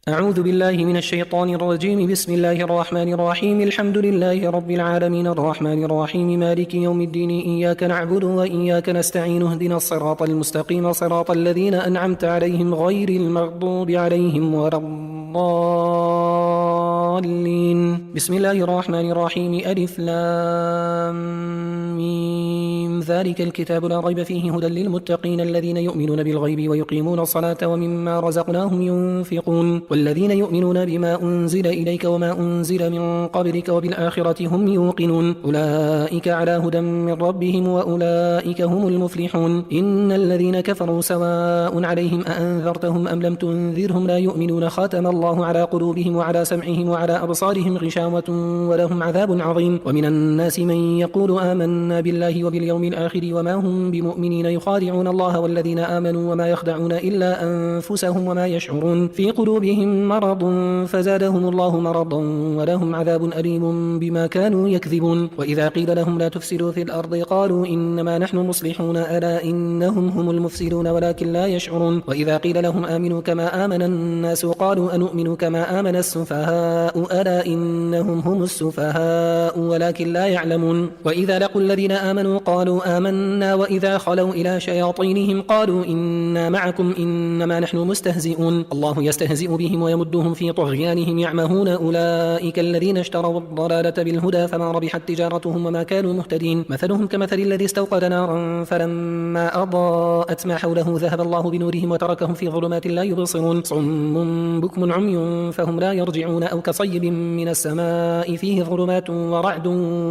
أعوذ بالله من الشيطان الرجيم. بسم الله الرحمن الرحيم. الحمد لله رب العالمين الرحمن الرحيم مالك يوم الدين. إياك نعبد وإياك نستعين. اهدنا الصراط المستقيم صراط الذين أنعمت عليهم غير المغضوب عليهم ولا الضالين. بسم الله الرحمن الرحيم. ألف لام ميم. ذلك الكتاب لا ريب فيه هدى للمتقين الذين يؤمنون بالغيب ويقيمون الصلاة ومما رزقناهم ينفقون والذين يؤمنون بما أنزل إليك وما أنزل من قبلك وبالآخرة هم يوقنون أولئك على هدى من ربهم وأولئك هم المفلحون. إن الذين كفروا سواء عليهم أأنذرتهم أم لم تنذرهم لا يؤمنون. ختم الله على قلوبهم وعلى سمعهم وعلى أبصارهم غشاوة ولهم عذاب عظيم. ومن الناس من يقول آمنا بالله وباليوم الآخر وما هم بمؤمنين يخادعون الله والذين آمنوا وما يخدعون إلا أنفسهم وما يشعرون. في قلوبهم مرض فزادهم الله مرضا ولهم عذاب أليم بما كانوا يكذبون. وإذا قيل لهم لا تفسدوا في الأرض قالوا إنما نحن مصلحون ألا إنهم هم المفسدون ولكن لا يشعرون. وإذا قيل لهم آمنوا كما آمن الناس قالوا أنؤمن كما آمن السفهاء ألا إنهم هم السفهاء ولكن لا يعلمون. وإذا لقوا الذين آمنوا قالوا آمنا وإذا خلوا إلى شياطينهم قالوا إنا معكم إنما نحن مستهزئون. الله يستهزئ بهم ويمدهم في طغيانهم يعمهون. أولئك الذين اشتروا الضلالة بالهدى فما ربحت تجارتهم وما كانوا مهتدين. مثلهم كمثل الذي استوقد نارا فلما أضاءت ما حوله ذهب الله بنورهم وتركهم في ظلمات لا يبصرون. صم بكم عمي فهم لا يرجعون. أو كصيب من السماء فيه ظلمات ورعد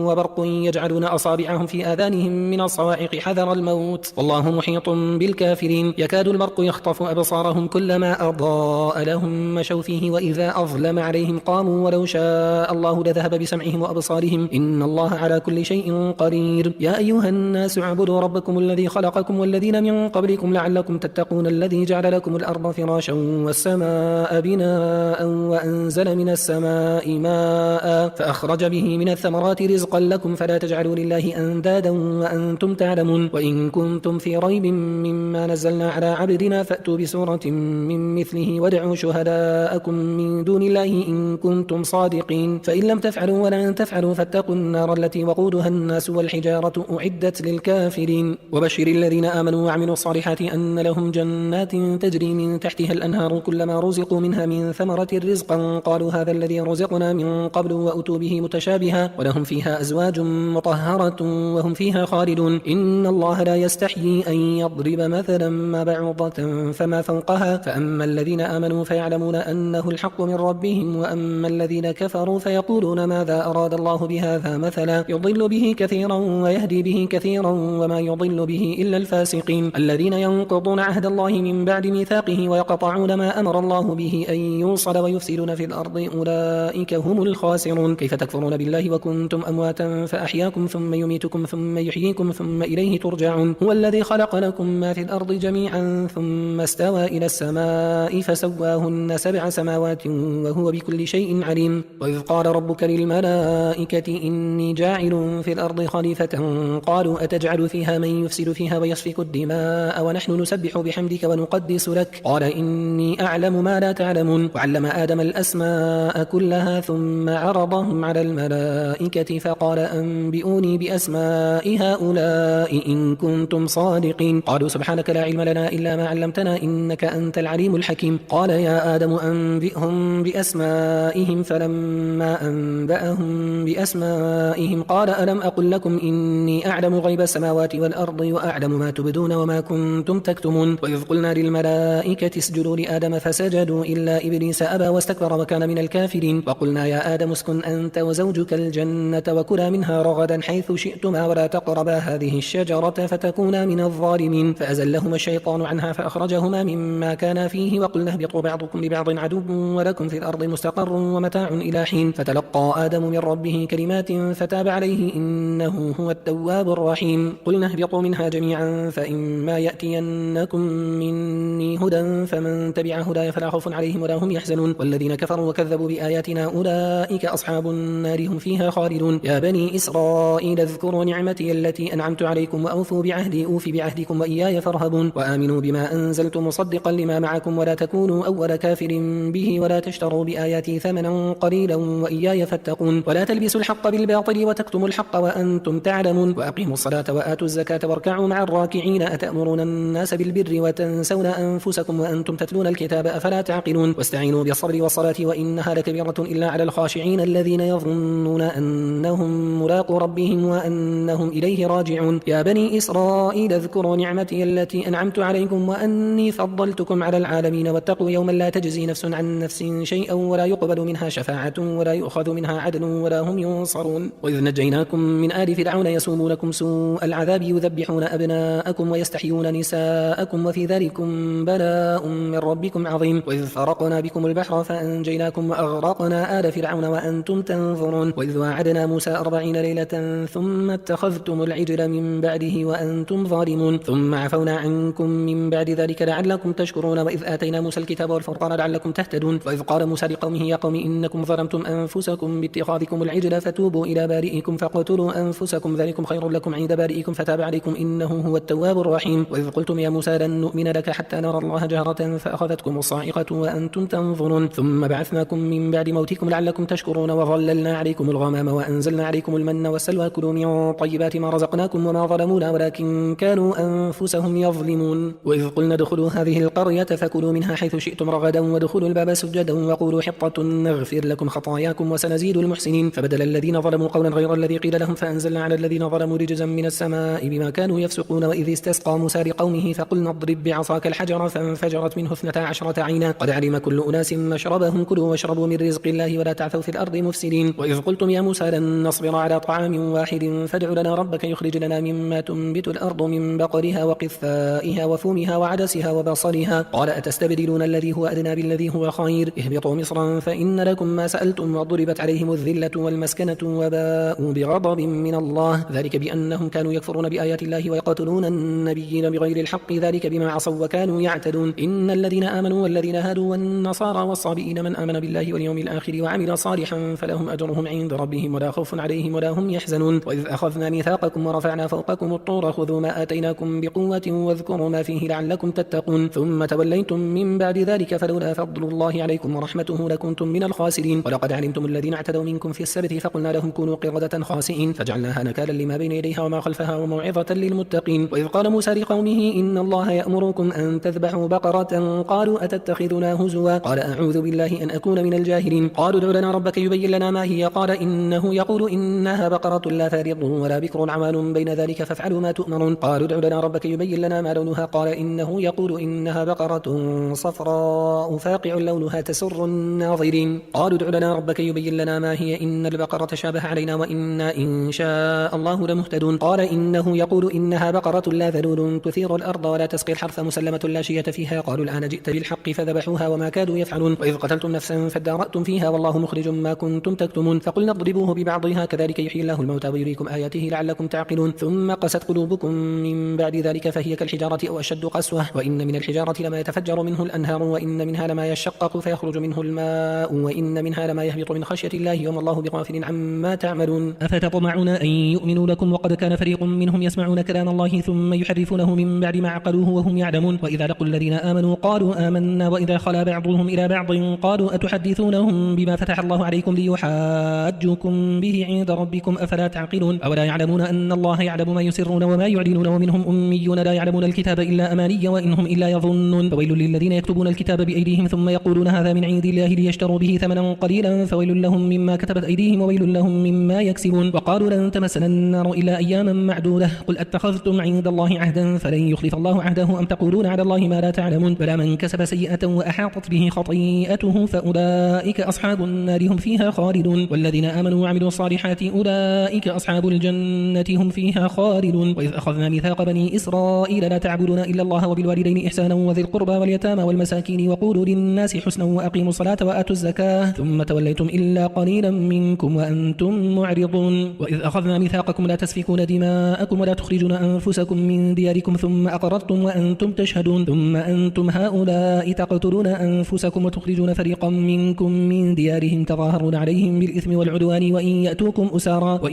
وبرق يجعلون أصابعهم في آذانهم من الصواعق حذر الموت والله محيط بالكافرين. يكاد البرق يخطف أبصارهم كلما أضاء لهم مشوا فيه وإذا أظلم عليهم قاموا ولو شاء الله لذهب بسمعهم وأبصارهم إن الله على كل شيء قدير. يا أيها الناس اعبدوا ربكم الذي خلقكم والذين من قبلكم لعلكم تتقون الذي جعل لكم الأرض فراشا والسماء بناء وأنزل من السماء ماء فأخرج به من الثمرات رزقا لكم فلا تجعلوا لله أندادا وأنتم تعلمون. وإن كنتم في ريب مما نزلنا على عبدنا فأتوا بسورة من مثله وادعوا شهداءكم من دون الله إن كنتم صادقين. فإن لم تفعلوا ولن تفعلوا فاتقوا النار التي وقودها الناس والحجارة أعدت للكافرين. وبشر الذين آمنوا وعملوا الصالحات أن لهم جنات تجري من تحتها الأنهار كلما رزقوا منها من ثمرة رزقا قالوا هذا الذي رزقنا من قبل وأتوا به متشابها ولهم فيها أزواج مطهرة وهم فيها خالدون. إن الله لا يستحيي أن يضرب مثلا ما بعوضة فما فوقها فأما الذين آمنوا فيعلمون أنه الحق من ربهم وأما الذين كفروا فيقولون ماذا أراد الله بهذا مثلا يضل به كثيرا ويهدي به كثيرا وما يضل به إلا الفاسقين الذين ينقضون عهد الله من بعد ميثاقه ويقطعون ما أمر الله به أن يوصل ويفسدون في الأرض أولئك هم الخاسرون. كيف تكفرون بالله وكنتم أمواتا فأحياكم ثم يميتكم ثم يحييكم ثم إليه ترجعون. هو الذي خلق لكم ما في الأرض جميعا ثم استوى إلى السماء فسواهن 7 سماوات وهو بكل شيء عليم. وإذ قال ربك للملائكة إني جاعل في الأرض خليفة قالوا أتجعل فيها من يفسد فيها ويسفك الدماء ونحن نسبح بحمدك ونقدس لك قال إني أعلم ما لا تعلمون. وعلم آدم الأسماء كلها ثم عرضهم على الملائكة فقال أنبئوني بأسماء هؤلاء إن كنتم صادقين. قالوا سبحانك لا علم لنا إلا ما علمتنا إنك أنت العليم الحكيم. قال يا آدم أنبئهم بأسمائهم فلما أنبأهم بأسمائهم قال ألم أقل لكم إني أعلم غيب السماوات والأرض وأعلم ما تبدون وما كنتم تكتمون. وإذ قلنا للملائكة اسجدوا لآدم فسجدوا إلا إبليس أبى واستكبر وكان من الكافرين. وقلنا يا آدم اسكن أنت وزوجك الجنة وكلا منها رغدا حيث شئتما ولا تقربا هذه الشجرة فتكونا من الظالمين. فأزلهما الشيطان عنها فأخرجهما مما كانا فيه وقلنا اهبطوا بعضكم لبعض عدو ولكم في الأرض مستقر ومتاع إلى حين. فتلقى آدم من ربه كلمات فتاب عليه إنه هو التواب الرحيم. قلنا اهبطوا منها جميعا فإما يأتينكم مني هدى فمن تبع هداي فلا خوف عليهم ولا هم يحزنون والذين كفروا وكذبوا بآياتنا أولئك أصحاب النار هم فيها خالدون. يا بني إسرائيل اذكروا نعمتي التي أنعمت عليكم وأوفوا بعهدي أوف بعهدكم وإياي فارهبون. وآمنوا بما أنزلت مصدقا لما معكم ولا تكونوا أول كافر به ولا تشتروا بآياتي ثمنا قليلا وإياي فاتقون. ولا تلبسوا الحق بالباطل وتكتموا الحق وأنتم تعلمون. وأقيموا الصلاة وآتوا الزكاة واركعوا مع الراكعين. أتأمرون الناس بالبر وتنسون أنفسكم وأنتم تتلون الكتاب أفلا تعقلون. واستعينوا بالصبر والصلاة وإنها لكبيرة إلا على الخاشعين الذين يظنون أنهم ملاقو ربهم وأنهم إليه راجعون. يا بني إسرائيل اذكروا نعمتي التي أنعمت عليكم وأني فضلتكم على العالمين. واتقوا يوما لا تجزي نفس عن نفس شيئا ولا يقبل منها شفاعة ولا يؤخذ منها عدل ولا هم ينصرون. وإذ نجيناكم من آل فرعون يسومونكم سوء العذاب يذبحون أبناءكم ويستحيون نساءكم وفي ذلكم بلاء من ربكم عظيم. وإذ فرقنا بكم البحر فأنجيناكم وأغرقنا آل فرعون وأنتم تنظرون. وإذ واعدنا موسى 40 ليلة ثم اتخذتم العجل من بعده وأنتم ظالمون ثم عفونا عنكم من بعد ذلك لعلكم تشكرون. وإذ آتينا موسى الكتاب والفرقان لعلكم تهتدون. وإذ قال موسى لقومه يا قوم إنكم ظلمتم أنفسكم باتخاذكم العجل فتوبوا إلى بارئكم فاقتلوا أنفسكم ذلكم خير لكم عند بارئكم فتاب عليكم إنه هو التواب الرحيم. وإذ قلتم يا موسى لن نؤمن لك حتى نرى الله جهرة فأخذتكم الصاعقة وأنتم تنظرون ثم بعثناكم من بعد موتكم لعلكم تشكرون. وظللنا عليكم الغمام وأنزلنا عليكم المن والسلوى كلوا من طيبات ما رزقناكم وما ظلمونا ولكن كانوا أنفسهم يظلمون. وإذ قلنا ادخلوا هذه القرية فكلوا منها حيث شئتم رغدا وادخلوا الباب سجدا وقولوا حطة نغفر لكم خطاياكم وسنزيد المحسنين. فبدل الذين ظلموا قولا غير الذي قيل لهم فأنزلنا على الذين ظلموا رجزا من السماء بما كانوا يفسقون. وإذ استسقى موسى لقومه فقلنا اضرب بعصاك الحجر فانفجرت منه 12 عينا قد علم كل أناس مشربهم كلوا واشربوا من رزق الله ولا تعثوا في الأرض مفسدين. وإذ قلتم يا موسى لن نصبر على طعام واحد فادع لنا ربك يخرج لنا مما تنبت الأرض من بقرها وقثائها وفومها وعدسها وبصلها قال أتستبدلون الذي هو أدنى بالذي هو خير اهبطوا مصرا فإن لكم ما سألتم وضربت عليهم الذلة والمسكنة وباءوا بغضب من الله ذلك بأنهم كانوا يكفرون بآيات الله ويقتلون النبيين بغير الحق ذلك بما عصوا وكانوا يعتدون. إن الذين آمنوا والذين هادوا والنصارى والصابئين من آمن بالله واليوم الآخر وعمل صالحا فلهم أجرهم عند ربهم ولا خوف عليهم ولا هم يحزنون. وإذ أخذنا ميثاقكم ورفعنا فوقكم الطور خذوا ما آتيناكم بقوة واذكروا ما فيه لعلكم تتقون ثم توليتم من بعد ذلك فلولا فضل الله عليكم ورحمته لكنتم من الخاسرين. ولقد علمتم الذين اعتدوا منكم في السبت فقلنا لهم كونوا قردة خاسئين فجعلناها نكالا لما بين يديها وما خلفها وموعظة للمتقين. وإذ قال موسى لقومه إن الله يأمركم أن تذبحوا بقرة قالوا أتتخذنا هزوا قال أعوذ بالله أن أكون من الجاهلين. قالوا ادع لنا ربك يبين لنا ما هي قال إنه يقول إنها بقرة لا فارض ولا بكر عوان بين ذلك فافعلوا ما تؤمرون. قالوا ادع لنا ربك يبين لنا ما لونها قال إنه يقول إنها بقرة صفراء فاقع لونها تسر الناظرين. قالوا ادع لنا ربك يبين لنا ما هي إن البقرة شابه علينا وإنا إن شاء الله لمهتدون. قال إنه يقول إنها بقرة لا ذلول تثير الأرض ولا تسقي الحرث مسلمة لا شية فيها قالوا الآن جئت بالحق فذبحوها وما كادوا يفعلون. وإذ قتلتم نفسا فادارأتم فيها والله مخرج ما كنتم تكتمون فقلنا اضربوه ببعضها كذلك يحيي الله الموتى ويريكم آياته لعلكم تعقلون. ثم قست قلوبكم من بعد ذلك فهي كالحجارة أو أشد قسوة وإن من الحجارة لما يتفجر منه الأنهار وإن منها لما يشقق فيخرج منه الماء وإن منها لما يهبط من خشية الله وما الله بغافل عما تعملون. أفتطمعون أن يؤمنوا لكم وقد كان فريق منهم يسمعون كلام الله ثم يحرفونه من بعد ما عقلوه وهم يعلمون. وإذا لقوا الذين آمنوا قالوا آمنا وإذا خلا بعضهم إلى بعض قالوا أتحدثونهم بما فتح الله عليكم ليحاجوكم به عند ربكم أفلا تعقلون. أولا يعلمون أن الله يعلم ما يسرون وما يعلنون ومنهم أميون لا يعلمون الكتاب إلا أماني وإنهم إلا يظنون. فويل للذين يكتبون الكتاب بأيديهم ثم يقولون هذا من عند الله ليشتروا به ثمنا قليلا فويل لهم مما كتبت أيديهم وويل لهم مما يكسبون. وقالوا لن تمسنا النار إلا أياما معدودة قل أتخذتم عند الله عهدا فلن يخلف الله عهده أم تقولون على الله ما لا تعلمون. بلى من كسب سيئة وأحاطت به خطيئته فأولئك أصحاب النار هم فيها خالدون. والذين آمنوا وعملوا الصالحات أولئك أصحاب الجنة هم فيها خالدون. وإذ أخذنا ميثاق بني إسرائيل لا تعبدون إلا الله وبالوالدين إحسانا وذي القربى واليتامى والمساكين وقولوا للناس حسنا وأقيموا الصلاة وآتوا الزكاة ثم توليتم إلا قليلا منكم وأنتم معرضون. وإذ أخذنا ميثاقكم لا تسفكون دماءكم ولا تخرجون أنفسكم من دياركم ثم أقررتم وأنتم تشهدون ثم أنتم هؤلاء تقتلون أنفسكم وتخرجون فريقا منكم من ديارهم تظاهرون عليهم بالإثم والعدوان وإن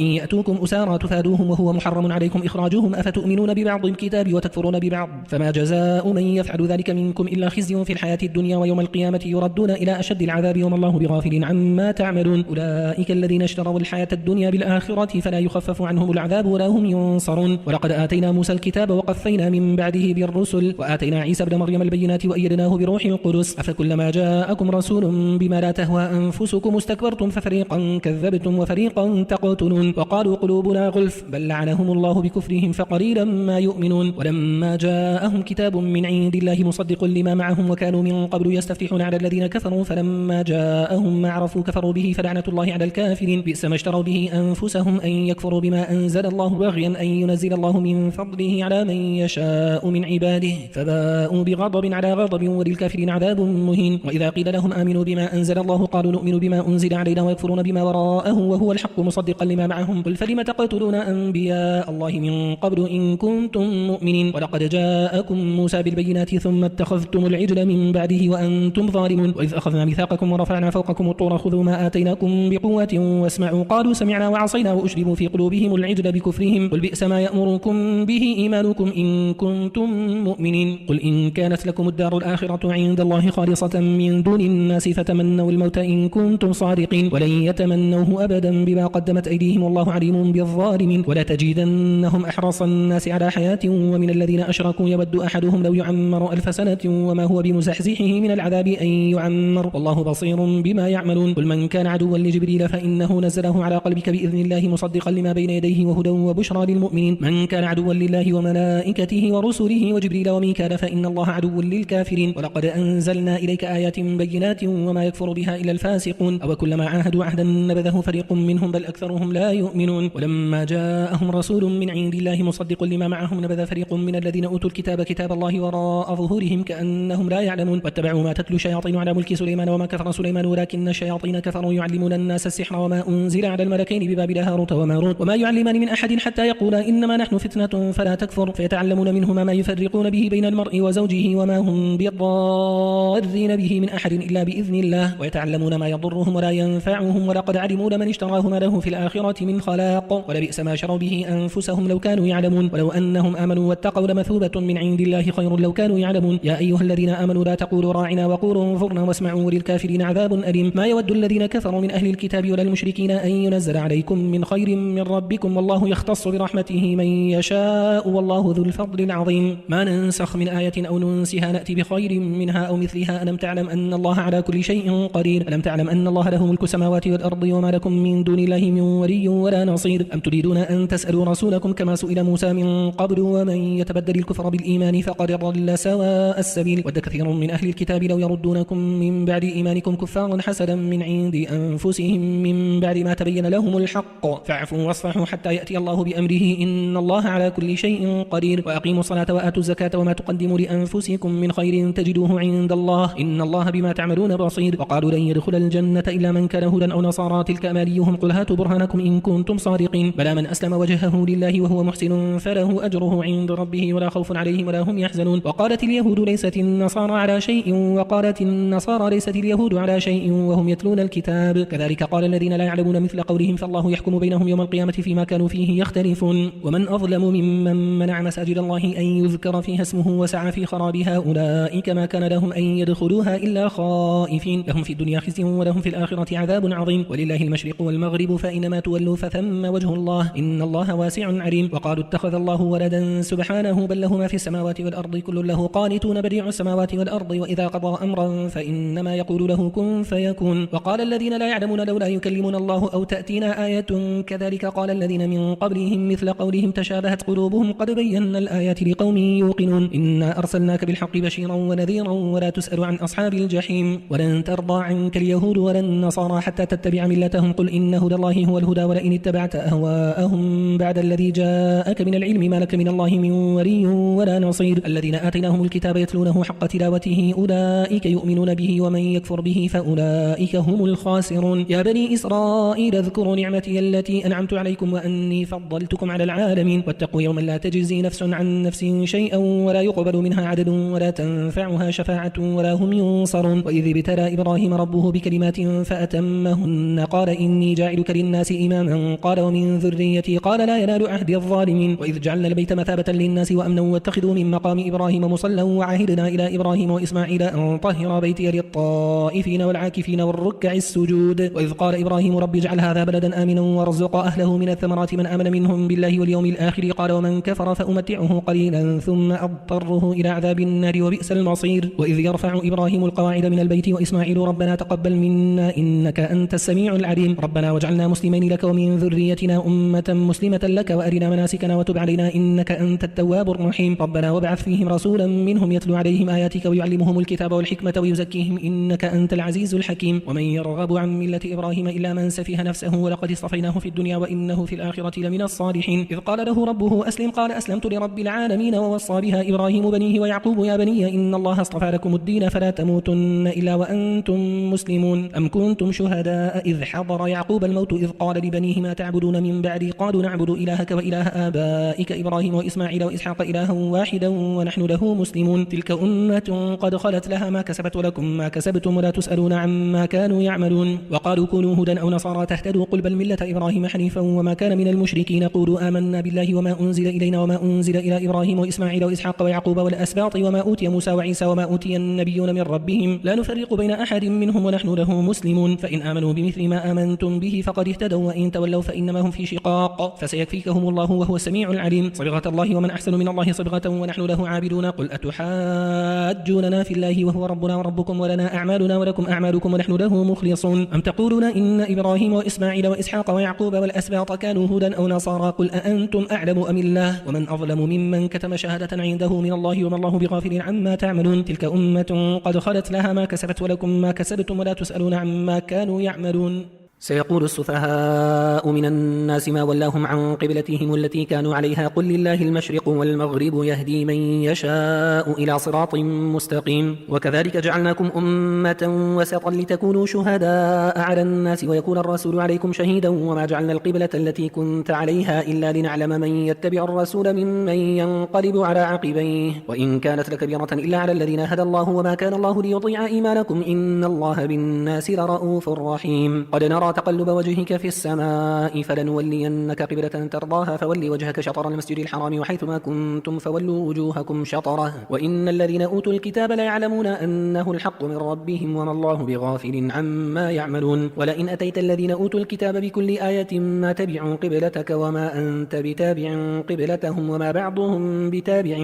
يأتوكم أسارى تفادوهم وهو محرم عليكم إخراجهم أفتؤمنون ببعض الكتاب وتكفرون ببعض فما جزاء من يفعل ذلك منكم إلا خزي في الحياة الدنيا ويوم القيامة يردون إلى أشد العذاب وما الله بغافل عما تعملون أولئك الذين اشتروا الحياة الدنيا بالآخرة فلا يخفف عنهم العذاب ولا هم ينصرون ولقد آتينا موسى الكتاب وقفينا من بعده بالرسل وآتينا عيسى ابن مريم البينات وأيدناه بروح القدس أفكلما جاءكم رسول بما لا تهوى أنفسكم استكبرتم ففريقا كذبتم وفريقا تقتلون وقالوا قلوبنا غلف بل لعنهم الله بكفرهم فقليلا ما يؤمنون ولما جاءهم كتاب من عند الله مصدق لما معهم وكانوا من قبل يستفتحون على الذين كفروا فلما جاءهم ما عرفوا كفروا به فلعنة الله على الكافرين بئس ما اشتروا به أنفسهم أن يكفروا بما أنزل الله بغيا أن ينزل الله من فضله على من يشاء من عباده فباءوا بغضب على غضب وللكافرين عذاب مهين وإذا قيل لهم آمنوا بما أنزل الله قالوا نؤمن بما أنزل علينا ويكفرون بما وراءه وهو الحق مصدقا لما معهم قل فلم تقتلون أنبياء الله من قبل إن كنتم مؤمنين ولقد جاءكم موسى بالبينات ثم اتخذتم العجل من بعده وأنتم ظالمون وإذ أخذنا ميثاقكم ورفعنا فوقكم الطور خذوا ما آتيناكم بقوة واسمعوا قالوا سمعنا وعصينا وأشربوا في قلوبهم العجل بكفرهم قل بئس ما يأمركم به إيمانكم إن كنتم مؤمنين قل إن كانت لكم الدار الآخرة عند الله خالصة من دون الناس فتمنوا الموت إن كنتم صادقين ولن يتمنوه أبدا بما قدمت أيديهم والله عليم بالظالمين ولا تجدنهم أحرص الناس على حياة ومن الذين أشركوا يود أحدهم لو يعمر 1000 سنة وما هو بمزحزحه من العذاب أن يعمر والله بصير بما يعملون قل من كان عدوا لجبريل فإنه نزله على قلبك بإذن الله مصدقا لما بين يديه وهدى وبشرى للمؤمنين من كان عدوا لله وملائكته ورسله وجبريل وميكال فإن الله عدو للكافرين ولقد أنزلنا إليك آيات بينات وما يكفر بها إلا الفاسقون أو كلما عاهدوا عهدا نبذه فريق منهم بل أكثرهم لا يؤمنون ولما جاءهم رسول من عند الله مصدق لما معهم نبذ فريق من الذين أوتوا الكتاب كتاب الله وراء ظهورهم كأنهم لا يعلمون واتبعوا ما تتلو الشياطين على ملك سليمان وما كفر سليمان ولكن الشياطين كفروا يعلمون الناس السحر وما أنزل على الملكين ببابل هاروت وماروت وما يعلمان من أحد حتى يقولا إنما نحن فتنة فلا تكفر فيتعلمون منهما ما يفرقون به بين المرء وزوجه وما هم بضارين به من أحد إلا بإذن الله ويتعلمون ما يضرهم ولا ينفعهم ولقد علموا لمن اشتراه ما له في الآخرة من خلاق ولبئس ما شروا به أنفسهم لو كانوا يعلمون ولو أنهم آمنوا واتقوا لمثوبة من عند الله خير لو كانوا يعلمون يا أيها الذين آمنوا لا تقولوا راعنا وقولوا انظرنا واسمعوا وللكافرين عذاب أليم ما يود الذين كفروا من أهل الكتاب ولا المشركين أن ينزل عليكم من خير من ربكم والله يختص برحمته من يشاء والله ذو الفضل العظيم ما ننسخ من آية أو ننسها نأتي بخير منها أو مثلها ألم تعلم أن الله على كل شيء قدير ألم تعلم أن الله له ملك السماوات والأرض وما لكم من دون الله من ولي ولا نصير أم تريدون أن تسألوا رسولكم كما سئل موسى من قبل ومن يتبدل الكفر بالإيمان فقد ضل سواء السبيل ود كثير من أهل الكتاب لو يردونكم من بعد إيمانكم كفارا حسدا من عند أنفسهم من بعد ما تبين لهم الحق فاعفوا واصفحوا حتى يأتي الله بأمره إن الله على كل شيء قدير وأقيموا الصلاة وآتوا الزكاة وما تقدموا لأنفسكم من خير تجدوه عند الله إن الله بما تعملون بصير وقالوا لن يدخل الجنة إلا من كان هودا أو نصارى تلك أمانيهم قل هاتوا برهانكم إن كنتم صادقين بلى من أسلم وجهه لله وهو محسن فله أجره عند ربه ولا خوف عليهم ولا هم يحزنون وقالت اليهود ليست النصارى على شيء وقالت النصارى ليست اليهود على شيء وهم يتلون الكتاب كذلك قال الذين لا يعلمون مثل قولهم فالله يحكم بينهم يوم القيامة فيما كانوا فيه يختلفون ومن أظلم ممن منع مساجد الله أن يذكر فيها اسمه وسعى في خرابها أولئك ما كان لهم أن يدخلوها إلا خائفين لهم في الدنيا خزي ولهم في الآخرة عذاب عظيم ولله المشرق والمغرب فإنما تولوا فثم وجه الله إن الله واسع عليم وقالوا اتخذ الله ولدا سبحانه بل له ما في السماوات والأرض كل له قانتون بديع السماوات والأرض وإذا قضى أمرا فإنما يقول له كن فيكون وقال الذين لا يعلمون لولا يكلمنا الله أو تأتينا آية كذلك قال الذين من قبلهم مثل قولهم تشابهت قلوبهم قد بينا الآيات لقوم يوقنون إنا أرسلناك بالحق بشيرا ونذيرا ولا تسأل عن أصحاب الجحيم ولن ترضى عنك اليهود ولا النصارى حتى تتبع ملتهم قل إن هدى الله هو الهدى ولئن اتبعت أهواءهم بعد الذي جاءك من العلم ما لك من الله من ولي ولا نصير الذين آتيناهم الكتاب يتلونه حق تلاوته أولئك يؤمنون به ومن يكفر به فأولئك هم الخاسرون يا بني إسرائيل اذكروا نعمتي التي أنعمت عليكم وأني فضلتكم على العالمين واتقوا يوما لا تجزي نفس عن نفس شيئا ولا يقبل منها عدل ولا تنفعها شفاعة ولا هم ينصرون وإذ ابتلى إبراهيم إبراهيم ربه بكلمات فأتمهن قال إني جاعلك للناس إماما قال ومن ذريتي قال لا ينال عهد الظالمين وإذ جعلنا البيت مثابة للناس وأمنا واتخذوا من مقام إبراهيم مصلى وعهدنا إلى إبراهيم وإسماعيل أن طهر بيتي للطائفين والعاكفين والركع السجود وإذ قال إبراهيم رب اجعل هذا بلدا آمنا وارزق أهله من الثمرات من آمن منهم بالله واليوم الآخر قال ومن كفر فأمتعه قليلا ثم أضطره إلى عذاب النار وبئس المصير وإذ يرفع إبراهيم القواعد من البيت وإسماعيل ربنا تقبل منا إنك أنت السميع العليم ربنا واجعلنا مسلمين لك ومن ذريتنا أمة مسلمة لك وأرنا مناسكنا وتب علينا إنك أنت التواب الرحيم ربنا وابعث فيهم رسولا منهم يتلو عليهم آياتك ويعلمهم الكتاب والحكمة ويزكيهم إنك أنت العزيز الحكيم ومن يرغب عن ملة إبراهيم إلا من سفه نفسه ولقد اصطفيناه في الدنيا وإنه في الآخرة لمن الصالحين إذ قال له ربه أسلم قال أسلمت لرب العالمين ووصى بها إبراهيم بنيه ويعقوب يا بني إن الله اصطفى لكم الدين فلا تموتن إلا وأنتم مسلمون أم كنتم شهداء إذ حضر يعقوب الموت إذ قال لبنيه ما تعبدون من بعدي قالوا نعبد إلهك وإله آبائك إبراهيم وإسماعيل وإسحاق إلها واحدا ونحن له مسلمون تلك أمة قد خلت لها ما كسبت ولكم ما كسبتم ولا تسألون عما كانوا يعملون وقالوا كونوا هودا أو نصارى تهتدوا قل بل ملة إبراهيم حنيفا وما كان من المشركين قولوا آمنا بالله وما أنزل إلينا وما أنزل إلى إبراهيم وإسماعيل وإسحاق ويعقوب والأسباط وما أوتي موسى وعيسى وما أوتي النبيون من ربهم لا نفرق بين أحد منهم ونحن له مسلمون فإن آمنوا بمثل ما آمنتم به فقد اهتدوا وإن تولوا فإنما هم في شقاق فسيكفيكهم الله وهو السميع العليم صبغة الله ومن أحسن من الله صبغة ونحن له عابدون قل أتحاجوننا في الله وهو ربنا وربكم ولنا أعمالنا ولكم أعمالكم ونحن له مخلصون أم تقولون إن إبراهيم وإسماعيل وإسحاق ويعقوب والأسباط كانوا هودا أو نصارى قل أأنتم أعلم أم الله ومن أظلم ممن كتم شهادة عنده من الله وما الله بغافل عما تعملون تلك أمة قد خلت لها ما كسبت ولكم ما كسبتم ولا تسألون عما كانوا يعملون سيقول السفهاء من الناس ما ولاهم عن قبلتهم التي كانوا عليها قل لله المشرق والمغرب يهدي من يشاء إلى صراط مستقيم وكذلك جعلناكم أمة وسطا لتكونوا شهداء على الناس ويكون الرسول عليكم شهيدا وما جعلنا القبلة التي كنت عليها إلا لنعلم من يتبع الرسول ممن ينقلب على عقبيه وإن كانت لكبيرة إلا على الذين هدى الله وما كان الله ليضيع إيمانكم إن الله بالناس لرؤوف رحيم قد نرى تقلب وجهك في السماء فلنولينك قبلة ترضاها فولي وجهك شطر المسجد الحرام وحيث ما كنتم فولوا وجوهكم شطره وإن الذين أوتوا الكتاب ليعلمون أنه الحق من ربهم وما الله بغافل عما يعملون ولئن أتيت الذين أوتوا الكتاب بكل آية ما تبعوا قبلتك وما أنت بتابع قبلتهم وما بعضهم بتابع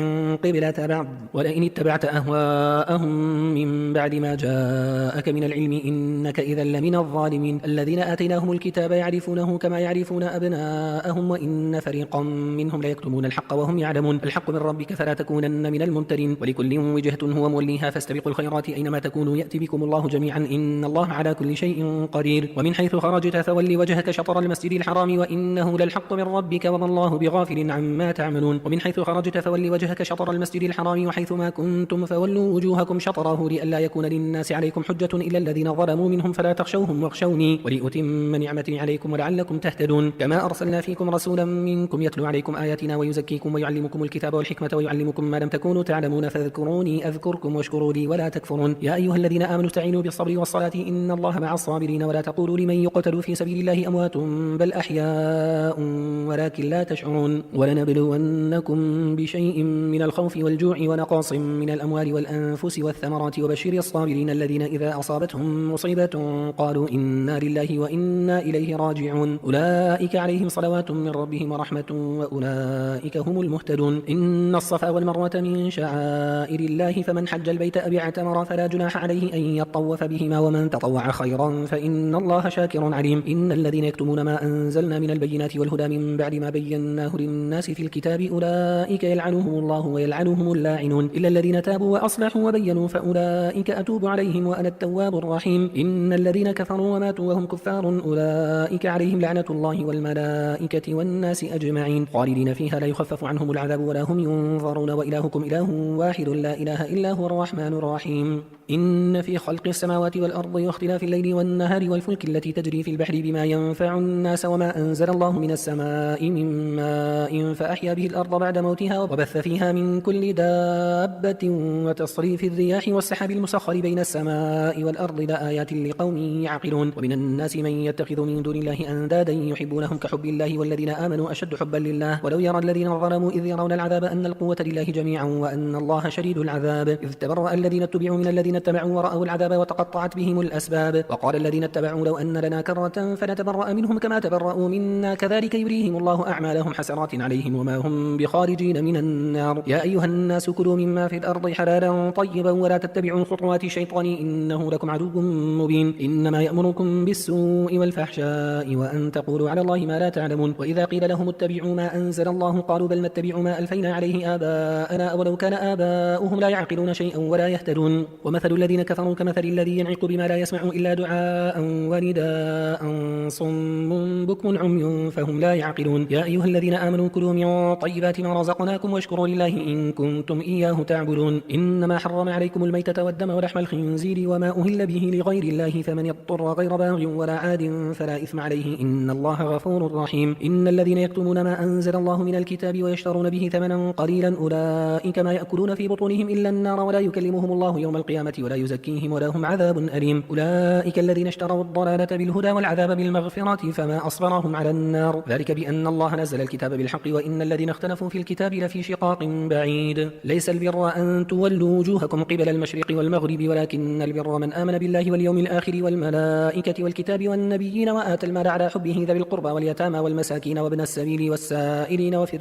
قبلة بعض ولئن اتبعت أهواءهم من بعد ما جاءك من العلم إنك إذا لمن الظالمين الذين آتيناهم الكتاب يعرفونه كما يعرفون أبناءهم وإن فريقا منهم ليكتمون الحق وهم يعلمون الحق من ربك فلا تكونن من الممترين ولكل وجهة هو موليها فاستبقوا الخيرات أينما تكونوا يأتي بكم الله جميعا إن الله على كل شيء قدير ومن حيث خرجت فولي وجهك شطر المسجد الحرام وإنه للحق من ربك وما الله بغافل عما تعملون ومن حيث خرجت فولي وجهك شطر المسجد الحرام وحيث ما كنتم فولوا وجوهكم شطره لئلا يكون للناس عليكم حجة إلا الذين ظلموا منهم فلا تخشوهم واخشوني ولأتم نعمتي عليكم ولعلكم تهتدون كما أرسلنا فيكم رسولا منكم يتلو عليكم آياتنا ويزكيكم ويعلمكم الكتاب والحكمة ويعلمكم ما لم تكونوا تعلمون فاذكروني أذكركم واشكروا لي ولا تكفرون يا أيها الذين آمنوا استعينوا بالصبر والصلاة إن الله مع الصابرين ولا تقولوا لمن يقتل في سبيل الله أموات بل أحياء ولكن لا تشعرون ولنبلونكم بشيء من الخوف والجوع ونقص من الأموال والأنفس والثمرات وبشر الصابرين الذين إذا أصابتهم مصيبة قالوا إنا لله وإنا إليه راجعون أولئك عليهم صلوات من ربهم ورحمة وأولئك هم المهتدون إن الصفا والمروة من شعائر الله فمن حج البيت أو اعتمر فلا جناح عليه أن يطوف بهما ومن تطوع خيرا فإن الله شاكر عليم إن الذين يكتمون ما أنزلنا من البينات والهدى من بعد ما بيناه للناس في الكتاب أولئك يلعنهم الله ويلعنهم اللاعنون إلا الذين تابوا وأصلحوا وبينوا فأولئك أتوب عليهم وأنا التواب الرحيم إن الذين كفروا وماتوا وهم كفار كفار أولئك عليهم لعنة الله والملائكة والناس أجمعين خالدين فيها لا يخفف عنهم العذاب ولا هم ينظرون وإلهكم إله واحد لا إله إلا هو الرحمن الرحيم إن في خلق السماوات والأرض واختلاف الليل والنهار والفلك التي تجري في البحر بما ينفع الناس وما أنزل الله من السماء من ماء فأحيا به الأرض بعد موتها وبث فيها من كل دابة وتصريف الرياح والسحاب المسخر بين السماء والأرض لآيات لقوم يعقلون ومن الناس من يتخذ من دون الله أندادا يحبونهم كحب الله والذين آمنوا أشد حبا لله ولو يرى الذين ظلموا إذ يرون العذاب أن القوة لله جميعا وأن الله شديد العذاب إذ تبرأ الذين اتبعوا من الذين اتبعوا ورأوا العذاب وتقطعت بهم الأسباب وقال الذين اتبعوا لو أن لنا كرة فنتبرأ منهم كما تبرأوا منا كذلك يريهم الله أعمالهم حسرات عليهم وما هم بخارجين من النار يا أيها الناس كلوا مما في الأرض حلالا طيبا ولا تتبعوا خطوات الشيطان إنه لكم عدو مبين إنما يأمركم بالسوء والفحشاء وأن تقولوا على الله ما لا تعلمون وإذا قيل لهم اتبعوا ما أنزل الله قالوا بل نتبع ما ألفينا عليه آباءنا أولو كان آباؤهم لا يعقلون شيئا ولا يهتدون ومثل الذين كفروا كمثل الذي ينعق بما لا يسمع إلا دعاء ونداء صم بكم عمي فهم لا يعقلون يا أيها الذين آمنوا كلوا من طيبات ما رزقناكم واشكروا لله إن كنتم إياه تعبدون إنما حرم عليكم الميتة والدم ولحم الخنزير وما أهل به لغير الله فمن يضطر غير باغ ولا عاد فلا إثم عليه إن الله غفور رحيم إن الذين يكتمون ما أنزل الله من الكتاب ويشترون به ثمنا قليلا أولئك ما يأكلون في بطونهم إلا النار ولا يكلمهم الله يوم القيامة ولا يزكيهم ولهم عذاب أليم أولئك الذين اشتروا الضلالة بالهدى والعذاب بالمغفرة فما أصبرهم على النار ذلك بأن الله نزل الكتاب بالحق وإن الذين اختلفوا في الكتاب لفي شقاق بعيد ليس البر أن تولوا وجوهكم قبل المشرق والمغرب ولكن البر من آمن بالله واليوم الآخر والملائكة والكتاب والنبيين وآتى المال على حبه ذوي القربى واليتامى والمساكين وابن السبيل والسائلين وفي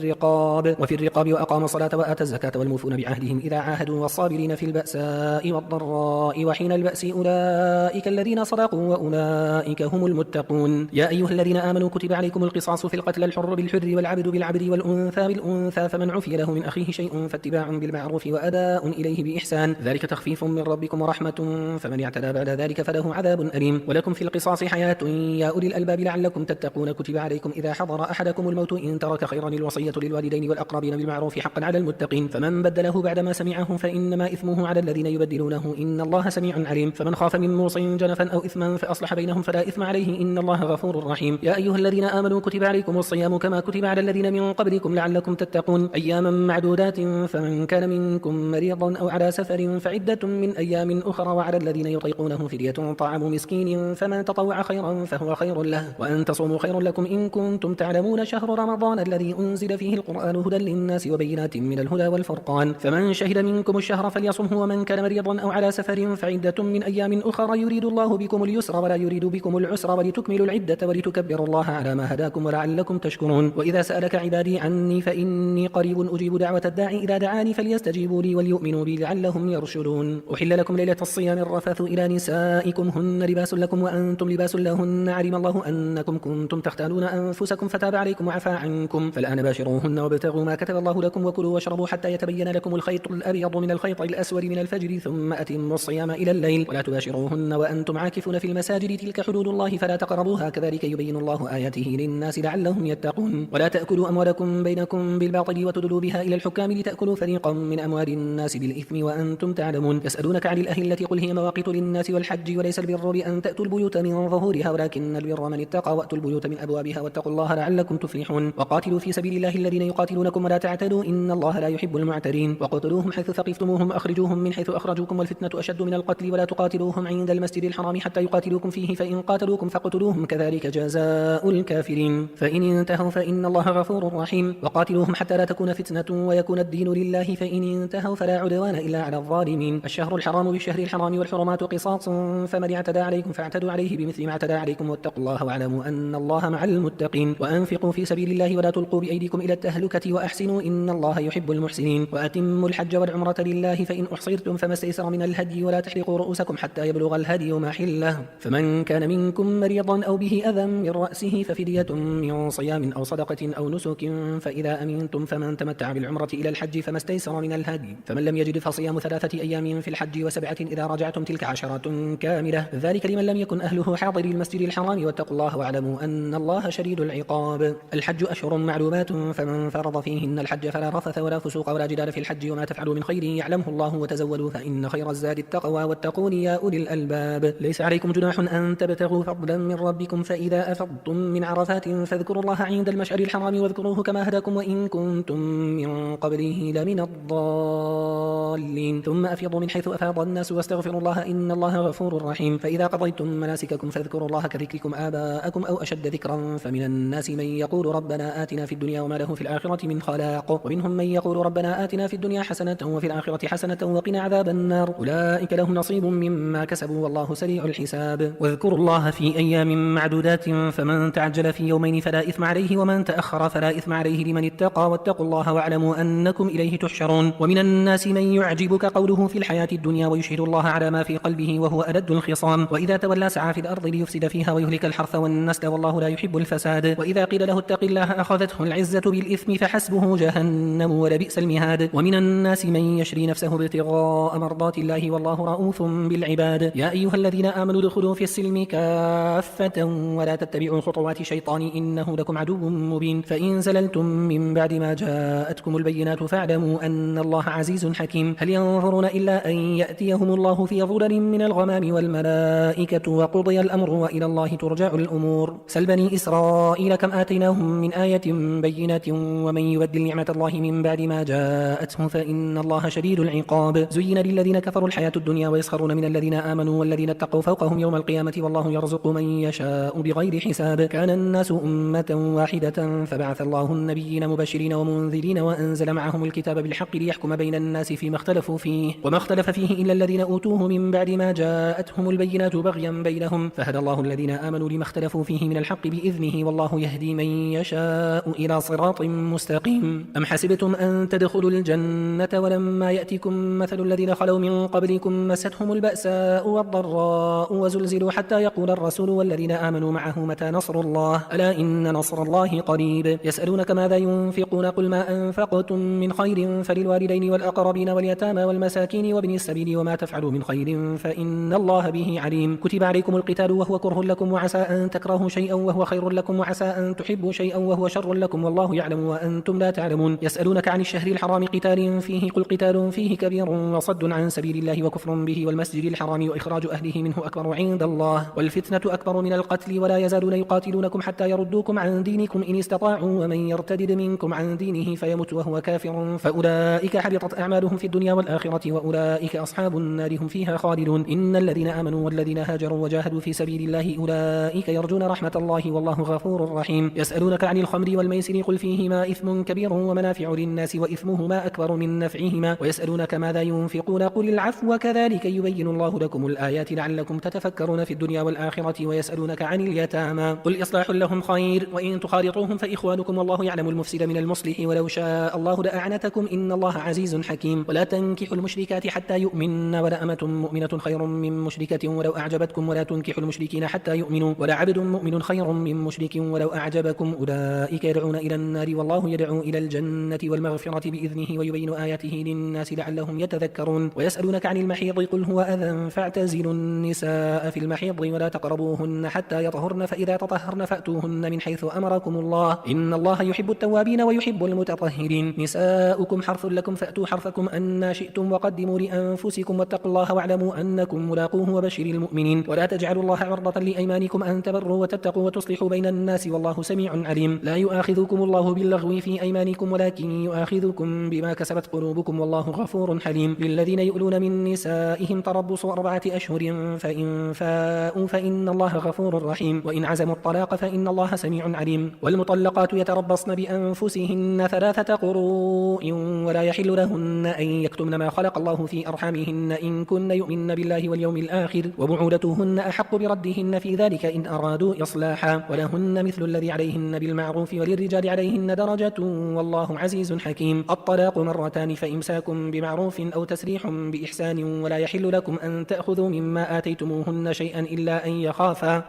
الرقاب وأقام الصلاة وآتى الزكاة والموفون بعهدهم إذا عاهدوا والصابرين في البأساء والضراء وحين البأس أولئك الذين صدقوا وأولئك هم المتقون يا أيها الذين آمنوا كتب عليكم القصاص في القتل الحر بالحر والعبد بالعبد والأنثى بالأنثى فمن عفي له من أخيه شيء فاتباع بالمعروف وأداء إليه بإحسان ذلك تخفيف من ربكم ورحمة فمن اعتدى بعد ذلك فله عذاب أليم ولكم في القصاص حياة يا أولي الألباب لعلكم تتقون كتب عليكم إذا حضر أحدكم الموت إن ترك خيرا الوصية للوالدين والأقربين بالمعروف حقا على المتقين فمن بدله بعدما سمعه فإنما إثمه على الذين يبدلونه إن الله سميع عليم فمن خاف من موص جنفا أو إثما فأصلح بينهم فلا إثم عليه إن الله غفور رحيم يا أيها الذين آمنوا كتب عليكم الصيام كما كتب على الذين من قبلكم لعلكم تتقون أياما معدودات فمن كان منكم مريضا أو على سفر فعدة من أيام أخرى وعلى الذين يطيقونه فدية طعام مسكين فمن تطوع خيرا فهو خير له وأن تصوموا خير لكم إن كنتم تعلمون شهر رمضان الذي أنزل فيه القرآن هدى للناس وبينات من الهدى والفرقان فمن شهد منكم الشهر فليصمه ومن كان مريضا أو على سفر فعدة من أيام أخرى يريد الله بكم اليسر ولا يريد بكم العسر ولتكملوا العدة ولتكبروا الله على ما هداكم ولعلكم تشكرون وإذا سألك عبادي عني فإني قريب أجيب دعوة الداعي إذا دعاني فليستجيبوا لي وليؤمنوا بي لعلهم يرشدون أحل لكم ليلة الصيام الرفث إلى نسائكم هن لباس لكم وأنتم لباس لهن علم الله أنكم كنتم تختانون أنفسكم فتاب عليكم وعفى عنكم فالآن باشروهن وابتغوا ما كتب الله لكم وكلوا واشربوا حتى يتبين لكم الخيط الأبيض من الخيط الأسود من الفجر ثم أتموا الصيام إلى الليل ولا تباشروهن وأنتم عاكفون في المساجد تلك حدود الله فلا تقربوها كذلك يبين الله آياته للناس لعلهم يتقون ولا تأكلوا أموالكم بينكم بالباطل وتدلوا بها إلى الحكام لتأكلوا فريقا من أموال الناس بالإثم وأنتم تعلمون يسألونك عن الأهلة قل هي مواقيت للناس والحج وليس البر بأن تأتوا البيوت من ظهورها ولكن البر من اتقى وأتوا البيوت من أبوابها واتقوا الله لعلكم تفلحون وقاتلوا في سبيل الله الذين يقاتلونكم ولا تعتدوا إن الله لا يحب المعتدين وقتلوهم حيث ثقفتموهم أخرجوهم من حيث أخرجوكم والفتنة أشد من القتل ولا تقاتلوهم عند المسجد الحرام حتى يقاتلوكم فيه فإن قاتلوكم فاقتلوهم كذلك جزاء الكافرين فإن انتهوا فإن الله غفور رحيم وقاتلوهم حتى لا تكون فتنة ويكون الدين لله فإن انتهوا فلا عدوان إلا على الظالمين الشهر الحرام بالشهر الحرام والحرمات قصاص فمن اعتدى عليكم فاعتدوا عليه بمثل ما اعتدى عليكم واتقوا الله واعلموا أن الله مع المتقين وأنفقوا في سبيل الله ولا تلقوا بأيديكم إلى التهلكة وأحسنوا إن الله يحب المحسنين وأتموا الحج والعمرة لله فإن أحصرتم فما استيسر من الهدي ولا تحلقوا رؤوسكم حتى يبلغ الهدي محله فمن كان منكم مريضا أو به أذى من رأسه ففدية من صيام أو صدقة أو نسك فإذا أمنتم فمن تمتع بالعمرة إلى الحج فما استيسر من الهدي فمن لم يجد فصيام 3 أيام في الحج و7 إذا رجعتم تلك 10 كاملة ذلك لمن لم يكن أهله حاضر حاضري المسجد الحرام واتقوا الله واعلموا أن الله شديد العقاب. الحج أشهر معلومات فمن فرض فيهن الحج فلا رفث ولا فسوق ولا جدال في الحج وما تفعلوا من خير يعلمه الله وتزودوا فإن خير الزاد التقوى واتقون يا أولي الألباب. ليس عليكم جناح أن تبتغوا فضلا من ربكم فإذا أفضتم من عرفات فاذكروا الله عند المشعر الحرام واذكروه كما هداكم وإن كنتم من قبله لمن الضالين. ثم أفيضوا من حيث أفاض الناس واستغفروا الله إن الله غفور رحيم. فإذا قضيتم مناسككم فاذكروا الله كذكركم آباءكم أو أشد ذكرا. فمن الناس من يقول ربنا آتنا في الدنيا وما له في الآخرة من خلاق ومنهم من يقول ربنا آتنا في الدنيا حسنة وفي الآخرة حسنة وقنا عذاب النار. أولئك لهم نصيب مما كسبوا والله سريع الحساب. واذكروا الله في أيام معدودات فمن تعجل في يومين فلا إثم عليه ومن تأخر فلا إثم عليه لمن اتقى واتقوا الله واعلموا أنكم إليه تحشرون. ومن الناس من يعجبك قوله في الحياة الدنيا ويشهد الله على ما في قلبه وهو ألد الخصام وإذا تولى سعى في الأرض ليفسد فيها ويهلك الحرث والنسل والله لا يحب الفساد. وإذا قيل له اتق الله أخذته العزة بالإثم فحسبه جهنم ولبئس المهاد. ومن الناس من يشري نفسه ابتغاء مرضات الله والله رؤوف بالعباد. يا أيها الذين آمنوا ادخلوا في السلم كافة ولا تتبعوا خطوات الشيطان إنه لكم عدو مبين. فإن زللتم من بعد ما جاءتكم البينات فاعلموا أن الله عزيز حكيم. هل ينظرون إلا أن يأتيهم الله في ظلل من الغمام والملائكة وقضي الأمر وإلى الله ترجع الأمور. سل بني إسرائيل كم آتيناهم من آية بينة ومن يبدل نعمة الله من بعد ما جاءته فإن الله شديد العقاب. زين للذين كفروا الحياة الدنيا ويسخرون من الذين آمنوا والذين اتقوا فوقهم يوم القيامة والله يرزق من يشاء بغير حساب. كان الناس أمة واحدة فبعث الله النبيين مبشرين ومنذرين وأنزل معهم الكتاب بالحق ليحكم بين الناس فيما اختلفوا فيه وما اختلف فيه إلا الذين أوتوه من بعد ما جاءتهم البينات بغيا بينهم فهدى الله الذين آمنوا لما اختلفوا فيه من الحق بإذنه والله يهدي من يشاء إلى صراط مستقيم. أم حسبتم أن تدخلوا الجنة ولما يأتكم مثل الذين خلوا من قبلكم مستهم البأساء والضراء وزلزلوا حتى يقول الرسول والذين آمنوا معه متى نصر الله ألا إن نصر الله قريب. يسألونك ماذا ينفقون قل ما أنفقتم من خير فللوالدين والأقربين واليتامى والمساكين وابن السبيل وما تفعلوا من خير فإن الله به عليم. كتب عليكم القتال وهو كره لكم وعسى أن تكرهوا شيئا وهو خير لكم وعسى أن تحبوا شيئا وهو شر لكم والله يعلم وأنتم لا تعلمون. يسألونك عن الشهر الحرام قتال فيه قل قتال فيه كبير وصد عن سبيل الله وكفر به والمسجد الحرام وإخراج أهله منه أكبر عند الله والفتنة أكبر من القتل ولا يزالون يقاتلونكم حتى يردوكم عن دينكم إن استطاعوا ومن يرتد منكم عن دينه فيمت وهو كافر فأولئك حبطت أعمالهم في الدنيا والآخرة وأولئك أصحاب النار هم فيها خالدون. إن الذين آمنوا والذين هاجروا وجاهدوا في سبيل الله أولئك يرجون رحمة الله والله غفور رحيم. يسألونك عن الخمر والميسر قل فيهما إثم كبير ومنافع للناس وإثمهما أكبر من نفعهما ويسألونك ماذا ينفقون قل العفو كذلك يبين الله لكم الآيات لعلكم تتفكرون في الدنيا والآخرة. ويسألونك عن اليتامى قل إصلاح لهم خير وإن تخالطوهم فإخوانكم والله يعلم المفسد من المصلح ولو شاء الله لأعنتكم إن الله عزيز حكيم. ولا تنكحوا المشركات حتى يؤمن ولا أمة مؤمنة خير من مشركة ولو أعجبتكم ولا تنكحوا المشركين حتى يؤمنوا ولا عبد مؤمن خير من مشرك ولو أعجبكم أولئك يدعون إلى النار والله يدعو إلى الجنة والمغفرة بإذنه ويبين آياته للناس لعلهم يتذكرون. ويسألونك عن المحيض قل هو أذى فاعتزلوا النساء في المحيض ولا تقربوهن حتى يطهرن فإذا تطهرن فأتوهن من حيث أمركم الله إن الله يحب التوابين ويحب المتطهرين. نساؤكم حرث لكم فأتوا حرثكم أن شئتم وقدموا لأنفسكم واتقوا الله واعلموا أنكم ملاقوه وبشر المؤمنين. ولا تجعلوا الله عرضة لأيمانكم أن تبروا وتتقوا وتصلحوا بين الناس والله سميع عليم. لا يؤاخذكم الله باللغو في أيمانكم ولكن يؤاخذكم بما كسبت قلوبكم والله غفور حليم. للذين يؤلون من نسائهم تربص 4 أشهر فإن فاءوا فإن الله غفور رحيم وإن عزموا الطلاق فإن الله سميع عليم. والمطلقات يتربصن بأنفسهن 3 قروء ولا يحل لهن أن يكتمن ما خلق الله في أرحامهن إن كن يؤمن بالله واليوم الآخر وبعولتهن أحق بردهن في ذلك إن أرادوا إصلاحا ولهن مثل الذي عليهن بالمعروف وللرجال عليهن درجة والله عزيز حكيم. الطلاق 2 مرتان فإمساك بمعروف أو تسريح بإحسان ولا يحل لكم أن تأخذوا مما آتيتموهن شيئا إلا أن يخافا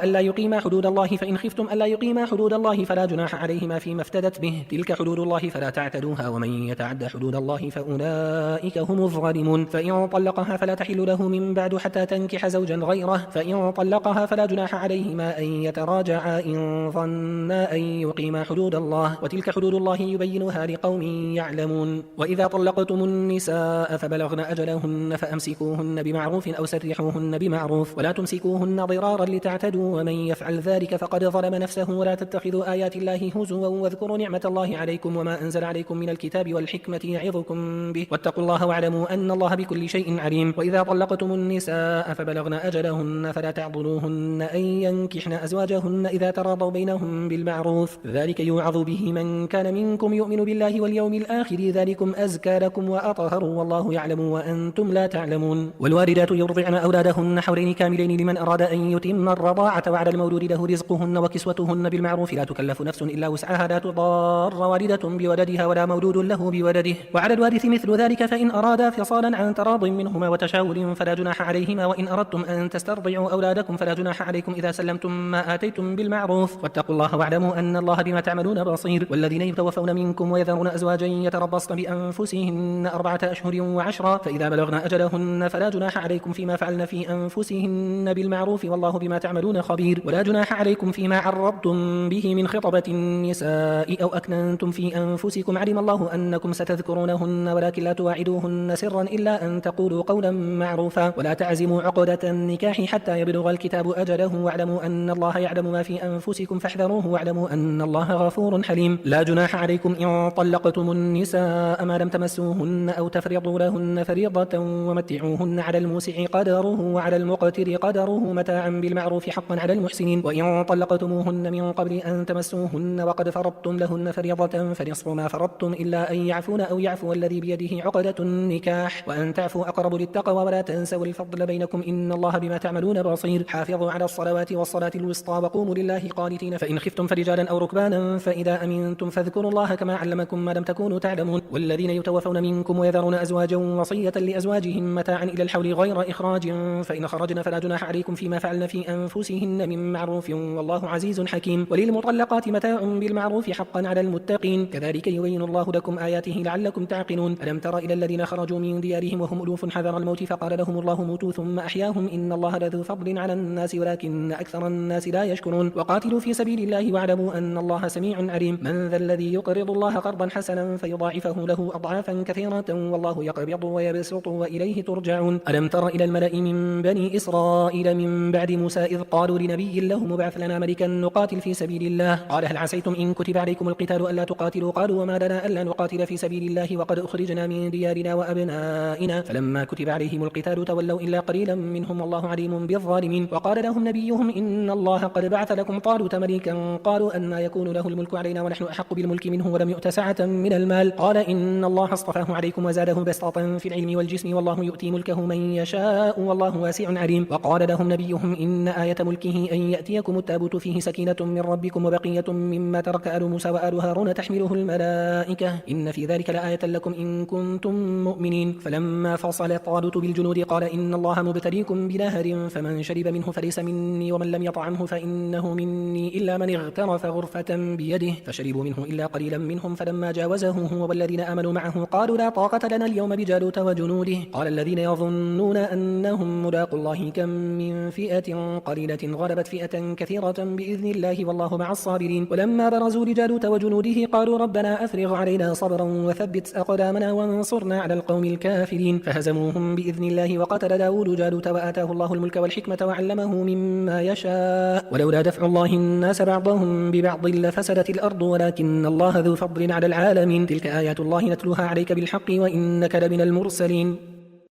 ألا يقيما حدود الله فإن خفتم ألا يقيما حدود الله فلا جناح عليهما فيما افتدت به تلك حدود الله فلا تعتدوها ومن يتعد حدود الله فأولئك هم الظالمون. فإن طلقها فلا تحل له من بعد حتى تنكح زوجا غيره، فإن طلقها فلا جناح عليهما أن يتراجعا إن ظنا أن يقيما حدود الله، وتلك حدود الله يبينها لقوم يعلمون. وإذا طلقتم النساء فبلغن أجلهن فأمسكوهن بمعروف أو سرحوهن بمعروف، ولا تمسكوهن ضرارا لتعتدوا، ومن يفعل ذلك فقد ظلم نفسه. ولا تتخذوا آيات الله هزوا واذكروا نعمة الله عليكم وما أنزل عليكم من الكتاب والحكمة يعظكم به، واتقوا الله واعلموا أن الله بكل شيء عليم. وإذا طلقتم النساء فبلغن أجلهن فلا تعضلوهن أن ينكحن أزواجهن إذا تراضوا بينهم بالمعروف، ذلك يوعظ به من كان منكم يؤمن بالله واليوم الآخر، ذلكم أزكى لكم وأطهر والله يعلم وأنتم لا تعلمون. والوالدات يرضعن أولادهن حولين كاملين لمن أراد أن يتم الرضاعة، وعلى المولود له رزقهن وكسوتهن بالمعروف، لا تكلف نفس إلا وسعها، لا تضار والدة بولدها ولا مولود له بولده، وعلى الوارث مثل ذلك فإن أرادا فصالا عن تراض منهما وتشاور فلا جناح عليهما. وإن أردتم أن تسترضعوا أولادكم فلا جناح عليكم إذا سلمتم ما آتيتم بالمعروف، واتقوا الله واعلموا أن الله بما تعملون بصير. والذين يتوفون منكم ويذرون أزواجا يتربصن بأنفسهن 4 أشهر و10، فإذا بلغن أجلهن فلا جناح عليكم فيما فعلن في أنفسهن بالمعروف، والله بما تعملون خبير. ولا جناح عليكم فيما عرضتم به من خطبة النساء أو أكننتم في أنفسكم، علم الله أنكم ستذكرونهن ولكن لا تواعدوهن سرا إلا أن تقولوا قولا معروفا، ولا تعزموا عقدة النكاح حتى يبلغ الكتاب أجله، واعلموا أن الله يعلم ما في أنفسكم فاحذروه، واعلموا أن الله غفور حليم. لا جناح عليكم إن طلقتم النساء ما لم تمسوهن أو تفرضوا لهن فريضة، ومتعوهن على الموسع قدره وعلى المقتر قدره متاعا بالمعروف حقا على المحسنين. وإن طلقتموهن من قبل أن تمسوهن وقد فرضتم لهن فريضة فنصف ما فرضتم إلا أن يعفون أو يعفو الذي بيده عقدة النكاح، وأن تعفوا أقرب للتقوى، ولا تنسوا الفضل بينكم إن الله بما تعملون بصير. حافظوا على الصلوات والصلاة الوسطى وقوموا لله قانتين، فإن خفتم فرجالا أو ركبانا فإذا أمنتم فاذكروا الله كما علمكم ما لم تكونوا تعلمون. والذين يتوفون منكم ويذرون أزواجا وصية لأزواجهم متاعا إلى الحول غير إخراج، فإن خرجن فلا جناح عليكم فيما فعلن في أنفسهن من معروف، والله عزيز حكيم. وللمطلقات متاع بالمعروف حقا على المتقين، كذلك يبين الله لكم آياته لعلكم تعقلون. ألم تر إلى الذين خرجوا من ديارهم وهم ألوف حذر الموت فقال لهم الله موتوا ثم أحياهم، إن الله لذو فضل على الناس ولكن أكثر الناس لا يشكرون. وقاتلوا في سبيل الله واعلموا أن الله سميع عليم. من ذا الذي يقرض الله قرضا حسنا فيضاعفه له أضعافا كثيرة، والله يقبض ويبسط وإليه ترجعون. ألم تر إلى الملأ من بني إسرائيل من بعد موسى إذ قالوا لنبي له مبعث لنا ملكا نقاتل في سبيل الله، قال هل عسيتم إن كتب عليكم القتال ألا تقاتلوا، قالوا وما لنا ألا نقاتل في سبيل الله وقد أخرجنا من ديارنا وأبنائنا، فلما كتب عليهم القتال تولوا إلا قليلا منهم والله عليم بالظالمين. وقال لهم نبيهم إن الله قد بعث لكم طالوت ملكا، قالوا أن يكون له الملك علينا ونحن أحق بالملك منه ولم يؤت سعة من المال، قال إن الله اصطفاه عليكم وزاده بسطة في العلم والجسم، والله يؤتي ملكه من يشاء والله واسع عليم. وقال لهم نبيهم إن آية ملكه أن يأتيكم التابوت فيه سكينة من ربكم وبقية مما ترك آل موسى وآل هارون تحمله الملائكة، إن في ذلك لآية لكم إن كنتم مؤمنين. فلما فصل طالوت بالجنود قال إن الله مبتليكم بنهر فمن شرب منه فليس مني ومن لم يطعمه فإنه مني إلا من اغترف غرفة بيده، فشربوا منه إلا قليلا منهم، فلما جاوزه هو والذين آمنوا معه قالوا لا طاقة لنا اليوم بجالوت وجنوده. قال الذين يظنون أنهم ملاقوا الله كم من فئة قليلة غلبت فئة كثيرة بإذن الله والله مع الصابرين. ولما برزوا لجالوت وجنوده قالوا ربنا أفرغ علينا صبرا وثبت أقدامنا وانصرنا على القوم الكافرين، فهزموهم بإذن الله. وقتل داود جالوت وآتاه الله الملك والحكمة وعلمه مما يشاء، ولولا دفع الله الناس بعضهم ببعض لفسدت الأرض ولكن الله ذو فضل على العالمين. تلك آيات الله نتلوها عليك بالحق وإنك لمن المرسلين.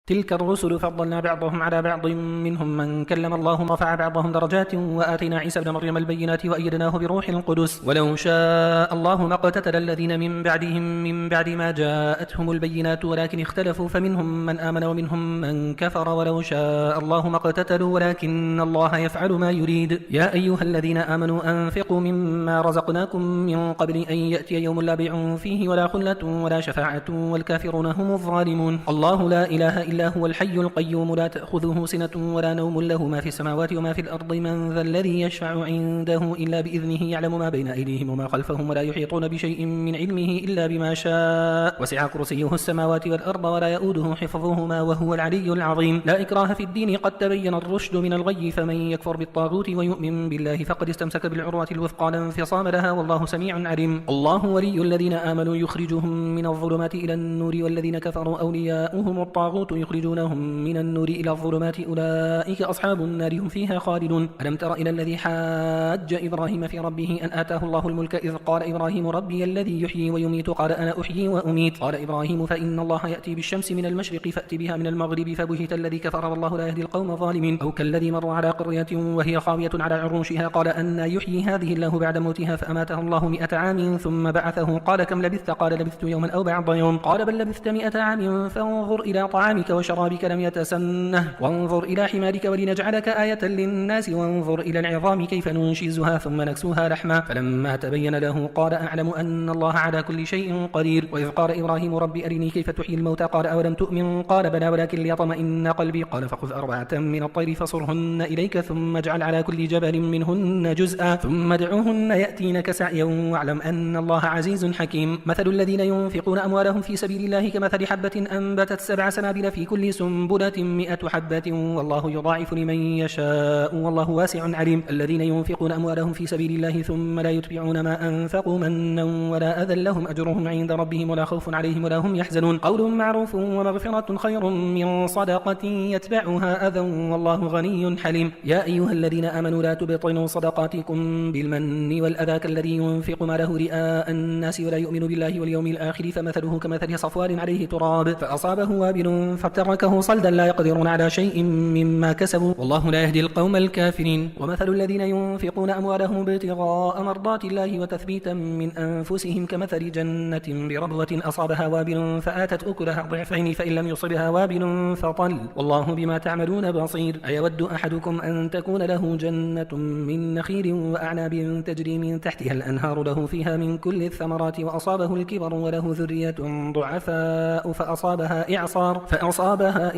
تلك الرسل فضلنا بعضهم على بعض منهم من كلم الله ورفع بعضهم درجات، وآتينا عيسى ابن مريم البينات وأيدناه بروح القدس. ولو شاء الله ما اقتتل الذين من بعدهم من بعد ما جاءتهم البينات ولكن اختلفوا فمنهم من آمن ومنهم من كفر، ولو شاء الله ما اقتتلوا ولكن الله يفعل ما يريد. يا أيها الذين آمنوا أنفقوا مما رزقناكم من قبل أن يأتي يوم لا بيع فيه ولا خلة ولا شفاعة والكافرون هم الظالمون. الله لا إله إلا هو الحي القيوم لا تأخذه سنة ولا نوم له ما في السماوات وما في الأرض من ذا الذي يشفع عنده إلا بإذنه يعلم ما بين أيديهم وما خلفهم ولا يحيطون بشيء من علمه إلا بما شاء وسع كرسيه السماوات والأرض ولا يؤوده حفظهما وهو العلي العظيم لا إكراه في الدين قد تبين الرشد من الغي فمن يكفر بالطاغوت ويؤمن بالله فقد استمسك بالعروة الوثقى لا انفصام لها والله سميع عليم الله ولي الذين آمنوا يخرجهم من الظلمات إلى النور والذين كفروا أولياؤهم الطاغوت يخرجونهم من النور إلى الظلمات أولئك أصحاب النار هم فيها خالدون ألم تر إلى الذي حاج إبراهيم في ربه أن آتاه الله الملك إذ قال إبراهيم ربي الذي يحيي ويميت قال أنا أحيي وأميت قال إبراهيم فإن الله يأتي بالشمس من المشرق فأت بها من المغرب فبهت الذي كفر والله لا يهدي القوم الظالمين أو كالذي مر على قرية وهي خاوية على عروشها قال أن يحيي هذه الله بعد موتها فأماته الله 100 عام ثم بعثه قال كم لبثت قال لبثت يوما أو بعض يوم قال بل لبثت 100 عام فانظر إلى طعامك وشرابك لم يتسنه وانظر إلى حمارك ولنجعلك آية للناس وانظر إلى العظام كيف ننشزها ثم نكسوها لحما فلما تبين له قال أعلم أن الله على كل شيء قدير وإذ قال إبراهيم رب أرني كيف تحيي الموتى قال أولم تؤمن قال بلى ولكن ليطمئن قلبي قال فخذ 4 من الطير فصرهن إليك ثم اجعل على كل جبل منهن جزءا ثم ادعوهن يأتينك سعيا واعلم أن الله عزيز حكيم مثل الذين ينفقون أموالهم في سبيل الله كمثل حبة أنبتت 7 سنابل في كل سنبلة 100 حبة والله يضاعف لمن يشاء والله واسع عليم الذين ينفقون أموالهم في سبيل الله ثم لا يتبعون ما أنفقوا منا ولا أذى لهم أجرهم عند ربهم ولا خوف عليهم ولا هم يحزنون قول معروف ومغفرة خير من صدقة يتبعها أذى والله غني حليم يا أيها الذين آمنوا لا تبطلوا صدقاتكم بالمن والأذى كالذي ينفق ماله رئاء الناس ولا يؤمن بالله واليوم الآخر فمثله كمثل صفوان عليه تراب فأصابه وابل فتركه صلدا لا يقدرون على شيء مما كسبوا والله لا يهدي القوم الكافرين ومثل الذين ينفقون أموالهم ابتغاء مرضات الله وتثبيتا من أنفسهم كمثل جنة بربوة أصابها وابل فآتت أكلها ضعفين فإن لم يصبها وابل فطل والله بما تعملون بصير أيود أحدكم أن تكون له جنة من نخيل وأعناب تجري من تحتها الأنهار له فيها من كل الثمرات وأصابه الكبر وله ذرية ضعفاء فأصابها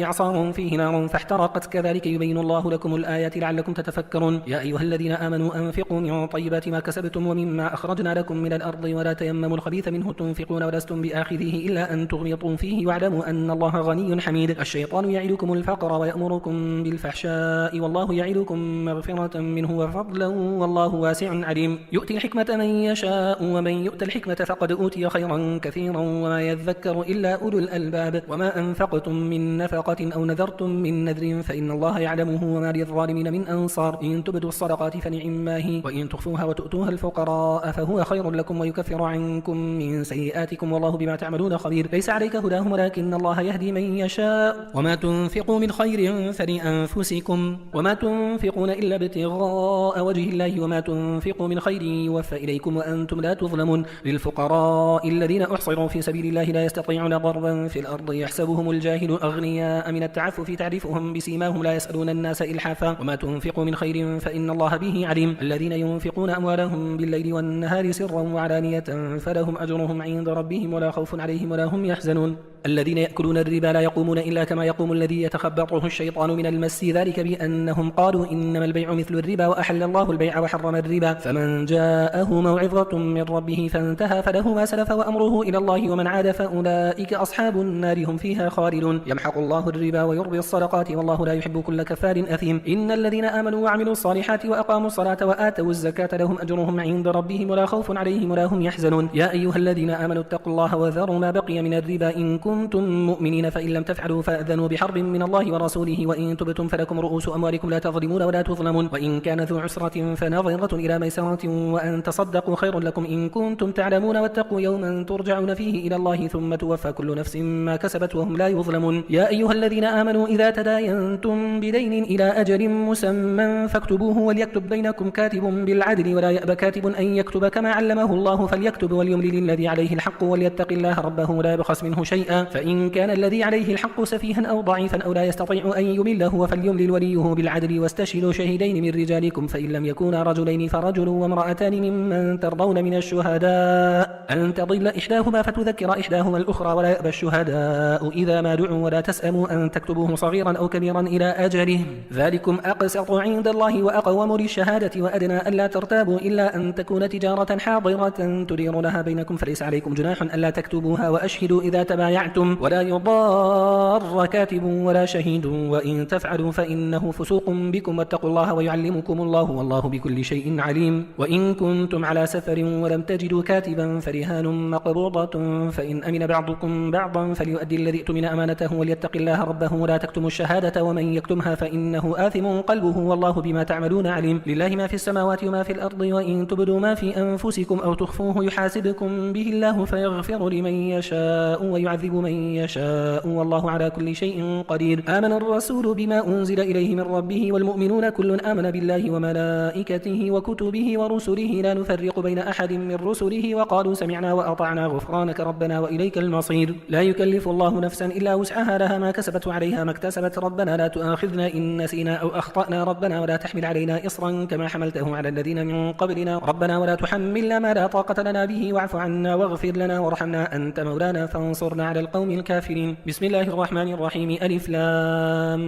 إعصار فيه نار فاحترقت كذلك يبين الله لكم الآيات لعلكم تتفكرون يا أيها الذين آمنوا أنفقوا من طيبات ما كسبتم ومما أخرجنا لكم من الأرض ولا تيمموا الخبيث منه تنفقون ولستم بآخذه إلا أن تغمضوا فيه واعلموا أن الله غني حميد الشيطان يعدكم الفقر ويأمركم بالفحشاء والله يعدكم مغفرة منه وفضلا والله واسع عليم يؤتي الحكمة من يشاء ومن يؤت الحكمة فقد أوتي خيرا كثيرا وما يذكر إلا أولو الألباب وما أنفقتم من نفقة أو نذرتم من نذر فإن الله يعلمه وما للظالمين من أنصار إن تبدوا الصدقات فنعما هي وإن تخفوها وتؤتوها الفقراء فهو خير لكم ويكفر عنكم من سيئاتكم والله بما تعملون خبير ليس عليك هداهم ولكن الله يهدي من يشاء وما تنفقوا من خير فلأنفسكم وما تنفقون إلا ابتغاء وجه الله وما تنفقوا من خير يوفى إليكم وأنتم لا تظلمون للفقراء الذين أحصروا في سبيل الله لا يستطيعون ضربا في الأرض يحسبهم الجاهل أغنياء من التعفف تعرفهم بسيماهم لا يسألون الناس إلحافا وما تنفقوا من خير فإن الله به عليم الذين ينفقون أموالهم بالليل والنهار سرا وعلانية فلهم أجرهم عند ربهم ولا خوف عليهم ولا هم يحزنون الذين يأكلون الربا لا يقومون إلا كما يقوم الذي يتخبطه الشيطان من المس ذلك بأنهم قالوا إنما البيع مثل الربا وأحل الله البيع وحرم الربا فمن جاءه موعظة من ربه فانتهى فله ما سلف وأمره إلى الله ومن عاد فأولئك أصحاب النار هم فيها خالدون يمحق الله الربا ويربي الصدقات والله لا يحب كل كفار أثيم إن الذين آمنوا وعملوا الصالحات وأقاموا الصلاة وآتوا الزكاة لهم أجرهم عند ربهم ولا خوف عليهم ولا هم يحزنون يا أيها الذين آمنوا اتقوا الله وذروا ما بقي من الربا إن كنتم مؤمنين فإن لم تفعلوا فأذنوا بحرب من الله ورسوله وإن تبتم فلكم رؤوس أموالكم لا تظلمون ولا تظلمون وإن كان ذو عسرة فنظرة إلى ميسرة وأن تصدقوا خير لكم إن كنتم تعلمون واتقوا يوما ترجعون فيه إلى الله ثم توفى كل نفس ما كسبت وهم لا يظلمون يا أيها الذين آمنوا إذا تداينتم بدين إلى أجل مسمى فاكتبوه وليكتب بينكم كاتب بالعدل ولا يأبى كاتب أن يكتب كما علمه الله فليكتب وليملل الذي عليه الحق وليتق الله ربه ولا يبخس منه شيئا رشدا. فإن كان الذي عليه الحق سفيها أو ضعيفا أو لا يستطيع أن يمل هو فليملل وليه بالعدل واستشهدوا شهيدين من رجالكم فإن لم يكونا رجلين فرجل وامرأتان ممن ترضون من الشهداء أن تضل إحداهما فتذكر إحداهما الأخرى ولا يأبى الشهداء إذا ما دعوا ولا تسأموا أن تكتبوه صغيرا أو كبيرا إلى أجله ذلكم أقسط عند الله وأقوم للشهادة وأدنى ألا ترتابوا إلا أن تكون تجارة حاضرة تديرونها بينكم فليس عليكم جناح ألا تكتبوها وأشهدوا إذا تبايعتم ولا يضار كاتب ولا شهيد وإن تفعلوا فإنه فسوق بكم واتقوا الله ويعلمكم الله والله بكل شيء عليم. وإن كنتم على سفر ولم تجدوا كاتبا فرهان مقبوضة فإن أمن بعضكم بعضا فليؤدي الذي اؤتمن أمانته وليتق الله ربه ولا تكتموا الشهادة ومن يكتمها فإنه آثم قلبه والله بما تعملون عليم. لله ما في السماوات وما في الأرض وإن تبدوا ما في أنفسكم أو تخفوه يحاسبكم به الله فيغفر لمن يشاء ويعذب من يشاء والله على كل شيء قدير. آمن الرسول بما أنزل إليه من ربه والمؤمنون كل آمن بالله وملائكته وكتبه ورسله لا نفرق بين أحد من رسله وقالوا سمعنا وأطعنا غفرانك ربنا وإليك المصير. لا يكلف الله نفسا إلا وسعها لها ما كسبت وعليها ما اكتسبت ربنا لا تؤاخذنا إن نسينا أو أخطأنا ربنا ولا تحمل علينا إصرا كما حملته على الذين من قبلنا ربنا ولا تحملنا ما لا طاقة لنا به واعف عنا واغفر لنا وارحمنا أنت مولانا فانصرنا على القوم الكافرين. بسم الله الرحمن الرحيم ألف لام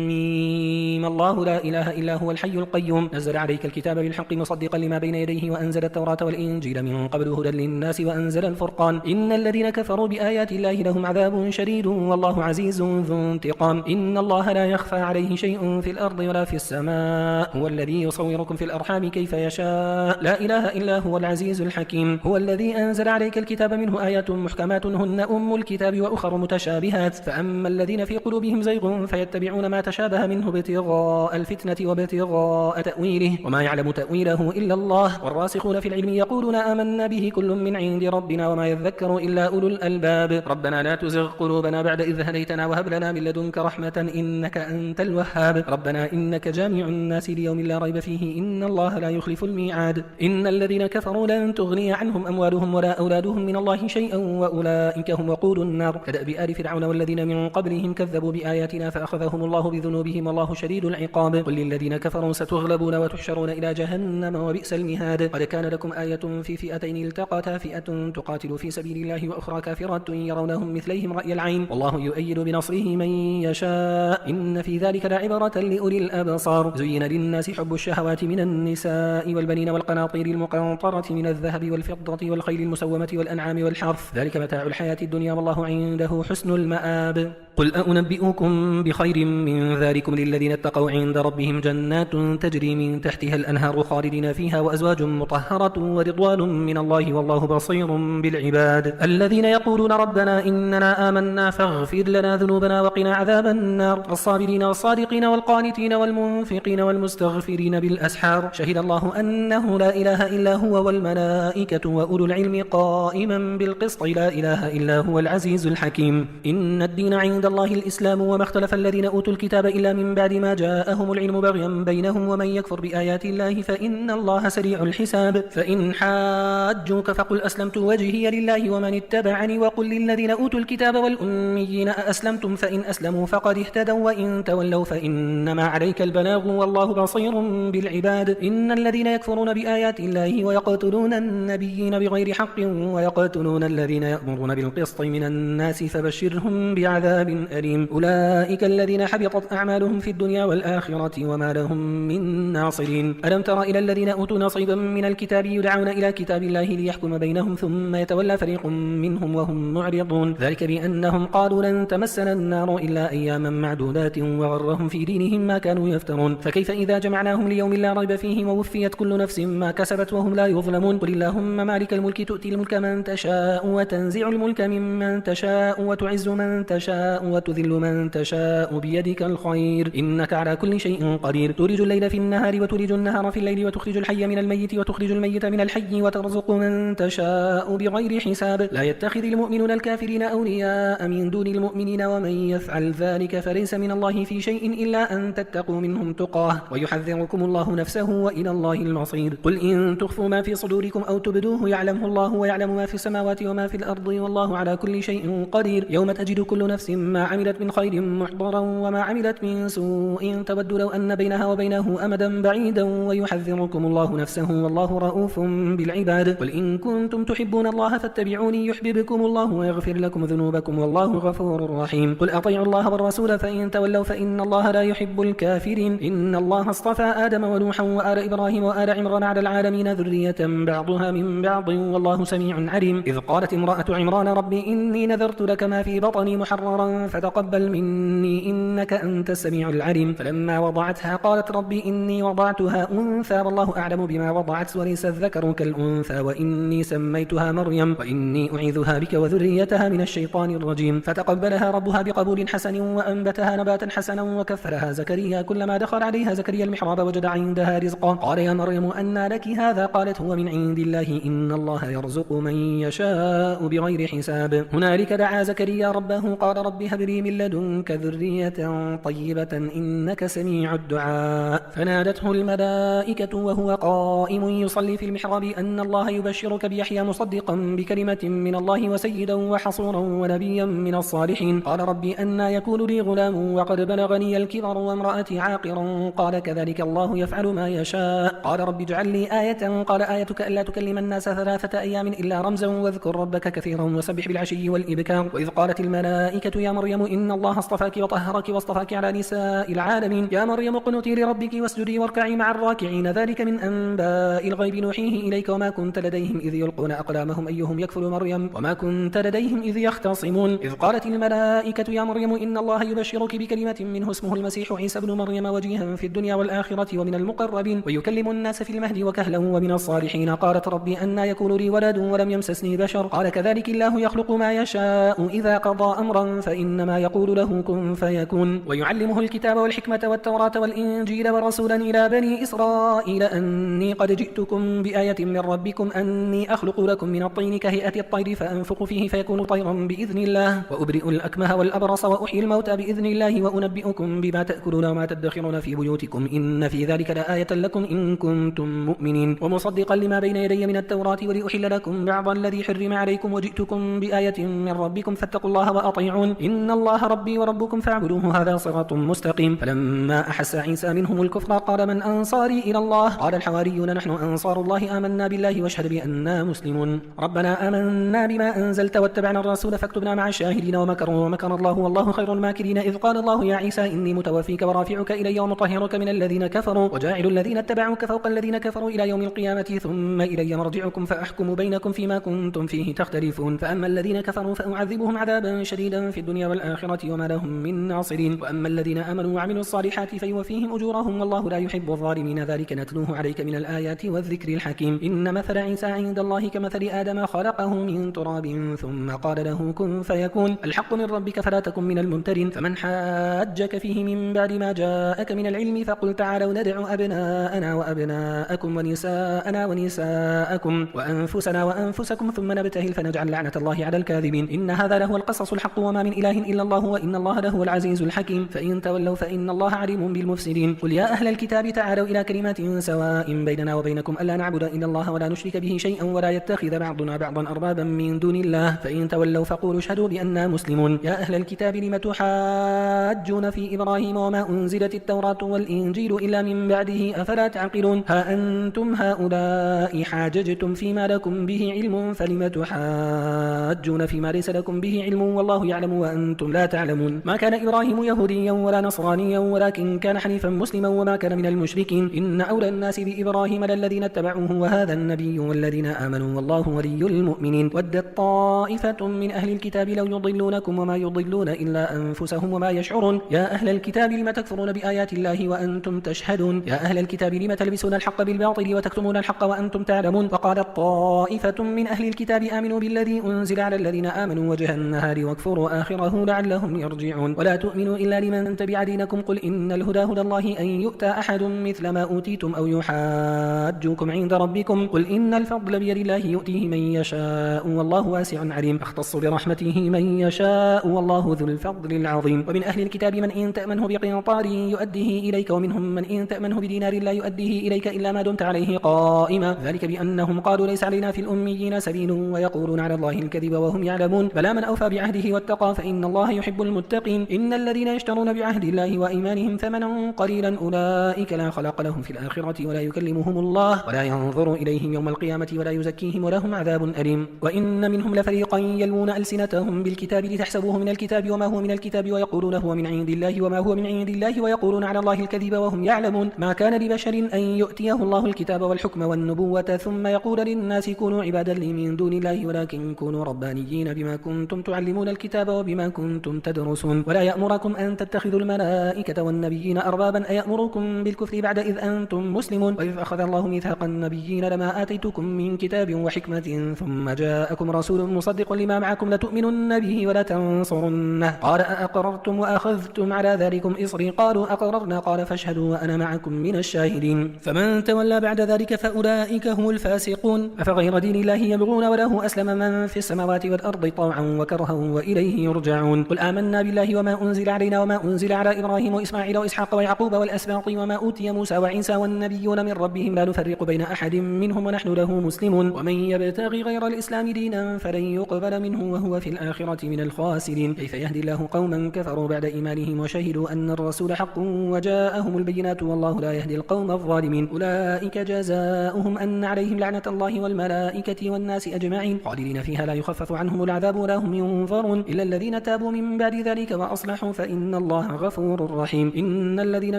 ميم الله لا إله إلا هو الحي القيوم نزل عليك الكتاب بالحق مصدقا لما بين يديه وأنزل التوراة والإنجيل من قبل هدى للناس وأنزل الفرقان إن الذين كفروا بآيات الله لهم عذاب شديد والله عزيز ذو انتقام. إن الله لا يخفى عليه شيء في الأرض ولا في السماء هو الذي يصوركم في الأرحام كيف يشاء لا إله إلا هو العزيز الحكيم. هو الذي أنزل عليك الكتاب منه آيات محكمات هن أم الكتاب وأخر متشابهات فأما الذين في قلوبهم زيغ فيتبعون ما تشابه منه ابتغاء الفتنة وابتغاء تأويله وما يعلم تأويله إلا الله والراسخون في العلم يقولون آمنا به كل من عند ربنا وما يذكر إلا أولو الألباب. ربنا لا تزغ قلوبنا بعد إذ هديتنا وهب لنا من لدنك رحمة إنك أنت الوهاب. ربنا إنك جامع الناس ليوم لا ريب فيه إن الله لا يخلف الميعاد. إن الذين كفروا لن تغني عنهم أموالهم ولا أولادهم من الله شيئا وأولئك هم وقود النار كدأب آل فرعون والذين من قبلهم كذبوا بآياتنا فأخذهم الله بذنوبهم والله شديد العقاب. قل للذين كفروا ستغلبون وتحشرون إلى جهنم وبئس المهاد. قد كان لكم آية في فئتين التقتا فئة تقاتل في سبيل الله وأخرى كافرة يرونهم مثليهم رأي العين والله يؤيد بنصره من يشاء إن في ذلك لعبرة لأولي الأبصار. زين للناس حب الشهوات من النساء والبنين والقناطير المقنطرة من الذهب والفضة والخيل المسومة والأنعام والحرث ذلك متاع الحياة الدنيا والله عنده حسن المآب. قل أنبئكم بخير من ذلكم للذين اتقوا عند ربهم جنات تجري من تحتها الأنهار خالدين فيها وأزواج مطهرة ورضوان من الله والله بصير بالعباد. الذين يقولون ربنا إننا آمنا فاغفر لنا ذنوبنا وقنا عذاب النار الصابرين والصادقين والقانتين والمنفقين والمستغفرين بالأسحار شهد الله أنه لا إله إلا هو والملائكة وأولو العلم قائما بالقسط لا إله إلا هو العزيز الحكيم. إن الدين عند الله الإسلام وما اختلف الذين أوتوا الكتاب إلا من بعد ما جاءهم العلم بغيا بينهم ومن يكفر بآيات الله فإن الله سريع الحساب. فإن حاجوك فقل أسلمت وجهي لله ومن اتبعني وقل للذين أوتوا الكتاب والأميين أأسلمتم فإن أسلموا فقد اهتدوا وإن تولوا فإنما عليك البلاغ والله بصير بالعباد. إن الذين يكفرون بآيات الله ويقتلون النبيين بغير حق ويقتلون الذين يأمرون بالقسط من الناس فبشرهم بعذاب أليم. أولئك الذين حبطت أعمالهم في الدنيا والآخرة وما لهم من ناصرين. ألم تر إلى الذين أوتوا نصيبا من الكتاب يدعون إلى كتاب الله ليحكم بينهم ثم يتولى فريق منهم وهم معرضون ذلك بأنهم قالوا لن تمسنا النار إلا أياما معدودات وغرهم في دينهم ما كانوا يفترون. فكيف إذا جمعناهم ليوم لا ريب فيه ووفيت كل نفس ما كسبت وهم لا يظلمون. قل اللهم مالك الملك تؤتي الملك من تشاء وتنزع الملك ممن تشاء وتعز من تشاء وتذل من تشاء بيدك الخير إنك على كل شيء قدير. تولج الليل في النهار وتولج النهار في الليل وتخرج الحي من الميت وتخرج الميت من الحي وترزق من تشاء بغير حساب. لا يتخذ المؤمنون الكافرين أولياء من دون المؤمنين ومن يفعل ذلك فليس من الله في شيء إلا أن تتقوا منهم تقاه ويحذركم الله نفسه وإلى الله المصير. قل إن تخفوا ما في صدوركم أو تبدوه يعلمه الله ويعلم ما في السماوات وما في الأرض والله على كل شيء شيء قدير. يوم تجد كل نفس ما عملت من خير محضرا وما عملت من سوء تود لو أن بينها وبينه أمدا بعيدا ويحذركم الله نفسه والله رؤوف بالعباد. قل إن كنتم تحبون الله فاتبعوني يحببكم الله ويغفر لكم ذنوبكم والله غفور رحيم. قل أطيعوا الله والرسول فإن تولوا فإن الله لا يحب الكافرين. إن الله اصطفى آدم ونوحا وآل إبراهيم وآل عمران على العالمين ذرية بعضها من بعض والله سميع عليم. إذ قالت امرأة عمران ربي إني نذرت لك ما في بطني محررا فتقبل مني إنك أنت السميع العليم. فلما وضعتها قالت ربي إني وضعتها أنثى والله أعلم بما وضعت وليس الذكر كالأنثى وإني سميتها مريم وإني أعيذها بك وذريتها من الشيطان الرجيم. فتقبلها ربها بقبول حسن وأنبتها نباتا حسنا وكفلها زكريا. كلما دخل عليها زكريا المحراب وجد عندها رزقا قال يا مريم أنى لك هذا قالت هو من عند الله إن الله يرزق من يشاء بغير حساب. هنالك دعا زكريا ربه قال رب هب لي من لدنك ذرية طيبة إنك سميع الدعاء. فنادته الملائكة وهو قائم يصلي في المحراب أن الله يبشرك بيحيى مصدقا بكلمة من الله وسيدا وحصورا ونبيا من الصالحين. قال ربي أنى يكون لي غلام وقد بلغني الكبر وامرأتي عاقر قال كذلك الله يفعل ما يشاء. قال رب اجعل لي آية قال آيتك ألا تكلم الناس 3 أيام إلا رمزا واذكر ربك كثيرا وسبح بالعشي والإبكار. وإذ قالت الملائكة يا مريم إن الله اصطفاك وطهرك واصطفاك على نساء العالمين. يا مريم اقنتي لربك واسجدي واركعي مع الراكعين ذلك من أنباء الغيب نوحيه إليك وما كنت لديهم إذ يلقون أقلامهم أيهم يكفل مريم وما كنت لديهم إذ يختصمون. إذ قالت الملائكة يا مريم إن الله يبشرك بكلمة منه اسمه المسيح عيسى ابن مريم وجيها في الدنيا والآخرة ومن المقربين ويكلم الناس في المهد وكهلا ومن الصالحين. قالت ربي أنى يكون لي ولد ولم يمسسني بشر قال كذلك الله يخلق ما يشاء إذا قضى أمرا فإنما يقول له كن فيكون. ويعلمه الكتاب والحكمة والتوراة والإنجيل ورسولا إلى بني إسرائيل أني قد جئتكم بآية من ربكم أني أخلق لكم من الطين كهيئة الطير فأنفخ فيه فيكون طيرا بإذن الله وأبرئ الأكمه والأبرص وأحيي الموتى بإذن الله وأنبئكم بما تأكلون وما تدخرون في بيوتكم إن في ذلك لآية لكم إن كنتم مؤمنين. ومصدقا لما بين يدي من التوراة ولأحل لكم بعض الذي حرم عليكم وجئتكم بآية من ربكم فاتقوا الله وأطيعون إن الله ربي وربكم فاعبدوه هذا صراط مستقيم. فلما أحس عيسى منهم الكفر قال من أنصاري إلى الله قال الحواريون نحن أنصار الله آمنا بالله واشهد بأننا مسلمون. ربنا آمنا بما أنزلت واتبعنا الرسول فاكتبنا مع الشاهدين ومكروا ومكر الله والله خير الماكرين. إذ قال الله يا عيسى إني متوفيك ورافعك إلي ومطهرك من الذين كفروا وجاعل الذين اتبعوك فوق الذين كفروا إلى يوم القيامة ثم إلي مرجعكم فأحكم بينكم فيما كنتم فيه تختلفون. فأما الذين كفروا فأعذبهم عذابا شديدا في الدنيا والآخرة وما لهم من ناصرين. وأما الذين آمنوا وعملوا الصالحات فيوفيهم أجورهم والله لا يحب الظالمين ذلك نتلوه عليك من الآيات والذكر الحكيم. إن مثل عيسى عند الله كمثل آدم خلقه من تراب ثم قال له كن فيكون. الحق من ربك فلا تكن من الممترين. فمن حاجك فيه من بعد ما جاءك من العلم فقل تعالوا ندع أبناءنا وأبناءكم ونساءنا ونساءكم وأنفسنا وأنفسكم ثم نبتهل فنجعل لعنة الله على الكاذبين. إن هذا لهو القصص الحق وما من إله إلا الله وإن الله لهو العزيز الحكيم. فإن تولوا فإن الله عليم بالمفسدين. قل يا أهل الكتاب تعالوا إلى كلمات سواء بيننا وبينكم ألا نعبد إلا الله ولا نشرك به شيئا ولا يتخذ بعضنا بعضا أربابا من دون الله فإن تولوا فقولوا اشهدوا بأننا مسلمون. يا أهل الكتاب لم تحاجون في إبراهيم وما أنزلت التوراة والإنجيل إلا من بعده أفلا تعقلون. ها أنتم هؤلاء حاججتم فيما لكم به علم فلم تحاجون فيما ليس لكم به علم والله يعلم وأنتم لا تعلمون. ما كان إبراهيم يهوديا ولا نصرانيا ولكن كان حنيفا مسلما وما كان من المشركين. إن أولى الناس بإبراهيم للذين اتبعوه وهذا النبي والذين آمنوا والله ولي المؤمنين. ودت طائفة من أهل الكتاب لو يضلونكم وما يضلون إلا أنفسهم وما يشعرون. يا أهل الكتاب لم تكفرون بآيات الله وأنتم تشهدون. يا أهل الكتاب لم تلبسون الحق بالباطل وتكتمون الحق وأنتم تعلمون. وقالت طائفة من أهل الكتاب آمنوا بالذي أنزل على الذين آمنوا وجه النهار واكفروا آخره لعلهم يرجعون. ولا تؤمنوا إلا لمن تبع دينكم قل إن الهدى هدى الله أن يؤتى أحد مثل ما أوتيتم أو يحاجوكم عند ربكم قل إن الفضل بيد الله يؤتيه من يشاء والله واسع عليم. يختص برحمته من يشاء والله ذو الفضل العظيم. ومن أهل الكتاب من إن تأمنه بقنطار يؤديه إليك ومنهم من إن تأمنه بدينار لا يؤديه إليك إلا ما دمت عليه قائما ذلك بأنهم قالوا ليس علينا في الأميين سبيل ويقولون على الله الكذب وهم يعلمون. يعلمون بلى من أوفى بعهده واتقى فإن الله يحب المتقين إن الذين يشترون بعهد الله وإيمانهم ثمنا قليلا أولئك لا خلاق لهم في الآخرة ولا يكلمهم الله ولا ينظر إليهم يوم القيامة ولا يزكيهم ولهم عذاب أليم وإن منهم لفريقا يلوون ألسنتهم بالكتاب لتحسبوه من الكتاب وما هو من الكتاب ويقولون هو من عند الله وما هو من عند الله ويقولون على الله الكذب وهم يعلمون ما كان لبشر أن يؤتيه الله الكتاب والحكم والنبوة ثم يقول للناس كونوا عبادا لي من دون الله ولكن كونوا ربانيين بما كنتم تعلمون الكتاب وبما كنتم تدرسون ولا يأمركم أن تتخذوا الملائكة والنبيين أربابا أيأمركم بالكفر بعد إذ أنتم مسلمون وإذ أخذ الله ميثاق النبيين لما آتيتكم من كتاب وحكمة ثم جاءكم رسول مصدق لما معكم لتؤمنن به ولا تنصرنه قال أأقررتم وأخذتم على ذلكم إصري قالوا أقررنا قال فاشهدوا وأنا معكم من الشاهدين فمن تولى بعد ذلك فأولئك هم الفاسقون أفغير دين الله يبغون وله أسلم من في السماوات والأرض طوعا وكرها وإليه يرجعون قل آمنا بالله وما أنزل علينا وما أنزل على إبراهيم وإسماعيل وإسحاق ويعقوب والأسباط وما أوتي موسى وعيسى والنبيون من ربهم لا نفرق بين أحد منهم ونحن له مسلمون ومن يبتغي غير الإسلام دينا فلن يقبل منه وهو في الآخرة من الخاسرين كيف يهدي الله قوما كفروا بعد إيمانهم وشهدوا أن الرسول حق وجاءهم البينات والله لا يهدي القوم الظالمين أولئك جزاؤهم أن عليهم لعنة الله والملائكة والناس أجمعين خالدين فيها لا يخفف عنهم العذاب ولا هم ينظرون إلا الذين تابوا من بعد ذلك وأصلحوا فإن الله غفور رحيم إن الذين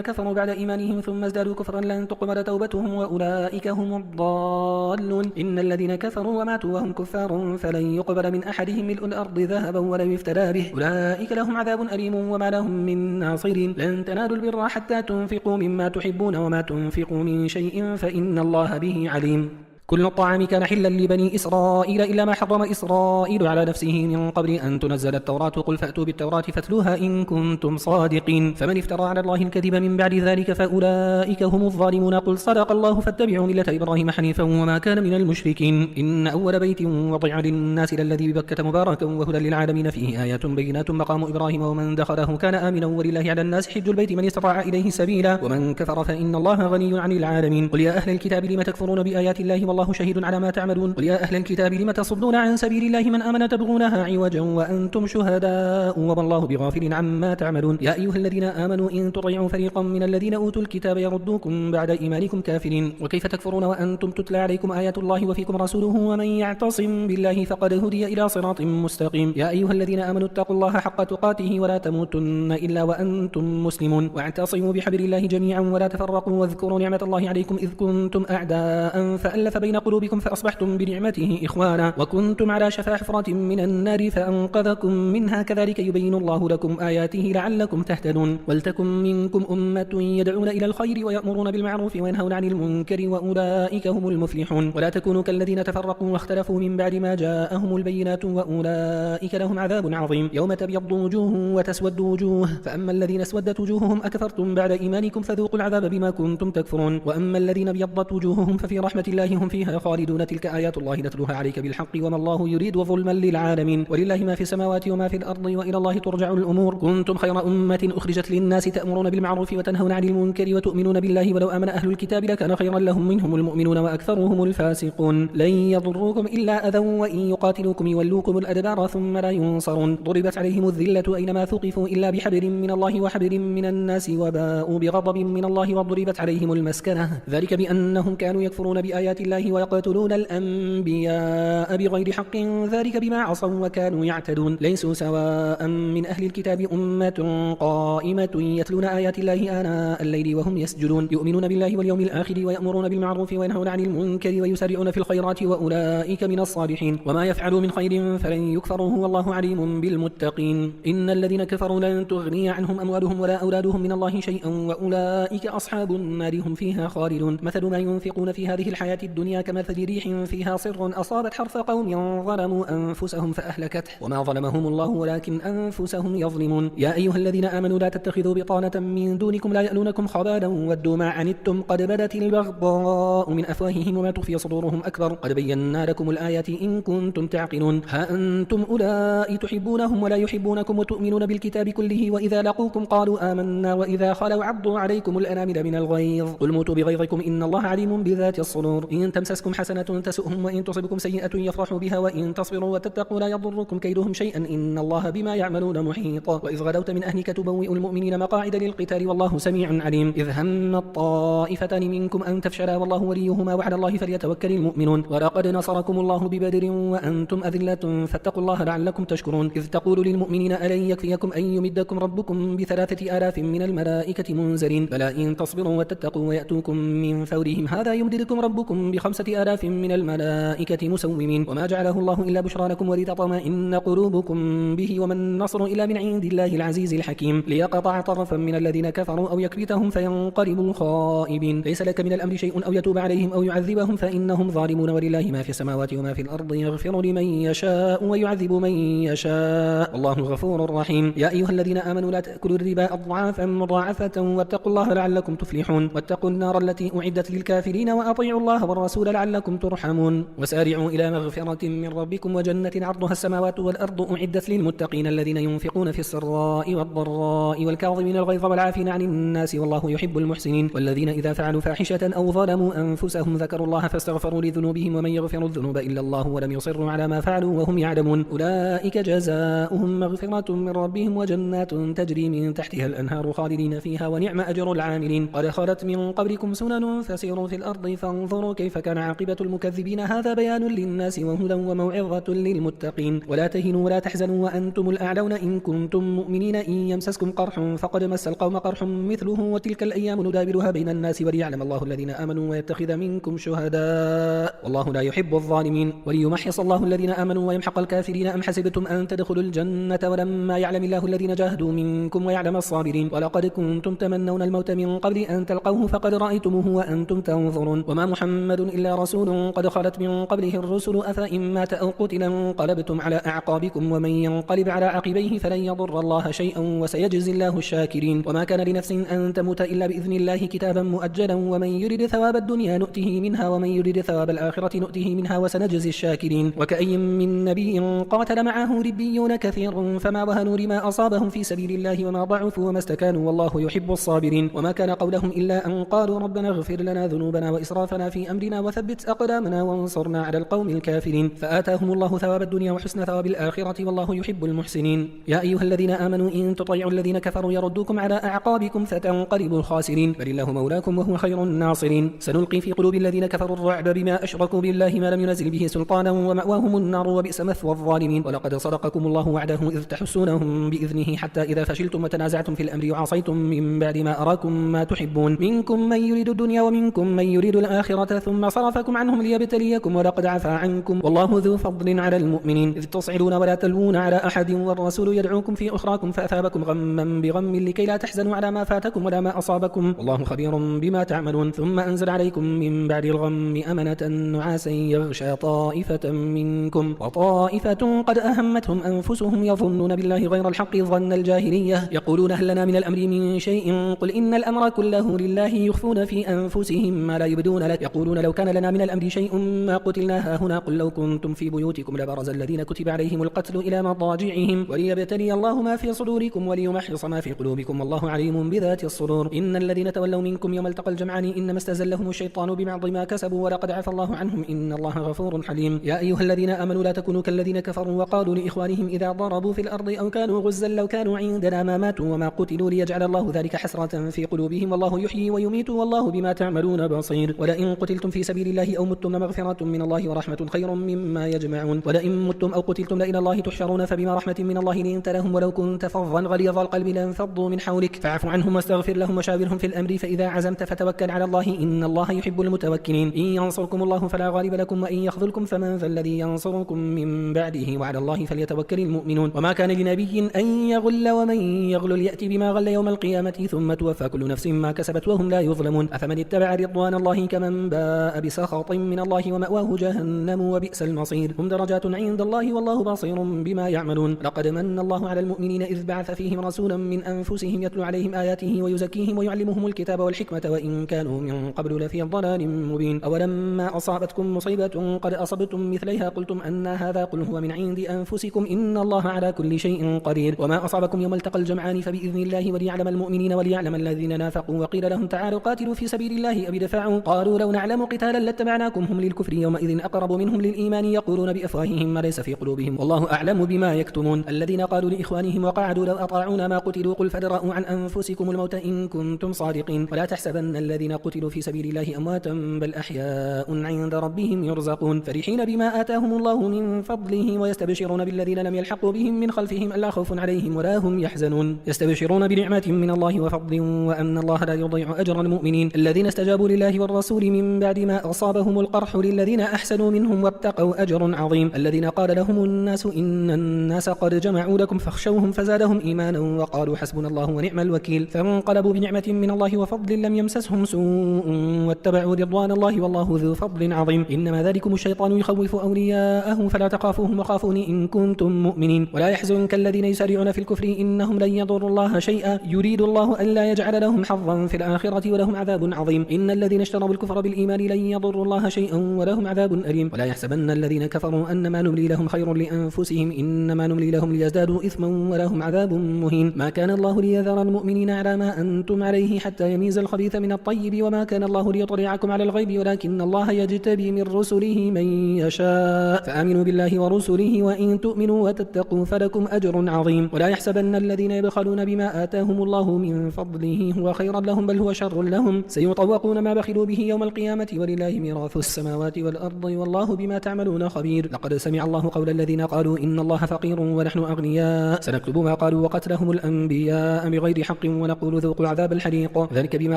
كفروا بعد إيمانهم ثم ازدادوا كفرا لن تقبل توبتهم وأولئك هم الضالون إن الذين كفروا وماتوا وهم كفار فلن يقبل من أحدهم ملء الأرض ذهبا ولو يفتدى به أولئك لهم عذاب أليم وما لهم من ناصرين لن تنالوا البر حتى تنفقوا مما تحبون وما تنفقوا من شيء فإن الله به عليم كل الطعام كان حلا لبني إسرائيل إلا ما حرم إسرائيل على نفسه من قبل أن تنزل التوراة قل فأتوا بالتوراة فاتلوها إن كنتم صادقين فمن افترى على الله الكذب من بعد ذلك فأولئك هم الظالمون قل صدق الله فاتبعوا ملة إبراهيم حنيفا وما كان من المشركين إن أول بيت وضع للناس للذي ببكة مباركا وهدى للعالمين فيه آيات بينات مقام إبراهيم ومن دخله كان آمنا ولله على الناس حج البيت من استطاع إليه سبيلا ومن كفر فإن الله غني عن العالمين قل يا أهل الكتاب لم تكفرون بآيات الله والله شهيد على ما تعملون قل يا أهل الكتاب لم تصدون عن سبيل الله من آمن تبغونها عوجا وأنتم شهداء وما الله بغافل عما تعملون يا أيها الذين آمنوا إن تطيعوا فريقا من الذين أوتوا الكتاب يردوكم بعد إيمانكم كافرين وكيف تكفرون وأنتم تتلى عليكم آيات الله وفيكم رسوله ومن يعتصم بالله فقد هدي إلى صراط مستقيم يا أيها الذين آمنوا اتقوا الله حق تقاته ولا تموتن إلا وأنتم مسلمون واعتصموا بحبل الله جميعا ولا تفرقوا واذكروا نعمة الله عليكم إذ كنتم أعداء فألف بين قلوبكم فأصبحتم بنعمته إخوانا وكنتم على شفا حفرة من النار فأنقذكم منها كذلك يبين الله لكم آياته لعلكم تهتدون ولتكن منكم أمة يدعون إلى الخير ويأمرون بالمعروف وينهون عن المنكر وأولئك هم المفلحون ولا تكونوا كالذين تفرقوا واختلفوا من بعد ما جاءهم البينات وأولئك لهم عذاب عظيم يوم تبيض وجوه وتسود وجوه فأما الذين اسودت وجوههم أكفرتم بعد إيمانكم فذوقوا العذاب بما كنتم تكفرون وأما الذين ابيضت وجوههم ففي رحمة الله هم فيها خالدون تلك آيات الله نتلوها عليك بالحق وما الله يريد ظلما للعالمين ولله ما في السماوات وما في الأرض وإلى الله ترجع الأمور كنتم خير أمة أخرجت للناس تأمرون بالمعروف وتنهون عن المنكر وتؤمنون بالله ولو آمن أهل الكتاب لكان خيرا لهم منهم المؤمنون وأكثرهم الفاسقون لن يضروكم إلا أذى وإن يقاتلوكم يولوكم الأدبار ثم لا ينصرون ضربت عليهم الذلة أينما ثقفوا إلا بحبل من الله وحبل من الناس وباءوا بغضب من الله وضربت عليهم المسكنة ذلك بأنهم كانوا يكفرون بآيات الله ويقتلون الأنبياء بغير حق ذلك بما عصوا وكانوا يعتدون ليسوا سواء من أهل الكتاب أمة قائمة يتلون آيات الله آناء الليل وهم يسجدون يؤمنون بالله واليوم الآخر ويأمرون بالمعروف وينهون عن المنكر ويسارعون في الخيرات وأولئك من الصالحين وما يفعلوا من خير فلن يكفروه والله عليم بالمتقين إن الذين كفروا لن تغني عنهم أموالهم ولا أولادهم من الله شيئا وأولئك أصحاب النار هم فيها خالدون مثل ما ينفقون في هذه الحياة الدنيا كمثل ريح فيها صر أصابت حرث قوم ظلموا أنفسهم فأهلكته وما ظلمهم الله ولكن أنفسهم يظلمون يا أيها الذين آمنوا لا تتخذوا بطانة من دونكم لا يألونكم خبالا ودوا ما عنتم قد بدت البغضاء من أفواههم وما تخفي صدورهم أكبر قد بينا لكم الآيات إن كنتم تعقلون ها أنتم أولئك تحبونهم ولا يحبونكم وتؤمنون بالكتاب كله وإذا لقوكم قالوا آمنا وإذا خلوا عضوا عليكم الأنامل من الغيظ قل موتوا بغيظكم إن الله عليم بذات الصدور إن تمسسكم حسنة تسؤهم وإن تصبكم سيئة يفرحوا بها وإن تصبروا وتتقوا لا يضركم كيدهم شيئا إن الله بما يعملون محيط. وإذ غدوت من أهلك تبوئ المؤمنين مقاعد للقتال والله سميع عليم. إذ هم الطائفتان منكم أن تفشلا والله وليهما وعلى الله فليتوكل المؤمنون. ولقد نصركم الله ببدر وأنتم أذلة فاتقوا الله لعلكم تشكرون. إذ تقول للمؤمنين ألن يكفيكم أن يمدكم ربكم ب3,000 من الملائكة منزلين بلى إن تصبروا وتتقوا ويأتوكم من فورهم هذا يمددكم ربكم ب5,000 من الملائكة مسومين. وما جعله الله إلا بشرى لكم ولتطمئن قلوبكم به وما النصر إلا من عند الله العزيز الحكيم. ليقطع طرفا من الذين كفروا أو يكبتهم فينقلبوا خائبين. ليس لك من الأمر شيء أو يتوب عليهم أو يعذبهم فإنهم ظالمون ولله ما في السماوات وما في الأرض يغفر لمن يشاء ويعذب من يشاء والله غفور رحيم. يا أيها الذين آمنوا لا تأكلوا الربا أضعافا مضاعفة واتقوا الله لعلكم تفلحون. واتقوا النار التي أعدت للكافرين وأطيعوا الله والرسول لعلكم ترحمون. وسارعوا إلى مغفرة من ربكم وجنة عرضها السماوات والأرض أعدت للمتقين الذين ينفقون في السراء والضراء والكاظمين الغيظ والعافين عن الناس والله يحب المحسنين. والذين إذا فعلوا فاحشة أو ظلموا أنفسهم ذكروا الله فاستغفروا لذنوبهم ومن يغفر الذنوب إلا الله ولم يصروا على ما فعلوا وهم يعلمون أولئك جزاؤهم مغفرة من ربهم وجنات تجري من تحتها الأنهار خالدين فيها ونعم أجر العاملين. قد خلت من قبلكم سنن فسيروا في الأرض فانظروا كيف كان عاقبة المكذبين هذا بيان للناس وهدى وموعظة للمتقين. ولا تهنوا ولا تحزنوا وأنتم الأعلون إن كنتم مؤمنين إن يمسسكم قرح فقد مس القوم قرح مثله وتلك الأيام ندابرها بين الناس وليعلم الله الذين آمنوا ويتخذ منكم شهداء والله لا يحب الظالمين. وليمحص الله الذين آمنوا ويمحق الكافرين أم حسبتم أن تدخلوا الجنة ولما يعلم الله الذين جاهدوا منكم ويعلم الصابرين. ولقد كنتم تمنون الموت من قبل أن تلقوه فقد رأيتموه وأنتم تنظرون. وما محمد إلا رسول قد خلت من قبله الرسل أفإن مات أو قتل انقلبتم على أعقابكم ومن ينقلب على عقبيه فلن يضر الله شيئا وسيجزي الله الشاكرين. وما كان لنفس أن تموت إلا بإذن الله كتابا مؤجلا ومن يرد ثواب الدنيا نؤته منها ومن يرد ثواب الآخرة نؤته منها وسنجزي الشاكرين. وكأي من نبي قاتل معه ربيون كثير فما وهنوا لما أصابهم في سبيل الله وما ضعفوا وما استكانوا والله يحب الصابرين. وما كان قولهم إلا أن قالوا ربنا اغفر لنا ذنوبنا وإسرافنا في أمرنا وثبت أقدامنا وانصرنا على القوم الكافرين. فآتاهم الله ثواب الدنيا وحسن ثواب الآخرة والله يحب المحسنين. يا أيها الذين آمنوا إن تطيعوا الذين كفروا يردوكم على أعقابكم فتنقلبوا خاسرين بل الله مولاكم وهو خير الناصرين. سنلقي في قلوب الذين كفروا الرعب بما أشركوا بالله ما لم ينزل به سلطانا ومأواهم النار وبئس مثوى الظالمين. ولقد صدقكم الله وعده إذ تحسونهم بإذنه حتى إذا فشلتم وتنازعتم في الأمر وعصيتم من بعد ما أراكم ما تحبون منكم من يريد الدنيا ومنكم من يريد الآخرة ثم صرفكم عنهم ليبتليكم ولقد عفا عنكم والله ذو فضل على المؤمنين. إذ تصعدون ولا تلوون على أحد والرسول يدعوكم في أخراكم فأثابكم غما بغم لكي لا تحزنوا على ما فاتكم ولا ما أصابكم والله خبير بما تعملون. ثم أنزل عليكم من بعد الغم أمنة نعاسا يغشى طائفة منكم وطائفة قد أهمتهم أنفسهم يظنون بالله غير الحق ظن الجاهلية يقولون هل لنا من الأمر من شيء قل إن الأمر كله لله يخفون في أنفسهم ما لا يبدون لك يقولون لو كان لنا من الأمر شيء ما قتلنا هنا قل لو كنتم في بيوتكم لبرز الذين كتب عليهم القتل إلى مضاجعهم وليبتلي الله ما في صدوركم وليمحص ما في قلوبكم والله عليم بذات الصدور. إن الذين تولوا منكم يوم التقى الجمعان إنما استزلهم الشيطان ببعض ما كسبوا ولقد عفى الله عنهم إن الله غفور حليم. يا أيها الذين آمنوا لا تكونوا كالذين كفروا وقالوا لإخوانهم إذا ضربوا في الأرض أو كانوا غزا لو كانوا عندنا ما ماتوا وما قتلوا ليجعل الله ذلك حسرة في قلوبهم والله يحيي ويميت والله بما تعملون بصير. ولئن قتلتم في سبيل الله أو متم مغفرة من الله ورحمة خير مما يجمعون. ولئن متم أو قتلتم لإلى الله تحشرون فبما رحمة من الله لنت لهم ولو كنت فظا غليظ القلب لانفضوا من حولك فاعف عنهم واستغفر لهم وشاورهم في الأمر فإذا عزمت فتوكل على الله إن الله يحب المتوكلين. إن ينصركم الله فلا غالب لكم وإن يخذلكم فمن ذا الذي ينصركم من بعده وعلى الله فليتوكل المؤمنون. وما كان لنبي أن يغل ومن يغل يأتي بما غل يوم القيامة ثم توفى كل نفس ما كسبت وهم لا يظلمون. أفمن اتبع رضوان الله كمن باء بسخط من الله ومأواه جهنم وبئس المصير. هم درجات عند الله والله بصير بما يعملون. لقد من الله على المؤمنين إذ بعث فيهم رسولا من أنفسهم يتلو عليهم آياته ويزكيهم ويعلمهم الكتاب والحكمة وإن كانوا من قبل لفي ضلال مبين. أولما أصابتكم مصيبة قد أصبتم مثليها قلتم أن هذا قل هو من عند أنفسكم إن الله على كل شيء قدير. وما أصابكم يوم التقى الجمعان فبإذن الله وليعلم المؤمنين وليعلم الذين نافقوا. وقيل لهم تعالوا قاتلوا في سبيل الله أو ادفعوا قالوا لو نعلم قتالا إيمانا لاتبعناكم هم للكفر يومئذ أقرب منهم للإيمان يقولون بأفواههم ما ليس في قلوبهم والله أعلم بما يكتمون الذين قالوا لإخوانهم وقعدوا لو أطاعونا ما قتلوا قل فادرءوا عن أنفسكم الموت إن كنتم صادقين ولا تحسبن الذين قتلوا في سبيل الله أمواتا بل أحياء عند ربهم يرزقون فرحين بما آتاهم الله من فضله ويستبشرون بالذين لم يلحقوا بهم من خلفهم ألا خوف عليهم ولا هم يحزنون يستبشرون بنعمة من الله وفضل وأن الله لا يضيع أجر المؤمنين الذين استجابوا لله والرسول من بعد ما أصابهم القرح للذين أحسنوا منهم واتقوا أجر عظيم الذين قال لهم الناس إن الناس قد جمعوا لكم فاخشوهم فزادهم إيمانا وقالوا حسبنا الله ونعم الوكيل فانقلبوا بنعمة من الله وفضل لم يمسسهم سوء واتبعوا رضوان الله والله ذو فضل عظيم إنما ذلكم الشيطان يخوف أولياءه فلا تخافوهم وخافون إن كنتم مؤمنين ولا يحزنك الذين يسارعون في الكفر إنهم لن يضروا الله شيئا يريد الله ألا يجعل لهم حظا في الآخرة ولهم عذاب عظيم إن الذين اشتروا الكفر بالإيمان لن يضروا الله شيئا ولهم عذاب أليم ولا يحسبن الذين كفروا أنما نملي لهم خير لأنفسهم إنما نملي لهم ليزدادوا إثما ولهم عذاب مهين ما كان الله ليذر المؤمنين على ما أنتم عليه حتى يميز الخبيث من الطيب وما كان الله ليطلعكم على الغيب ولكن الله يجتبي من رسله من يشاء فآمنوا بالله ورسله وإن تؤمنوا وتتقوا فلكم أجر عظيم ولا يحسبن الذين يبخلون بما آتاهم الله من فضله هو خيرا لهم بل هو شر لهم سيطوقون ما بخلوا به يوم القيامة ولله ميراث السماوات والأرض والله بما تعملون خبير لقد سمع الله قول الذين قالوا إن الله فقير ونحن أغنياء سنكتب ما قالوا وقتلهم الأنبياء بغير حق ونقول ذوقوا عذاب الحريق ذلك بما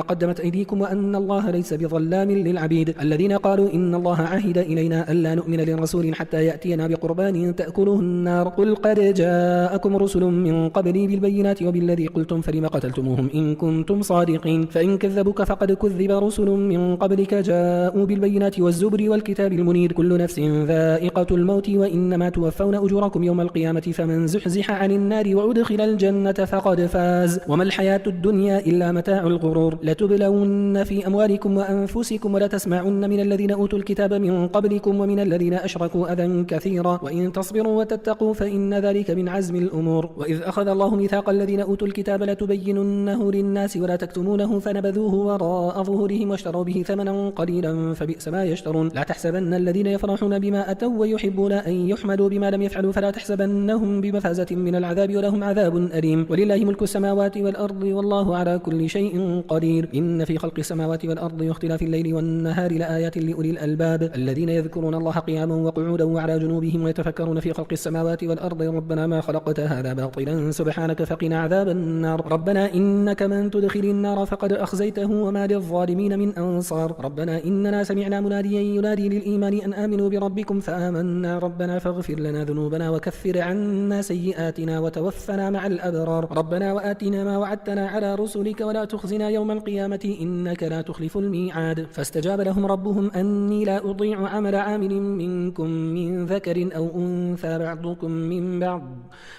قدمت أيديكم وأن الله ليس بظلام للعبيد الذين قالوا إن الله عهد إلينا ألا نؤمن لرسول حتى يأتينا بقربان تأكله النار قل قد جاءكم رسل من قبلي بالبينات وبالذي قلتم فلم قتلتموهم إن كنتم صادقين فإن كذبوك فقد كذب رسل من قبلك جاءوا بالبينات والزبر والكتاب المنير كل نفس ذائقة الموت وإنما توفون أجوركم يوم القيامة فمن زحزح عن النار وأدخل الجنة فقد فاز وما الحياة الدنيا إلا متاع الغرور لتبلون في أموالكم وأنفسكم ولتسمعن من الذين أوتوا الكتاب من قبلكم ومن الذين أشركوا أذى كثيرا وإن تصبروا وتتقوا فإن ذلك من عزم الأمور وإذ أخذ الله ميثاق الذين أوتوا الكتاب لتبيننه للناس ولا تكتمونه فنبذوه وراء ظهورهم واشتروا به ثمنا قليلا فبئس ما يشترون لا تحسبن الذين يفرحون بما أتوا ويحبون أن يحمدوا بما لم يفعلوا فلا تحسبنهم بمفازة من العذاب ولهم عذاب أليم ولله ملك السماوات والأرض والله على كل شيء قدير إن في خلق السماوات والأرض واختلاف الليل والنهار لآيات لأولي الألباب الذين يذكرون الله قياما وقعودا وعلى جنوبهم ويتفكرون في خلق السماوات والأرض ربنا ما خلقت هذا باطلا سبحانك فقنا عذاب النار ربنا إنك من تدخل النار فقد أخزيته وما للظالمين من أنصار ربنا إننا سمعنا مناديا ينادي للإيمان أن آمنوا بربكم فآمنا ربنا فاغفر لنا ذنوبنا وكفر عنا سيئاتنا وتوفنا مع الأبرار ربنا وآتنا ما وعدتنا على رسلك ولا تخزنا يوم القيامة إنك لا تخلف الميعاد فاستجاب لهم ربهم أني لا أضيع عمل عامل منكم من ذكر أو أنثى بعضكم من بعض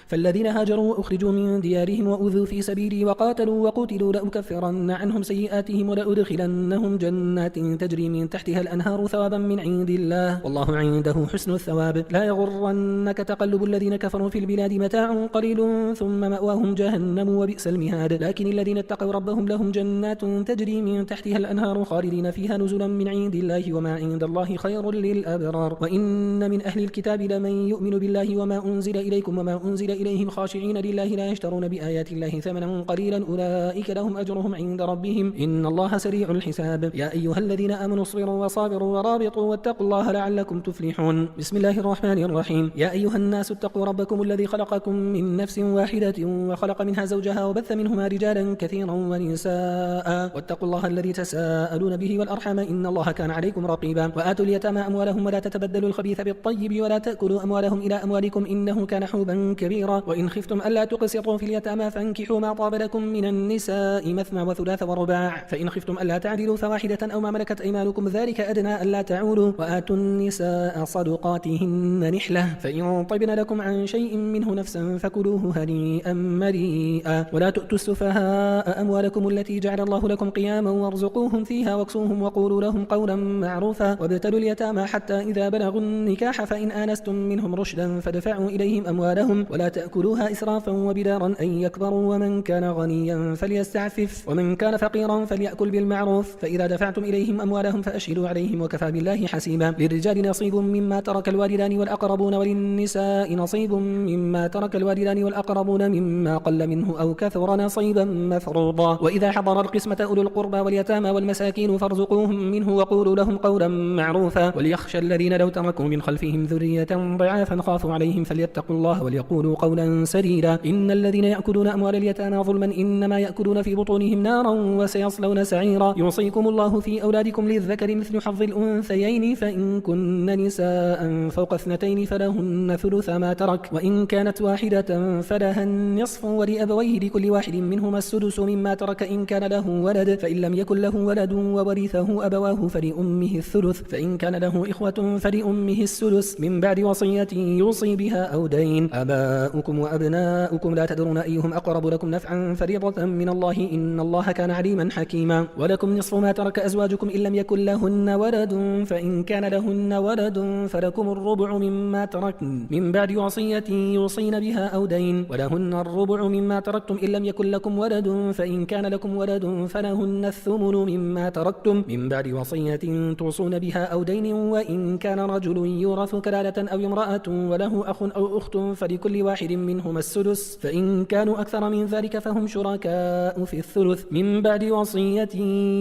فالذين هاجروا وأخرجوا من ديارهم وأوذوا في سبيلي وقاتلوا وقتلوا لأكفرن عنهم سيئاتهم ولأدخلنهم جنات تجري من تحتها الأنهار ثوابا من عند الله والله عنده حسن الثواب لا يغرنك تقلب الذين كفروا في البلاد متاع قليل ثم مأواهم جهنم وبئس المهاد لكن الذين اتقوا ربهم لهم جنات تجري من تحتها الأنهار خالدين فيها نزلا من عند الله وما عند الله خير للأبرار وإن من أهل الكتاب لمن يؤمن بالله وما أنزل إليكم وما أنزل إليهم خاشعين لله لا يشترون بآيات الله ثمنا قليلا أولئك لهم أجرهم عند ربهم إن الله سريع الحساب يا أيها الذين آمنوا اصبروا وصابروا ورابطوا واتقوا الله لعلكم تفلحون بسم الله الرحمن الرحيم يا أيها الناس اتقوا ربكم الذي خلقكم من نفس واحدة وخلق منها زوجها وبث منهما رجالا كثيرا ونساء واتقوا الله الذي تساءلون به والأرحام إن الله كان عليكم رقيبا وآتوا اليتامى أموالهم ولا تتبدلوا الخبيث بالطيب ولا تأكلوا أموالهم إلى أموالكم إنه كان حوبا كبيرا وإن خفتم ألا تقسطوا في اليتامى فانكحوا ما طاب لكم من النساء مثنى وثلاث ورباع فإن خفتم ألا تعدلوا فواحدة أو ما ملكت أيمانكم ذلك أدنى ألا تعولوا وآتوا النساء صدقاتهن نحلة فإن طبن لكم عن شيء منه نفسا فكلوه هنيئا مريئا ولا تؤتوا السفهاء أموالكم التي جعل الله لكم قياما وارزقوهم فيها واكسوهم وقولوا لهم قولا معروفا وابتلوا اليتامى حتى إذا بلغوا النكاح فإن آنستم منهم رشدا فادفعوا إليهم أموالهم ولا تأكلوها إسرافا وبدارا أن يكبروا ومن كان غنيا فليستعفف ومن كان فقيرا فليأكل بالمعروف فإذا دفعتم إليهم أموالهم لهم فأشهدوا عليهم وكفى بالله حسيبا. للرجال نصيب مما ترك الوالدان والأقربون وللنساء نصيب مما ترك الوالدان والأقربون مما قل منه أو كثر نصيبا مفروضا. وإذا حضر القسمة أولو القربى واليتامى والمساكين فارزقوهم منه وقولوا لهم قولا معروفا. وليخشى الذين لو تركوا من خلفهم ذرية ضعافا خافوا عليهم فليتقوا الله وليقولوا قولا سديدا. إن الذين يأكلون أموال اليتامى ظلما إنما يأكلون في بطونهم نارا وسيصلون سعيرا. يوصيكم الله في أولادكم للذكر مثل حظ الأنثيين فإن كن نساء فوق 2 فلهن ثلث ما ترك وإن كانت واحدة فلها النصف ولأبويه لكل واحد منهما السدس مما ترك إن كان له ولد فإن لم يكن له ولد وورثه أبواه فلأمه الثلث فإن كان له إخوة فلأمه السدس من بعد وصية يوصي بها أو دين. آباؤكم وأبناؤكم لا تدرون أيهم أقرب لكم نفعا فريضة من الله إن الله كان عليما حكيما. ولكم نصف ما ترك أزواجكم إن لم يكن لهن ولد فإن كان لهن ولد فلكم الربع مما تركن من بعد وصية يوصين بها أو دين. ولهن الربع مما تركتم إن لم يكن لكم ولد فإن كان لكم ولد فلهن الثمن مما تركتم من بعد وصية توصون بها أو دين. وإن كان رجل يورث كلالة أو امرأة وله أخ أو أخت فلكل واحد منهما السدس فإن كانوا أكثر من ذلك فهم شركاء في الثلث من بعد وصية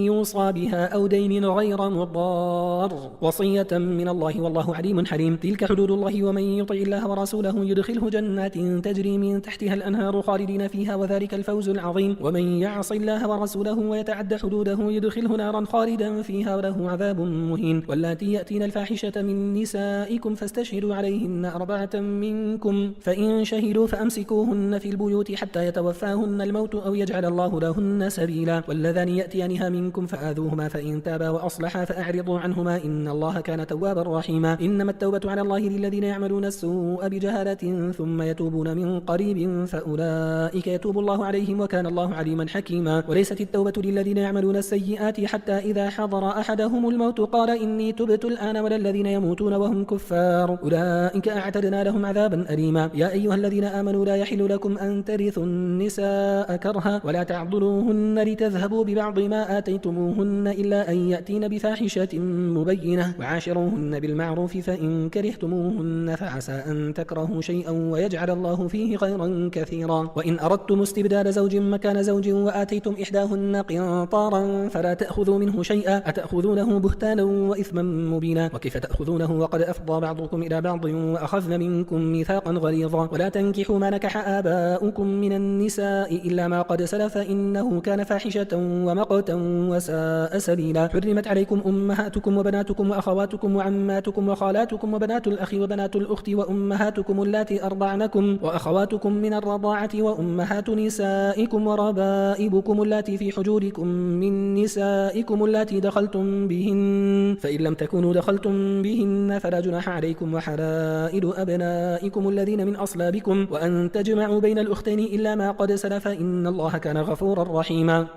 يوصى بها أو دين غير مضار وصية من الله والله عليم حليم. تلك حدود الله ومن يطع الله ورسوله يدخله جنات تجري من تحتها الأنهار خالدين فيها وذلك الفوز العظيم. ومن يعص الله ورسوله ويتعد حدوده يدخله نارا خالدا فيها وله عذاب مهين. واللاتي يأتين الفاحشة من نسائكم فاستشهدوا عليهن 4 منكم فإن شهدوا فأمسكوهن في البيوت حتى يتوفاهن الموت أو يجعل الله لهن سبيلا. واللذان يأتيانها منكم فآذوهما فإن تابا وأصلحا فأعرضوا عنهما إن الله كان توابا رحيما. إنما التوبة على الله للذين يعملون السوء بجهالة ثم يتوبون من قريب فأولئك يتوب الله عليهم وكان الله عليما حكيما. وليست التوبة للذين يعملون السيئات حتى إذا حضر أحدهم الموت قال إني تبت الآن ولا الذين يموتون وهم كفار أولئك أعتدنا لهم عذابا أليما. يا أيها الذين آمنوا لا يحل لكم أن ترثوا النساء كرها ولا تعضلوهن لتذهبوا ببعض ما آتيتموهن إلا أن يأتين بفاحشة مبينة وعاشروهن بالمعروف فإن كرهتموهن فعسى أن تكرهوا شيئا ويجعل الله فيه خيرا كثيرا. وإن أردتم استبدال زوج مكان زوج وآتيتم إحداهن قنطارا فلا تأخذوا منه شيئا أتأخذونه بهتانا وإثما مبينا. وكيف تأخذونه وقد أفضى بعضكم إلى بعض وأخذن منكم ميثاقا غليظا. ولا تنكحوا ما نكح آباؤكم من النساء إلا ما قد سلف إنه كان فاحشة ومقتا وساء سبيلا. حرمت عليكم أمهاتكم وبناتكم وأخواتكم وعماتكم وخالاتكم وبنات الأخ وبنات الأخت وأمهاتكم اللاتي أرضعنكم وأخواتكم من الرضاعة وأمهات نسائكم وربائبكم اللاتي في حجوركم من نسائكم اللاتي دخلتم بهن فإن لم تكونوا دخلتم بهن فلا جناح عليكم وحلائل أبنائكم الذين من أصلابكم وأن تجمعوا بين الأختين إلا ما قد سلف إن الله كان غفورا رحيما.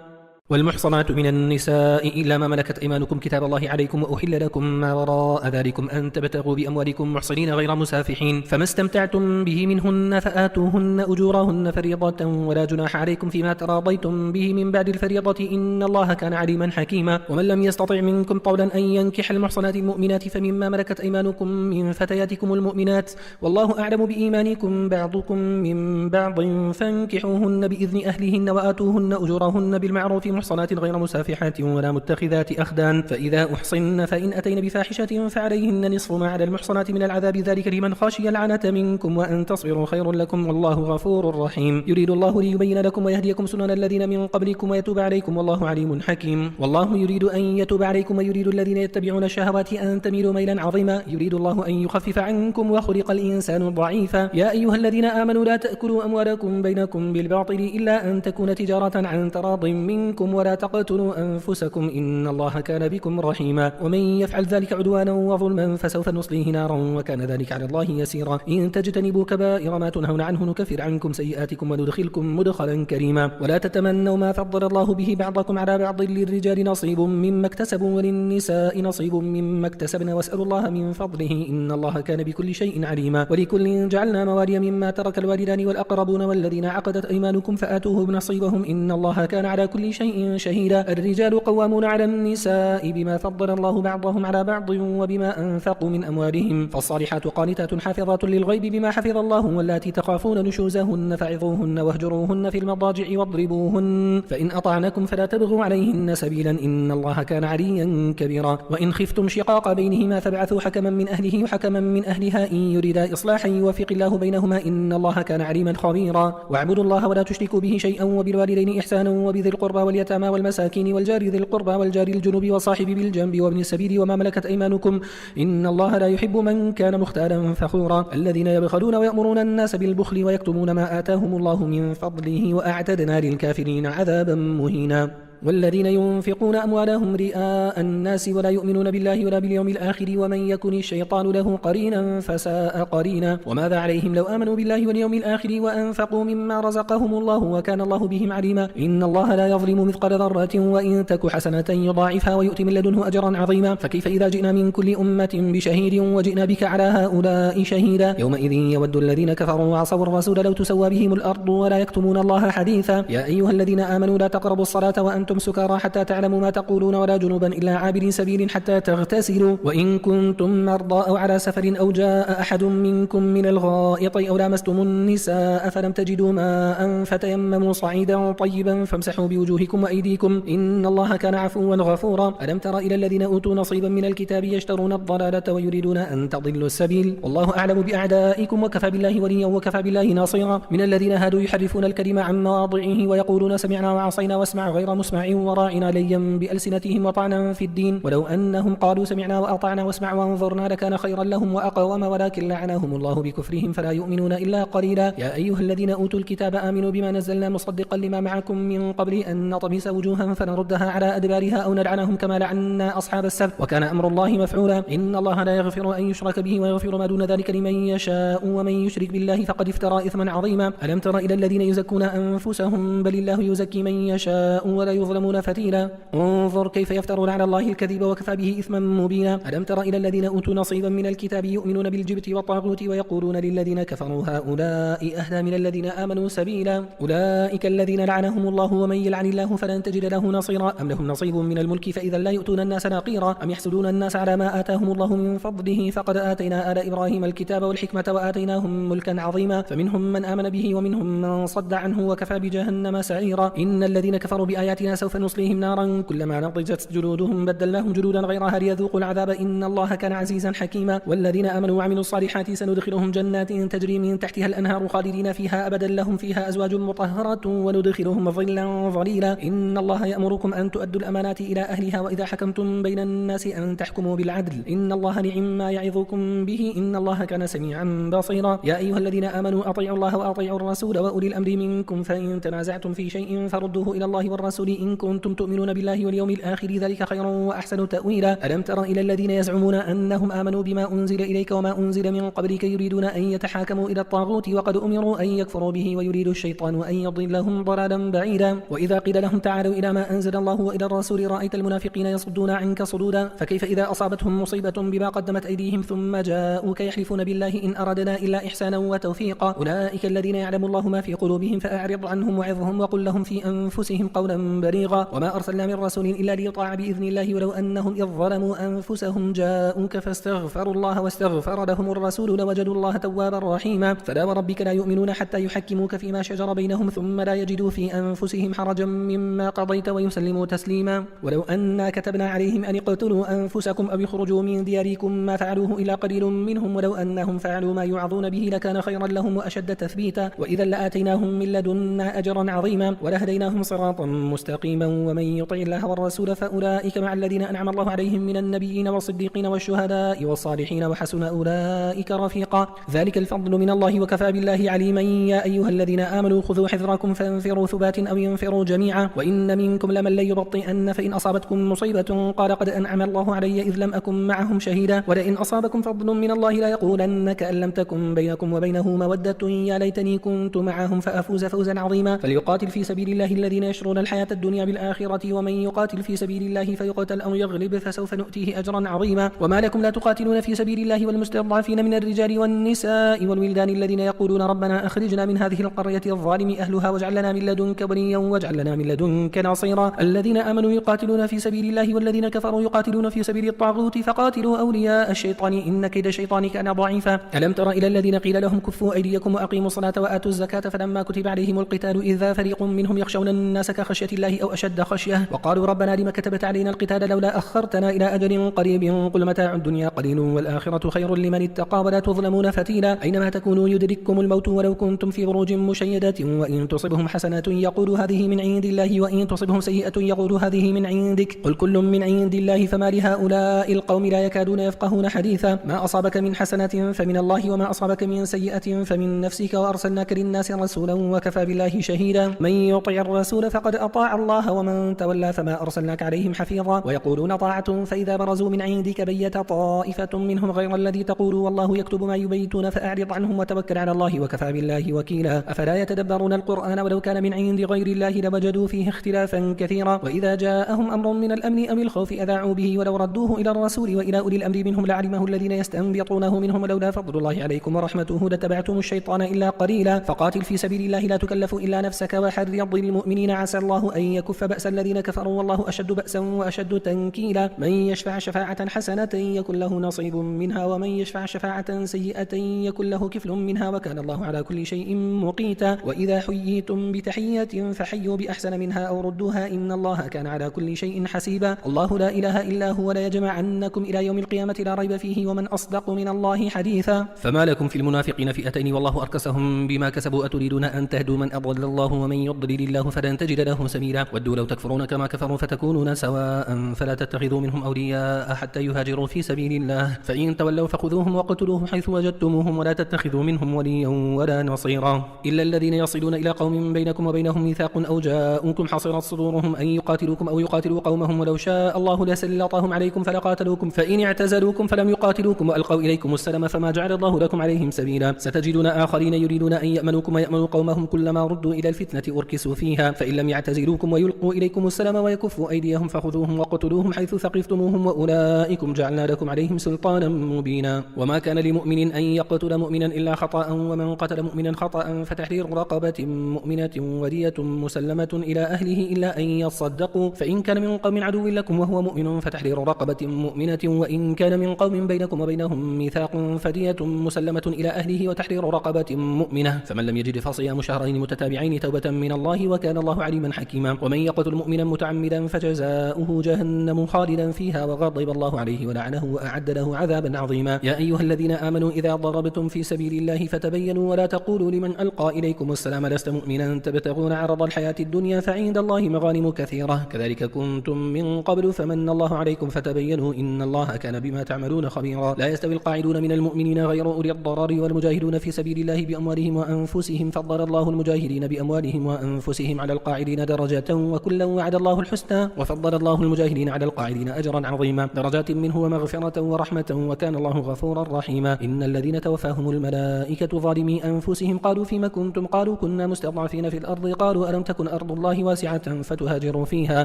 والمحصنات من النساء إلا ما ملكت أيمانكم كتاب الله عليكم وأحل لكم ما وراء ذلكم أن تبتغوا بأموالكم محصنين غير مسافحين فما استمتعتم به منهن فآتوهن أجورهن فريضة ولا جناح عليكم فيما تراضيتم به من بعد الفريضة إن الله كان عليما حكيما. ومن لم يستطع منكم طولا أن ينكح المحصنات المؤمنات فمما ملكت أيمانكم من فتياتكم المؤمنات والله أعلم بإيمانكم بعضكم من بعض فانكحوهن بإذن أهلهن وآتوهن أجورهن بالمعروف محصنات غير مسافحات ولا متخذات أخدان فإذا أحصن فإن أتين بفاحشة فعليهن نصف ما على المحصنات من العذاب ذلك لمن خشي العنة منكم وأن تصبروا خير لكم والله غفور رحيم. يريد الله ليبين لكم ويهديكم سنن الذين من قبلكم ويتوب عليكم والله عليم حكيم. والله يريد أن يتوب عليكم ويريد الذين يتبعون الشهوات أن تميلوا ميلا عظيما. يريد الله أن يخفف عنكم وخلق الإنسان ضعيفا. يا أيها الذين آمنوا لا تأكلوا أموالكم بينكم بالباطل إلا أن تكون تجارة عن تراض منكم ولا تقتلوا أنفسكم إن الله كان بكم رحيما. ومن يفعل ذلك عدوانا وظلما فسوف نصليه نارا وكان ذلك على الله يسيرا. إن تجتنبوا كبائر ما تنهون عنه نكفر عنكم سيئاتكم وندخلكم مدخلا كريما. ولا تتمنوا ما فضل الله به بعضكم على بعض للرجال نصيب مما اكتسبوا وللنساء نصيب مما اكتسبن واسألوا الله من فضله إن الله كان بكل شيء عليما. ولكل جعلنا موالي مما ترك الوالدان والأقربون والذين عقدت أيمانكم فآتوهم نصيبهم إن الله كان على كل شيء شيء شهيدا. الرجال قوامون على النساء بما فضل الله بعضهم على بعض وبما أنفقوا من أموالهم، فالصالحات قانتات حافظات للغيب بما حفظ الله، واللاتي تخافون نشوزهن فعظوهن واهجروهن في المضاجع واضربوهن، فإن أطعنكم فلا تبغوا عليهن سبيلا إن الله كان عليا كبيرا. وإن خفتم شقاق بينهما فابعثوا حكما من أهله وحكما من أهلها إن يريدا إصلاحا يوفق الله بينهما إن الله كان عليما خبيرا. واعبدوا الله ولا تشركوا به شيئا وبالوالدين إحسانا وبذي القربى واليتامى والمساكين والجار ذي القربى والجار الجنوب والصاحب بالجنب وابن السبيل وما ملكت أيمانكم إن الله لا يحب من كان مختالا فخورا. الذين يبخلون ويأمرون الناس بالبخل ويكتمون ما آتاهم الله من فضله وأعتدنا للكافرين عذابا مهينا. والذين ينفقون أموالهم رئاء الناس ولا يؤمنون بالله ولا باليوم الآخر ومن يكن الشيطان له قرينا فساء قرينا. وماذا عليهم لو آمنوا بالله واليوم الآخر وأنفقوا مما رزقهم الله وكان الله بهم عليما. إن الله لا يظلم مثقال ذرة وإن تك حسنة يضاعفها ويؤتي من لدنه أجرا عظيما. فكيف إذا جئنا من كل أمة بشهيد وجئنا بك على هؤلاء شهيدا. يومئذ يود الذين كفروا وعصوا الرسول لو تسوى بهم الأرض ولا يكتمون الله حديثا. يا أيها الذين آمنوا لا تقربوا الصلاة وأنتم سكارى حتى تعلموا ما تقولون ولا جنوبا إلا عابري سبيل حتى تغتسلوا وإن كنتم مرضى أو على سفر أو جاء أحد منكم من الغائط أو لامستم النساء فلم تجدوا ماء فتيمموا صعيدا طيبا فامسحوا بوجوهكم وأيديكم إن الله كان عفوا غفورا. ألم تر إلى الذين أوتوا نصيبا من الكتاب يشترون الضلالة ويريدون أن تضلوا السبيل والله أعلم بأعدائكم وكفى بالله وليا وكفى بالله ناصيرا. من الذين هادوا يحرفون الكلم عن مواضعه ويقولون سمعنا وعصينا واسمع غير مسمع وراعنا ليا بألسنتهم وطعنا في الدين ولو أنهم قالوا سمعنا وأطعنا واسمع وانظرنا لكان خيرا لهم وأقوم ولكن لعنهم الله بكفرهم فلا يؤمنون إلا قليلا. يا أيها الذين أوتوا الكتاب آمنوا بما نزلنا مصدقا لما معكم من قبل أن نطمس وجوها فنردها على أدبارها أو نلعنهم كما لعنا أصحاب السبت وكان أمر الله مفعولا. إن الله لا يغفر أن يشرك به ويغفر ما دون ذلك لمن يشاء ومن يشرك بالله فقد افترى إثما عظيما. ألم تر إلى الذين يزكون أنفسهم بل الله يزكي من يشاء ولا يظلمون فتيلا. انظر كيف يفترون على الله الكذب وكفى به إثما مبينا. ألم تر إلى الذين أوتوا نصيبا من الكتاب يؤمنون بالجبت والطاغوت ويقولون للذين كفروا هؤلاء أهدى من الذين آمنوا سبيلا. أولئك الذين لعنهم الله ومن يلعن الله فلن تجد له نصيرا. أم لهم نصيب من الملك فإذا لا يؤتون الناس نقيرا. أم يحسدون الناس على ما آتاهم الله من فضله فقد آتينا آل إبراهيم الكتاب والحكمة وآتيناهم ملكا عظيما فمنهم من آمن به ومنهم من صد عنه وكفى بجهنم سعيرا. إن الذين كفروا بآياتنا سوف نصليهم نارا كلما نضجت جلودهم بدلناهم جلودا غيرها ليذوقوا العذاب إن الله كان عزيزا حكيما. والذين آمنوا وعملوا الصالحات سندخلهم جنات تجري من تحتها الأنهار خالدين فيها أبدا لهم فيها أزواج مطهرة وندخلهم ظلا ظليلا. إن الله يأمركم أن تؤدوا الأمانات إلى أهلها وإذا حكمتم بين الناس أن تحكموا بالعدل إن الله نعم ما يعظكم به إن الله كان سميعا بصيرا. يا أيها الذين آمنوا أطيعوا الله وأطيعوا الرسول وأولي الأمر منكم فإن تنازعتم في شيء فردوه إلى الله والرسول إن كنتم تؤمنون بالله واليوم الآخر ذلك خير وأحسن تأويلا. ألم تر إلى الذين يزعمون أنهم آمنوا بما أنزل إليك وما أنزل من قبلك يريدون أن يتحاكموا إلى الطاغوت وقد أمروا أن يكفروا به ويريد الشيطان أن يضلهم ضلالا بعيدا. وإذا قيل لهم تعالوا إلى ما أنزل الله وإلى الرسول رأيت المنافقين يصدون عنك صدودا. فكيف إذا أصابتهم مصيبة بما قدمت أيديهم ثم جاءوك يحلفون بالله إن أردنا إلا إحسانا وتوفيقا أولئك الذين يعلم الله ما في قلوبهم فأعرض عنهم وعظهم وقل لهم في أنفسهم قولا بليغا. وما أرسلنا من رسول إلا ليطاع بإذن الله ولو أنهم إذ ظلموا أنفسهم جاءوك فاستغفروا الله واستغفر لهم الرسول لوجدوا الله توابا رحيما. فلا وربك لا يؤمنون حتى يحكموك فيما شجر بينهم ثم لا يجدوا في أنفسهم حرجا مما قضيت ويسلموا تسليما. ولو أنا كتبنا عليهم أن اقتلوا أنفسكم أو يخرجوا من دياركم ما فعلوه إلا قليل منهم ولو أنهم فعلوا ما يوعظون به لكان خيرا لهم وأشد تثبيتا وإذا لآتيناهم من لدنا أجرا عظيما ولهديناهم صراطا مستقيما. ومن يطع الله والرسول فأولئك مع الذين أنعم الله عليهم من النبيين والصديقين والشهداء والصالحين وحسن أولئك رفيقا. ذلك الفضل من الله وكفى بالله عليما. يا أيها الذين آمنوا خذوا حذركم فانفروا ثبات أو ينفروا جميعا وإن منكم لمن لن يبطئن فإن أصابتكم مصيبة قال قد أنعم الله علي إذ لم أكن معهم شهيدا ولئن أصابكم فضل من الله لا يقولن كأن لم تكن بينكم وبينه مودة يا ليتني كنت معهم فأفوز فوزا عظيما. فليقاتل في سبيل الله الذين يشرون الحياة الدنيا الدنيا بالآخرة ومن يقاتل في سبيل الله فيقتل أو يغلب فسوف نؤتيه أجرا عظيما وما لكم لا تقاتلون في سبيل الله والمستضعفين من الرجال والنساء والولدان الذين يقولون ربنا أخرجنا من هذه القرية الظالم أهلها واجعل لنا من لدنك وليا واجعل لنا من لدنك ناصيرا الذين آمنوا يقاتلون في سبيل الله والذين كفروا يقاتلون في سبيل الطاغوت فقاتلوا أولياء الشيطان إن كيد الشيطان كان ضعيفا ألم تر إلى الذين قيل لهم كفوا أيديكم وأقيموا الصلاة وآتوا الزكاة فلما كتب عليهم القتال إذا فريق منهم يخشون الناس كخشية الله أو أشد خشية وقالوا ربنا لما كتبت علينا القتال لولا أخرتنا إلى أجل قريب قل متاع الدنيا قليل والآخرة خير لمن اتقى ولا تظلمون فتيلا أينما تكونوا يدرككم الموت ولو كنتم في بروج مشيدة وإن تصبهم حسنة يقولوا هذه من عند الله وإن تصبهم سيئة يقولوا هذه من عندك قل كل من عند الله فما لهؤلاء القوم لا يكادون يفقهون حديثا ما أصابك من حسنة فمن الله وما أصابك من سيئة فمن نفسك وأرسلناك للناس رسولا وكفى بالله شهيدا من يطع الرسول فقد أطاع الله ومن تولى فما أرسلناك عليهم حفيظا ويقولون طاعة فإذا برزوا من عندك بيت طائفة منهم غير الذي تقول والله يكتب ما يبيتون فأعرض عنهم وتوكل على الله وكفى بالله وكيلا أفلا يتدبرون القرآن ولو كان من عند غير الله لوجدوا فيه اختلافا كثيرا وإذا جاءهم أمر من الأمن أم الخوف أذاعوا به ولو ردوه إلى الرسول وإلى أولي الأمر منهم لعلمه الذين يستنبطونه منهم ولولا فضل الله عليكم ورحمته لتبعتم الشيطان إلا قليلا فقاتل في سبيل الله لا تكلف إلا نفسك وحرض المؤمنين عسى الله أن يكف بأس الذين كفروا والله أشد بأسا وأشد تنكيلا من يشفع شفاعة حسنة يكن له نصيب منها ومن يشفع شفاعة سيئة يكن له كفل منها وكان الله على كل شيء مقيتا وإذا حييتم بتحية فحيوا بأحسن منها أو ردوها إن الله كان على كل شيء حسيبا الله لا إله إلا هو لا يجمعنكم إلى يوم القيامة لا ريب فيه ومن أصدق من الله حديثا فما لكم في المنافقين فئتين والله أركسهم بما كسبوا أتريدون أن تهدوا من أضل الله ومن يضلل الله فلن تجد له سبيلا ودوا لو تكفرون كما كفروا فتكونون سواء فلا تتخذوا منهم أولياء حتى يهاجروا في سبيل الله فإن تولوا فخذوهم وقتلوهم حيث وجدتموهم ولا تتخذوا منهم وليا ولا نصيرا إلا الذين يصلون إلى قوم بينكم وبينهم ميثاق أو جاءوكم حصرت صدورهم أن يقاتلوكم أو يقاتلوا قومهم ولو شاء الله لسلطهم عليكم فلقاتلوكم فإن اعتزلوكم فلم يقاتلوكم وألقوا إليكم السلام فما جعل الله لكم عليهم سبيلا ستجدون آخرين يريدون أن يأمنوكم ويأمنوا قومهم كلما ردوا إلى الفتنة أركسوا فيها فإن لم يعتزلوكم ويلقوا إليكم السلام ويكفوا أيديهم فخذوهم وقتلوهم حيث ثقفتموهم وأولئكم جعلنا لكم عليهم سلطانا مبينا وما كان لمؤمن أن يقتل مؤمنا إلا خطأ ومن قتل مؤمنا خطأ فتحرير رقبة مؤمنة ودية مسلمة إلى أهله إلا أن يصدقوا فإن كان من قوم عدو لكم وهو مؤمن فتحرير رقبة مؤمنة وإن كان من قوم بينكم وبينهم ميثاق فدية مسلمة إلى أهله وتحرير رقبة مؤمنة فمن لم يجد فصيام شهرين متتابعين توبة من الله وكان الله عليما حكيما ومن يقتل مؤمنا متعمدا فجزاؤه جهنم خالدا فيها وغضب الله عليه ولعنه وأعد له عذابا عظيما يا أيها الذين آمنوا إذا ضربتم في سبيل الله فتبينوا ولا تقولوا لمن ألقى إليكم السلام لست مؤمنا تبتغون عرض الحياة الدنيا فعند الله مغانم كثيرة كذلك كنتم من قبل فمن الله عليكم فتبينوا إن الله كان بما تعملون خبيرا لا يستوي القاعدون من المؤمنين غير أولي الضرر والمجاهدون في سبيل الله بأموالهم وأنفسهم فضل الله المجاهدين بأموالهم وأنفسهم على القاعدين درجة وكلا وعد الله الحسنى وفضل الله المجاهدين على القاعدين أجرا عظيما درجات منه ومغفرة ورحمة وكان الله غفورا رحيما إن الذين توفاهم الملائكة ظالمي أنفسهم قالوا فيما كنتم قالوا كنا مستضعفين في الأرض قالوا ألم تكن أرض الله واسعة فتهاجروا فيها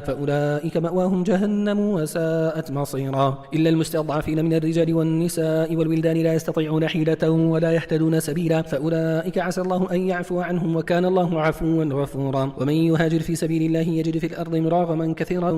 فأولئك مأواهم جهنم وساءت مصيرا إلا المستضعفين من الرجال والنساء والولدان لا يستطيعون حيلة ولا يهتدون سبيلا فأولئك عسى الله أن يعفو عنهم وكان الله عفوا غفورا ومن يهاجر في سبيل الله يجد في الأرض مراغما كثيرا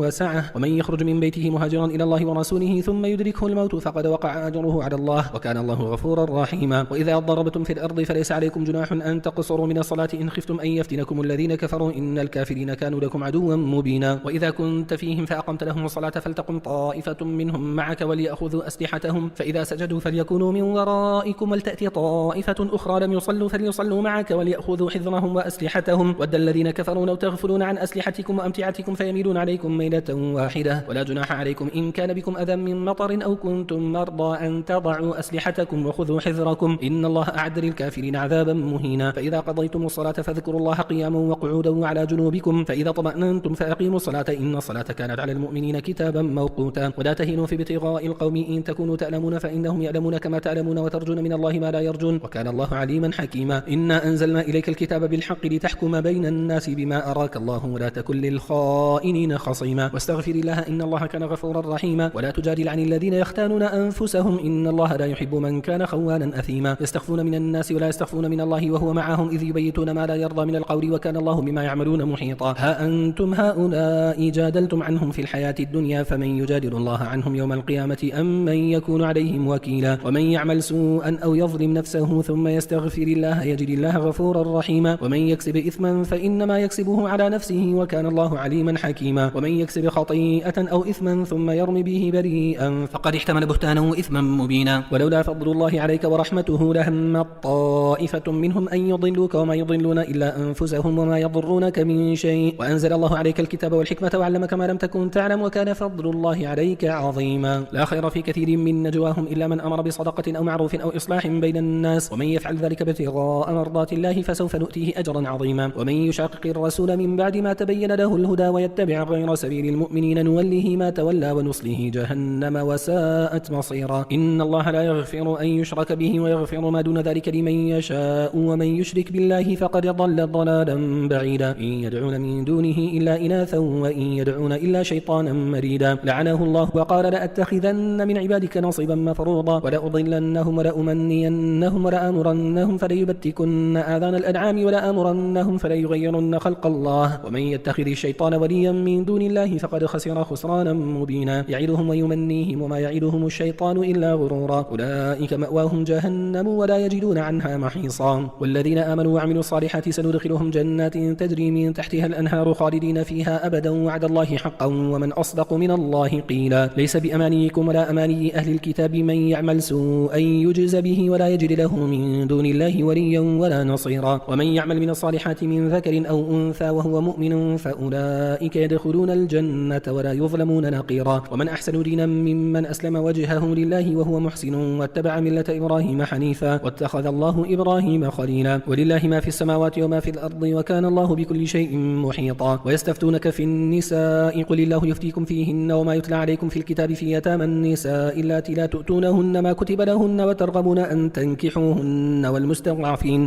وسعة ومن يخرج من بيته مهاجرا إلى الله ورسوله ثم يدركه الموت فقد وقع أجره على الله وكان الله غفورا رحيما وإذا ضربتم في الأرض فليس عليكم جناح أن تقصروا من الصلاة إن خفتم أن يفتنكم الذين كفروا إن الكافرين كانوا لكم عدوا مبينا وإذا كنت فيهم فأقمت لهم الصلاة فلتقم طائفة منهم معك وليأخذوا أسلحتهم فإذا سجدوا فليكونوا من ورائكم ولتأتي طائفة أخرى لم يصلوا فليصلوا معك وليأخذوا حذرهم وأسلحتهم ود الذين كفروا لو تغفلون عن أسلحتكم وأمتعتكم فيميلون عليكم ميلة واحدة ولا جناح عليكم إن كان بكم أذى من مطر أو كنتم مرضى أن تضعوا أسلحتكم وخذوا حذركم إن الله أعد للكافرين عذابا مهينا فإذا قضيتم الصلاة فاذكروا الله قياما وقعودا وعلى جنوبكم فإذا طمأننتم فأقيموا الصلاة إن الصلاة كانت على المؤمنين كتابا موقوتا ولا تهنوا في ابتغاء القوم إن تكونوا تألمون فإنهم يعلمون كما تألمون وترجون من الله ما لا يرجون وكان الله عليما حكيما إنا أنزلنا إليك الكتاب بالحق لتحكم بين الناس بما أراك الله أخاهم ولا تكن للخائنين خصيما واستغفر الله إن الله كان غفورا رحيما ولا تجادل عن الذين يختانون أنفسهم إن الله لا يحب من كان خوانا أثيما يستخفون من الناس ولا يستخفون من الله وهو معهم إذ يبيتون ما لا يرضى من القول وكان الله بما يعملون محيطا ها أنتم هؤلاء جادلتم عنهم في الحياة الدنيا فمن يجادل الله عنهم يوم القيامة أم من يكون عليهم وكيلا ومن يعمل سوءا أو يظلم نفسه ثم يستغفر الله يجد الله غفورا رحيما ومن يكسب إثما فإنما يكسبه على نفسه وكان الله عليما حكيما ومن يكسب خطيئة أو إثما ثم يرم به بريئا فقد احتمل بهتانا وإثما مبينا ولولا فضل الله عليك ورحمته لهم طائفة منهم أن يضلوك وما يضلون إلا أنفسهم وما يضرونك من شيء وأنزل الله عليك الكتاب والحكمة وعلمك ما لم تكن تعلم وكان فضل الله عليك عظيما لا خير في كثير من نجواهم إلا من أمر بصدقة أو معروف أو إصلاح بين الناس ومن يفعل ذلك ابتغاء مرضات الله فسوف نؤتيه أجرا عظيما ومن يشاقق الرسول من بعد ما تبين له الهدى ويتبع غير سبيل المؤمنين نوله ما تولى ونصله جهنم وساءت مصيرا إن الله لا يغفر أن يشرك به ويغفر ما دون ذلك لمن يشاء ومن يشرك بالله فقد ضل ضلالا بعيدا إن يدعون من دونه إلا إناثا وإن يدعون إلا شيطانا مريدا لعنه الله وقال لأتخذن من عبادك نصيبا مفروضا ولأضلنهم ولأمنينهم ولآمرنهم فليبتكن آذان الأنعام ولآمرنهم فليغيرن خلق الله ومن يتخذ الشيطان وليا من دون الله فقد خسر خسرانا مبينا يعدهم ويمنيهم وما يعدهم الشيطان إلا غرورا أولئك مأواهم جهنم ولا يجدون عنها محيصا والذين آمنوا وعملوا الصالحات سندخلهم جنات تجري من تحتها الأنهار خالدين فيها أبدا وعد الله حقا ومن أصدق من الله قيلا ليس بأمانيكم ولا أماني أهل الكتاب من يعمل سوءا يجز به ولا يجد له من دون الله وليا ولا نصيرا ومن يعمل من الصالحات من ذكر أو أنثى وهو مؤمن فأولئك يدخلون الجنة ولا يظلمون نقيرا ومن أحسن دينا ممن أسلم وجهه لله وهو محسن واتبع ملة إبراهيم حنيفا واتخذ الله إبراهيم خليلا ولله ما في السماوات وما في الأرض وكان الله بكل شيء محيطا ويستفتونك في النساء قل الله يفتيكم فيهن وما يتلى عليكم في الكتاب في يتامى النساء اللاتي لا تؤتونهن ما كتب لهن وترغبون أن تنكحوهن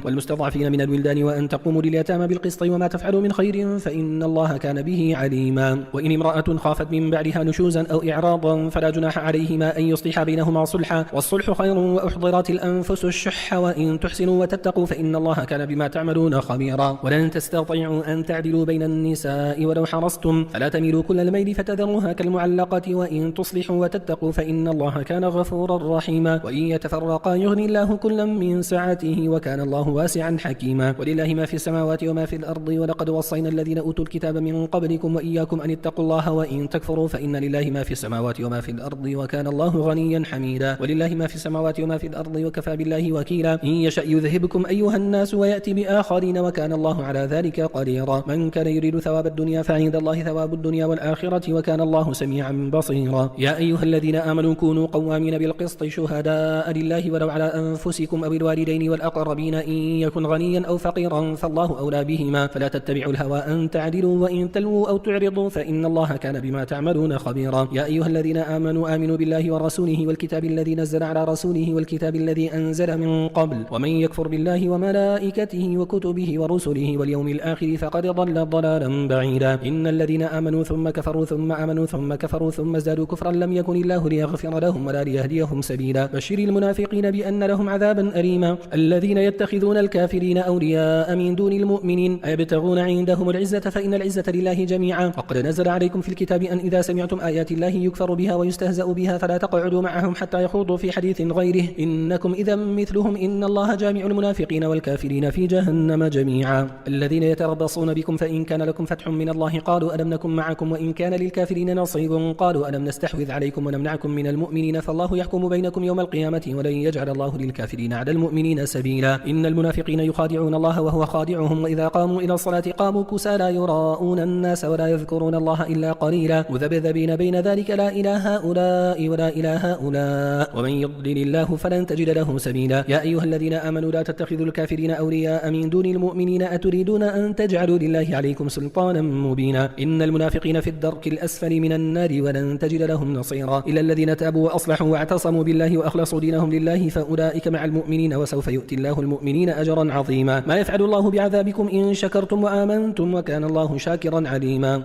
والمستضعفين من الولدان وأن تقوموا لليتامى بالقسط وما تفعلوا من خير فإن الله كان به عليما وإن امرأة خافت من بعدها نشوزا أو إعراضا فلا جناح عليهما أن يصلح بينهما صلحا والصلح خير وأحضرت الأنفس الشح وإن تحسنوا وتتقوا فإن الله كان بما تعملون خبيرا ولن تستطيعوا أن تعدلوا بين النساء ولو حرصتم فلا تميلوا كل الميل فتذروها كالمعلقة وإن تصلحوا وتتقوا فإن الله كان غفورا رحيما وإن يتفرقا يغني الله كلا من سعته وكان الله واسعا حكيما ولله ما في السماوات وما في الأرض ولقد وصينا الذين أوتوا الكتاب من قبلكم وإياكم أن اتقوا الله وإن تكفروا فإن لله ما في السماوات وما في الأرض وكان الله غنيا حميدا ولله ما في السماوات وما في الأرض وكفى بالله وكيلا إن يشأ يذهبكم أيها الناس ويأتي بآخرين وكان الله على ذلك قديرا من كان يريد ثواب الدنيا فعند الله ثواب الدنيا والآخرة وكان الله سميعا بصيرا يا أيها الذين آمنوا كونوا قوامين بالقسط شهداء لله ولو على أنفسكم أو الوالدين والأقربين إن يكن غنيا أو فقيرا فالله أولى بهما فلا تتبعوا الهوى أن تعدلوا وإن تلووا أو تعرضوا فإن الله كان بما تعملون خبيرا يا أيها الذين آمنوا بالله ورسوله والكتاب الذي نزل على رسوله والكتاب الذي أنزل من قبل ومن يكفر بالله وملائكته وكتبه ورسله واليوم الآخر فقد ضل ضلالا بعيدا إن الذين آمنوا ثم كفروا ثم آمنوا ثم كفروا ثم ازدادوا كفرا لم يكن الله ليغفر لهم ولا ليهديهم سبيلا بشر المنافقين بأن لهم عذابا أليما الذين يتخذون الكافرين أولياء من دون المؤمنين أيبتغون عندهم العزة فإن العزة لله جميعا وقد نزل عليكم في الكتاب أن إذا سمعتم آيات الله يكفر بها ويستهزأ بها فلا تقعدوا معهم حتى يخوضوا في حديث غيره إنكم إذا مثلهم إن الله جامع المنافقين والكافرين في جهنم جميعا الذين يتربصون بكم فإن كان لكم فتح من الله قالوا ألم نكن معكم وإن كان للكافرين نصيب قالوا ألم نستحوذ عليكم ونمنعكم من المؤمنين فالله يحكم بينكم يوم القيامة ولن يجعل الله للكافرين على المؤمنين سبيلا إن المنافقين يخادعون الله وهو خادعهم وإذا قاموا إلى الصلاة قاموا كسالى يراءون الناس ولا يذكرون الله إلا قليلا مذبذبين بين ذلك لا إلى هؤلاء ولا إلى هؤلاء ومن يضلل الله فلن تجد له سبيلا يا أيها الذين آمنوا لا تتخذوا الكافرين أولياء من دون المؤمنين أتريدون أن تجعلوا لله عليكم سلطانا مبينا إن المنافقين في الدرك الأسفل من النار ولن تجد لهم نصيرا إلا الذين تابوا وأصلحوا واعتصموا بالله وأخلصوا دينهم لله فأولئك مع المؤمنين وسوف يؤتي الله المؤمنين أجرا عظيما ما يفعل الله بعذابكم إن شكرتم وآمنتم وكان الله شاكرا عليما.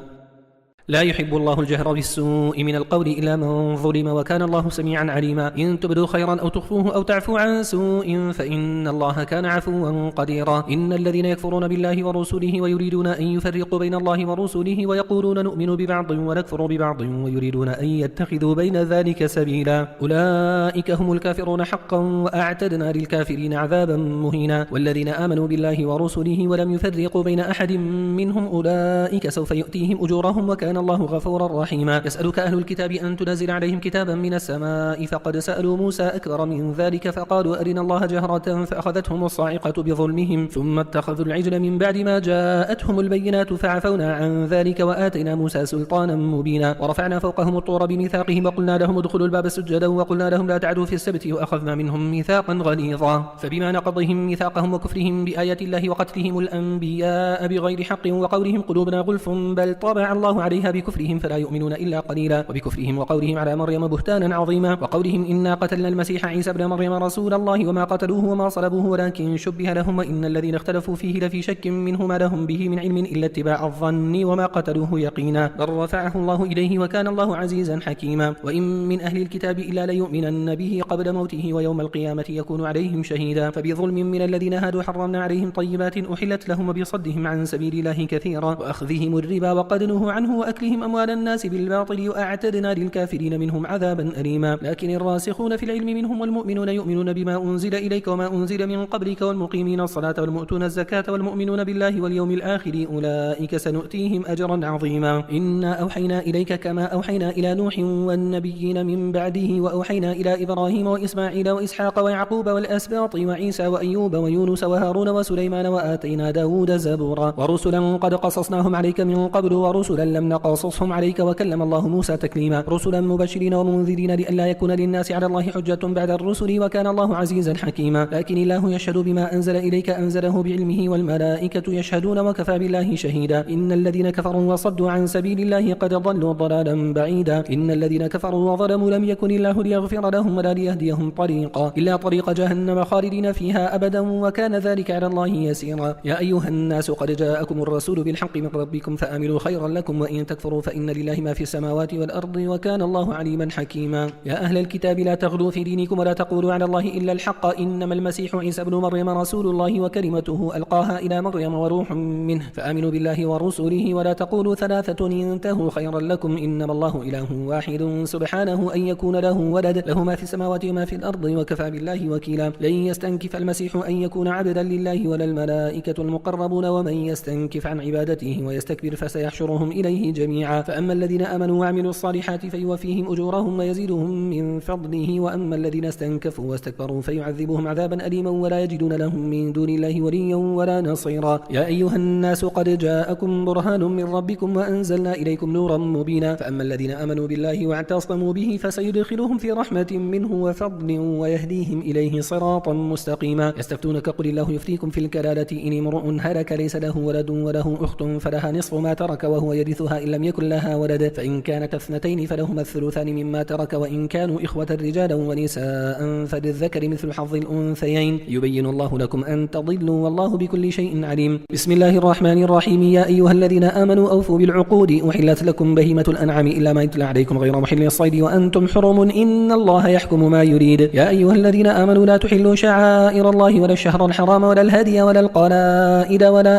لا يحب الله الجهر بالسوء من القول إلا من ظلم وكان الله سميعا عليما. إن تبدوا خيرا أو تخفوه أو تعفو عن سوء فإن الله كان عفوا قديرا. إن الذين يكفرون بالله ورسله ويريدون أن يفرقوا بين الله ورسله ويقولون نؤمن ببعض ونكفر ببعض ويريدون أن يتخذوا بين ذلك سبيلا أولئك هم الكافرون حقا وأعتدنا للكافرين عذابا مهينا. والذين آمنوا بالله ورسله ولم يفرقوا بين أحد منهم أولئك سوف يؤتيهم أجورهم وكان الله غفورا رحيما. يسألك أهل الكتاب أن تنزل عليهم كتابا من السماء فقد سألوا موسى أكبر من ذلك فقالوا أرنا الله جهرة فأخذتهم الصاعقة بظلمهم ثم اتخذوا العجل من بعد ما جاءتهم البينات فعفونا عن ذلك وآتينا موسى سلطانا مبينا. ورفعنا فوقهم الطور بميثاقهم وقلنا لهم ادخلوا الباب سجدا وقلنا لهم لا تعدوا في السبت وأخذنا منهم ميثاقا غليظا. فبما نقضهم ميثاقهم وكفرهم بآيات الله وقتلهم الأنبياء بغير حق وقولهم قلوبنا غلف بل طبع الله عليها بكفرهم فلا يؤمنون إلا قليلا. وبكفرهم وقولهم على مريم بهتانا عظيما. وقولهم إنا قتلنا المسيح عيسى ابن مريم رسول الله وما قتلوه وما صلبوه ولكن شبه لهم وإن الذين اختلفوا فيه لفي شك منه ما لهم به من علم إلا اتباع الظن وما قتلوه يقينا بل رفعه الله إليه وكان الله عزيزا حكيما. وإن من أهل الكتاب إلا ليؤمنن به قبل موته ويوم القيامة يكون عليهم شهيدا. فبظلم من الذين هادوا حرمنا عليهم طيبات أحلت لهم وبصدهم عن سبيل الله كثيرا وأخذهم الربا وقد نهوا عنه وأكلهم أموال الناس بالباطل وأعتدنا للكافرين منهم عذابا أليما. لكن الراسخون في العلم منهم والمؤمنون يؤمنون بما أنزل إليك وما أنزل من قبلك والمقيمين الصلاة والمؤتون الزكاة والمؤمنون بالله واليوم الآخر أولئك سنؤتيهم أجرا عظيما. إنا أوحينا إليك كما أوحينا إلى نوح والنبيين من بعده وأوحينا إلى إبراهيم وإسماعيل وإسحاق ويعقوب والأسباط وعيسى وأيوب ويونس وهارون وسليمان وآتينا داود زبورا. ورسلا قد قصصناهم عليك من قبل ورسلا لم نقصصهم عليك وكلم الله موسى تكليما. رسلا مبشرين ومنذرين لئلا يكون للناس على الله حجة بعد الرسل وكان الله عزيزا حكيما. لكن الله يشهد بما أنزل إليك أنزله بعلمه والملائكة يشهدون وكفى بالله شهيدا. إن الذين كفروا وصدوا عن سبيل الله قد ضلوا ضلالا بعيدا. إن الذين كفروا وظلموا لم يكن الله ليغفر لهم ولا ليهديهم طريقا إلا طريق جهنم خالدين فيها أبدا وكان ذلك على الله يسيرا. يا أيها الناس قد جاءكم الرسول بالحق من ربكم فآمنوا خيرا لكم وإن تكفروا فإن لله ما في السماوات والأرض وكان الله عليما حكيما. يا أهل الكتاب لا تغلوا في دينكم ولا تقولوا على الله إلا الحق إنما المسيح عيسى ابن مريم رسول الله وكلمته ألقاها إلى مريم وروح منه فآمنوا بالله ورسوله ولا تقولوا ثلاثة انتهوا خيرا لكم إنما الله إله واحد سبحانه أن يكون له ولد له ما في السماوات وما في الأرض وكفى بالله وكيلا. لن يستنكف المسيح أن يكون عبدا لله ولا الملائكة المقربون ومن يستنكف عن عبادته ويستكبر فسيحشرهم إليه جميعا. فأما الذين آمنوا وعملوا الصالحات فيوفيهم أجورهم ويزيدهم من فضله وأما الذين استنكفوا واستكبروا فيعذبهم عذابا أليما ولا يجدون لهم من دون الله وليا ولا نصيرا. يا أيها الناس قد جاءكم برهان من ربكم وأنزلنا إليكم نورا مبينا. فأما الذين آمنوا بالله واعتصموا به فسيدخلهم في رحمة منه وفضل ويهديهم إليه صراطا مستقيما. يستفتونك قل الله يفتيكم في الكلالة إن امرؤ هلك ليس له ولد وله أخت فلها نصف ما ترك وهو يرثها إن لم يكن لها ولد فإن كانت اثنتين فلهما الثلثان مما ترك وإن كانوا إخوة رجالا ونساء فللذكر مثل حظ الأنثيين يبين الله لكم أن تضلوا والله بكل شيء عليم. بسم الله الرحمن الرحيم. يا أيها الذين آمنوا أوفوا بالعقود أحلت لكم بهيمة الأنعام إلا ما يتلى عليكم غير محل الصيد وأنتم حرم إن الله يحكم ما يريد. يا أيها الذين آمنوا لا تحلوا شعائر الله ولا الشهر الحرام ولا الهدي ولا القلائد ولا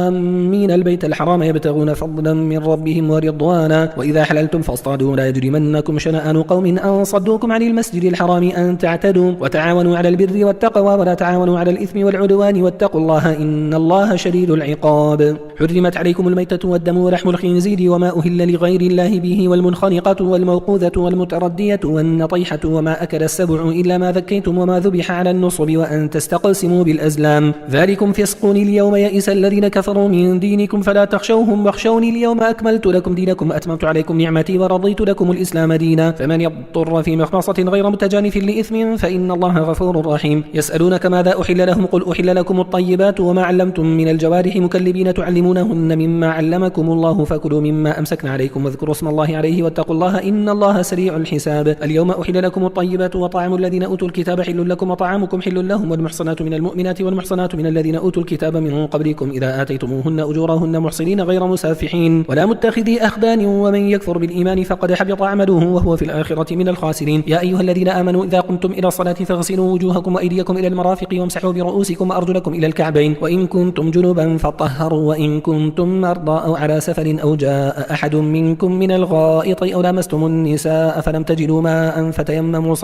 آمين البيت الحرام يبتغون فضلا من ربهم ورضوانا وإذا حللتم فاصطادوا لا يجرمنكم شنآن قوم أن صدوكم عن المسجد الحرام أن تعتدوا وتعاونوا على البر والتقوى ولا تعاونوا على الإثم والعدوان واتقوا الله إن الله شديد العقاب. حرمت عليكم الميتة والدم ولحم الخنزير وما أهل لغير الله به والمنخنقة والموقوذة والمتردية والنطيحة وما أكل السبع إلا ما ذكيتم وما ذبح على النصب وأن تستقسموا بالأزلام ذلكم فسق. اليوم يئس الذين كفروا من دينكم فلا تخشوهم واخشون اخشوني اليوم أكملت لكم دينكم وأتممت عليكم نعمتي ورضيت لكم الإسلام دينا فمن يضطر في مخمصة غير متجانف لإثم فإن الله غفور رحيم يسألونك ماذا أحل لهم قل أحل لكم الطيبات وما علمتم من الجوارح مكلبين تعلمونهن مما علمكم الله فكلوا مما أمسكنا عليكم واذكروا اسم الله عليه واتقوا الله إن الله سريع الحساب اليوم أحل لكم الطيبات وطعام الذين أوتوا الكتاب حل لكم وطعامكم حل لهم والمحصنات من المؤمنات والمحصنات من الذين أوتوا الكتاب من قبلكم إذا آتيتموهن أجورهن محصنين غير مسافحين ولا متخذي أخدان ومن يكفر بالإيمان فقد حبط عمله وهو في الآخرة من الخاسرين يا أيها الذين آمنوا إذا قمتم إلى الصلاة فاغسلوا وجوهكم وأيديكم إلى المرافق وامسحوا برؤوسكم وأرجلكم إلى الكعبين وإن كنتم جنبا فطهروا وإن كنتم مرضى أو على سفر أو جاء أحد منكم من الغائط أو لامستم النساء فلم تجدوا ماء فتيمموا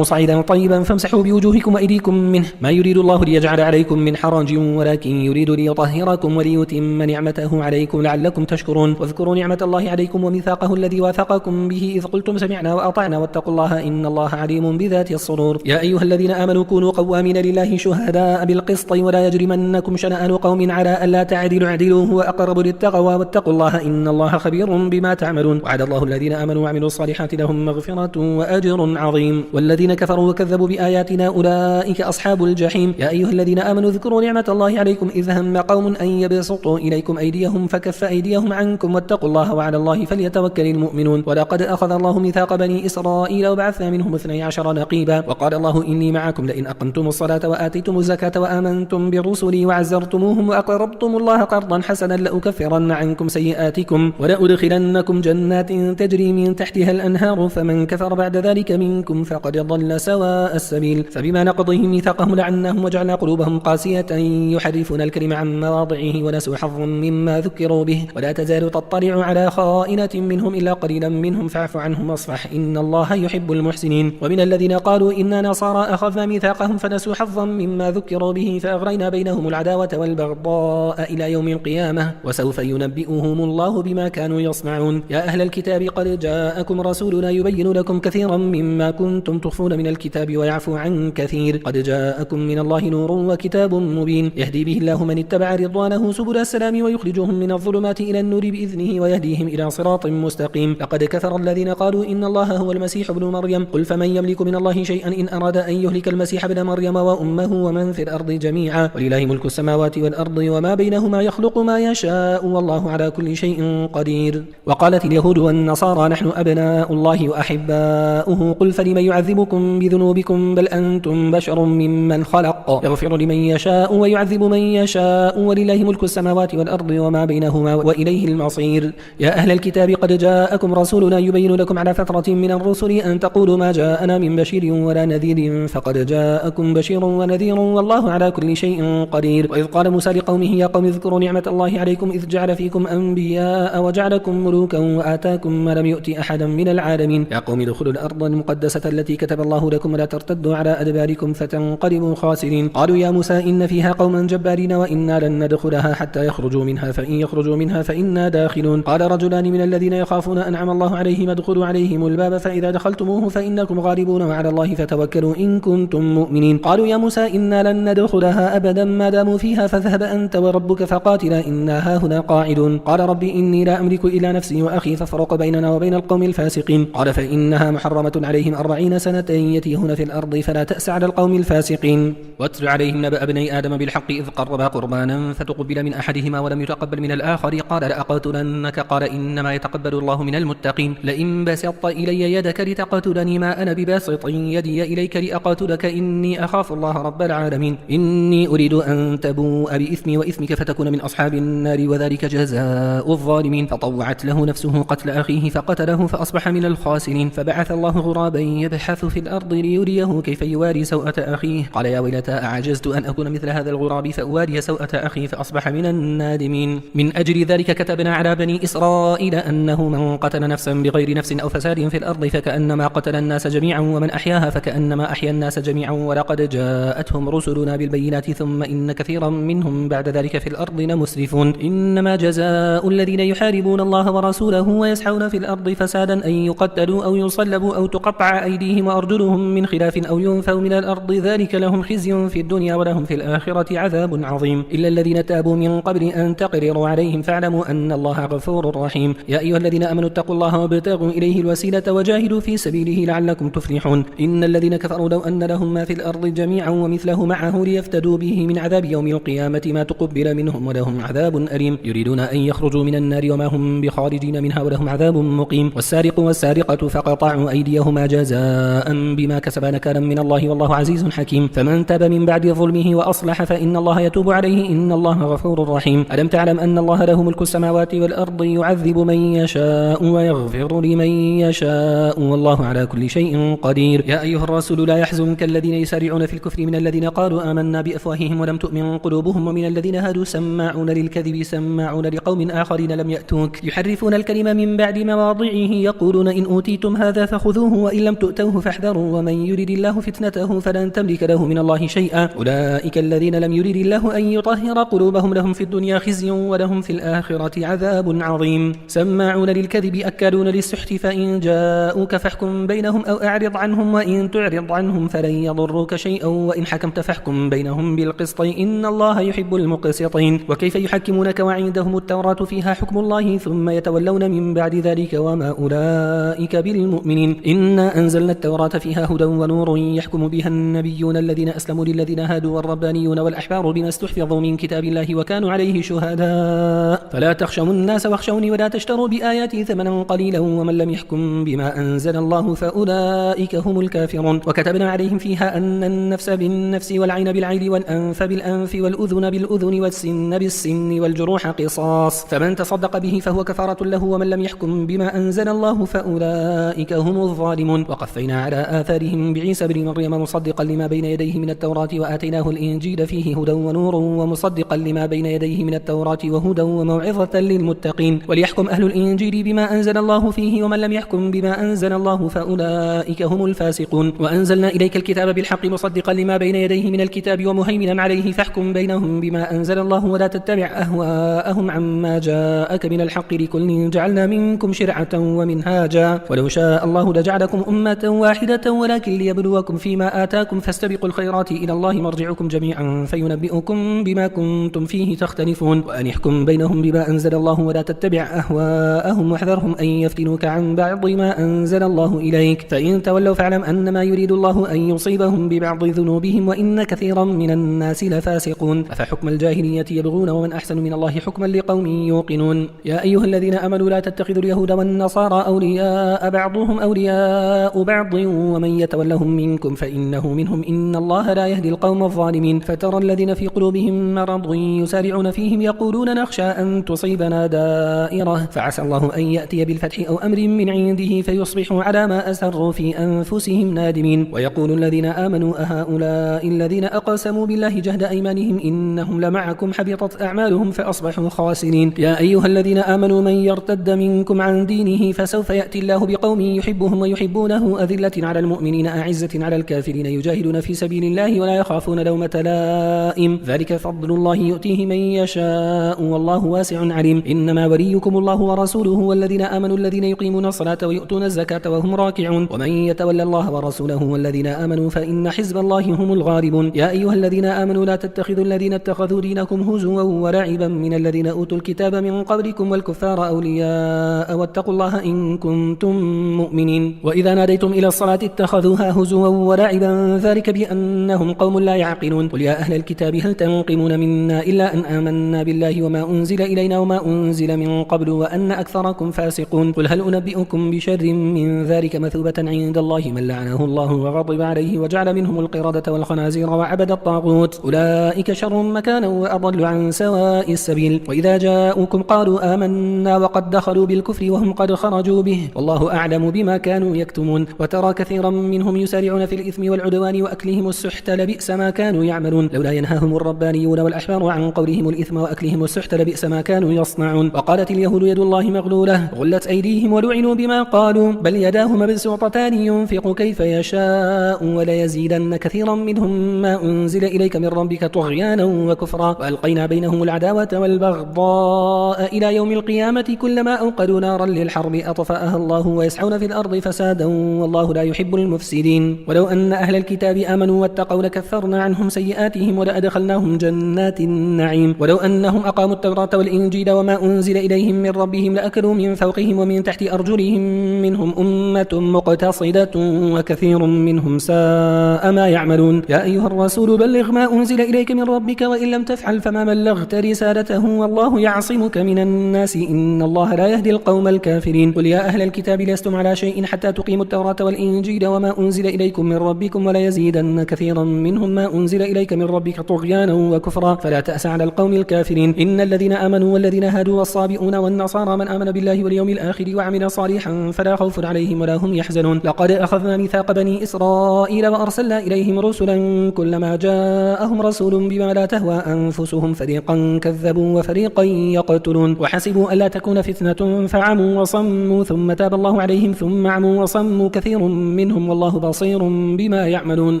صعيدا طيبا فامسحوا بوجوهكم وأيديكم منه ما يريد الله ليجعل عليكم من حرج ولكن يريد ليطهركم وليتم نعمته عليكم لعلكم تشكرون واذكروا نعمة الله عليكم وميثاقه الذي واثقكم به إذ قلتم سمعنا وأطعنا واتقوا الله إن الله عليم بذات الصدور يا أيها الذين آمنوا كونوا قوامين لله شهداء بالقسط ولا يجرمنكم شنآن قوم على ألا تعدلوا اعدلوا هو أقرب للتقوى واتقوا الله إن الله خبير بما تعملون وعد الله الذين آمنوا وعملوا الصالحات لهم مغفرة وأجر عظيم والذين كفروا وكذبوا بآياتنا أولئك أصحاب الجحيم يا أيها الذين آمنوا اذكروا نعمة الله عليكم إذ هم قوم أن يبسطوا إليكم أيديهم فكف أيديهم عنكم واتقوا الله وعلى الله فليتوكل المؤمنون ولقد أخذ الله ميثاق بني إسرائيل وبعثنا منهم 12 نقيبا وقال الله إني معكم لئن أقمتم الصلاة وآتيتم الزكاة وآمنتم برسلي وعزرتموهم وأقرضتم الله قرضا حسنا لأكفرن عنكم سيئاتكم ولأدخلنكم جنات تجري من تحتها الأنهار فمن كفر بعد ذلك منكم فقد ضل سواء السبيل فبما نقضهم ميثاقهم لعناهم وجعلنا قلوبهم قاسية يحرفون الكلم عن مواضعه ونسوا حظا مما ذكروا به ولا تزال تطلع على خائنة منهم إلا قليلا منهم فاعف عنهم واصفح إن الله يحب المحسنين ومن الذين قالوا إنا نصارى أخذنا ميثاقهم فنسوا حظا مما ذكروا به فأغرينا بينهم العداوة والبغضاء إلى يوم القيامة وسوف ينبئهم الله بما كانوا يصنعون يا أهل الكتاب قد جاءكم رسولنا يبين لكم كثيرا مما كنتم تخفون من الكتاب ويعفو عن كثير قد جاءكم من الله نور وكتاب مبين يهدي به الله من اتبع رضوانه سبل السلام ويخرجهم من الظلمات إلى النور بإذنه ويهديهم إلى صراط مستقيم لقد كفر الذين قالوا إن الله هو المسيح ابن مريم قل فمن يملك من الله شيئا إن أراد أن يهلك المسيح ابن مريم وأمه ومن في الأرض جميعا ولله ملك السماوات والأرض وما بينهما يخلق ما يشاء والله على كل شيء قدير وقالت اليهود والنصارى نحن أبناء الله وأحباؤه قل فلم يعذبكم بذنوبكم بل أنتم بشر ممن خلق يغفر لمن يشاء ويعذب من يشاء ولله ملك السماوات والأرض وما بينهما وإليه المصير يا أهل الكتاب قد جاءكم رسولنا يبين لكم على فترة من الرسل أن تقولوا ما جاءنا من بشير ولا نذير فقد جاءكم بشير ونذير والله على كل شيء قدير وإذ قال موسى لقومه يا قوم اذكروا نعمة الله عليكم إذ جعل فيكم أنبياء وجعلكم ملوكا وآتاكم ما لم يؤت أحدا من العالمين يا قوم ادخلوا الأرض المقدسة التي كتب الله لكم ولا ترتدوا على أدباركم فتنقلبوا خاسرين قالوا يا موسى إن فيها قوما جبارين وإنا لن ندخلها حتى يخرجوا منها فإن يخرجوا منها فإنا داخلون قال رجلان من الذين يخافون أنعم الله عليهم ادخلوا عليهم الباب فإذا دخلتموه فإنكم غالبون وعلى الله فتوكلوا إن كنتم مؤمنين قالوا يا موسى إنا لن ندخلها أبدا ما داموا فيها فاذهب أنت وربك فقاتلا إنا هاهنا قاعدون قال ربي إني لا أملك إلا نفسي وأخي فافرق بيننا وبين القوم الفاسقين قال فإنها محرمة عليهم 40 سنة يتيهون في الأرض فلا تأس على القوم الفاسقين واتل عليهم نبأ ابني آدم بالحق إذ قربا قربانا فتقبل من أحدهما ولم يتقبل من الآخر قال لأقتلنك قال إنما يتقبل الله من المتقين لئن بسطت إلي يدك لتقتلني ما أنا بباسط يدي إليك لأقتلك إني أخاف الله رب العالمين إني أريد أن تبوء بإثمي وإثمك فتكون من أصحاب النار وذلك جزاء الظالمين فطوعت له نفسه قتل أخيه فقتله فأصبح من الخاسرين فبعث الله غرابا يبحث في الأرض ليريه كيف يواري سوءة أخيه قال يا ويلتى أعجزت أن أكون مثل هذا الغراب فأواري سوءة أخي فأصبح من النادمين من أجل ذلك كتبنا على بني إسرائيل أنه من قتل نفسا بغير نفس أو فساد في الأرض فكأنما قتل الناس جميعا ومن أحياها فكأنما أحيا الناس جميعا ولقد جاءتهم رسلنا بالبينات ثم إن كثيرا منهم بعد ذلك في الأرض لمسرفون إنما جزاء الذين يحاربون الله ورسوله ويسعون في الأرض فسادا أن يقتلوا أو يصلبوا أو تقطع أيديهم وأرجلهم من خلاف أو ينفوا من الأرض ذلك لهم خزي في الدنيا ولهم في الآخرة عذاب عظيم إلا الذين تابوا من قبل أن تقرروا عليهم عليهم فاعلموا أن الله غفور رحيم. يا أيها الذين آمنوا اتقوا الله وابتغوا إليه الوسيلة وجاهدوا في سبيله لعلكم تفلحون. إن الذين كفروا لو أن لهم ما في الأرض جميعا ومثله معه ليفتدوا به من عذاب يوم القيامة ما تقبل منهم ولهم عذاب أليم. يريدون أن يخرجوا من النار وما هم بخارجين منها ولهم عذاب مقيم. والسارق والسارقة فقطعوا أيديهما جزاء بما كسبا نكالا من الله والله عزيز حكيم. فمن تاب من بعد ظلمه وأصلح فإن الله يتوب عليه إن الله غفور رحيم. ألم تعلم أن الله له ملك السماوات والأرض يعذب من يشاء ويغفر لمن يشاء والله على كل شيء قدير. يا أيها الرسول لا يحزنك الذين يسارعون في الكفر من الذين قالوا آمنا بأفواههم ولم تؤمن قلوبهم ومن الذين هادوا سماعون للكذب سماعون لقوم آخرين لم يأتوك يحرفون الكلمة من بعد مواضعه يقولون إن أوتيتم هذا فخذوه وإن لم تؤتوه فاحذروا ومن يرد الله فتنته فلن تملك له من الله شيئا. أولئك الذين لم يرد الله أن يطهر قلوبهم لهم في الدنيا خزي ولهم في الآخرة عذاب عظيم. سماعون للكذب أكالون للسحت فإن جاءوك فاحكم بينهم أو أعرض عنهم وإن تعرض عنهم فلن يضروك شيئا وإن حكمت فاحكم بينهم بالقسط إن الله يحب المقسطين. وكيف يحكمونك وعندهم التوراة فيها حكم الله ثم يتولون من بعد ذلك وما أولئك بالمؤمنين. إنا أنزلنا التوراة فيها هدى ونور يحكم بها النبيون الذين أسلموا للذين هادوا والربانيون والأحبار بما استحفظوا من كتاب الله وكانوا عليه شهداء فلا تخشوا الناس واخشوني ولا تشتروا بآياتي ثمنا قليلا ومن لم يحكم بما أنزل الله فأولئك هم الكافرون. وكتبنا عليهم فيها أن النفس بالنفس والعين بالعين والأنف بالأنف والأذن بالأذن والسن بالسن والجروح قصاص فمن تصدق به فهو كفارة له ومن لم يحكم بما أنزل الله فأولئك هم الظالمون. وقفينا على آثارهم بعيسى بن مريم مصدقا لما بين يديه من التوراة وآتيناه الإنجيل فيه هدى ونور ومصدقا لما بين يديه من التوراة وهدى وموعظة للمتقين. وليحكم أهل الإنجيل بما أنزل الله فيه ومن لم يحكم بما أنزل الله فأولئك هم الفاسقون. وأنزلنا إليك الكتاب بالحق مصدقا لما بين يديه من الكتاب ومهيمنا عليه فاحكم بينهم بما أنزل الله ولا تتبع أهواءهم عما جاءك من الحق لكل جعلنا منكم شرعة ومنهاجا ولو شاء الله لجعلكم أمة واحدة ولكن ليبلوكم فيما آتاكم فاستبقوا الخيرات إلى الله مرجعكم جميعا فينبئكم بما كنتم فيه تختلفون. وأن يحكم بينهم بما أنزل الله ولا تتبع أهواءهم واحذرهم أن يفتنوك عن بعض ما أنزل الله إليك فإن تولوا فاعلم أنما يريد الله أن يصيبهم ببعض ذنوبهم وإن كثيرا من الناس لفاسقون. أفحكم الجاهلية يبغون ومن أحسن من الله حكما لقوم يوقنون. يا أيها الذين آمنوا لا تتخذوا اليهود والنصارى أولياء بعضهم أولياء بعض ومن يتولهم منكم فإنه منهم إن الله لا يهدي القوم الظالمين. فترى الذين في قلوبهم مرض يسارعون فيهم يقولون نخشى أن تصيبنا دائرة فعسى الله أن يأتي بالفتح أو أمر من عنده فيصبحوا على ما أسروا في أنفسهم نادمين. ويقول الذين آمنوا أهؤلاء الذين أقسموا بالله جهد أيمانهم إنهم لمعكم حبطت أعمالهم فأصبحوا خاسرين. يا أيها الذين آمنوا من يرتد منكم عن دينه فسوف يأتي الله بقوم يحبهم ويحبونه أذلة على المؤمنين أعزة على الكافرين يجاهدون في سبيل الله ولا يخافون لومة لائم ذلك فضل الله يؤتيه من يشاء والله واسع عليم. إنما وليكم الله ورسوله والذين آمنوا الذين يقيمون الصلاة ويؤتون الزكاة وهم راكعون ومن يتولى الله ورسوله والذين آمنوا فإن حزب الله هم الغالبون. يا أيها الذين آمنوا لا تتخذوا الذين اتخذوا دينكم هزوا ولعبا من الذين أوتوا الكتاب من قبلكم والكفار أولياء واتقوا الله إن كنتم مؤمنين. وإذا ناديتم إلى الصلاة اتخذوها هزوا ولعبا ذلك بأنهم قوم لا يعقلون. قل يا أهل الكتاب هل تنقمون منا إلا أن آمنا بالله وما أنزل إلينا وما أنزل من قبل وأن أكثركم فاسقون. قل هل أنبئكم بشر من ذلك مثوبة عند الله من لعنه الله وغضب عليه وجعل منهم القردة والخنازير وعبد الطاغوت أولئك شر مكانا وأضل عن سواء السبيل. وإذا جاءوكم قالوا آمنا وقد دخلوا بالكفر وهم قد خرجوا به والله أعلم بما كانوا يكتمون. وترى كثيرا منهم يسارعون في الإثم والعدوان وأكلهم السحت لبئس ما كانوا يعملون. لولا ينهاهم الربانيون والأحبار عن قولهم الإثم وأكلهم السحت لبئس ما كانوا يصنعون. وقالت اليهود يد الله مغلولة غلت أيديهم ولعنوا بما قالوا بل يداه مبسوطتان ينفق كيف يشاء وليزيدن كثيرا منهم ما أنزل إليك من ربك طغيانا وكفرا وألقينا بينهم العداوة والبغضاء إلى يوم القيامة كلما أوقدوا نارا للحرب أطفأها الله ويسعون في الأرض فسادا والله لا يحب المفسدين. ولو أن أهل الكتاب آمنوا واتقوا لكفرنا عنهم سيئاتهم ولأدخلناهم جنات النعيم. ولو أنهم أقاموا التوراة التوراة والإنجيل وما أنزل إليهم من ربهم لأكلوا من فوقهم ومن تحت أرجلهم منهم أمة مقتصدة وكثير منهم ساء ما يعملون يا أيها الرسول بلغ ما أنزل إليك من ربك وإن لم تفعل فما بلغت رسالته والله يعصمك من الناس إن الله لا يهدي القوم الكافرين قل يا أهل الكتاب لستم على شيء حتى تقيموا التوراة والإنجيل وما أنزل إليكم من ربكم ولا يزيدن كثيرا منهم ما أنزل إليك من ربك طغيانا وكفرا فلا تأس على القوم الكافرين إن الذين آمنوا والذين هادوا والصابئون والنصارى من آمن بالله واليوم الآخر وعمل صالحا فلا خوف عليهم ولا هم يحزنون لقد أخذنا ميثاق بني إسرائيل وأرسلنا إليهم رسلا كلما جاءهم رسول بما لا تهوى أنفسهم فريقا كذبوا وفريقا يقتلون وحسبوا ألا تكون فتنة فعموا وصموا ثم تاب الله عليهم ثم عموا وصموا كثير منهم والله بصير بما يعملون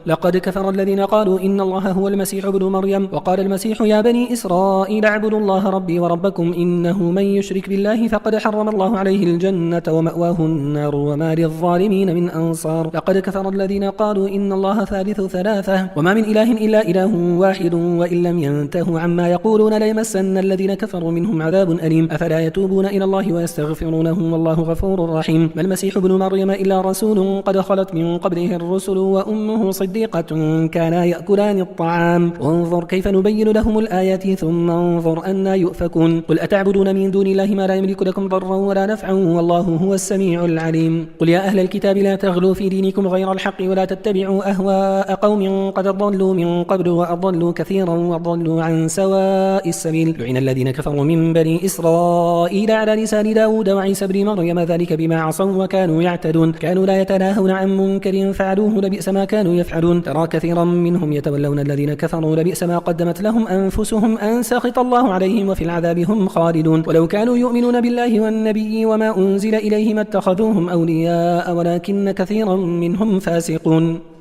لقد كفر الذين قالوا إن الله هو المسيح ابن مريم وقال المسيح يا بني إسرائيل اعبدوا الله ربي وربكم إنه من يشرك بالله فقد حرم الله عليه الجنة ومأواه النار وما للظالمين من أنصار لقد كفر الذين قالوا إن الله ثالث ثلاثة وما من إله إلا إله واحد وإن لم ينتهوا عما يقولون ليمسن الذين كفروا منهم عذاب أليم أفلا يتوبون إلى الله ويستغفرونه والله غفور رحيم ما المسيح ابن مريم إلا رسول قد خلت من قبله الرسل وأمه صديقة كانا يأكلان الطعام وانظر كيف نبين لهم الآيات ثم انظر أنا يؤفكون قل أتعبدون من دون الله ما لا يملك لكم ضرا ولا نفعا والله هو السميع العليم قل يا أهل الكتاب لا تغلوا في دينكم غير الحق ولا تتبعوا أهواء قوم قد ضلوا من قبل وأضلوا كثيرا وضلوا عن سواء السبيل لعن الذين كفروا من بني إسرائيل على لسان داود وعيسى بن مريم ذلك بما عصوا وكانوا يعتدون كانوا لا يتناهون عن منكر فعلوه لبئس ما كانوا يفعلون ترى كثيرا منهم يتولون الذين كفروا لبئس ما قدمت لهم أنفسهم أن سخط الله عليهم وفي العذاب هم خالدون ولو كانوا يؤمنون بالله والنبي وما أنزل إليهم اتخذوهم أولياء ولكن كثيرا منهم فاسقون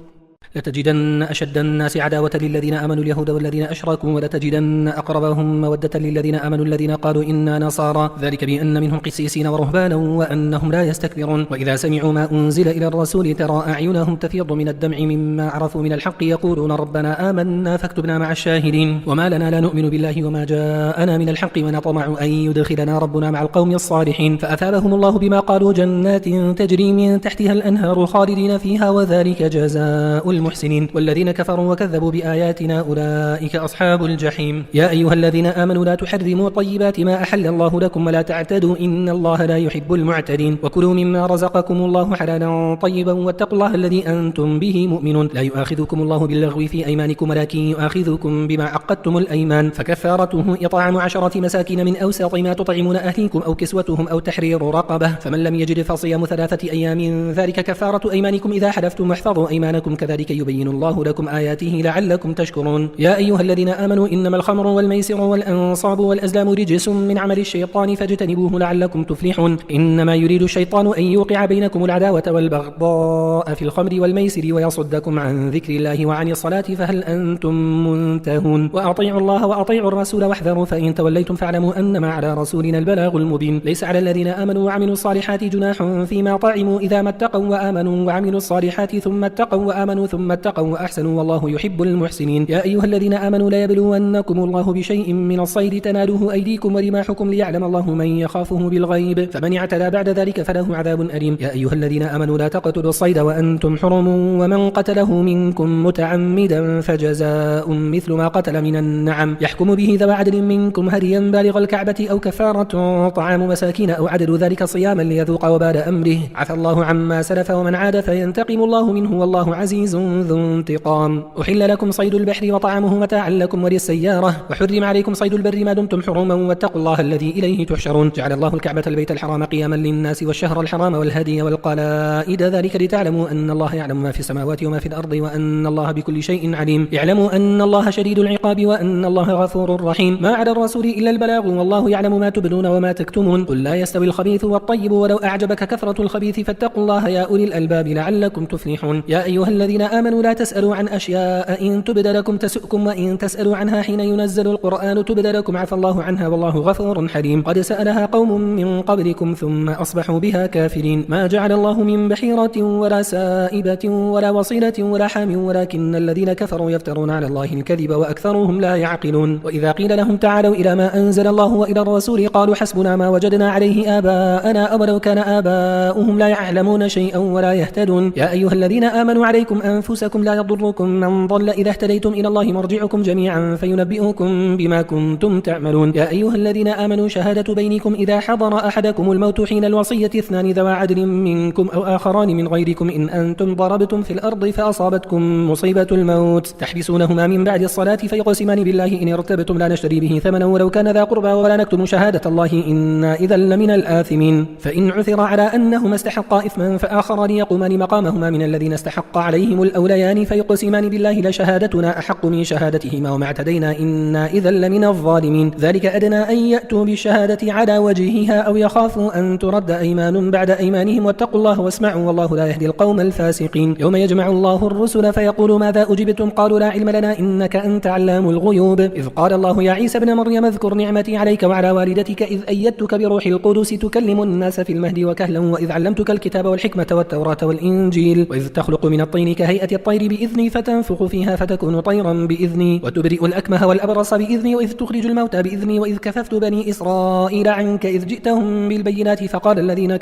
لتجدن أشد الناس عداوة للذين آمنوا اليهود والذين أشركوا ولتجدن أقربهم مودة للذين آمنوا الذين قالوا إنا نصارى ذلك بأن منهم قسيسين ورهبانا وأنهم لا يستكبرون وإذا سمعوا ما أنزل إلى الرسول ترى أعينهم تفيض من الدمع مما عرفوا من الحق يقولون ربنا آمنا فاكتبنا مع الشاهدين وما لنا لا نؤمن بالله وما جاءنا من الحق ونطمع أن يدخلنا ربنا مع القوم الصالحين فأثابهم الله بما قالوا جنات تجري من تحتها الأنهار خالدين فيها وذلك جزاء المحسنين والذين كفروا وكذبوا بآياتنا أولئك أصحاب الجحيم يا أيها الذين آمنوا لا تحرموا طيبات ما أحل الله لكم ولا تعتدوا إن الله لا يحب المعتدين وكلوا مما رزقكم الله حلالا طيبا واتقوا الله الذي أنتم به مؤمنون لا يؤاخذكم الله باللغو في أيمانكم ولكن يؤاخذكم بما عقدتم الأيمان فكفارته إطعام 10 مساكين من أوسط ما تطعمون أهليكم أو كسوتهم أو تحرير رقبة فمن لم يجد فصيام 3 أيام ذلك كفارة أيمانكم إذا حلفتم واحفظوا أيمانكم كذلك يبين الله لكم آياته لعلكم تشكرون يا أيها الذين آمنوا إنما الخمر والميسر والأنصاب والأزلام رجس من عمل الشيطان فاجتنبوه لعلكم تفلحون إنما يريد الشيطان أن يوقع بينكم العداوة والبغضاء في الخمر والميسر ويصدكم عن ذكر الله وعن الصلاة فهل أنتم منتهون وأطيعوا الله وأطيعوا الرسول واحذروا فإن توليتم فاعلموا أنما على رسولنا البلاغ المبين ليس على الذين آمنوا وعملوا الصالحات جناح فيما طعموا إذا ما اتقوا وآمنوا وعملوا الصالحات ثم اتقوا وآمنوا ثم اتقوا وأحسنوا والله يحب المحسنين يا أيها الذين آمنوا لا يبلونكم الله بشيء من الصيد تناله أيديكم ورماحكم ليعلم الله من يخافه بالغيب فمن اعتدى بعد ذلك فله عذاب أليم يا أيها الذين آمنوا لا تقتلوا الصيد وأنتم حرم ومن قتله منكم متعمدا فجزاء مثل ما قتل من النعم يحكم به ذوى عدل منكم هديا بالغ الكعبة أو كفارة طعام مساكين أو عدل ذلك صياما ليذوق وبال أمره عفى الله عما سلف ومن عاد فينتقم الله منه والله عزيز ذو انتقام أحل لكم صيد البحر وطعامه متاعا لكم وللسيارة وحرم عليكم صيد البر ما دمتم حرما واتقوا الله الذي إليه تحشرون جعل الله الكعبة البيت الحرام قياما للناس والشهر الحرام والهدي والقلائد ذلك لتعلموا أن الله يعلم ما في السماوات وما في الأرض وأن الله بكل شيء عليم اعلموا أن الله شديد العقاب وأن الله غفور رحيم ما على الرسول إلا البلاغ والله يعلم ما تبدون وما تكتمون قل لا يستوي الخبيث والطيب ولو أعجبك كثرة الخبيث فاتقوا الله يا أولي الألباب لعلكم تفلحون يا أيها الذين آمنوا لا تسألوا عن أشياء إن تبد لكم تسؤكم وإن تسألوا عنها حين ينزل القرآن تبد لكم عفى الله عنها والله غفور حليم. قد سألها قوم من قبلكم ثم أصبحوا بها كافرين. ما جعل الله من بحيرة ولا سائبة ولا وصيلة ولا حام ولكن الذين كفروا يفترون على الله الكذب وأكثرهم لا يعقلون. وإذا قيل لهم تعالوا إلى ما أنزل الله وإلى الرسول قالوا حسبنا ما وجدنا عليه آباءنا أولو كان آباؤهم لا يعلمون شيئا ولا يهتدون. يا أيها الذين آمنوا عليكم أنفسكم لا يضركم من ضل إذا اهتديتم إلى الله مرجعكم جميعا فينبئكم بما كنتم تعملون. يا أيها الذين آمنوا شهادة بينكم إذا حضر أحدكم الموت حين الوصية اثنان ذوى عدل منكم أو آخران من غيركم إن أنتم ضربتم في الأرض فأصابتكم مصيبة الموت تحبسونهما من بعد الصلاة فيقسمان بالله إن ارتبتم لا نشتري به ثمنا ولو كان ذا قربى ولا نكتم شهادة الله إنا إذا لمن الآثمين. فإن عثر على أنهما استحقا إثما فآخران يقومان مقامهما من الذين استحق عليهم الأوليان فيقسمان بالله لشهادتنا أحق من شهادتهما وما اعتدينا إنا إذا لمن الظالمين. ذلك أدنى أن يأتوا بالشهادة على وجهها أو يخافوا أن ترد أيمان بعد أيمانهم واتقوا الله واسمعوا والله لا يهدي القوم الفاسقين. يوم يجمع الله الرسل فيقول ماذا أجبتم قالوا لا علم لنا إنك أنت علام الغيوب. إذ قال الله يا عيسى ابن مريم اذكر نعمتي عليك وعلى والدتك إذ أيدتك بروح القدس تكلم الناس في المهد وكهلا وإذ علمتك الكتاب والحكمة والتوراة والإنجيل وإذ تخلق من الطين كهيئة الطير بإذني فتنفخ فيها فتكون طيرا بإذني وتبرئ الأكمه والأبرص بإذني وإذ تخرج الموتى بإذني وإذ كففت بني إسرائيل عنك إذ جئتهم بالبينات فقال الذين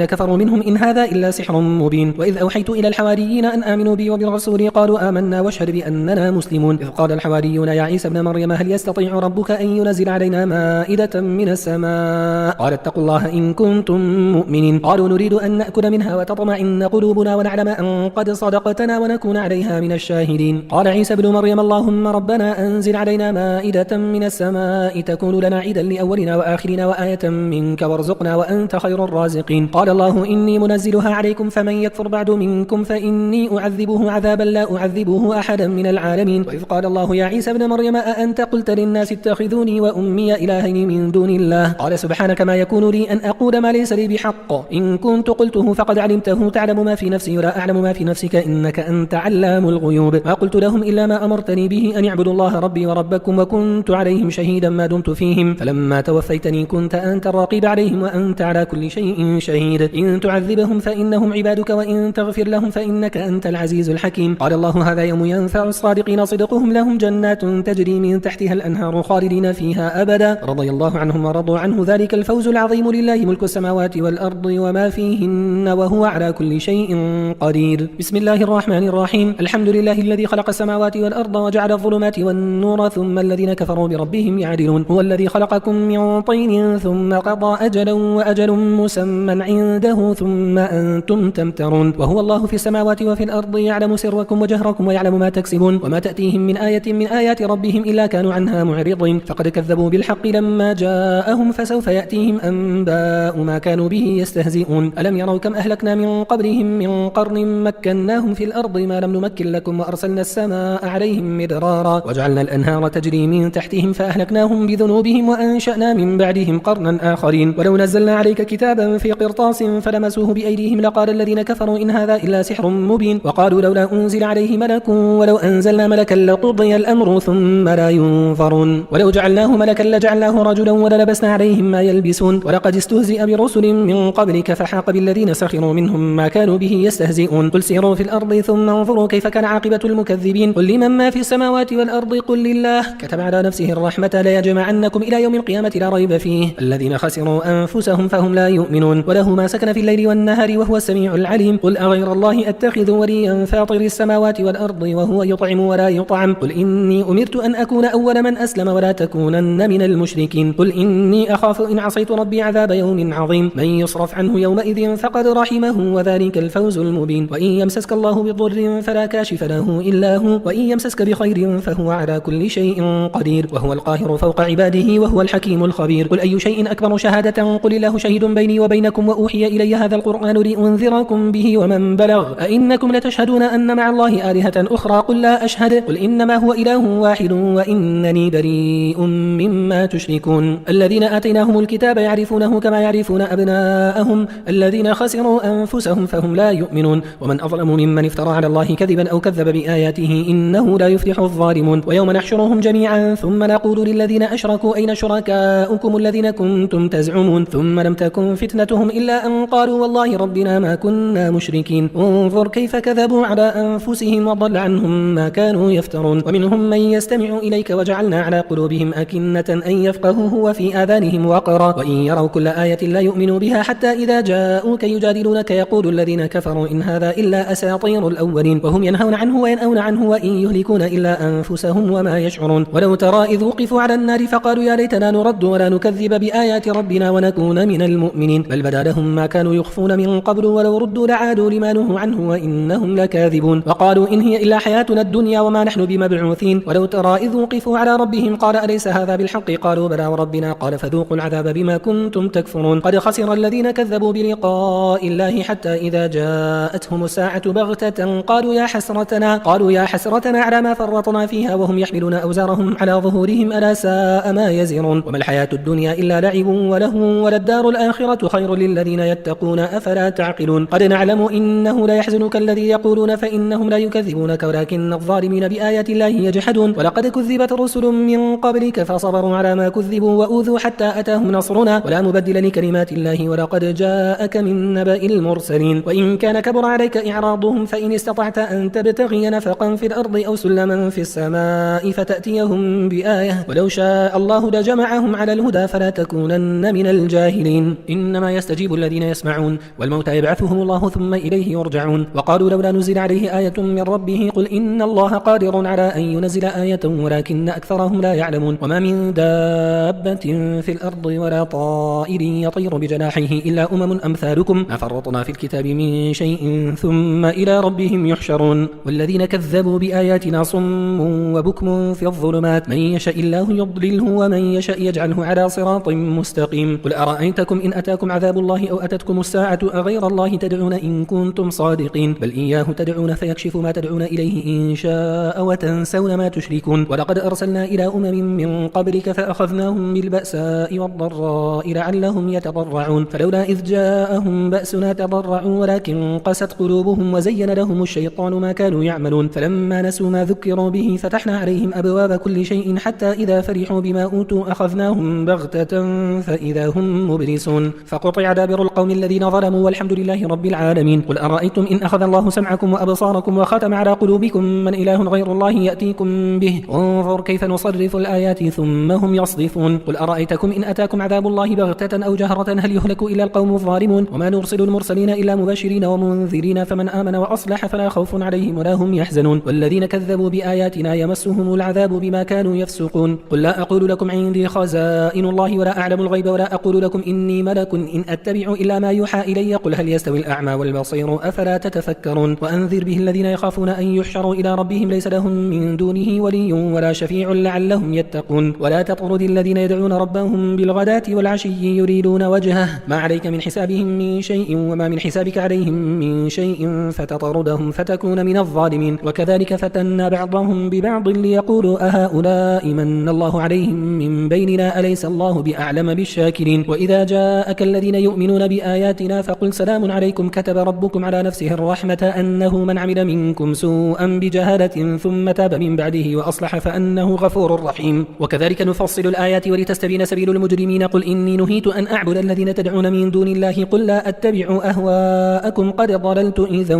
كفروا منهم إن هذا إلا سحر مبين. وإذ أوحيت إلى الحواريين أن آمنوا بي وبالرسول قالوا آمنا واشهد بأننا مسلمون. إذ قال الحواريون يا عيسى ابن مريم هل يستطيع ربك أن ينزل علينا مائدة من السماء قال اتقوا الله إن كنتم مؤمنين. قالوا نريد أن نأكل منها وتطمئن قلوبنا ونعلم أن قد صدقتنا ونكون عليها من الشاهدين. قال عيسى ابن مريم اللهم ربنا أنزل علينا مائدة من السماء تكون لنا عيدا لأولنا وآخرنا وآية منك وارزقنا وأنت خير الرازقين. قال الله إني منزلها عليكم فمن يكفر بعد منكم فإني أعذبه عذابا لا أعذبه أحدا من العالمين. وإذ قال الله يا عيسى ابن مريم أأنت قلت للناس اتخذوني وأمي إلهين من دون الله قال سبحانك ما يكون لي أن أقول ما ليس لي بحق إن كنت قلته فقد علمته تعلم ما في نفسي ولا أعلم ما في نفسك إنك أنت علام الغيوب. ما قلت لهم إلا ما أمرتني به أن يعبدوا الله ربي وربكم وكنت عليهم شهيدا ما دمت فيهم فلما توفيتني كنت أنت الرقيب عليهم وأنت على كل شيء شهيد. إن تعذبهم فإنهم عبادك وإن تغفر لهم فإنك أنت العزيز الحكيم. قال الله هذا يوم ينفع الصادقين صدقهم لهم جنات تجري من تحتها الأنهار خالدين فيها أبدا رضي الله عنهم ورضوا عنه ذلك الفوز العظيم لله ملك السماوات والأرض وما فيهن وهو على كل شيء قدير. بسم الله الرحمن الرحيم. الحمد لله الذي خلق السماوات والأرض وجعل الظلمات والنور ثم الذين كفروا بربهم يعدلون. هو الذي خلقكم من طين ثم قضى أجلا وأجل مسمى عنده ثم أنتم تمترون. وهو الله في السماوات وفي الأرض يعلم سركم وجهركم ويعلم ما تكسبون وما تأتيهم من آية من آيات ربهم إلا كانوا عنها معرضين. فقد كذبوا بالحق لما جاءهم فسوف يأتيهم أنباء ما كانوا به يستهزئون. ألم يروا كم أهلكنا من قبلهم من قرن مكناهم في الأرض ما لم نمكن لكم وأرسلنا السماء عليهم مدرارا وجعلنا الأنهار تجري من تحتهم فأهلكناهم بذنوبهم وأنشأنا من بعدهم قرنا آخرين. ولو نزلنا عليك كتابا في قرطاس فلمسوه بأيديهم لقال الذين كفروا إن هذا إلا سحر مبين وقالوا لولا أنزل عليه ملك ولو أنزلنا ملكا لقضي الأمر ثم لا ينظرون. ولو جعلناه ملكا لجعلناه رجلا وللبسنا عليهم ما يلبسون. ولقد استهزئ برسل من قبلك فحاق بالذين سخروا منهم ما كانوا به يستهزئون. قل سيروا في الأرض ثم انظروا كيف كان عاقبة المكذبين. قل لمن ما في السماوات والأرض قل لله كتب على نفسه الرحمة ليجمعنكم إلى يوم القيامة لا ريب فيه الذين خسروا أنفسهم فهم لا يؤمنون. وله ما سكن في الليل والنهار وهو السميع العليم. قل أغير الله أتخذ وليا فاطر السماوات والأرض وهو يطعم ولا يطعم. قل إني أمرت أن أكون أول من أسلم ولا تكونن من المشركين. قل إني أخاف إن عصيت ربي عذاب يوم عظيم من يصرف عنه يومئذ فقد رحمه وذلك الفوز المبين. وإن يمسسك الله بضر فلا كاشف له إلا هو وإن يمسسك بخير فهو على كل شيء قدير وهو القاهر فوق عباده وهو الحكيم الخبير. قل أي شيء أكبر شهادة قل الله شهيد بيني وبينكم وأوحي إلي هذا القرآن لأنذركم به ومن بلغ أئنكم لتشهدون أن مع الله آلهة أخرى قل لا أشهد قل إنما هو إله واحد وإنني بريء مما تشركون. الذين آتيناهم الكتاب يعرفونه كما يعرفون أبناءهم الذين خسروا أنفسهم فهم لا يؤمنون. ومن ومن أظلم ممن افترى على الله كذبا أو كذب بآياته إنه لا يفلح الظالمون ويوم نحشرهم جميعا ثم نقول للذين أشركوا أين شركاؤكم الذين كنتم تزعمون ثم لم تكن فتنتهم إلا أن قالوا والله ربنا ما كنا مشركين انظر كيف كذبوا على أنفسهم وضل عنهم ما كانوا يفترون ومنهم من يستمع إليك وجعلنا على قلوبهم أكنة أن يفقهوه وفي آذانهم وقرا وإن يروا كل آية لا يؤمنوا بها حتى إذا جاءوك يجادلونك يقول الذين كفروا إن هذا إلا أساطير الأولين وهم ينهون عنه وينأون عنه وإن يهلكون إلا أنفسهم وما يشعرون ولو ترى إذ وقفوا على النار فقالوا يا ليتنا نرد ولا نكذب بآيات ربنا ونكون من المؤمنين بل بدا لهم ما كانوا يخفون من قبل ولو ردوا لعادوا لما نهوا عنه وإنهم لكاذبون وقالوا إن هي إلا حياتنا الدنيا وما نحن بمبعوثين ولو ترى إذ وقفوا على ربهم قال أليس هذا بالحق قالوا بلى وربنا قال فذوقوا العذاب بما كنتم تكفرون قد خسر الذين كذبوا بلقاء الله حتى إذا جاءتهم الساعة بغتة قالوا يا حسرتنا على ما فرطنا فيها وهم يحملون أوزارهم على ظهورهم ألا ساء ما يزرون وما الحياة الدنيا إلا لعب ولهو وللدار الآخرة خير للذين يتقون أفلا تعقلون قد نعلم إنه لا يحزنك الذي يقولون فإنهم لا يكذبونك ولكن الظالمين بآيات الله يجحدون ولقد كذبت رسل من قبلك فصبروا على ما كذبوا وأوذوا حتى أتاهم نصرنا ولا مبدل لكلمات الله ولقد جاءك من نبأ المرسلين وإن كان كبر عليك إعراضهم فإن استطعت أن تبتغي نفقا في الأرض أو سلما في السماء فتأتيهم بآية ولو شاء الله لجمعهم على الهدى فلا تكونن من الجاهلين إنما يستجيب الذين يسمعون والموتى يبعثهم الله ثم إليه يرجعون وقالوا لولا نزل عليه آية من ربه قل إن الله قادر على أن ينزل آية ولكن أكثرهم لا يعلمون وما من دابة في الأرض ولا طائر يطير بجناحيه إلا أمثالكم ما فرطنا في الكتاب من شيء ثم إلى ربهم يحشرون والذين كذبوا بآياتنا صم وبكم في الظلمات من يشاء الله يضلله ومن يشاء يجعله على صراط مستقيم قل أرأيتكم إن أتاكم عذاب الله أو أتتكم الساعة أغير الله تدعون إن كنتم صادقين بل إياه تدعون فيكشف ما تدعون إليه إن شاء وتنسون ما تشركون ولقد أرسلنا إلى من قبلك فأخذناهم بالبأساء والضراء لعلهم يتضرعون فلولا إذ جاءهم بأسنا تضرعوا ولكن قست قلوبهم وزين لهم الشيطان ما كانوا يعملون فلما نسوا ما ذكروا به فتحنا عليهم أبواب كل شيء حتى إذا فرحوا بما أوتوا أخذناهم بغتة فإذا هم مبلسون فقطع دابر القوم الذين ظلموا والحمد لله رب العالمين قل أرأيتم إن أخذ الله سمعكم وأبصاركم وختم على قلوبكم من إله غير الله يأتيكم به انظر كيف نصرف الآيات ثم هم يصدفون قل أرأيتكم إن أتاكم عذاب الله بغتة أو جهرة هل يهلك إلا القوم الظالمون وما نرسل المرسلين إلا مبشرين ومنذرين فمن آمن وأصلح فلا خوف عليهم ولا هم يحزنون والذين كذبوا بآياتنا يمسهم العذاب بما كانوا يفسقون قل لا أقول لكم عندي خزائن الله ولا أعلم الغيب ولا أقول لكم إني ملك إن أتبع إلا ما يوحى إلي قل هل يستوي الأعمى والبصير أفلا تتفكرون وأنذر به الذين يخافون أن يحشروا إلى ربهم ليس لهم من دونه ولي ولا شفيع لعلهم يتقون ولا تطرد الذين يدعون ربهم بالغداة والعشي يريدون وجهه ما عليك من حسابهم من شيء وما من حسابك عليهم من شيء فتطردهم فتكون من الظالمين وكذلك فتنا بعضهم ببعض ليقولوا أهؤلاء من الله عليهم من بيننا أليس الله بأعلم بالشاكرين وإذا جاءك الذين يؤمنون بآياتنا فقل سلام عليكم كتب ربكم على نفسه الرحمة أنه من عمل منكم سوءا بجهالة ثم تاب من بعده وأصلح فأنه غفور رحيم وكذلك نفصل الآيات ولتستبين سبيل المجرمين قل إني نهيت أن أعبد الذين تدعون من دون الله قل لا أتبع أهواءكم قد ضللت إذا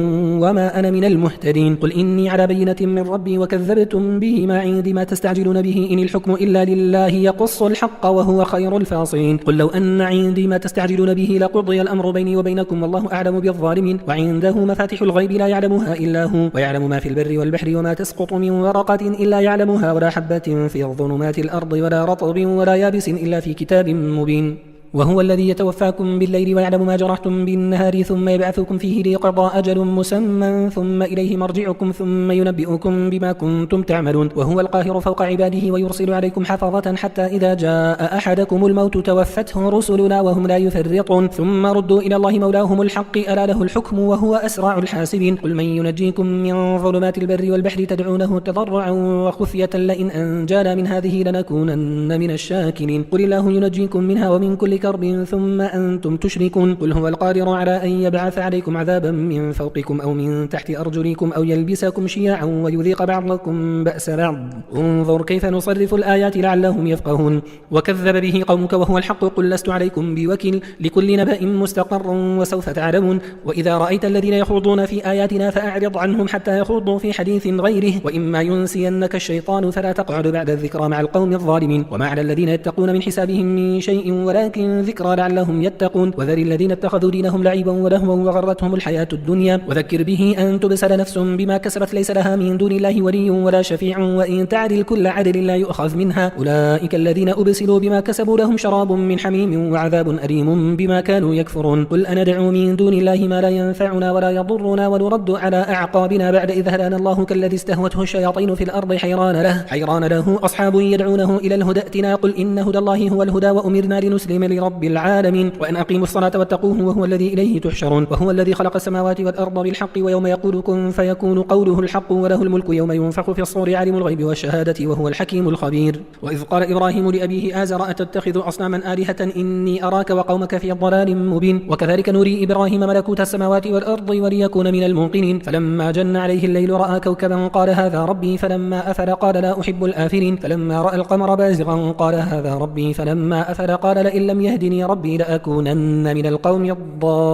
وما أنا من المهتدين قل إني على بينة من ربي وكذبتم به ما عندي ما تستعجلون به إن الحكم إلا لله يقص الحق وهو خير الفاصلين قل لو أن عندي ما تستعجلون به لقضي الأمر بيني وبينكم والله أعلم بالظالمين وعنده مفاتح الغيب لا يعلمها إلا هو ويعلم ما في البر والبحر وما تسقط من ورقة إلا يعلمها ولا حبة في ظلمات الأرض ولا رطب ولا يابس إلا في كتاب مبين وهو الذي يتوفاكم بالليل ويعلم ما جرحتم بالنهار ثم يبعثكم فيه ليقضى أجل مسمى ثم إليه مرجعكم ثم ينبئكم بما كنتم تعملون وهو القاهر فوق عباده ويرسل عليكم حفظة حتى إذا جاء أحدكم الموت توفته رسلنا وهم لا يفرطون ثم ردوا إلى الله مولاهم الحق ألا له الحكم وهو أسرع الحاسبين قل من ينجيكم من ظلمات البر والبحر تدعونه تضرعا وخفية لئن أنجانا من هذه لنكونن من الشاكرين قل الله ينجيكم منها ومن كل كرب ثم أنتم تشركون قل هو القادر على أن يبعث عليكم عذابا من فوقكم أو من تحت أرجلكم أو يلبسكم شيعا ويذيق بعضكم بأس بعض انظر كيف نصرف الآيات لعلهم يفقهون وكذب به قومك وهو الحق قل لست عليكم بوكيل لكل نبأ مستقر وسوف تعلمون وإذا رأيت الذين يخوضون في آياتنا فأعرض عنهم حتى يخوضوا في حديث غيره وإما ينسينك الشيطان فلا تقعد بعد الذكرى مع القوم الظالمين وما على الذين يتقون من حسابهم من شيء ولكن ذكرى لعلهم يتقون وذر الذين اتخذوا دينهم لعبا ولهوا وغرتهم الحياة الدنيا وذكر به أن تبسل نفس بما كسبت ليس لها من دون الله ولي ولا شفيع وإن تعدل كل عدل لا يؤخذ منها أولئك الذين أبسلوا بما كسبوا لهم شراب من حميم وعذاب أليم بما كانوا يكفرون قل أندعو من دون الله ما لا ينفعنا ولا يضرنا ونرد على أعقابنا بعد إذ هدانا الله كالذي استهوته الشياطين في الأرض حيران له أصحاب يدعونه إلى الهدى ائتنا قل إن هدى الله هو الهدى وأمرنا لنسلم لرب العالمين وأن أقيموا الصلاة واتقوه وهو الذي إليه تحشرون وهو الذي خلق السماوات والأرض بالحق ويوم يقول كن فيكون قوله الحق وله الملك يوم ينفخ في الصور عالم الغيب والشهادة وهو الحكيم الخبير وإذ قال إبراهيم لأبيه آزر أتتخذ أصناما آلهة إني أراك وقومك في ضلال مبين وكذلك نري إبراهيم ملكوت السماوات والأرض وليكون من الموقنين فلما جن عليه الليل رأى كوكبا قال هذا ربي فلما أفل قال لا أحب الآفلين فلما رأى القمر بازغا قال هذا ربي فلما أفل قال لئن لم يهدني ربي لأكونن من القوم الضالين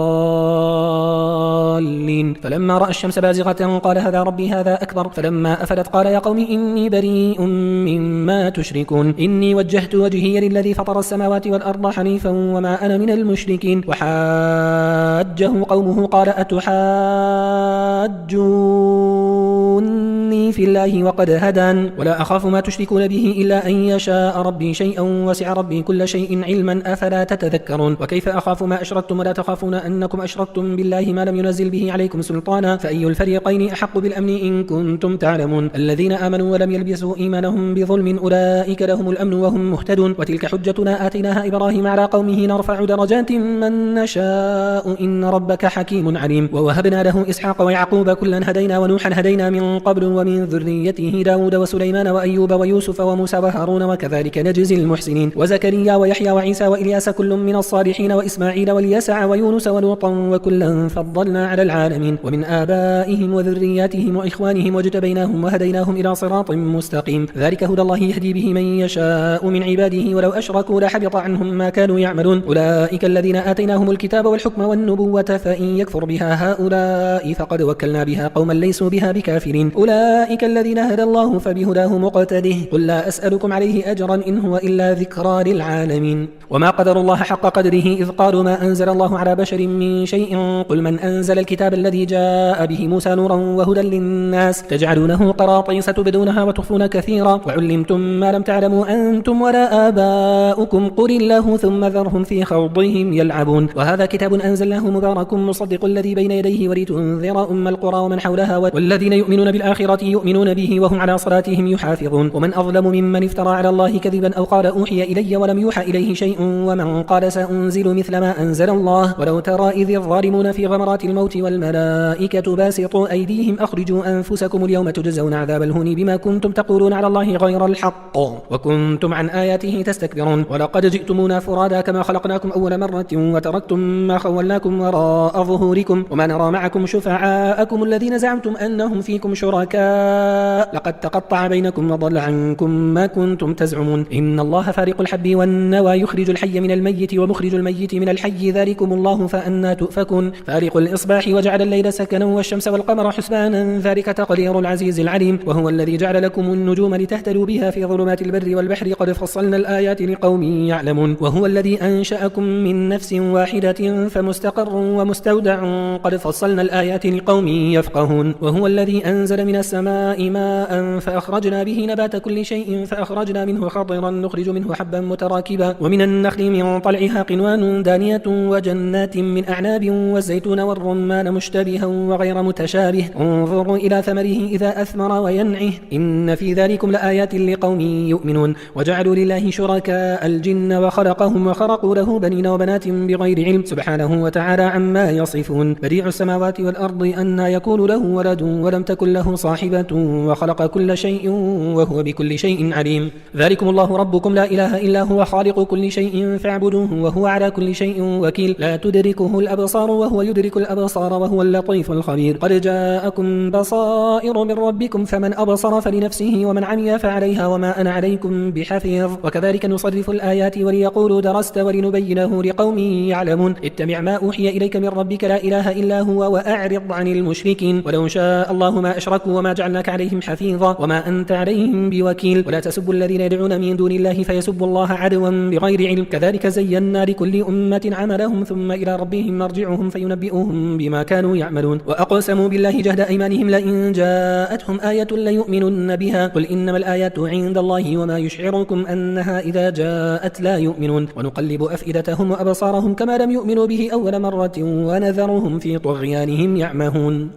فلما رأى الشمس بازغة قال هذا ربي هذا أكبر فلما أفلت قال يا قوم إني بريء مما تشركون إني وجهت وجهي للذي فطر السماوات والأرض حنيفا وما أنا من المشركين وحاجه قومه قال أتحاجوني في الله وقد هدان ولا أخاف ما تشركون به إلا أن يشاء ربي شيئا وسع ربي كل شيء علما أفلا تتذكرون وكيف أخاف ما أشركتم ولا تخافون أنكم أشركتم بالله ما لم ينزل به عليكم سلطانا فأي الفريقين أحق بالأمن إن كنتم تعلمون الذين آمنوا ولم يلبسوا إيمانهم بظلم أولئك لهم الأمن وهم مهتدون وتلك حجتنا آتيناها إبراهيم على قومه نرفع درجات من نشاء إن ربك حكيم عليم ووهبنا له إسحاق ويعقوب كلا هدينا ونوحا هدينا من قبل ومن ذريته داود وسليمان وأيوب ويوسف وموسى وهارون وكذلك نجزي المحسنين وزكريا ويحيى وعيسى وإلياس كل من الصالحين وإسماعيل واليسع ويونس ولوطا وكلا فضلنا على العالمين ومن آبائهم وذرياتهم وإخوانهم واجتبيناهم وهديناهم إلى صراط مستقيم ذلك هدى الله يهدي به من يشاء من عباده ولو أشركوا لحبط عنهم ما كانوا يعملون أولئك الذين آتيناهم الكتاب والحكم والنبوة فإن يكفر بها هؤلاء فقد وكلنا بها قوما ليسوا بها بكافرين أولئك الذين هدى الله فبهداه مقتده قل لا أسألكم عليه أجرا إن هو إلا ذكرى للعالمين وما قدر الله حق قدره إذ قالوا ما أنزل الله على بشر من شيء قل من أنزل الكتاب الذي جاء به موسى نورا وهدى للناس تجعلونه قراطيس تبدونها وتخفون كثيرا وعلمتم ما لم تعلموا أنتم ولا آباؤكم قل الله ثم ذرهم في خوضهم يلعبون وهذا كتاب أنزلناه مبارك مصدق الذي بين يديه ولتنذر أم القرى ومن حولها والذين يؤمنون بالآخرة يؤمنون به وهم على صلاتهم يحافظون ومن أظلم ممن افترى على الله كذبا أو قال أوحي إلي ولم يوحى إليه شيء ومن قال سأنزل مثل ما أنزل الله ولو ترى إذ الظالمون في غمرات الموت والملائكة باسطوا أيديهم أخرجوا أنفسكم اليوم تجزون عذاب الهون بما كنتم تقولون على الله غير الحق وكنتم عن آياته تستكبرون ولقد جئتمونا فرادا كما خلقناكم أول مرة وتركتم ما خولناكم وراء ظهوركم وما نرى معكم شفعاءكم الذين زعمتم أنهم فيكم شركاء لقد تقطع بينكم وضل عنكم ما كنتم تزعمون إن الله فارق الحب والنوى يخرج الحي من الميت ومخرج الميت من الحي ذلكم الله فأنى تؤفكون فارق الإصباح وجعل الليل سكنا والشمس والقمر حسبانا ذلك تقدير العزيز العليم وهو الذي جعل لكم النجوم لتهتدوا بها في ظلمات البر والبحر قد فصلنا الآيات لقوم يعلمون وهو الذي أنشأكم من نفس واحدة فمستقر ومستودع قد فصلنا الآيات لقوم يفقهون وهو الذي أنزل من السماء ماء فأخرجنا به نبات كل شيء فأخرجنا منه خضرا نخرج منه حبا متراكبا ومن النخل من طلعها قنوان دانية وجنات من أعناب والزيتون والرمان مشتبها وغير متشابه انظروا إلى ثمره إذا أثمر وينعه إن في ذلكم لآيات لقوم يؤمنون وجعلوا لله شركاء الجن وخلقهم وخرقوا له بنين وبنات بغير علم سبحانه وتعالى عما يصفون بديع السماوات والأرض أنى يكون له ولد ولم تكن له صاحبة وخلق كل شيء وهو بكل شيء عليم. ذلكم الله ربكم لا إله إلا هو خالق كل شيء فاعبدوه وهو على كل شيء وكيل. لا تدركه الأبصار وهو يدرك الأبصار وهو اللطيف الخبير. قد جاءكم بصائر من ربكم فمن أبصر فلنفسه ومن عمي فعليها وما أنا عليكم بحفيظ. وكذلك نصرف الآيات وليقولوا درست ولنبينه لقوم يعلمون. اتبع ما أوحي إليك من ربك لا إله إلا هو وأعرض عن المشركين. ولو شاء الله ما أشركوا وما جعلناك عليهم حفيظا وما أنت عليهم بوكيل. ولا تسبوا الذين يدعون من دون الله فيسبوا الله عدوا بغير علم. كذلك زينا لكل أمة عملهم ثم إلى ربهم مرجعهم فينبئهم بما كانوا يعملون. وأقسموا بالله جهد أيمانهم لئن جاءتهم آية ليؤمنن بها قل إنما الآيات عند الله وما يشعركم أنها إذا جاءت لا يؤمنون. ونقلب أفئدتهم وأبصارهم كما لم يؤمنوا به أول مرة ونذرهم في طغيانهم يعمهون.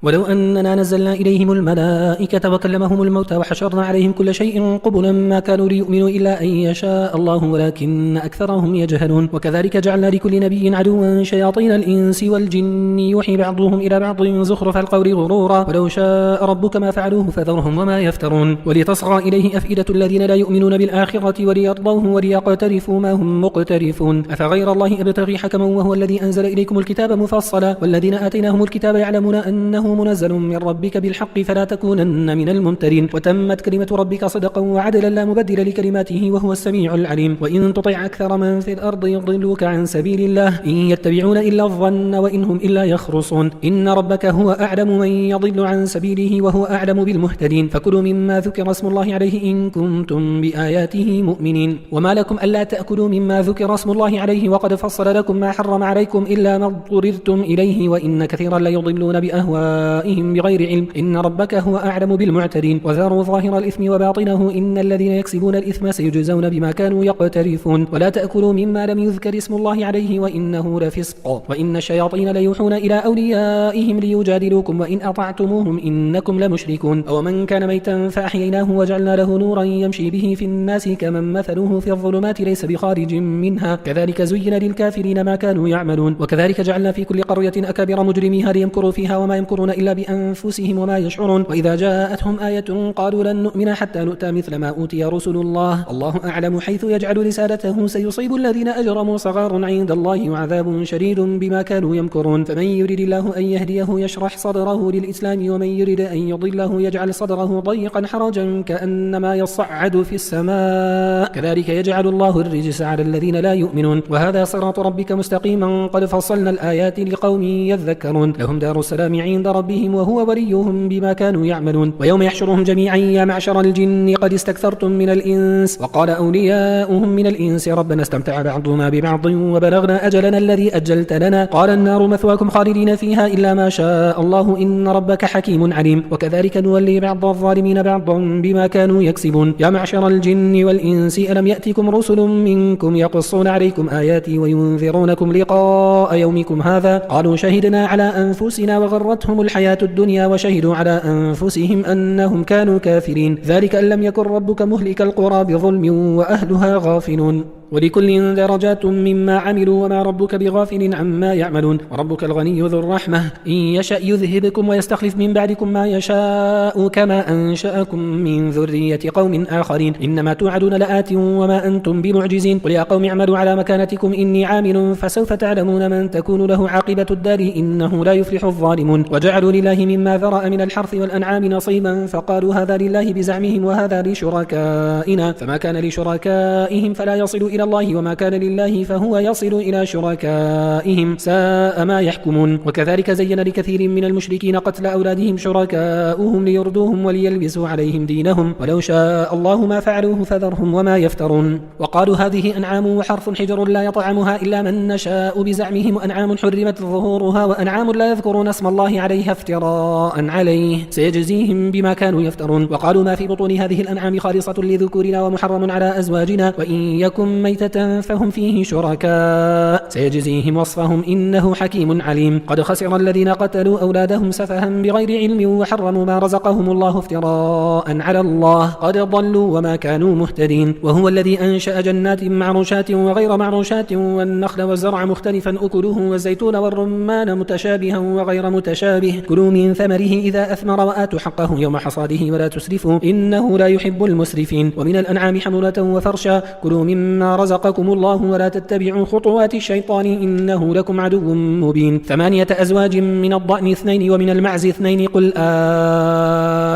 ولو أننا نزلنا إليهم الملائكة وكلمهم الموتى وحشرنا عليهم كل شيء قبلا ما كانوا ليؤمنوا إلا أن يشاء الله ولكن أكثرهم يجهلون. وكذلك جعلنا لكل نبي عدوا شياطين الإنس والجن يوحي بعضهم إلى بعض زخرف القول غرورا ولو شاء ربك ما فعلوه فذرهم وما يفترون. ولتصغى إليه أفئدة الذين لا يؤمنون بالآخرة وليرضوه وليقترفوا ما هم مقترفون. أفغير الله أبتغي حكما وهو الذي أنزل إليكم الكتاب مفصلا والذين آتيناهم الكتاب يعلمون أنه منزل من ربك بالحق فلا تكونن من الممترين. وتمت كلمة ربك صدقا وعدلا لا مبدل لكلماته وهو السميع العليم. وإن تطع أكثر من في الأرض يضلوك عن سبيل الله إن يتبعون إلا الظن وإن هم إلا يخرصون. إن ربك هو أعلم من يضل عن سبيله وهو أعلم بالمهتدين. فكلوا مما ذكر اسم الله عليه إن كنتم بآياته مؤمنين. وما لكم ألا تأكلوا مما ذكر اسم الله عليه وقد فصل لكم ما حرم عليكم إلا ما اضطررتم إليه وإن كثيرا ليضلون بأهوائهم بغير علم. إن ربك هو أعلم بالمعتدين. وذروا ظاهر الإثم وباطنه إن الذين يكسبون الإثم سيجزون بما كانوا يقترفون. ولا تأكلوا مما لم يذكر اسم الله عليه وإنه لفسق. وإن الشياطين ليوحون إلى أوليائهم ليجادلوكم وإن أطعتموهم إنكم لمشركون. أو من كان ميتا فأحييناه وجعلنا له نورا يمشي به في الناس كمن مثله في الظلمات ليس بخارج منها كذلك زين للكافرين ما كانوا يعملون. وكذلك جعلنا في كل قرية أكابر مجرميها ليمكروا فيها وما يمكرون إلا بأنفسهم وما يشعرون. وإذا جاءتهم آية قالوا لن نؤمن حتى نؤتى مثل ما أوتي رسل الله الله أعلم حيث يجعل رسالته سيصيب الذين أجرموا صغار عند الله وعذاب شديد بما كانوا يمكرون. فمن يريد الله أن يهديه يشرح صدره للإسلام ومن يريد أن يضله يجعل صدره ضيقا حرجا كأنما يصعد في السماء كذلك يجعل الله الرجس على الذين لا يؤمنون. وهذا صراط ربك مستقيما قد فصلنا الآيات لقوم يذكرون. لهم دار السلام عند ربهم وهو وليهم بما كانوا يعملون. ويوم يحشرهم جميعا يا معشر الجن قد استكثرتم من الإنس وقال أولياؤهم من الإنس ربنا استمتع بعضنا ببعض وبلغنا أجلنا الذي أجلت لنا قال النار مثواكم خالدين فيها إلا ما شاء الله إن ربك حكيم عليم. وكذلك نولي بعض الظالمين بعضا بما كانوا يكسبون. يا معشر الجن والإنس ألم يأتكم رسل منكم يقصون عليكم آياتي وينذرونكم لقاء يومكم هذا قالوا شهدنا على أنفسنا وغرتهم الحياة الدنيا وشهدوا على أنفسهم أنهم كانوا كافرين ذلك أن لم يكن ربك مهلك القرى بظلم وأهلها غافلون. ولكل درجات مما عملوا وما ربك بغافل عما يعملون. وربك الغني ذو الرحمة إن يشأ يذهبكم ويستخلف من بعدكم ما يشاء كما أنشأكم من ذرية قوم آخرين إنما توعدون لآت وما أنتم بمعجزين. قل يا قوم اعملوا على مكانتكم إني عامل فسوف تعلمون من تكون له عاقبة الدار إنه لا يفلح الظالمون. وجعلوا لله مما ذرأ من الحرث والأنعام نصيبا فقالوا هذا لله بزعمهم وهذا لشركائنا فما كان لشركائهم فلا يصل إلى الله وما كان لله فهو يصل إلى شركائهم ساء ما يحكمون. وكذلك زين لكثير من المشركين قتل أولادهم شركاؤهم ليردوهم وليلبسوا عليهم دينهم ولو شاء الله ما فعلوه فذرهم وما يفترون. وقالوا هذه أنعام وحرث حجر لا يطعمها إلا من نشاء بزعمهم أنعام حرمت ظهورها وأنعام لا يذكرون اسم الله عليها افتراء عليه سيجزيهم بما كانوا يفترون. وقالوا ما في بطون هذه الأنعام خالصة لذكورنا ومحرم على أزواجنا وإن يكن ميتة فهم فيه شركاء سيجزيهم وصفهم إنه حكيم عليم. قد خسر الذين قتلوا أولادهم سفها بغير علم وحرموا ما رزقهم الله افتراء على الله قد ضلوا وما كانوا مهتدين. وهو الذي أنشأ جنات معروشات وغير معروشات والنخل والزرع مختلفا أكله والزيتون والرمان متشابها وغير متشابه كلوا من ثمره إذا أثمر وآتوا حقه يوم حصاده ولا تسرفوا إنه لا يحب المسرفين. ومن الأنعام حمولة وفرشا كلوا مما رزقكم الله ولا تتبعوا خطوات الشيطان إنه لكم عدو مبين. 8 أزواج من الضأن 2 ومن المعز 2 قل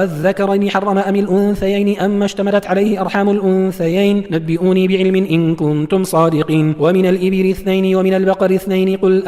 الذكرين حرم أم الأنثيين أما اشتملت عليه أرحام الأنثيين نبئوني بعلم إن كنتم صادقين. ومن الإبل 2 ومن البقر 2 قل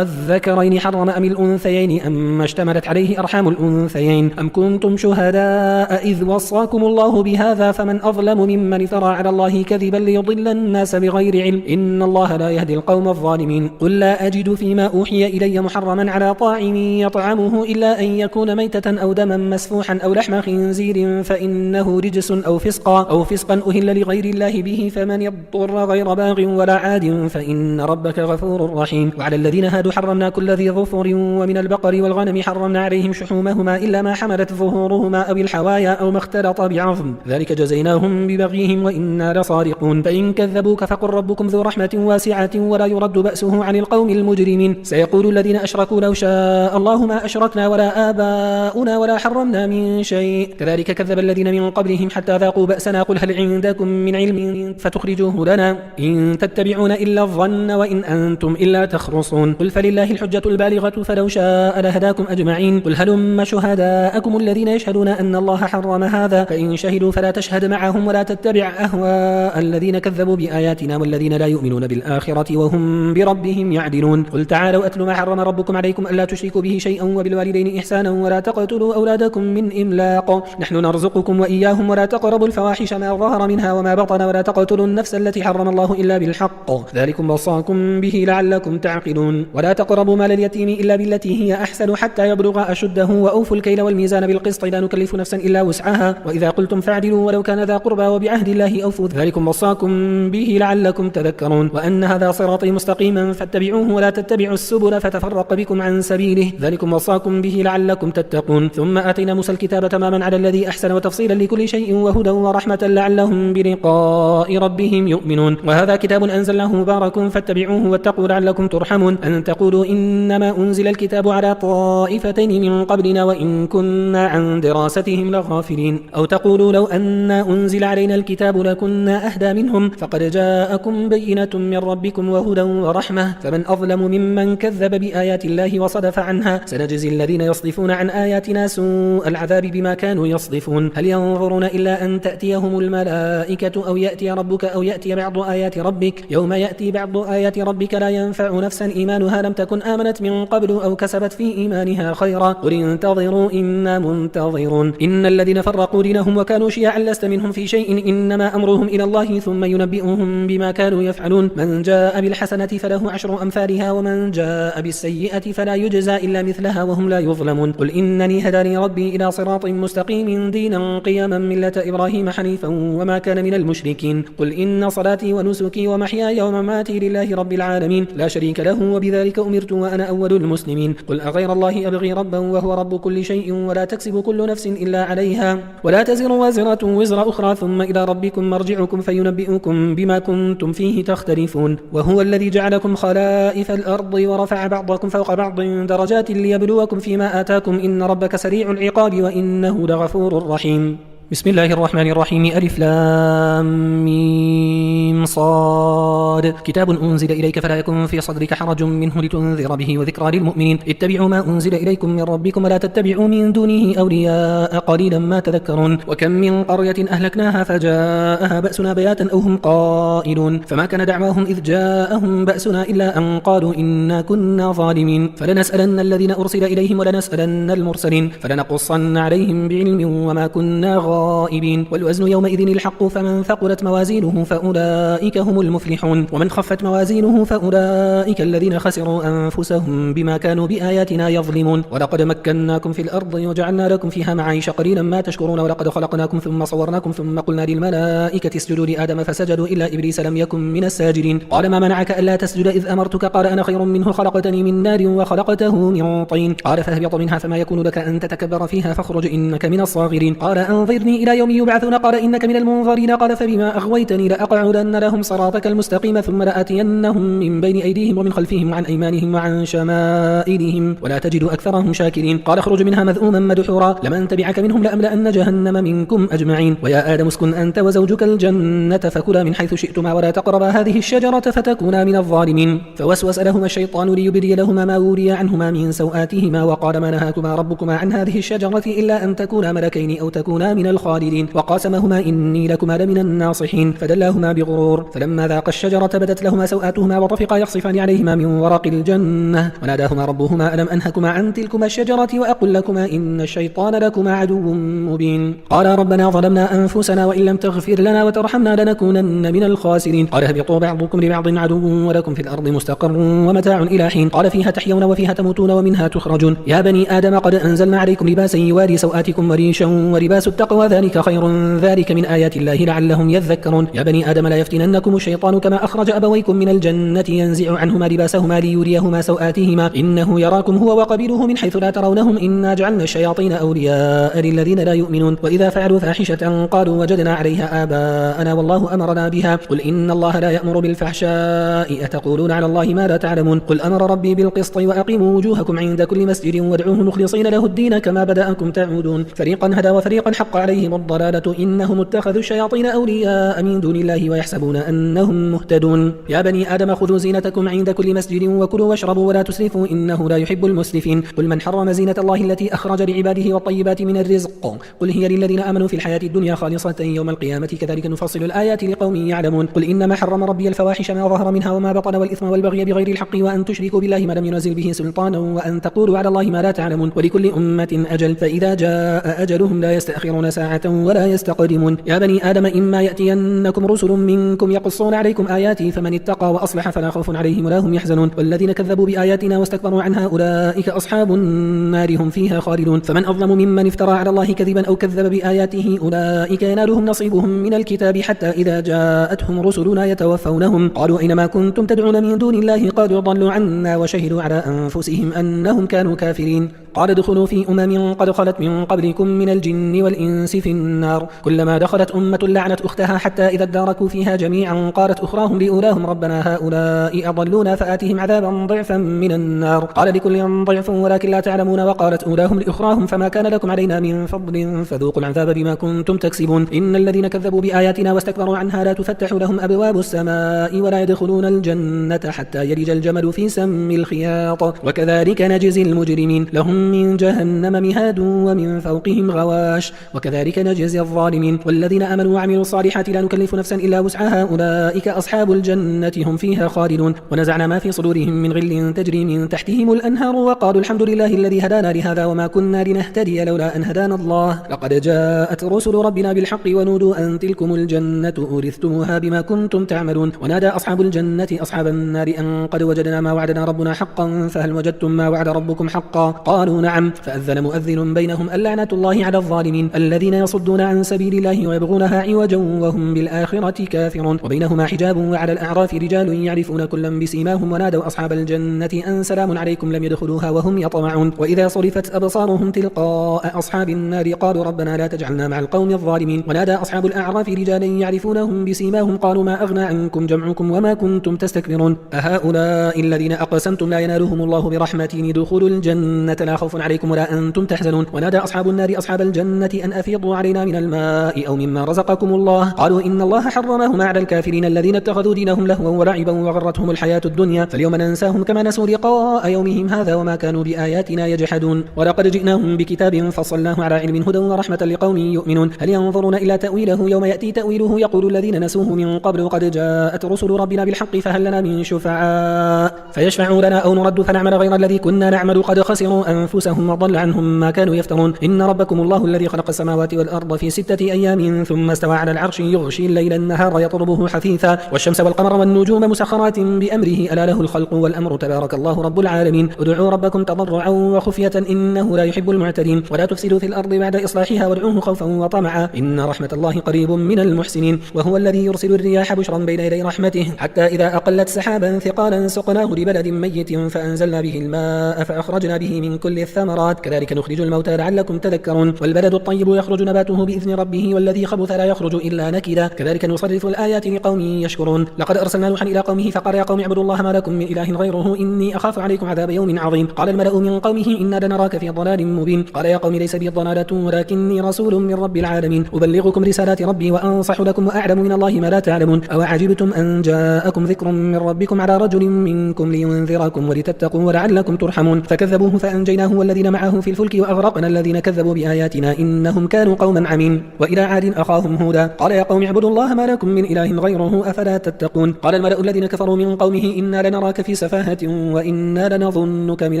الذكرين حرم أم الأنثيين أما اشتملت عليه أرحام الأنثيين أم كنتم شهداء إذ وصاكم الله بهذا فمن أظلم ممن افترى على الله كذبا ليضل الناس بغير علم إن الله لا يهدي القوم الظالمين. قل لا أجد فيما أوحي إلي محرما على طاعم يطعمه إلا أن يكون ميتة أو دما مسفوحا أو لحم خنزير فإنه رجس أو فسقا أهل لغير الله به فمن يضطر غير باغ ولا عاد فإن ربك غفور رحيم. وعلى الذين هادوا حرمنا كل ذي ظفر ومن البقر والغنم حرمنا عليهم شحومهما إلا ما حملت ظهورهما أو الحوايا أو ما اختلط بعظم ذلك جزيناهم ببغيهم وإنا لصادقون. فإن كذبوك فقل ربكم ذو رحمة واسعة ولا يرد بأسه عن القوم المجرمين. سيقول الذين أشركوا لو شاء الله ما أشركنا ولا آباؤنا ولا حرمنا من شيء كذلك كذب الذين من قبلهم حتى ذاقوا بأسنا قل هل عندكم من علم فتخرجوه لنا إن تتبعون إلا الظن وإن أنتم إلا تخرصون. قل فلله الحجة البالغة فلو شاء لهداكم أجمعين. قل هلم شهداءكم الذين يشهدون أن الله حرم هذا فإن شهدوا فلا تشهد معهم ولا تتبع أهواء الذين كذبوا بآياتنا والذين لا يؤمنون بالآخرة وهم بربهم يعدلون. قل تعالوا أتل ما حرم ربكم عليكم ألا تشركوا به شيئا وبالوالدين إحسانا ولا تقتلوا أولادكم من إملاق نحن نرزقكم وإياهم ولا تقربوا الفواحش ما ظهر منها وما بطن ولا تقتلوا النفس التي حرم الله إلا بالحق ذلكم وصاكم به لعلكم تعقلون. ولا تقربوا مال اليتيم إلا بالتي هي أحسن حتى يبلغ أشده وأوفوا الكيل والميزان بالقسط لا نكلف نفسا إلا وسعها وإذا قلتم فاعدلوا ولو كان ذا قربى وبعهد الله أوفوا ذلكم وصاكم به لعلكم تذكرون. وأن هذا صراطي مستقيما فاتبعوه ولا تتبعوا السبل فتفرق بكم عن سبيله ذلكم وصاكم به لعلكم تتقون. ثم آتينا موسى الكتاب تماما على الذي أحسن وتفصيلا لكل شيء وهدى ورحمة لعلهم بلقاء ربهم يؤمنون. وهذا كتاب أنزلناه مبارك فاتبعوه واتقوا لعلكم ترحمون. أن تقولوا إنما أنزل الكتاب على طائفتين من قبلنا وإن كنا عن دراستهم لغافلين أو تقولوا لو أن أنزل علينا الكتاب لكنا أهدى منهم فقد جاءكم بينة من ربكم وهدى ورحمة فمن أظلم ممن كذب بآيات الله وصدف عنها سنجزي الذين يصدفون عن آياتنا سوء العذاب بما كانوا يصدفون. هل ينظرون إلا أن تأتيهم الملائكة أو يأتي ربك أو يأتي بعض آيات ربك يوم يأتي بعض آيات ربك لا ينفع نفسا إيمانها لم تكن آمنت من قبل أو كسبت في إيمانها خيرا قل انتظروا إنا منتظرون. إن الذين فرقوا دينهم وكانوا شيعا لست منهم في شيء إنما أمرهم إلى الله ثم ينبئهم بما كانوا يفعلون. من جاء بالحسنة فله 10 أمثالها ومن جاء بالسيئة فلا يجزى إلا مثلها وهم لا يظلمون. قل إنني هداني ربي إلى صراط مستقيم دينا قيما ملة إبراهيم حنيفا وما كان من المشركين. قل إن صلاتي ونسكي ومحياي ومماتي لله رب العالمين لا شريك له وبذلك أمرت وأنا أول المسلمين. قل أغير الله أبغي ربا وهو رب كل شيء ولا تكسب كل نفس إلا عليها ولا تزر وازرة وزر أخرى ثم إلى ربكم مرجعكم فينبئكم بما كنتم فيه تختلفون. وهو الذي جعلكم خلائف الأرض ورفع بعضكم فوق بعض درجات ليبلوكم فيما آتاكم إن ربك سريع العقاب وإنه لغفور رحيم. بسم الله الرحمن الرحيم ألف لام ميم صاد كتاب أنزل إليك فلا يكن في صدرك حرج منه لتنذر به وذكرى للمؤمنين اتبعوا ما أنزل إليكم من ربكم ولا تتبعوا من دونه أولياء قليلا ما تذكرون. وكم من قرية أهلكناها فجاءها بأسنا بياتا أو هم قائلون فما كان دعواهم إذ جاءهم بأسنا إلا أن قالوا إنا كنا ظالمين فلنسألن الذين أرسل إليهم ولنسألن المرسلين فلنقصن عليهم بعلم وما كنا غائبين الغائبين والوزن يومئذ الحق فمن ثقلت موازينه فأولئك هم المفلحون ومن خفت موازينه فأولئك الذين خسروا أنفسهم بما كانوا بآياتنا يظلمون ولقد مكناكم في الأرض وجعلنا لكم فيها معايش قليلا ما تشكرون ولقد خلقناكم ثم صورناكم ثم قلنا للملائكة اسجدوا لآدم فسجدوا إلا إبليس لم يكن من الساجدين قال ما منعك ألا تسجد إذ أمرتك قال أنا خير منه خلقتني من نار وخلقته من طين قال فاهبط منها فما يكون لك أن تتكبر فيها فاخرج إنك من الصاغرين قال أنظرني إلى يوم يبعثون قال إنك من المنظرين قال فبما أغويتني لأقعدن لهم صراطك المستقيم ثم لآتينهم من بين أيديهم ومن خلفهم وعن أيمانهم وعن شمائلهم ولا تجد أكثرهم شاكرين قال اخرج منها مذءوما مدحورا لمن تبعك منهم لأملأن جهنم منكم أجمعين ويا آدم اسكن أنت وزوجك الجنة فكلا من حيث شئتما ولا تقربا هذه الشجرة فتكونا من الظالمين فوسوس لهما الشيطان ليبدي لهما ما وري عنهما من سوآتهما وقال ما نهاكما ربكما عن هذه الشجرة إلا أن تكونا ملكين أو تكونا من الخالدين وقاسمهما إني لكما لمن الناصحين فدلاهما بغرور فلما ذاقا الشجرة بدت لهما سوآتهما وطفقا يخصفان عليهما من ورق الجنة وناداهما ربهما ألم أنهكما عن تلكما الشجرة وأقل لكما إن الشيطان لكما عدو مبين قالا ربنا ظلمنا أنفسنا وإن لم تغفر لنا وترحمنا لنكونن من الخاسرين قال اهبطوا بعضكم لبعض عدو ولكم في الأرض مستقر ومتاع إلى حين قال فيها تحيون وفيها تموتون ومنها تخرجون يا بني آدم قد أنزلنا عليكم لباسا يواري سوآتكم وريشا ولباس التقوى ذلك خير ذلك من آيات الله لعلهم يذكرون يا بني آدم لا يفتننكم الشيطان كما أخرج أبويكم من الجنة ينزع عنهما لباسهما ليريهما سوآتهما إنه يراكم هو وقبيله من حيث لا ترونهم إنا جعلنا الشياطين أولياء للذين لا يؤمنون وإذا فعلوا فاحشة قالوا وجدنا عليها آباءنا والله أمرنا بها قل إن الله لا يأمر بالفحشاء أتقولون على الله ما لا تعلمون قل أمر ربي بالقسط وأقيموا وجوهكم عند كل مسجد وادعوه مخلصين له الدين كما بدأكم تعودون فريقا هدى وفريقا حق عليهم الضلالة إنهم اتخذوا الشياطين أولياء من دون الله ويحسبون أنهم مهتدون يا بني آدم خذوا زينتكم عند كل مسجد وكلوا واشربوا ولا تسرفوا إنه لا يحب المسرفين قل من حرم زينة الله التي أخرج لعباده والطيبات من الرزق قل هي للذين آمنوا في الحياة الدنيا خالصة يوم القيامة كذلك نفصل الآيات لقوم يعلمون قل إنما حرم ربي الفواحش ما ظهر منها وما بطن والإثم والبغي بغير الحق وأن تشركوا بالله ما لم ينزل به سلطانا وأن تقولوا على الله ما لا تعلمون ولكل أمة أجل فإذا جاء أجلهم لا يستأخرون ساعة ولا يستقدمون يا بني آدم إما يأتينكم رسل منكم يقصون عليكم آياتي فمن اتقى وأصلح فلا خوف عليهم ولا هم يحزنون والذين كذبوا بآياتنا واستكبروا عنها أولئك أصحاب النار هم فيها خالدون فمن أظلم ممن افترى على الله كذبا أو كذب بآياته أولئك ينالهم نصيبهم من الكتاب حتى إذا جاءتهم رسلنا يتوفونهم قالوا أينما كنتم تدعون من دون الله قالوا ضلوا عنا وشهدوا على أنفسهم أنهم كانوا كافرين قال ادخلوا في أمم قد خلت من قبلكم من الجن والإنس في النار كلما دخلت أمة لعنت أختها حتى إذا اداركوا فيها جميعا قالت أخراهم لأولاهم ربنا هؤلاء أضلونا فآتهم عذابا ضعفا من النار قال لكل ضعف ولكن لا تعلمون وقالت أولاهم لأخراهم فما كان لكم علينا من فضل فذوقوا العذاب بما كنتم تكسبون إن الذين كذبوا بآياتنا واستكبروا عنها لا تفتح لهم أبواب السماء ولا يدخلون الجنة حتى يلج الجمل في سم الخياط وكذلك نجزي المجرمين لهم من جهنم مهاد ومن فوقهم غواش وكذلك نجزي الظالمين والذين آمنوا وعملوا الصالحات لا نكلف نفسا إلا وسعها أولئك أصحاب الجنة هم فيها خالدون ونزعنا ما في صدورهم من غل تجري من تحتهم الأنهار وقالوا الحمد لله الذي هدانا لهذا وما كنا لنهتدي لولا أن هدانا الله لقد جاءت رسل ربنا بالحق ونودوا أن تلكم الجنة أورثتموها بما كنتم تعملون ونادى أصحاب الجنة أصحاب النار أن قد وجدنا ما وعدنا ربنا حقا فهل وجدتم ما وعد ربكم حقا قالوا نعم فأذن مؤذن بينهم اللعنة الله على الظالمين الذين يصدون عن سبيل الله ويبغونها عوجا وهم بالآخرة كافرون وبينهما حجاب وعلى الأعراف رجال يعرفون كلا بسيماهم ونادوا أصحاب الجنة أن سلام عليكم لم يدخلوها وهم يطمعون وإذا صرفت أبصارهم تلقاء أصحاب النار قالوا ربنا لا تجعلنا مع القوم الظالمين ونادى أصحاب الأعراف رجالا يعرفونهم بسيماهم قالوا ما أغنى عنكم جمعكم وما كنتم تستكبرون أهؤلاء الذين أقسمتم لا ينالهم الله برحمة دخلوا الجنة لا خوف عليكم ولا أنتم تحزنون ونادى أصحاب النار أصحاب الجنة أن أفيضوا علينا من الماء أو مما رزقكم الله قالوا إن الله حرمهما على الكافرين الذين اتخذوا دينهم لهوا ولعبا وغرتهم الحياة الدنيا فاليوم ننساهم كما نسوا لقاء يومهم هذا وما كانوا بآياتنا يجحدون ولقد جئناهم بكتاب فصلناه على علم هدى ورحمة لقوم يؤمنون هل ينظرون إلا تأويله يوم يأتي تأويله يقول الذين نسوه من قبل قد جاءت رسل ربنا بالحق فهل لنا من شفعاء فيشفعوا لنا أو نرد فنعمل غير الذي كنا نعمل قد خسروا أنفسهم وضل عنهم ما كانوا يفترون. إن ربكم الله الذي خلق السماوات والأرض في 6 أيام ثم استوى على العرش يغشي الليل النهار يطلبه حثيثا والشمس والقمر والنجوم مسخرات بأمره ألا له الخلق والأمر تبارك الله رب العالمين. ادعوا ربكم تضرعا وخفية إنه لا يحب المعتدين. ولا تفسدوا في الأرض بعد إصلاحها وادعوه خوفا وطمعا إن رحمة الله قريب من المحسنين. وهو الذي يرسل الرياح بشرا بين يدي رحمته حتى إذا أقلت سحابا ثقالا سقناه لبلد ميت فأنزلنا به الماء فأخرجنا به من كل الثمرات كذلك نخرج الموتى لعلكم تذكرون. والبلد الطيب يخرج نباته بإذن ربه والذي خبث لا يخرج إلا نكدا كذلك نصرف الآيات لقوم يشكرون. لقد أرسلنا نوحا إلى قومه فقال يا قوم اعبدوا الله ما لكم من إله غيره إني أخاف عليكم عذاب يوم عظيم. قال الملأ من قومه إنا لنراك في ضلال مبين. قال يا قوم ليس بي ضلالة ولكني رسول من رب العالمين أبلغكم رسالات ربي وأنصح لكم وأعلم من الله ما لا تعلمون. أو عجبتم أن جاءكم ذكر من ربكم على رجل منكم لينذركم ولتتقوا ولعلكم ترحمون. فكذبوه فأنجيناه والذين معه في الفلك وأغرقنا الذين كذبوا بآياتنا إنهم كانوا قوما عمين. وإلى عاد أخاهم هودا قال يا قوم اعبدوا الله ما لكم من إله غيره أفلا تتقون. قال الملأ الذين كفروا من قومه إنا لنراك في سفاهة وإنا لنظنك من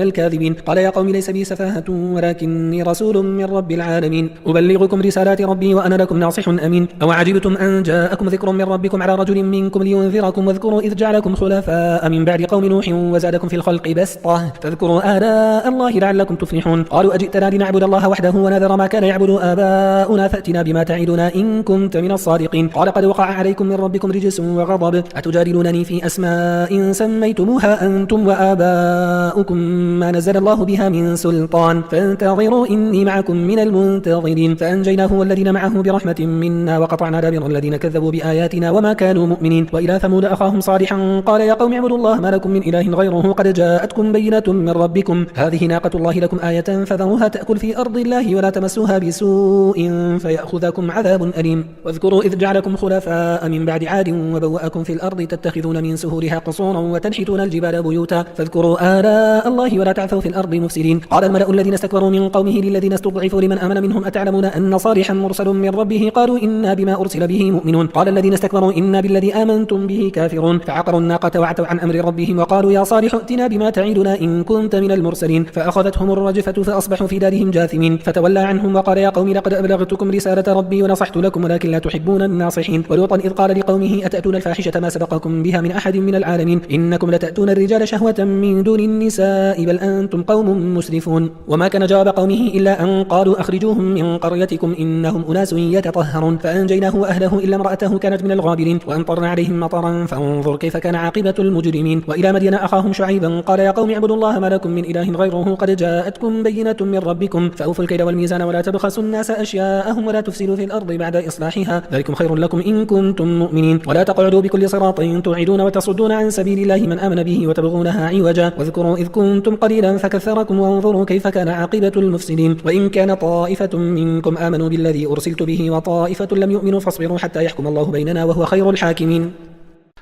الكاذبين. قال يا قوم ليس بي سفاهة ولكني رسول من رب العالمين أبلغكم رسالات ربي وأنا لكم ناصح أمين. أو عجبتم أن جاءكم ذكر من ربكم على رجل منكم لينذركم واذكروا إذ جعلكم خلفاء من بعد قوم نوح وزادكم في الخلق بسطة فاذكروا آلاء الله لعلكم تفلحون. قالوا أجئتنا لنعبد الله وحده ونذر ما كان يعبد آباؤنا فأتنا بما تعدنا إن كنت من الصادقين. قال قد وقع عليكم من ربكم رجس وغضب أتجادلونني في أسماء سميتموها أنتم وآباؤكم ما نزل الله بها من سلطان فانتظروا إني معكم من المنتظرين. فأنجيناه والذين معه برحمة منا وقطعنا دابر الذين كذبوا بآياتنا وما كانوا مؤمنين. وإلى ثمود أخاهم صالحا قال يا قوم اعبدوا الله ما لكم من إله غيره قد جاءتكم بينة من ربكم هذه ناقة الله لكم آية فذروها تأكل في أرض الله ولا تمسوها بسوء فيأخذكم عذاب أليم. واذكروا إذ جعلكم خلفاء من بعد عاد وبوأكم في الأرض تتخذون من سهولها قصورا وتنحتون الجبال بيوتا فاذكروا آلاء الله ولا تعثوا في الأرض مفسدين. قال الملأ الذين استكبروا من قومه للذين استضعفوا لمن آمن منهم أتعلمون أن صالحا مرسل من ربه قالوا إنا بما أرسل به مؤمنون. قال الذين استكبروا إنا بالذي آمنتم به كافرون. فعقروا الناقة وعتوا عن أمر ربهم وقالوا يا صالح ائتنا بما تعيدنا إن كنت من المرسلين. فأخذتهم الرجفة فأصبحوا في دارهم جاثمين فتولى عنهم وقال يا قوم لقد أبلغتكم رسالة ربي ونصحت لكم ولكن لا تحبون الناصحين. ولوطا إذ قال لقومه أتأتون الفاحشة ما سبقكم بها من أحد من العالمين إنكم لتأتون الرجال شهوة من دون النساء بل أنتم قوم مسرفون. وما كان جواب قومه إلا أن قالوا أخرجوهم من قريتكم إنهم أناس يتطهرون. فأنجيناه وأهله إلا امرأته كانت من الغابرين وأمطرنا عليهم مطرا فانظر كيف كان عاقبة المجرمين. وإلى مدين أخاهم شعيبا قال يا قوم اعبدوا الله ما لكم من إله غيره قد جاءتكم بينة من ربكم فأوفوا الكيل والميزان ولا تبخسوا الناس أشياءهم ولا تفسدوا في الأرض بعد إصلاحها ذلكم خير لكم إن كنتم مؤمنين. ولا تقعدوا بكل صراط توعدون وتصدون عن سبيل الله من آمن به وتبغونها عوجا واذكروا إذ كنتم قليلا فكثركم وانظروا كيف كان عاقبة المفسدين. وإن كان طائفة منكم آمنوا بالذي أرسلت به وطائفة لم يؤمنوا فاصبروا حتى يحكم الله بيننا وهو خير الحاكمين.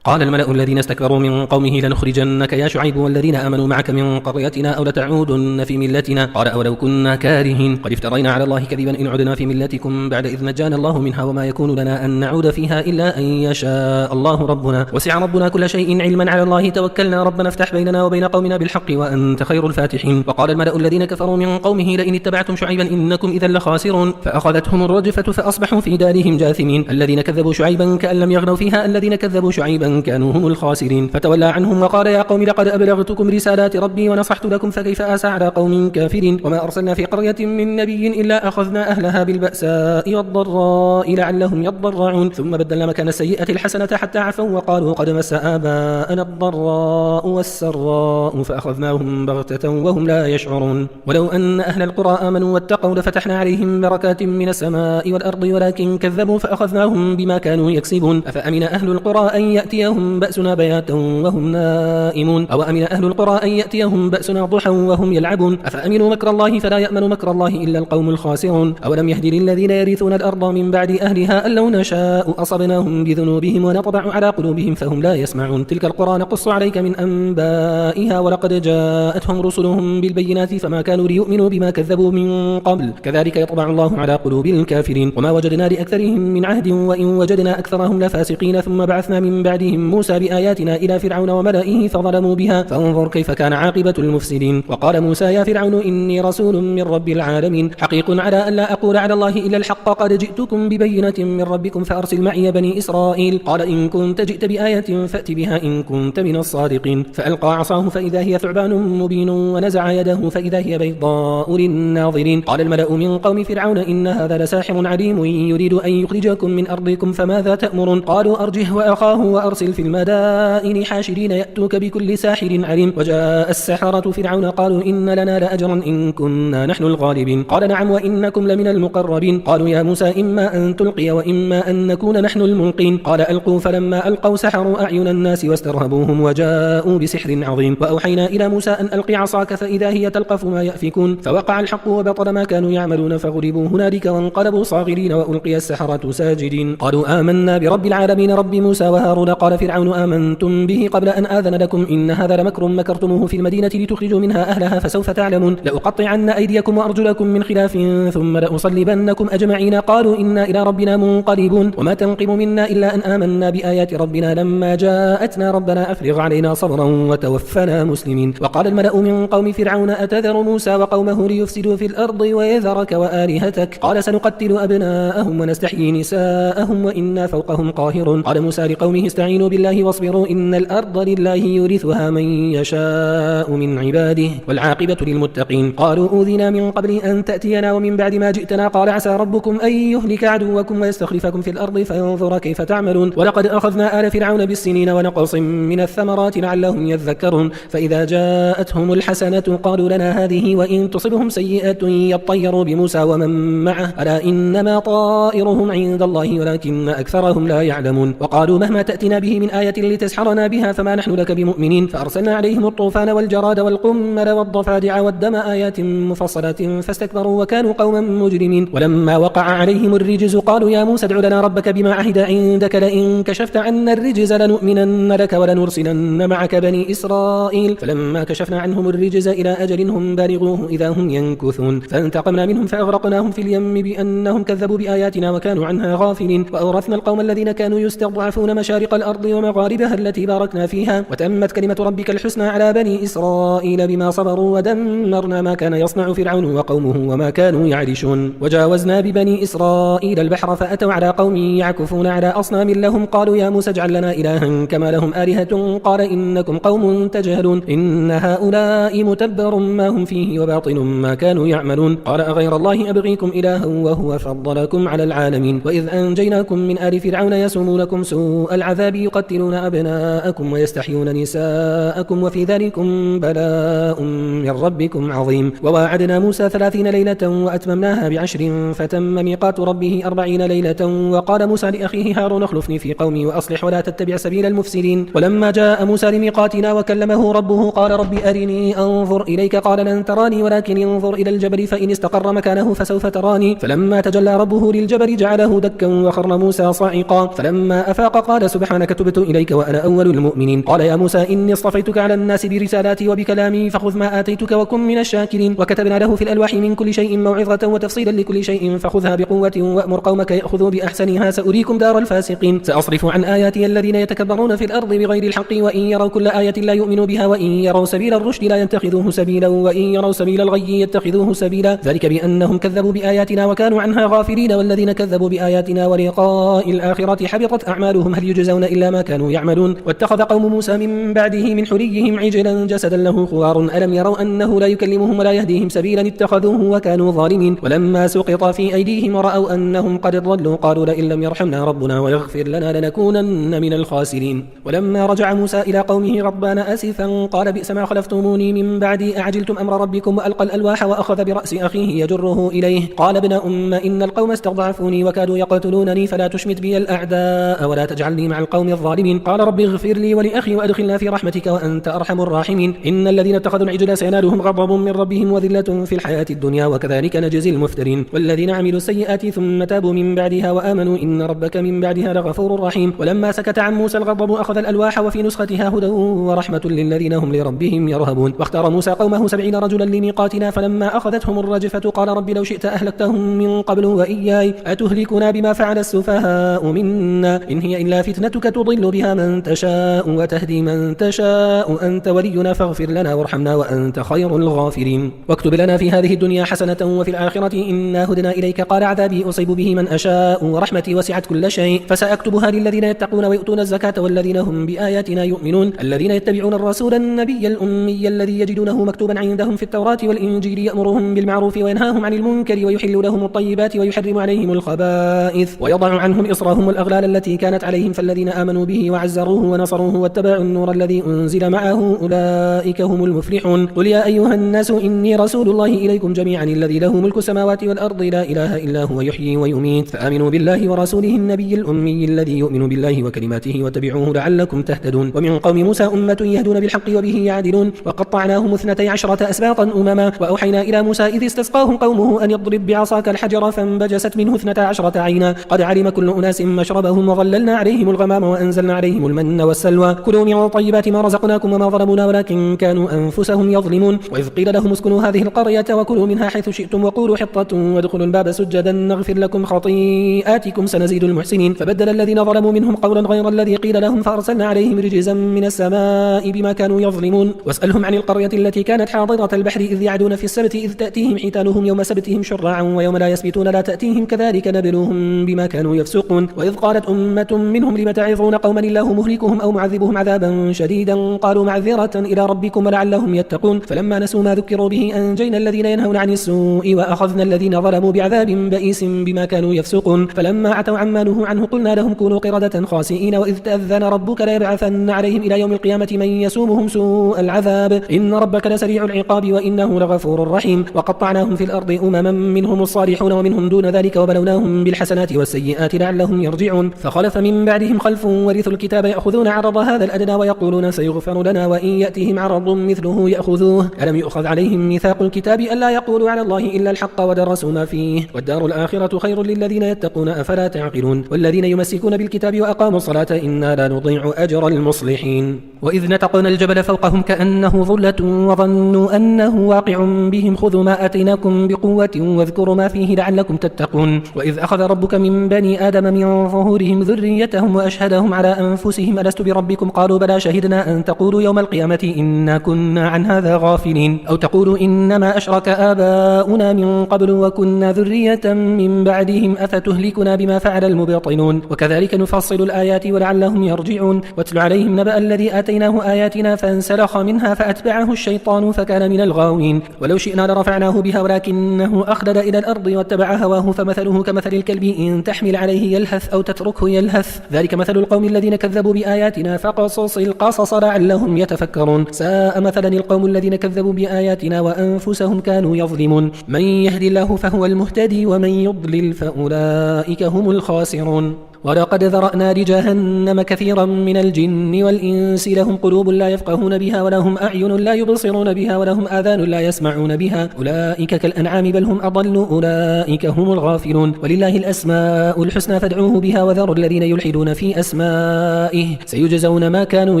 قال الملأ الذين استكبروا من قومه لنخرجنك يا شعيب والذين آمنوا معك من قريتنا أو لتعودن في ملتنا. قال أولو كنا كارهين قد افترينا على الله كذبا إن عدنا في ملتكم بعد إذ نجانا الله منها وما يكون لنا أن نعود فيها إلا أن يشاء الله ربنا وسع ربنا كل شيء علما على الله توكلنا ربنا افتح بيننا وبين قومنا بالحق وأنت خير الفاتحين. وقال الملأ الذين كفروا من قومه لئن اتبعتم شعيبا إنكم إذا لخاسرون فأخذتهم الرجفة فأصبحوا في دارهم جاثمين. الذين كذبوا شعيبا كأن لم يغنوا فيها الذين كذبوا شعيبا كانوا هم الخاسرين. فتولى عنهم وقال يا قوم لقد أبلغتكم رسالات ربي ونصحت لكم فكيف آسى على قوم كافرين. وما أرسلنا في قرية من نبي إلا أخذنا أهلها بالبأساء والضراء لعلهم يضرعون ثم بدلنا مكان السيئة الحسنة حتى عفوا وقالوا قد مس آباءنا الضراء والسراء فأخذناهم بغتة وهم لا يشعرون. ولو أن أهل القرى آمنوا واتقوا لفتحنا عليهم بركات من السماء والأرض ولكن كذبوا فأخذناهم بما كانوا يكسبون. أفأمن أهل القرى أن يأتيهم بأسنا بياتا وهم نائمون أو أمن أهل القرى أن يأتيهم بأسنا ضحى وهم يلعبون أفأمنوا مكر الله فلا يأمن مكر الله إلا القوم الخاسرون. أولم يهد للذين يرثون الأرض من بعد أهلها أن لو نشاء أصبناهم بذنوبهم ونطبع على قلوبهم فهم لا يسمعون. تلك القرى نقص عليك من أنبائها ولقد جاءتهم رسلهم بالبينات فما كانوا ليؤمنوا بما كذبوا من قبل كذلك يطبع الله على قلوب الكافرين. وما وجدنا لأكثرهم من عهد وإن وجدنا أكثرهم لفاسقين ثم بعثنا من بعدهم إليهم موسى بآياتنا إلى فرعون وملئه فظلموا بها فانظر كيف كان عاقبة المفسدين. وقال موسى يا فرعون إني رسول من رب العالمين حقيق على أن لا أقول على الله إلا الحق قد جئتكم ببينة من ربكم فأرسل معي بني إسرائيل. قال إن كنت جئت بآية فأت بها إن كنت من الصادقين. فألقى عصاه فإذا هي ثعبان مبين ونزع يده فإذا هي بيضاء للناظرين. قال الملأ من قوم فرعون إن هذا لساحر عليم يريد أن يخرجكم من أرضكم فماذا تأمرون؟ قالوا أرجه وأخاه وأرسل في المدائن حاشرين يأتوك بكل ساحر عليم. وجاء السحرة فرعون قالوا إن لنا لأجرا إن كنا نحن الغالبين. قال نعم وإنكم لمن المقربين. قالوا يا موسى إما أن تلقي وإما أن نكون نحن الملقين. قال ألقوا فلما ألقوا سحروا أعين الناس واسترهبوهم وجاءوا بسحر عظيم. وأوحينا إلى موسى أن ألقي عصاك فإذا هي تلقف ما يأفكون. فوقع الحق وبطل ما كانوا يعملون فغلبوا هنالك وانقلبوا صاغرين وألقي السحرة ساجدين. قالوا آمنا برب العالمين رب موسى وهارون. قال فرعون آمنتم به قبل أن آذن لكم إن هذا لمكر مكرتموه في المدينة لتخرجوا منها أهلها فسوف تعلمون. لأقطعن أيديكم وأرجلكم من خلاف ثم لأصلبنكم أجمعين. قالوا إنا إلى ربنا منقلبون. وما تنقم منا إلا أن آمنا بآيات ربنا لما جاءتنا ربنا أفرغ علينا صبرا وتوفنا مسلمين. وقال الملأ من قوم فرعون أتذر موسى وقومه ليفسدوا في الأرض ويذرك وآلهتك؟ قال سنقتل أبناءهم ونستحيي نساءهم وإنا فوقهم قاهرون. قال موسى لقومه استعينوا بالله واصبروا إن الأرض لله يورثها من يشاء من عباده والعاقبة للمتقين. قالوا أوذنا من قبل أن تأتينا ومن بعد ما جئتنا. قال عسى ربكم أن يهلك عدوكم ويستخلفكم في الأرض فينظر كيف تعملون. ولقد أخذنا آل فرعون بالسنين ونقص من الثمرات لعلهم يذكرون. فإذا جاءتهم الحسنة قالوا لنا هذه وإن تصبهم سيئة يطيروا بموسى ومن معه ألا إنما طائرهم عند الله ولكن أكثرهم لا يعلمون. وقالوا مهما تأتنا به من آية لتسحرنا بها فما نحن لك بمؤمنين. فأرسلنا عليهم الطوفان والجراد والقمل والضفادع والدم آيات مفصلات فاستكبروا وكانوا قوما مجرمين. ولما وقع عليهم الرجز قالوا يا موسى ادع لنا ربك بما عهد عندك لئن كشفت عنا الرجز لنؤمنن لك ولنرسلن معك بني إسرائيل. فلما كشفنا عنهم الرجز إلى أجل هم بالغوه إذا هم ينكثون. فانتقمنا منهم فأغرقناهم في اليم بأنهم كذبوا بآياتنا وكانوا عنها غافلين. وأورثنا القوم الذين كانوا يستضعفون مشارق الأرض ومغاربها التي باركنا فيها وتمت كلمة ربك الحسنى على بني إسرائيل بما صبروا ودمرنا ما كان يصنع فرعون وقومه وما كانوا يعرشون. وجاوزنا ببني إسرائيل البحر فأتوا على قوم يعكفون على أصنام لهم. قالوا يا موسى اجعل لنا إلها كما لهم آلهة. قال إنكم قوم تجهلون إن هؤلاء متبر ما هم فيه وباطل ما كانوا يعملون. قال أغير الله أبغيكم إلها وهو فضلكم على العالمين. وإذ أنجيناكم من آل فرعون يسومونكم سوء العذاب يقتلون أبناءكم ويستحيون نساءكم وفي ذلكم بلاء من ربكم عظيم. وواعدنا موسى 30 ليلة وأتممناها ب10 فتم ميقات ربه 40 ليلة. وقال موسى لأخيه هارون اخلفني في قومي وأصلح ولا تتبع سبيل المفسدين. ولما جاء موسى لميقاتنا وكلمه ربه قال رب أرني أنظر إليك قال لن تراني ولكن انظر إلى الجبل فإن استقر مكانه فسوف تراني. فلما تجلى ربه للجبل جعله دكا وخر موسى صاعقا. فلما أفاق قال سبحانك تبت إليك وأنا أول المؤمنين. قال يا موسى إني اصطفيتك على الناس برسالاتي وبكلامي فخذ ما آتيتك وكن من الشاكرين. وكتبنا له في الألواح من كل شيء موعظة وتفصيلا لكل شيء فخذها بقوة وأمر قومك يأخذوا بأحسنها سأريكم دار الفاسقين. سأصرف عن آياتي الذين يتكبرون في الأرض بغير الحق وإن يروا كل آية لا يؤمنوا بها وإن يروا سبيل الرشد لا يتخذوه سبيلا وإن يروا سبيل الغي يتخذوه سبيلا ذلك بأنهم كذبوا بآياتنا وكانوا عنها غافلين. والذين كذبوا بآياتنا ولقاء الآخرة حبطت أعمالهم هل يجزون إلا ما كانوا يعملون. واتخذ قوم موسى من بعده من حليهم عجلا جسدا له خوار ألم يروا أنه لا يكلمهم ولا يهديهم سبيلا اتخذوه وكانوا ظالمين. ولما سقط في أيديهم ورأوا أنهم قد ضلوا قالوا لئن لم يرحمنا ربنا ويغفر لنا لنكونن من الخاسرين. ولما رجع موسى إلى قومه غضبان آسفا قال بئس ما خلفتموني من بعدي أعجلتم أمر ربكم وألقى الألواح وأخذ برأس أخيه يجره إليه قال ابن أم إن القوم استضعفوني وكادوا يقتلونني فلا تشمت بي الأعداء ولا تجعلني مع القوم الظالمين. قال رب اغفر لي ولأخي وأدخلنا في رحمتك وأنت أرحم الراحمين. إن الذين اتخذوا العجل سينالهم غضب من ربهم وذلة في الحياة الدنيا وكذلك نجزي المفترين. والذين عملوا السيئات ثم تابوا من بعدها وآمنوا إن ربك من بعدها لغفور رحيم. ولما سكت عن موسى الغضب أخذ الألواح وفي نسختها هدى ورحمة للذين هم لربهم يرهبون. واختار موسى قومه 70 رجلا لميقاتنا فلما أخذتهم الرجفة قال رب لو شئت أهلكتهم من قبل وإياي أتهلكنا بما فعل السفهاء منا إن هي إلا فتنتك تضل بها من تشاء وتهدي من تشاء، أنت ولينا فاغفر لنا وارحمنا وأنت خير الغافرين. واكتب لنا في هذه الدنيا حسنة وفي الآخرة إنا هدنا إليك، قال عذابي أصيب به من أشاء ورحمتي وسعت كل شيء فسأكتبها للذين يتقون ويؤتون الزكاة والذين هم بآياتنا يؤمنون، الذين يتبعون الرسول النبي الأمي الذي يجدونه مكتوبا عندهم في التوراة والإنجيل، يأمرهم بالمعروف وينهاهم عن المنكر ويحل لهم الطيبات ويحرم عليهم الخبائث ويضع عنهم إصرهم والأغلال التي كانت عليهم، فالذين آمنوا به وعزروه ونصروه واتبعوا النور الذي أنزل معه أولئك هم المفلحون. قل يا أيها الناس إني رسول الله إليكم جميعا الذي له ملك السماوات والأرض لا إله إلا هو يحيي ويميت، فآمنوا بالله ورسوله النبي الأمي الذي يؤمن بالله وكلماته واتبعوه لعلكم تهتدون. ومن قوم موسى أمة يهدون بالحق وبه يعدلون، وقطعناهم 12 أسباطا أمما، وأوحينا إلى موسى إذ استسقاه قومه أن يضرب بعصاك الحجر فانبجست منه 12 عينا، قد علم كل أناس مشربهم وظللنا عليهم الغمام وأنزلنا عليهم المن والسلوى، كلوا من طيبات ما رزقناكم وما ظلمونا ولكن كانوا أنفسهم يظلمون. وإذ قيل لهم اسكنوا هذه القرية وكلوا منها حيث شئتم وقولوا حطة وادخلوا الباب سجدا نغفر لكم خطيئاتكم سنزيد المحسنين، فبدل الذين ظلموا منهم قولا غير الذي قيل لهم فأرسلنا عليهم رجزا من السماء بما كانوا يظلمون. واسألهم عن القرية التي كانت حاضرة البحر إذ يعدون في السبت إذ تأتيهم حيتانهم يوم سبتهم شرعا ويوم لا يسبتون لا تأتيهم كذلك نبلوهم بما كانوا يفسقون. وإذ قالت أمة منهم لم تعظون قوما الله مهلكهم أو معذبهم عذابا شديدا قالوا معذرة إلى ربكم ولعلهم يتقون، فلما نسوا ما ذكروا به أنجينا الذين ينهون عن السوء وأخذنا الذين ظلموا بعذاب بئيس بما كانوا يفسقون، فلما عتوا عما نهوا عنه قلنا لهم كونوا قردة خاسئين. وإذ تأذن ربك ليبعثن عليهم إلى يوم القيامة من يسومهم سوء العذاب إن ربك لسريع العقاب وإنه لغفور رحيم. وقطعناهم في الأرض أمما منهم الصالحون ومنهم دون ذلك وبلوناهم بالحسنات والسيئات لعلهم يرجعون، فخلف من بعدهم خلف ورثوا الكتاب يأخذون عرض هذا الأدنى ويقولون سيغفر لنا وإن يأتيهم عرض مثله يأخذوه، ألم يؤخذ عليهم ميثاق الكتاب ألا يقولوا على الله إلا الحق ودرسوا ما فيه، والدار الآخرة خير للذين يتقون أفلا تعقلون. والذين يمسكون بالكتاب وأقاموا الصلاة إنا لا نضيع أجر المصلحين. وإذ نتقنا الجبل فوقهم كأنه ظلة وظنوا أنه واقع بهم خذوا ما آتيناكم بقوة واذكروا ما فيه لعلكم تتقون. وإذ أخذ ربك من بني آدم من ظهورهم ذريتهم وأشهدهم على أنفسهم ألست بربكم قالوا بلى شهدنا أن تقولوا يوم القيامة إنا كنا عن هذا غافلين أو تقولوا إنما أشرك آباؤنا من قبل وكنا ذرية من بعدهم أفتهلكنا بما فعل المبطلون وكذلك نفصل الآيات ولعلهم يرجعون. واتل عليهم نبأ الذي آتيناه آياتنا فانسلخ منها فأتبعه الشيطان فكان من الغاوين ولو شئنا لرفعناه بها ولكنه أخلد إلى الأرض واتبع هواه فمثله كمثل الكلب إن تحمل عليه يلهث أو تتركه يلهث ذلك مثل القوم الذين كذبوا بآياتنا فقصص القصص لعلهم يتفكرون. ساء مثلا القوم الذين كذبوا بآياتنا وأنفسهم كانوا يظلمون. من يهدي الله فهو المهتدي ومن يضلل فأولئك هم الخاسرون. ولقد ذرأنا لجهنم كثيرا من الجن والإنس لهم قلوب لا يفقهون بها ولهم أعين لا يبصرون بها ولهم آذان لا يسمعون بها أولئك كالأنعام بل هم أضل أولئك هم الغافلون. ولله الأسماء الحسنى فادعوه بها وذروا الذين يلحدون في أسمائه سيجزون ما كانوا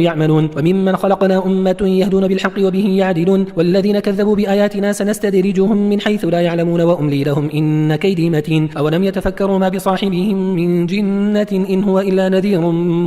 يعملون. وممن خلقنا أمة يهدون بالحق وبه يعدلون والذين كذبوا بآياتنا سنستدرجهم من حيث لا يعلمون وأملي لهم إن كيدي متين. أولم يتفكروا ما بصاحبهم من جنة إن هو إلا نذير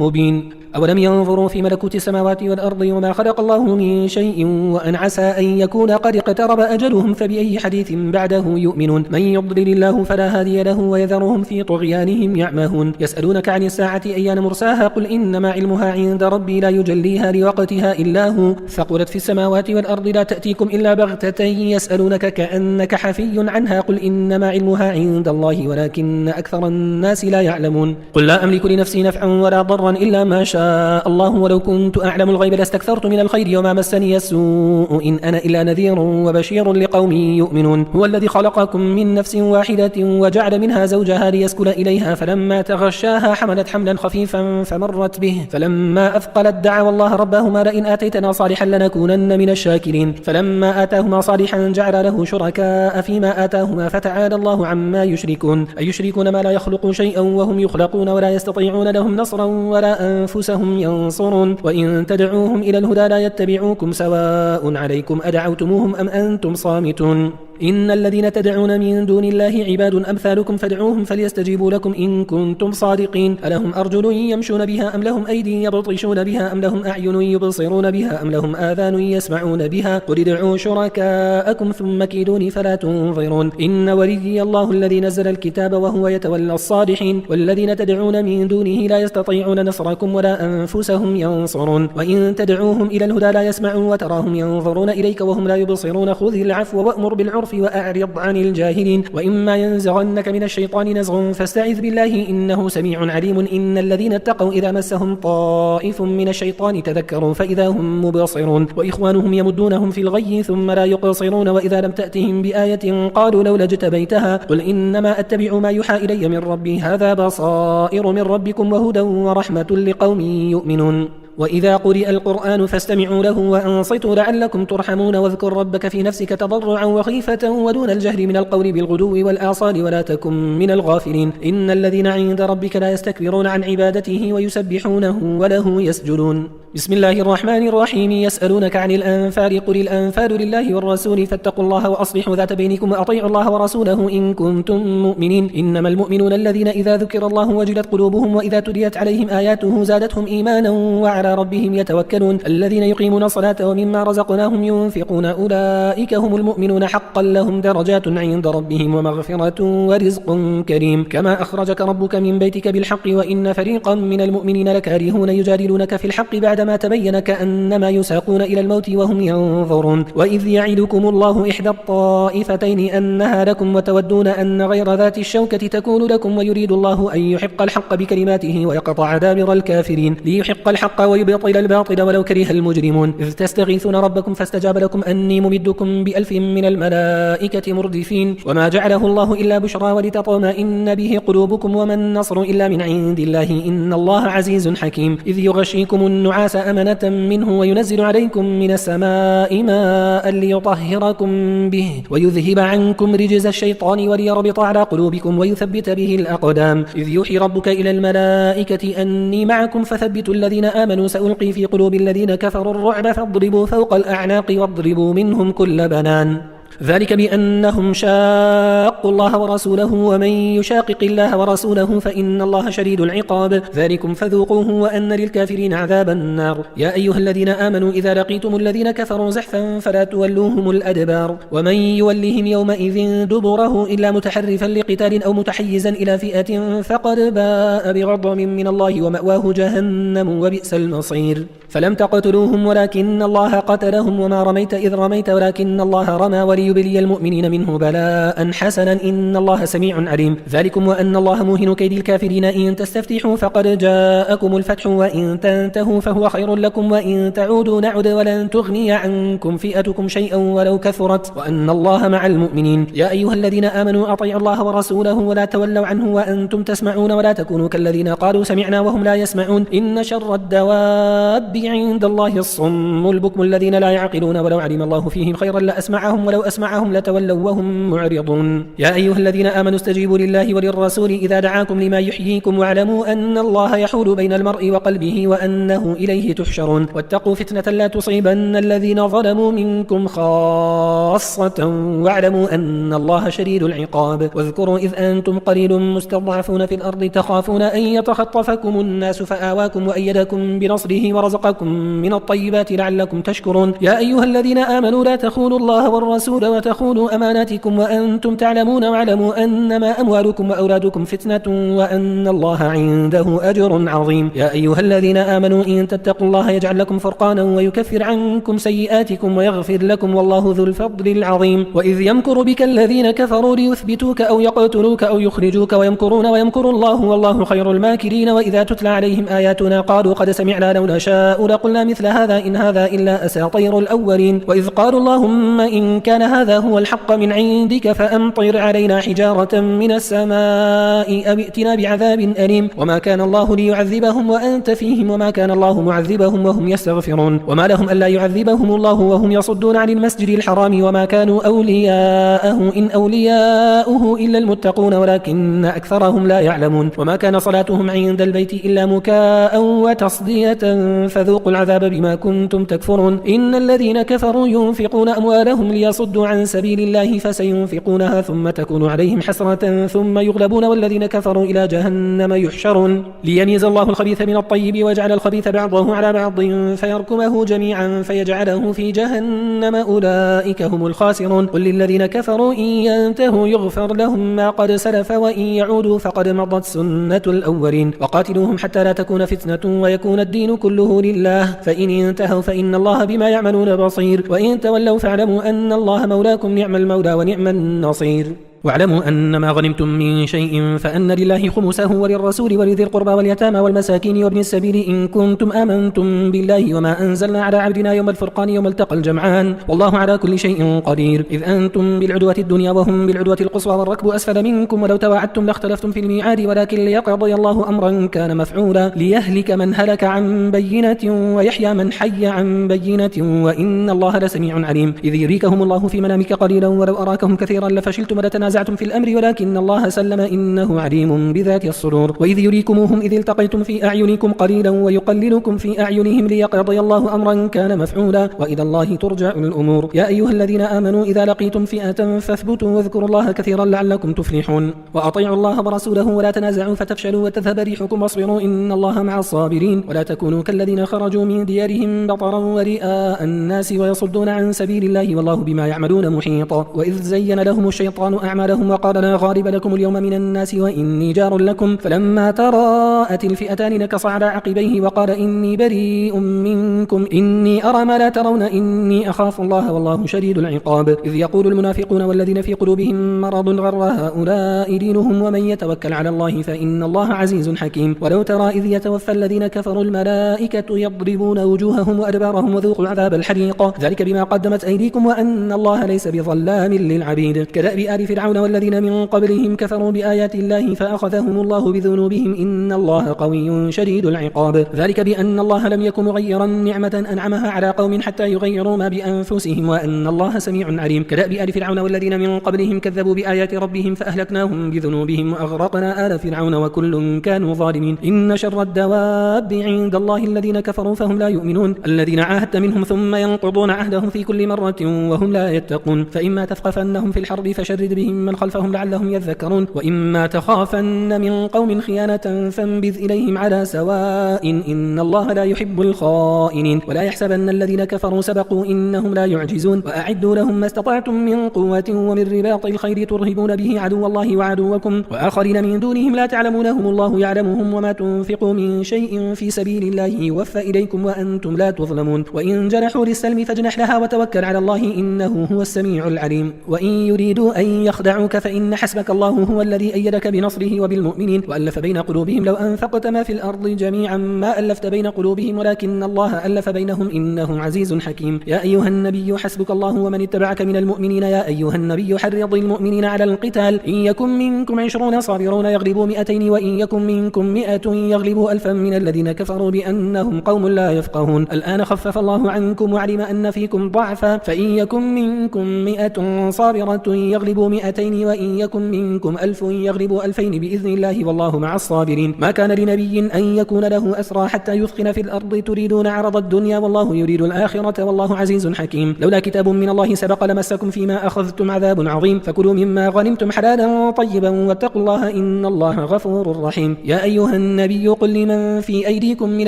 مبين. أولم ينظروا في ملكوت السماوات والأرض وما خلق الله من شيء وأن عسى أن يكون قد اقترب أجلهم فبأي حديث بعده يؤمنون. من يضلل الله فلا هادي له ويذرهم في طغيانهم يعمهون. يسألونك عن الساعة أيان مرساها قل إنما علمها عند ربي لا يجليها لوقتها إلا هو ثقلت في السماوات والأرض لا تأتيكم إلا بغتة يسألونك كأنك حفي عنها قل إنما علمها عند الله ولكن أكثر الناس لا يعلمون. قل لا أملك لنفسي نفعا ولا ضرا إلا ما شاء الله ولو كنت أعلم الغيب لاستكثرت من الخير وما مسني السوء إن أنا إلا نذير وبشير لقوم يؤمنون. هو الذي خلقكم من نفس واحدة وجعل منها زوجها ليسكن إليها فلما تغشاها حملت حملا خفيفا فمرت به فلما أثقلت دعوا الله ربهما لئن آتيتنا صالحا لنكونن من الشاكرين فلما آتاهما صالحا جعل له شركاء فيما آتاهما فتعالى الله عما يشركون. أيشركون ما لا يخلق شيئا وهم يخلقون ولا يستطيعون لهم نصرا ولا أنفسهم أنفسهم ينصرون وإن تدعوهم إلى الهدى لا يتبعوكم سواء عليكم أدعوتموهم أم أنتم صامتون إن الذين تدعون من دون الله عباد أمثالكم فادعوهم فليستجيبوا لكم إن كنتم صادقين ألهم أرجل يمشون بها أم لهم أيدي يبطشون بها أم لهم أعين يبصرون بها أم لهم آذان يسمعون بها قل ادعوا شركاءكم ثم كيدوني فلا تنظرون إن وليي الله الذي نزل الكتاب وهو يتولى الصالحين والذين تدعون من دونه لا يستطيعون نصركم ولا أنفسهم ينصرون وإن تدعوهم إلى الهدى لا يسمعون وتراهم ينظرون إليك وهم لا يبصرون خذ العفو وأمر بالعرف وأعرض عن الجاهلين وإما ينزغنك من الشيطان نزغ فاستعذ بالله إنه سميع عليم إن الذين اتقوا إذا مسهم طائف من الشيطان تذكروا فإذا هم مبصرون وإخوانهم يمدونهم في الغي ثم لا يقصرون وإذا لم تأتهم بآية قالوا لولا اجتبيتها قل إنما أتبع ما يوحى إلي من ربي هذا بصائر من ربكم وهدى ورحمة لقوم يؤمنون وإذا قرئ القرآن فاستمعوا له وأنصتوا لعلكم ترحمون واذكر ربك في نفسك تضرعا وخيفة ودون الجهر من القول بالغدو والآصال ولا تكن من الغافلين إن الذين عند ربك لا يستكبرون عن عبادته ويسبحونه وله يسجدون بسم الله الرحمن الرحيم يسألونك عن الأنفال قل الأنفال لله والرسول فاتقوا الله وأصلحوا ذات بينكم وأطيعوا الله ورسوله إن كنتم مؤمنين إنما المؤمنون الذين إذا ذكر الله وجلت قلوبهم وإذا تليت عليهم آياته زادتهم إيمانا وعلى ربهم يتوكلون الذين يقيمون الصلاة ومما رزقناهم ينفقون أولئك هم المؤمنون حقا لهم درجات عند ربهم ومغفرة ورزق كريم كما أخرجك ربك من بيتك بالحق وإن فريقا من المؤمنين لكارهون يجادلونك في الحق بعدما تبين كأنما يساقون إلى الموت وهم ينظرون وإذ يعدكم الله إحدى الطائفتين أنها لكم وتودون أن غير ذات الشوكة تكون لكم ويريد الله أن يحق الحق بكلماته ويقطع دابر الكافرين ليحق الحق ويبطل الباطل ولو كره المجرمون إذ تستغيثون ربكم فاستجاب لكم أني ممدكم بألف من الملائكة مردفين وما جعله الله إلا بشرى ولتطمئن به قلوبكم وما النصر إلا من عند الله إن الله عزيز حكيم إذ يغشيكم النعاس أمنة منه وينزل عليكم من السماء ماء ليطهركم به ويذهب عنكم رجز الشيطان وليربط على قلوبكم ويثبت به الأقدام إذ يوحي ربك إلى الملائكة أني معكم فثبتوا الذين آمنوا سألقي في قلوب الذين كفروا الرعب فاضربوا فوق الأعناق واضربوا منهم كل بنان ذلك بأنهم شاقوا الله ورسوله ومن يشاقق الله ورسوله فإن الله شديد العقاب ذلكم فذوقوه وأن للكافرين عذاب النار يا أيها الذين آمنوا إذا لقيتم الذين كفروا زحفا فلا تولوهم الأدبار ومن يولهم يومئذ دبره إلا متحرفا لقتال أو متحيزا إلى فئة فقد باء بغضب من الله ومأواه جهنم وبئس المصير فلم تقتلوهم ولكن الله قتلهم وما رميت إذ رميت ولكن الله رمى وليبلي المؤمنين منه بلاء حسنا إن الله سميع عليم ذلكم وأن الله موهن كيد الكافرين إن تستفتحوا فقد جاءكم الفتح وإن تنتهوا فهو خير لكم وإن تعودوا نعد ولن تغني عنكم فئتكم شيئا ولو كثرت وأن الله مع المؤمنين يا أيها الذين آمنوا أطيعوا الله ورسوله ولا تولوا عنه وأنتم تسمعون ولا تكونوا كالذين قالوا سمعنا وهم لا يسمعون إن شر الدواب عند الله الصم البكم الذين لا يعقلون ولو علم الله فيهم خيرا لأسمعهم ولو أسمعهم لتولوا وهم معرضون يا أيها الذين آمنوا استجيبوا لله وللرسول إذا دعاكم لما يحييكم واعلموا أن الله يحول بين المرء وقلبه وأنه إليه تحشرون واتقوا فتنة لا تصيبن الذين ظلموا منكم خاصة واعلموا أن الله شديد العقاب واذكروا إذ أنتم قليل مستضعفون في الأرض تخافون أن يتخطفكم الناس فآواكم وأيدكم بنصره ورزقكم من الطيبات لعلكم تشكرون يا أيها الذين آمنوا لا تخونوا الله والرسول وتخونوا أماناتكم وأنتم تعلمون واعلموا أنما أموالكم وأولادكم فتنة وأن الله عنده أجر عظيم يا أيها الذين آمنوا إن تتقوا الله يجعل لكم فرقانا ويكفر عنكم سيئاتكم ويغفر لكم والله ذو الفضل العظيم وإذ يمكر بك الذين كفروا ليثبتوك أو يقتلوك أو يخرجوك ويمكرون ويمكر الله والله خير الماكرين وإذا تتلى عليهم آياتنا قالوا قد سمعنا لو نشاء لقلنا مثل هذا إن هذا إلا أساطير الأولين وإذ قالوا اللهم إن كان هذا هو الحق من عندك فأمطر علينا حجارة من السماء أو ائتنا بعذاب أليم وما كان الله ليعذبهم وأنت فيهم وما كان الله معذبهم وهم يستغفرون وما لهم ألا يعذبهم الله وهم يصدون عن المسجد الحرام وما كانوا أولياءه إن أولياؤه إلا المتقون ولكن أكثرهم لا يعلمون وما كان صلاتهم عند البيت إلا مكاء وتصدية فذوقوا العذاب بما كنتم تكفرون إن الذين كفروا ينفقون أموالهم ليصدوا عن سبيل الله فسينفقونها ثم تكون عليهم حسرة ثم يغلبون والذين كفروا إلى جهنم يحشرون ليميز الله الخبيث من الطيب ويجعل الخبيث بعضه على بعض فيركمه جميعا فيجعله في جهنم أولئك هم الخاسرون قل للذين كفروا إن ينتهوا يغفر لهم ما قد سلف وإن يعودوا فقد مضت سنة الأولين وقاتلوهم حتى لا تكون فتنة ويكون الدين كله لله فإن انتهوا فإن الله بما يعملون بصير وإن تولوا فاعلموا أن الله مولاكم نعم المولى ونعم النصير واعلموا أن ما غنمتم من شيء فأن لله خمسه وللرسول ولذي القربى واليتامى والمساكين وابن السبيل إن كنتم آمنتم بالله وما أنزلنا على عبدنا يوم الفرقان يوم التقى الجمعان والله على كل شيء قدير إذ أنتم بالعدوة الدنيا وهم بالعدوة القصوى والركب أسفل منكم ولو تواعدتم لاختلفتم في الميعاد ولكن ليقضي الله أمرا كان مفعولا ليهلك من هلك عن بينة ويحيى من حي عن بينة وإن الله لسميع عليم إذ يريكهم الله في منامك قليلا ولو أراكهم كثيرا لفشلتم ولتنازعتم في الأمر ولكن الله سلم إنه عليم بذات الصدور وإذ يريكموهم إذ التقيتم في أعينكم قليلا ويقللكم في أعينهم ليقضي الله أمرا كان مفعولا وإلى الله ترجع الأمور يا أيها الذين آمنوا إذا لقيتم فئة فاثبتوا واذكروا الله كثيرا لعلكم تفلحون وأطيعوا الله ورسوله ولا تنازعوا فتفشلوا وتذهب ريحكم واصبروا إن الله مع الصابرين ولا تكونوا كالذين خرجوا من ديارهم بطرا ورئاء الناس ويصدون عن سبيل الله والله بما يعملون محيط وإذ زين لهم الشيطان أعمالهم وقال لا غالب لكم اليوم من الناس وإني جار لكم فلما تراءت الفئتان نكص على عقبيه وقال إني بريء منكم إني أرى ما لا ترون إني أخاف الله والله شديد العقاب إذ يقول المنافقون والذين في قلوبهم مرض غر هؤلاء دينهم ومن يتوكل على الله فإن الله عزيز حكيم ولو ترى إذ يتوفى الذين كفروا الملائكة يضربون وجوههم وأدبارهم وذوقوا عذاب الحريق ذلك بما قدمت أيديكم وأن الله ليس بظلام للعبيد كدأب آل فرعون والذين من قبلهم كفروا بآيات الله فأخذهم الله بذنوبهم إن الله قوي شديد العقاب ذلك بأن الله لم يكن مغيرا نعمة أنعمها على قوم حتى يغيروا ما بأنفسهم وأن الله سميع عليم كدأب آل فرعون والذين من قبلهم كذبوا بآيات ربهم فأهلكناهم بذنوبهم وأغرقنا آل فرعون وكل كانوا ظالمين إن شر الدواب عند الله الذين كفروا فهم لا يؤمنون الذين عاهدت منهم ثم ينقضون عهدهم في كل مرة وهم لا يتقون فإما تثقفنهم في الحرب فشرد بهم من خلفهم لعلهم يذكرون وإما تخافن من قوم خيانة فانبذ إليهم على سواء إن الله لا يحب الخائنين ولا يحسبن الذين كفروا سبقوا إنهم لا يعجزون وأعدوا لهم ما استطعتم من قوة ومن رباط الخير ترهبون به عدو الله وعدوكم وآخرين من دونهم لا تعلمونهم الله يعلمهم وما تنفقوا من شيء في سبيل الله يوفى إليكم وأنتم لا تظلمون وإن جنحوا للسلم فاجنح لها وتوكل على الله إنه هو السميع العليم وإن يريدوا أن يخدعوك فإن حسبك الله هو الذي أيدك بنصره وبالمؤمنين وألف بين قلوبهم لو أنفقت ما في الأرض جميعا ما ألفت بين قلوبهم ولكن الله ألف بينهم إنه عزيز حكيم يا أيها النبي حسبك الله ومن اتبعك من المؤمنين يا أيها النبي حرض المؤمنين على القتال إن يكن منكم 20 صابرون يغلبوا 200 وإن يكن منكم 100 يغلبوا 1000 من الذين كفروا بأنهم قوم لا يفقهون الآن خفف الله عنكم وعلم أن فيكم ضعفا فإن يكن منكم 100 صابرة يغلبوا 200 وإن يكن منكم 1000 يغلبوا 2000 بإذن الله والله مع الصابرين ما كان لنبي أن يكون له أسرى حتى يثخن في الأرض تريدون عرض الدنيا والله يريد الآخرة والله عزيز حكيم لولا كتاب من الله سبق لمسكم فيما أخذتم عذاب عظيم فكلوا مما غنمتم حلالا طيبا واتقوا الله إن الله غفور رحيم يا أيها النبي قل لمن في أيديكم من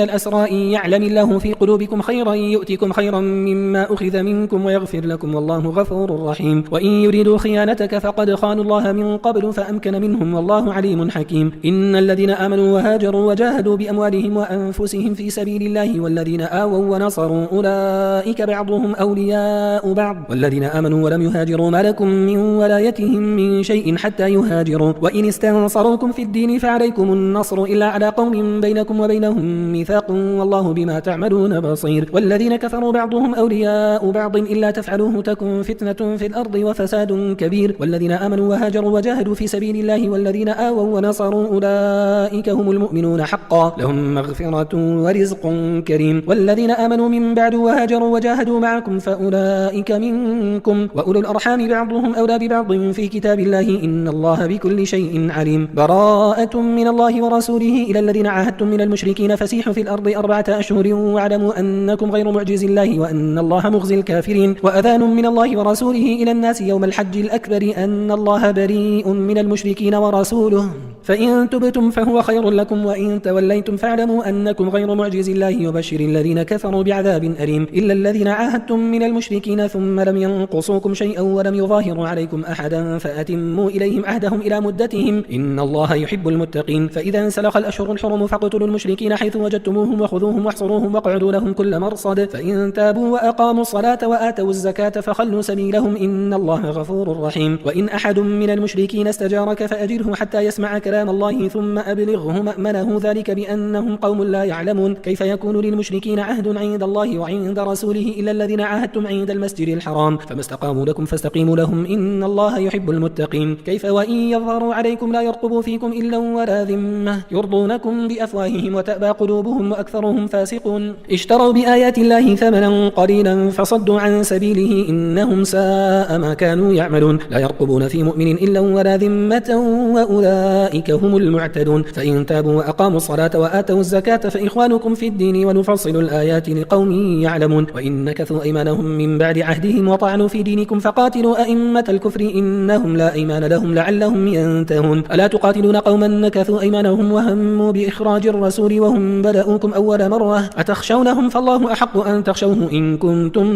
الأسرى إن يعلم الله في قلوبكم خيرا يؤتكم خيرا مما أخذ منكم ويغفر لكم والله غفور رحيم وإن يريدوا خيانتك فقد ولقد خانوا الله من قبل فأمكن منهم والله عليم حكيم. إن الذين آمنوا وهاجروا وجاهدوا بأموالهم وأنفسهم في سبيل الله والذين آووا ونصروا أولئك بعضهم أولياء بعض والذين آمنوا ولم يهاجروا ما لكم من ولايتهم من شيء حتى يهاجروا وإن استنصروكم في الدين فعليكم النصر إلا على قوم بينكم وبينهم ميثاق والله بما تعملون بصير. والذين كفروا بعضهم أولياء بعض إلا تفعلوه تكن فتنة في الأرض وفساد كبير. والذين آمنوا وهاجروا وجاهدوا في سبيل الله والذين آووا ونصروا أولئك هم المؤمنون حقا لهم مغفرة ورزق كريم. والذين آمنوا من بعد وهاجروا وجاهدوا معكم فأولئك منكم وأولو الأرحام بعضهم أولى ببعض في كتاب الله إن الله بكل شيء عليم. براءة من الله ورسوله إلى الذين عاهدتم من المشركين فسيحوا في الأرض 4 أشهر واعلموا أنكم غير معجز الله وأن الله مخزي الكافرين. وأذان من الله ورسوله إلى الناس يوم الحج الأكبر أن الله بريء من المشركين ورسوله فإن تبتم فهو خير لكم وإن توليتم فاعلموا أنكم غير معجز الله وبشر الذين كفروا بعذاب أليم. إلا الذين عاهدتم من المشركين ثم لم ينقصوكم شيئا ولم يظاهروا عليكم أحدا فأتموا إليهم عهدهم إلى مدتهم إن الله يحب المتقين. فإذا انسلخ الأشهر الحرم فاقتلوا المشركين حيث وجدتموهم وخذوهم واحصروهم واقعدوا لهم كل مرصد فإن تابوا وأقاموا الصلاة وآتوا الزكاة فخلوا سبيلهم إن الله غفور رحيم. وإن أحد من المشركين استجارك فأجره حتى يسمع كلام الله ثم أبلغه مأمنه ذلك بأنهم قوم لا يعلمون. كيف يكون للمشركين عهد عند الله وعند رسوله إلا الذين عاهدتم عند المسجد الحرام فما استقاموا لكم فاستقيموا لهم إن الله يحب المتقين. كيف وإن يظهروا عليكم لا يرقبوا فيكم إلا ولا ذمة يرضونكم بأفواههم وتأبى قلوبهم وأكثرهم فاسقون. اشتروا بآيات الله ثمنا قليلا فصدوا عن سبيله إنهم ساء ما كانوا يعملون. لا يرقبون في مؤمن إلا ولا ذمة وأولئك هم المعتدون. فإن تابوا وأقاموا الصلاة وآتوا الزكاة فإخوانكم في الدين ونفصل الآيات لقوم يعلمون. وإن نكثوا أيمانهم من بعد عهدهم وطعنوا في دينكم فقاتلوا أئمة الكفر إنهم لا أيمان لهم لعلهم ينتهون. ألا تقاتلون قوما نكثوا أيمانهم وهموا بإخراج الرسول وهم بدأوكم أول مرة أتخشونهم فالله أحق أن تخشوه إن كنتم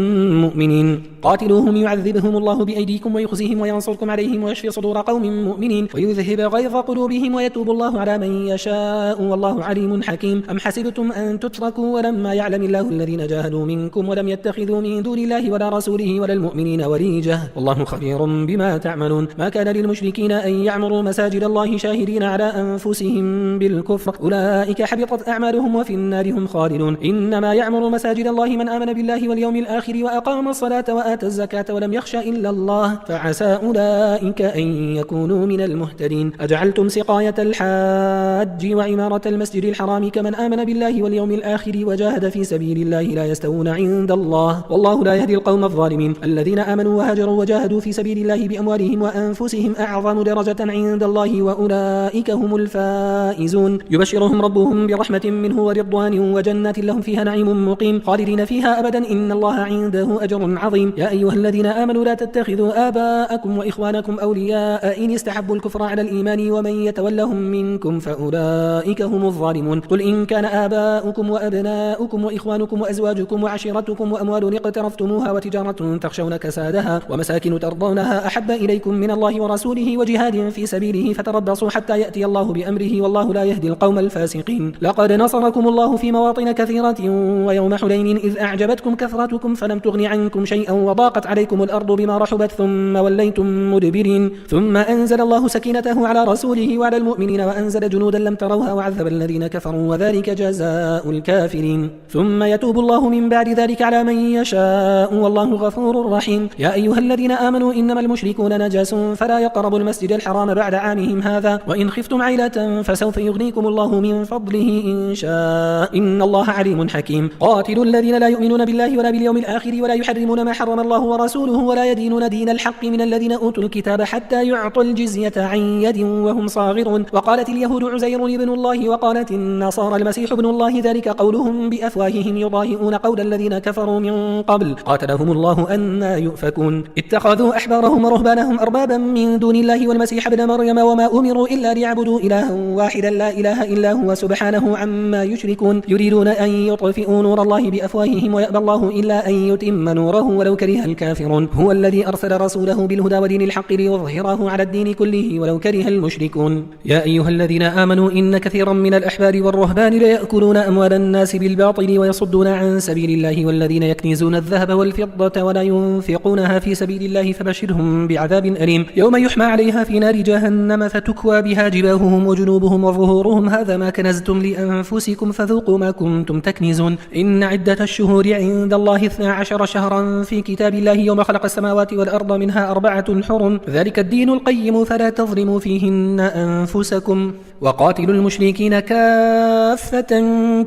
مؤمنين. قاتلوهم يعذبهم الله بأيديكم ويخزيهم وينصركم عليهم ويشفي صدور قوم مؤمنين ويذهب غيظ قلوبهم ويتوب الله على من يشاء والله عليم حكيم. أم حسبتم أن تتركوا ولما يعلم الله الذين جاهدوا منكم ولم يتخذوا من دون الله ولا رسوله ولا المؤمنين وليجة والله خبير بما تعملون. ما كان للمشركين أن يعمروا مساجد الله شاهدين على أنفسهم بالكفر أولئك حبطت أعمالهم وفي النار هم خالدون. إنما يعمر مساجد الله من آمن بالله واليوم الآخر وأقام الصلاة وآتى الزكاة ولم يخش إلا الله فعسى أولئك أن يكونوا من المهتدين. أجعلتم سقاية الحاج وعمارة المسجد الحرام كمن آمن بالله واليوم الآخر وجاهد في سبيل الله لا يستوون عند الله والله لا يهدي القوم الظالمين. الذين آمنوا وهاجروا وجاهدوا في سبيل الله بأموالهم وأنفسهم أعظم درجة عند الله وأولئك هم الفائزون. يبشرهم ربهم برحمة منه ورضوان وجنات لهم فيها نعيم مقيم خالدين فيها أبدا إن الله عنده أجر عظيم. يا أيها الذين آمنوا لا تتخذوا آباءكم وإخوانكم أولياء إن استحبوا الكفر على الإيمان ومن يتولهم منكم فأولئك هم الظالمون. قل إن كان آباؤكم وأبناؤكم وإخوانكم وأزواجكم وعشيرتكم وأموال اقترفتموها وتجارة تخشون كسادها ومساكن ترضونها أحب إليكم من الله ورسوله وجهاد في سبيله فتربصوا حتى يأتي الله بأمره والله لا يهدي القوم الفاسقين. لقد نصركم الله في مواطن كثيرة ويوم حنين إذ أعجبتكم كثرتكم فلم تغن عنكم شيئا وضاقت عليكم الأرض بما رحبت ثم وليتم مدبرين ثم أنزل الله سكينته على رسوله وعلى المؤمنين وأنزل جنودا لم تروها وعذب الذين كفروا وذلك جزاء الكافرين. ثم يتوب الله من بعد ذلك على من يشاء والله غفور رحيم. يا أيها الذين آمنوا إنما المشركون نجس فلا يقربوا المسجد الحرام بعد عامهم هذا وإن خفتم عيلة فسوف يغنيكم الله من فضله إن شاء إن الله عليم حكيم. قاتلوا الذين لا يؤمنون بالله ولا باليوم الآخر ولا يحرمون ما حرم الله ورسوله ولا يدينون دين الحق من الذين أوتوا الكتاب حتى يعطوا الجزية عن يد وهم صاغرون. وقالت اليهود عزير ابن الله وقالت النصارى المسيح ابن الله ذلك قولهم بأفواههم يضاهئون قول الذين كفروا من قبل قاتلهم الله أنى يؤفكون. اتخذوا أحبارهم ورهبانهم أربابا من دون الله والمسيح ابن مريم وما أمروا إلا ليعبدوا إلها واحدا لا إله إلا هو سبحانه عما يشركون. يريدون أن يطفئوا نور الله بأفواههم ويأبى الله إلا أن يتم نوره ولو كره الكافرون. هو الذي أرسل رسوله بالهدى ودين بالحق ليظهره على الدين كله ولو كره المشركون. يا أيها الذين آمنوا إن كثيرا من الأحبار والرهبان ليأكلون أموال الناس بالباطل ويصدون عن سبيل الله والذين يكنزون الذهب والفضة ولا ينفقونها في سبيل الله فبشرهم بعذاب أليم يوم يحمى عليها في نار جهنم فتكوى بها جباههم وجنوبهم وظهورهم هذا ما كنزتم لأنفسكم فذوقوا ما كنتم تكنزون. إن عدة الشهور عند الله 12 شهرا في كتاب الله يوم خلق السماوات والأرض منها 4 حرم ذلك الدين القيم فلا تظلموا فيهن أنفسكم وقاتلوا المشركين كافة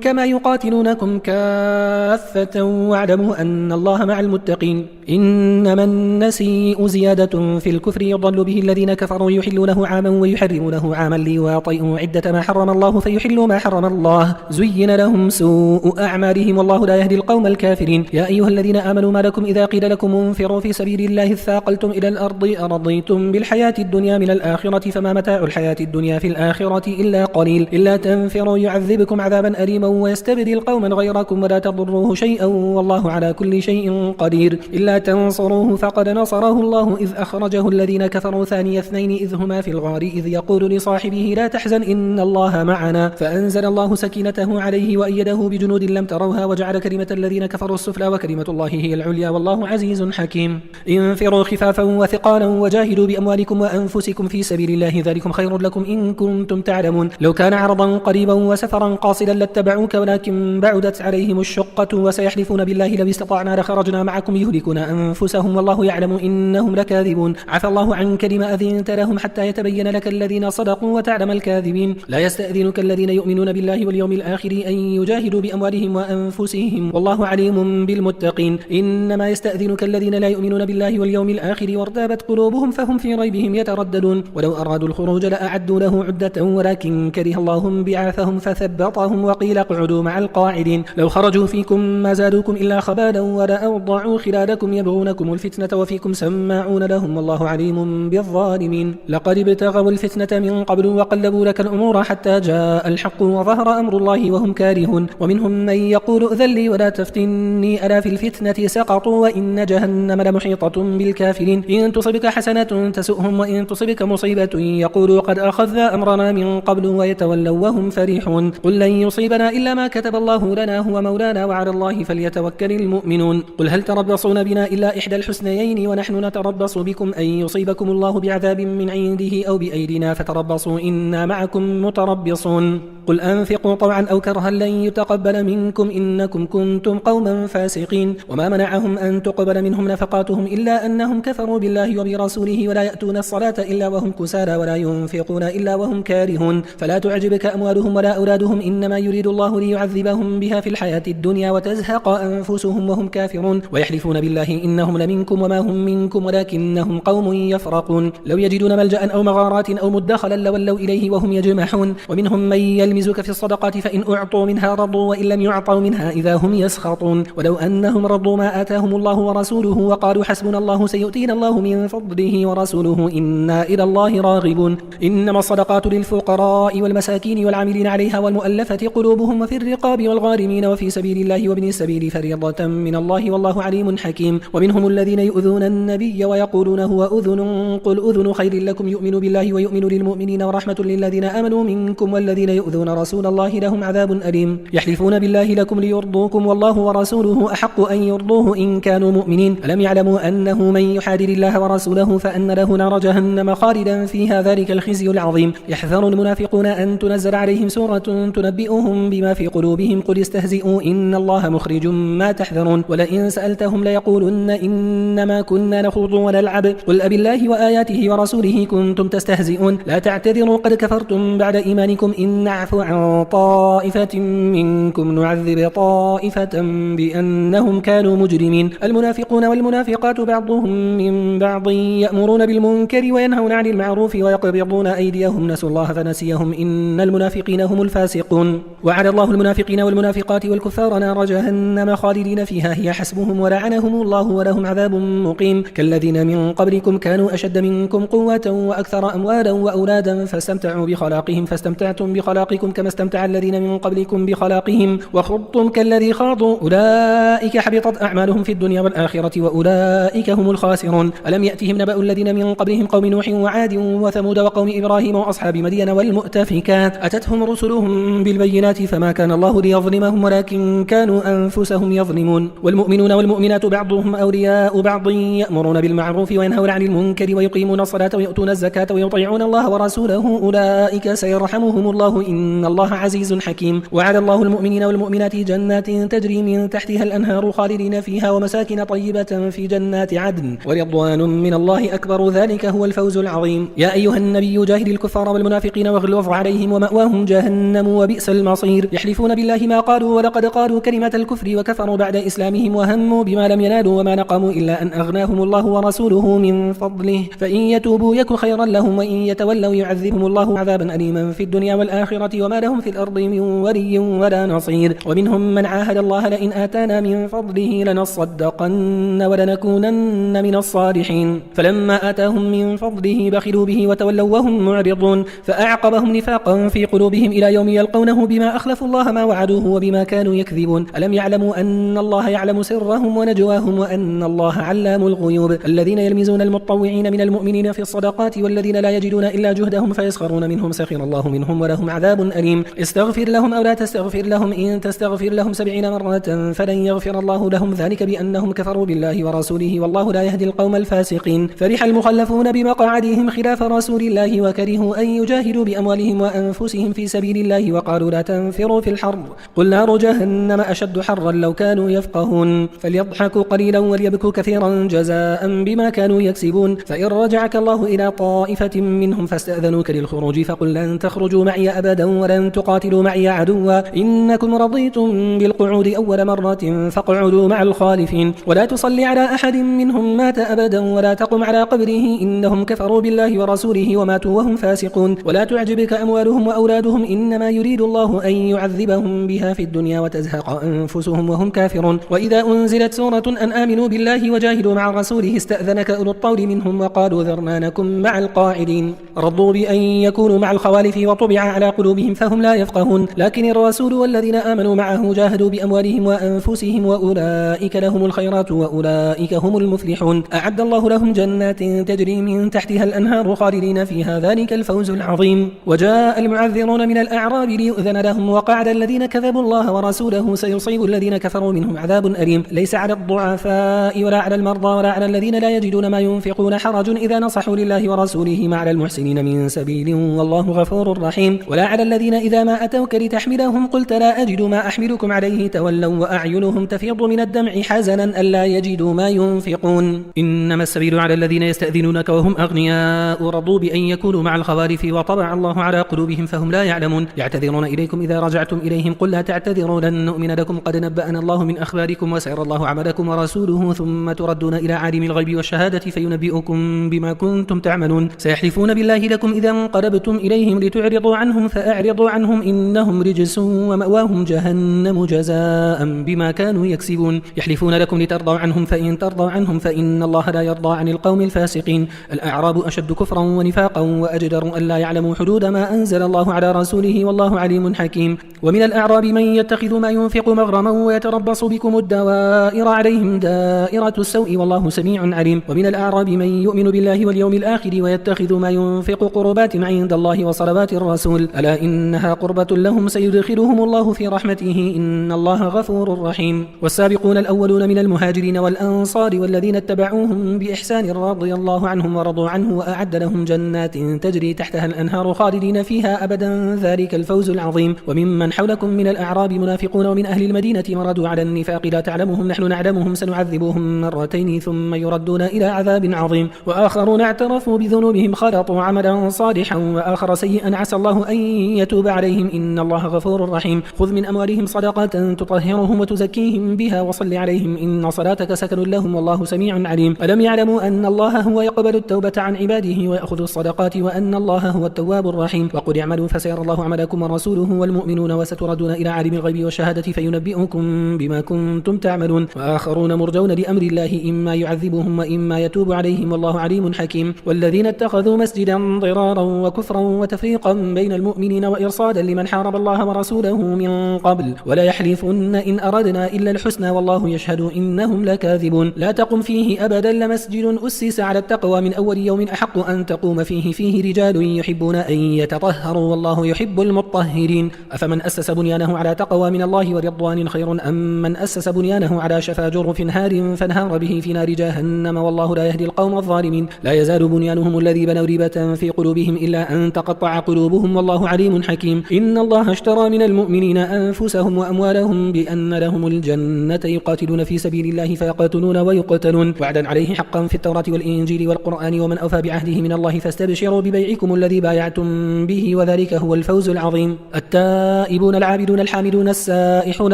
كما يقاتلونكم كافة واعلموا أن الله مع المتقين. إنما النسيء زيادة في الكفر يضل به الذين كفروا يحلونه عاما ويحرمونه عاما ليواطئوا عدة ما حرم الله فيحلوا ما حرم الله زين لهم سوء أعمالهم والله لا يهدي القوم الكافرين. يا أيها الذين آمنوا ما لكم إذا قيل لكم انفروا في سبيل الله اثاقلتم إلى الأرض أرضيتم بالحياة الدنيا من الآخرة فما متاع الحياة الدنيا في الآخرة إلا قليل إلا تنفروا يعذبكم عذابا أليما ويستبدل قوما غيركم ولا تضروه شيئا والله على كل شيء قدير. إلا تنصروه فقد نصره الله إذ أخرجه الذين كفروا ثاني اثنين إذ هما في الغار إذ يقول لصاحبه لا تحزن إن الله معنا فأنزل الله سكينته عليه وأيده بجنود لم تروها وجعل كلمة الذين كفروا السفلى وكلمة الله هي العليا والله عزيز حكيم. انفروا خفافا وثقالا وجاهدوا بأموالكم وأنفسكم في سبيل الله ذلكم خير لكم إن كنتم تعلمون. لو كان عرضا قريبا وسفرا قاصدا لاتبعوك ولكن بعدت عليهم الشقة وسيحلفون بالله لو استطعنا لخرجنا معكم يهلكون أنفسهم والله يعلم إنهم لكاذبون. عفى الله عنك لما أذنت لهم حتى يتبين لك الذين صدقوا وتعلم الكاذبين. لا يستأذنك الذين يؤمنون بالله واليوم الآخر أن يجاهدوا بأموالهم وأنفسهم والله عليم بالمتقين. إنما يستأذنك الذين لا يؤمنون بالله واليوم الآخر وارتابت قلوبهم فهم في ريبهم يترددون ولو أرادوا الخروج لأعدوا له عدة ولكن كره الله بعاثهم فثبطهم وقيل اقعدوا مع القاعدين. لو خرجوا فيكم ما زادوكم إلا خبالا ولا أوضعوا خلالكم يبغونكم الفتنة وفيكم سماعون لهم والله عليم بالظالمين. لقد ابتغوا الفتنة من قبل وقلبوا لك الأمور حتى جاء الحق وظهر أمر الله وهم كارهون. ومنهم من يقول ائذن لي ولا تفتني ألا في الفتنة سقطوا وإن جهنم لمحيطة بالكافرين. إن تصبك حسنة تسؤهم وإن تصبك مصيبة يقولوا قد أخذنا أمرنا من قبل ويتولوا وهم فرحون. قل لن يصيبنا إلا ما كتب الله لنا هو مولانا وعلى الله فليتوكل المؤمنون. قل هل تربصون بنا إلا إحدى الحسنيين ونحن نتربص بكم أن يصيبكم الله بعذاب من عنده أو بأيدينا فتربصوا إنا معكم متربصون. قل أنفقوا طوعا أو كرها لن يتقبل منكم إنكم كنتم قوما فاسقين. وما منعهم أن تقبل منهم نفقاتهم إلا أنهم كفروا بالله وبرسوله ولا يأتون الصلاة إلا وهم كسالى ولا ينفقون إلا وهم كارهون. فلا تعجبك أموالهم ولا أولادهم إنما يريد الله ليعذبهم بها في الحياة الدنيا وتزهق أنفسهم وهم كافرون ويحلفون بالله إنهم لمنكم وما هم منكم ولكنهم قوم يفرقون. لو يجدون ملجأ أو مغارات أو مدخلا لولوا إليه وهم يجمحون. ومنهم من يلمزك في الصدقات فإن أعطوا منها رضوا وإن لم يعطوا منها إذا هم يسخطون. ولو أنهم رضوا ما آتاهم الله ورسوله وقالوا حسبنا الله سيؤتينا الله من فضله ورسوله إنا إلى الله راغبون. إنما الصدقات للفقراء والمساكين والعاملين عليها والمؤلفة قلوبهم وفي الرقاب والغارمين وفي سبيل الله وابن السبيل فريضة من الله والله عليم حكيم. ومنهم الذين يؤذون النبي ويقولون هو أذن قل أذن خير لكم يؤمن بالله ويؤمن للمؤمنين ورحمة للذين آمنوا منكم والذين يؤذون رسول الله لهم عذاب أليم. يحلفون بالله لكم ليرضوكم والله ورسوله أحق أن يرضوه إن كانوا مؤمنين. ألم يعلموا أنه من يحادد الله ورسوله فأن له نار جهنم خالدا فيها ذلك الخزي العظيم. يحذر المنافقون أن تنزل عليهم سورة تنبئهم بما في قلوبهم قل استهزئوا إن الله مخرج ما تحذرون. ولئن سألتهم ليقولن إنما كنا نخوض ونلعب قل أبالله وآياته ورسوله كنتم تستهزئون لا تعتذروا قد كفرتم بعد إيمانكم إن نعفو عن طائفة منكم نعذب طائفة بأنهم كانوا مجرمين. المنافقون والمنافقات بعضهم من بعض يأمرون بالمنكر وينهون عن المعروف ويقبضون أيديهم نسوا الله فنسيهم إن المنافقين هم الفاسقون. وعد الله المنافقين والمنافقات والكفار نار جهنم خالدين فيها هي حسبهم ولعنهم الله ولهم عذاب مقيم. كالذين من قبلكم كانوا أشد منكم قوة وأكثر أموالا وأولادا فاستمتعوا بخلاقهم فاستمتعتم بخلاقكم بخلاقكم كما استمتع الذين من قبلكم بخلاقهم وخضتم كالذي خاضوا أولئك حبطت أعمالهم في الدنيا والآخرة وأولئك هم الخاسرون. ألم يأتهم نبأ الذين من قبلهم قوم نوح وعاد وثمود وقوم إبراهيم وأصحاب مدين والمؤتفكات أتتهم رسلهم بالبينات فما كان الله ليظلمهم ولكن كانوا أنفسهم يظلمون. والمؤمنون والمؤمنات بعضهم أولياء بعض يأمرون بالمعروف وينهون عن المنكر ويقيمون الصلاة ويؤتون الزكاة ويطيعون الله ورسوله أولئك سيرحمهم الله إن الله عزيز حكيم. وعد الله المؤمنين والمؤمنات جنات تجري من تحتها الأنهار خالدين فيها ومساكن طيبة في جنات عدن ورضوان من الله أكبر ذلك هو الفوز العظيم. يا أيها النبي جاهد الكفار والمنافقين واغلظ عليهم ومأواهم جهنم وبئس المصير. يحلفون بالله ما قالوا ولقد قالوا كلمة الكفر وكفروا بعد إسلامهم وهموا بما لم ينالوا وما نقموا إلا أن أغناهم الله ورسوله من فضله فإن يتوبوا يك خيرا لهم وإن يتولوا يعذبهم الله عذابا أليما في الدنيا والآخرة وما لهم في الأرض من ولي ولا نصير. ومنهم من عاهد الله لئن آتانا من فضله لنصدقن ولنكونن من الصالحين فلما آتاهم من فضله بخلوا به وتولوا وهم معرضون فأعقبهم نفاقا في قلوبهم إلى يوم يلقونه بما أخلفوا الله ما وعدوه وبما كانوا يكذبون. ألم يعلموا أن الله يعلم سرهم ونجواهم وأن الله علام الغيوب. الذين يلمزون المتطوعين من المؤمنين في الصدقات والذين لا يجدون إلا جهدهم فيسخرون منهم سخر الله منهم ولهم عذاب أليم. استغفر لهم أو لا تستغفر لهم إن تستغفر لهم 70 مرة فلن يغفر الله لهم ذلك بأنهم كفروا بالله ورسوله والله لا يهدي القوم الفاسقين. فرح المخلفون بمقعدهم خلاف رسول الله وكرهوا أن يجاهدوا بأموالهم وأنفسهم في سبيل الله وقالوا لا تنفروا في الحر قل نار جهنم أشد حرا لو كانوا يفقهون. فليضحكوا قليلا وليبكوا كثيرا جزاء بما كانوا يكسبون. فإن رجعك الله إلى طائفة منهم فاستأذنوك للخروج فقل لن تخرجوا معي أبدا ولن تقاتلوا معي عدوا إنكم رضيتم بالقعود أول مرة فاقعدوا مع الخالفين ولا تصلي على أحد منهم مات أبدا ولا تقم على قبره إنهم كفروا بالله ورسوله وماتوا وهم فاسقون. ولا تعجبك أموالهم وأولادهم إنما يريد الله أن يعذبهم بها في الدنيا وتزهق أنفسهم وهم كافرون. وإذا أنزلت سورة أن آمنوا بالله وجاهدوا مع رسوله استأذنك أولو الطول منهم وقالوا ذرنا نكن مع القاعدين رضوا بأن يكونوا مع الخوالف وطبع على قلوبهم فهم لا يفقهون. لكن الرسول والذين آمنوا معه جاهدوا بأموالهم وأنفسهم وأولئك لهم الخيرات وأولئك هم المفلحون. أعد الله لهم جنات تجري من تحتها الأنهار خالدين فيها ذلك الفوز العظيم. وجاء المعذرون من الأعراب ليؤذن لهم وقعد الذين كذبوا الله ورسوله سيصيب الذين كفروا منهم عذاب أليم. ليس على الضعفاء ولا على المرضى ولا على الذين لا يجدون ما ينفقون حرج إذا نصحوا لله ورسوله ما على المحسنين من سبيل والله غفور رحيم. ولا على الذين إذا ما أتوك لتحملهم قلت لا أجد ما أحملكم عليه تولوا وأعينهم تفيض من الدمع حزنا ألا يجدوا ما ينفقون. إنما السبيل على الذين يستأذنونك وهم أغنياء رضوا بأن يكونوا مع الخوالف وطبع الله على قلوبهم فهم لا يعلمون. يعتذرون إليكم إذا رجعتم إليهم قل لا تعتذروا لن نؤمن لكم قد نبأنا الله من أخباركم وسيرى الله عملكم ورسوله ثم تردون إلى عالم الغيب والشهادة فينبئكم بما كنتم تعملون. سيحلفون بالله لكم إذا انقلبتم إليهم لتعرضوا عنهم فأعرضوا عنهم إنهم رجس ومأواهم جهنم جزاء بما كانوا يكسبون. يحلفون لكم لترضوا عنهم فإن ترضوا عنهم فإن الله لا يرضى عن القوم الفاسقين. الأعراب أشد كفرا ونفاقا وأجدر أن لا يعلموا حدود ما أنزل الله على رسوله والله عليم حكيم. ومن الأعراب من يتخذ ما ينفق مغرما ويتربص بكم الدوائر عليهم دائرة السوء والله سميع عليم. ومن الأعراب من يؤمن بالله واليوم الآخر ويتخذ ما ينفق قربات عند الله وصلوات الرسول ألا إنها قربة لهم سيدخلهم الله في رحمته إن الله غفور رحيم. والسابقون الأولون من المهاجرين والأنصار والذين اتبعوهم بإحسان رضي الله عنهم ورضوا عنه وأعد لهم جنات تجري تحتها الأنهار خالدين فيها أبدا ذلك الفوز العظيم. وممن حولكم من الأعراب منافقون ومن أهل المدينة مردوا على النفاق لا تعلمهم نحن نعلمهم سنعذبهم مرتين ثم يردون إلى عذاب عظيم. وآخرون اعترفوا بذنوبهم خلطوا عملا صالحا وآخر سيئا عسى الله أن يتوب عليهم إن الله غفور رحيم. خذ من أموالهم صدقة تطهرهم وتزكيهم بها وصل عليهم إن صلاتك سكن لهم والله سميع عليم. ألم يعلموا أن الله هو يقبل التوبة عن عباده ويأخذ الصدقات وأن الله هو التواب الرحيم. وقل اعملوا فسيرى الله عملكم ورسوله والمؤمنون وستردون إلى عالم الغيب والشهادة فينبئكم بما كنتم تعملون. وآخرون مرجون لأمر الله إما يعذبهم وإما يتوب عليهم والله عليم حكيم. والذين اتخذوا مسجدا ضرارا وكفرا وتفريقا بين المؤمنين المؤمنين وإرصادا لمن حارب الله ورسوله من قبل، ولا يحلفن إن أردنا إلا الحسنى والله يشهد إنهم لكاذبون. لا تقم فيه أبدا لمسجد أسس على التقوى من أول يوم أحق أن تقوم فيه رجال يحبون أن يتطهروا والله يحب المطهرين. أفمن أسس بنيانه على تقوى من الله ورضوان خير أم من أسس بنيانه على شفا جرف هار فانهار به في نار جهنم والله لا يهدي القوم الظالمين. لا يزال بنيانهم الذي بنوا ريبة في قلوبهم إلا أن تقطع قلوبهم والله عليم حكيم. إن الله اشترى من المؤمنين أنفسهم وأموالهم بأن لهم الجنة يقاتلون في سبيل الله فيقاتلون ويقتلون وعدا عليه حقا في التوراة والإنجيل والقرآن ومن أوفى بعهده من الله فاستبشروا ببيعكم الذي بايعتم به وذلك هو الفوز العظيم. التائبون العابدون الحامدون السائحون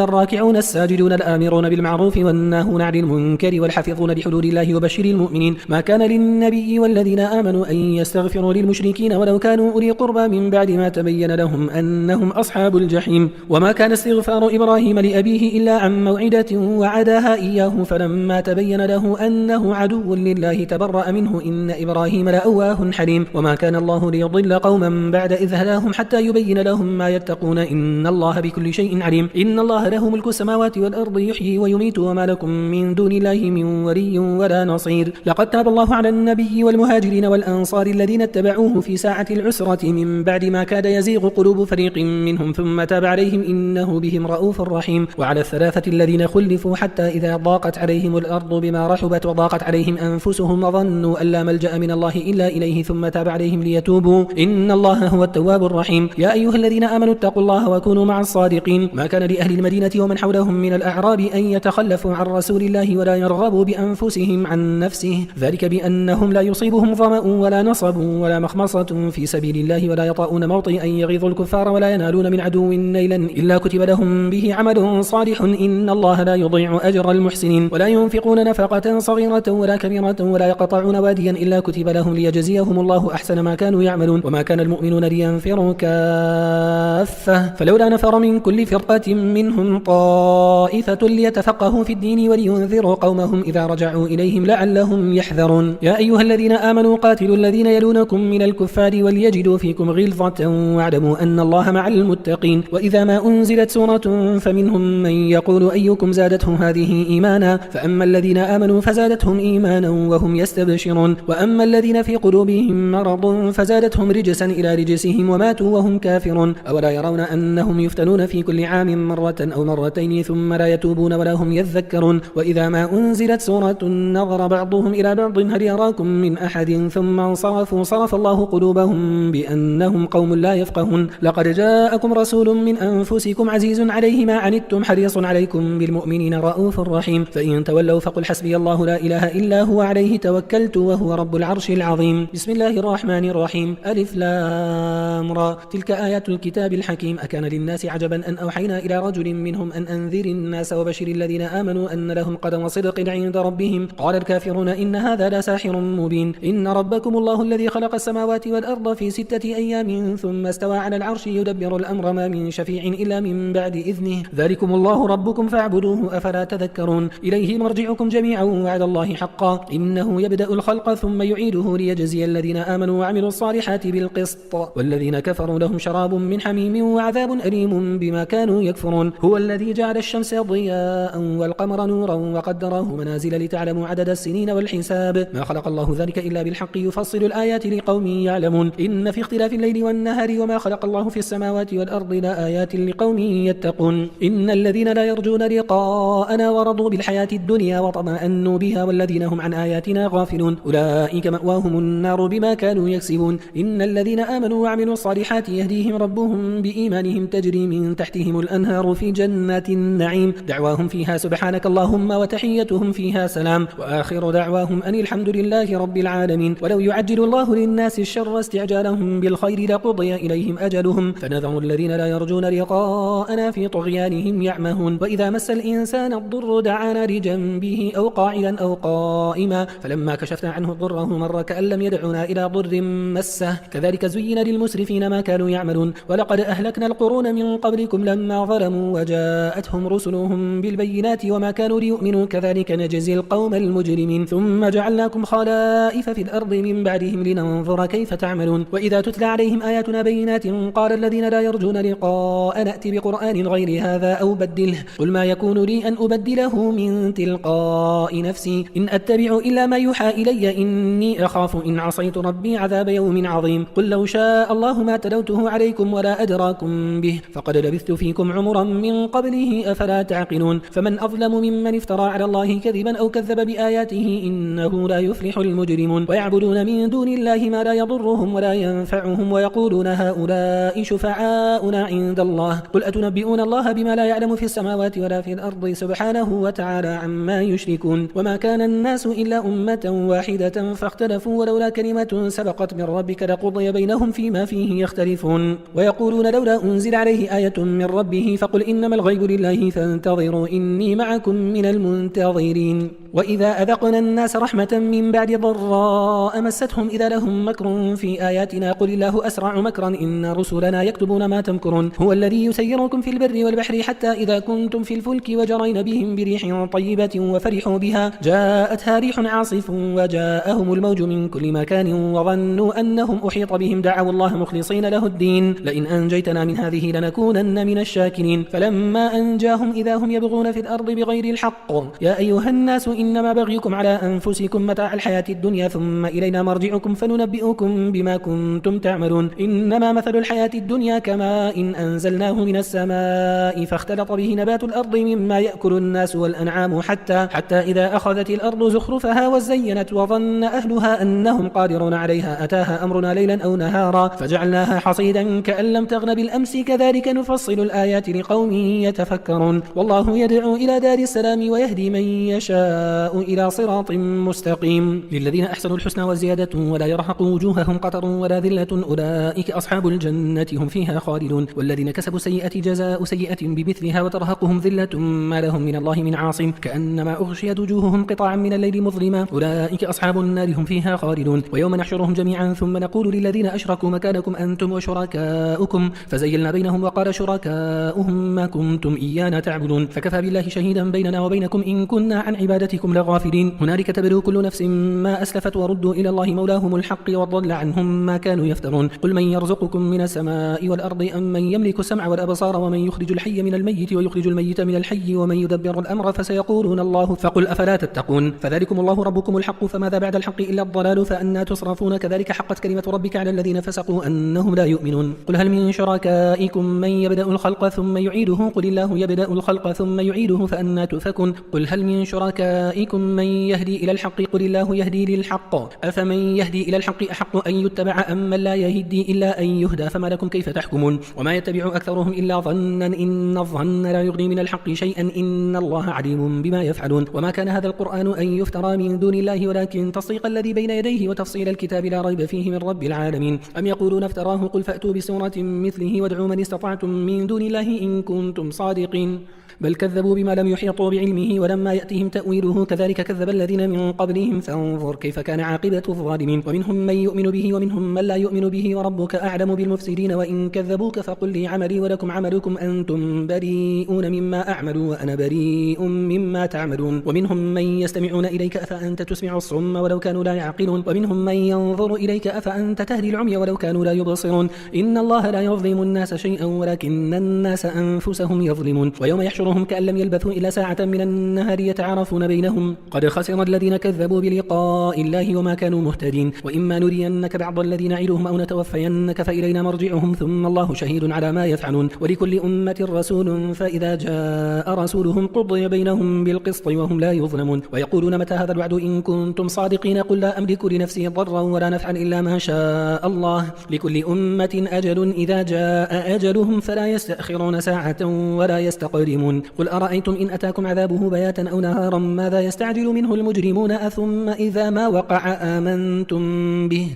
الراكعون الساجدون الآمرون بالمعروف والناهون عن المنكر والحافظون لحدود الله وبشر المؤمنين. ما كان للنبي والذين آمنوا أن يستغفروا للمشركين ولو كانوا أولي قربى من بعد ما تبين لهم أنهم أصحاب الجحيم. وما كان استغفار إبراهيم لأبيه إلا عن موعدة وعدها إياه فلما تبين له أنه عدو لله تبرأ منه إن إبراهيم لأواه حليم. وما كان الله ليضل قوما بعد إذ هداهم حتى يبين لهم ما يتقون إن الله بكل شيء عليم. إن الله له ملك السماوات والأرض يحيي ويميت وما لكم من دون الله من ولي ولا نصير. لقد تاب الله على النبي والمهاجرين والأنصار الذين اتبعوه في ساعة العسرة من بعد ما كاد يزيغ قلوب فريق منهم ثم تاب عليهم إنه بهم رؤوف رحيم. وعلى الثلاثة الذين خلفوا حتى إذا ضاقت عليهم الأرض بما رحبت وضاقت عليهم أنفسهم وظنوا أن لا ملجأ من الله إلا إليه ثم تاب عليهم ليتوبوا إن الله هو التواب الرحيم. يا أيها الذين آمنوا اتقوا الله وكونوا مع الصادقين. ما كان لأهل المدينة ومن حولهم من الأعراب أن يتخلفوا عن رسول الله ولا يرغبوا بأنفسهم عن نفسه ذلك بأنهم لا يصيبهم ظمأ ولا نصب ولا مخمصة في سبيل الله ولا يطؤون موطئا يغيظ الكفار ولا ينالون من عدو نيلا إلا كتب لهم به عمل صالح إن الله لا يضيع أجر المحسنين. ولا ينفقون نفقة صغيرة ولا كبيرة ولا يقطعون واديا إلا كتب لهم ليجزيهم الله أحسن ما كانوا يعملون. وما كان المؤمنون لينفروا كافة فلولا نفر من كل فرقة منهم طائفة ليتفقهوا في الدين ولينذروا قومهم إذا رجعوا إليهم لعلهم يحذرون. يا أيها الذين آمنوا قاتلوا الذين يلونكم من الكفار وليجدوا فيكم غلظة واعلموا أن الله مع المتقين. وإذا ما أنزلت سورة فمنهم من يقول أيكم زادته هذه إيمانا فأما الذين آمنوا فزادتهم إيمانا وهم يستبشرون وأما الذين في قلوبهم مرض فزادتهم رجسا إلى رجسهم وماتوا وهم كافرون. أولا يرون أنهم يفتنون في كل عام مرة أو مرتين ثم لا يتوبون ولا هم يذكرون. وإذا ما أنزلت سورة نظر بعضهم إلى بعض هل يراكم من أحد ثم انصرفوا صرف الله قلوبهم بأنهم قوم لا يفقهون. لقد جاءكم رسول من أنفسكم عزيز عليه ما عنتم حريص عليكم بالمؤمنين رؤوف رحيم. فإن تولوا فقل حسبي الله لا إله إلا هو عليه توكلت وهو رب العرش العظيم. بسم الله الرحمن الرحيم. ألف لام را تلك آيات الكتاب الحكيم. أكان للناس عجبا أن أوحينا إلى رجل منهم أن أنذر الناس وبشر الذين آمنوا أن لهم قدم صدق عند ربهم. قال الكافرون إن هذا لساحر مبين. إن ربكم الله الذي خلق السماوات والأرض في 6 أيام ثم استوى على العرش يدبر الأمر ما من شفيع إلا من بعد إذنه ذلكم الله ربكم فاعبدوه أفلا تذكرون. إليه مرجعكم جميعا وعد الله حقا إنه يبدأ الخلق ثم يعيده ليجزي الذين آمنوا وعملوا الصالحات بالقسط والذين كفروا لهم شراب من حميم وعذاب أليم بما كانوا يكفرون. هو الذي جعل الشمس ضياء والقمر نورا وقدره منازل لتعلموا عدد السنين والحساب ما خلق الله ذلك إلا بالحق يفصل الآيات لقوم يعلمون. إن في اختلاف الليل والنهار وما خلق الله في السماوات والأرض لآيات لقوم يتقون. إن الذين لا يرجون لقاءنا ورضوا بالحياة الدنيا وطمأنوا بها والذين هم عن آياتنا غافلون أولئك مأواهم النار بما كانوا يكسبون. إن الذين آمنوا وعملوا الصالحات يهديهم ربهم بإيمانهم تجري من تحتهم الأنهار في جنات النعيم دعواهم فيها سبحانك اللهم وتحيتهم فيها سلام وآخر دعواهم أن الحمد لله رب العالمين. ولو يعجل الله للناس الشر استعجالهم بالخير لقضي إليهم أجلهم فنذر الذين لا يرجون لقاءنا في طغيانهم يعمهون. وإذا مس الإنسان الضر دعانا لجنبه أو قاعدا أو قائما فلما كشفنا عنه ضره مر كأن لم يدعنا إلى ضر مسه كذلك زين للمسرفين ما كانوا يعملون. ولقد أهلكنا القرون من قبلكم لما ظلموا وجاءتهم رسلهم بالبينات وما كانوا ليؤمنوا كذلك نجزي القوم المجرمين. ثم جعلناكم خلائف في الأرض من بعدهم لننظر كيف تعملون. وإذا تتلى عليهم آياتنا بينات قال الذين لا يرجون لقاء نأتي بقرآن غير هذا أو بدله قل ما يكون لي أن أبدله من تلقاء نفسي إن أتبع إلا ما يوحى إلي إني أخاف إن عصيت ربي عذاب يوم عظيم قل لو شاء الله ما تلوته عليكم ولا أدراكم به فقد لبثت فيكم عمرا من قبله أفلا تعقلون فمن أظلم ممن افترى على الله كذبا أو كذب بآياته إنه لا يفلح المجرمون ويعبدون من دون الله ما لا يضرهم ولا ينفعهم ويقولون هؤلاء شفعاؤنا عند الله قل أتنبئون الله بما لا يعلم في السماوات ولا في الأرض سبحانه وتعالى عما يشركون وما كان الناس إلا أمة واحدة فاختلفوا ولولا كلمة سبقت من ربك لقضي بينهم فيما فيه يختلفون ويقولون لولا أنزل عليه آية من ربه فقل إنما الغيب لله فانتظروا إني معكم من المنتظرين وإذا أذقنا الناس رحمة من بعد ضراء مستهم إذا لهم مكر في آياتنا قل الله أسرع مكرا إن رسلنا يكتبون ما تمكرون هو الذي يسيركم في البر والبحر حتى إذا كنتم في الفلك وجرين بهم بريح طيبة وفرحوا بها جاءتها ريح عاصف وجاءهم الموج من كل مكان وظنوا أنهم أحيط بهم دعوا الله مخلصين له الدين لئن أنجيتنا من هذه لنكونن من الشاكرين فلما أنجاهم إذا هم يبغون في الأرض بغير الحق يا أيها الناس إنما بغيكم على أنفسكم متاع الحياة الدنيا ثم إلينا مرجعكم فننبئكم بما كنتم تعملون إنما مثل الحياة الدنيا كماء إن أنزلناه من السماء فاختلط به نبات الأرض مما يأكل الناس والأنعام حتى إذا أخذت الأرض زخرفها وزينت وظن أهلها أنهم قادرون عليها أتاها أمرنا ليلا أو نهارا فجعلناها حصيدا كأن لم تغن بالأمس كذلك نفصل الآيات لقوم يتفكرون والله يدعو إلى دار السلام ويهدي من يشاء إلى صراط مستقيم للذين أحسنوا الحسنى وزيادة ولا يرهق وجوههم قتر ولا ذلة أولئك أصحاب الجنة هم فيها خالدون والذين كسبوا سيئة جزاء سيئة بمثلها وترهقهم ذلة ما لهم من الله من عاصم كأنما أغشيت وجوههم قطعا من الليل مظلما أولئك أصحاب النار هم فيها خالدون ويوم نحشرهم جميعا ثم نقول للذين أشركوا مكانكم أنتم وشركاؤكم فزيلنا بينهم وقال شركاؤهم ما كنتم إيانا تعبدون فكفى بالله شهيدا بيننا وبينكم إن كنا عن عبادتكم لغافلين هنالك تبلو كل نفس ما أسلفت وردوا إلى الله مولاهم الحق وضل عنهم ما كانوا يفترون قل من يرزقكم من السماء والأرض أم من يملك السمع والأبصار ومن يخرج الحي من الميت ويخرج الميت من الحي ومن يدبر الأمر فسيقولون الله فقل أفلا تتقون فذلكم الله ربكم الحق فماذا بعد الحق إلا الضلال فأنا تصرفون كذلك حقت كلمة ربك على الذين فسقوا أنهم لا يؤمنون قل هل من شركائكم من يبدأ الخلق ثم يعيده قل الله يبدأ الخلق ثم يعيده فأنا تؤفكون قل هل من شركائكم من يهدي إلى الحق قل الله يهدي للحق أفمن يهدي إلى الحق أحق أن يتبع أم من لا يهدي إلا أن يهدى فما لكم كيف تحكمون وما يتبع أكثرهم إلا ظنا إن الظن لا يغني من الحق شيئا إن الله عليم بما يفعلون وما كان هذا القرآن أن يفترى من دون الله ولكن تصديق الذي بين يديه وتفصيل الكتاب لا ريب فيه من رب العالمين أم يقولون افتراه قل فأتوا بسورة مثله وادعوا من استطعتم من دون الله إن كنتم صادقين بل كذبوا بما لم يحيطوا بعلمه ولما يأتهم تأويله كذلك كذب الذين من قبلهم فانظر كيف كان عاقبة الظالمين ومنهم من يؤمن به ومنهم من لا يؤمن به وربك أعلم بالمفسدين وإن كذبوك فقل لي عملي ولكم عملكم أنتم بريئون مما أعمل وأنا بريء مما تعملون ومنهم من يستمعون إليك أفأنت تسمع الصم ولو كانوا لا يعقلون ومنهم من ينظر إليك أفأنت تهدي العمي ولو كانوا لا يبصرون إن الله لا يظلم الناس شيئا ولكن الناس أنفسهم يظلمون ويوم يحشرهم كأن لم يلبثوا إلا ساعة من النهار يتعارفون بينهم قد خسر الذين كذبوا بلقاء الله وما كانوا مهتدين وإما نرينك بعض الذي نعدهم أو نتوفينك فإلينا مرجعهم ثم الله شهيد على ما يفعلون ولكل أمة رسول فإذا جاء رسولهم قضي بينهم بالقسط وهم لا يظلمون ويقولون متى هذا الوعد إن كنتم صادقين قل لا أملك لنفسي ضرا ولا نفعا إلا ما شاء الله لكل أمة أجل إذا جاء أجلهم فلا يستأخرون ساعة ولا يستقدمون قل أرأيتم إن أتاكم عذابه بياتا أو نهارا ماذا يستعجل منه المجرمون أثم إذا ما وقع آمنتم به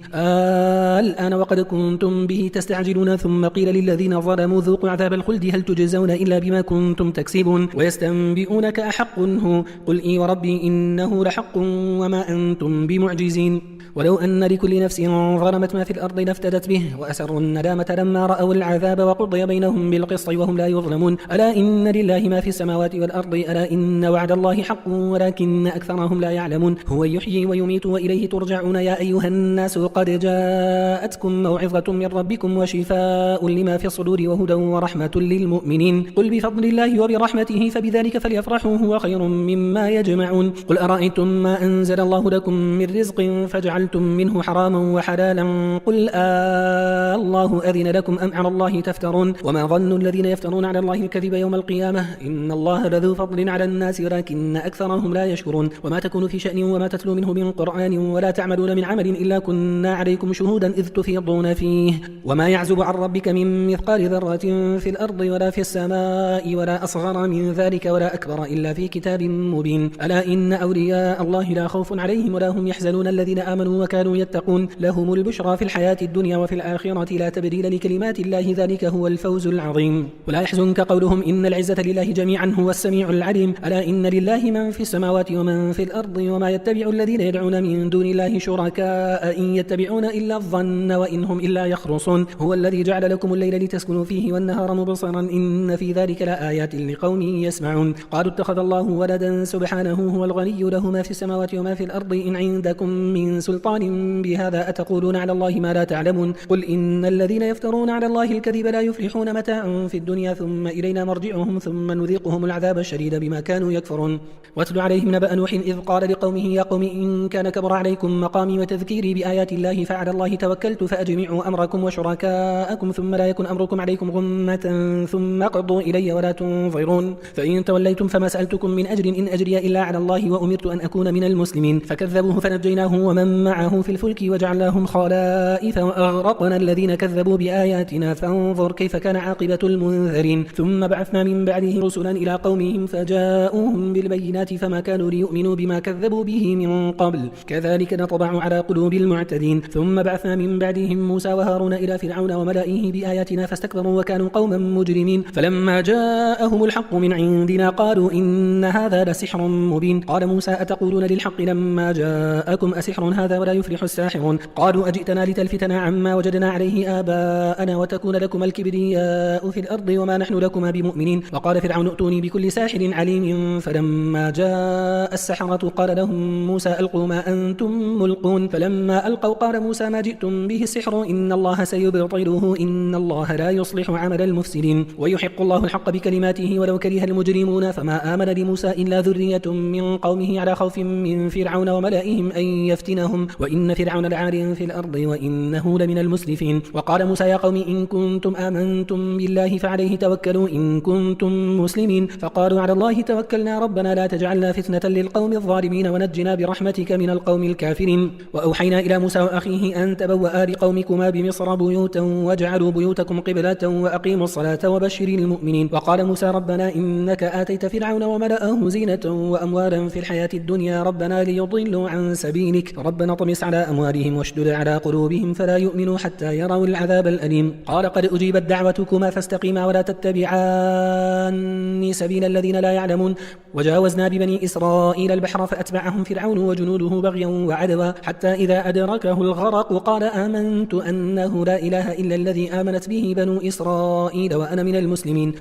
الآن وقد كنتم به تستعجلون ثم قيل للذين ظلموا ذوقوا عذاب الخلد هل تجزون إلا بما كنتم تكسبون ويستنبئونك أحق هو قل إي وربي إنه لحق وما أنتم بمعجزين ولو أن لكل نفس ظلمت ما في الأرض لافتدت به وأسروا الندامة لما رأوا العذاب وقضي بينهم بالقسط وهم لا يظلمون ألا إن لله لله ما في السماوات والأرض ألا إن وعد الله حق ولكن أكثرهم لا يعلمون هو يحيي ويميت وإليه ترجعون يا أيها الناس قد جاءتكم موعظة من ربكم وشفاء لما في الصدور وهدى ورحمة للمؤمنين قل بفضل الله وبرحمته فبذلك فليفرحوا هو خير مما يجمعون قل أرأيتم ما أنزل الله لكم من رزق فجعلتم منه حراما وحلالا قل الله أذن لكم أم على الله تفترون وما ظن الذين يفترون على الله الكذب يوم القيامة إن الله لذو فضل على الناس ولكن أكثرهم لا يشكرون وما تكون في شأن وما تتلو منه من قرآن ولا تعملون من عمل إلا كنا عليكم شهودا إذ تفيضون فيه وما يعزب عن ربك من مثقال ذرة في الأرض ولا في السماء ولا أصغر من ذلك ولا أكبر إلا في كتاب مبين ألا إن أولياء الله لا خوف عليهم ولا هم يحزنون الذين آمنوا وكانوا يتقون لهم البشرى في الحياة الدنيا وفي الآخرة لا تبديل لكلمات الله ذلك هو الفوز العظيم ولا يحزنك قولهم إن العزة لله جميعا هو السميع العليم ألا إن لله من في السماوات ومن في الأرض وما يتبع الذين يدعون من دون الله شركاء إن يتبعون إلا الظن وإن هم إلا يخرصون هو الذي جعل لكم الليل لتسكنوا فيه والنهار مبصرا إن في ذلك لآيات لقوم يسمعون قالوا اتخذ الله ولدا سبحانه هو الغني له ما في السماوات وما في الأرض إن عندكم من سلطان بهذا أتقولون على الله ما لا تعلمون قل إن الذين يفترون على الله الكذب لا يفلحون متاع في الدنيا ثم إلينا مرجعهم ثم نذيقهم العذاب الشديد بما كانوا يكفرون واتل عليهم نبأ نوح إذ قال لقومه يا قوم إن كان كبر عليكم مقامي وتذكيري بآيات الله فعلى الله توكلت فأجمعوا أمركم وشركاءكم ثم لا يكن أمركم عليكم غمة ثم اقضوا إلي ولا تنظرون فإن توليتم فما سألتكم من أجر إن أجري إلا على الله وأمرت أن أكون من المسلمين فكذبوه فنجيناه ومن معه في الفلك وجعلناهم خلائف وأغرقنا الذين كذبوا بآياتنا فانظر كيف كان عاقبة المنذرين ثم بعثنا من بعده رسلا إلى قومهم فجاءوهم بالبينات فما كانوا ليؤمنوا بما كذبوا به من قبل كذلك نطبع على قلوب المعتدين ثم بعثنا من بعدهم موسى وهارون إلى فرعون وملئه بآياتنا فاستكبروا وكانوا قوما مجرمين فلما جاءهم الحق من عندنا قالوا إن هذا لسحر مبين قال موسى أتقولون للحق لما جاءكم أسحر هذا ولا يفلح الساحرون قالوا أجئتنا لتلفتنا عما وجدنا عليه آباءنا وتكون لكما الكبرياء في الأرض وما نحن لكما بمؤمنين وقال فرعون ائتوني بكل ساحر عليم فلما جاء السحرة قال لهم موسى ألقوا ما أنتم ملقون فلما ألقوا قال موسى ما جئتم به السحر إن الله سيبطله إن الله لا يصلح عمل المفسدين ويحق الله الحق بكلماته ولو كره المجرمون فما آمن لموسى إلا ذرية من قومه على خوف من فرعون وملئهم أن يفتنهم وإن فرعون لعال في الأرض وإنه لمن المسرفين وقال موسى يا قوم إن كنتم آمنتم بالله فعليه توكلوا إن كنتم مسلمين فقالوا على الله توكلنا ربنا لا تجعلنا فتنة للقوم الظالمين ونجنا برحمتك من القوم الكافرين وأوحينا إلى موسى وأخيه أن تبوأ لقومكما بمصر بيوتا واجعلوا بيوتكم قبلة وأقيموا الصلاة وبشر المؤمنين وقال موسى ربنا إنك آتيت فرعون وملأه زينة وأموالا في الحياة الدنيا ربنا ليضلوا عن سبيلك ربنا طمس على أموالهم واشدد على قلوبهم فلا يؤمنوا حتى يروا العذاب الأليم قال قد أجيبت دعوتكما فاستقيما ولا تتبعان سبيل الذين لا يعلمون وجاوزنا ببني إسرائيل البحر فأتبعهم فرعون وجنوده بغيا وعدوا حتى إذا أدركه الغرق قال آمنت أنه لا إله إلا الذي آمنت به بنو إسرائيل وأنا من المسلمين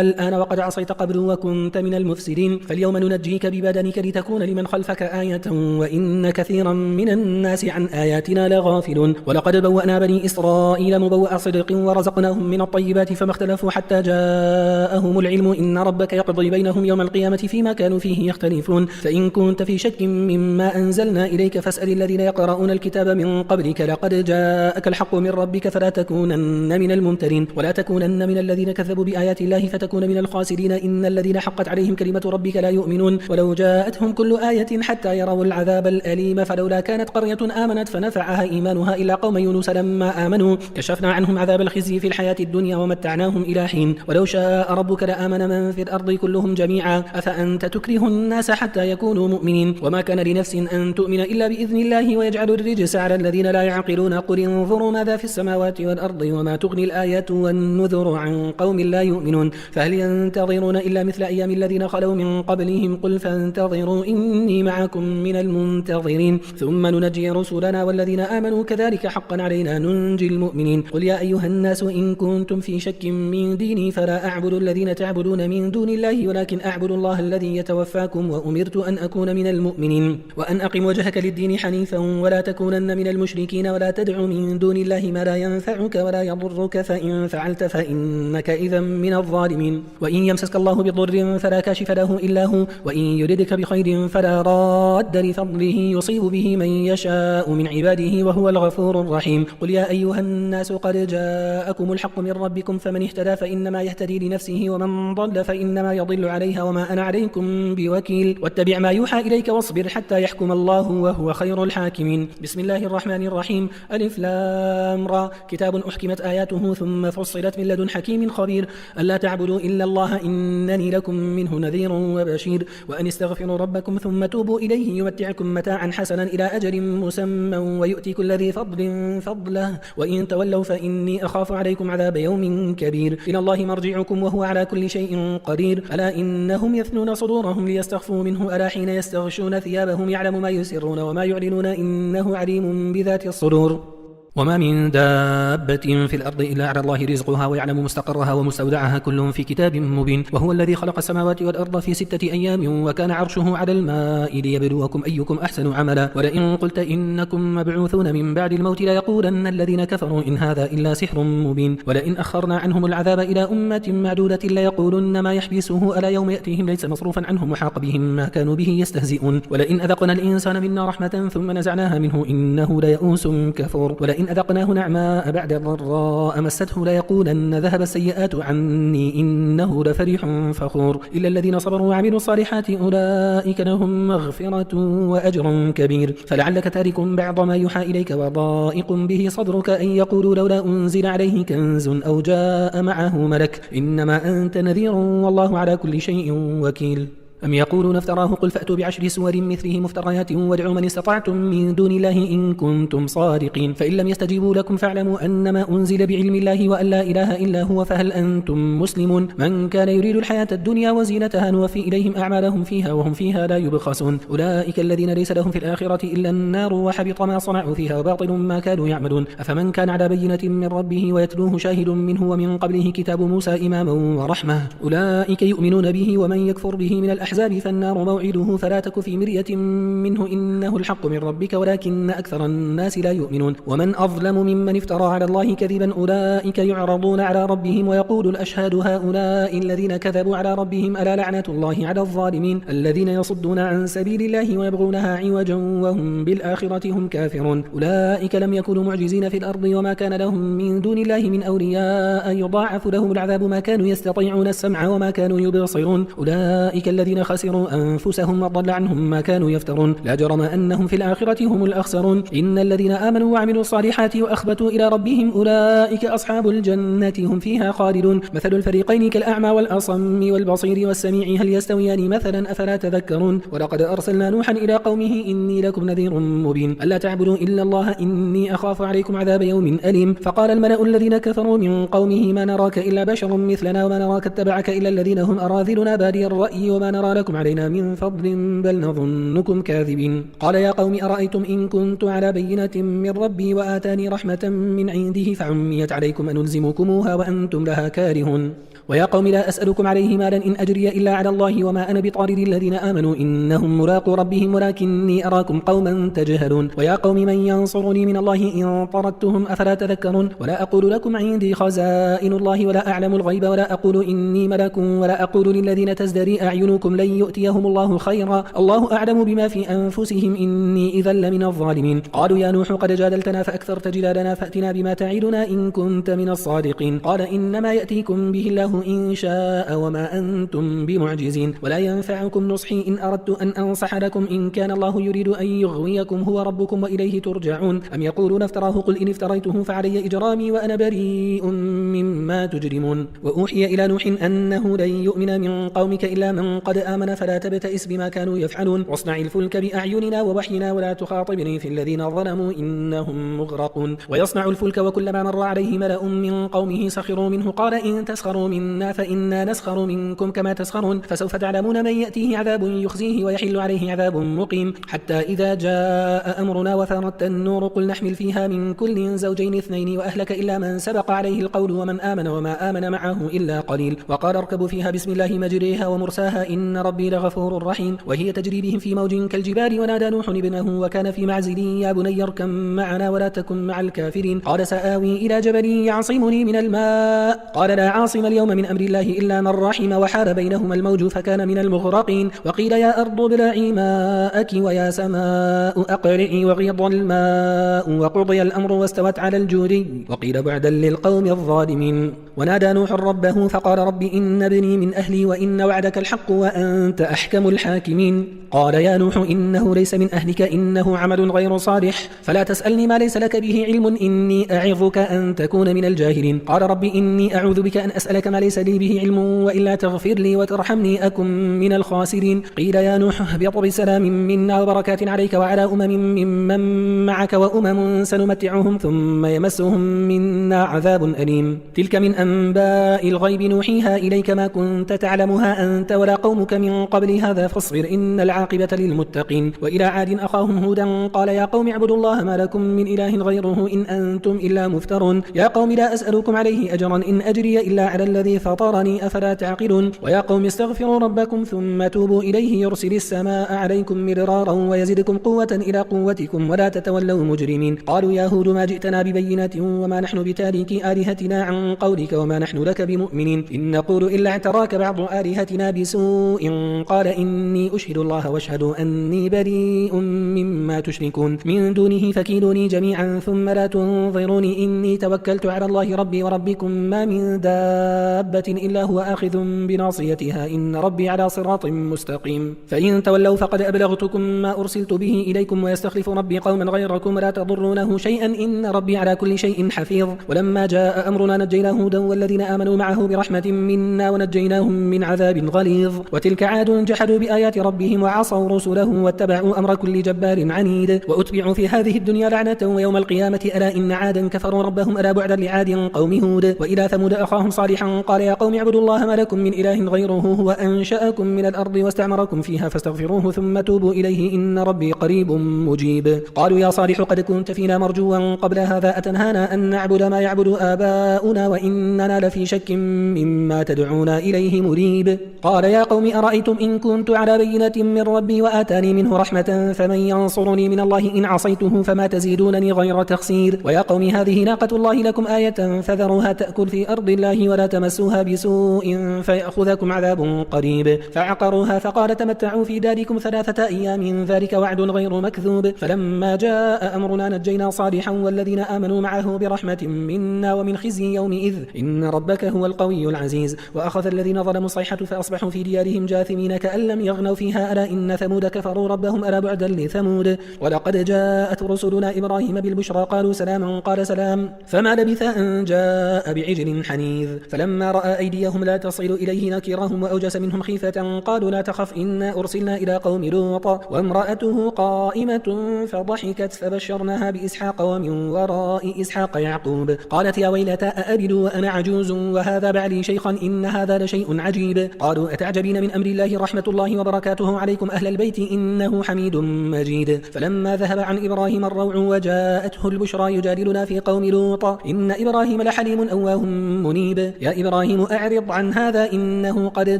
الآن وقد عصيت قبل وكنت من المفسدين فاليوم ننجيك ببدنك لتكون لمن خلفك آية وإن كثيرا من الناس عن آياتنا لغافلون ولقد بوأنا بني إسرائيل مبوأ صدق ورزقناهم من الطيبات فما اختلفوا حتى جاءهم العلم إن ربك يقضي بينهم يوم القيامة فيما كانوا فيه يختلفون فإن كنت في شك مما أنزلنا إليك فاسأل الذين يقرؤون الكتاب من قبلك لقد جاءك الحق من ربك فلا تكونن من الممترين ولا تكونن من الذين كذبوا بآيات الله فتكون من الخاسرين إن الذين حقت عليهم كلمة ربك لا يؤمنون ولو جاءتهم كل آية حتى يروا العذاب الأليم فلولا كانت قرية آمنت فنفعها إيمانها إلا قوم يونس لما آمنوا كشفنا عنهم عذاب الخزي في الحياة الدنيا ومتعناهم إلى حين ولو شاء ربك لآمن من في الأرض كلهم جميعا أفأنت تكره الناس حتى يكونوا مؤمنين وما كان لنفس أن تؤمن إلا بإذن الله ويجعل الرجس على الذين لا يعقلون قل انظروا ماذا في السماوات والأرض وما تغني الآيات والنذر عن قوم لا يؤمنون فهل ينتظرون إلا مثل أيام الذين خلوا من قبلهم قل فانتظروا إني معكم من المنتظرين ثم ننجي رسلنا والذين آمنوا كذلك حقا علينا ننجي المؤمنين قل يا أيها الناس إن كنتم في شك من ديني فلا أعبد الذين تعبدون من دون الله ولكن أعبد الله الذي يتوفاكم وأمرت أن أكون من المؤمنين وأن أقم وجهك للدين حنيفا ولا تكونن من المشركين ولا تدع من دون الله ما لا ينفعك ولا يضرك فإن فعلت فإنك إذا من الظالمين وإن يمسسك الله بضر فلا كاشف له إلا هو وإن يردك بخير فلا راد لفضله يصيب به من يشاء من عباده وهو الغفور الرحيم قل يا أيها الناس قد جاءكم الحق من ربكم فمن اهتدى فإنما يهتدي لنفسه ومن ضل فإنما يضل عليها وما أنا عليكم بوكيل واتبع ما يوحى إليك واصبر حتى يحكم الله وهو خير الحاكمين بسم الله الرحمن الرحيم ألف لام را كتاب أحكمت آياته ثم فصلت من لدن حكيم خبير ألا تعبدوا إلا الله إنني لكم منه نذير وبشير وأن استغفروا ربكم ثم توبوا إليه يمتعكم متاعا حسنا إلى أجل مسمى ويؤتي كل ذي فضل فضله وإن تولوا فإني أخاف عليكم عذاب يوم كبير إلى الله مرجعكم وهو على كل شيء قدير ألا إنهم يثنون صدورهم ليستخفوا منه ألا حين يستغشون ثيابهم يعلم ما يسرون وما يعلنون إنه عليم بذات الصدور وما من دابة في الأرض إلا على الله رزقها ويعلم مستقرها ومستودعها كل في كتاب مبين وهو الذي خلق السماوات والأرض في 6 أيام وكان عرشه على الماء ليبلوكم أيكم أحسن عملا ولئن قلت إنكم مبعوثون من بعد الموت ليقولن الذين كفروا إن هذا إلا سحر مبين ولئن أخرنا عنهم العذاب إلى أمة معدودة ليقولن ما يحبسه ألا يوم يأتيهم ليس مصروفا عنهم وحاق بهم ما كانوا به يستهزئون ولئن أذقنا الإنسان منا رحمة ثم نزعناها منه إنه ليئوس كفور ولئن أذقناه نعماء بعد ضراء مسته ليقولن ذهب السيئات عني إنه لفرح فخور إلا الذين صبروا وعملوا الصالحات أولئك لهم مغفرة وأجر كبير فلعلك تارك بعض ما يوحى إليك وضائق به صدرك أن يقولوا لولا أنزل عليه كنز أو جاء معه ملك إنما أنت نذير والله على كل شيء وكيل أم يقولون افتراه قل فأتوا ب10 سور مثله مفتريات وادعوا من استطعتم من دون الله إن كنتم صادقين فإن لم يستجيبوا لكم فاعلموا أنما أنزل بعلم الله وأن لا إله إلا هو فهل أنتم مسلمون من كان يريد الحياة الدنيا وزينتها نوفي إليهم أعمالهم فيها وهم فيها لا يبخسون أولئك الذين ليس لهم في الآخرة إلا النار وحبط ما صنعوا فيها وباطل ما كانوا يعملون أفمن كان على بينة من ربه ويتلوه شاهد منه ومن قبله كتاب موسى إماما ورحمة أولئك يؤمنون به ومن يكفر به من الأحزاب فالنار موعده فلا تك في مرية منه إنه الحق من ربك ولكن أكثر الناس لا يؤمنون ومن أظلم ممن افترى على الله كذبا أولئك يعرضون على ربهم ويقول الأشهاد هؤلاء الذين كذبوا على ربهم ألا لعنة الله على الظالمين الذين يصدون عن سبيل الله ويبغونها عوجا وهم بالآخرة هم كافرون أولئك لم يكونوا معجزين في الأرض وما كان لهم من دون الله من أولياء يضاعف لهم العذاب ما كانوا يستطيعون السمع وما كانوا يبصرون أولئك الذين خسروا أنفسهم وضل عنهم ما كانوا يفترون لا جرم أنهم في الآخرة هم الأخسرون إن الذين آمنوا وعملوا الصالحات وأخبتوا إلى ربهم أولئك أصحاب الجنة هم فيها خالدون مثل الفريقين كالأعمى والأصم والبصير والسميع هل يستويان مثلا أفلا تذكرون ولقد أرسلنا نوحا إلى قومه إني لكم نذير مبين ألا تعبدوا إلا الله إني أخاف عليكم عذاب يوم أليم فقال الملأ الذين كفروا من قومه ما نراك إلا بشر مثلنا وما نراك اتبعك إلا الذين هم أراذلنا بادي الرأي وما نرى لكم علينا من فضل بل نظنكم كاذبين قال يا قوم أرأيتم إن كنت على بينة من ربي وآتاني رحمة من عنده فعميت عليكم أنلزمكموها وأنتم لها كارهون ويا قوم لا أسألكم عليه مالا إن أجري إلا على الله وما أنا بطارد الذين آمنوا إنهم ملاقو ربهم ولكني أراكم قوما تجهلون ويا قوم من ينصرني من الله إن طردتهم أفلا تذكرون ولا أقول لكم عندي خزائن الله ولا أعلم الغيب ولا أقول إني ملك ولا أقول للذين تزدري أعينكم لن يؤتيهم الله خيرا الله أعلم بما في أنفسهم إني إذا لمن الظالمين قالوا يا نوح قد جادلتنا فأكثرت جدالنا فأتنا بما تعدنا إن كنت من الصادقين قال إنما يأتيكم به الله إن شاء وما أنتم بمعجزين ولا ينفعكم نصحي إن أردت أن أنصح لكم إن كان الله يريد أن يغويكم هو ربكم وإليه ترجعون أم يقولون افتراه قل إن افتريته فعلي إجرامي وأنا بريء مما تجرمون وأوحي إلى نوح أنه لن يؤمن من قومك إلا من قد آمن فلا تبتئس بما كانوا يفعلون واصنع الفلك بأعيننا ووحينا ولا تخاطبني في الذين ظلموا إنهم مغرقون ويصنع الفلك وكلما مر عليه ملأ من قومه سخروا منه قال إن تسخروا منا منا فإنا نسخر منكم كما تسخرون فسوف تعلمون من يأتيه عذاب يخزيه ويحل عليه عذاب مقيم حتى إذا جاء أمرنا وفارت النور قل نحمل فيها من كل زوجين اثنين وأهلك إلا من سبق عليه القول ومن آمن وما آمن معه إلا قليل وقال اركبوا فيها بسم الله مجريها ومرساها إن ربي لغفور رحيم وهي تجري بهم في موج كالجبال ونادى نوح ابنه وكان في معزل يا بني اركب معنا ولا تكن مع الكافرين قال سآوي إلى جبل يعصمني من الماء قال لا عاصم اليوم من أمر الله إلا من رحم وحال بينهما الموج فكان من المغرقين وقيل يا أرض ابلعي ماءك ويا سماء أقلعي وغيض الماء وقضي الأمر واستوت على الجودي وقيل بعدا للقوم الظالمين ونادى نوح ربه فقال رب إن ابني من أهلي وإن وعدك الحق وأنت أحكم الحاكمين قال يا نوح إنه ليس من أهلك إنه عمل غير صالح فلا تسألني ما ليس لك به علم إني أعظك أن تكون من الجاهلين قال رب إني أعوذ بك أن أسألك ما ليس لي به علم وإلا تغفر لي وترحمني أكن من الخاسرين قيل يا نوح اهبط بسلام منا وبركات عليك وعلى ممن معك وأمم سنمتعهم ثم يمسهم منا عذاب أليم تلك من أنباء الغيب نوحيها إليك ما كنت تعلمها أنت ولا قومك من قبل هذا فاصبر إن العاقبة للمتقين وإلى عاد أخاهم هودا قال يا قوم اعبدوا الله ما لكم من إله غيره إن أنتم إلا مفترون يا قوم لا أسألكم عليه أجرا إن أجري إلا على الذي فطرني أفلا تعقلون ويا قوم استغفروا ربكم ثم توبوا إليه يرسل السماء عليكم مرارا ويزدكم قوة إلى قوتكم ولا تتولوا مجرمين قالوا يا هود ما جئتنا ببينة وما نحن بتاركي آلهتنا عن قولك وما نحن لك بمؤمنين إن نقول إلا اعتراك بعض آلهتنا بسوء قال إني أشهد الله واشهد أني بريء مما تشركون من دونه فكيدوني جميعا ثم لا تنظروني إني توكلت على الله ربي وربكم ما من دابة إلا هو آخذ بناصيتها إن ربي على صراط مستقيم فإن تولوا فقد أبلغتكم ما أرسلت به إليكم ويستخلف ربي قوما غيركم ولا تضرونه شيئا إن ربي على كل شيء حفيظ ولما جاء أمرنا نجينا هودا والذين آمنوا معه برحمة منا ونجيناهم من عذاب غليظ وتلك عاد جحدوا بآيات ربهم وعصوا رسله واتبعوا أمر كل جبار عنيد وأتبعوا في هذه الدنيا لعنة ويوم القيامة ألا إن عادا كفروا ربهم ألا بعدا لعاد قوم هود وإلى ثمود أخاهم صالحا قال يا قوم اعبدوا الله ما لكم من إله غيره هو أنشأكم من الأرض واستعمركم فيها فاستغفروه ثم توبوا إليه إن ربي قريب مجيب قالوا يا صالح قد كنت فينا مرجوا قبل هذا أتنهانا أن نعبد ما يعبد آباؤنا وإننا لفي شك مما تدعونا إليه مريب قال يا قوم أرأيتم إن كنت على بينة من ربي وآتاني منه رحمة فمن ينصرني من الله إن عصيته فما تزيدونني غير تخسير ويا قوم هذه ناقة الله لكم آية فذروها تأكل في أرض الله ولا تمسوها بسوء فيأخذكم عذاب قريب فعقروها فقال تمتعوا في داركم 3 أيام ذلك وعد غير مكذوب فلما جاء أمرنا نجينا صالحا والذين آمنوا معه برحمة منا ومن خزي يومئذ إن ربك هو القوي العزيز وأخذ الذين ظلموا الصيحة فأصبحوا في ديارهم جاثمين كأن لم يغنوا فيها ألا إن ثمود كفروا ربهم ألا بعدا لثمود ولقد جاءت رسلنا إبراهيم بالبشرى قالوا سلاما قال سلام فما لبث أن جاء بعجل حنيذ فلما رأى أيديهم لا تصل إليه نكرهم وأوجس منهم خيفة قالوا لا تخف إنا أرسلنا إلى قوم لوط وامرأته قائمة فضحكت فبشرناها بإسحاق ومن وراء إسحاق يعقوب قالت يا ويلتى أأبد وأنا عجوز وهذا بعلي شيخا إن هذا لشيء عجيب قالوا أتعجبين من أمر الله رحمة الله وبركاته عليكم أهل البيت إنه حميد مجيد فلما ذهب عن إبراهيم الروع وجاءته البشرى يجادلنا في قوم لوط إن إبراهيم لحليم أواه منيب يا إبراهيم أعرض عن هذا إنه قد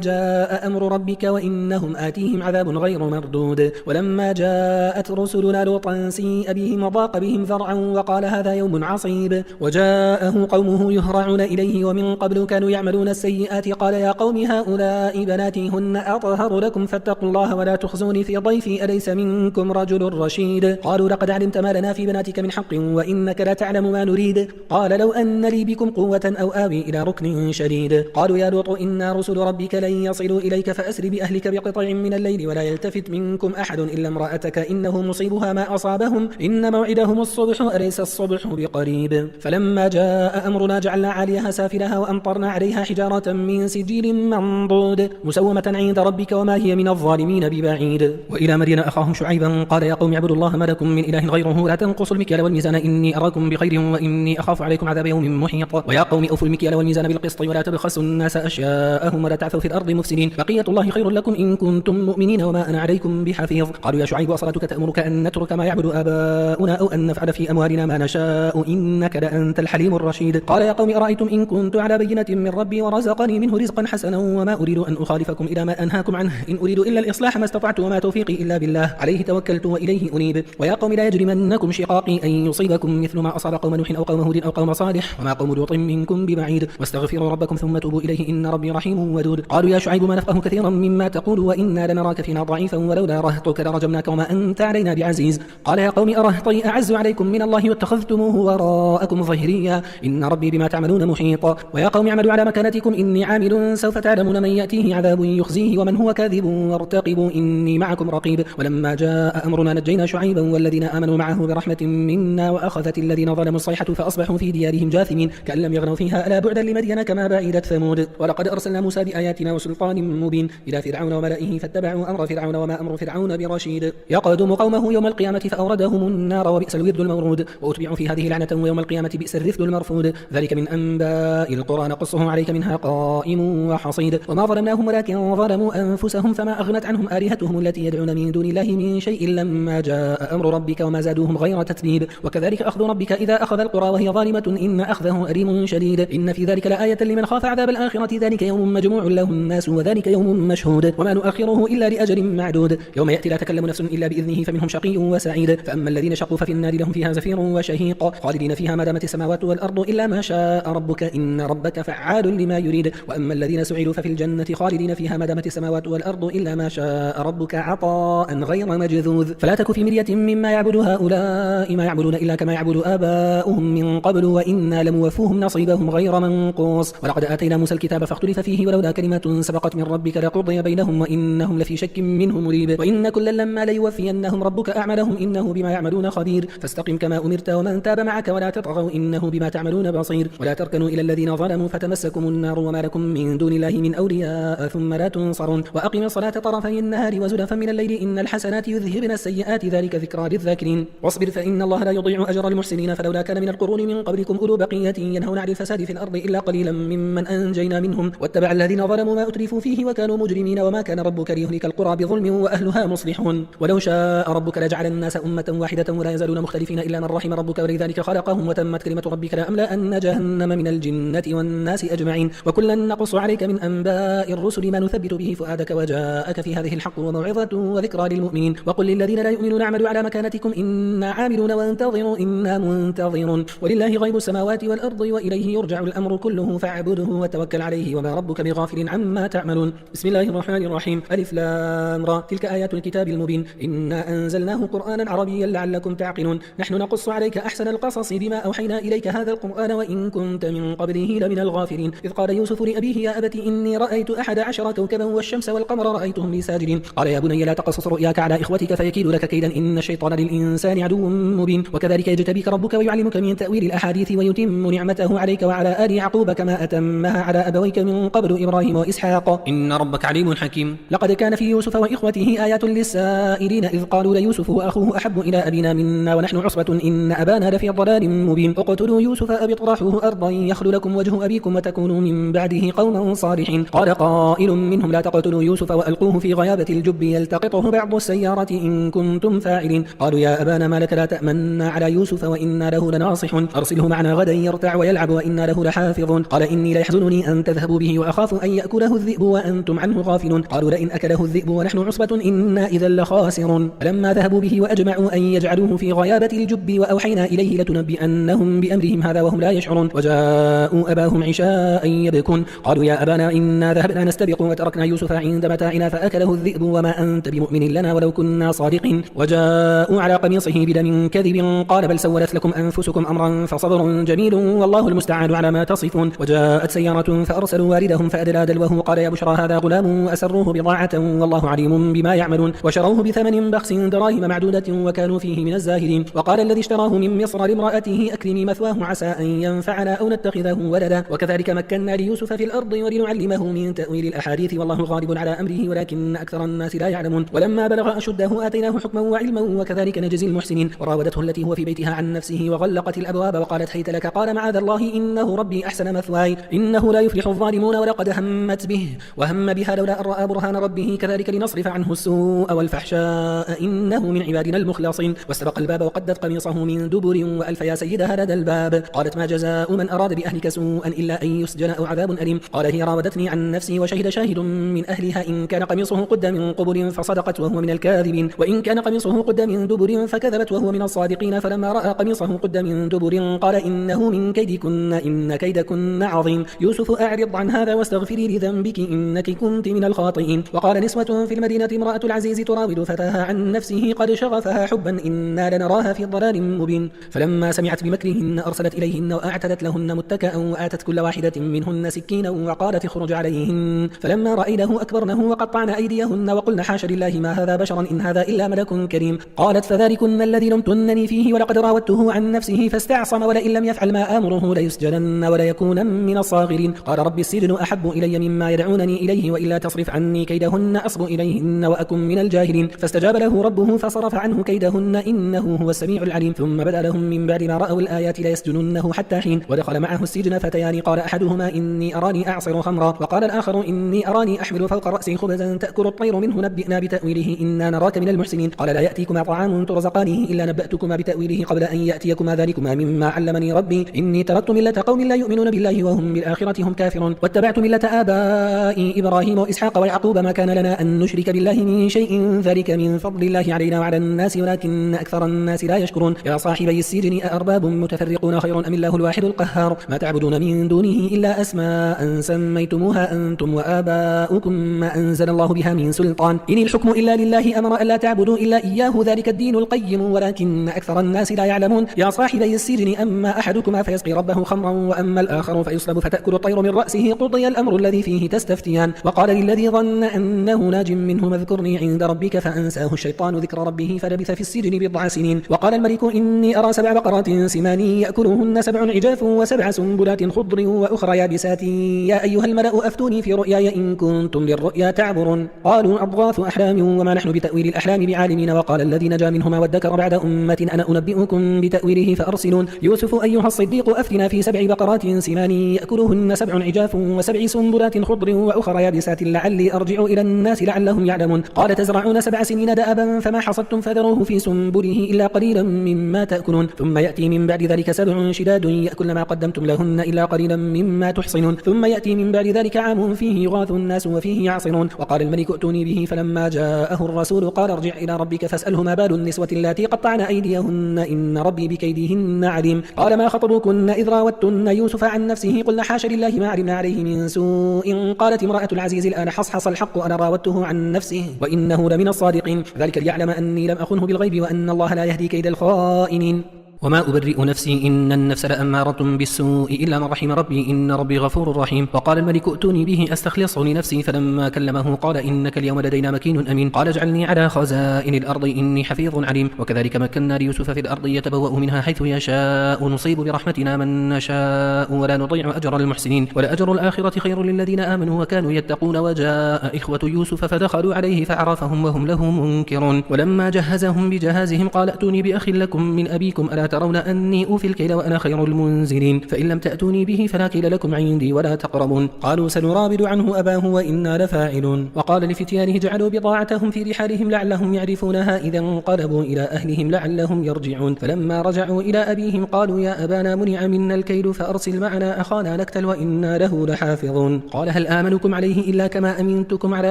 جاء أمر ربك وإنهم آتيهم عذاب غير مردود ولما جاءت رسلنا لوطا سيء بهم وضاق بهم ذرعا وقال هذا يوم عصيب وجاءه قومه يهرعون إليه ومن قبل كانوا يعملون السيئات قال يا قوم هؤلاء بناتي هن أطهر لكم فاتقوا الله ولا تخزوني في ضيفي أليس منكم رجل رشيد قالوا لقد علمت ما لنا في بناتك من حق وإنك لا تعلم ما نريد قال لو أن لي بكم قوة أو آوي إلى ركن شديد قالوا يا لوط إنا رسل ربك لن يصلوا إليك فأسر بأهلك بقطع من الليل ولا يلتفت منكم أحد إلا امرأتك إنه مصيبها ما أصابهم إن موعدهم الصبح أليس الصبح بقريب فلما جاء أمرنا جعلنا عاليها سافلها وأمطرنا عليها حجارة من سجيل منضود مسومة عند ربك وما هي من الظالمين ببعيد وإلى مدين أخاهم شعيبا قال يا قوم اعبدوا الله ما لكم من إله غيره لا تنقصوا المكيال والميزان إني أراكم بخير وإني أخاف عليكم عذاب يوم محيط ويا قوم أوفوا المكيال والميزان بالقسط ولا ولا تبخسوا الناس أشياءهم ولا تعثوا في الأرض مفسدين بقية الله خير لكم إن كنتم مؤمنين وما أنا عليكم بحفيظ قالوا يا شعيب أصلاتك تأمرك أن نترك ما يعبد آباؤنا أو أن نفعل في أموالنا ما نشاء إنك لأنت الحليم الرشيد قال يا قوم أرأيتم إن كنت على بينة من ربي ورزقني منه رزقا حسنا وما أريد أن أخالفكم إلى ما أنهاكم عنه إن أريد إلا الإصلاح ما استطعت وما توفيقي إلا بالله عليه توكلت وإليه أنيب ويا قوم لا يجرمنكم شقاقي أن يصيبكم مثل ما أصاب قوم نوح أو قوم هود أو قوم صالح وما قوم لوط منكم ببعيد واستغفروا ربكم ثم توبوا إليه إن ربي رحيم ودود قالوا يا شعيب ما نفقه كثيرا مما تقول وإنا لنراك فينا ضعيفا ولولا رهطك لرجمناك وما أنت علينا بعزيز قال يا قوم أرهطي أعز عليكم من الله واتخذتموه وراءكم ظهريا إن ربي بما تعملون محيط ويا قوم اعملوا على مكانتكم إني عامل سوف تعلمون من يأتيه عذاب يخزيه ومن هو كاذب وارتقبوا إني معكم رقيب ولما جاء أمرنا نجينا شعيبا والذين آمنوا معه برحمة منا وأخذت الذين ظلموا الصيحة فأصبحوا في ديارهم جاثمين كأن لم يغنوا فيها ألا بعدا لمدين كما بعيدت ثمود ولقد أرسلنا موسى بآياتنا وسلطان مبين إلى فرعون وملئه فاتبعوا أمر فرعون وما أمر فرعون برشيد يقدم قومه يوم القيامة فأوردهم النار وبئس الورد المورود وأتبعوا في هذه لعنة ويوم القيامة بئس الرفد المرفود ذلك من أنباء القرى نقصه عليك منها قائم وحصيد وما ظلمناهم ولكن ظلموا أنفسهم فما أغنت عنهم آلهتهم التي يدعون من دون الله من شيء لما جاء أمر ربك وما زادوهم غير تتبيب وكذلك أخذ ربك إذا أخذ القرى وهي ظالمة إن أخذه أليم شديد إن في ذلك لآية لمن خاف عذاب الآخرة ذلك يوم مجموع له الناس وذلك يوم مشهود وما نؤخره إلا لأجل معدود يوم يأتي لا تكلم نفس إلا بإذنه فمنهم شقي وسعيد فأما الذين شقوا ففي النار لهم فيها زفير وشهيق خالدين فيها ما دامت السماوات والأرض إلا ما شاء ربك إن ربك فعال لما يريد وأما الذين سعدوا ففي الجنة خالدين فيها ما دامت السماوات والأرض إلا ما شاء ربك عطاء غير مجذوذ فلا تك في مرية مما يعبد هؤلاء ما يعبدون إلا كما يعبد آباؤهم من قبل وإنا لموفوهم نصيبهم غير منقوص ولقد آتينا موسى الكتاب فاختلف فيه ولولا كلمة سبقت من ربك لقضي بينهم وإنهم لفي شك منه مريب وإن كلا لما ليوفينهم ربك أعمالهم إنه بما يعملون خبير فاستقم كما أمرت ومن تاب معك ولا تطغوا إنه بما تعملون بصير ولا تركنوا إلى الذين ظلموا فتمسكم النار وما لكم من دون الله من أولياء ثم لا تنصرون وأقم الصلاة طرفي النهار وزلفا من الليل إن الحسنات يذهبن السيئات ذلك ذكرى للذاكرين واصبر فإن الله لا يضيع أجر المحسنين فلولا كان من القرون من قبلكم أولو بقية ينهون عن الفساد في الأرض إلا قليلا ممن أنجينا منهم واتبع الذين ظلموا ما أترفوا فيه وكانوا مجرمين وما كان ربك ليهلك القرى بظلم وأهلها مصلحون ولو شاء ربك لجعل الناس أمة واحدة ولا يزالون مختلفين إلا من رحم ربك ولذلك خلقهم وتمت كلمة ربك لأملأن جهنم من الجنة والناس أجمعين وكلا نقص عليك من أنباء الرسل ما نثبت به فؤادك وجاءك في هذه الحق وموعظة وذكرى للمؤمنين وقل للذين لا يؤمنون اعملوا على مكانتكم إنا عاملون وانتظروا إنا منتظرون ولله غيب السماوات والأرض وإليه يرجع الأمر كله فاعبده وتوكل عليه وما ربك بغافل عما تعملون بسم الله الرحمن الرحيم ألف لام را تلك آيات الكتاب المبين إنا أنزلناه قرآنا عربيا لعلكم تعقلون نحن نقص عليك أحسن القصص بما أوحينا إليك هذا القرآن وإن كنت من قبله لمن الغافلين إذ قال يوسف لأبيه يا أبت إني رأيت 11 كوكبا والشمس والقمر رأيتهم لي ساجدين قال يا بني لا تقصص رؤياك على إخوتك فيكيد لك كيدا إن الشيطان للإنسان عدو مبين وكذلك يجتبيك ربك ويعلمك من تأويل الأحاديث ويتم نعمته عليك وعلى آل يعقوب كما أتمها على أبويك من قبل إبراهيم وإسحاق إن ربك عليم حكيم لقد كان في يوسف وإخوته آيات للسائلين إذ قالوا ليوسف وأخوه أحب إلى أبينا منا ونحن عصبة إن أبانا لفي ضلال مبين اقتلوا يوسف أو اطرحوه أرضا يخل لكم وجه أبيكم وتكونوا من بعده قوما صالحين قال قائل منهم لا تقتلوا يوسف وألقوه في غيابة الجب يلتقطه بعض السيارة إن كنتم فاعلين قالوا يا أبانا ما لك لا تأمنا على يوسف وإنا له لناصح أرسله معنا غدا يرتع ويلعب وإنا له لحافظون قال إني ليحزنني أن تذهبوا به وأخاف أن يأكله الذئب وأنتم عنه غافلون قالوا لئن أكله الذئب ونحن عصبة إنا إذا لخاسرون فلما ذهبوا به وأجمعوا أن يجعلوه في غيابة الجب وأوحينا إليه لتنبئنهم بأمرهم هذا وهم لا يشعرون وجاءوا أباهم عشاء يبكون قالوا يا أبانا إنا ذهبنا نستبق وتركنا يوسف عند متاعنا فأكله الذئب وما أنت بمؤمن لنا ولو كنا صادقين وجاءوا على قميصه بدم كذب قال بل سولت لكم أنفسكم أمرا فصبر جميل والله المستعان على ما تصفون وجاءت سيارة فأرسلوا واردهم فأدلى دلوه قال يا بشرى هذا غلام وأسروه بضاعة والله عليم بما يعملون وشروه بثمن بخس دراهم معدودة وكانوا فيه من الزاهدين وقال الذي اشتراه من مصر لامرأته أكرمي مثواه عسى أن ينفعنا أو نتخذه ولدا وكذلك مكنا ليوسف في الأرض ولنعلمه من تأويل الأحاديث والله غالب على أمره ولكن أكثر الناس لا يعلمون ولما بلغ أشده آتيناه حكما وعلما وكذلك نجزي المحسنين وراودته التي هو في بيتها عن نفسه وغلقت الأبواب وقالت هيت لك قال معاذ الله إنه ربي أحسن مثواي إنه لا يفلح الظالمون ولقد همت به وهم بها لولا أن رأى برهان ربه كذلك لنصرف عنه السوء والفحشاء إنه من عبادنا المخلصين. واستبق الباب وقدت قميصه من دبر وألف يا سيدها لدى الباب. قالت ما جزاء من أراد بأهلك سوءا إلا أن يسجن أو عذاب أليم. قال هي راودتني عن نفسي وشهد شاهد من أهلها إن كان قميصه قد من قبل فصدقت وهو من الكاذبين وإن كان قميصه قد من دبر فكذبت وهو من الصادقين. فلما رأى قميصه قد من دبر قال إنه من كيدكن إن كيدكن عظيم. يوسف أعرض عن هذا واستغفري لذنبك إنك كنت من الخاطئين. وقال نسوة في المدينة امرأة العزيز تراود فتاها عن نفسه قد شغفها حبا إنا لنراها في ضلال مبين. فلما سمعت بمكرهن أرسلت إليهن وأعتدت لهن متكأ وآتت كل واحدة منهن سكينا وقالت اخرج عليهن. فلما رأينه أكبرنه وقطعن أيديهن وقلن حاش لله ما هذا بشرا إن هذا إلا ملك كريم. قالت فذلكن الذي لمتنني فيه ولقد راودته عن نفسه فاستعصم ولئن لم يفعل ما آمره ليسجنن وليكون من الصاغرين. قال رب السجن أحب إلي مما يدعونني إليه وإلا تصرف عني كيدهن أصب إليهن وأكن من الجاهلين. فاستجاب له ربه فصرف عنه كيدهن إنه هو السميع العليم. ثم بدأ لهم من بعد ما رأوا الآيات ليسجننه حتى حين. ودخل معه السجن فتيان قال أحدهما إني أراني أعصر خمرا وقال الآخر إني أراني أحمل فوق رأسي خبزا تأكل الطير منه نبئنا بتأويله إنا نراك من المحسنين. قال لا يأتيكما طعام ترزقانه إلا نبأتكما بتأويله قبل أن يأتيكما ذلكما مما علمني ربي إني تركت ملة قوم لا يؤمنون بالله وهم بالآخرة هم كافرون واتبعت ملة آبائي إبراهيم وإسحاق ويعقوب ما كان لنا أن نشرك بالله من شيء ذلك من فضل الله علينا وعلى الناس ولكن أكثر الناس لا يشكرون. يا صاحبي السجن أأرباب متفرقون خير أم الله الواحد القهار ما تعبدون من دونه إلا أسماء سميتموها أنتم وآباؤكم ما أنزل الله بها من سلطان إن الحكم إلا لله أمر ألا تعبدوا إلا إياه ذلك الدين القيم ولكن أكثر الناس لا يعلمون. يا صاحبي السجن أما أحدكما فيسقي ربه خمرا وأما الآخر فيصلب فتأكل الطير من رأسه قضي الأمر الذي فيه تستفتيان. وقال للذي ظن أنه ناج منه اذكرني عند ربك فأنساه الشيطان ذكر ربه فلبث في السجن بضع سنين. وقال الملك إني أرى 7 بقرات سمان يأكلهن 7 عجاف و7 سنبلات خضر وأخرى يابسات يا أيها الملأ أفتوني في رؤياي إن كنتم للرؤيا تعبرون. قالوا أضغاث أحلام وما نحن بتأويل الأحلام بعالمين. وقال الذي نجا منهما وادكر بعد أمة أنا أنبئكم بتأويله فأرسلون. يوسف أيها الصديق أفتنا في 7 بقرات سمان يأكلهن 7 عجاف و7 سنبلات خضر وأخرى يابسات لعلي أرجع إلى الناس لعلهم يعلمون. قال تزرعون 7 سنين دأبا فما حصدتم فذروه في سنبله إلا قليلا مما تأكلون ثم يأتي من بعد ذلك 7 شداد يأكلن ما قدمتم لهن إلا قليلا مما تحصنون ثم يأتي من بعد ذلك عام فيه يغاث الناس وفيه يعصرون. وقال الملك ائتوني به فلما جاءه الرسول قال ارجع إلى ربك فاسأله ما بال النسوة اللاتي قطعن أيديهن إن ربي بكيدهن عليم. قال ما خطبكن إذ راوتن يوسف عن نفسه قلنا حاش لله ما علمنا عليه من سوء. قالت امرأة العزيز الآن حصحص الحق أنا راودته عن نفسه وإنه لمن الصادقين ذلك ليعلم أني لم أخنه بالغيب وأن الله لا يهدي كيد الخائنين. وما أبرئ نفسي إن النفس لأمارة بالسوء إلا من رحم ربي إن ربي غفور رحيم. وقال الملك ائتوني به أستخلصه لنفسي فلما كلمه قال إنك اليوم لدينا مكين أمين. قال اجعلني على خزائن الأرض إني حفيظ عليم. وكذلك مكنا ليوسف في الأرض يتبوأ منها حيث يشاء نصيب برحمتنا من نشاء ولا نضيع أجر المحسنين ولأجر الآخرة خير للذين آمنوا وكانوا يتقون. وجاء إخوة يوسف فدخلوا عليه فعرفهم وهم له منكرون. ولما جهزهم بجهازهم قال ائتوني بأخ لكم من أبيكم ألا ترون أني أوفي الكيل وأنا خير المنزلين فإن لم تأتوني به فلا كيل لكم عندي ولا تقربون. قالوا سنراود عنه أباه وإنا لفاعلون. وقال لفتيانه جعلوا بضاعتهم في رحالهم لعلهم يعرفونها إذا انقلبوا إلى أهلهم لعلهم يرجعون. فلما رجعوا إلى أبيهم قالوا يا أبانا منع منا الكيل فأرسل معنا أخانا نكتل وإنا له لحافظون. قال هل آمنكم عليه إلا كما أمنتكم على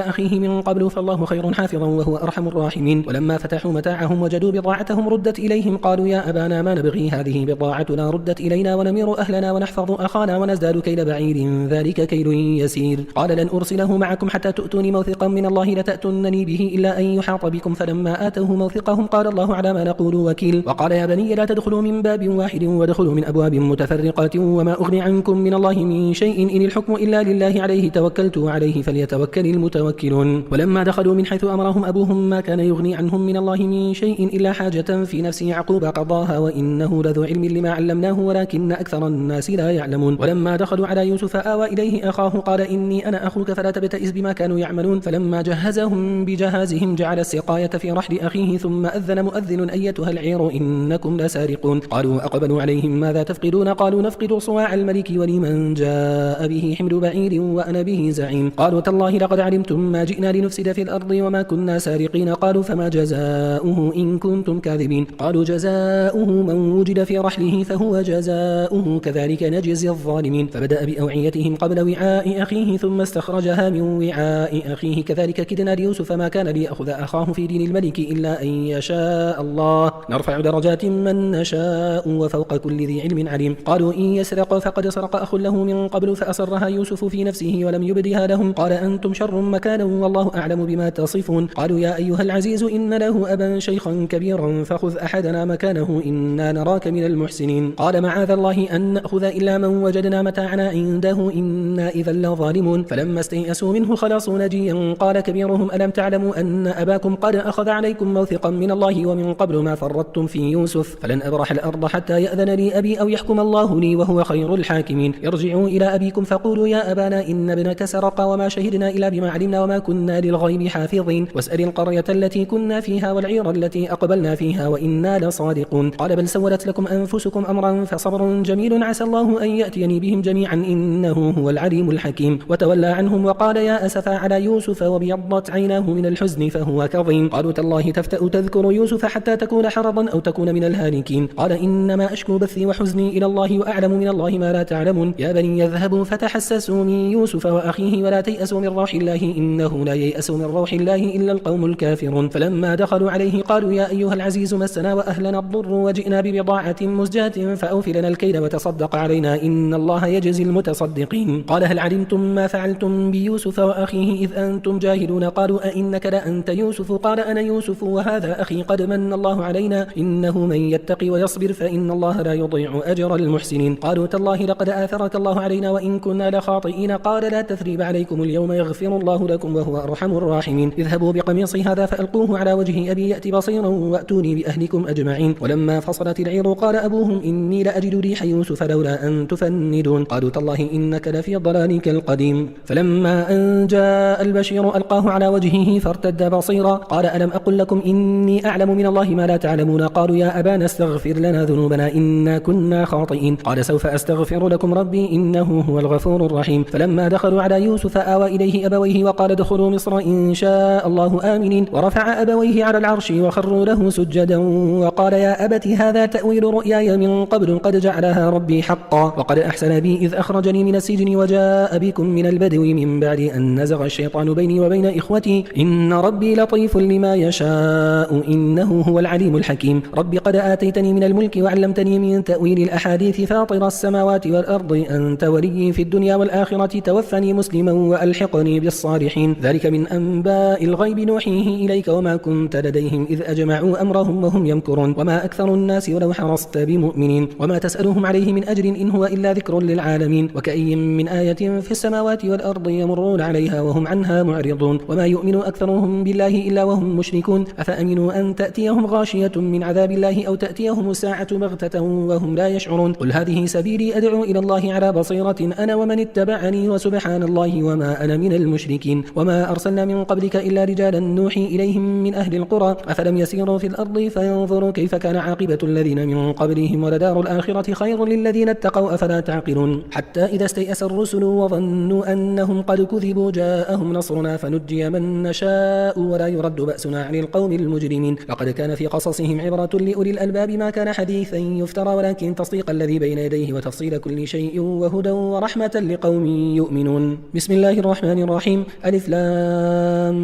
أخيه من قبل فالله خير حافظا وهو أرحم الراحمين. ولما فتحوا متاعهم وجدوا بضاعتهم ردت إليهم قالوا يا أبانا ما نبغي هذه بضاعتنا ردت إلينا ونمير أهلنا ونحفظ أخانا ونزداد كيل بعير ذلك كيل يسير. قال لن أرسله معكم حتى تؤتوني موثقا من الله لتأتونني به إلا أن يحاط بكم فلما آتوه موثقهم قال الله على ما نقول وكيل. وقال يا بني لا تدخلوا من باب واحد وادخلوا من أبواب متفرقات وما أغني عنكم من الله من شيء إن الحكم إلا لله عليه توكلت عليه فليتوكل المتوكلون. ولما دخلوا من حيث أمرهم أبوهم ما كان يغني عنهم من الله من شيء إلا حاجة في نفس يعقوب قضاها وإنه لذو علم لما علمناه ولكن أكثر الناس لا يعلمون. ولما دخلوا على يوسف آوى إليه أخاه قال إني أنا أخوك فلا تبتئس بما كانوا يعملون. فلما جهزهم بجهازهم جعل السقاية في رحل أخيه ثم أذن مؤذن أيتها العير إنكم لسارقون. قالوا أقبلوا عليهم ماذا تفقدون؟ قالوا نفقد صواع الملك ولمن جاء به حمل بعير وأنا به زعيم. قالوا تالله لقد علمتم ما جئنا لنفسد في الأرض وما كنا سارقين. قالوا فما جزاؤه إن كنتم كاذبين. قالوا جزاؤه من وجد في رحله فهو جزاؤه كذلك نجزي الظالمين. فبدأ بأوعيتهم قبل وعاء أخيه ثم استخرجها من وعاء أخيه كذلك كدنا ليوسف ما كان ليأخذ أخاه في دين الملك إلا أن يشاء الله نرفع درجات من نشاء وفوق كل ذي علم عليم. قالوا إن يسرق فقد سرق أخ له من قبل فأسرها يوسف في نفسه ولم يبدها لهم قال أنتم شر مكانا والله أعلم بما تصفون. قالوا يا أيها العزيز إن له أبا شيخا كبيرا فخذ أحدنا مكانه إنا نراك من المحسنين. قال معاذ الله أن نأخذ إلا من وجدنا متاعنا عنده إنا إذا لظالمون. فلما استيئسوا منه خلصوا نجيا قال كبيرهم ألم تعلموا أن أباكم قد أخذ عليكم موثقا من الله ومن قبل ما فرطتم في يوسف فلن أبرح الأرض حتى يأذن لي أبي أو يحكم الله لي وهو خير الحاكمين. ارجعوا إلى أبيكم فقولوا يا أبانا إن ابنك سرق وما شهدنا إلا بما علمنا وما كنا للغيب حافظين واسأل القرية التي كنا فيها والعير التي أقبلنا فيها وإنا لصادقون. قال بل سولت لكم أنفسكم أمرا فصبر جميل عسى الله أن يأتيني بهم جميعا إنه هو العليم الحكيم. وتولى عنهم وقال يا أسفا على يوسف وابيضت عيناه من الحزن فهو كظيم. قالوا تالله تفتأ تذكر يوسف حتى تكون حرضا أو تكون من الهالكين. قال إنما أشكو بثي وحزني إلى الله وأعلم من الله ما لا تعلمون. يا بني يذهبوا فتحسسوا من يوسف وأخيه ولا تيأسوا من روح الله إنه لا ييأس من روح الله إلا القوم الكافرون. فلما دخلوا عليه قالوا يا أيها العزيز مسنا وأهلنا الضر وجئنا ببضاعة مزجاة فأوف لنا الكيل وتصدق علينا إن الله يجزي المتصدقين. قال هل علمتم ما فعلتم بيوسف وأخيه إذ أنتم جاهلون؟ قالوا أئنك لأنت يوسف؟ قال أنا يوسف وهذا أخي قد من الله علينا إنه من يتقي ويصبر فإن الله لا يضيع أجر المحسنين. قالوا تالله لقد آثرك الله علينا وإن كنا لخاطئين. قال لا تثريب عليكم اليوم يغفر الله لكم وهو أرحم الراحمين. اذهبوا بقميصي هذا فألقوه على وجه أبي يأتي بصيرا وأتوني بأهلكم أجمعين. ولما فصلت العير قال أبوهم إني لأجد ريح يوسف لولا أن تفندون. قالوا تالله إنك لفي ضلالك القديم. فلما أن جاء البشير ألقاه على وجهه فارتد بصيرا قال ألم أقل لكم إني أعلم من الله ما لا تعلمون؟ قالوا يا أبانا استغفر لنا ذنوبنا إنا كنا خاطئين. قال سوف أستغفر لكم ربي إنه هو الغفور الرحيم. فلما دخلوا على يوسف آوى إليه أبويه وقال ادخلوا مصر إن شاء الله آمنين. ورفع أبويه على العرش وخروا له سجدا وقال يا أبت هذا تأويل رؤياي من قبل قد جعلها ربي حقا وقد أحسن بي إذ أخرجني من السجن وجاء بكم من البدو من بعد أن نزغ الشيطان بيني وبين إخوتي إن ربي لطيف لما يشاء إنه هو العليم الحكيم. ربي قد آتيتني من الملك وعلمتني من تأويل الأحاديث فاطر السماوات والأرض أنت ولي في الدنيا والآخرة توفني مسلما وألحقني بالصالحين. ذلك من أنباء الغيب نوحيه إليك وما كنت لديهم إذ أجمعوا أمرهم وهم يمكرون وما أكثر الناس ولو حرصت بمؤمنين وما تسألهم عليه من أجر إن هو إلا ذكر للعالمين. وكأي من آية في السماوات والأرض يمرون عليها وهم عنها معرضون وما يؤمن أكثرهم بالله إلا وهم مشركون. أفأمنوا أن تأتيهم غاشية من عذاب الله أو تأتيهم الساعة بغتة وهم لا يشعرون. قل هذه سبيلي أدعو إلى الله على بصيرة أنا ومن اتبعني وسبحان الله وما أنا من المشركين. وما أرسلنا من قبلك إلا رجالا نوحي إليهم من أهل القرى أفلم يسيروا في الأرض فينظروا كيف كان عاقبة الذين من قبلهم ولدار الآخرة خير للذين اتقوا أفلا تعقلون. حتى إذا استيأس الرسل وظنوا أنهم قد كذبوا جاءهم نصرنا فنجي من نشاء ولا يرد بأسنا عن القوم المجرمين. لقد كان في قصصهم عبرة لأولي الألباب ما كان حديثا يفترى ولكن تصديق الذي بين يديه وتفصيل كل شيء وهدى ورحمة لقوم يؤمنون. بسم الله الرحمن الرحيم. ألف لام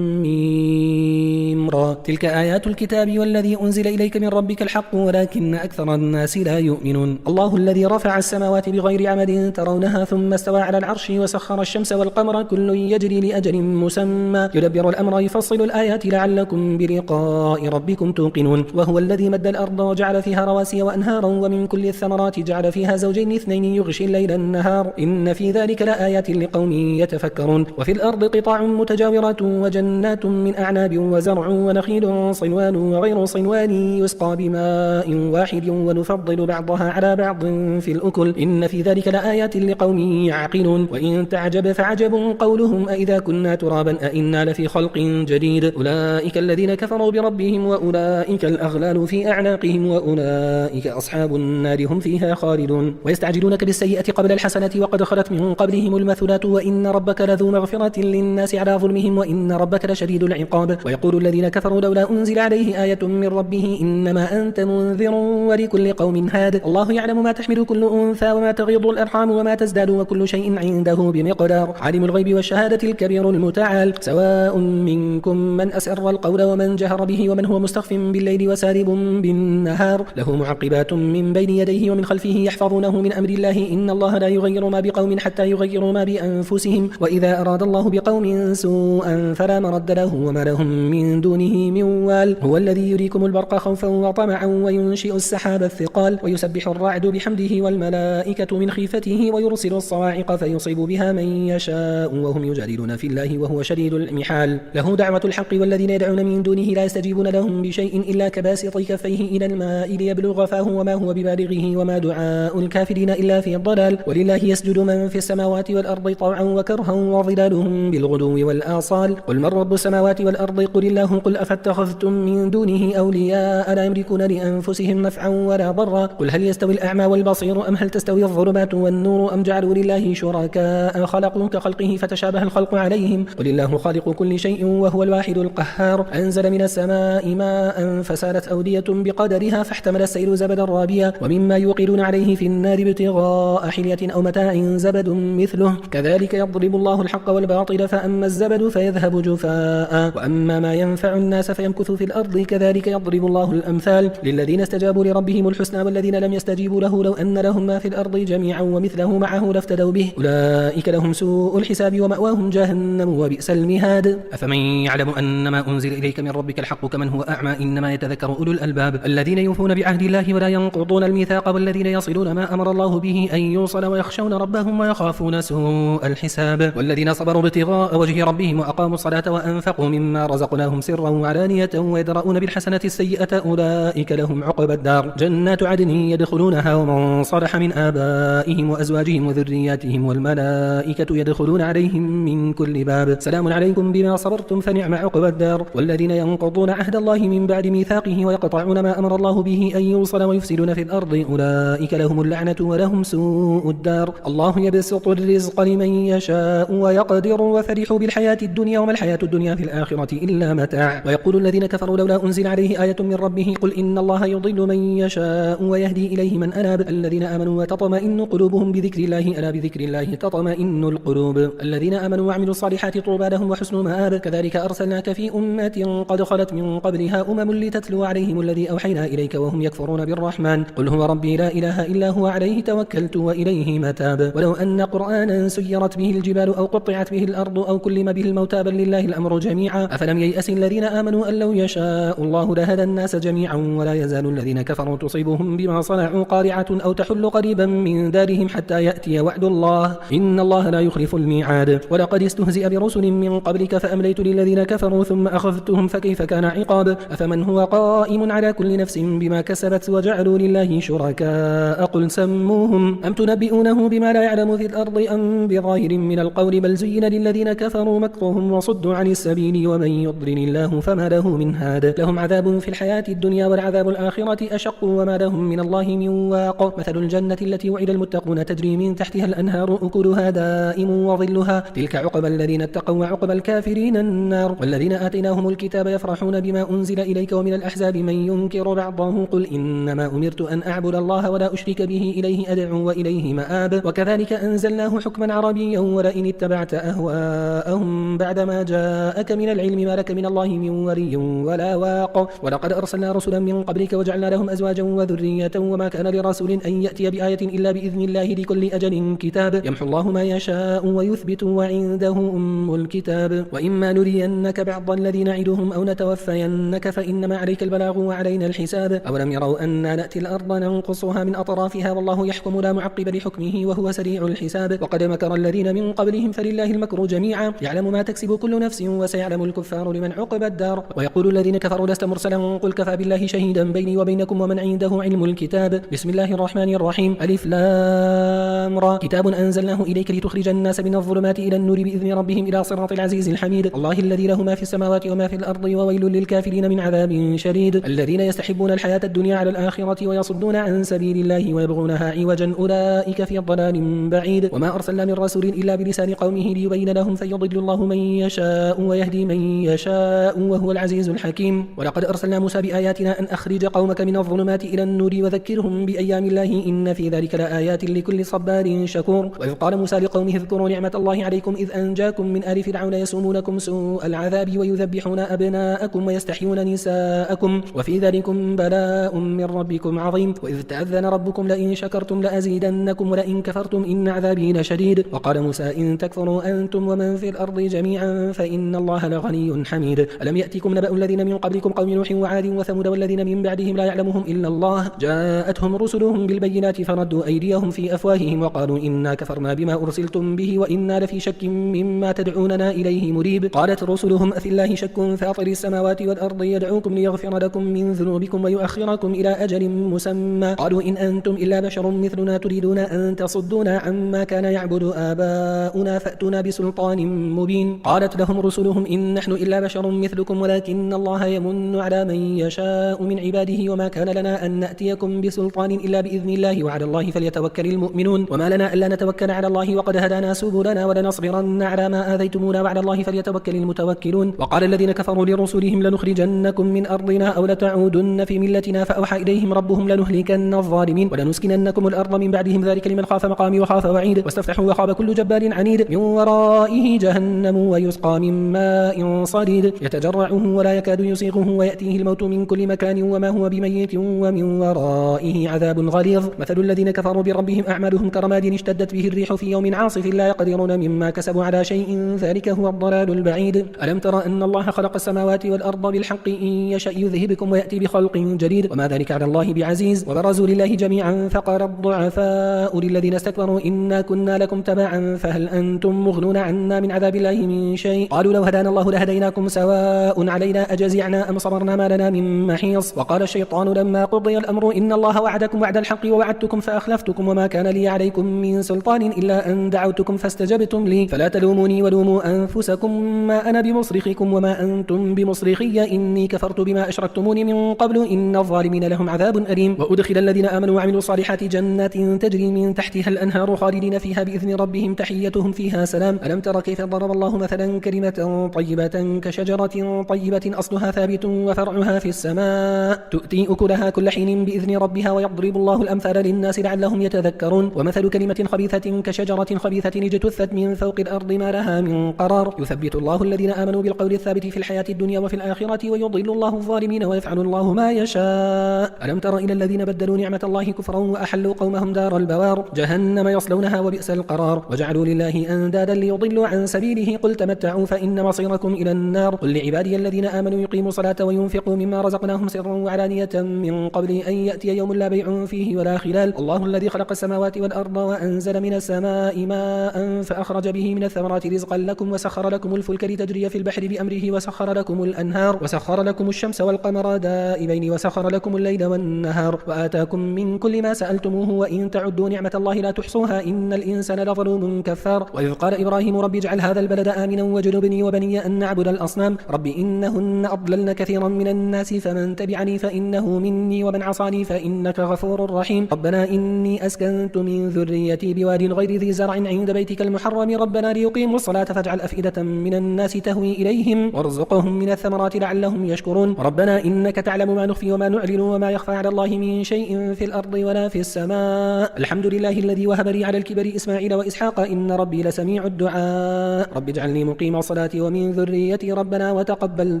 ميم را. تلك آيات الكتاب والذي أنزل إليك من ربك الحق ولكن أكثر الناس لا يؤمنون. الله الذي رفع السماوات بغير عمد ترونها ثم استوى على العرش وسخر الشمس والقمر كل يجري لأجل مسمى يدبر الأمر يفصل الآيات لعلكم بلقاء ربكم توقنون. وهو الذي مد الأرض وجعل فيها رواسي وأنهارا ومن كل الثمرات جعل فيها زوجين اثنين يغشي الليل النهار إن في ذلك لآيات لقوم يتفكرون. وفي الأرض قطاع متجاورات وجنات من أعناب وزرع ونخيل صنوان وغير صنوان يسقى بماء إناء واحد ونفضل بعضها على بعض في الأكل إن في ذلك لآيات لقوم يعقلون وإن تعجب فعجب قولهم أإذا كنا ترابا أإنا لفي خلق جديد أولئك الذين كفروا بربهم وأولئك الأغلال في أعناقهم وأولئك أصحاب النار هم فيها خالدون ويستعجلونك بالسيئة قبل الحسنة وقد خلت من قبلهم المثلات وإن ربك لذو مغفرة للناس على ظلمهم وإن ربك لشديد العقاب ويقول الذين كفروا لولا أنزل عليه آية من ربه إنما أنت منذر ولكل قوم هاد الله يعلم ما تحمل كل أنثى وما تغيض الأرحام وما تزداد وكل شيء عنده بمقدار عالم الغيب والشهادة الكبير المتعال سواء منكم من أسر القول ومن جهر به ومن هو مستخف بالليل وسارب بالنهار له معقبات من بين يديه ومن خلفه يحفظونه من أمر الله إن الله لا يغير ما بقوم حتى يغيروا ما بأنفسهم وإذا أراد الله بقوم سوءا فلا مرد له وما لهم من دونه من وال هو الذي يريكم البرق خوفا وطمعا وينشئ السحاب الثقال ويسبح الرعد بحمده والملائكة من خيفته ويرسل الصواعق فيصيب بها من يشاء وهم يجادلون في الله وهو شديد المحال له دعوة الحق والذين يدعون من دونه لا يستجيبون لهم بشيء إلا كباسط كفيه إلى الماء ليبلغ فاه وما هو ببالغه وما دعاء الكافرين إلا في الضلال ولله يسجد من في السماوات والأرض طوعا وكرها وظلالهم بالغدو والآصال قل من رب السماوات والأرض قل الله قل أفاتخذتم من دونه أولياء لا يملكون لأنفسهم نفعا ولا ضرا قل هل يستوي الأعمى والبصير أم هل تستوي الظلمات والنور أم جعلوا لله شركاء خلقوا كخلقه فتشابه الخلق عليهم قل الله خالق كل شيء وهو الواحد القهار أنزل من السماء ماء فسالت أودية بقدرها فاحتمل السيل زبدا رابيا ومما يوقدون عليه في النار ابتغاء حلية أو متاع زبد مثله كذلك يضرب الله الحق والباطل فأما الزبد فيذهب جفاء وأما ما ينفع الناس فيمكث في الأرض كذلك يضرب الله الأمثال للذين استجابوا لربهم الحسنى والذين لم يستجيبوا له لو أن لهم ما في الأرض جميعا ومثله معه لافتدوا به أولئك لهم سوء الحساب ومأواهم جهنم وبئس المهاد أفمن يعلم أن ما أنزل إليك من ربك الحق كمن هو أعمى إنما يتذكر أولو الألباب الذين يوفون بعهد الله ولا ينقضون الميثاق والذين يصلون ما أمر الله به أن يوصل ويخشون ربهم ويخافون سوء الحساب والذين صبروا ابتغاء وجه ربهم وأقاموا الصلاة وأنفقوا مما رزقناهم سرا وعلانية ويدرؤون بالحسنة السيئة أولئك لهم عقبى الدار جنات عدن يدخلونها ومن صلح من آبائهم وأزواجهم وذرياتهم والملائكة يدخلون عليهم من كل باب سلام عليكم بما صبرتم فنعم عقبى الدار والذين ينقضون عهد الله من بعد ميثاقه ويقطعون ما أمر الله به أن يوصل ويفسدون في الأرض أولئك لهم اللعنة ولهم سوء الدار الله يبسط الرزق لمن يشاء ويقدر وفرحوا بالحياة الدنيا وما الحياة الدنيا في الآخرة إلا متاع ويقول الذين كفروا لولا أنزل عليه آية من ربه قل إن الله يضل من يشاء ويهدي إليه من أناب الذين آمنوا وتطمئن قلوبهم بذكر الله ألا بذكر الله تطمئن القلوب الذين آمنوا وعملوا الصالحات طوبى لهم وحسن مآب كذلك أرسلناك في أمة قد خلت من قبلها لتتلو عليهم الذي أوحينا إليك وهم يكفرون بالرحمن قل هو ربي لا إله إلا هو عليه توكلت وإليه متاب ولو أن قرآنا سيرت به الجبال أو قطعت به الأرض أو كلم به الموتى بل لله الأمر جميعا أفلم ييأس الذين آمنوا أن لو يشاء الله لهدى الناس جميعا ولا يزال الذين كفروا تصيبهم بما صنعوا قارعة أو تحل قريبا من دارهم حتى يأتي وعد الله إن الله لا يخلف الميعاد ولقد استهزئ برسل من قبلك فأمليت للذين كفروا ثم أخذتهم فكيف كان عقاب أفمن هو قائم على كل نفس بما كسبت وجعلوا لله شركاء قل سموهم أم تنبئونه بما لا يعلم في الأرض أم بظاهر من القول بل زين للذين كفروا مكرهم وصدوا عن السبيل ومن يضلل الله فما له من هاد لهم عذاب في الحياة الدنيا والعذاب الآخرة أشق وما لهم من الله من واق مثل الجنة التي وعد المتقون تجري من تحتها الأنهار أكلها دائم وظلها تلك عقبى الذين اتقوا وعقبى الكافرين النار والذين آتيناهم الكتاب يفرحون بما أنزل إليك ومن الأحزاب من ينكر بعضه قل إنما أمرت أن أعبد الله ولا أشرك به إليه أدعو وإليه مآب وكذلك أنزلناه حكما عربيا ولئن اتبعت أهواءهم بعدما جاءك من العلم ما لك من الله من ولي ولا واق ولقد أرسلنا رسلا من قبلك وجعلنا لهم أزواجا وذرية وما كان لرسول أن يأتي بآية إلا بإذن الله لكل أجل كتاب يمحو الله ما يشاء ويثبت وعنده أم الكتاب وإما نرينك بعض الذي نعدهم أو نتوفينك فإنما عليك البلاغ وعلينا الحساب أولم يروا أنا نأتي الأرض ننقصها من أطرافها والله يحكم لا معقب لحكمه وهو سريع الحساب وقد مكر الذين من قبلهم فلله المكر جميعا يعلم ما تكسب كل نفس وسيعلم الكفار لمن عقب الدار ويقول الذين كفروا لست مرسلا قل كفى بالله شهيدا بيني وبينكم ومن عنده علم الكتاب. بسم الله الرحمن الرحيم. ألف لام را. كتاب أنزلناه إليك لتخرج الناس من الظلمات إلى النور بإذن ربهم إلى صراط العزيز الحميد. الله الذي له ما في السماوات وما في الأرض وويل للكافرين من عذاب شديد. الذين يستحبون الحياة الدنيا على الآخرة ويصدون عن سبيل الله ويبغونها عوجا أولئك في ضلال بعيد. وما أرسلنا من رسول إلا بلسان قومه ليبين لهم فيضل الله من يشاء ويهدي من يشاء وهو العزيز الحكيم. ولقد أرسلنا موسى بآياتنا أن أخرج قومك من الظلمات إلى النور وذكرهم بأيام الله إن في ذلك لآيات لكل صبار شكور. وإذ قال موسى لقومه اذكروا نعمة الله عليكم إذ أنجاكم من آل فرعون يسومونكم سوء العذاب ويذبحون أبناءكم ويستحيون نساءكم وفي ذلكم بلاء من ربكم عظيم. وإذ تأذن ربكم لئن شكرتم لأزيدنكم ولئن كفرتم إن عذابي لشديد. وقال موسى إن تكفروا أنتم ومن في الأرض جميعا فإن الله لغني حميد. ألم يأتكم نبأ الذين من قبلكم قوم نوح وعاد وثمود والذين من بعدهم لا يعلمهم إلا الله جاءتهم رسلهم بالبينات فردوا أيديهم في أفواههم وقالوا إنا كفرنا بما أرسلتم به وإنا لفي شك مما تدعوننا إليه مريب. قالت رسلهم أفي الله شك فاطر السماوات والأرض يدعوكم ليغفر لكم من ذنوبكم ويؤخركم إلى أجل مسمى قالوا إن أنتم إلا بشر مثلنا تريدون أن تصدونا عما كان يعبد آباؤنا فأتونا بسلطان مبين. قالت لهم رسلهم إن نحن إلا بشر مثلكم ولكن الله يمن على من يشاء من عباده وما كان لنا أن نأتيكم بسلطان إلا بإذن الله وعلى الله فليتوكل المؤمنون. وما لنا ألا نتوكل على الله وقد هدانا سبلنا ولنصبرن على ما آذيتمونا وعلى الله فليتوكل المتوكلون. وقال الذين كفروا لرسلهم لنخرجنكم من أرضنا أو لتعودن في ملتنا فأوحى إليهم ربهم لنهلكن الظالمين ولنسكننكم الأرض من بعدهم ذلك لمن خاف مقامي وخاف وعيد. واستفتحوا وخاب كل جبار عنيد من ورائه جهنم ويسقى من ماء صديد يتجرعه ولا يكاد يسيغه ويأتيه الموت من كل مكان وما هو بميت ومن ورائه عذاب غليظ. مثل الذين كفروا بربهم أعمالهم كرماد اشتدت به الريح في يوم عاصف لا يقدرون مما كسبوا على شيء ذلك هو الضلال البعيد. ألم تر أن الله خلق السماوات والأرض بالحق إن يشأ يذهبكم ويأتي بخلق جديد وما ذلك على الله بعزيز. وبرزوا لله جميعا فقال الضعفاء للذين استكبروا إنا كنا لكم تبعا فهل أنتم مغنون عنا من عذاب الله من شيء قالوا لو هدانا الله لهديناكم سواء علينا أجزعنا أم صبرنا ما لنا من محيص. وقال الشيطان لما قضي الأمر إن الله وعدكم وعد الحق ووعدتكم فأخلفتكم وما كان لي عليكم من سلطان إلا أن دعوتكم فاستجبتم لي فلا تلوموني ولوموا أنفسكم ما أنا بمصرخكم وما أنتم بمصرخي إني كفرت بما أشركتموني من قبل إن الظالمين لهم عذاب أليم. وأدخل الذين آمنوا وعملوا الصالحات جنات تجري من تحتها الأنهار خالدين فيها بإذن ربهم تحيتهم فيها سلام. ألم تر كيف ضرب الله مثلا كلمة طيبة كشجرة طيبة أصلها ثابت وفرعها في السماء تؤتي أكلها كل حين بإذن ربها ويضرب الله الأمثال للناس لعلهم يتذكرون. ومثل كلمة خبيثة كشجرة خبيثة اجتثت من فوق الأرض ما لها من قرار يثبت الله الذين آمنوا بالقول الثابت في الحياة الدنيا وفي الآخرة ويضل الله الظالمين ويفعل الله ما يشاء. ألم تر إلى الذين بدلوا نعمة الله كفرا وأحلوا قومهم دار البوار جهنم يصلونها وبئس القرار وجعلوا لله أندادا ليضلوا عن سبيله قل تمتعوا فإن مصيركم إلى النار. قل لعبادي الذين آمنوا يقيموا الصلاة وينفقوا مما رزقناهم سرا وعلانية من قبل أن يأتي يوم لا بيع فيه ولا خلال. الله الذي خلق السماوات والأرض وأنزل من السماء ماء فأخرج به من الثمرات رزقا لكم وسخر لكم الفلك لتجري في البحر بأمره وسخر لكم الأنهار وسخر لكم الشمس والقمر دائبين وسخر لكم الليل والنهار وآتاكم من كل ما سألتموه وإن تعدوا نعمة الله لا تحصوها إن الإنسان لظلوم كفار. وإذ قال إبراهيم رب اجعل هذا البلد آمنا واجنبني وبني أن نعبد الأصنام رب إنهن أضللن كثيرا من الناس فمن تبعني فإنه مني ومن عصاني فإنك غفور رحيم. ربنا إني أسكنت من ذريتي بواد غير ذي زرع عند بيتك المحرم ربنا ليقيموا الصلاة فاجعل أفئدة من الناس تهوي إليهم وارزقهم من الثمرات لعلهم يشكرون. ربنا إنك تعلم ما نخفي وما نعلن وما يخفى على الله من شيء في الأرض ولا في السماء الحمد لله الذي وهب لي على الكبر إسماعيل وإسحاق إن ربي لسميع الدعاء رب اجعلني مقيم الصلاة ومن ذريتي ربنا وتقبل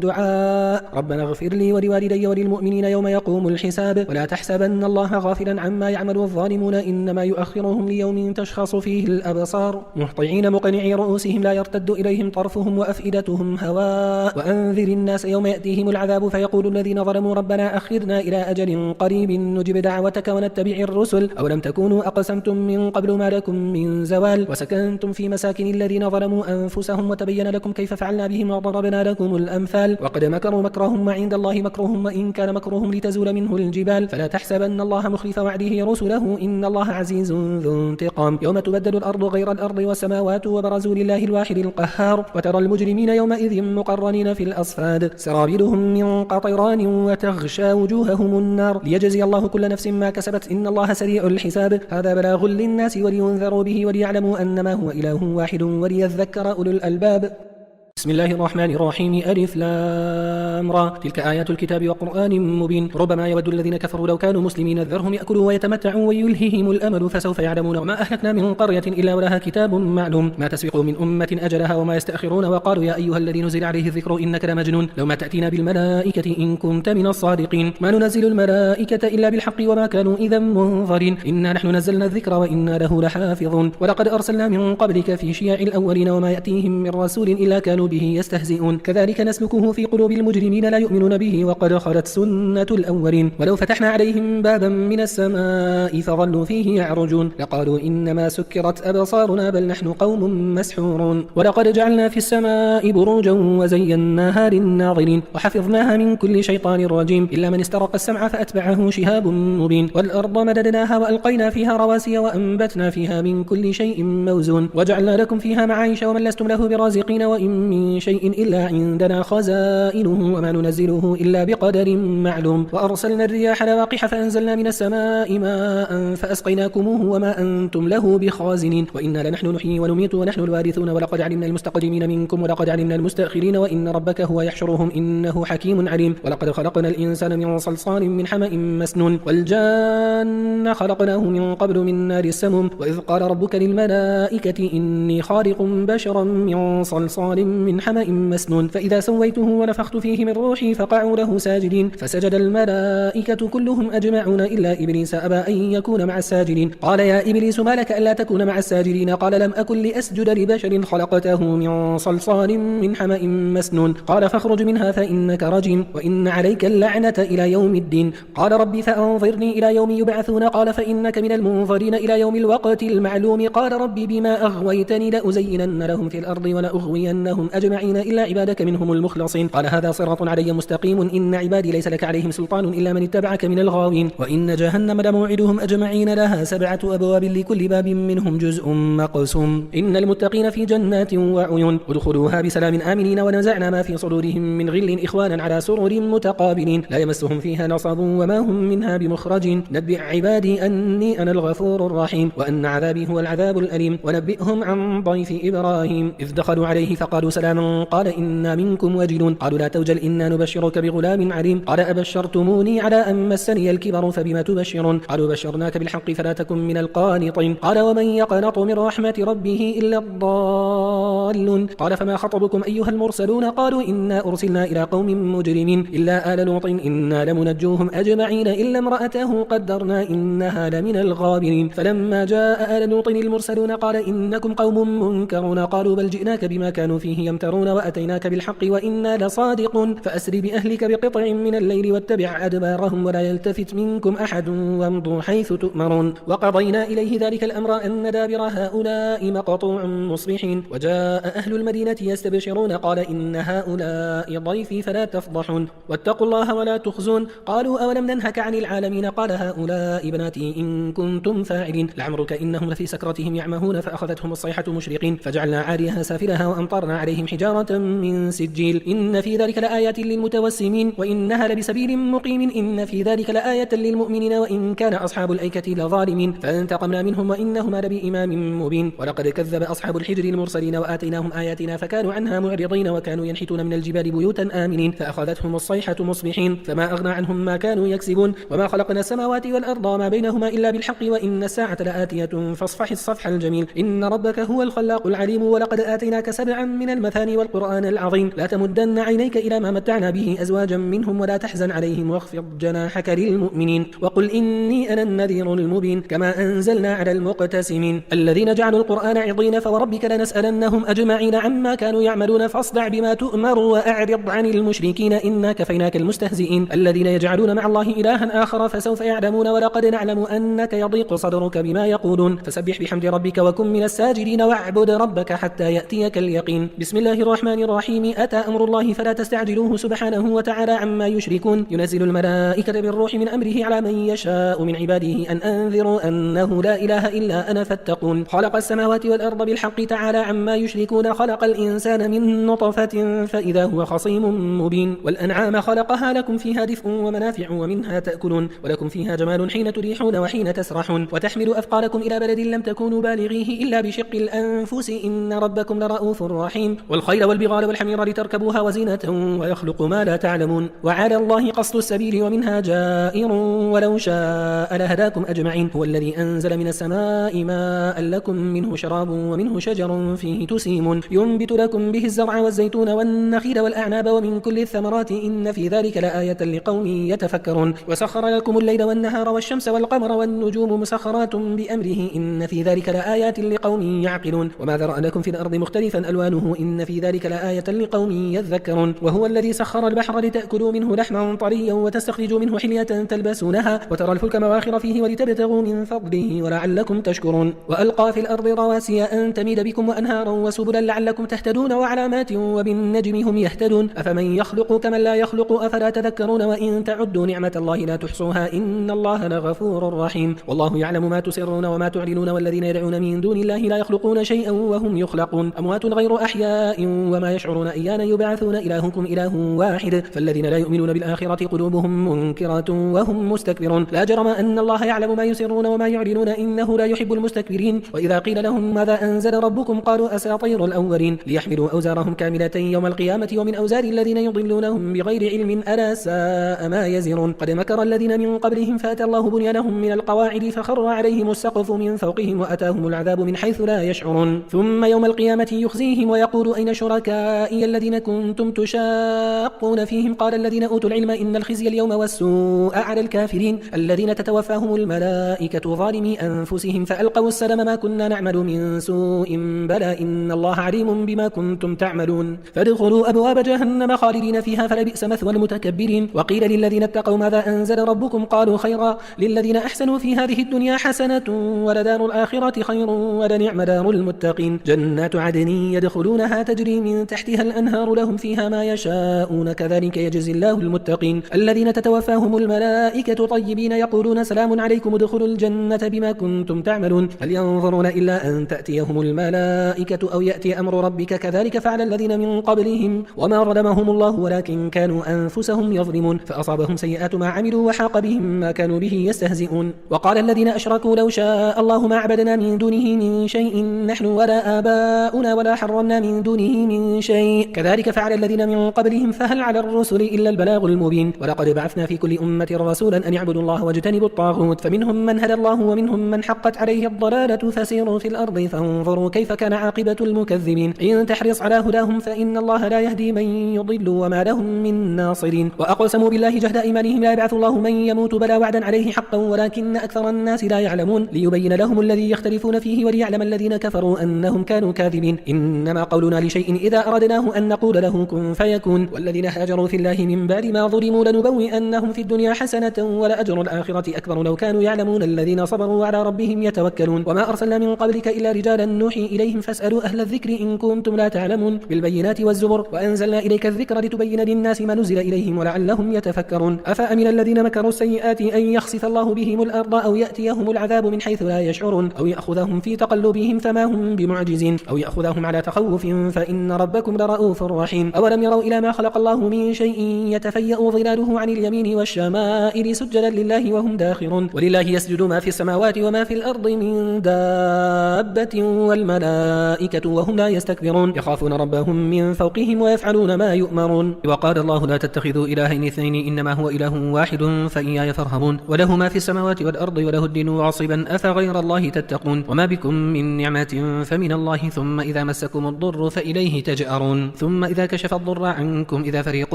دعاء ربنا اغفر لي ولوالدي وللمؤمنين يوم يقوم الحساب ولا تحسبن الله غافلا عما يعمل الظالمون إنما يؤخرهم ليوم تشخص فيه الأبصار مهطعين مقنعي رؤوسهم لا يرتد إليهم طرفهم وأفئدتهم هواء وأنذر الناس يوم يأتيهم العذاب فيقول الذين ظلموا ربنا أخرنا إلى أجل قريب نجب دعوتك ونتبع الرسل أولم تكونوا أقسمتم من قبل ما لكم من زوال وسكنتم في مساكن الذين ظلموا أنفسهم وتبين لكم كيف فعلنا بهم وضربنا لكم الأمثال وقد مكروا مكرهم وعند الله مكرهم وإن كان ومكرهم لتزول منه الجبال فلا تحسبن الله مخلف وعده رسله إن الله عزيز ذو انتقام يوم تبدل الأرض غير الأرض والسماوات وبرزوا لله الواحد القهار وترى المجرمين يومئذ مقرنين في الأصفاد سرابيلهم من قطران وتغشى وجوههم النار ليجزي الله كل نفس ما كسبت إن الله سريع الحساب هذا بلاغ للناس ولينذروا به وليعلموا أنما هو إله واحد وليذكر أولو الألباب بسم الله الرحمن الرحيم ألف لام را تلك آيات الكتاب وقرآن مبين ربما يود الذين كفروا لو كانوا مسلمين ذرهم يأكلوا ويتمتعوا ويلههم الأمل فسوف يعلمون وما أهلكنا من قرية إلا ولها كتاب معلوم ما تسبق من أمة أجلها وما يستأخرون وقالوا يا أيها الذي نزل عليه الذكر إنك لمجنون لو ما تأتينا بالملائكة إن كنت من الصادقين ما ننزل الملائكة إلا بالحق وما كانوا إذا منظرين إنا نحن نزلنا الذكر وإنا له لحافظون ولقد أرسلنا من قبلك في شيع الأولين وما يأتيهم من رسول إلا كانوا به يستهزئون كذلك نسلكه في قلوب المجرمين لا يؤمنون به وقد خلت سنة الأولين ولو فتحنا عليهم بابا من السماء فظلوا فيه يعرجون لقالوا إنما سكرت أبصارنا بل نحن قوم مسحورون ولقد جعلنا في السماء بروجا وزيناها للناظرين وحفظناها من كل شيطان رجيم إلا من استرق السمع فأتبعه شهاب مبين والأرض مددناها وألقينا فيها رواسي وأنبتنا فيها من كل شيء موزون وجعلنا لكم فيها معايش ومن لستم له برازقين وإن من شيء إلا عندنا خزائنه وما ننزله إلا بقدر معلوم وأرسلنا الرياح لواقح فأنزلنا من السماء ماء فأسقيناكموه وما أنتم له بخازنين وإنا لنحن نحيي ونميت ونحن الوارثون ولقد علمنا المستقدمين منكم ولقد علمنا المستأخرين وإن ربك هو يحشرهم إنه حكيم عليم ولقد خلقنا الإنسان من صلصال من حمأ مسنون والجان خلقناه من قبل من نار السموم وإذ قال ربك للملائكة إني خالق بشرا من صلصال من حمأ مسنون فإذا سويته ونفخت فيه من روحي فقعوا له ساجدين فسجد الملائكة كلهم أجمعون إلا إبليس أبى أن يكون مع الساجدين قال يا إبليس ما لك ألا تكون مع الساجدين قال لم أكن لأسجد لبشر خلقته من صلصال من حمأ مسنون قال فاخرج منها فإنك رجيم وإن عليك اللعنة إلى يوم الدين قال ربي فأنظرني إلى يوم يبعثون قال فإنك من المنظرين إلى يوم الوقت المعلوم قال ربي بما أغويتني لأزينن لهم في الأرض ولأغوينهم أجمعين إلا عبادك منهم المخلصين قال هذا صراط علي مستقيم إن عبادي ليس لك عليهم سلطان إلا من اتبعك من الغاوين وإن جهنم لموعدهم أجمعين لها 7 أبواب لكل باب منهم جزء مقسوم إن المتقين في جنات وعيون ادخلوها بسلام آمنين ونزعنا ما في صدورهم من غل إخوانا على سرر متقابلين لا يمسهم فيها نصب وما هم منها بمخرجين نبئ عبادي أني أنا الغفور الرحيم وأن عذابي هو العذاب الأليم ونبئهم عن ضيف إبراهيم إذ دخلوا عليه فقالوا سلاما قال إنا منكم وجلون قالوا لا توجل إنا نبشرك بغلام عليم قال أبشرتموني على أن مسني الكبر فبما تبشرون قالوا بشرناك بالحق فلا تكن من القانطين قال ومن يقنط من رحمة ربه إلا الضالون قال فما خطبكم أيها المرسلون قالوا إنا أرسلنا إلى قوم مجرمين إلا آل لوط إنا لمنجوهم أجمعين إلا امرأته قدرنا إنها لمن الغابرين فلما جاء آل لوط المرسلون قال إنكم قوم منكرون قالوا بل جئناك بما كانوا فيه يمترون وأتيناك بالحق وإنا لصادقون فأسر بأهلك بقطع من الليل واتبع أدبارهم ولا يلتفت منكم أحد وامضوا حيث تؤمرون وقضينا إليه ذلك الأمر أن دابر هؤلاء مقطوع مصبحين وجاء أهل المدينة يستبشرون قال إن هؤلاء ضيفي فلا تفضحون واتقوا الله ولا تخزون قالوا أولم ننهك عن العالمين قال هؤلاء بناتي إن كنتم فاعلين لعمرك إنهم لفي سكرتهم يعمهون فأخذتهم الصيحة مشرقين فجعلنا عاليها سافلها وأمطرنا عليهم حجارة من سجيل إن في ذلك لآيات للمتوسمين وإنها لبسبيل مقيم إن في ذلك لآية للمؤمنين وإن كان أصحاب الأيكة لظالمين فانتقمنا منهم وإنهما لبإمام مبين ولقد كذب أصحاب الحجر المرسلين وآتيناهم آياتنا فكانوا عنها معرضين وكانوا ينحتون من الجبال بيوتا آمنين فأخذتهم الصيحة مصبحين فما أغنى عنهم ما كانوا يكسبون وما خلقنا السماوات والأرض وما بينهما إلا بالحق وإن الساعة لآتية فاصفح الصفح الجميل إن ربك هو الخلاق العليم ولقد آتيناك 7 من المثاني والقرآن العظيم لا تمدن عينيك إلى ما متعنا به أزواجا منهم ولا تحزن عليهم واخفض جناحك للمؤمنين وقل إني أنا النذير المبين كما أنزلنا على المقتسمين الذين جعلوا القرآن عضين فوربك لنسألنهم أجمعين عما كانوا يعملون فاصدع بما تؤمر وأعرض عن المشركين إنا كفيناك المستهزئين الذين يجعلون مع الله إلها آخر فسوف يعلمون ولقد نعلم أنك يضيق صدرك بما يقولون فسبح بحمد ربك وكن من الساجدين واعبد ربك حتى يأتيك اليقين بسم الله الرحمن الرحيم. أتى أمر الله فلا تستعجلوه سبحانه وتعالى عما يشركون. ينزل الملائكة بالروح من أمره على من يشاء من عباده أن أنذروا أنه لا إله إلا أنا فاتقون. خلق السماوات والأرض بالحق تعالى عما يشركون. خلق الإنسان من نطفة فإذا هو خصيم مبين. والأنعام خلقها لكم فيها دفء ومنافع ومنها تأكلون ولكم فيها جمال حين تريحون وحين تسرحون. وتحمل أثقالكم إلى بلد لم تكونوا بالغيه إلا بشق الأنفس إن ربكم لرؤوف رحيم. والخيل والبغال والحمير لتركبوها وزينة ويخلق ما لا تعلمون. وعلى الله قصد السبيل ومنها جائر ولو شاء لهداكم أجمعين. هو الذي أنزل من السماء ماء لكم منه شراب ومنه شجر فيه تسيمون ينبت لكم به الزرع والزيتون والنخيل والأعناب ومن كل الثمرات إن في ذلك لآية لقوم يتفكرون. وسخر لكم الليل والنهار والشمس والقمر والنجوم مسخرات بأمره إن في ذلك لآيات لقوم يعقلون. وما ذرأ لكم في الأرض مختلفا ألوانه إن في ذلك لآية لقوم يذكرون. وهو الذي سخر البحر لتأكلوا منه لحما طريا وتستخرجوا منه حلية تلبسونها وترى الفلك مواخر فيه ولتبتغوا من فضله ولعلكم تشكرون. وألقى في الأرض رواسي أن تميد بكم وأنهارا وسبلا لعلكم تهتدون وعلامات وبالنجم هم يهتدون. أفمن يخلق كمن لا يخلق أفلا تذكرون. وإن تعدوا نعمة الله لا تحصوها إن الله لغفور رحيم. والله يعلم ما تسرون وما تعلنون والذين يدعون من دون الله لا يخلقون شيئا وهم يخلقون أموات غير أحياء وما يشعرون أيان يبعثون إلهكم إله واحد. فالذين لا يؤمنون بالآخرة قلوبهم منكرة وهم مستكبرون. لا جرم أن الله يعلم ما يسرون وما يعلنون إنه لا يحب المستكبرين. وإذا قيل لهم ماذا أنزل ربكم قالوا أساطير الأولين ليحملوا أوزارهم كاملة يوم القيامة ومن أوزار الذين يضلونهم بغير علم ألا ساء ما يزرون. قد مكر الذين من قبلهم فأتى الله بنيانهم من القواعد فخر عليهم السقف من فوقهم وأتاهم العذاب من حيث لا يشعرون. ثم يوم القيامة يخزيهم ويقول أين شركائي الذين كنتم تشاقون فيهم قال الذين أوتوا العلم إن الخزي اليوم والسوء على الكافرين الذين تتوفاهم الملائكة ظالمي أنفسهم فألقوا السلام ما كنا نعمل من سوء بلى إن الله عليم بما كنتم تعملون. فادخلوا أبواب جهنم خالدين فيها فلبئس مثوى المتكبرين. وقيل للذين اتقوا ماذا أنزل ربكم قالوا خيرا للذين أحسنوا في هذه الدنيا حسنة ولدار الآخرة خير ولنعم دار المتقين. جنات عدن يدخلونها تجري من تحتها الأنهار لهم فيها ما يشاءون كذلك يجزي الله المتقين. الذين تتوفاهم الملائكة طيبين يقولون سلام عليكم ادخلوا الجنة بما كنتم تعملون. هل ينظرون إلا أن تأتيهم الملائكة أو يأتي أمر ربك كذلك فعل الذين من قبلهم وما ظلمهم الله ولكن كانوا أنفسهم يظلمون فأصابهم سيئات ما عملوا وحاق بهم ما كانوا به يستهزئون. وقال الذين أشركوا لو شاء الله ما عبدنا من دونه من شيء نحن ولا آباؤنا ولا حرمنا من دونه من شيء كذلك فعل الذين من قبلهم فهل على الرسل إلا البلاغ المبين. ولقد بعثنا في كل أمة رسولا أن يعبدوا الله واجتنبوا الطاغوت فمنهم من هدى الله ومنهم من حقت عليه الضلالة فسيروا في الأرض فانظروا كيف كان عاقبة المكذبين. إن تحرص على هداهم فإن الله لا يهدي من يضل وما لهم من ناصرين. وأقسموا بالله جهد أيمانهم لا يبعث الله من يموت بلا وعدا عليه حقا ولكن أكثر الناس لا يعلمون ليبين لهم الذي يختلفون فيه وليعلم الذين كفروا أنهم كانوا كاذبين. إنما قولنا لشيء إذا أردناه أن نقول له كن فيكون. والذين هاجروا في الله من بعد ما ظلموا لنبوئنهم في الدنيا حسنة ولأجر الآخرة أكبر لو كانوا يعلمون الذين صبروا وعلى ربهم يتوكلون. وما أرسلنا من قبلك إلا رجالا نوحي إليهم فاسألوا أهل الذكر إن كنتم لا تعلمون بالبينات والزبر وأنزلنا إليك الذكر لتبين للناس ما نزل إليهم ولعلهم يتفكرون. أفأمن الذين مكروا السيئات أن يخسف الله بهم الأرض أو يأتيهم العذاب من حيث لا يشعرون أو يأخذهم في تقلبهم فما هم بمعجزين أو يأخذهم على تخوف فإن ربكم لرؤوف رحيم. أولم يروا إلى ما خلق الله من شيء يتفيأ ظلاله عن اليمين والشمائل سجدا لله وهم داخرون. ولله يسجد ما في السماوات وما في الأرض من دابة والملائكة وهم لا يستكبرون يخافون ربهم من فوقهم ويفعلون ما يؤمرون. وقال الله لا تتخذوا إلهين اثنين إنما هو إله واحد فإياي فارهبون. وله ما في السماوات والأرض وله الدين واصبا أفغير الله تتقون. وما بكم من نعمة فمن الله ثم إذا مسكم الضر فإليه تجأرون ثم إذا كشف الضر عنكم إذا فريق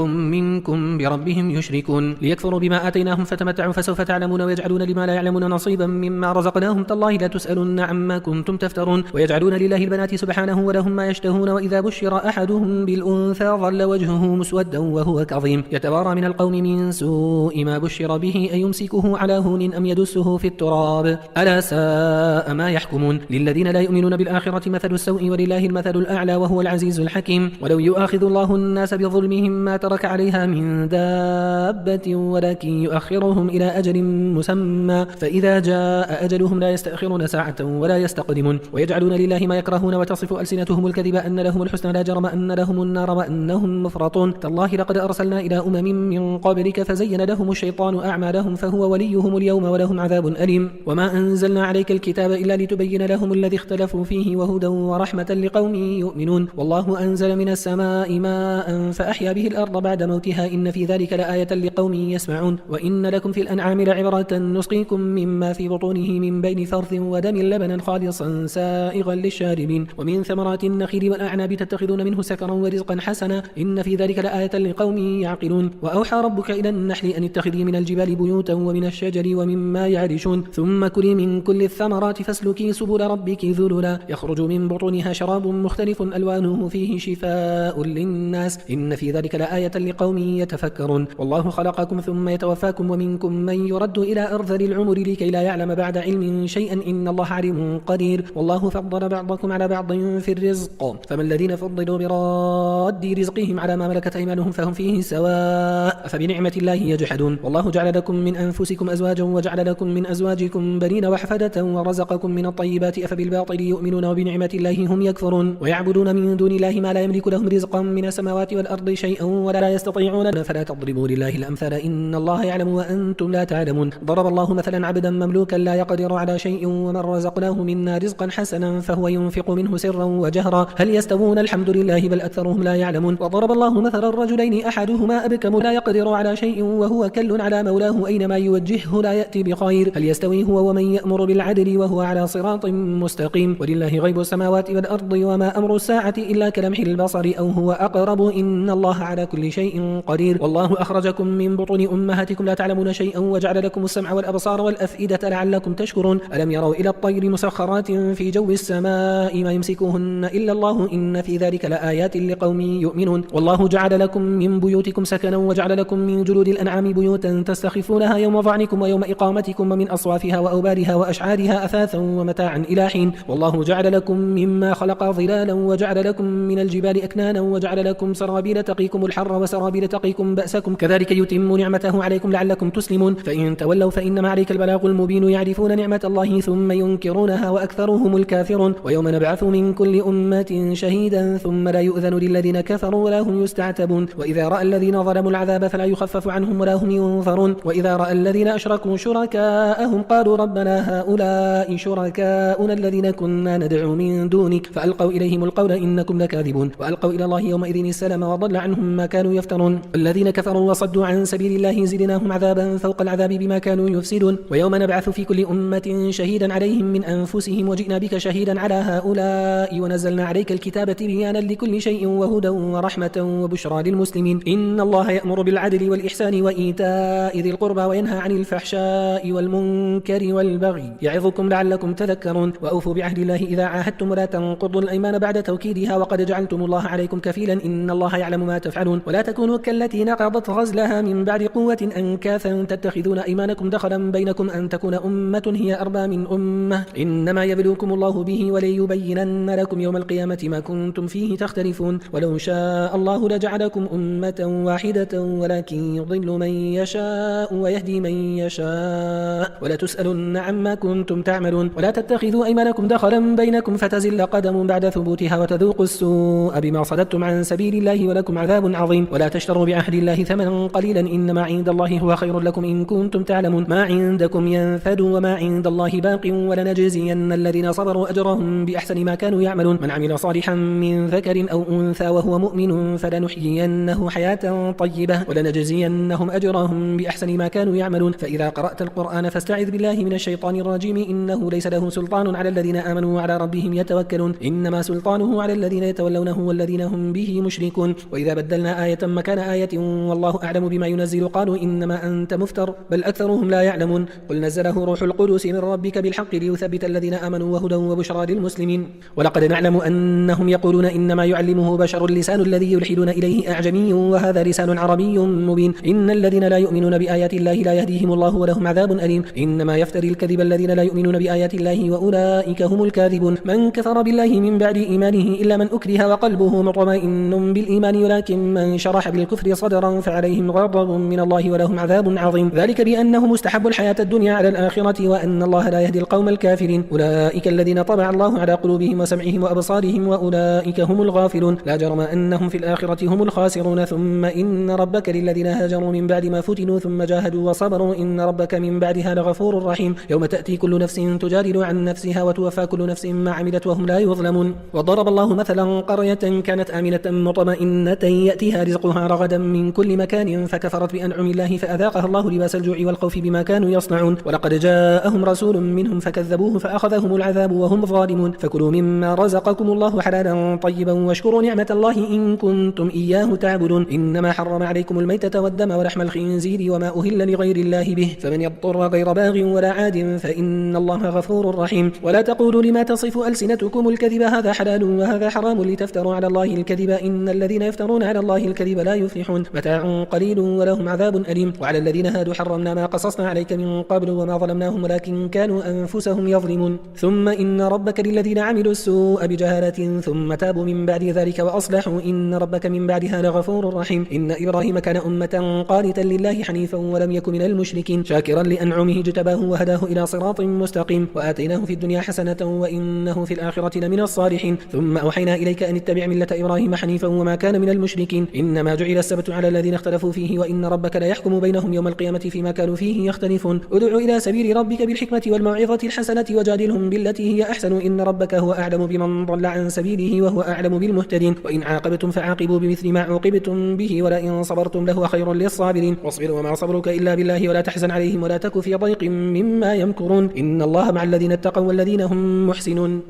منكم بربهم يشركون ليكفروا بما آتيناهم فتمتعوا فسوف تعلمون ويجعلون لما لا يعلمون نصيبا مما رزقناهم تالله لا تسألن عما كنتم تفترون. ويجعلون لله البنات سبحانه ولهم ما يشتهون وإذا بشر أحدهم بالأنثى ظل وجهه مسودا وهو كظيم يتبارى من القوم من سوء ما بشر به أيمسكه على هون أم يدسه في التراب ألا ساء ما يحكمون. للذين لا يؤمنون بالآخرة مثل السوء ولله المثل الأعلى وهو وهو العزيز الحكيم. ولو يؤاخذ الله الناس بظلمهم ما ترك عليها من دابة ولكن يؤخرهم إلى أجل مسمى فإذا جاء أجلهم لا يستأخرون ساعة ولا يستقدمون. ويجعلون لله ما يكرهون وتصف ألسنتهم الكذب أن لهم الحسنى لا جرم أن لهم النار وأنهم مفرطون. تالله لقد أرسلنا إلى أمم من قبلك فزين لهم الشيطان أعمالهم فهو وليهم اليوم ولهم عذاب أليم. وما أنزلنا عليك الكتاب إلا لتبين لهم الذي اختلفوا فيه وهدى ورحمة لقوم يؤمنون. والله أنزل من السماء ماء فأحيا به الأرض بعد موتها إن في ذلك لآية لقوم يسمعون. وإن لكم في الأنعام لعبرة نسقيكم مما في بطونه من بين فرث ودم لبنا خالصا سائغا للشاربين ومن ثمرات النخيل والأعناب تتخذون منه سكرا ورزقا حسنا إن في ذلك لآية لقوم يعقلون. وأوحى ربك إلى النحل أن اتخذي من الجبال بيوتا ومن الشجر ومما يعرشون ثم كلي من كل الثمرات فاسلكي سبل ربك ذللا يخرج من بطونها شراب مختلف ألوانه فيه شفاء للناس إن في ذلك لآية لقوم يتفكرون. والله خلقكم ثم يتوفاكم ومنكم من يرد إلى أرذل العمر لكي لا يعلم بعد علم شيئا إن الله عليم قدير. والله فضل بعضكم على بعض في الرزق فما الذين فضلوا براد رزقهم على ما ملكت أيمانهم فهم فيه سواء فبنعمة الله يجحدون. والله جعل لكم من أنفسكم أزواجا وجعل لكم من أزواجكم بنين وحفدة ورزقكم من الطيبات أفبالباطل يؤمنون وبنعمة الله هم يكفرون. ويعبدون من دون الله ما لا يملك لهم رزقا من السماوات والأرض شيئا ولا يستطيعون فلا تضربوا لله الأمثال إن الله يعلم وأنتم لا تعلمون. ضرب الله مثلا عبدا مملوكا لا يقدر على شيء ومن رزقناه منا رزقا حسنا فهو ينفق منه سرا وجهرا هل يستوون الحمد لله بل أكثرهم لا يعلمون. وضرب الله مثلا الرجلين أحدهما أبكم لا يقدر على شيء وهو كل على مولاه أينما يوجهه لا يأتي بخير هل يستوي هو ومن يأمر بالعدل وهو على صراط مستقيم. ولله غيب السماوات والأرض وما أمر الساعة إلا كلمح البصر أو هو أقرب إن الله على كل شيء قدير. والله أخرجكم من بطون أمهاتكم لا تعلمون شيئا وجعل لكم السمع والأبصار والأفئدة لعلكم تشكرون. ألم يروا إلى الطير مسخرات في جو السماء ما يمسكوهن إلا الله إن في ذلك لآيات لقوم يؤمنون. والله جعل لكم من بيوتكم سكنا وجعل لكم من جلود الأنعام بيوتا تستخفونها يوم ظعنكم ويوم إقامتكم ومن أصوافها وأوبارها وأشعارها أثاثا ومتاعا إلى حين. والله جعل لكم مما خلق ظلالا وجعل لكم من الجبال أكنانا وجعل لكم سرابيل تقيكم الحر وسرابيل تقيكم بأسكم كذلك يتم نعمته عليكم لعلكم تسلمون. فإن تولوا فإنما عليك البلاغ المبين يعرفون نعمة الله ثم ينكرونها وأكثرهم الكافرون. ويوم نبعث من كل أمة شهيدا ثم لا يؤذن للذين كفروا ولا هم يستعتبون. وإذا رأى الذين ظلموا العذاب فلا يخفف عنهم ولا هم ينظرون. وإذا رأى الذين أشركوا شركاءهم قالوا ربنا هؤلاء شركاؤنا الذين كنا ندعو من دونك فألقوا إليهم القول إنكم لكاذبون. وألقوا إلى الله يومئذ السلام وضل عنهم ما كانوا يفترون. الذين كفروا وصدوا عن سبيل الله زدناهم عذابا فوق العذاب بما كانوا يفسدون. ويوم نبعث في كل أمة شهيدا عليهم من أنفسهم وجئنا بك شهيدا على هؤلاء ونزلنا عليك الكتاب تبيانا لكل شيء وهدى ورحمة وبشرى للمسلمين. إن الله يأمر بالعدل والإحسان وإيتاء ذي القربى وينهى عن الفحشاء والمنكر والبغي يعظكم لعلكم تذكرون. وأوفوا بعهد الله إذا عاهدتم ولا تنقضوا الأيمان بعد توكيدها وقد جعلتم الله عليكم كفيلا إن الله يعلم ما تفعلون. ولا تكونوا كالتي نقضت غزلها من بعد قوة أنكاثا تتخذون أيمانكم دخلا بينكم أن تكون أمة هي أربى من أمة إنما يبلوكم الله به وليبينن لكم يوم القيامة ما كنتم فيه تختلفون. ولو شاء الله لجعلكم أمة واحدة ولكن يضل من يشاء ويهدي من يشاء ولا تسألن عما كنتم تعملون. ولا تتخذوا أيمانكم دخلا بينكم فتزل قدم بعد ثبوتها وتذوقوا السوء بما صددتم عن سبيل الله ولكم عذاب عظيم. ولا تشتروا بعهد الله ثمنا قليلا إنما عند الله هو خير لكم إن كنتم تعلمون. ما عندكم ينفد وما عند الله باق ولنجزين الذين صبروا أجرهم بأحسن ما كانوا يعملون. من عمل صالحا من ذكر أو أنثى وهو مؤمن فلنحيينه حياة طيبة ولنجزينهم أجرهم بأحسن ما كانوا يعملون. فإذا قرأت القرآن فاستعذ بالله من الشيطان الرجيم إنه ليس له سلطان على الذين آمنوا وعلى ربهم يتوكلون إنما سلطانه على الذين يتولونه والذين هم به مشركون. وإذا بدلنا آية مكان آية والله أعلم بما ينزل قالوا إنما أنت مفتر بل أكثرهم لا يعلمون. قل نزله روح القدس من ربك بالحق ليثبت الذين آمنوا وهدى وبشرى للمسلمين. ولقد نعلم أنهم يقولون إنما يعلمه بشر اللسان الذي يلحدون إليه أعجمي وهذا لسان عربي مبين. إن الذين لا يؤمنون بآيات الله لا يهديهم الله ولهم عذاب أليم. إنما يفتري الكذب الذين لا يؤمنون بآيات الله وأولئك هم الكاذبون. من كفر بالله من بعد إيمانه إلا من أكره وقلبه مطمئن بالإيمان ولكن من شرح بالكفر صدرا فعليهم غضب من الله ولهم عذاب عظيم. ذلك بأنه مستحب الحياة الدنيا على الآخرة وأن الله لا يهدي القوم الكافرين. أولئك الذين طبع الله على قلوبهم وسمعهم وأبصارهم وأولئك هم الغافلون. لا جرم أنهم في الآخرة هم الخاسرون. ثم إن ربك للذين هاجروا من بعد ما فتنوا ثم جاهدوا وصبروا إن ربك من بعدها لغفور رحيم. يوم تأتي كل نفس تجادل عن نفسها وتوفى كل نفس ما عملت وهم لا يظلمون. وضرب الله مثلا قرية كانت آمنة مطمئنة يأتيها رزقها رغدا من كل مكان فكفرت بأنعم الله فأذاقها الله لباس الجوع والخوف بما كانوا يصنعون. ولقد جاءهم رسول منهم فكذبوه فأخذهم العذاب وهم ظالمون. فكلوا مما رزقكم الله حلالا طيبا واشكروا نعمة الله إن كنتم إياه تعبدون. إنما حرم عليكم الميتة والدم ولحم الخنزير وما أهل لغير الله به فمن يضطر غير باغ ولا عاد فإن الله غفور رحيم. ولا تقولوا لما تصف ألسنتكم الكذب هذا حلال وهذا حرام لتفتروا على الله الكذب إن الذين يفترون على الله الكذب لا يفلحون. متاع قليل ولهم عذاب أليم. وعلى الذين هادوا حرمنا ما قصصنا عليك من قبل وما ظلمناهم ولكن كانوا أنفسهم يظلمون. ثم إن ربك للذين عملوا السوء بجهالة ثم تابوا من بعد ذلك وأصلحوا إن ربك من بعدها لغفور رحيم. إن إبراهيم كان أمة قانتا لله حنيفا ولم يكن من المشركين شاكرا لأنعمه اجتباه وهداه إلى صراط مستقيم. وآتيناه في الدنيا حسنة وإنه في الآخرة لمن الصالحين. ثم أوحينا إليك أن اتبع ملة إبراهيم حنيفا وما كان من المشركين. إنما جعل السبت على الذين اختلفوا فيه وإن ربك لا يحكم بينهم يوم القيامة فيما كانوا فيه يختلفون. ادع إلى سبيل ربك بالحكمة والموعظة الحسنة وجادلهم بالتي هي أحسن إن ربك هو أعلم بمن ضل عن سبيله وهو أعلم بالمهتدين. وإن عاقبتم فعاقبوا بمثل ما عوقبتم به ولئن صبرتم لهو خير للصابرين. واصبر وما صبرك إلا بالله ولا تحزن عليهم ولا تك في ضيق مما يمكرون إن الله مع الذين اتقوا والذين هم محسنون.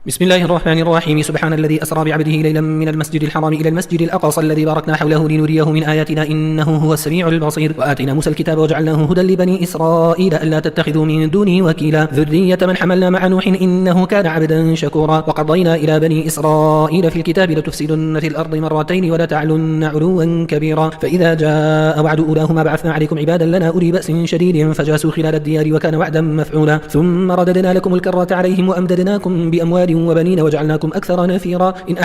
بسم الله الرحمن الرحيم. سبحان الذي أسرى بعبده ليلا من المسجد الحرام إلى المسجد الأقصى الذي باركنا حوله لنريه من آياتنا إنه هو السميع البصير. وآتينا موسى الكتاب وجعلناه هدى لبني إسرائيل ألا تتخذوا من دوني وكيلا ذرية من حملنا مع نوح إنه كان عبدا شكورا. وقضينا إلى بني إسرائيل في الكتاب لتفسدن في الأرض مرتين ولتعلن علوا كبيرا. فإذا جاء وعد أولاهما بعثنا عليكم عبادا لنا أولي بأس شديد فجاسوا خلال الديار وكان وعدا مفعولا. ثم رددنا لكم الكرة عليهم وأمددناكم بأموال وبنين وجعلناكم أكثر نفيرا. إن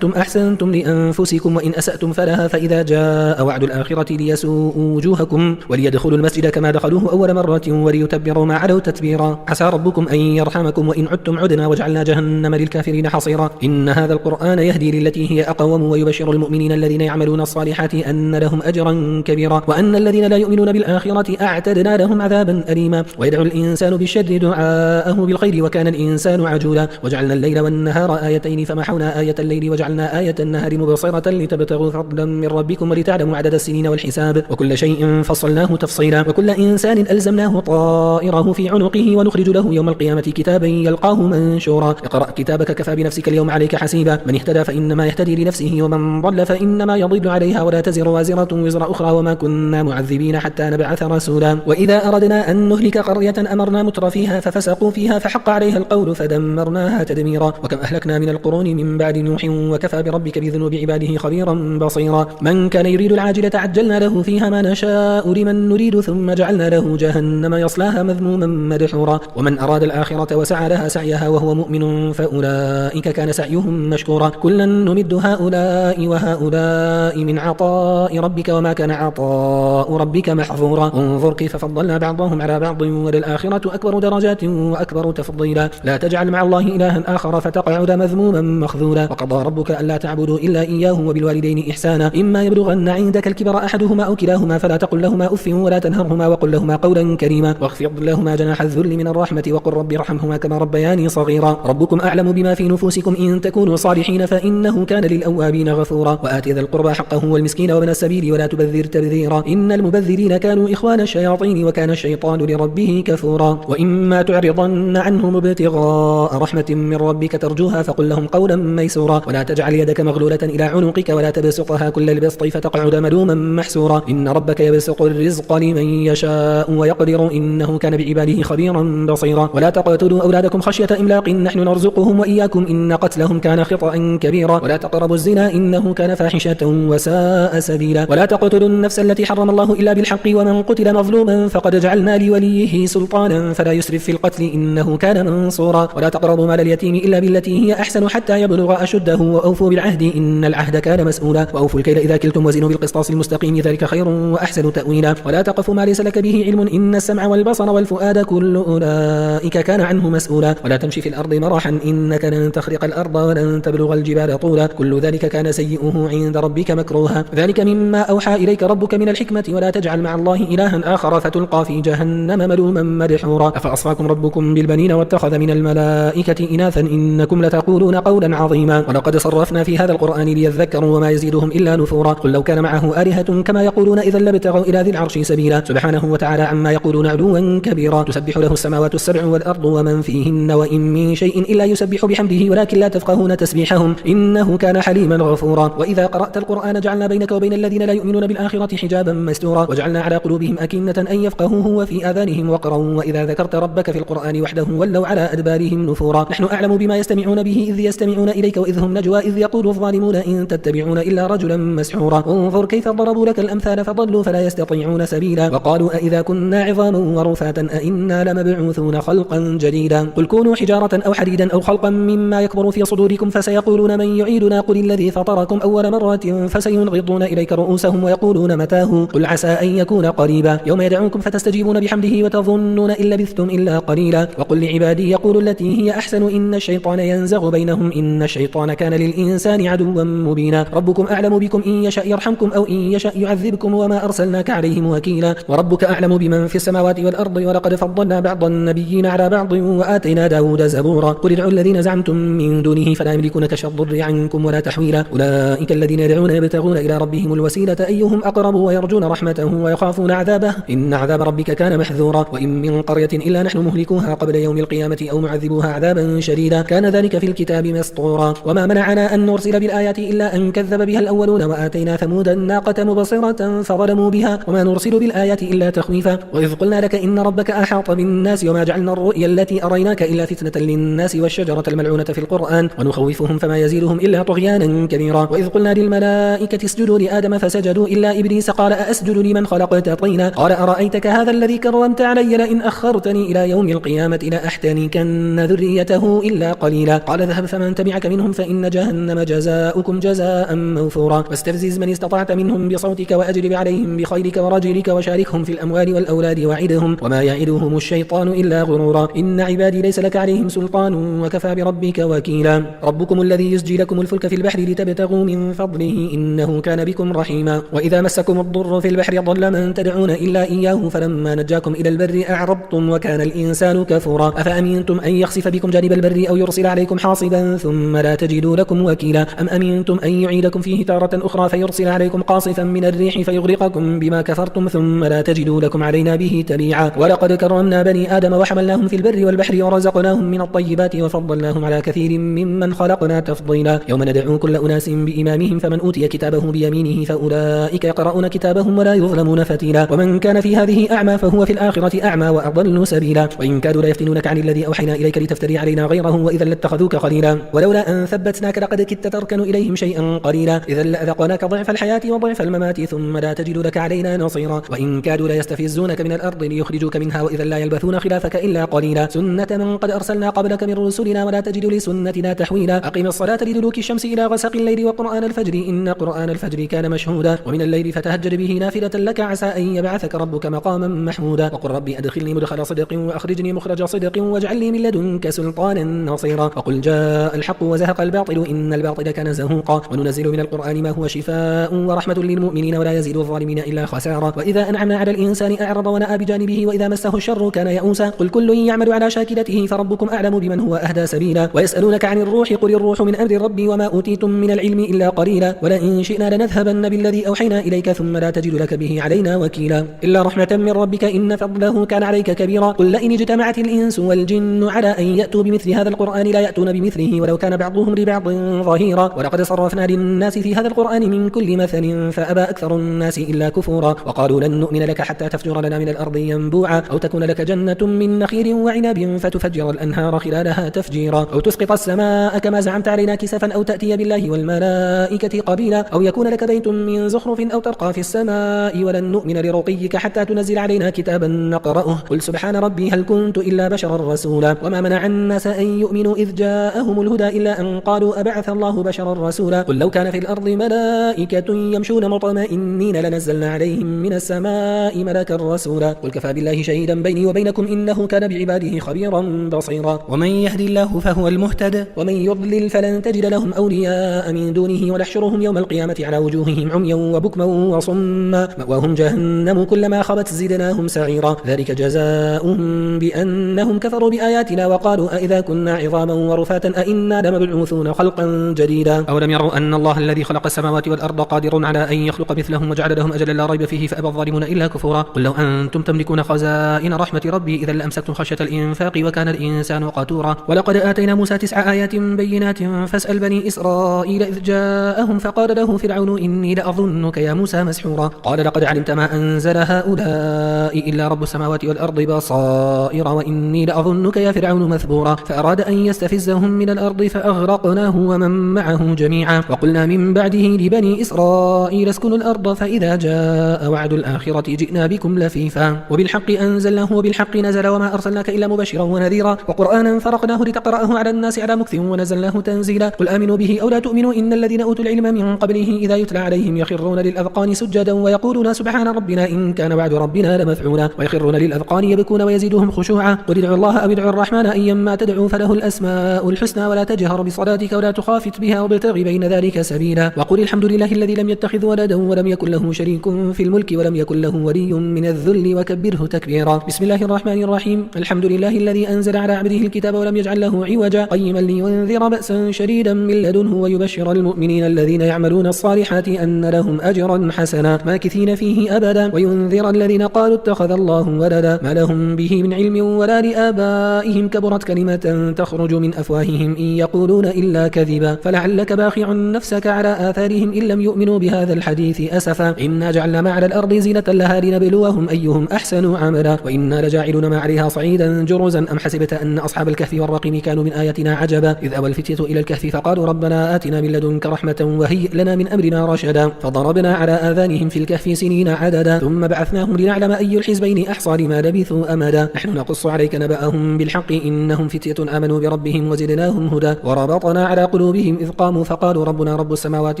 أحسنتم لأنفسكم وإن أسأتم فلها. فإذا جاء وعد الآخرة ليسوءوا وجوهكم وليدخلوا المسجد كما دخلوه أول مرة وليتبروا ما علوا تتبيرا. عسى ربكم أن يرحمكم وإن عدتم عدنا وجعلنا جهنم للكافرين حصيرا. إن هذا القرآن يهدي للتي هي أقوم ويبشر المؤمنين الذين يعملون الصالحات أن لهم أجرا كبيرا وأن الذين لا يؤمنون بالآخرة أعتدنا لهم عذابا أليما. ويدعو الإنسان بالشر دعاءه بالخير وكان الإنسان عجولا. وجعلنا الليل والنهار آيتين فمحونا آية الليل وجعلنا آية النهار مبصرة لتبتغوا فضلا من ربكم ولتعلموا عدد السنين والحساب وكل شيء فصلناه تفصيلا. وكل إنسان ألزمناه طائره في عنقه ونخرج له يوم القيامة كتابا يلقاه منشورا. اقرأ كتابك كفى بنفسك اليوم عليك حسيبا. من اهتدى فإنما يهتدي لنفسه ومن ضل فإنما يضل عليها ولا تزر وازرة وزر أخرى وما كنا معذبين حتى نبعث رسولا. وإذا أردنا أن نهلك قرية أمرنا متر فيها ففسقوا فيها فحق عليها القول فدمرناها تدميرا. وكم أهلكنا من القرون من بعد نوح وكفى بربك بذنوب عباده خبيرا بصيرا. من كان يريد العاجلة عجلنا له فيها ما نشاء لمن نريد ثم جعلنا له جهنم يصلاها مذموما مدحورا. ومن أراد الآخرة وسعى لها سعيها وهو مؤمن فأولئك كان سعيهم مشكورا. كلا نمد هؤلاء وهؤلاء من عطاء ربك وما كان عطاء ربك محظورا. انظر كيف فضلنا بعضهم على بعض وللآخرة أكبر درجات وأكبر تفضيلا. لا تجعل مع الله إلها آخر فتقعد مذموما مخذولا. وقضى ربك ألا تعبدوا إلا إياه وبالوالدين إحسانا. إما يبلغن عندك الكبر أحدهما أو كلاهما فلا تقل لهما أف ولا تنهرهما وقل لهما قولا كريما. واخفض لهما جناح الذل من الرحمة وقل رب ارحمهما كما ربياني صغيرا. ربكم أعلم بما في نفوسكم إن تكونوا صالحين فإنه كان للأوابين غفورا. وآت ذا القربى حقه والمسكين وابن السبيل ولا تبذر تبذيرا إن المبذرين كانوا إخوان الشياطين وكان الشيطان لربه كفورا. وإما تعرضن عنهم ابتغاء رحمة من ربك ترجوها فقل لهم قولا ميسورا. ولا تجعل يدك مغلولة إلى عنقك ولا تبسطها كل البسط فتقعد ملوما محسورا. إن ربك يبسط الرزق لمن يشاء ويقدر إنه كان بعباده خبيرا بصيرا. ولا تقتلوا أولادكم خشية إملاق نحن نرزقهم وإياكم إن قتلهم كان خطأ كبيرا. ولا تقربوا الزنا إنه كان فاحشة وساء سبيلا. ولا تقتلوا النفس التي حرم الله إلا بالحق ومن قتل مظلوما فقد جعلنا لوليه سلطانا فلا يسرف في القتل إنه كان منصورا. ولا تقربوا مال اليتيم إلا بالتي هي أحسن حتى يبلغ أشده وأوفوا بالعهد إن العهد كان مسؤولا وأوفوا الكيل إذا كلتم وزنوا بالقسطاس المستقيم ذلك خير وأحسن تأويلا ولا تقف ما ليس لك به علم إن السمع والبصر والفؤاد كل أولئك كان عنه مسؤولا ولا تمشي في الأرض مرحا إنك لن تخرق الأرض ولن تبلغ الجبال طولا كل ذلك كان سيئه عند ربك مكروها ذلك مما أوحى إليك ربك من الحكمة ولا تجعل مع الله إلها آخر فتلقى في جهنم ملوما مدحورا أفأصفاكم ربكم بالبنين واتخذ من الملائكة إناثا إنكم لتقولون قولا عظيما ولقد صرفنا في هذا القرآن ليذكروا وما يزيدهم إلا نفورا قل لو كان معه آلهة كما يقولون إذا لابتغوا إلى ذي العرش سبيلا سبحانه وتعالى عما يقولون علوا كبيرا تسبح له السماوات السبع والأرض ومن فيهن وإن من شيء إلا يسبح بحمده ولكن لا تفقهون تسبيحهم إنه كان حليما غفورا وإذا قرأت القرآن جعلنا بينك وبين الذين لا يؤمنون بالآخرة حجابا مستورا وجعلنا على قلوبهم أكنة أن يفقهوه وفي آذانهم وقرا وإذا ذكرت ربك في القرآن وحده ولوا على أدبارهم نفورا نحن أعلم بما يستمعون به إذ يستمعون إليك وإذ هم نجوى إذ يقول الظالمون إن تتبعون إلا رجلا مسحورا انظر كيف ضربوا لك الأمثال فضلوا فلا يستطيعون سبيلا وقالوا أئذا كنا عظاما ورفاتا أئنا لمبعوثون خلقا جديدا قل كونوا حجارة أو حديدا أو خلقا مما يكبر في صدوركم فسيقولون من يعيدنا قل الذي فطركم أول مرة فسينغضون إليك رؤوسهم ويقولون متاه قل عسى أن يكون قريبا يوم يدعوكم فتستجيبون بحمده وتظنون إن لبثتم إلا قليلا وقل لعبادي يقول التي هي أحسن إن الشيطان ينزغ بينهم إن الشيطان كان للإنسان عدوا مبينا ربكم أعلم بكم إن يشأ يرحمكم أو إن يشأ يعذبكم وما أرسلناك عليهم وكيلا وربك أعلم بمن في السماوات والأرض ولقد فضلنا بعض النبيين على بعض وآتينا داود زبورا قل ادعوا الذين زعمتم من دونه فلا يملكون كشف الضر عنكم ولا تحويلا أولئك الذين يدعون يبتغون إلى ربهم الوسيلة أيهم أقرب ويرجون رحمته ويخافون عذابه إن عذاب ربك كان محذورا وإن من قرية إلا نحن مهلكوها قبل يوم القيامة أو معذبوها عذابا شديدا كان ذلك في الكتاب مسطورا وما منعنا أن نرسل بالآيات إلا أن كذب بها الأولون وآتينا ثمود الناقة مبصرة فظلموا بها وما نرسل بالآيات إلا تخويفا وإذ قلنا لك إن ربك أحاط بالناس وما جعلنا الرؤيا التي أريناك إلا فتنة للناس والشجرة الملعونة في القرآن ونخوفهم فما يزيدهم إلا طغيانا كبيرا وإذ قلنا للملائكة اسجدوا لآدم فسجدوا إلا إبليس قال أسجد لمن خلقت طينا قال أرأيتك هذا الذي كرمت علي لئن أخرتني إلى يوم القيامة لأحتنكن ذريته إلا قليلا قال اذهب فمن تبعك منهم فإن جهنم جزاؤكم جزاء موفورا واستفزز من استطعت منهم بصوتك وأجلب عليهم بخيلك ورجلك وشاركهم في الأموال والأولاد وعدهم وما يعدهم الشيطان إلا غرورا إن عبادي ليس لك عليهم سلطان وكفى بربك وكيلا ربكم الذي يسجي لكم الفلك في البحر لتبتغوا من فضله إنه كان بكم رحيما وإذا مسكم الضر في البحر ضل من تدعون إلا إياه فلما نجاكم إلى البر أعرضتم وكان الإنسان كفورا أفأمنتم أن يخسف بكم جانب البر أو يرسل عليكم حاصبا ثم لا تجدوا لكم وكيلا أم أمنتم أن يعيدكم فيه تارة أخرى فيرسل عليكم قاصفا من الريح فيغرقكم بما كفرتم ثم لا تجدوا لكم علينا به تبيعا ولقد كرمنا بني آدم وحملناهم في البر والبحر ورزقناهم من الطيبات وفضلناهم على كثير ممن خلقنا تفضيلا يوم ندعو كل أناس بإمامهم فمن أوتي كتابه بيمينه فأولئك يقرؤون كتابهم ولا يظلمون فتيلا ومن كان في هذه أعمى فهو في الآخرة أعمى وأضل سبيلا وإن كادوا ليفتنونك عن الذي أوحينا إليك لتفتري علينا غيره وإذا لاتخذوك خليلا ولولا أن ثبتناك لقد كدت تركن إليهم شيئا قليلا إذا لأذقناك ضعف الحياة وضعف الممات ثم لا تجد لك علينا نصيرا وإن كادوا ليستفزونك من الأرض ليخرجوك منها وإذا لا يلبثون خلافك إلا قليلا سنة من قد أرسلنا قبلك من رسلنا ولا تجد لسنتنا تحويلا أقم الصلاة لدلوك الشمس إلى غسق الليل وقرآن الفجر إن قرآن الفجر كان مشهودا ومن الليل فتهجد به نافلة لك عسى أن يبعثك ربك مقاما محمودا وقل ربي أدخلني مدخل صدق وأخرجني مخرج صدق واجعل لي من لدنك سلطانا نصيرا وقل جاء الحق وزهق الباطل إن الباطل كان زهوقا وننزل من القرآن ما هو شفاء ورحمة للمؤمنين ولا يزيد الظالمين إلا خسارا وإذا أنعمنا على الإنسان أعرض ونأى بجانبه وإذا مسه الشر كان يئوسا قل كل يعمل على شاكلته فربكم أعلم بمن هو أهدى سبيلا ويسألونك عن الروح قل الروح من أمر ربي وما أوتيتم من العلم إلا قليلا ولئن شئنا لنذهبن بالذي أوحينا إليك ثم لا تجد لك به علينا وكيلا إلا رحمة من ربك إن فضله كان عليك كبيرا قل لئن اجتمعت الإنس والجن على أن يأتوا بمثل هذا القرآن لا يأتون بمثله ولو كان بعضهم لبعض ظهيرا ولقد صرفنا للناس في هذا القرآن من كل مثل فأبى أكثر الناس إلا كفورا وقالوا لن نؤمن لك حتى تفجر لنا من الأرض ينبوعا أو تكون لك جنة من نخيل وعنب فتفجر الأنهار خلالها تفجيرا أو تسقط السماء كما زعمت علينا كسفا أو تأتي بالله والملائكة قبيلا أو يكون لك بيت من زخرف أو ترقى في السماء ولن نؤمن لرقيك حتى تنزل علينا كتابا نقرأه قل سبحان ربي هل كنت إلا بشرا رسولا وما منع الناس أن يؤمنوا إذ جاءهم الهدى إلا أن قالوا أبعث الله بشرا رسولا قل لو كان في الأرض ملائكة يمشون مطمئنين لنزلنا عليهم من السماء ملكا رسولا قل كفى بالله شهيدا بيني وبينكم إنه كان بعباده خبيرا بصيرا ومن يهدي الله فهو المهتد ومن يضلل فلن تجد لهم أولياء من دونه ونحشرهم يوم القيامة على وجوههم عميا وبكما وصما مأواهم جهنم كلما خبت زدناهم سعيرا ذلك جزاؤهم بأنهم كفروا بآياتنا وقالوا أئذا كنا عظاما ورفاتا أئنا لمبعوثون خلقا جديدا أولم يروا أن الله الذي خلق السماوات والأرض قادر على أن يخلق مثلهم وجعل لهم أجلا لا ريب فيه فأبى الظالمون إلا كفورا قل لو أنتم تملكون خزائن رحمة ربي إذا لأمسكتم خشية الإنفاق وكان الإنسان قتورا ولقد آتينا موسى 9 آيات بينات فاسأل بني إسرائيل إذ جاءهم فقال له فرعون إني لأظنك يا موسى مسحورا قال لقد علمت ما أنزل هؤلاء إلا رب السماوات والأرض بصائر وإني لأظنك يا فرعون مثبورا فأراد أن يستفزهم من الأرض فأغرقناه ومن معه جميعا وقلنا من بعده لبني إسرائيل اسكنوا الأرض فإذا جاء وعد الآخرة جئنا بكم لفيفا وبالحق أنزلناه وبالحق نزل وما أرسلناك إلا مبشرا ونذيرا وقرآنا فرقناه لتقرأه على الناس على مكث ونزلناه تنزيلا قل آمنوا به أو لا تؤمنوا إن الذين أوتوا العلم من قبله إذا يتلى عليهم يخرون للأذقان سجدا ويقولون سبحان ربنا إن كان وعد ربنا لمفعولا ويخرون للأذقان يبكون ويزيدهم خشوعا قل ادعوا الله أو ادعوا الرحمن أيما تدعوا فله الأسماء الحسنى ولا تجهر بصلاتك ولا تخافت بها وابتغ بين ذلك سبيلا وقل الحمد لله الذي لم يتخذ ولدا ولم يكن له شريك في الملك ولم يكن له ولي من الذل وكبره تكبيرا بسم الله الرحمن الرحيم الحمد لله الذي أنزل على عبده الكتاب ولم يجعل له عوجا قيما لينذر بأسا شديدا من لدنه ويبشر المؤمنين الذين يعملون الصالحات أن لهم أجرا حسنا ماكثين فيه أبدا وينذر الذين قالوا اتخذ الله ولدا ما لهم به من علم ولا لآبائهم كبرت كلمة تخرج من أفواههم إن يقولون إلا كذبا فلعلك باخع نفسك على آثارهم إن لم يؤمنوا بهذا الحديث أسفا إنا جعلنا ما على الأرض زينة لها لنبلوهم أيهم أحسن عملا وإنا لجاعلون ما عليها صعيدا جرزا أم حسبت أن أصحاب الكهف والرقيم كانوا من آياتنا عجبا إذ أوى الفتية إلى الكهف فقالوا ربنا آتنا من لدنك رحمة وهيئ لنا من أمرنا رشدا فضربنا على آذانهم في الكهف سنين عددا ثم بعثناهم لنعلم أي الحزبين أحصى لما لبثوا أمدا نحن نقص عليك نبأهم بالحق إنهم فتية آمنوا بربهم وزدناهم هدى وربطنا على قلوبهم إذ قاموا فقالوا ربنا رب السماوات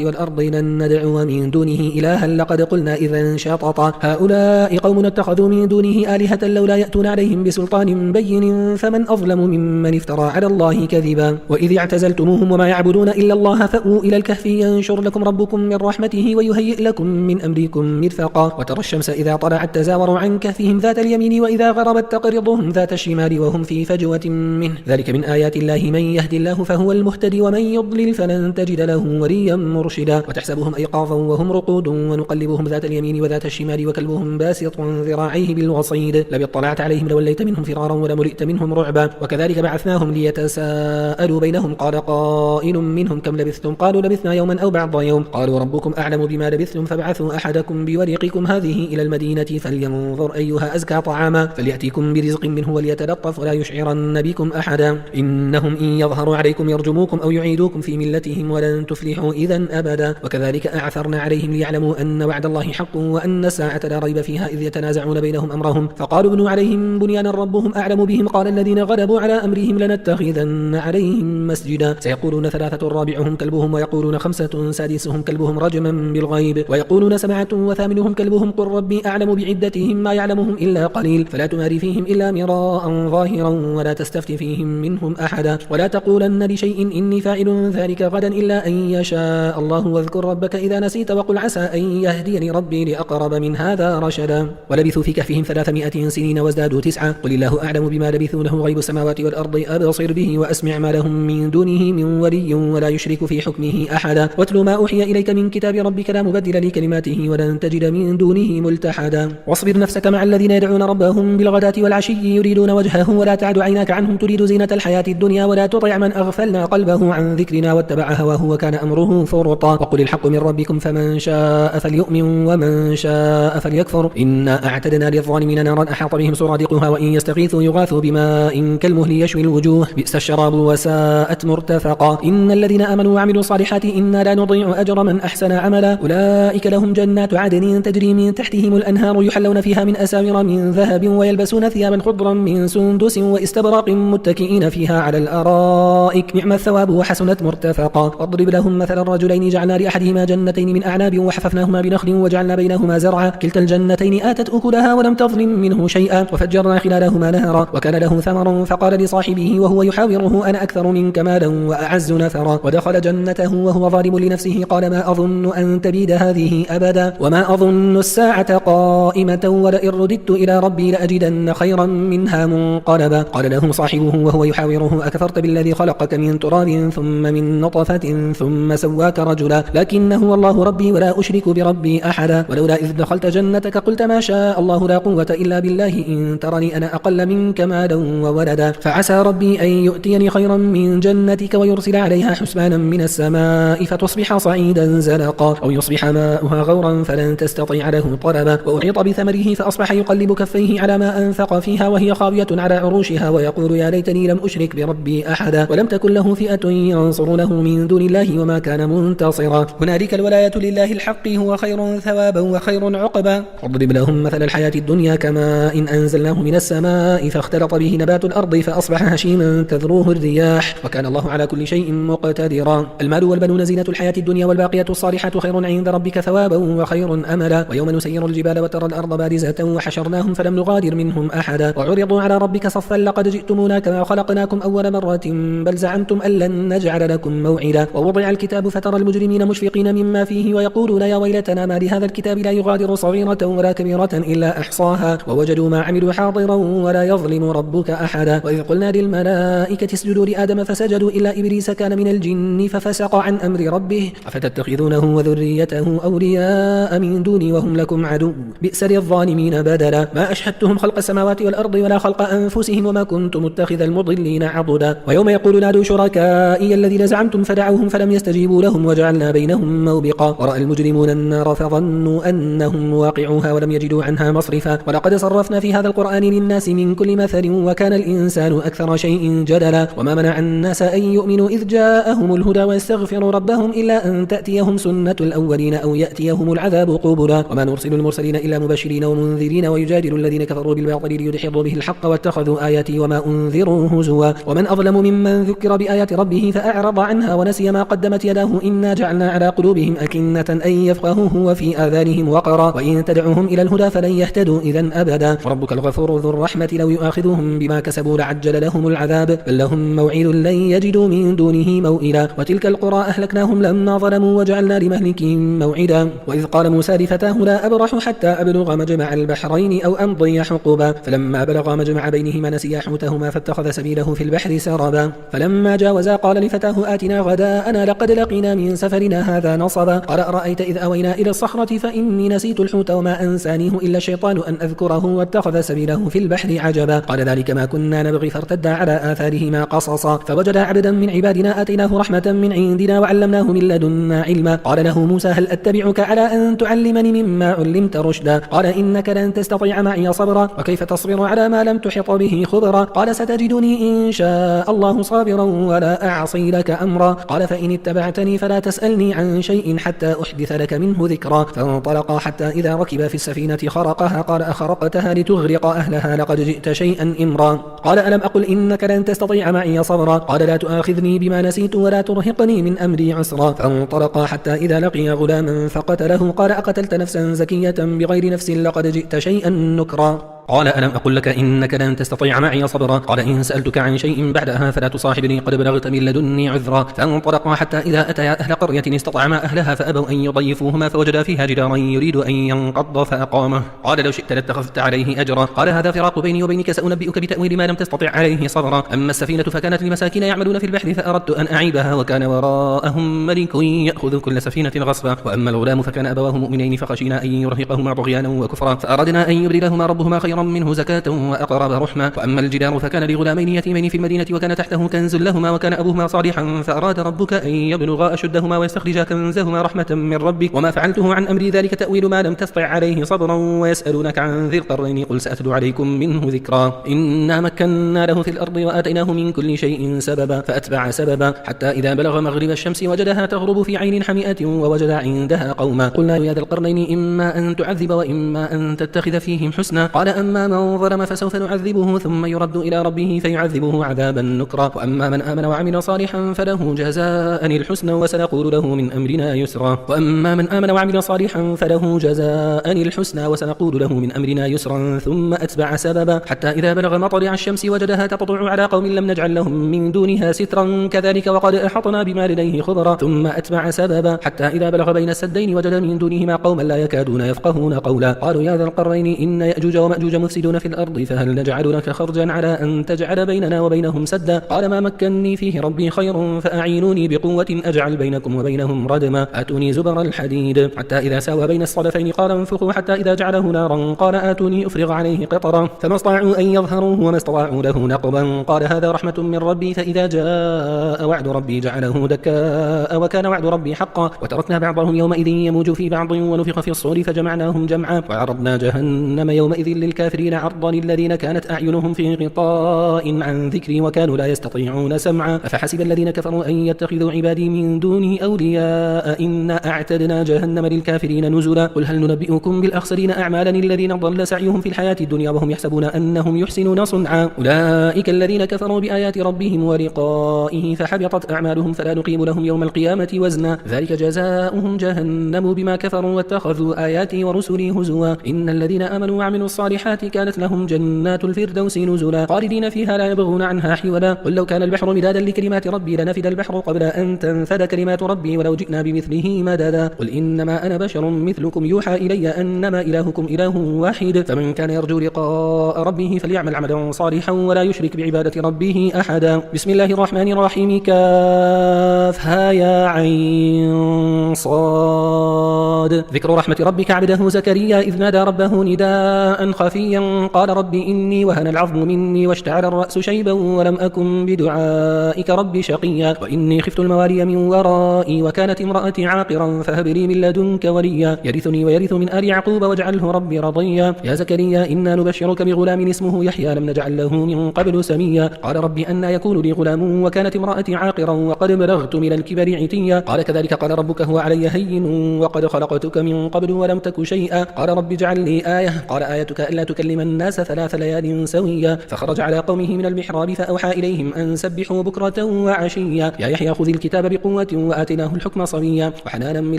والأرض لن ندعو من دونه إلها لقد قلنا إذا شططا هؤلاء قوم اتخذوا من دونه آلهة لولا يأتون عليهم بسلطان بين فمن أظلم ممن افترى على الله كذبا وإذ اعتزلتموهم وما يعبدون إلا الله فأووا إلى الكهف ينشر لكم ربكم من رحمته ويهيئ لكم من أمركم مرفقا وترى الشمس إذا طلعت تزاور عن كهفهم ذات اليمين وإذا غربت تقرضهم ذات الشمال وهم في فجوة منه ذلك من آيات الله من يهدي الله فهو المهتدي ومن يضلل فلن تجد له وليا مرشدا وتحسبهم أيقاظا وهم رقود ونقلبهم ذات اليمين وذات الشمال وكلبهم باسط ذراعيه بالوصيد لو اطلعت عليهم لوليت منهم فرارا ولملئت منهم رعبا وكذلك بعثناهم ليتساءلوا بينهم قال قائل منهم كم لبثتم قالوا لبثنا يوما أو بعض يوم قالوا ربكم أعلم بما لبثتم فابعثوا أحدكم بورقكم هذه إلى المدينة فلينظر أيها أزكى طعاما فليأتيكم برزق منه وليتلطف ولا يشعرن بكم أحدا إنهم إن يظهروا عليكم يرجموكم أو يعيدوكم في ملتهم ولن تفلحوا إذا أبدا وكذلك أعثرنا عليهم ليعلموا أن وعد الله حق وأن الساعة لا ريب فيها إذ يتنازعون بينهم أمرهم فقالوا ابنوا عليهم بنيانا ربهم أعلم بهم قال الذين غلبوا على أمرهم لنتخذن عليهم مسجدا سيقولون 3 رابعهم كلبهم ويقولون 5 سادسهم كلبهم رجما بالغيب ويقولون 7 وثامنهم كلبهم قل ربي أعلم بعدتهم ما يعلمهم إلا قليل فلا تماري فيهم إلا مراء ظاهرا ولا تستفت فيهم منهم أحدا ولا تقولن لشيء إني فاعل ذلك غدا إلا أن يشاء الله واذكر ربك إذا نسيت وقل عسى أن يهديني ربي لأقرب من هذا رشدا ولبثوا في كهفهم 300 سنين وازدادوا 9 قل الله أعلم بما لبثوا له غيب السماوات والأرض أبصر به وأسمع ما لهم من دونه من ولي ولا يشرك في حكمه أحدا واتل ما أوحي إليك من كتاب ربك لا مبدل لكلماته ولن تجد من دونه ملتحدا واصبر نفسك مع الذين يدعون ربهم بالغداة والعشي يريدون وجهه ولا تعد عيناك عنهم تريد زينة الحياة الدنيا ولا تطع من أغفلنا قلبه عن ذكرنا واتبع هواه وكان أمره فرطا وقل الحق من ربكم فمن شاء فليؤمن ومن شاء فليكفر إنا أعتدنا للظالمين نارا أحاط بهم سرادقها وإن يستغيثوا يغاثوا بماء كالمهل يشوي الوجوه بئس الشراب وساءت مرتفقا إن الذين آمنوا وعملوا الصالحات إنا لا نضيع أجر من أحسن عملا أولئك لهم جنات عدن تجري من تحتهم الأنهار يحلون فيها من أساور من ذهب ويلبسون ثيابا خضرا من سندس واستبرق متكئين فيها على الأرائك نعم الثواب وحسنت مرتفقا. واضرب لهم مثل الرجلين جعلنا لأحدهما جنتين من أعناب وحففناهما بنخل وجعلنا بينهما زرعا كلتا الجنتين آتت أكلها ولم تظلم منه شيئا وفجرنا خلالهما نهرا وكان له ثمر فقال لصاحبه وهو يحاوره أنا أكثر منك مالا وأعز نفرا ودخل جنته وهو ظالم لنفسه قال ما أظن أن تبيد هذه أبدا وما أظن الساعة قائمة ولئن رددت إلى ربي لأجدن خيرا منها منقلبا. قال له صاحبه وهو يحاوره أكفرت بالذي خلقك من تراب ثم من نطفة ثم سواك رجلا لكن هو الله ربي ولا أشرك بربي أحدا ولولا إذ دخلت جنتك قلت ما شاء الله لا قوة إلا بالله إن ترني أنا أقل منك مالا وولدا فعسى ربي أن يؤتيني خيرا من جنتك ويرسل عليها حسبانا من السماء فتصبح صعيدا زلقا أو يصبح ماؤها غورا فلن تستطيع له طلبا وأحيط بثمره فأصبح يقلب كفيه على ما أنفق فيها وهي خاوية على عروشها ويقول يا ليتني لم أشرك بربي أحدا ولم تكن له فئة ينصرونه من دون الله وما كان منتصرا. هنالك الولاية لله الحق هو خير ثوابا وخير عقبا. واضرب لهم مثل الحياة الدنيا كماء إن أنزلناه من السماء فاختلط به نبات الأرض فأصبح هشيما تذروه الرياح وكان الله على كل شيء مقتدرا. المال والبنون زينة الحياة الدنيا والباقيات الصالحات خير عند ربك ثوابا وخير أملا. ويوم نسير الجبال وترى الأرض بارزة وحشرناهم فلم نغادر منهم أحدا وعرضوا على ربك صفا لقد جئتمونا كما خلقناكم أول مرة بل زعمتم أن لن نجعل لكم موعدا. ووضع الكتاب فترى المجرمين مشفقين مما فيه ويقولون يا ويلتنا ما لهذا الكتاب لا يغادر صغيرة ولا كبيرة إلا أحصاها ووجدوا ما عملوا حاضرا ولا يظلم ربك أحدا. وإذ قلنا للملائكة اسجدوا لآدم فسجدوا إلا إبليس كان من الجن ففسق عن أمر ربه أفتتخذونه وذريته أولياء من دوني وهم لكم عدو بئس للظالمين بدلا. ما أشهدتهم خلق السماوات والأرض ولا خلق أنفسهم وما كنت متخذ المضلين عضدا. ويوم يقول نادوا شركائي الذين زعمتم فدعوهم فلم يستجيبوا لهم وجعلنا بينهم موبقا. ورأى المجرمون النار فظنوا أنهم واقعوها ولم يجدوا عنها مصرفا. ولقد صرفنا في هذا القرآن للناس من كل مثل وكان الإنسان أكثر شيء جدلا. وما منع الناس أن يؤمنوا إذ جاءهم الهدى ويستغفروا ربهم إلا أن تأتيهم سنة الأولين أو يأتيهم العذاب قبلا. وما نرسل المرسلين إلا مبشرين ومنذرين ويجادل الذين كفروا بالباطل ليدحضوا به الحق واتخذوا آياتي وما أنذروا هزوا. ومن أظلم ممن ذكر بآيات ربه فأعرض عنها ونسي ما قدمت يداه إنا جعلنا على قلوبهم أكنة أن يفقهوه وفي آذانهم وقرا وإن تدعوهم إلى الهدى فلن يهتدوا إذا أبدا. وربك الغفور ذو الرحمة لو يؤاخذهم بما كسبوا لعجل لهم العذاب بل لهم موعد لن يجدوا من دونه موئلا. وتلك القرى أهلكناهم لما ظلموا وجعلنا لمهلكهم موعدا. وإذ قال موسى لفتاه لا أبرح حتى أبلغ مجمع البحرين أو أمضي حقبا فلما بلغا مجمع بينهما نسيا حوتهما فاتخذ سبيله في البحر سربا. فلما جاوزا قال لفتاه آتنا غداءنا لقد لقينا من سفرنا هذا نصبا. قال أرأيت إذ أوينا إلى الصخرة فإني نسيت الحوت وما أنسانيه إلا الشيطان أن أذكره واتخذ سبيله في البحر عجبا. قال ذلك ما كنا نبغي فارتدا على آثارهما قصصا فوجدا عبدا من عبادنا آتيناه رحمة من عندنا وعلمناه من لدنا علما. قال له موسى هل أتبعك على أن تعلمني مما علمت رشدا. قال إنك لن تستطيع معي صبرا وكيف تصبر على ما لم تحط به خبرا. قال ستجدني إن شاء الله صابرا ولا أعصي لك أمرا. قال فإن اتبعتني فلا تسألني عن شيء حتى أحدث لك منه ذكرا. فانطلقا حتى إذا ركبا في السفينة خرقها قال أخرقتها لتغرق أهلها لقد جئت شيئا إمرا. قال ألم أقل إنك لن تستطيع معي صبرا. قال لا تؤاخذني بما نسيت ولا ترهقني من أمري عسرا. فانطلقا حتى إذا لقي غلاما فقتله قال أقتلت نفسا زكية بغير نفس لقد جئت شيئا نكرا. قال ألم أقل لك إنك لن تستطيع معي صبرا. قال إن سألتك عن شيء بعدها فلا تصاحبني قد بلغت من لدني عذرا. فانطلقا حتى إذا أتيا أهل قرية استطعما أهلها فأبوا أن يضيفوهما فوجدا فيها جدارا يريد أن ينقض فأقامه. قال لو شئت لاتخذت عليه أجرا. قال هذا فراق بيني وبينك سأنبئك بتأويل ما لم تستطع عليه صبرا. أما السفينة فكانت لمساكين يعملون في البحر فأردت أن أعيبها وكان وراءهم ملك يأخذ كل سفينة غصبا. وأما الغلام فكان أبواه مؤمنين فخشينا أن يرهقهما طغيانا وكفرا فأردنا أن يبدلهما ربهما خيرا منه زكاة وأقرب رحمة. وأما الجدار فكان لغلامين يتيمين في المدينة وكان تحته كنز لهما وكان أبوهما صالحا فأراد ربك أن يبلغا أشدهما ويستخرجا كنزهما رحمة من ربك وما فعلته عن أمري ذلك تأويل ما لم تستطع عليه صبرا. ويسألونك عن ذي القرنين قل سأتلو عليكم منه ذكرا. إنا مكنا له في الأرض وآتيناه من كل شيء سببا فأتبع سببا حتى إذا بلغ مغرب الشمس وجدها تغرب في عين حمئة ووجد عندها قوما قلنا يا ذا القرنين إما أن تعذب وإما أن تتخذ فيهم حسنا. قال فأما من ظلم فسوف نعذبه ثم يرد إلى ربه فيعذبه عذابا نكرا وأما من آمن وعمل صالحا فله جزاء الحسنى وسنقول له من أمرنا يسرا وأما من آمن وعمل صالحا فله جزاء الحسنى وسنقول له من أمرنا يسرا ثم أتبع سببا حتى إذا بلغ مطلع الشمس وجدها تطلع على قوم لم نجعل لهم من دونها سترا كذلك وقد أحطنا بما لديه خبرا ثم أتبع سببا حتى إذا بلغ بين السدين وجد من دونهما قوما لا يكادون يفقهون قولا قالوا يا ذا القرنين إن يأجوج ومأجوج مفسدون في الأرض فهل نجعل لك خرجا على أن تجعل بيننا وبينهم سدا قال ما مكني فيه ربي خير فأعينوني بقوة أجعل بينكم وبينهم ردما آتوني زبر الحديد حتى إذا ساوى بين الصدفين قال انفخوا حتى إذا جعله نارا قال آتوني أفرغ عليه قطرا فما استطاعوا أن يظهروه وما استطاعوا له نقبا قال هذا رحمة من ربي فإذا جاء وعد ربي جعله دكاء وكان وعد ربي حقا وتركنا بعضهم يومئذ يموج في بعض ونفخ في الصور فجمعناهم جمعا وعرضنا جهنم يومئذ للكافرين عرضا الذين كانت أعينهم في غطاء عن ذكري وكانوا لا يستطيعون سمعا أفحسب الذين كفروا أن يتخذوا عبادي من دونه أولياء إنا أعتدنا جهنم للكافرين نزلا قل هل ننبئكم بالأخسرين أعمالا الذين ضل سعيهم في الحياة الدنيا وهم يحسبون أنهم يحسنون صنعا أولئك الذين كفروا بآيات ربهم ولقائه فحبطت أعمالهم فلا نقيم لهم يوم القيامة وزنا ذلك جزاؤهم جهنم بما كفروا واتخذوا آياتي ورسلي هزوا إن الذين آمنوا وعملوا الصالحات كانت لهم جنات الفردوس نزلا خالدين فيها لا يبغون عنها حولا قل لو كان البحر مدادا لكلمات ربي لنفد البحر قبل أن تنفد كلمات ربي ولو جئنا بمثله مددا قل إنما أنا بشر مثلكم يوحى إلي أنما إلهكم إله واحد فمن كان يرجو لقاء ربه فليعمل عملا صالحا ولا يشرك بعبادة ربه أحدا بسم الله الرحمن الرحيم كافها يا عين صاد ذكر رحمة ربك عبده زكريا إذ نادى ربه نداء خفيا قال رب إني وهن العظم مني واشتعل الرأس شيبا ولم أكن بدعائك رب شقيا وإني خفت الموالي من ورائي وكانت امرأتي عاقرا فهب لي من لدنك وليا يرثني ويرث من آل يعقوب واجعله ربي رضيا يا زكريا إنا نبشرك بغلام اسمه يحيى لم نجعل له من قبل سميا قال رب أنى يكون لي غلام وكانت امرأتي عاقرا وقد بلغت من الكبر عتيا قال كذلك قال ربك هو علي هين وقد خلقتك من قبل ولم تك شيئا قال رب اجعل لي آية قال آيتك ألا تكلم الناس 3 ليال سويا فخرج على قومه من المحراب فأوحى إليهم أن سبحوا بكرة وعشيا يا يحيى خذ الكتاب بقوة وآتناه الحكم صبيا وحنانا من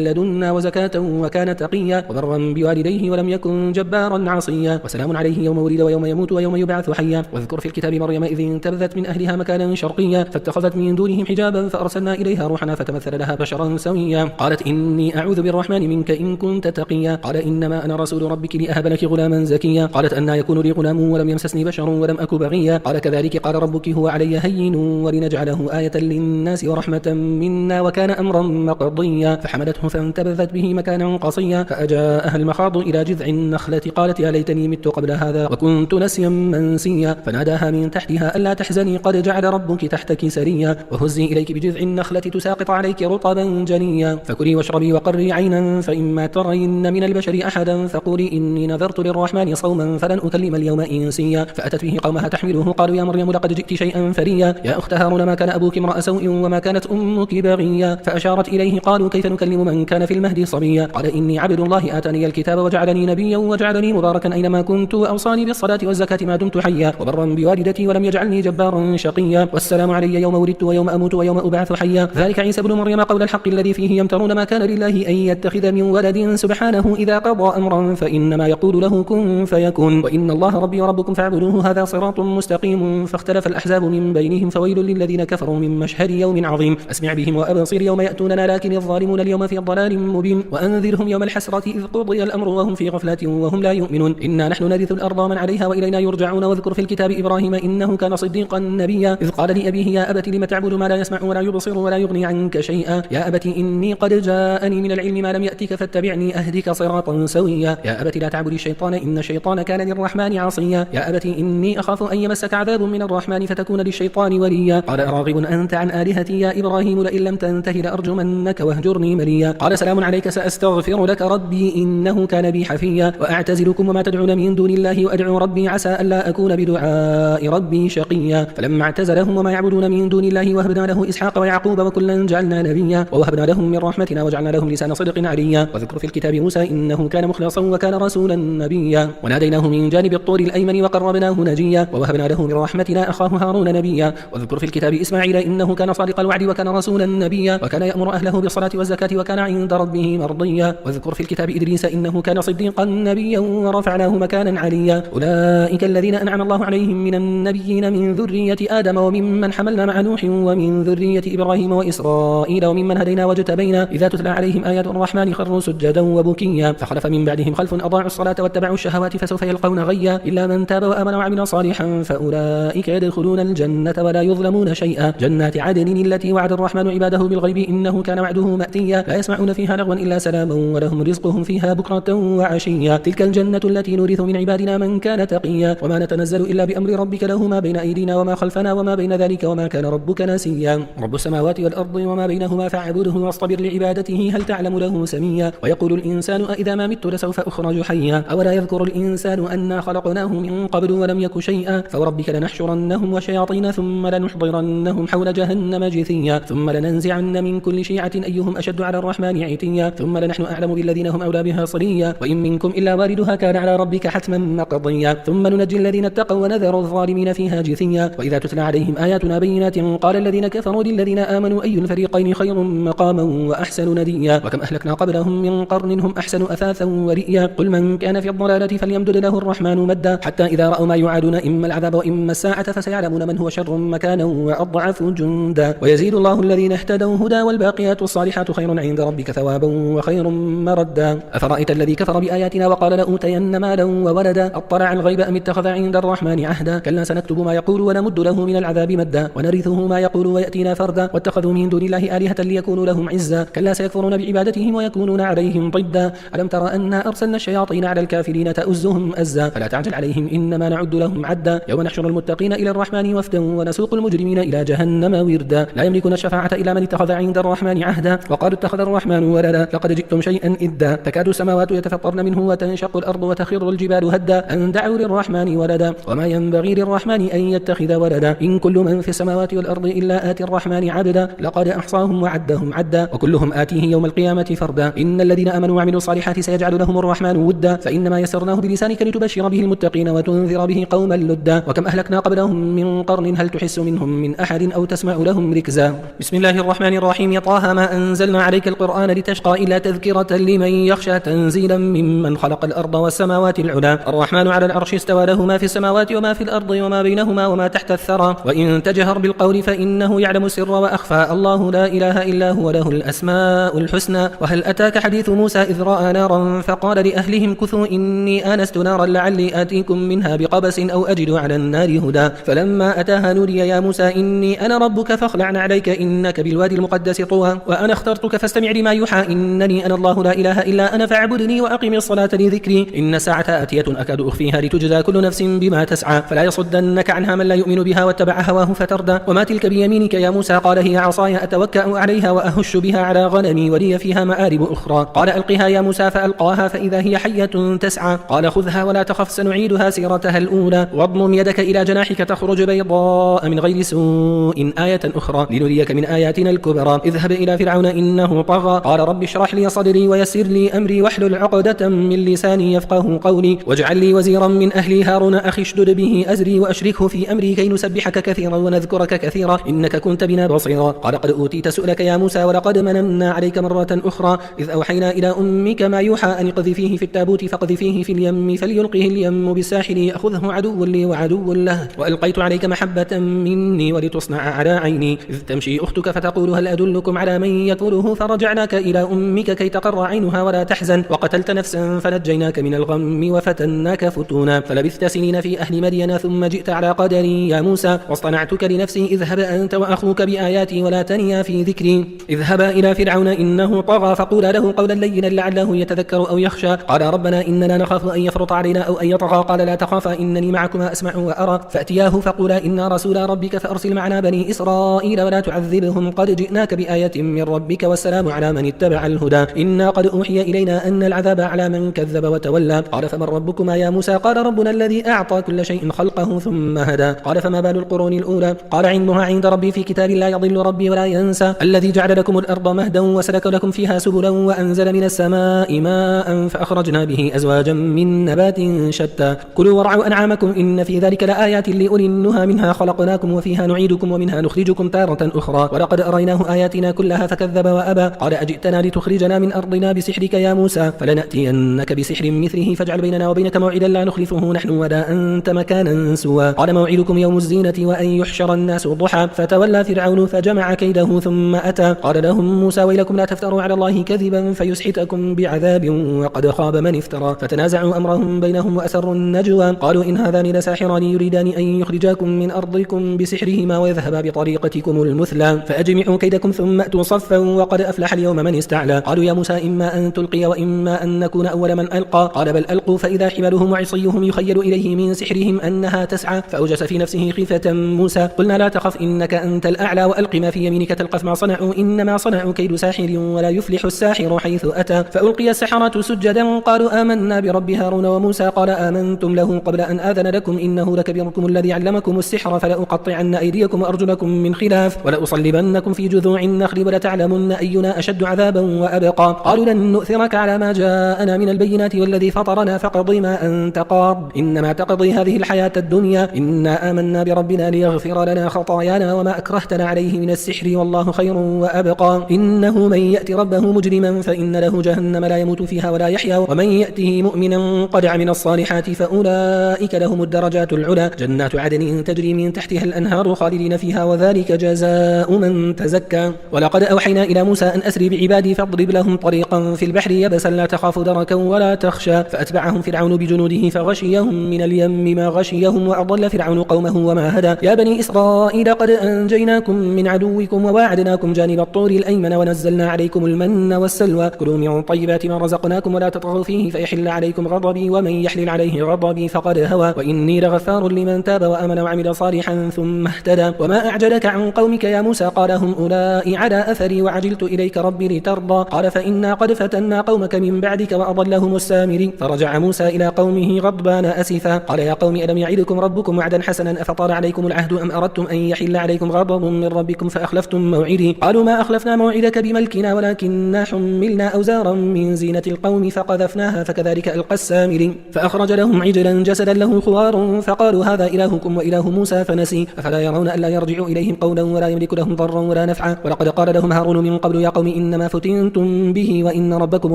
لدنا وزكاة وكان تقيا وبرا بوالديه ولم يكن جبارا عصيا وسلام عليه يوم ولد ويوم يموت ويوم يبعث حيا واذكر في الكتاب مريم إذ انتبذت من أهلها مكانا شرقيا فاتخذت من دونهم حجابا فأرسلنا إليها روحنا فتمثل لها بشرا سويا قالت إني أعوذ بالرحمن منك إن كنت تقيا قال إنما أنا رسول ربك لأهب لك غلاما زكيا قالت أنى يكون لي غلام ولم يمسسني بشر ولم أك بغيا قال كذلك قال ربك هو علي هين ولنجعله آية للناس ورحمة منا وكان أمرا مقضيا فحملته فانتبذت به مكانا قصيا فأجاءها المخاض إلى جذع النخلة قالت يا ليتني مت قبل هذا وكنت نسيا منسيا فناداها من تحتها ألا تحزني قد جعل ربك تحتك سريا وهزي إليك بجذع النخلة تساقط عليك رطبا جنيا فكلي واشربي وقري عينا فإما ترين من البشر أحدا فقولي إني نذرت للرحمن صوما فلن أكلم اليوم إنسيا فأتت به قومها تحمله قالوا يا مريم لقد جئت شيئا فريا يا أخت هارون ما كان أبوك امرأ سوء وما كانت أمك بغيا فأشارت إليه قالوا كيف نكلم من كان في المهد صبيا قال إني عبد الله آتاني الكتاب وجعلني نبيا وجعلني مباركا أينما كنت وأوصاني بالصلاة والزكاة ما دمت حيا وبرا بوالدتي ولم يجعلني جبارا شقيا والسلام علي يوم ولدت ويوم أموت ويوم أبعث حيا ذلك عيسى بن مريم قول الحق الذي فيه يمترون ما كان لله أن يتخذ من ولد سبحانه إذا قضى أمرا فإنما يقول له كن فيكون وإن الله ربي وربكم فاعبدوه هذا صراط مستقيم فاختلف الأحزاب من بينهم فويل للذين كفروا من مشهد يوم عظيم أسمع بهم وأبصر يوم يأتوننا لكن الظالمون اليوم في ضلال مبين وأنذرهم يوم الحسرة إذ قضي الأمر وهم في غفلة وهم لا يؤمنون إنا نحن نرث الأرض ومن عليها وإلينا يرجعون واذكر في الكتاب إبراهيم إنه كان صديقا نبيا إذ قال لأبيه يا أبت لم تعبد ما لا يسمع ولا يبصر ولا يغني عنك شيئا يا أبت إني قد جاءني من العلم ما لم يأتك فاتبعني أهدك صراطا سويا يا أبت لا تعبد الشيطان إن الشيطان كان للرحمن عصيا يا أبت إني أخاف أن يمسك عذاب من الرحمن فتكون للشيطان وليا قال أراغب أنت عن آلهتي يا إبراهيم لئن لم تنته لأرجمنك واهجرني مليا قال سلام عليك سأستغفر لك ربي إنه كان بي حفيا وأعتزلكم وما تدعون من دون الله وأدعو ربي عسى ألا أكون بدعاء ربي شقيا فلما اعتزلهم وما يعبدون من دون الله وهبنا له إسحاق ويعقوب وكلا جعلنا نبيا ووهبنا لهم من رحمتنا وجعلنا لهم لسان صدق عليا واذكر في الكتاب موسى إنه كان مخلصا وكان رسولا نبيا وناديناه وناديناه من جانب الطور الأيمن وقربناه نجيا ووهبنا له من رحمتنا أخاه هارون نبيا. واذكر في الكتاب إسماعيل إنه كان صادق الوعد وكان رسولا نبيا وكان يأمر أهله بالصلاة والزكاة وكان عند ربه مرضيا. واذكر في الكتاب إدريس إنه كان صديقا نبيا ورفعناه مكانا عليا. أولئك الذين أنعم الله عليهم من النبيين من ذرية آدم وممن حملنا مع نوح ومن ذرية إبراهيم وإسرائيل وممن هدينا واجتبينا إذا تتلى عليهم آيات الرحمن خروا سجدا وبكيا. فخلف من بعدهم خلف أضاعوا الصلاة واتبعوا الشهوات فسوف يلقون غيا إلا من تاب وآمن وعمل صالحا فأولئك يدخلون الجنة ولا يظلمون شيئا. جنات عدن التي وعد الرحمن عباده بالغيب إنه كان وعده مأتيا لا يسمعون فيها لغوا إلا سلاما ولهم رزقهم فيها بكرة وعشيا. تلك الجنة التي نورث من عبادنا من كان تقيا. وما نتنزل إلا بأمر ربك له ما بين أيدينا وما خلفنا وما بين ذلك وما كان ربك نسيا. رب السماوات والأرض وما بينهما فاعبده واصطبر لعبادته هل تعلم له سميا. ويقول الإنسان أإذا ما مت لسوف أخرج حيا. أولا يذكر الإنسان أنا خلقناه من قبل ولم يك شيئا. فوربك لنحشرنهم وشياطين ثم لنحضرنهم حول جهنم جثيا ثم لننزعن من كل شيعة أيهم أشد على الرحمن عتيا ثم لنحن أعلم بالذين هم أولى بها صليا وإن منكم إلا واردها كان على ربك حتما مقضيا ثم ننجي الذين اتقوا ونذر الظالمين فيها جثيا. وإذا تتلى عليهم آياتنا بينات قال الذين كفروا للذين آمنوا أي الفريقين خير مقاما وأحسن نديا. وكم أهلكنا قبلهم من قرن هم أحسن أثاثا ورئيا. قل من كان في الضلالة فليمدد له الرحمن مدا حتى إذا رأوا ما يوعدون إما العذاب وإما الساعة فسيعلمون من هو شر مكانا وأضعف جندا. ويزيد الله الذين اهتدوا هدى والباقيات الصالحات خير عند ربك ثوابا وخير مردا. أفرأيت الذي كفر بآياتنا وقال لأوتين مالا وولدا أطلع الغيب أم اتخذ عند الرحمن عهدا. كلا سنكتب ما يقول ونمد له من العذاب مدا ونرثه ما يقول ويأتينا فردا. واتخذوا من دون الله آلهة ليكونوا لهم عزا. كلا سيكفرون بعبادتهم ويكونون عليهم ضدا. ألم تر أنا أرسلنا الشياطين على الكافرين تؤزهم أزا فلا تعجل عليهم إنما نعد لهم عدا. يوم نحشر المتقين إلى الرحمن وفدا ونسوق المجرمين إلى جهنم وردا. لا يملكون الشفاعة إلا من اتخذ عند الرحمن عهدا. وقالوا اتخذ الرحمن ولدا لقد جئتم شيئا إدا. تكاد السماوات يتفطرن منه وتنشق الأرض وتخر الجبال هدا أن دعوا للرحمن ولدا وما ينبغي للرحمن أن يتخذ ولدا. إن كل من في السماوات والأرض إلا آتي الرحمن عبدا لقد أحصاهم وعدهم عدا وكلهم آتيه يوم القيامة فردا. إن الذين آمنوا وعملوا الصالحات سيجعل لهم الرحمن ودا فإنما يسرناه بلسانك لتبشر به المتقين وتنذر به قوما لدا. وكم أهلكنا قبلهم من قرن هل تحس منهم من أحد أو تسمع لهم ركزا. بسم الله الرحمن الرحيم. طه ما أنزلنا عليك القرآن لتشقى إلا تذكرة لمن يخشى تنزيلا ممن خلق الأرض والسماوات العلا. الرحمن على العرش استوى له ما في السماوات وما في الأرض وما بينهما وما تحت الثرى. وإن تجهر بالقول فإنه يعلم السر وأخفى. الله لا إله إلا هو له الأسماء الحسنى. وهل أتاك حديث موسى إذ رأى نارا فقال لأهلهم كثوا إني آنست نارا لعلي آتيكم منها بقبس أو أجد على النار هدى. فلما أتاها نودي يا موسى إني أنا ربك فاخلع عليك إنك بالوادي المقدس طوى وأنا اخترتك فاستمع لما يوحى إنني أنا الله لا إله إلا أنا فاعبدني وأقم الصلاة لذكري. إن الساعة آتية أكاد أخفيها لتجزى كل نفس بما تسعى فلا يصدنك عنها من لا يؤمن بها واتبع هواه فتردى. وما تلك بيمينك يا موسى قال هي عصاي أتوكأ عليها وأهش بها على غنمي ولي فيها مآرب أخرى. قال ألقها يا موسى فألقاها فإذا هي حية تسعى. قال خذها ولا تخف سنعيدها سيرتها الأولى واضمم يدك إلى جناحك تخرج بيضاء من غير سوء آية أخرى لنريك من آياتنا الكبرى. اذهب إلى فرعون إنه طغى. قال رب اشرح لي صدري ويسر لي أمري واحلل عقدة من لساني يفقه قولي واجعل لي وزيرا من أهلي هارون أخي اشدد به أزري وأشركه في أمري كي نسبحك كثيرا ونذكرك كثيرا إنك كنت بنا بصيرا. قال قد أوتيت سؤلك يا موسى ولقد مننا عليك مرة أخرى إذ أوحينا إلى أمك ما يوحى أن اقذفيه في التابوت فاقذفيه في اليم فليلقه اليم بالساحل يأخذه عدو لي وعدو له وألقيت عليك محبة مني ولتصنع على عيني إذ تمشي أختك فتقول هل أدلكم على من يكفله فرجعناك إلى أمك كي تقر عينها ولا تحزن وقتلت نفسا فنجيناك من الغم وفتناك فتونا فلبثت سنين في أهل مدين ثم جئت على قدري يا موسى واصطنعتك لنفسي اذهب أنت وأخوك بآياتي ولا تنيا في ذكري. اذهبا إلى فرعون إنه طغى فقولا له قولا لينا لعله يتذكر أو يخشى. قال ربنا إننا نخاف أن يفرط علينا أو أن يطغى. قال لا تخافا إنني معكما أسمع وأرى. فأتياه فقولا إنا رسول ربك فأرسل معنا بني إسرائيل ولا تعذبهم قد جئناك بآية من ربك والسلام على من اتبع الهدى إنا قد أوحي إلينا أن العذاب على من كذب وتولى. قال فمن ربكما يا موسى قال ربنا الذي أعطى كل شيء خلقه ثم هدى. قال فما بال القرون الأولى قال علمها عند ربي في كتاب لا يضل ربي ولا ينسى الذي جعل لكم الأرض مهدا وسلك لكم فيها سبلا وأنزل من السماء ماء فأخرجنا به أزواجا من نبات نبات شتى كلوا وارعوا أنعامكم إن في ذلك لآيات لأولي النهى منها خلقناكم وفيها نعيدكم ومنها نخرجكم تارة أخرى ولقد أريناه آياتنا كلها فكذب وأبى قال أجئتنا لتخرجنا من أرضنا بسحرك يا موسى فلنأتينك بسحر مثله فاجعل بيننا وبينك موعدا لا نخلفه نحن ولا أنت مكانا سوى قال موعدكم يوم الزينة وأن يحشر الناس ضحى فتولى فرعون فجمع كيده ثم أتى قال لهم موسى ويلكم لا تفتروا على الله كذبا فيسحتكم بعذاب وقد خاب من افترى فتنازعوا أمرهم بينهم وأسروا النجوى قالوا إن هذان لساحران يريدان أن يخرجاكم من أرضكم بسحرهما ويذهبا بطريقتكم المثلى فأجمعوا كيدكم ثم أتوا صفا وقد أفلح اليوم من استعلى قالوا يا موسى إما أن تلقي وإما أن نكون أول من ألقى قال بل ألقوا فإذا حبالهم وعصيهم يخيل إليه من سحرهم أنها تسعى فأوجس في نفسه خيفة موسى قلنا لا تخف إنك أنت الأعلى وألق ما في يمينك تلقف ما صنعوا إنما صنعوا كيد ساحر ولا يفلح الساحر حيث أتى فألقي السحرة سجدا قالوا آمنا برب هارون وموسى قال آمنتم له قبل أن آذن لكم إنه لكبيركم الذي علمكم السحر فلأقطعن أيديكم وأرجلكم من خلاف ولأصلبنكم في جذوع النخل ولتعلمن أينا أشد عذابا وأبقى قالوا لن نؤثرك على ما جاءنا من البينات والذي فطرنا فاقض ما أنت قاض إنما تقضي هذه الحياة الدنيا إنا آمنا بربنا ليغفر لنا خطايانا وما أكرهتنا عليه من السحر والله خير وأبقى إنه من يأتي ربه مجرما فإن له جهنم لا يموت فيها ولا يحيا ومن يأته مؤمنا قد عمل الصالحات فأولئك لهم الدرجات العلى جنات عدن تجري من تحتها الأنهار خالدين فيها وذلك جزاء من تزكى ولقد أوحينا إلى موسى أن أسري بعبادي فاضرب لهم طريقا في البحر يبسا لا تخاف دركا ولا تخشى فأتبعهم فرعون بجنوده فغشيهم من اليم ما غشيهم وأضل فرعون قومه وما هدى يا بني إسرائيل قد أنجيناكم من عدوكم وواعدناكم جانب الطور الأيمن ونزلنا عليكم المن والسلوى كلوا من طيبات ما رزقناكم ولا تطغوا فيه فيحل عليكم غضبي ومن يحلل عليه غضبي فقد هوى وإني لغفار لمن تاب وآمن وعمل صالحا ثم اهتدى وما أعجلك عن قومك يا موسى قال هم أولئك على أثري وعجلت إليك ربي لترضى قال فإنا قد فتنا قومك من بعدك وأضلهم السامري فرجع موسى إلى قومه غضبان أسفا قال يا قوم ألم يعدكم ربكم وعدا حسنا أفطال عليكم العهد أم أردتم أن يحل عليكم غضب من ربكم فأخلفتم موعدي قالوا ما أخلفنا موعدك بملكنا ولكننا حملنا أوزارا من زينة القوم فقذفناها فكذلك ألقى السامري فأخرج لهم عجلا جسدا له خوار فقالوا هذا إلهكم وإله موسى فنسي أفلا يرون ألا يرجع إليهم قولا ولا يملك لهم ضرا ولا نفعا ولقد قال لهم هارون من قبل يا قوم إنما فتنتم به وإن ربكم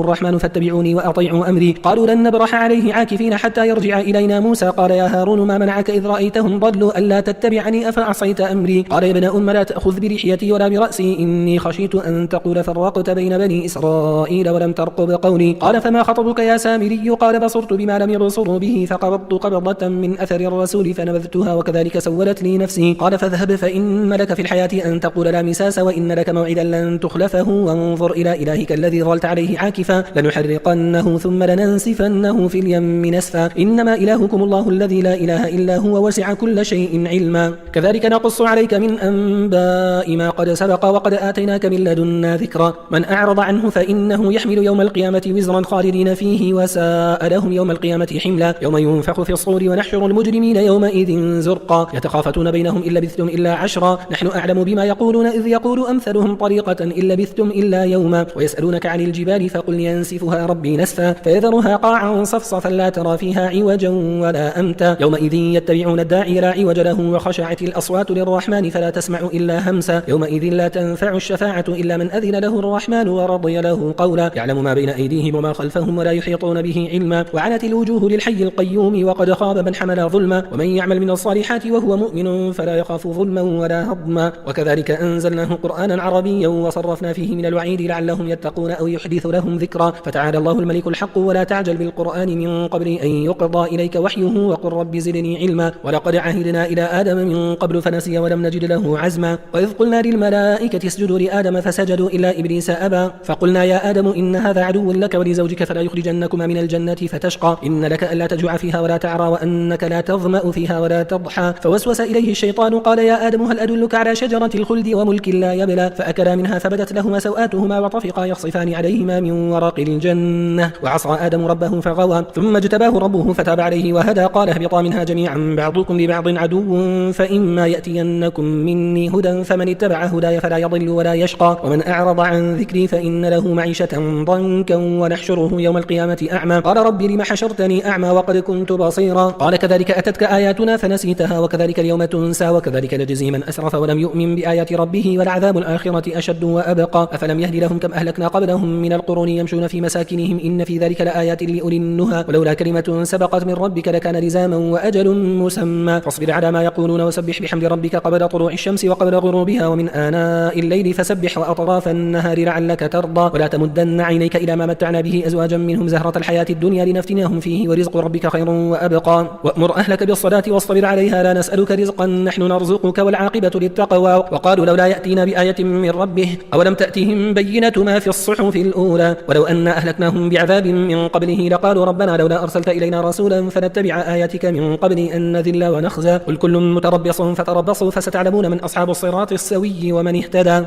الرحمن فاتبعوني وأطيعوا أمري قالوا لن نبرح عليه عاكفين حتى يرجع إلينا موسى قال يا هارون ما منعك إذ رأيتهم ضلوا ألا تتبعني أفعصيت أمري قال يا ابن أم لا تأخذ بلحيتي ولا برأسي إني خشيت أن تقول فرقت بين بني إسرائيل ولم ترقب قولي قال فما خطبك يا سامري قال بصرت بما لم يبصروا به فقبضت قبضة من أثر الرسول فنبذتها وكذلك سولت لي نفسي قال فاذهب فإن لك في الحياة أن تقول لا مساس وإن لك موعدا لن تخلفه وانظر إلى إلهك الذي ظلت عليه عاكفا لنحرقنه ثم لننسفنه في اليم نسفا إنما إلهكم الله الذي لا إله إلا هو وسع كل شيء علما كذلك نقص عليك من أنباء ما قد سبق وقد آتيناك من لدنا ذكرا من أعرض عنه فإنه يحمل يوم القيامة وزرا خالدين فيه وساء لهم يوم القيامة حملا يوم ينفخ في الصور ونحشر المجرمين يومئذ زرقا يتخافتون بينهم إن لبثتم إلا عشرا نحن أعلم بما يقولون إذ يقول أمثلهم طريقة إن لبثتم إلا يوما ويسألونك عن الجبال فقل ينسفها ربي نسفا فيذرها قاعا صفصفا لا ترى فيها عوجا ولا أمتا يومئذ يتبعون الداعي لا عوج له وخشعت الأصوات للرحمن فلا تسمع إلا همسا يومئذ لا تنفع الشفاعة إلا من أذن له الرحمن ورضي له قولا يعلم ما بين أيديهم وما خلفهم ولا يحيطون به علما وعنت الوجوه للحي القيوم وقد خاب من حمل ظلما ومن يعمل من الصالحات وهو مؤمن فلا يخاف ظلما ولا هضما وكذلك أنزلناه قرآنا عربيا وصرفنا فيه من الوعيد لعلهم يتقون أو يحدث لهم ذكرا فتعالى الله الملك الحق ولا تعجل بالقرآن من قبل أن يقضى إليك وحيه وقل رب زدني علما ولقد عهدنا إلى آدم من قبل فنسي ولم نجد له عزما وإذ قلنا للملائكة اسجدوا لآدم فسجدوا إلا إبليس أبى فقلنا يا آدم إن هذا عدو لك ولزوجك فلا يخرجنكما من الجنة فتشقى إن لك ألا تجوع فيها ولا تعرى وأنك لا تظمأ فيها ولا تضحى فوسوس إليه الشيطان قال يا آدم هل أدلك على شجرة الخلد وملك لا يبلى فأكلا منها فبدت لهما سوآتهما وطفقا يخصفان عليهما من ورق الجنة وعصى آدم ربه فغوى ثم اجتباه ربه فتاب عليه وهدى قال اهبطا منها جميعا بعضكم لبعض عدو فإما يأتينكم مني هدى فمن اتبع هداي فلا يضل ولا يشقى ومن أعرض عن ذكري فإن له معيشة ضنكا ونحشره يوم القيامة أعمى قال رب لم حشرتني أعمى وقد كنت بصيرا قال كذلك أتتك آياتنا فنسيتها وكذلك اليوم تنسى وكذلك نجزي من أسرف ولم يؤمن بآيات ربه ولعذاب الآخرة أشد وأبقى أفلم يهد لهم كم أهلكنا قبلهم من القرون يمشون في مساكنهم إن في ذلك لآيات لأولي النهى ولولا كلمة سبقت من ربك لكان لزاما وأجل مسمى فاصبر على ما يقولون وسبح بحمد ربك قبل طلوع الشمس وقبل غروبها ومن آناء الليل فسبح وأطراف النهار لعلك ترضى ولا تمدن عينيك إلى ما متعنا به أزواجا منهم زهرة الحياة الدنيا لنفتنهم فيه ورزق ربك خير وأبقى وأمر أهلك بالصلاة واصطبر عليها لا نسألك رزقا نحن نرزقك والعاقبة للتقوى وقالوا لولا يأتينا بآية من ربه أولم تأتهم بينة ما في الصحف الأولى ولو أن أهلكناهم بعذاب من قبله لقالوا ربنا لولا أرسلت إلينا رسولا فنتبع آياتك من قبل أن نذل ونخزى قل كل متربص فتربصوا فستعلمون من أصحاب الصراط السوي ومن اهتدى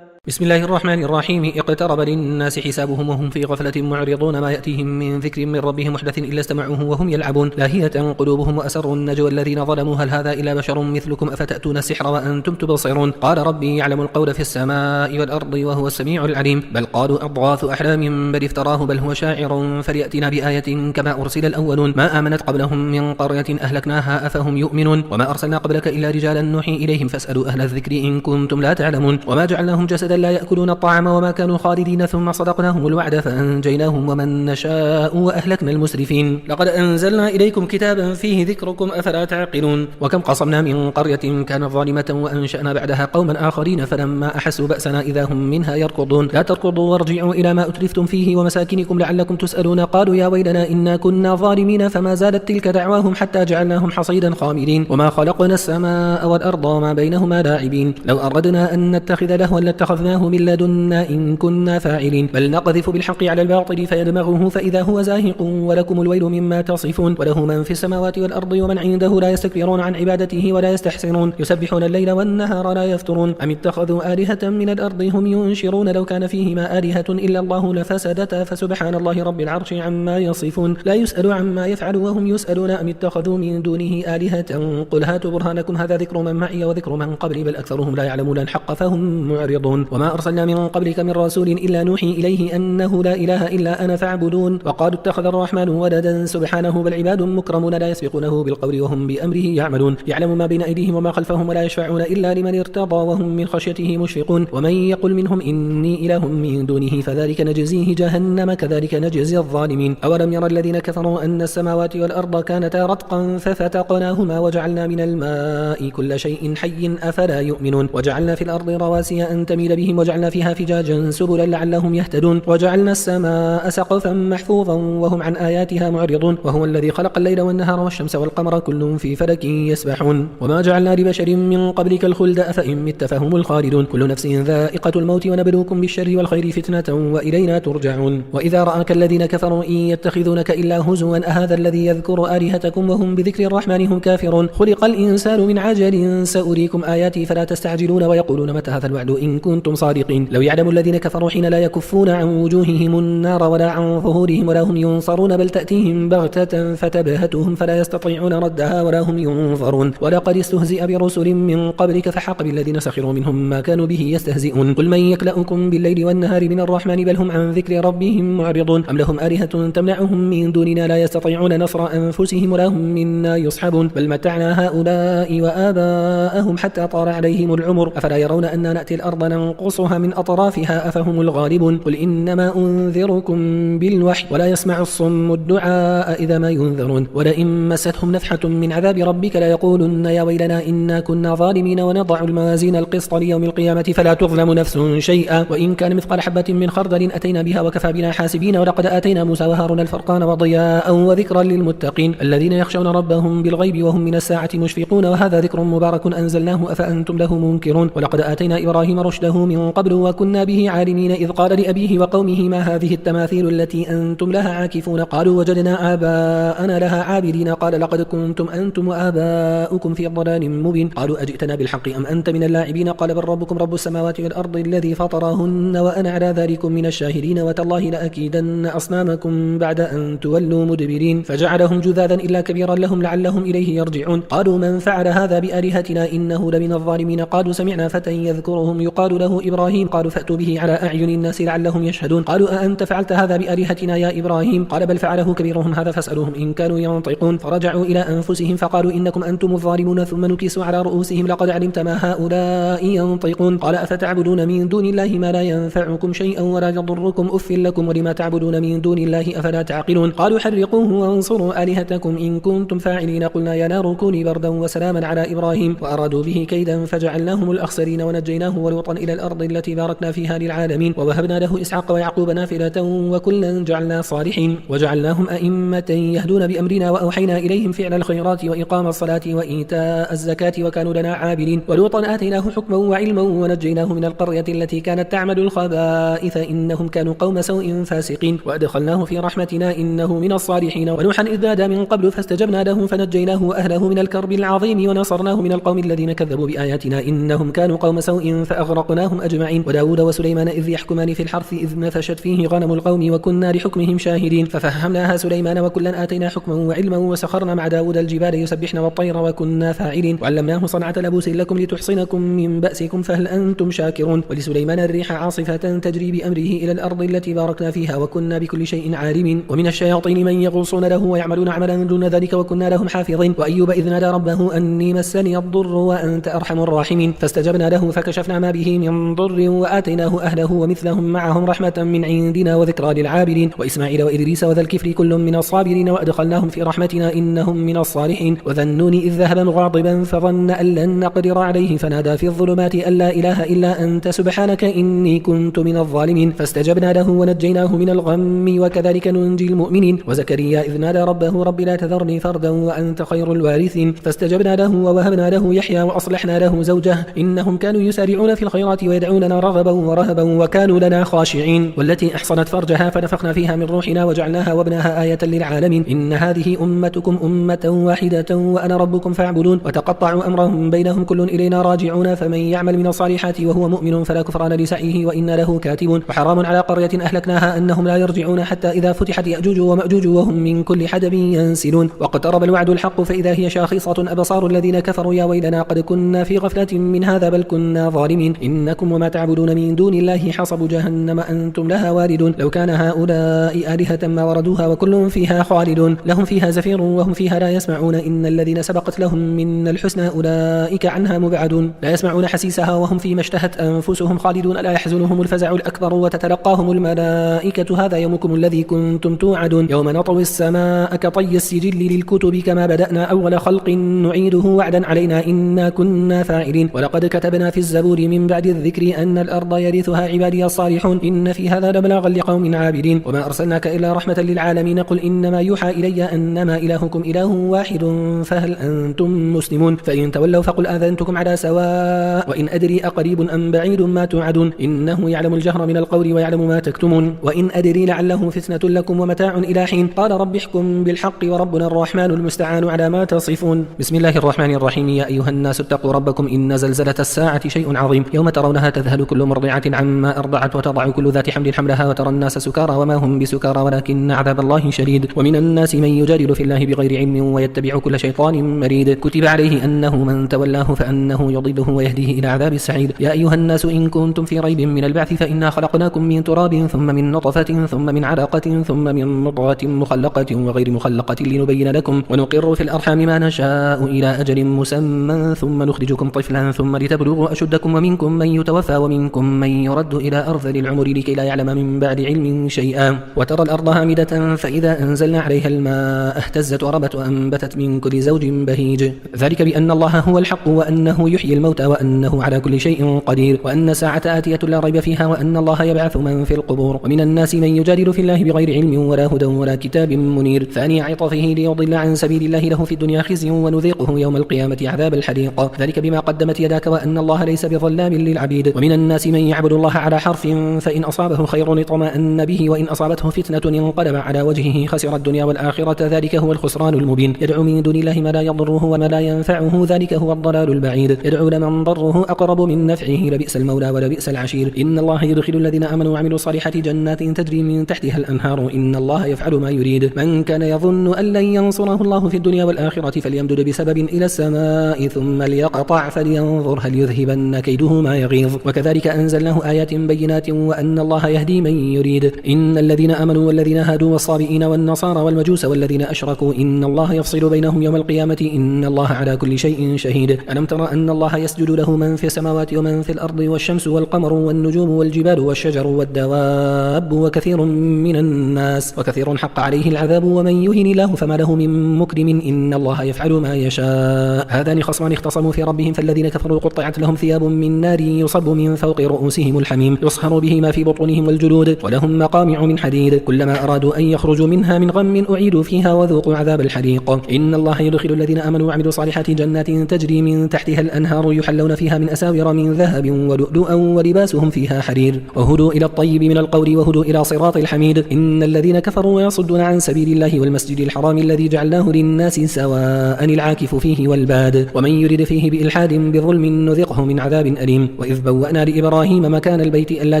بسم الله الرحمن الرحيم اقترب للناس حسابهم وهم في غفلة معرضون ما يأتيهم من ذكر من ربهم محدث إلا استمعوه وهم يلعبون لاهية قلوبهم وأسروا النجوى الذين ظلموا هل هذا إلا بشر مثلكم أفتأتون السحر وأنتم تبصرون قال ربي يعلم القول في السماء والأرض وهو السميع العليم بل قالوا أضغاث أحلام بل افتراه بل هو شاعر فليأتنا بآية كما أرسل الأولون ما آمنت قبلهم من قرية أهلكناها أفهم يؤمنون وما أرسلنا قبلك إلا رجالا نوحي إليهم فاسألوا أهل الذكر إن كنتم لا تعلمون وما جعلناهم جسدا لا يأكلون الطعام وما كانوا خالدين ثم صدقناهم الوعد فأنجيناهم ومن نشاء وأهلكنا المسرفين لقد أنزلنا إليكم كتابا فيه ذكركم أفلا تعقلون وكم قصمنا من قرية كانت ظالمة وأنشأنا بعدها قوما آخرين فلما أحسوا بأسنا إذا هم منها يركضون لا تركضوا وارجعوا إلى ما أترفتم فيه ومساكنكم لعلكم تسألون قالوا يا ويلنا إنا كنا ظالمين فما زالت تلك دعواهم حتى جعلناهم حصيدا خامدين وما خلقنا السماء والأرض وما بينهما لاعبين لو أردنا أن نتخذ لهوا لاتخذناه من لدنا إن كنا فاعلين بل نقذف بالحق على الباطل فيدمغه فإذا هو زاهق ولكم الويل مما تصفون وله من في السماوات والأرض ومن عنده لا يستكبرون عن عبادته ولا يستحسنون يسبحون الليل والنهار لا يفترون أم اتخذوا آلهة من الأرض هم ينشرون لو كان فيهما آلهة إلا الله لفسدتا فسبحان الله رب العرش عما يصفون لا يسأل عما يفعل وهم يسألون أم اتخذوا من دونه آلهة قل هاتوا برهانكم هذا ذكر من معي وذكر من قبلي بل أكثرهم لا يعلمون الحق فهم معرضون وما أرسلنا من قبلك من رسول إلا نوحي إليه أنه لا إله إلا أنا فاعبدون وقالوا اتخذ الرحمن ولدا سبحانه بل عباد مكرمون لا يسبقونه بالقول وهم بأمره يعملون يعلم ما بين أيديهم وما خلفهم ولا يشفعون إلا لمن ارتضى وهم من خشيته مشفقون ومن يقل منهم إني إله من دونه فذلك نجزيه جهنم كذلك نجزي الظالمين أولم يرى الذين كفروا أن السماوات والأرض كانتا رتقا ففتقناهما وجعلنا من الماء كل شيء حي أفلا يؤمنون وجعلنا في الأرض رواسي أن تميد بهم وجعلنا فيها فجاجا سبلا لعلهم يهتدون وجعلنا السماء سقفا محفوظا وهم عن آياتها معرضون وهو الذي خلق الليل والنهار والشمس والقمر كل في فلك يسبحون وما جعلنا لبشر من قبلك الخلد أفإن مت فهم الخالدون كل نفس ذائقة الموت ونبلوكم بالشر والخير فتنة وإلينا ترجعون وإذا رآك الذين كفروا إن يتخذونك إلا هزوا أهذا الذي يذكر آلهتكم وهم بذكر الرحمن هم كافرون خلق الإنسان من عجل سأريكم آياتي فلا تستعجلون ويقولون متى هذا الوعد إن كنتم صادقين لو يعلم الذين كفروا حين لا يكفون عن وجوههم النار ولا عن ظهورهم ولا هم ينصرون بل تأتيهم بغتة فتبهتهم فلا يستطيعون ردها ولا هم ينظرون ولقد استهزئ برسل من قبلك فحق بالذين سخروا منهم ما كانوا به يستهزئون قل من يكلأكم بالليل والنهار من الرحمن بل هم عن ذكر ربهم معرضون أم لهم آلهة تمنعهم من دوننا لا يستطيعون نصر أنفسهم ولا هم منا يصحبون بل متعنا هؤلاء وآباءهم حتى طال عليهم العمر أفلا يرون أن نأتي الأرض ننقصها من أطرافها أفهم الغالبون قل إنما أنذركم بالوحي ولا يسمع الصم الدعاء إذا ما ينذرون ولئن مستهم نفحة من عذاب ربك ليقولن يا ويلنا إنا كنا ظالمين ونضع الموازين القسط ليوم القيامة فلا تظلم نفس شيئا وإن كان مثقال حبة من خردل أتينا بها وكفى بنا حاسبين ولقد آتينا موسى وهارون الفرقان وضياء وذكرا للمتقين الذين يخشون ربهم بالغيب وهم من الساعة مشفقون وهذا ذكر مبارك أنزلناه أفأنتم له منكرون ولقد آتينا إبراهيم رشده من قبل وكنا به عالمين إذ قال لأبيه وقومه ما هذه التماثيل التي أنتم لها عاكفون قالوا وجدنا آباءنا لها عابدين قال لقد كنتم أنتم وآباؤكم في ضلال مبين قالوا أجئتنا بالحق أم أنت من اللاعبين قال بل ربكم رب السماوات والأرض الذي فطرهن وأنا على ذلكم من الشاهدين وتالله لأكيدن أصنامكم بعد أن تولوا مدبرين فجعلهم جذاذا إلا كبيرا لهم لعلهم إليه يرجعون قالوا من فعل هذا بآلهتنا إنه لمن الظالمين قالوا سمعنا فتى يذكرهم يقال له اسمه إبراهيم قالوا فأتوا به على أعين الناس لعلهم يشهدون قالوا أأنت فعلت هذا بآلهتنا يا إبراهيم قال بل فعله كبيرهم هذا فاسألوهم إن كانوا ينطقون فرجعوا إلى أنفسهم فقالوا إنكم أنتم الظالمون ثم نكسوا على رؤوسهم لقد علمت ما هؤلاء ينطقون قال أفتعبدون من دون الله ما لا ينفعكم شيئا ولا يضركم أف لكم ولما تعبدون من دون الله أفلا تعقلون قالوا حرقوه وانصروا آلهتكم إن كنتم فاعلين قلنا يا نار كوني بردا وسلاما على إبراهيم وأرادوا به كيدا فجعلناهم الأخسرين ونجيناه ولوطا إلى الأرض التي باركنا فيها للعالمين ووهبنا له إسحاق ويعقوب نافلة وكلا جعلنا صالحين وجعلناهم أئمة يهدون بأمرنا وأوحينا إليهم فعل الخيرات وإقام الصلاة وإيتاء الزكاة وكانوا لنا عابدين ولوطا آتيناه حكما وعلما ونجيناه من القرية التي كانت تعمل الخبائث إنهم كانوا قوم سوء فاسقين وأدخلناه في رحمتنا إنه من الصالحين ونوحا إذ نادى من قبل فاستجبنا له فنجيناه وأهله من الكرب العظيم ونصرناه من القوم الذين كذبوا بآياتنا إنهم كانوا قوم سوء فأغرقناهم أجمعين وداود وسليمان إذ يحكمان في الحرث إذ نفشت فيه غنم القوم وكنا لحكمهم شاهدين ففهمناها سليمان وكلا آتينا حكما وعلما وسخرنا مع داود الجبال يسبحن والطير وكنا فاعلين وعلمناه صنعة لبوس لكم لتحصنكم من بأسكم فهل أنتم شاكرون ولسليمان الريح عاصفة تجري بأمره إلى الأرض التي باركنا فيها وكنا بكل شيء عالمين ومن الشياطين من يغوصون له ويعملون عملا دون ذلك وكنا لهم حافظين وأيوب إذ نادى ربه أني مسني الضر وأنت أرحم الراحمين فاستجبنا له فكشفنا ما به من ضر وآتيناه أهله ومثلهم معهم رحمة من عندنا وذكرى للعابدين وإسماعيل وإدريس وذا الكفر كل من الصابرين وأدخلناهم في رحمتنا إنهم من الصالحين وذا النون إذ ذهب مغاضبا فظن أن لن نقدر عليه فنادى في الظلمات أن لا إله إلا أنت سبحانك إني كنت من الظالمين فاستجبنا له ونجيناه من الغم وكذلك ننجي المؤمنين وزكريا إذ نادى ربه رب لا تذرني فردا وأنت خير الوارثين فاستجبنا له ووهبنا له يحيى وأصلحنا له زوجه إنهم كانوا يسارعون في الخيرات ويدعوننا رغبا ورهبا وكانوا لنا خاشعين والتي أحصنت فرجها فنفخنا فيها من روحنا وجعلناها وابنها آية للعالمين إن هذه أمتكم أمة واحدة وأنا ربكم فاعبدون وتقطعوا أمرهم بينهم كل إلينا راجعون فمن يعمل من الصالحات وهو مؤمن فلا كفران لسعيه وإنا له كاتبون وحرام على قرية أهلكناها أنهم لا يرجعون حتى إذا فتحت يأجوج ومأجوج وهم من كل حدب ينسلون واقترب الوعد الحق فإذا هي شاخصة أبصار الذين كفروا يا ويلنا قد كنا في غفلة من هذا بل كنا ظالمين إنكم وما تعبدون من دون الله حصب جهنم أنتم لها واردون لو كان هؤلاء آلهة ما وردوها وكل فيها خالدون لهم فيها زفير وهم فيها لا يسمعون إن الذين سبقت لهم من الحسنى أولئك عنها مبعدون لا يسمعون حسيسها وهم فيما اشتهت أنفسهم خالدون لا يحزنهم الفزع الأكبر وتتلقاهم الملائكة هذا يومكم الذي كنتم توعدون يوم نطوي السماء كطي السجل للكتب كما بدأنا أول خلق نعيده وعدا علينا إنا كنا فاعلين ولقد كتبنا في الزبور من بعد الذكر أن الأرض يرثها عبادي الصالحون إن في هذا لبلاغا لقوم عابدين وما أرسلناك إلا رحمة للعالمين قل إنما يوحى إلي أنما إلهكم إله واحد فهل أنتم مسلمون فإن تولوا فقل آذنتكم على سواء وإن أدري أقريب أم بعيد ما توعدون إنه يعلم الجهر من القول ويعلم ما تكتمون وإن أدري لعله فتنة لكم ومتاع إلى حين قال رب احكم بالحق وربنا الرحمن المستعان على ما تصفون بسم الله الرحمن الرحيم يا أيها الناس اتقوا ربكم إن زلزلة الساعة شيء عظيم يوم ترونها تذهل كل مرضعة عما أرضعت وتضع كل ذات حمل حملها وترى الناس سكارى وما هم بسكارى ولكن عذاب الله شديد ومن الناس من يجادل في الله بغير علم ويتبع كل شيطان مريد كتب عليه أنه من تولاه فأنه يضله ويهديه إلى عذاب السعيد يا أيها الناس إن كنتم في ريب من البعث فإنا خلقناكم من تراب ثم من نطفة ثم من علقة ثم من مضغة مخلقة وغير مخلقة لنبين لكم ونقر في الأرحام ما نشاء إلى أجل مسمى ثم نخرجكم طفلا ثم لتبلغوا أشدكم ومنكم من يتوفى ومنكم من يرد إلى أرذل العمر لكي لا يعلم من بعد علم شيئا وترى الأرض هامدة فإذا أنزلنا عليها الماء اهتزت وربت وأنبتت من كل زوج بهيج ذلك بأن الله هو الحق وأنه يحيي الموتى وأنه على كل شيء قدير وأن الساعة آتية لا ريب فيها وأن الله يبعث من في القبور ومن الناس من يجادل في الله بغير علم ولا هدى ولا كتاب منير ثاني عطفه ليضل عن سبيل الله له في الدنيا خزي ونذيقه يوم القيامة عذاب الحريق ذلك بما قدمت يداك وأن الله ليس بظلام للعبيد ومن الناس من يعبد الله على حرف فإن أصابه خير اطمأن به وإن أصابته فتنة انقلب على وجهه خسر الدنيا والآخرة ذلك هو الخسران المبين يدعو من دون الله ما لا يضره وما لا ينفعه ذلك هو الضلال البعيد يدعو لمن ضره أقرب من نفعه لبئس المولى ولبئس العشير إن الله يدخل الذين آمنوا وعملوا الصالحات جنات تجري من تحتها الأنهار إن الله يفعل ما يريد من كان يظن أن لن ينصره الله في الدنيا والآخرة فليمدد بسبب إلى السماء ثم ليقطع فلينظر هل يذهبن كيده ما يغيظ غليظ. وكذلك أنزلناه آيات بينات وأن الله يهدي من يريد. إن الذين آمنوا والذين هادوا والصابئين والنصارى والمجوس والذين أشركوا إن الله يفصل بينهم يوم القيامة إن الله على كل شيء شهيد. ألم تر أن الله يسجد له من في السماوات ومن في الأرض والشمس والقمر والنجوم والجبال والشجر والدواب وكثير من الناس وكثير حق عليه العذاب ومن يهن الله فما له من مكرم إن الله يفعل ما يشاء. هذان خصمان اختصموا في ربهم فالذين كفروا قطعت لهم ثياب من نار يصب من فوق رؤوسهم الحميم يصهر به ما في بطونهم والجلود ولهم مقامع من حديد كلما أرادوا أن يخرجوا منها من غم أعيدوا فيها وذوقوا عذاب الحريق. إن الله يدخل الذين آمنوا وعملوا الصالحات جنات تجري من تحتها الأنهار يحلون فيها من أساور من ذهب ولؤلؤا ولباسهم فيها حرير وهدوا إلى الطيب من القول وهدوا إلى صراط الحميد. إن الذين كفروا ويصدون عن سبيل الله والمسجد الحرام الذي جعلناه للناس سواء العاكف فيه والباد ومن يرد فيه بإلحاد بظلم نذقه من عذاب أليم. وإذ بوأنا لإبراهيم مكان البيت ألا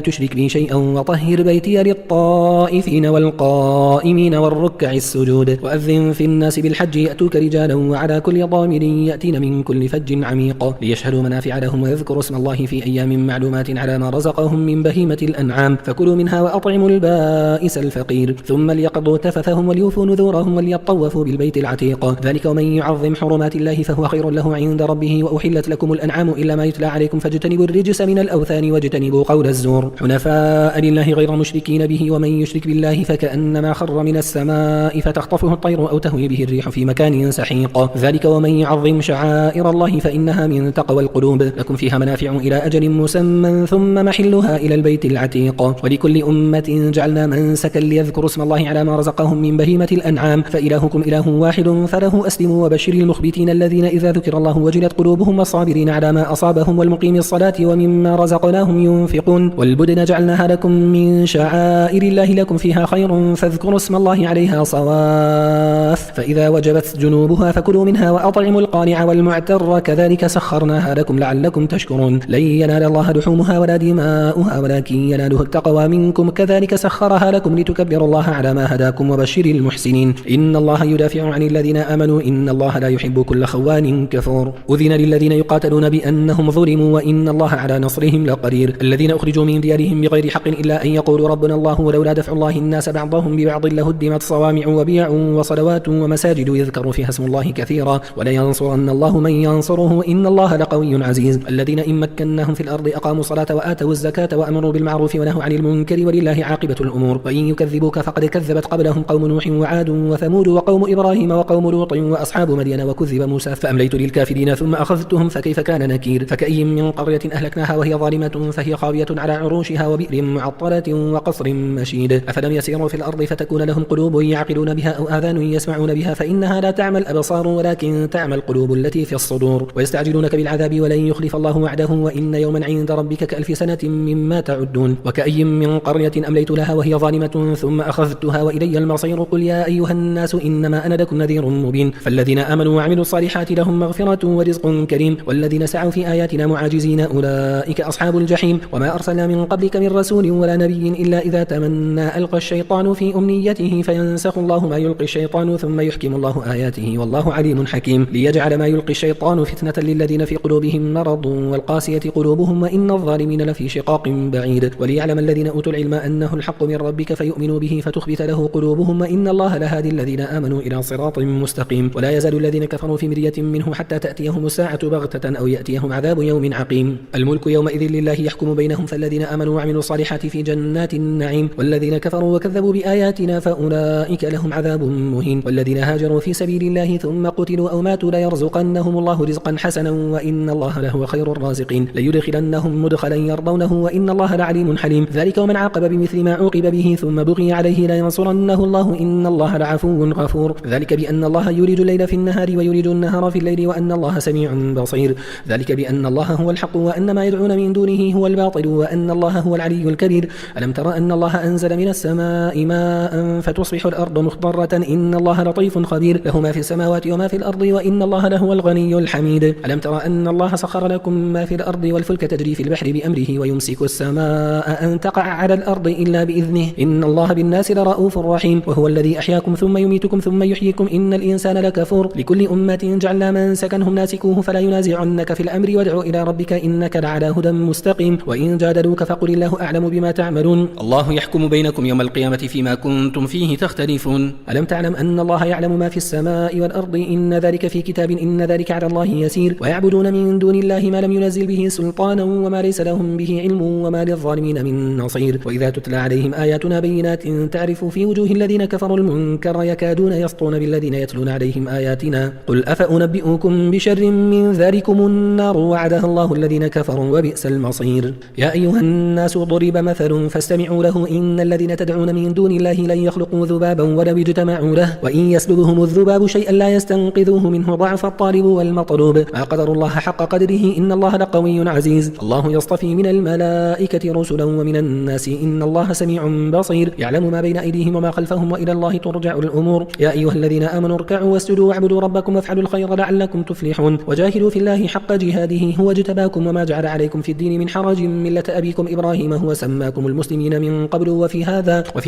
تشرك بي شيئا وطهر بيتي للطائفين والقائمين والركع السجود وأذن في الناس بالحج يأتوك رجالا وعلى كل ضامر يأتين من كل فج عميق ليشهدوا منافع لهم ويذكروا اسم الله في أيام معلومات على ما رزقهم من بهيمة الأنعام فكلوا منها وأطعموا البائس الفقير ثم ليقضوا تفثهم وليوفوا نذورهم وليطوفوا بالبيت العتيق ذلك ومن يعظم حرمات الله فهو خير له عند ربه. وأحلت لكم الأنعام إلا ما يتلى عليكم فاجتنبوا الرجس من الأوثان واجتنبوا قول الزور حنفاء لله غير مشركين به ومن يشرك بالله فكأنما خر من السماء فتخطفه الطير أو تهوي به الريح في مكان سحيق ذلك ومن يعظم شعائر الله فإنها من تقوى القلوب. لكم فيها منافع إلى أجل مسمى ثم محلها إلى البيت العتيق ولكل أمة جعلنا منسكا ليذكروا اسم الله على ما رزقهم من بهيمة الأنعام فإلهكم إله واحد فله أسلموا وبشر المخبتين الذين إذا ذكر الله وجلت قلوبهم والصابرين على ما أصابهم والمقيم الصلاة ومما رزقناهم ينفقون. والبدن جعلناها لكم من شعائر الله لكم فيها خير فاذكروا اسم الله عليها صواف فإذا وجبت جنوبها فكلوا منها وأطعموا القانع والمعتر كذلك سخرناها لكم لعلكم تشكرون. لن ينال الله لحومها ولا دماؤها ولكن يناله التقوى منكم كذلك سخرها لكم لتكبروا الله على ما هداكم وبشر المحسنين. إن الله يدافع عن الذين آمنوا إن الله لا يحب كل خوان كفور. أذن للذين يقاتلون بأنهم ظلموا وإن الله على نصرهم لقدير. الذين أخرجوا من ديارهم بغير حق إلا أن يقولوا ربنا الله ولولا دفع الله الناس بعضهم ببعض لهدمت صوامع وبيع وصلوات ومساجد يذكر فيها اسم الله كثيرا ولا ينصرن الله من ينصره إن الله لقوي عزيز. الذين إن مكناهم في الأرض أقاموا الصلاة وآتوا الزكاة وأمروا بالمعروف ونهوا عن المنكر ولله عاقبة الأمور. وإن يكذبوك فقد كذبت قبلهم قوم نوح وعاد وثمود وقوم إبراهيم وقوم لوط وأصحاب مدين وكذب موسى فأمليت للكافرين ثم أخذتهم فكيف كان نكير. فكأي من قرية أهلكناها وهي ظالمة فهي خاوية على عروشها وبئر معطلة وقصر مشيد أفلم يسيروا في الأرض فتكون لهم قلوب يعقلون بها أو آذان يسمعون بها فإنها لا تعمى الأبصار ولكن تعمى القلوب التي في الصدور. ويستعجلونك بالعذاب ولن يخلف الله وعده وإن يوما عند ربك كألف سنة مما تعدون. وكأي من قرية أمليت لها وهي ظالمة ثم أخذتها وإلي المصير قل يا أيها الناس إنما أنا لكم نذير مبين. فالذين آمنوا وعملوا الصالحات لهم مغفرة ورزق كريم والذين سعوا في آياتنا معاجزين أولئك أصحاب الجحيم. وما أرسلنا من قبلك من رسول ولا نبي إلا إذا تمنى ألقى الشيطان في أمنيته فينسخ الله ما يلقي الشيطان ثم يحكم الله آياته والله عليم حكيم. ليجعل ما يلقي الشيطان فتنة للذين في قلوبهم مرض والقاسية قلوبهم وإن الظالمين لفي شقاق بعيد. وليعلم الذين أوتوا العلم أنه الحق من ربك فيؤمنوا به فتخبت له قلوبهم وإن الله لهادي الذين آمنوا إلى صراط مستقيم. ولا يزال الذين كفروا في مرية منه حتى تأتيهم الساعة بغتة أو يأتيهم عذاب يوم عقيم. الملك يومئذ لله يحكم بينهم فالذين آمنوا وعملوا الصالحات في جنات النعيم والذين كفروا وكذبوا بآياتنا فأولئك لهم عذاب مهين. والذين هاجروا في سبيل الله ثم قتلوا أو ماتوا ليرزقنهم الله رزقا حسنا وإن الله لهو خير الرازقين. ليدخلنهم مدخلا يرضونه وإن الله لعليم حليم. ذلك ومن عاقب بمثل ما عوقب به ثم بغي عليه لينصرنه الله إن الله لعفو غفور. ذلك بأن الله يولج الليل في النهار ويولج النهار في الليل وأن الله سميع بصير. ذلك بأن الله هو الحق وأن ما يدعون من دونه هو الباطل وأن الله هو العلي الكبير. ألم تر أن الله أنزل من السماء ماء فتصبح الأرض مخضرة إن الله لطيف خبير له ما في السماوات وما في الأرض وإن الله لهو الغني الحميد. ألم تر أن الله سخر لكم ما في الأرض والفلك تجري في البحر بأمره ويمسك السماء أن تقع على الأرض إلا بإذنه إن الله بالناس لرؤوف رحيم. وهو الذي أحياكم ثم يميتكم ثم يحييكم إن الإنسان لكفور. لكل أمة جعلنا منسكا هم ناسكوه فلا ينازعنك في الأمر وادع إلى ربك إنك على هدى مستقيم. وإن جادلوك فقل الله أعلم بما تعملون. الله يحكم بينكم يوم القيامة فيما كنتم فيه تختلفون. ألم تعلم أن الله يعلم ما في السماء والأرض إن ذلك في كتاب إن ذلك على الله يسير. ويعبدون من دون الله ما لم ينزل به سلطانا وما ليس لهم به علم وما للظالمين من نصير. وإذا تتلى عليهم آياتنا بينات تعرف في وجوه الذين كفروا المنكر يكادون يسطون بالذين يتلون عليهم آياتنا. قل أفأنبئكم بشر من ذلكم النار وعدها الله الذين كفروا وبئس المصير. يا أيها الناس ضرب مثل فاستمعوا له إن الذين تدعون من دون الله لن يخلقوا ذبابا ولو اجتمعوا له وإن يسلبهم الذباب شيئا لا يستنقذوه منه ضعف الطالب والمطلوب. ما قدر الله حق قدره إن الله لقوي عزيز. الله يصطفي من الملائكة رسلا ومن الناس إن الله سميع بصير. يعلم ما بين أيديهم وما خلفهم وإلى الله ترجع الأمور. يا أيها الذين آمنوا اركعوا واسجدوا واعبدوا ربكم وافعلوا الخير لعلكم تفلحون. وجاهدوا في الله حق جهاده هو اجتباكم وما جعل عليكم في الدين من حرج ملة أبيكم إبراهيم هو سماكم المسلمين من قبل وفي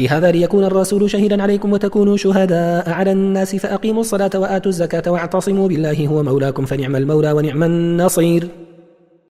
هذا ليكون الرسول شهيدا عليكم وتكونوا شهداء على الناس فأقيموا الصلاة وآتوا الزكاة واعتصموا بالله هو مولاكم فنعم المولى ونعم النصير.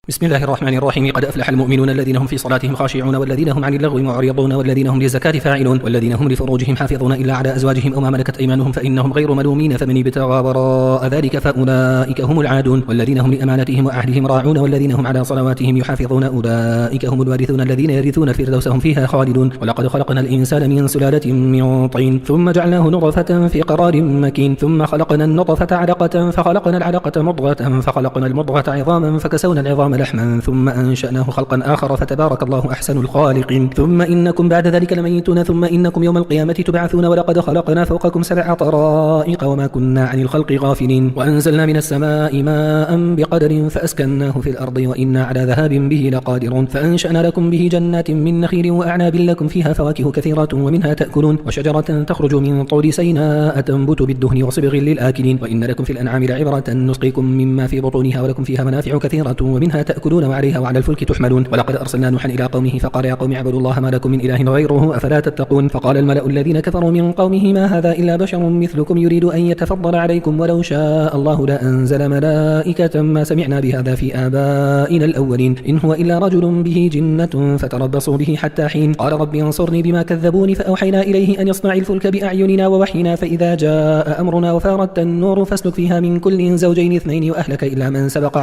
بسم الله الرحمن الرحيم. قد أفلح المؤمنون الذين هم في صلاتهم خاشعون والذين هم عن اللغو معرضون والذين هم للزكاة فاعلون والذين هم لفروجهم حافظون إلا على أزواجهم أو ما ملكت أيمانهم فإنهم غير ملومين فمن ابتغى وراء ذلك فأولئك هم العادون والذين هم لأماناتهم وعهدهم راعون والذين هم على صلواتهم يحافظون أولئك هم الوارثون الذين يرثون الفردوس هم فيها خالدون. ولقد خلقنا الإنسان من سلالة من طين ثم جعلناه نطفة في قرار مكين ثم خلقنا النطفة علقة فخلقنا العلقة مضغة فخلقنا المضغة عظاما فكسونا العظام لحما ثم أنشأناه خلقا آخر فتبارك الله أحسن الخالقين. ثم إنكم بعد ذلك لميتون ثم إنكم يوم القيامة تبعثون. ولقد خلقنا فوقكم 7 طرائق وما كنا عن الخلق غافلين. وأنزلنا من السماء ماء بقدر فأسكناه في الأرض وإنا على ذهاب به لقادرون. فأنشأنا لكم به جنات من نخيل وأعناب لكم فيها فواكه كثيرة ومنها تأكلون وشجرة تخرج من طور سيناء تنبت بالدهن وصبغ للآكلين. وإن لكم في الأنعام لعبرة نسقيكم مما في بطونها ولكم فيها منافع كثيرة ومنها تأكلون وعليها وعلى الفلك تحملون. ولقد أرسلنا نوحا إلى قومه فقال يا قوم اعبدوا الله ما لكم من إله غيره أفلا تتقون. فقال الملأ الذين كفروا من قومه ما هذا إلا بشر مثلكم يريد أن يتفضل عليكم ولو شاء الله لأنزل ملائكة ما سمعنا بهذا في آبائنا الأولين إن هو إلا رجل به جنة فتربصوا به حتى حين. قال رب انصرني بما كذبوني فأوحينا إليه أن يصنع الفلك بأعيننا ووحينا فإذا جاء أمرنا وفارت النور فاسلك فيها من كل زوجين 2 وأهلك إلا من سبق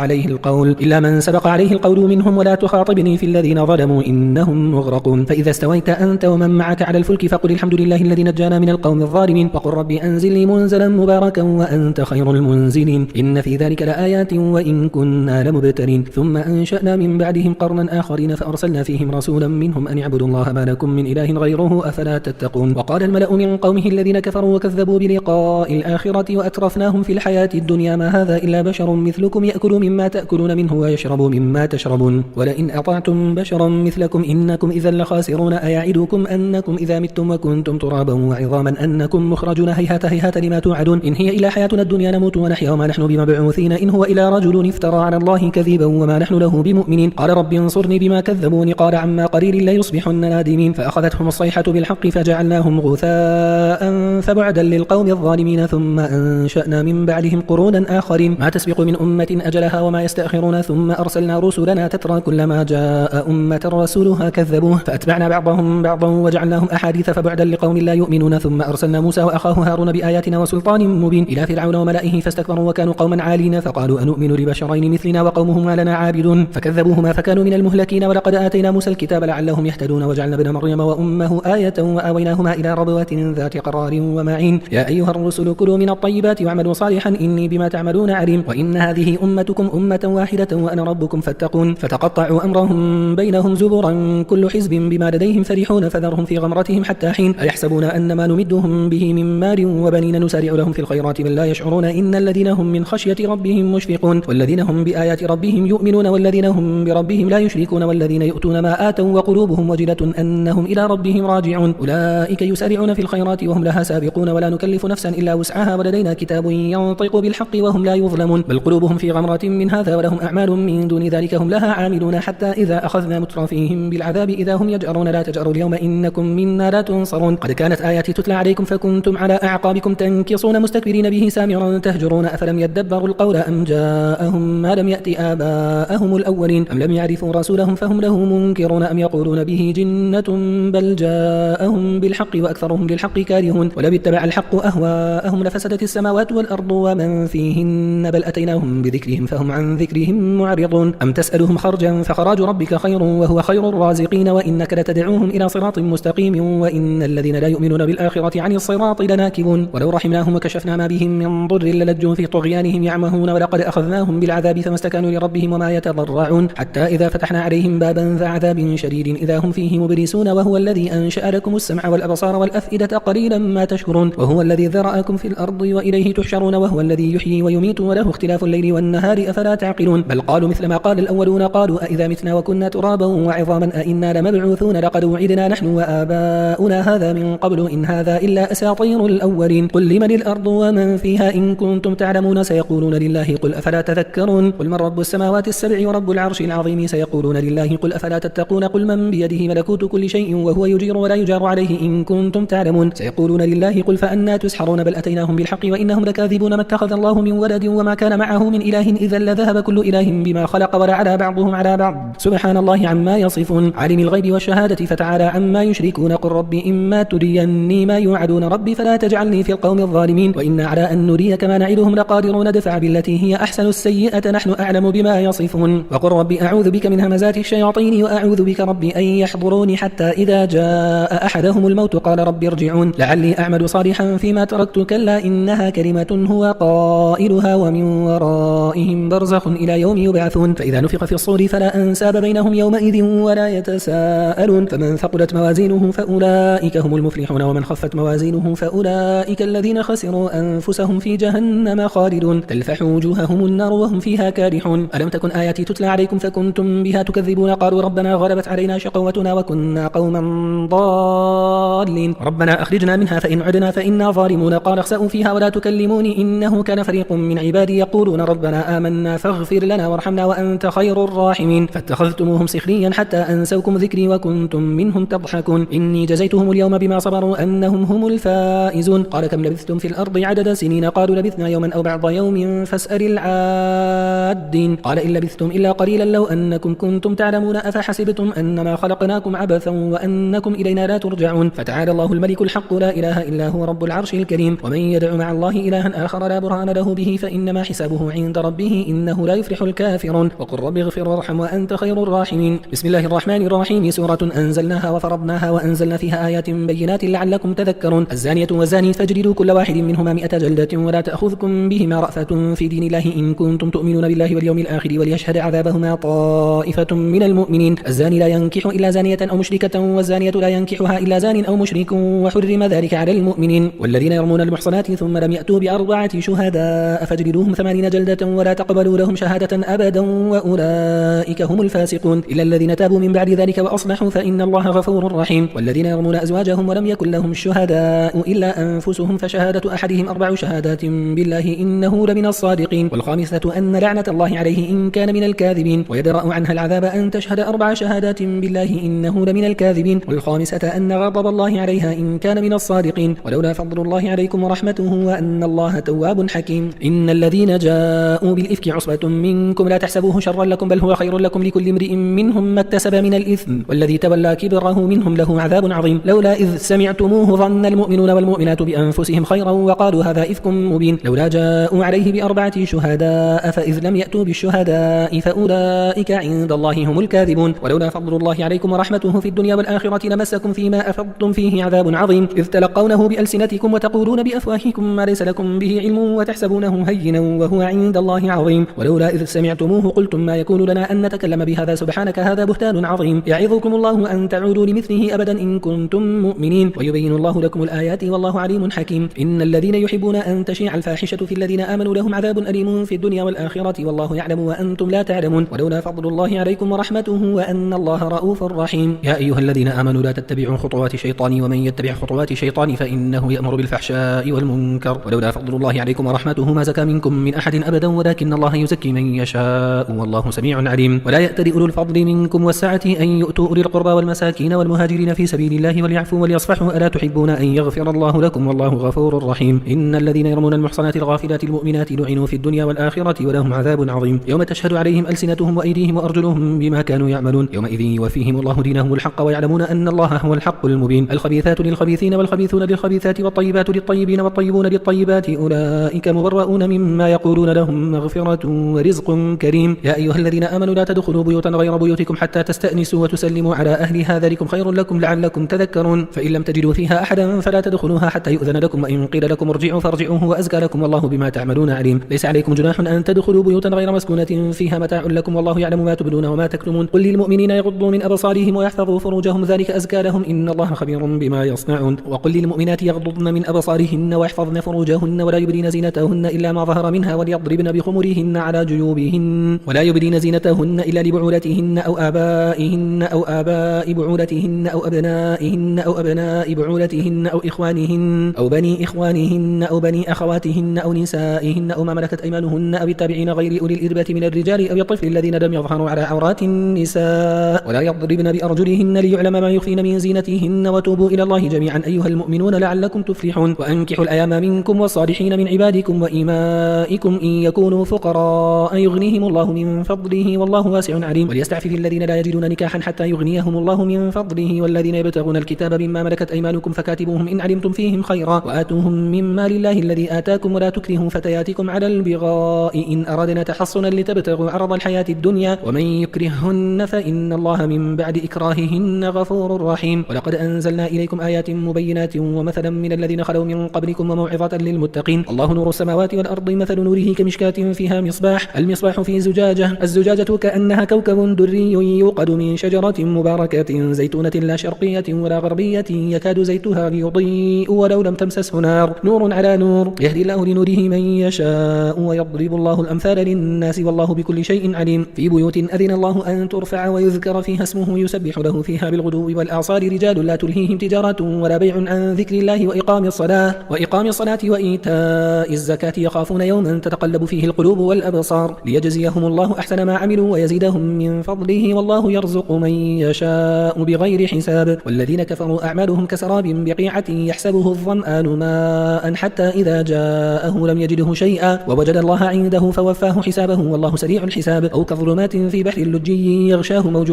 عليه القول منهم ولا تخاطبني في الذين ظلموا إنهم مغرقون. فإذا استويت أنت ومن معك على الفلك فقل الحمد لله الذي نجانا من القوم الظالمين وقل ربي أنزلني منزلا مباركا وأنت خير المنزلين إن في ذلك لآيات وإن كنا لمبتلين. ثم أنشأنا من بعدهم قرنا آخرين فأرسلنا فيهم رسولا منهم أن اعبدوا الله ما لكم من إله غيره أفلا تتقون. وقال الملأ من قومه الذين كفروا وكذبوا بلقاء الآخرة وأترفناهم في الحياة الدنيا ما هذا إلا بشر مثلكم يأكل مما تأكلون منه ويشرب مما تشربون ولئن أطعتم بشرا مثلكم إنكم إذا لخاسرون. أيعدكم أنكم إذا متم وكنتم ترابا وعظاما أنكم مخرجون هيهات لما توعدون إن هي إلا حياتنا الدنيا نموت ونحيا وما نحن بمبعوثين إن هو إلا رجل افترى على الله كذبا وما نحن له بمؤمنين. قال رب انصرني بما كذبوني قال عما قليل لا يصبحن نادمين. فأخذتهم الصيحة بالحق فجعلناهم غثاء فبعدا للقوم الظالمين. ثم أنشأنا من بعدهم قرونا آخرين ما تسبق من أمة أجلها وما يستأخرون. ثم أرسلنا رسلنا تترى كلما جاء أمة رسولها كذبوه فأتبعنا بعضهم بعضا وجعلناهم أحاديث فبعدا لقوم لا يؤمنون. ثم أرسلنا موسى وأخاه هارون بآياتنا وسلطان مبين إلى فرعون وملئه فاستكبروا وكانوا قوما عالين فقالوا أنؤمن لبشرين مثلنا وقومهما لنا عابدون فكذبوهما فكانوا من المهلكين. ولقد آتينا موسى الكتاب لعلهم يهتدون وجعلنا ابن مريم وأمه آية وآويناهما إلى ربوة ذات قرار ومعين. يا أيها الرسل كلوا من الطيبات واعملوا صالحا إني بما تعملون عليم. وإن هذه أمتكم أمة واحدة وأنا ربكم فاتقون. فتقطعوا أمرهم بينهم زبرا كل حزب بما لديهم فرحون فذرهم في غمرتهم حتى حين. أيحسبون أن ما نمدهم به من مال وبنين نسارع لهم في الخيرات بل لا يشعرون إن الذين هم من خشية ربهم مشفقون والذين هم بآيات ربهم يؤمنون والذين هم بربهم لا يشركون والذين يؤتون ما آتوا وقلوبهم وجلة أنهم إلى ربهم راجعون أولئك يسارعون في الخيرات وهم لها سابقون ولا نكلف نفسا إلا وسعها ولدينا كتاب ينطق بالحق وهم لا يظلمون بل قلوبهم في غمرة من هذا ولهم أعمال من من دون ذلك هم لها عاملون حتى إذا أخذنا مترفيهم بالعذاب إذا هم يجأرون لا تجأروا اليوم إنكم منا لا تنصرون قد كانت آياتي تتلى عليكم فكنتم على أعقابكم تنكصون مستكبرين به سامرا تهجرون أفلم يدبروا القول أم جاءهم ما لم يأت آباءهم الأولين أم لم يعرفوا رسولهم فهم له منكرون أم يقولون به جنة بل جاءهم بالحق وأكثرهم للحق كارهون ولو اتبع الحق أهواءهم لفسدت السماوات والأرض ومن فيهن بل أتيناهم بذكرهم فهم عن ذكرهم معرضون أم تسألهم خرجا فخراج ربك خير وهو خير الرازقين وإنك لتدعوهم إلى صراط مستقيم وإن الذين لا يؤمنون بالآخرة عن الصراط لناكبون ولو رحمناهم وكشفنا ما بهم من ضر للجوا في طغيانهم يعمهون ولقد أخذناهم بالعذاب فما استكانوا لربهم وما يتضرعون حتى إذا فتحنا عليهم بابا ذا عذاب شديد إذا هم فيه مبلسون وهو الذي أنشأ لكم السمع والأبصار والأفئدة قليلا ما تشكرون وهو الذي ذرأكم في الأرض وإليه تحشرون وهو الذي يحيي ويميت وله اختلاف الليل والنهار أفلا تعقلون بل قالوا مثل ما قال الأولون قالوا أئذا متنا وكنا ترابا وعظاما أئنا لمبعوثون لقد وعدنا نحن وآباؤنا هذا من قبل إن هذا إلا أساطير الأولين قل لمن الأرض ومن فيها إن كنتم تعلمون سيقولون لله قل أفلا تذكرون قل من رب السماوات السبع ورب العرش العظيم سيقولون لله قل أفلا تتقون قل من بيده ملكوت كل شيء وهو يجير ولا يجار عليه إن كنتم تعلمون سيقولون لله قل فأنا تسحرون بل أتيناهم بالحق وإنهم لكاذبون ما اتخذ الله من ولد وما كان معه من إله إذا لذهب كل إله بما خلق ولعلى بعضهم على بعض سبحان الله عما يصفون عالم الغيب والشهادة فتعالى عما يشركون قل رب إما تريني ما يوعدون ربي فلا تجعلني في القوم الظالمين وإنا على أن نريك ما نعدهم لقادرون دفع بالتي هي أحسن السيئة نحن أعلم بما يصفون وقل رب أعوذ بك من همزات الشياطين وأعوذ بك رب أن يحضروني حتى إذا جاء أحدهم الموت قال رب ارجعون لعلي أعمل صالحا فيما تركت كلا إنها كلمة هو قائلها ومن ورائهم برزخ إلى يوم يبعثون فإذا نفخ في الصور فلا أنساب بينهم يومئذ ولا يتساءلون فمن ثقلت موازينه فأولئك هم المفلحون ومن خفت موازينه فأولئك الذين خسروا أنفسهم في جهنم خالدون تلفح وجوههم النار وهم فيها كارحون ألم تكن آياتي تتلى عليكم فكنتم بها تكذبون قالوا ربنا غلبت علينا شقوتنا وكنا قوما ضالين ربنا أخرجنا منها فإن عدنا فإنا ظالمون قال اخسأوا فيها ولا تكلموني إنه كان فريق من عبادي يقولون ربنا آمنا فاغفر لنا وارحمنا وأنت خير الراحمين فاتخذتموهم سخريا حتى أنسوكم ذكري وكنتم منهم تضحكون إني جزيتهم اليوم بما صبروا أنهم هم الفائزون قال كم لبثتم في الأرض عدد سنين قالوا لبثنا يوما أو بعض يوم فاسأل العادين قال إن لبثتم إلا قليلا لو أنكم كنتم تعلمون أفحسبتم أنما خلقناكم عبثا وأنكم إلينا لا ترجعون فتعالى الله الملك الحق لا إله إلا هو رب العرش الكريم ومن يدع مع الله إلها آخر لا برهان له به فإنما حسابه عند ربه إنه لا يفلح الكافرون وقل رب اغفر وارحم وأنت خير الراحمين بسم الله الرحمن الرحيم سورة أنزلناها وفرضناها وأنزلنا فيها آيات بينات لعلكم تذكرون الزانية والزاني فاجلدوا كل واحد منهما 100 جلدة ولا تأخذكم بهما رأفة في دين الله إن كنتم تؤمنون بالله واليوم الآخر وليشهد عذابهما طائفة من المؤمنين الزاني لا ينكح إلا زانية أو مشركة والزانية لا ينكحها إلا زان أو مشرك وحرم ذلك على المؤمنين والذين يرمون المحصنات ثم لم يأتوا ب4 شهداء فاجلدوهم 80 جلدة ولا تقبلوا لهم شهادة أبدا وأولئك هم الفاسقون إلا الذين تابوا من بعد ذلك وأصلحوا فإن الله غفور رحيم والذين يرمون أزواجهم ولم يكن لهم الشهداء إلا أنفسهم فشهادة أحدهم 4 شهادات بالله إنه لمن الصادقين والخامسة أن لعنة الله عليه إن كان من الكاذبين ويدرأ عنها العذاب أن تشهد 4 شهادات بالله إنه لمن الكاذبين والخامسة أن غضب الله عليها إن كان من الصادقين ولولا فضل الله عليكم ورحمته وأن الله تواب حكيم إن الذين جاءوا بالإفك عصبة منكم لا تحسبوه شرا لكم بل هو خير لكم لكل امرئ منهم ما اكتسب من الإثم والذي تولى كبره منهم له عذاب عظيم لولا إذ سمعتموه ظن المؤمنون والمؤمنات بأنفسهم خيرا وقالوا هذا إفك مبين لولا جاءوا عليه ب4 شهداء فإذ لم يأتوا بالشهداء فأولئك عند الله هم الكاذبون ولولا فضل الله عليكم ورحمته في الدنيا والآخرة لمسكم فيما أفضتم فيه عذاب عظيم إذ تلقونه بألسنتكم وتقولون بأفواهكم ما ليس لكم به علم وتحسبونه هينا وهو عند الله عظيم ولولا إذ سمعتموه قلتم ما يكون لنا أن نتكلم بهذا سبحانك هذا بهتان عظيم يعظكم الله أن تعودوا لمثله أبدا إن كنتم مؤمنين ويبين الله لكم الآيات والله عليم حكيم إن الذين يحبون أن تشيع الفاحشة في الذين آمنوا لهم عذاب أليم في الدنيا والآخرة والله يعلم وأنتم لا تعلمون ولولا فضل الله عليكم ورحمته وأن الله رؤوف رحيم يا أيها الذين آمنوا لا تتبعوا خطوات الشيطان ومن يتبع خطوات الشيطان فإنه يأمر بالفحشاء والمنكر ولولا فضل الله عليكم ورحمته ما زكى منكم من أحد أبدا ولكن الله يزكي من يشاء يشاء والله سميع عليم. ولا يأتل أولو الفضل منكم والسعة أن يؤتوا أولي القربى والمساكين والمهاجرين في سبيل الله وليعفوا وليصفحوا ألا تحبون أن يغفر الله لكم والله غفور رحيم. إن الذين يرمون المحصنات الغافلات المؤمنات لعنوا في الدنيا والآخرة ولهم عذاب عظيم يوم تشهد عليهم ألسنتهم وأيديهم وأرجلهم بما كانوا يعملون يومئذ يوفيهم الله دينهم الحق ويعلمون أن الله هو الحق المبين. الخبيثات للخبيثين والخبيثون للخبيثات والطيبات للطيبين والطيبون للطيبات أولئك مبرؤون مما يقولون لهم مغفرة ورزق كريم. يا أيها الذين آمنوا لا تدخلوا بيوتا غير بيوتكم حتى تستأنسوا وتسلموا على أهلها ذلكم خير لكم لعلكم تذكرون. فإن لم تجدوا فيها أحدا فلا تدخلوها حتى يؤذن لكم وإن قيل لكم ارجعوا فارجعوا وأزكى لكم والله بما تعملون عليم. ليس عليكم جناح أن تدخلوا بيوتا غير مسكونة فيها متاع لكم والله يعلم ما تبدون وما تكتمون. قل للمؤمنين يغضوا من أبصارهم ويحفظوا فروجهم ذلك أزكى لهم إن الله خبير بما يصنعون. وقل للمؤمنات يغضضن من أبصارهن ويحفظن فروجهن ولا يبدين زينتهن إلا ما ظهر منها وليضربن بخمرهن على جيوبهن ولا يبدين زينتهن إلا لبعولتهن أو آبائهن أو آباء بعولتهن أو أبنائهن أو أبناء بعولتهن أو إخوانهن أو بني إخوانهن أو بني أخواتهن أو نسائهن أو ما ملكت أيمانهن أو التابعين غير أولي الإربة من الرجال أو الطفل الذين لم يظهروا على عورات النساء ولا يضربن بأرجلهن ليعلم ما يخفين من زينتهن وتوبوا إلى الله جميعا أيها المؤمنون لعلكم تفلحون. وأنكحوا الأيام منكم والصالحين من عبادكم وإمائكم إن يكونوا فقراء يغنيهم الله من فضله والله واسع عليم. وليستعفف الذين لا يجدون نكاحا حتى يغنيهم الله من فضله والذين يبتغون الكتاب مما ملكت أيمانكم فكاتبوهم إن علمتم فيهم خيرا وآتوهم مما لله الذي آتاكم ولا تكرهوا فتياتكم على البغاء إن أردنا تحصنا لتبتغوا عرض الحياة الدنيا ومن يكرههن فإن الله من بعد إكراههن غفور رحيم. ولقد أنزلنا إليكم آيات مبينات ومثلا من الذين خلوا من قبلكم وموعظة للمتقين. الله نور السماوات والأرض مثل نوره كمشكاة فيها مصباح المصباح في زجاجة الزجاجة كأنها كوكب دري يوقد من شجرة مباركة زيتونة لا شرقية ولا غربية يكاد زيتها يضيء ولو لم تمسسه نار نور على نور يهدي الله لنوره من يشاء ويضرب الله الأمثال للناس والله بكل شيء عليم. في بيوت أذن الله أن ترفع ويذكر فيها اسمه يسبح له فيها بالغدو والآصال رجال لا تلهيهم تجارة ولا بيع عن ذكر الله وإقام الصلاة وإيتاء الزكاة يخافون يوما تتقلب فيه القلوب والأبصار ليجزيهم الله أحسن ما عملوا ويزيدهم من فضله والله يرزق من يشاء بغير حساب. والذين كفروا أعمالهم كسراب بقيعة يحسبه الظمآن ماء حتى إذا جاءه لم يجده شيئا ووجد الله عنده فوفاه حسابه والله سريع الحساب. أو كظلمات في بحر اللجي يغشاه موج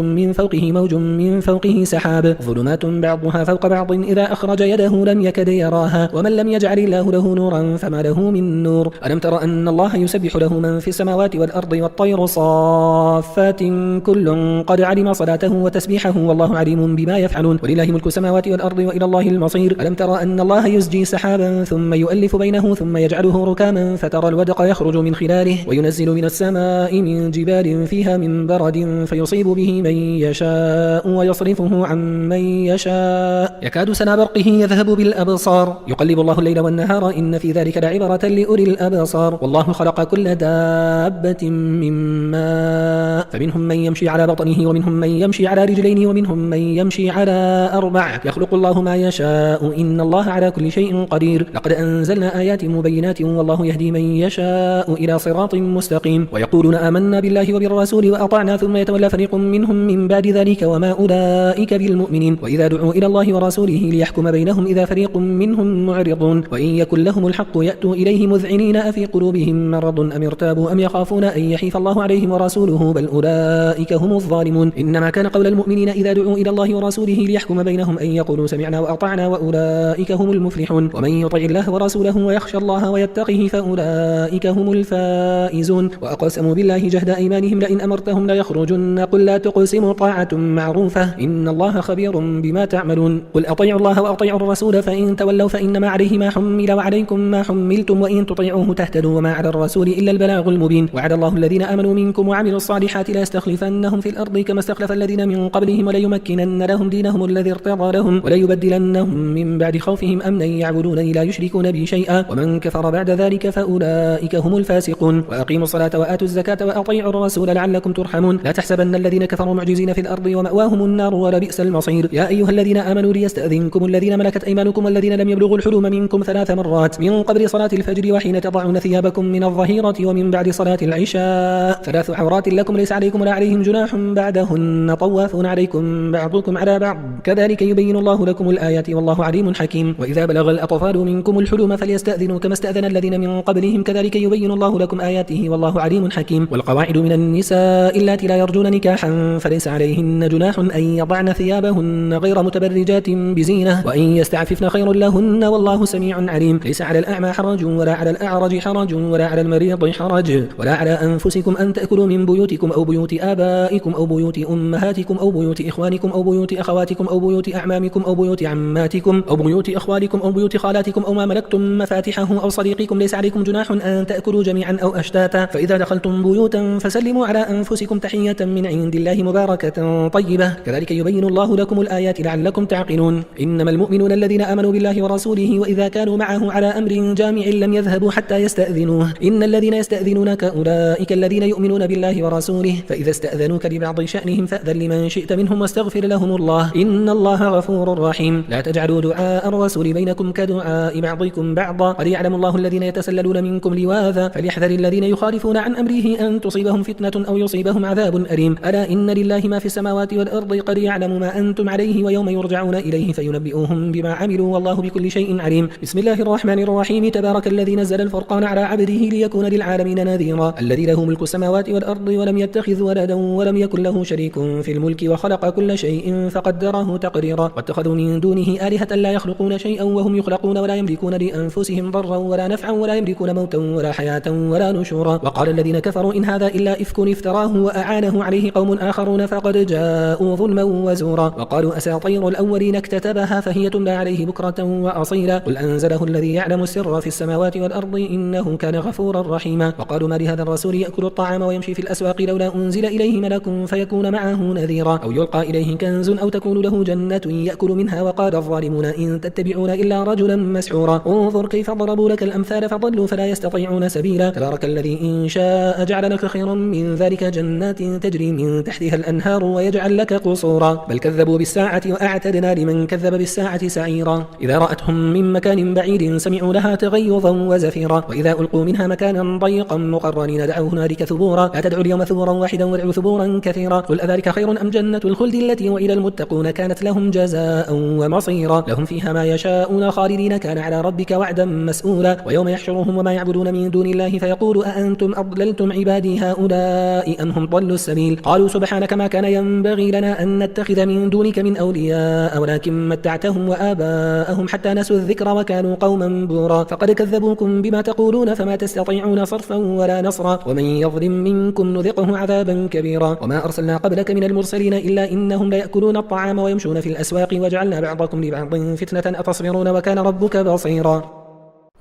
من فوقه سحاب ظلمات بعضها فوق بعض إذا أخرج يده لم يكد يراها ومن لم يجعل الله له نورا فما له من نور. ألم تر أن الله يسبح له من في السماوات والأرض والطير صافات كل قد علم صلاته وتسبيحه والله عليم بما يفعلون. ولله ملك السماوات والأرض وإلى الله المصير. ألم تر أن الله يزجي سحابا ثم يؤلف بينه ثم يجعله ركاما فترى الودق يخرج من خلاله وينزل من السماء من جبال فيها من برد فيصيب به من يشاء ويصرفه عن من يشاء يكاد سنا برقه يذهب بالأبصار يقلب الله الليل والنهار إن في ذلك لعبرة لأولي الأبصار. والله خلق كل دابة من ماء فمنهم من يمشي على بطنه ومنهم من يمشي على رجلين ومنهم من يمشي على أربع يخلق الله ما يشاء إن الله على كل شيء قدير. لقد أنزلنا آيات مبينات والله يهدي من يشاء إلى صراط مستقيم. ويقولون آمنا بالله وبالرسول وأطعنا ثم يتولى فريق منهم من بعد ذلك وما أولئك بالمؤمنين. وإذا دعوا إلى الله ورسوله ليحكم بينهم إذا فريق منهم معرضون وإن يكن لهم الحق يأتوا إليه مذعنين أفي قلوبهم مرض أم ارتابوا أم يخافون أن يحيف الله عليهم ورسوله بل أولئك هم الظالمون. إنما كان قول المؤمنين إذا دعوا إلى الله ورسوله ليحكم بينهم أن يقولوا سمعنا وأطعنا وأولئك هم المفلحون. ومن يطع الله ورسوله ويخشى الله ويتقه فأولئك هم الفائزون. وأقسموا بالله جهد أيمانهم لئن أمرتهم لا يخرجن قل لا تقسموا طاعة معروفة إن الله خبير بما تعملون. قل أطيعوا الله وأطيعوا الرسول فإن تولوا فإنما عليه ما حمل وعليكم ما حملتم وإن تطيعوه تهتدوا وما على الرسول إلا البلاغ المبين. وعد الله الذين آمنوا منكم وعملوا الصالحات لا يستخلفنهم في الأرض كما استخلف الذين من قبلهم وليمكنن لهم دينهم الذي ارتضى لهم وليبدلنهم من بعد خوفهم أمنا يعبدونني لا يشركون بي شيئا ومن كفر بعد ذلك فأولئك هم الفاسقون. وأقيموا الصلاة وآتوا الزكاة وأطيعوا الرسول لعلكم ترحمون. لا تحسبن الذين كفروا معجزين في الأرض ومأواهم النار ولبئس المصير. يا أيها الذين آمنوا ليستأذنكم الذين ملكت أيمانكم والذين لم يبلغوا الحلم منكم 3 مرات من قبل صلاة الفجر وحين تضعون ثيابكم من الظهيرة ومن بعد صلاة العشاء النساء 3 عورات لكم ليس عليكم ولا عليهم جناح بعدهن طوافون عليكم بعضكم على بعض كذلك يبين الله لكم الآيات والله عليم حكيم. وإذا بلغ الأطفال منكم الحلم فليستأذنوا كما استأذن الذين من قبلهم كذلك يبين الله لكم آياته والله عليم حكيم. والقواعد من النساء اللاتي لا يرجون نكاحا فليس عليهن جناح أن يضعن ثيابهن غير متبرجات بزينة وأن يستعففن خير لهن والله سميع عليم. ليس على الأعمى حرج ولا على الأعرج حرج ولا على المريض حرج ولا على أنفسكم أن تأكلوا من بيوتكم أو بيوت آبائكم أو بيوت أمهاتكم أو بيوت إخوانكم أو بيوت أخواتكم أو بيوت أعمامكم أو بيوت عماتكم أو بيوت أخوالكم أو بيوت خالاتكم أو ما ملكتم مفاتحه أو صديقكم ليس عليكم جناح أن تأكلوا جميعا أو أشتاتا. فإذا دخلتم بيوتا فسلموا على أنفسكم تحية من عند الله مباركة طيبة كذلك يبين الله لكم الآيات لعلكم تعقلون. إنما المؤمنون الذين آمنوا بالله ورسوله وإذا كانوا معه على أمر جامع لم يذهبوا حتى يستأذنوه إن الذين يستأذنونك أولئك الذين يؤمنون بالله ورسوله فإذا استأذنوك لبعض شأنهم فأذن لمن شئت منهم واستغفر لهم الله إن الله غفور رحيم. لا تجعلوا دعاء الرسول بينكم كدعاء بعضكم بعضا قد يعلم الله الذين يتسللون منكم لواذا فليحذر الذين يخالفون عن أمره أن تصيبهم فتنة أو يصيبهم عذاب أليم. ألا إن لله ما في السماوات والأرض قد يعلم ما أنتم عليه ويوم يرجعون إليه فينبئوهم بما عملوا والله بكل شيء عليم. بسم الله الرحمن الرحيم تبارك الذي نزل الفرقان على عبده ليكون للعالمين نذيرا الذي له ملك السماوات والأرض ولم يتخذ ولدا ولم يكن له شريك في الملك وخلق كل شيء فقدره تقديرا واتخذوا من دونه آلهة لا يخلقون شيئا وهم يخلقون ولا يملكون لأنفسهم ضرا ولا نفعا ولا يملكون موتا ولا حياة ولا نشورا. وقال الذين كفروا إن هذا إلا إفك افتراه وأعانه عليه قوم آخرون فقد جاءوا ظلما وزورا. وقالوا أساطير الأولين اكتتبها فهي تملى عليه بكرة وأصيلا قل أنزله الذي يعلم السر في السماوات والأرض إنه كان غفورا رحيما. وقالوا ما لهذا الرسول يأكل الطعام ويمشي في الأسواق لولا أنزل إليه ملك فيكون معه نذيرا أو يلقى إليه كنز أو تكون له جنة يأكل منها. وقال الظالمون إن تتبعون إلا رجلا مسحورا انظر كيف ضربوا لك الأمثال فضلوا فلا يستطيعون سبيلا. تبارك الذي إن شاء جعل لك خيرا من ذلك جنات تجري من تحتها الأنهار ويجعل لك قصورا بل كذبوا بالساعة وأعتدنا لمن كذب بالساعة سعيرا. إذا رأتهم من مكان بعيد سمعوا لها تغيظا وزفيرا وإذا ألقوا منها مكانا ضيقا مقرنين دعوا هنالك ثبورا لا تدعوا اليوم ثبورا واحدا وادعوا ثبورا كثيرا قل أذلك خير أم جنة الخلد التي وإلى المتقون كانت لهم جزاء ومصيرا لهم فيها ما يشاءون خالدين كان على ربك وعدا مسؤولا. ويوم يحشرهم وما يعبدون من دون الله فيقول أأنتم أضللتم عبادي هؤلاء أم هم ضلوا السبيل قالوا سبحانك ما كان ينبغي لنا أن نتخذ من دونك من أولياء ولكن متعتهم وآباءهم حتى نسوا الذكر وكانوا قوما بورا فقد كذبوكم بما تقولون فما تستطيعون صرفا ولا نصرا ومن يظلم منكم نذقه عذابا كبيرا. وما أرسلنا قبلك من المرسلين إلا إنهم ليأكلون الطعام ويمشون في الأسواق وجعلنا بعضكم لبعض فتنة أتصبرون وكان ربك بصيرا.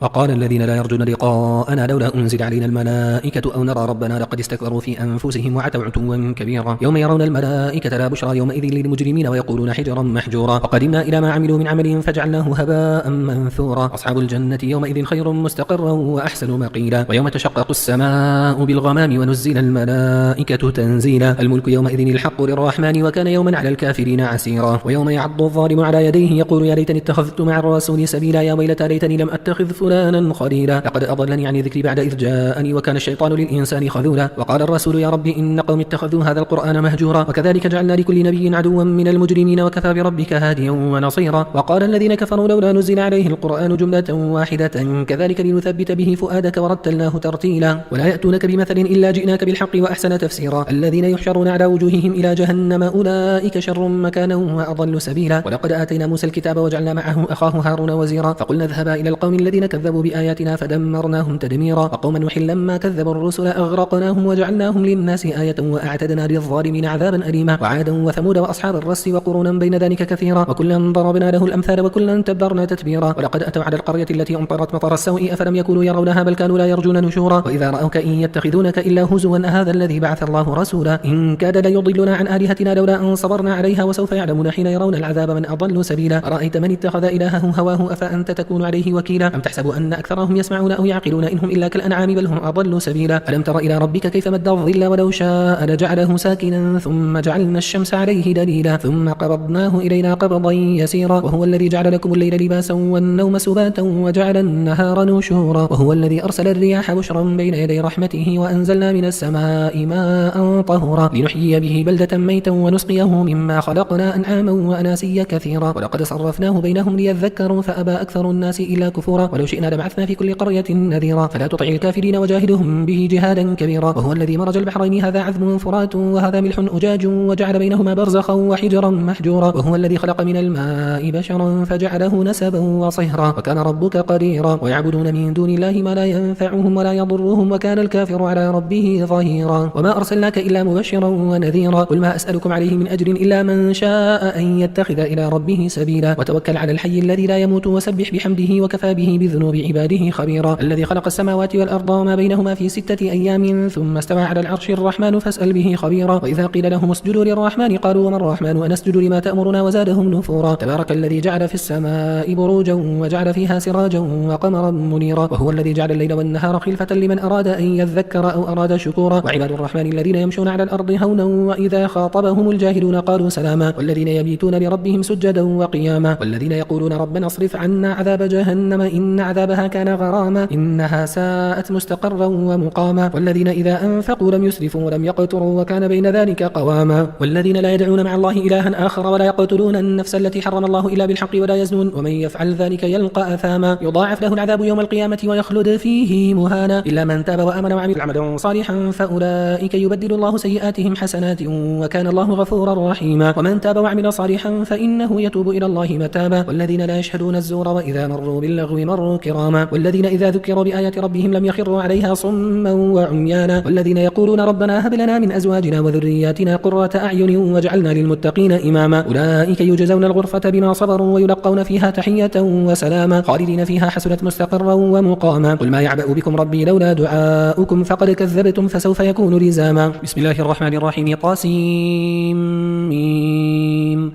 وقال الذين لا يرجون لقاءنا لولا أنزل علينا الملائكة أو نرى ربنا لقد استكبروا في أنفسهم وعتوا عتوا كبيرا يوم يرون الملائكة لا بشرى يومئذ للمجرمين ويقولون حجرا محجورا وقدمنا إلى ما عملوا من عمل فجعلناه هباء منثورا أصحاب الجنة يومئذ خير مستقرا وأحسن مقيلا. ويوم تشقق السماء بالغمام ونزل الملائكة تنزيلا الملك يومئذ الحق للرحمن وكان يوما على الكافرين عسيرا. ويوم يعض الظالم على يديه يقول يا ليتني اتخذت مع الرسول سبيلا يا ويلتى ليتني لم أتخذ فلانا خليلا لقد أضلني عن ذكري بعد إذ جاءني وكان الشيطان للإنسان خذولا. وقال الرسول يا ربي إن قوم اتخذوا هذا القرآن مهجورا وكذلك جعلنا لكل نبي عدوا من المجرمين وكفى بربك هاديا ونصيرا. وقال الذين كفروا لولا نزل عليه القرآن جملة واحدة كذلك لنثبت به فؤادك ورتلناه ترتيلا ولا يأتونك بمثل إلا جئناك بالحق وأحسن تفسيرا. الذين يحشرون على وجوههم إلى جهنم أولئك شر مكانا وأضل سبيلا. ولقد آتينا موسى الكتاب وجعلنا معه أخاه هارون وزيرا فقلنا اذهبا إلى القوم الذين كذبوا بآياتنا فدمرناهم تدميرا. وقوم نوح لما كذبوا الرسل أغرقناهم وجعلناهم للناس آية وأعتدنا للظالمين عذابا أليما. وعادا وثمود وأصحاب الرس وقرونا بين ذلك كثيرا وكلا ضربنا له الأمثال وكلا تبرنا تتبيرا. ولقد أتوا على القرية التي أمطرت مطر السوء أفلم يكونوا يرونها بل كانوا لا يرجون نشورا. وإذا رأوك إن يتخذونك إلا هزوا هذا الذي بعث الله رسولا إن كاد ليضلنا عن آلهتنا لولا أن صبرنا عليها وسوف يعلمون حين يرون العذاب من أضل سبيلا. أرأيت من اتخذ إلهه هواه أفأنت تكون عليه وكيلا أم تحسب أيحسب أن أكثرهم يسمعون أو يعقلون إنهم إلا كالأنعام بل هم أضل سبيلا ألم تر إلى ربك كيف مد الظل ولو شاء لجعله ساكنا ثم جعلنا الشمس عليه دليلا ثم قبضناه إلينا قبضا يسيرا وهو الذي جعل لكم الليل لباسا والنوم سباتا وجعل النهار نشورا وهو الذي أرسل الرياح بشرا بين يدي رحمته وأنزلنا من السماء ماء طهورا لنحيي به بلدة ميتا ونسقيه مما خلقنا أنعاما وأناسيا كثيرا ولقد صرفناه بينهم ليذكروا فأبى أكثر الناس إلا كفورا ولو شئنا لبعثنا في كل قرية نذيرا فلا تطع الكافرين وجاهدهم به جهادا كبيرا وهو الذي مرج البحرين هذا عذب فرات وهذا ملح أجاج وجعل بينهما برزخا وحجرا محجورا وهو الذي خلق من الماء بشرا فجعله نسبا وصهرا وكان ربك قديرا ويعبدون من دون الله ما لا ينفعهم ولا يضرهم وكان الكافر على ربه ظهيرا وما أرسلناك إلا مبشرا ونذيرا قل ما أسألكم عليه من أجر إلا من شاء أن يتخذ إلى ربه سبيلا وتوكل على الحي الذي لا يموت وسبح بحمده وكفى به بذنوب عباده خبيرا الذي خلق السماوات والأرض وما بينهما في 6 أيام ثم استوى على العرش الرحمن فاسأل به خبيرا وإذا قيل لهم اسجدوا للرحمن قالوا وما الرحمن أنسجد لما تأمرنا وزادهم نفورا تبارك الذي جعل في السماء بروجا وجعل فيها سراجا وقمرا منيرا وهو الذي جعل الليل والنهار خلفة لمن أراد أن يذكر أو أراد شكورا وعباد الرحمن الذين يمشون على الأرض هونا وإذا خاطبهم الجاهلون قالوا سلاما والذين يبيتون لربهم سجدا وقياما والذين يقولون ربنا اصرف عنا عذاب جهنم إن عذابها كان غراما إنها ساءت مستقرا ومقاما والذين إذا أنفقوا لم يسرفوا ولم يقتروا وكان بين ذلك قواما والذين لا يدعون مع الله إلها آخر ولا يقتلون النفس التي حرم الله إلا بالحق ولا يزنون ومن يفعل ذلك يلقى أثاما يضاعف له العذاب يوم القيامة ويخلد فيه مهانا إلا من تاب وآمن وعمل عملا صالحا فأولئك يبدل الله سيئاتهم حسنات وكان الله غفورا رحيما ومن تاب وعمل صالحا فإنه يتوب إلى الله متابا والذين لا يشهدون الزور وإذا مروا باللغو مروا كراما والذين إذا ذكروا بآيات ربهم لم يخروا عليها صما وعميانا والذين يقولون ربنا هب لنا من أزواجنا وذرياتنا قرة أعين واجعلنا للمتقين إماما أولئك يجزون الغرفة بما صبروا ويلقون فيها تحية وسلاما خالدين فيها حسنت مستقرا ومقاما قل ما يعبأ بكم ربي لولا دعاؤكم فقد كذبتم فسوف يكون لزاما بسم الله الرحمن الرحيم طاسيم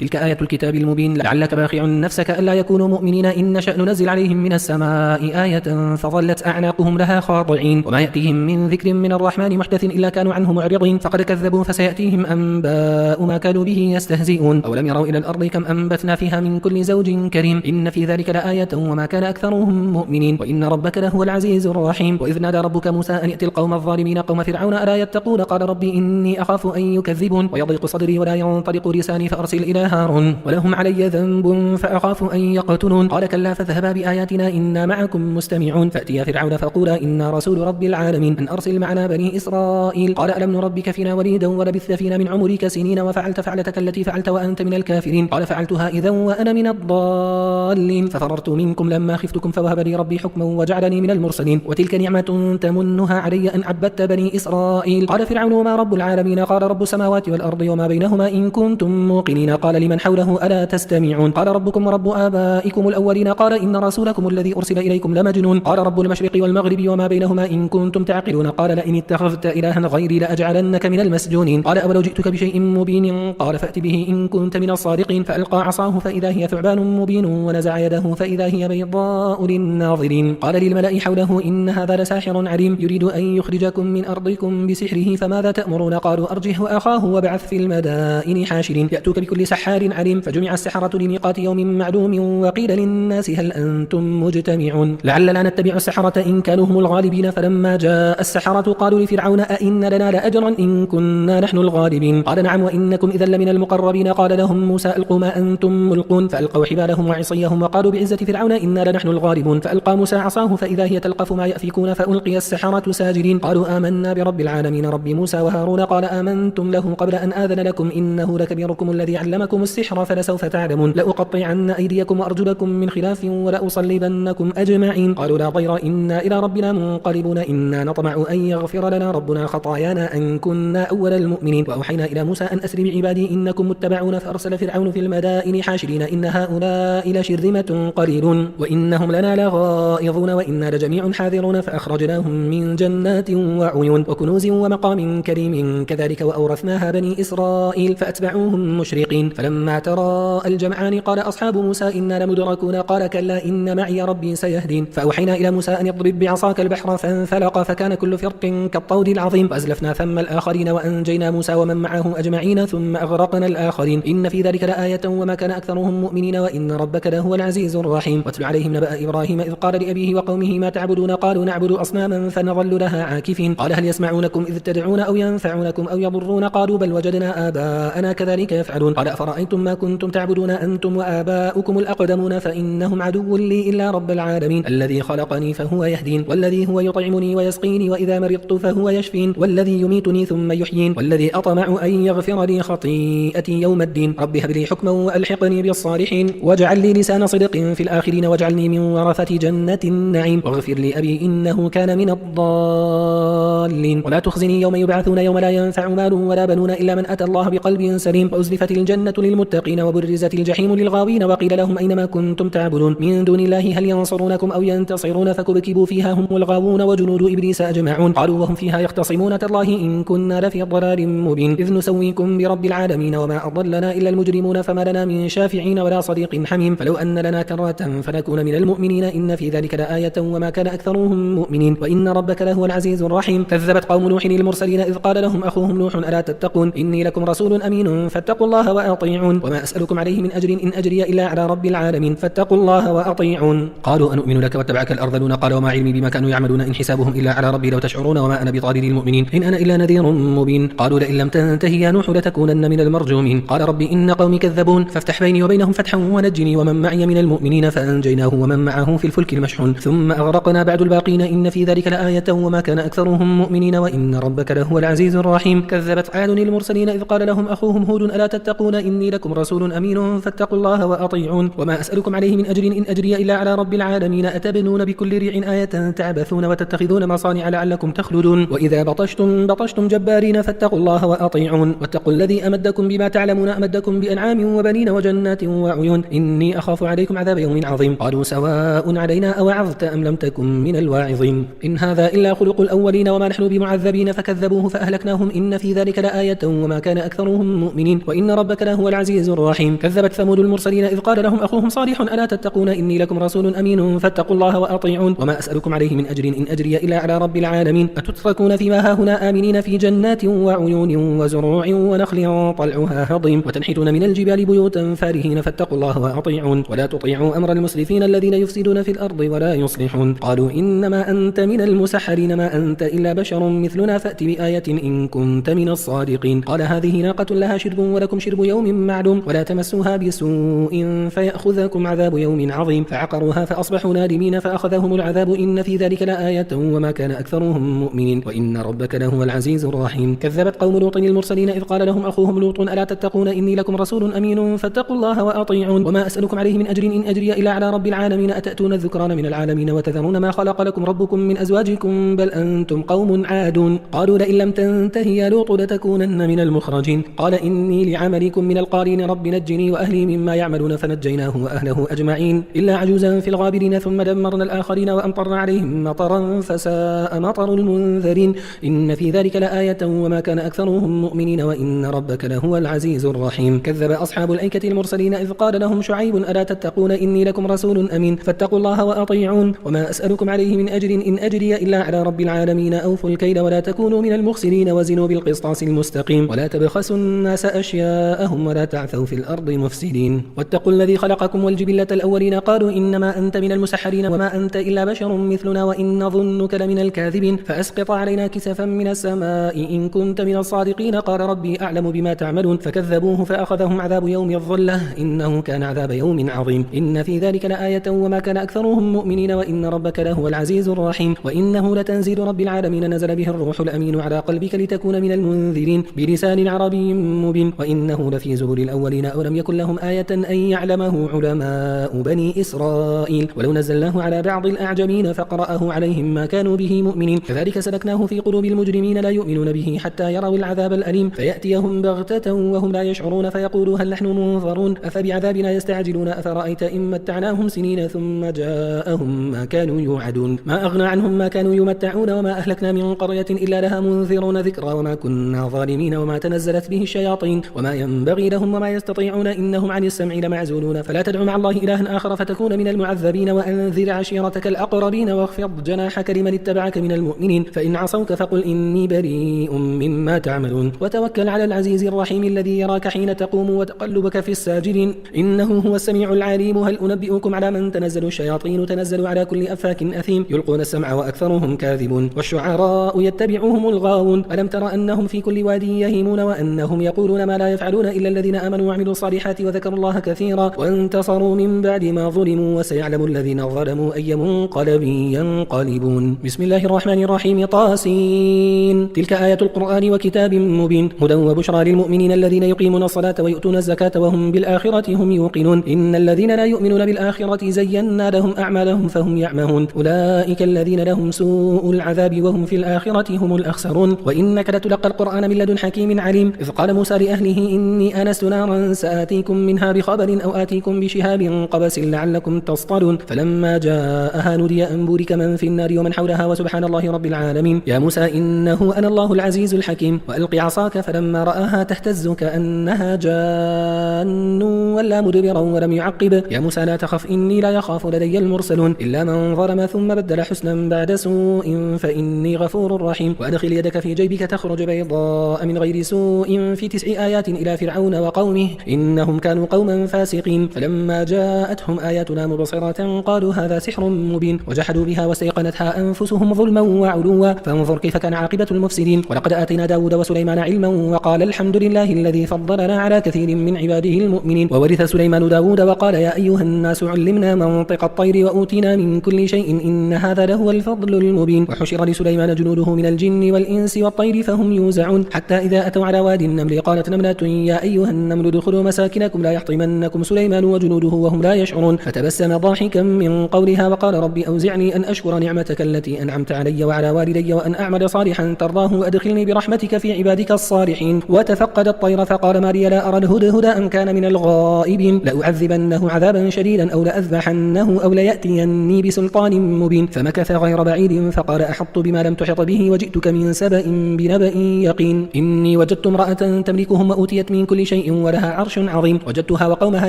تلك آية الكتاب المبين لعلك باخع نفسك ألا يكونوا مؤمنين إن نشأ ننزل عليهم من السماء آية فظلت أعناقهم لها خاضعين وما يأتيهم من ذكر من الرحمن محدث إلا كانوا عنه معرضين فقد كذبوا فسيأتيهم أنباء ما كانوا به يستهزئون أولم يروا إلى الأرض كم أنبتنا فيها من كل زوج كريم إن في ذلك لآية وما كان أكثرهم مؤمنين وإن ربك لهو العزيز الرحيم وإذ نادى ربك موسى أن ائت القوم الظالمين قوم فرعون ألا يتقون قال ربي إني أخاف أن يكذبون ويضيق صدري ولا ينطلق لساني فأرسل إلى هارون ولهم علي ذنب فأخاف أن يقتلون قال كلا فاذهبا بآياتنا إنا معكم مستمعون فأتيا فرعون فقولا إنا رسول رب العالمين أن أرسل معنا بني إسرائيل قال ألم نربك فينا وليدا ولبثت فينا من عمرك سنين وفعلت فعلتك التي فعلت وأنت من الكافرين قال فعلتها إذا وأنا من الضالين ففررت منكم لما خفتكم فوهب لي ربي حكما وجعلني من المرسلين وتلك نعمة تمنها علي أن عبدت بني إسرائيل قال فرعون وما رب العالمين قال رب السماوات والأرض وما بينهما إن كنتم موقنين قال لمن حوله ألا تستمعون قال ربكم ورب آبائكم الأولين قال إن رسولكم الذي أرسل إليكم لمجنون قال رب المشرق والمغرب وما بينهما إن كنتم تعقلون قال لئن اتخذت إلها غيري لأجعلنك من المسجونين قال أولو جئتك بشيء مبين قال فأت به إن كنت من الصادقين فألقى عصاه فإذا هي ثعبان مبين ونزع يده فإذا هي بيضاء للناظرين قال للملأ حوله إن هذا لساحر عليم يريد أن يخرجكم من أرضكم بسحره فماذا تأمرون قالوا أرجه وأخاه وابعث في المدائن حاشرين يأتوك بكل سحار عليم فجمع السحرة لميقات يوم معلوم وقيل للناس هل أنتم مجتمعون لعلنا نتبع السحرة إن كانوا هم الغالبين فلما جاء السحرة قالوا لفرعون أئن لنا لأجرا إن كنا نحن الغالبين قال نعم وإنكم إذا لمن المقربين قال لهم موسى ألقوا ما أنتم ملقون فألقوا حبالهم وعصيهم وقالوا بعزة فرعون إنا لنحن الغالبون فألقى موسى عصاه فإذا هي تلقف ما يأفكون فألقي السحرة ساجدين قالوا آمنا برب العالمين رب موسى وهارون قال آمنتم له قبل أن آذن لكم إنه لكبيركم الذي علمكم السحر فلسوف تعلمون لأقطعن أيديكم وأرجلكم من خلاف ولأصلبنكم أجمعين قالوا لا ضير إنا إلى ربنا منقلبون إنا نطمع أن يغفر لنا ربنا خطايانا أن كنا أول المؤمنين وأوحينا إلى موسى أن أسر بعبادي إنكم متبعون فأرسل فرعون في المدائن حاشرين إن هؤلاء لشرذمة قليلون وإنهم لنا لغائظون وإنا لجميع حاذرون فأخرجناهم من جنات وعيون وكنوز ومقام كريم كذلك وأورثناها بني إسرائيل فأتبعوهم مشرقين فلما تراءى الجمعان قال أصحاب موسى إنا لمدركون قال كلا إن معي ربي سيهدين فأوحينا إلى موسى أن يضرب بعصاك البحر فانفلق فكان كل فرق كالطود العظيم وأزلفنا ثم الآخرين وأنجينا موسى ومن معه أجمعين ثم أغرقنا الآخرين إن في ذلك لآية وما كان أكثرهم مؤمنين وإن ربك لهو العزيز الرحيم واتل عليهم نبأ إبراهيم إذ قال لأبيه وقومه ما تعبدون قالوا نعبد أصناما فنظل لها عاكفين قال هل يسمعونكم إذ تدعون أو ينفعونكم أو يضرون قالوا بل وجدنا آباءنا كذلك يفعلون قال أفرأيتم ما كنتم تعبدون أنتم وآباؤكم الأقدمون فإنهم عدو لي إلا رب العالمين الذي خلقني فهو يهدين والذي هو يطعمني ويسقيني وإذا مرضت فهو يشفين والذي يميتني ثم يحيين والذي أطمع أن يغفر لي خطيئتي يوم الدين رب هب لي حكما وألحقني بالصالحين واجعل لي لسان صدق في الآخرين واجعلني من ورثة جنة النعيم واغفر لي أبي إنه كان من الضالين ولا تخزني يوم يبعثون يوم لا ينفع مال ولا بنون إلا من أتى الله بقلب سليم وأزلفت الجنة للمتقين وبرزت الجحيم للغاوين وقيل لهم أينما كنتم تعبدون من دون الله هل ينصرونكم أو ينتصرون فكبكبوا فيها هم الغاوون وجنود إبليس أجمعون قالوا وهم فيها يختصمون تالله إن كنا لفي ضلال مبين إذ نسويكم برب العالمين وما أضلنا إلا المجرمون فما لنا من شافعين ولا صديق حميم فلو أن لنا كرة فنكون من المؤمنين إن في ذلك لآية وما كان أكثرهم مؤمنين وإن ربك لهو العزيز الرحيم كذبت قوم نوح المرسلين إذ قال لهم أخوهم نوح ألا تتقون إني لكم رسول أمين فاتقوا الله وأطيعون وما أسألكم عليه من أجر إن أجري إلا على رب العالمين فاتقوا الله وأطيعون قالوا أنؤمن لك واتبعك الأرذلون قال وما علمي بما كانوا يعملون إن حسابهم إلا على ربي لو تشعرون وما أنا بطارد المؤمنين إن أنا إلا نذير مبين قالوا لئن لم تنتهي يا نوح لتكونن من المرجومين قال ربي إن قومي كذبون فافتح بيني وبينهم فتحا ونجني ومن معي من المؤمنين فأنجيناه ومن معه في الفلك المشحون ثم أغرقنا بعد الباقين إن في ذلك لآية وما كان أكثرهم مؤمنين وإن ربك لهو العزيز الرحيم كذبت عاد المرسلين إذ قال لهم أخوهم هود ألا تتقون إني لكم رسول أمين فاتقوا الله وأطيعون وما أسألكم عليه من أجر إن أجري إلا على رب العالمين أتبنون بكل ريع آية تعبثون وتتخذون مصانع لعلكم تخلدون وإذا بطشتم جبارين فاتقوا الله وأطيعون واتقوا الذي أمدكم بما تعلمون أمدكم بأنعام وبنين وجنات وعيون إني أخاف عليكم عذاب يوم عظيم قالوا سواء علينا أوعظت أم لم تكن من الواعظين إن هذا إلا خلق الأولين وما نحن بمعذبين فكذبوه فأهلكناهم إن في ذلك لآية وما كان أكثرهم مؤمنين وإن ربك لهو العزيز الرحيم كذبت ثمود المرسلين إذ قال لهم أخوهم صالح ألا تتقون إني لكم رسول أمين فاتقوا الله وأطيعون وما أسألكم عليه من أجر إن أجري إلا على رب العالمين أتتركون فيما هاهنا آمنين في جنات وعيون وزروع ونخل طلعها هضيم وتنحتون من الجبال بيوتا فارهين فاتقوا الله وأطيعون ولا تطيعوا أمر المسرفين الذين يفسدون في الأرض ولا يصلحون قالوا إنما أنت من المسحرين ما أنت إلا بشر مثلنا فأت بآية إن كنت من الصادقين قال هذه ناقة لها شرب ولكم شرب يوم معلوم ولا تمسوها بسوء فيأخذكم عذاب يوم عظيم فعقروها فأصبحوا نادمين فأخذهم العذاب إن في ذلك لآية وما كان أكثرهم مؤمنين وإن ربك لهو العزيز الرحيم كذبت قوم لوط المرسلين إذ قال لهم أخوهم لوط ألا تتقون إني لكم رسول أمين فاتقوا الله وأطيعون وما أسألكم عليه من أجر إن أجري إلا على رب العالمين أتأتون الذكران من العالمين وتذرون ما خلق لكم ربكم من أزواجكم بل أنتم قوم عادون قالوا لئن لم تنتهي يا لوط لتكونن من المخرجين قال إني لعملكم من القالين رب نجني وأهلي مما يعملون فنجيناه وأهله أجمعين إلا عجوزا في الغابرين ثم دمرنا الآخرين وأمطرنا عليهم مطرا فساء مطر المنذرين إن في ذلك لآية وما كان أكثرهم مؤمنين وإن ربك لهو العزيز الرحيم كذب أصحاب الأيكة المرسلين إذ قال لهم شعيب ألا تتقون إني لكم رسول أمين فاتقوا الله وأطيعون وما أسألكم عليه من أجر إن أجري إلا على رب العالمين أوفوا الكيل ولا تكونوا من المخسرين وزنوا بالقسطاس المستقيم ولا تبخسوا الناس أشياءهم ولا تعثوا في الأرض مفسدين واتقوا الذي خلقكم والجبلة الأولين قالوا إنما أنت من المسحرين وما أنت إلا بشر مثلنا وإن نظنك لمن الكاذبين فأسقط علينا كسفا من السماء إن كنت من الصادقين قال ربي أعلم بما تعملون فكذبوه فأخذهم عذاب يوم الظلة إنه كان عذاب يوم عظيم إن في ذلك لآية وما كان أكثرهم مؤمنين وإن ربك لهو العزيز الرحيم وإنه لتنزيل رب العالمين نزل به الروح الأمين على قلبك لتكون من المنذرين بلسان عربي مبين وإنه لفي زبر الأولين أولم يكن لهم آية أن يعلمه علماء بني إسرائيل ولو نزلناه على بعض الأعجمين فقرأه عليهم ما كانوا به مؤمنين كذلك سلكناه في قلوب المجرمين لا يؤمنون به حتى يروا العذاب الأليم فيأتيهم بغتة وهم لا يشعرون فيقولوا هل نحن منظرون أفبعذابنا يستعجلون أفرأيت إن متعناهم سنين ثم جاءهم ما كانوا يوعدون ما أغنى عنهم ما كانوا يمتعون وما أهلكنا من قرية إلا لها منذرون ذكرى وما كنا ظالمين وما تنزلت به الشياطين وما ينبغي ينبغي لهم وما يستطيعون إنهم عن السمع لمعزولون فلا تدع مع الله إلها آخر فتكون من المعذبين وأنذر عشيرتك الأقربين واخفض جناحك لمن اتبعك من المؤمنين فإن عصوك فقل إني بريء مما تعملون وتوكل على العزيز الرحيم الذي يراك حين تقوم وتقلبك في الساجدين إنه هو السميع العليم هل أنبئكم على من تنزل الشياطين تنزل على كل أفاك أثيم يلقون السمع وأكثرهم كاذبون والشعراء يتبعهم الغاوون ألم تر أنهم في كل وادي يهيمون وأنهم يقولون ما لا يفعلون إلا الذين آمنوا وعملوا الصالحات وذكروا الله كثيرا وانتصروا من بعد ما ظلموا وسيعلم الذين ظلموا أي منقلب ينقلبون بسم الله الرحمن الرحيم طاسين تلك آية القرآن وكتاب مبين هدى وبشرى للمؤمنين الذين يقيمون الصلاة ويؤتون الزكاة وهم بالآخرة هم يوقنون إن الذين لا يؤمنون بالآخرة زينا لهم أعمالهم فهم يعمهون أولئك الذين لهم سوء العذاب وهم في الآخرة هم الأخسرون وإنك لتلقى القرآن من لدن حكيم عليم إذ قال موسى لأهله إني آنست نارا سآتيكم منها بخبر أو آتيكم بشهاب قبس لعلكم تصطلون فلما جاءها نودي أن بورك من في النار ومن حولها وسبحان الله رب العالمين يا موسى إنه أنا الله العزيز الحكيم وألق عصاك فلما رآها تهتز كأنها جان ولا مدبرا ولم يعقب يا موسى لا تخف إني لا يخاف لدي المرسلون إلا من ظلم ثم بدل حسنا بعد سوء فإني غفور رحيم وأدخل يدك في جيبك تخرج بيضاء من غير سوء في 9 آيات إلى فرعون وقومه إنهم كانوا قوما فاسقين فلما جاءتهم آياتنا مبصرة قالوا هذا سحر مبين وجحدوا بها واستيقنتها أنفسهم ظلما وعلوا فانظر كيف كان عاقبة المفسدين ولقد آتينا داود وسليمان علما وقال الحمد لله الذي فضلنا على كثير من عباده المؤمنين وورث سليمان داود وقال يا أيها الناس علمنا منطق الطير وأوتينا من كل شيء إن هذا لهو الفضل المبين وحشر لسليمان جنوده من الجن والإنس والطير فهم يوزعون حتى إذا أتوا على وادي النمل قالت نملة يا أيها النمل ادخلوا مساكنكم لا يحطمنكم سليمان وجنوده وهم لا يشعرون فتبسم ضاحكا من قولها وقال ربي أوزعني أن أشكر نعمتك التي أنعمت علي وعلى والدي وأن أعمل صالحا ترضاه وأدخلني برحمتك في عبادك الصالحين وتفقد الطير فقال ما لي لا أرى الهدهد أم كان من الغائبين لأعذبنه عذابا شديدا أو لأذبحنه أو ليأتيني بسلطان مبين فمكث غير بعيد فقال أحط بما لم تحط به وجئتك من سبأ بنبأ يقين إني وجدت امرأة تملكهم وأوتيت من كل شيء ولها عرش عظيم وجدتها وقومها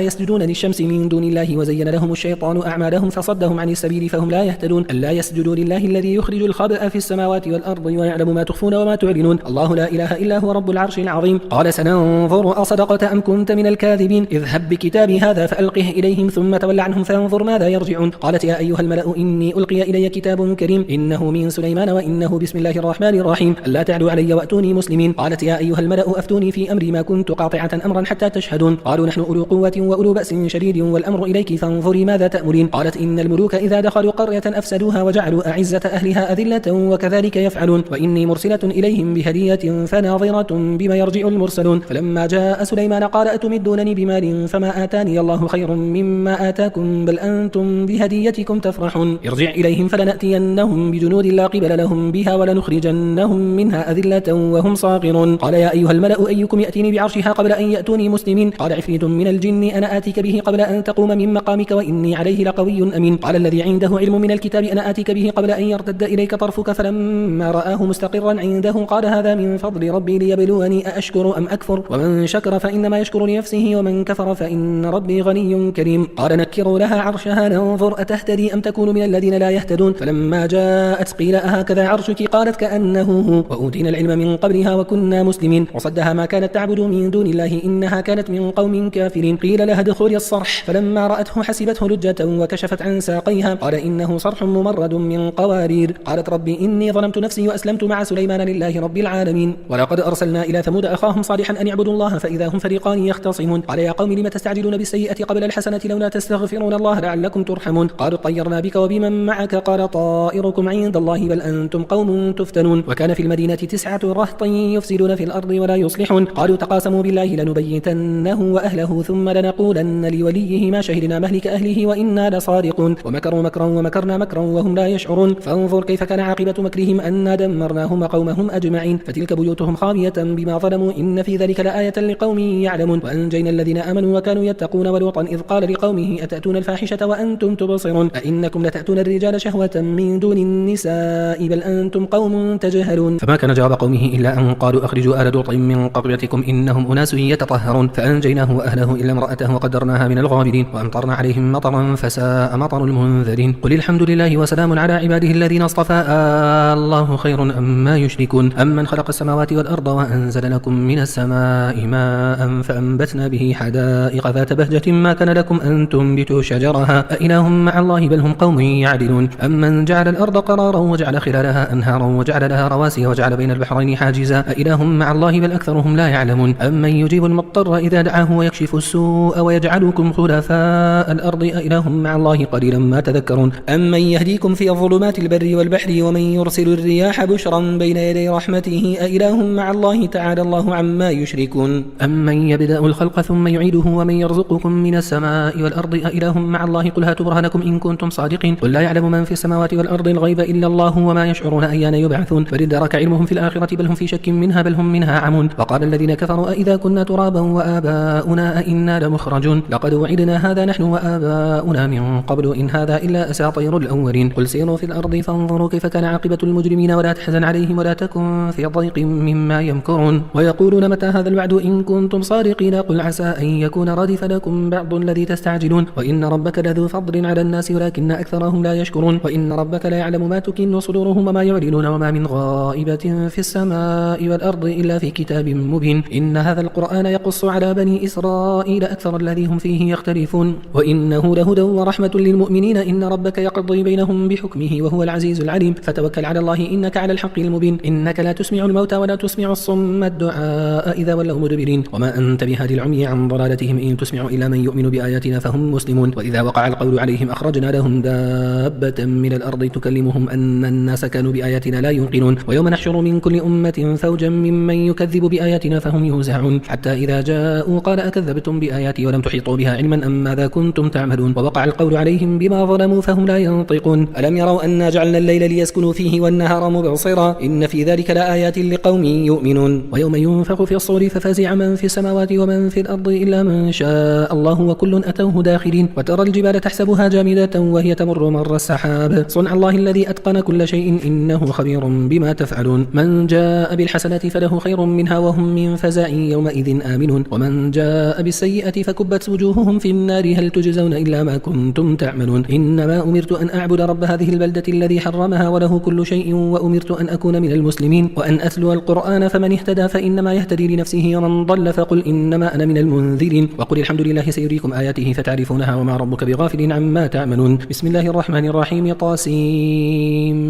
يسجدون للشمس من دون الله وزين لهم الشيطان أعمالهم فصدهم عن السبيل فهم لا يهتدون ألا يسجدوا لله الذي يخرج الخبأ في السماوات والأرض ويعلم ما تخفون وما تعلنون الله لا إله إلا هو رب العرش العظيم قال سننظر أصدقت أم كنت من الكاذبين اذهب بكتابي هذا فألقه إليهم ثم تول عنهم فانظر ماذا يرجعون قالت يا أيها الملأ إني ألقي إلي كتاب كريم إنه من سليمان وإنه بسم الله الرحمن الرحيم ألا تعلوا علي وأتوني مسلمين قالت يا أيها الملأ أفتوني في أمري ما كنت قاطعة أمرا حتى تشهدون قالوا نحن أولو قوة وأولو بأس شديد والأمر إليك فانظري ماذا تأمرين قالت إن الملوك إذا دخلوا قرية أفسدوها وجعلوا أعزة أهلها أذلة وكذلك يفعلون وإني مرسلة إليهم بهدية فناظرة بما يرجع المرسلون فلما جاء سليمان قال أتمدونني بمال فما آتاني الله خير مما آتاكم بل أنتم بهديتكم تفرحون ارجع إليهم فلنأتينهم بجنود لا قبل لهم بها ولنخرجنهم منها أذلة وهم صاغرون قال يا أيها الملأ أيكم يأتيني بعرشها قبل أن يأتوني مسلمين قال عفريت من الجن أنا آتيك به قبل أن تقوم من مقامك وإني عليه لقوي أمين قال الذي عنده علم من الكتاب أنا آتيك به قبل أن يرتد إليك طرفك فلما رآه مستقرا عنده قال هذا من فضل ربي ليبلوني أأشكر أم أكفر ومن شكر فإنما يشكر لنفسه ومن كفر فإن ربي غني كريم قال نكروا لها عرشها ننظر أتهتدي أم تكون من الذين لا يهتدون فلما جاءت قيل أهكذا عرشك قالت كأنه هو وأوتينا العلم من قبلها وكنا مسلمين وصدها ما كانت تعبد من دون الله إنها كانت من قوم كافرين قيل لها ادخلي الصرح فلما رأته حسبته لجة وكشفت عن ساقيها قال إنه صرح ممرد من قوارير قالت ربي إني ظلمت نفسي وأسلمت مع سليمان لله رب العالمين ولقد أرسلنا إلى ثمود أخاهم صالحا أن يعبدوا الله فإذا هم فريقان يختصمون قال يا قوم لم تستعجلون بالسيئة قبل الحسنة لولا تستغفرون الله لعلكم ترحمون قالوا طيرنا بك وبمن معك قال طائركم عند الله بل أنتم قوم تفتنون وكان في المدينة 9 رهط يفسدون في الأرض ولا يصلحون قالوا تقاسموا بالله لنبيتنه وأهله ثم لنقولن لوليه ما شهدنا مهلك أهله وإنا لصادقون ومكروا مكرا ومكرنا مكرا وهم لا يشعرون فانظر كيف كان عاقبة مكرهم أنا دمرناهم وقومهم أجمعين فتلك بيوتهم خاوية بما ظلموا إن في ذلك لآية لقوم يعلمون وأنجينا الذين آمنوا وكانوا يتقون ولوطا إذ قال لقومه أتأتون الفاحشة وأنتم تبصرون أئنكم لتأتون الرجال شهوة من دون النساء بل أنتم قوم تجهلون فما كان جواب قومه إلا أن قالوا أخرجوا آل لوط من قريتكم إنهم أناس يتطهرون فأنجيناه وأهله إلا امرأته وقدرناها من الغابرين وأمطرنا عليهم مطرا فساء مطر المنذرين قل الحمد لله وسلام على عباده الذين اصطفى الله خير أما يشركون أمن خلق السماوات والأرض وأنزل لكم من السماء ماء فأنبتنا به حدائق ذات بهجة ما كان لكم أن تنبتوا شجرها أإله مع الله بل هم قوم يعدلون أمن جعل الأرض قرارا وجعل خلالها أنهارا وجعل لها رواسي وجعل بين البحرين حاجزا أإله مع الله بل أكثرهم لا يعلمون أمن يجيب المضطر إذا دعاه ويكشف السوء ويجعلكم خلفاء الأرض أإله مع الله قليلا ما تذكرون أمن يهديكم في ظلمات البر والبحر ومن يرسل الرياح بشرا بين يدي رحمته أإله مع الله تعالى الله عما يشركون أمن يبدأ الخلق ثم يعيده ومن يرزقكم من السماء والأرض أإله مع الله قل هاتوا برهانكم إن كنتم صادقين قل لا يعلم من في السماوات والأرض الغيب إلا الله وما يشعرون أيان يبعثون بل ادرك علمهم في الآخرة بل هم في شك منها بل هم منها عمون وقال الذين كفروا أإذا كنا ترابا وآباؤنا أئنا لمخرجون لقد وعدنا هذا نحن وآباؤنا من قبل إن هذا إلا أساطير الأولين قل سيروا في الأرض فانظروا كيف كان عاقبة المجرمين ولا تحزن عليهم ولا تكن في ضيق مما يمكرون ويقولون متى هذا الوعد إن كنتم صادقين قل عسى أن يكون ردف لكم بعض الذي تستعجلون وإن ربك لذو فضل على الناس ولكن أكثرهم لا يشكرون وإن ربك لا يعلم ما تكن صدورهم وما يعلنون وما من غائبة في السماء والأرض إلا في كتاب مبين إن هذا القرآن يقص على بني إسرائيل أكثر الذي هم فيه يختلفون وإنه لهدى ورحمة للمؤمنين إن ربك يقضي بينهم بحكمه وهو العزيز العليم فتوكل على الله إنك على الحق المبين إنك لا تسمع الموتى ولا تسمع الصم الدعاء إذا ولوا مدبرين وما أنت بهادي العمي عن ضلالتهم إن تسمع إلا من يؤمن بآياتنا فهم مسلمون وإذا وقع القول عليهم أخرجنا لهم دابة من الأرض تكلمهم أن الناس كانوا بآياتنا لا يوقنون ويوم نحشر من كل أمة فوجا ممن يكذب بآياتنا فهم يوزعون حتى إذا جاءوا قال أكذبتم بآياتي ولم تحيطوا بها علما أم ماذا كنتم تعملون ووقع القول عليهم بما ظلموا فهم لا ينطقون ألم يروا أنا جعلنا الليل ليسكنوا فيه والنهار مبصرا إن في ذلك لآيات لقوم يؤمنون ويوم ينفخ في الصور ففزع من في السماوات ومن في الأرض إلا من شاء الله وكل أتوه داخلين وترى الجبال تحسبها جامدة وهي تمر مر السحاب صنع الله الذي أتقن كل شيء إنه خبير بما تفعلون من جاء بالحسنة فله خير منها وهم من فزع يومئذ آمنون ومن جاء بالسيئة فكبت وجوههم في النار هل تجزون إلا ما كنتم تعملون إنما أمرت أن أعبد رب هذه البلدة الذي حرمها وله كل شيء وأمرت أن أكون من المسلمين وأن أتلو القرآن فمن اهتدى فإنما يهتدي لنفسه ومن ضل فقل إنما أنا من المنذرين وقل الحمد لله سيريكم آياته فتعرفونها وما ربك بغافل عما تعملون بسم الله الرحمن الرحيم طاسيم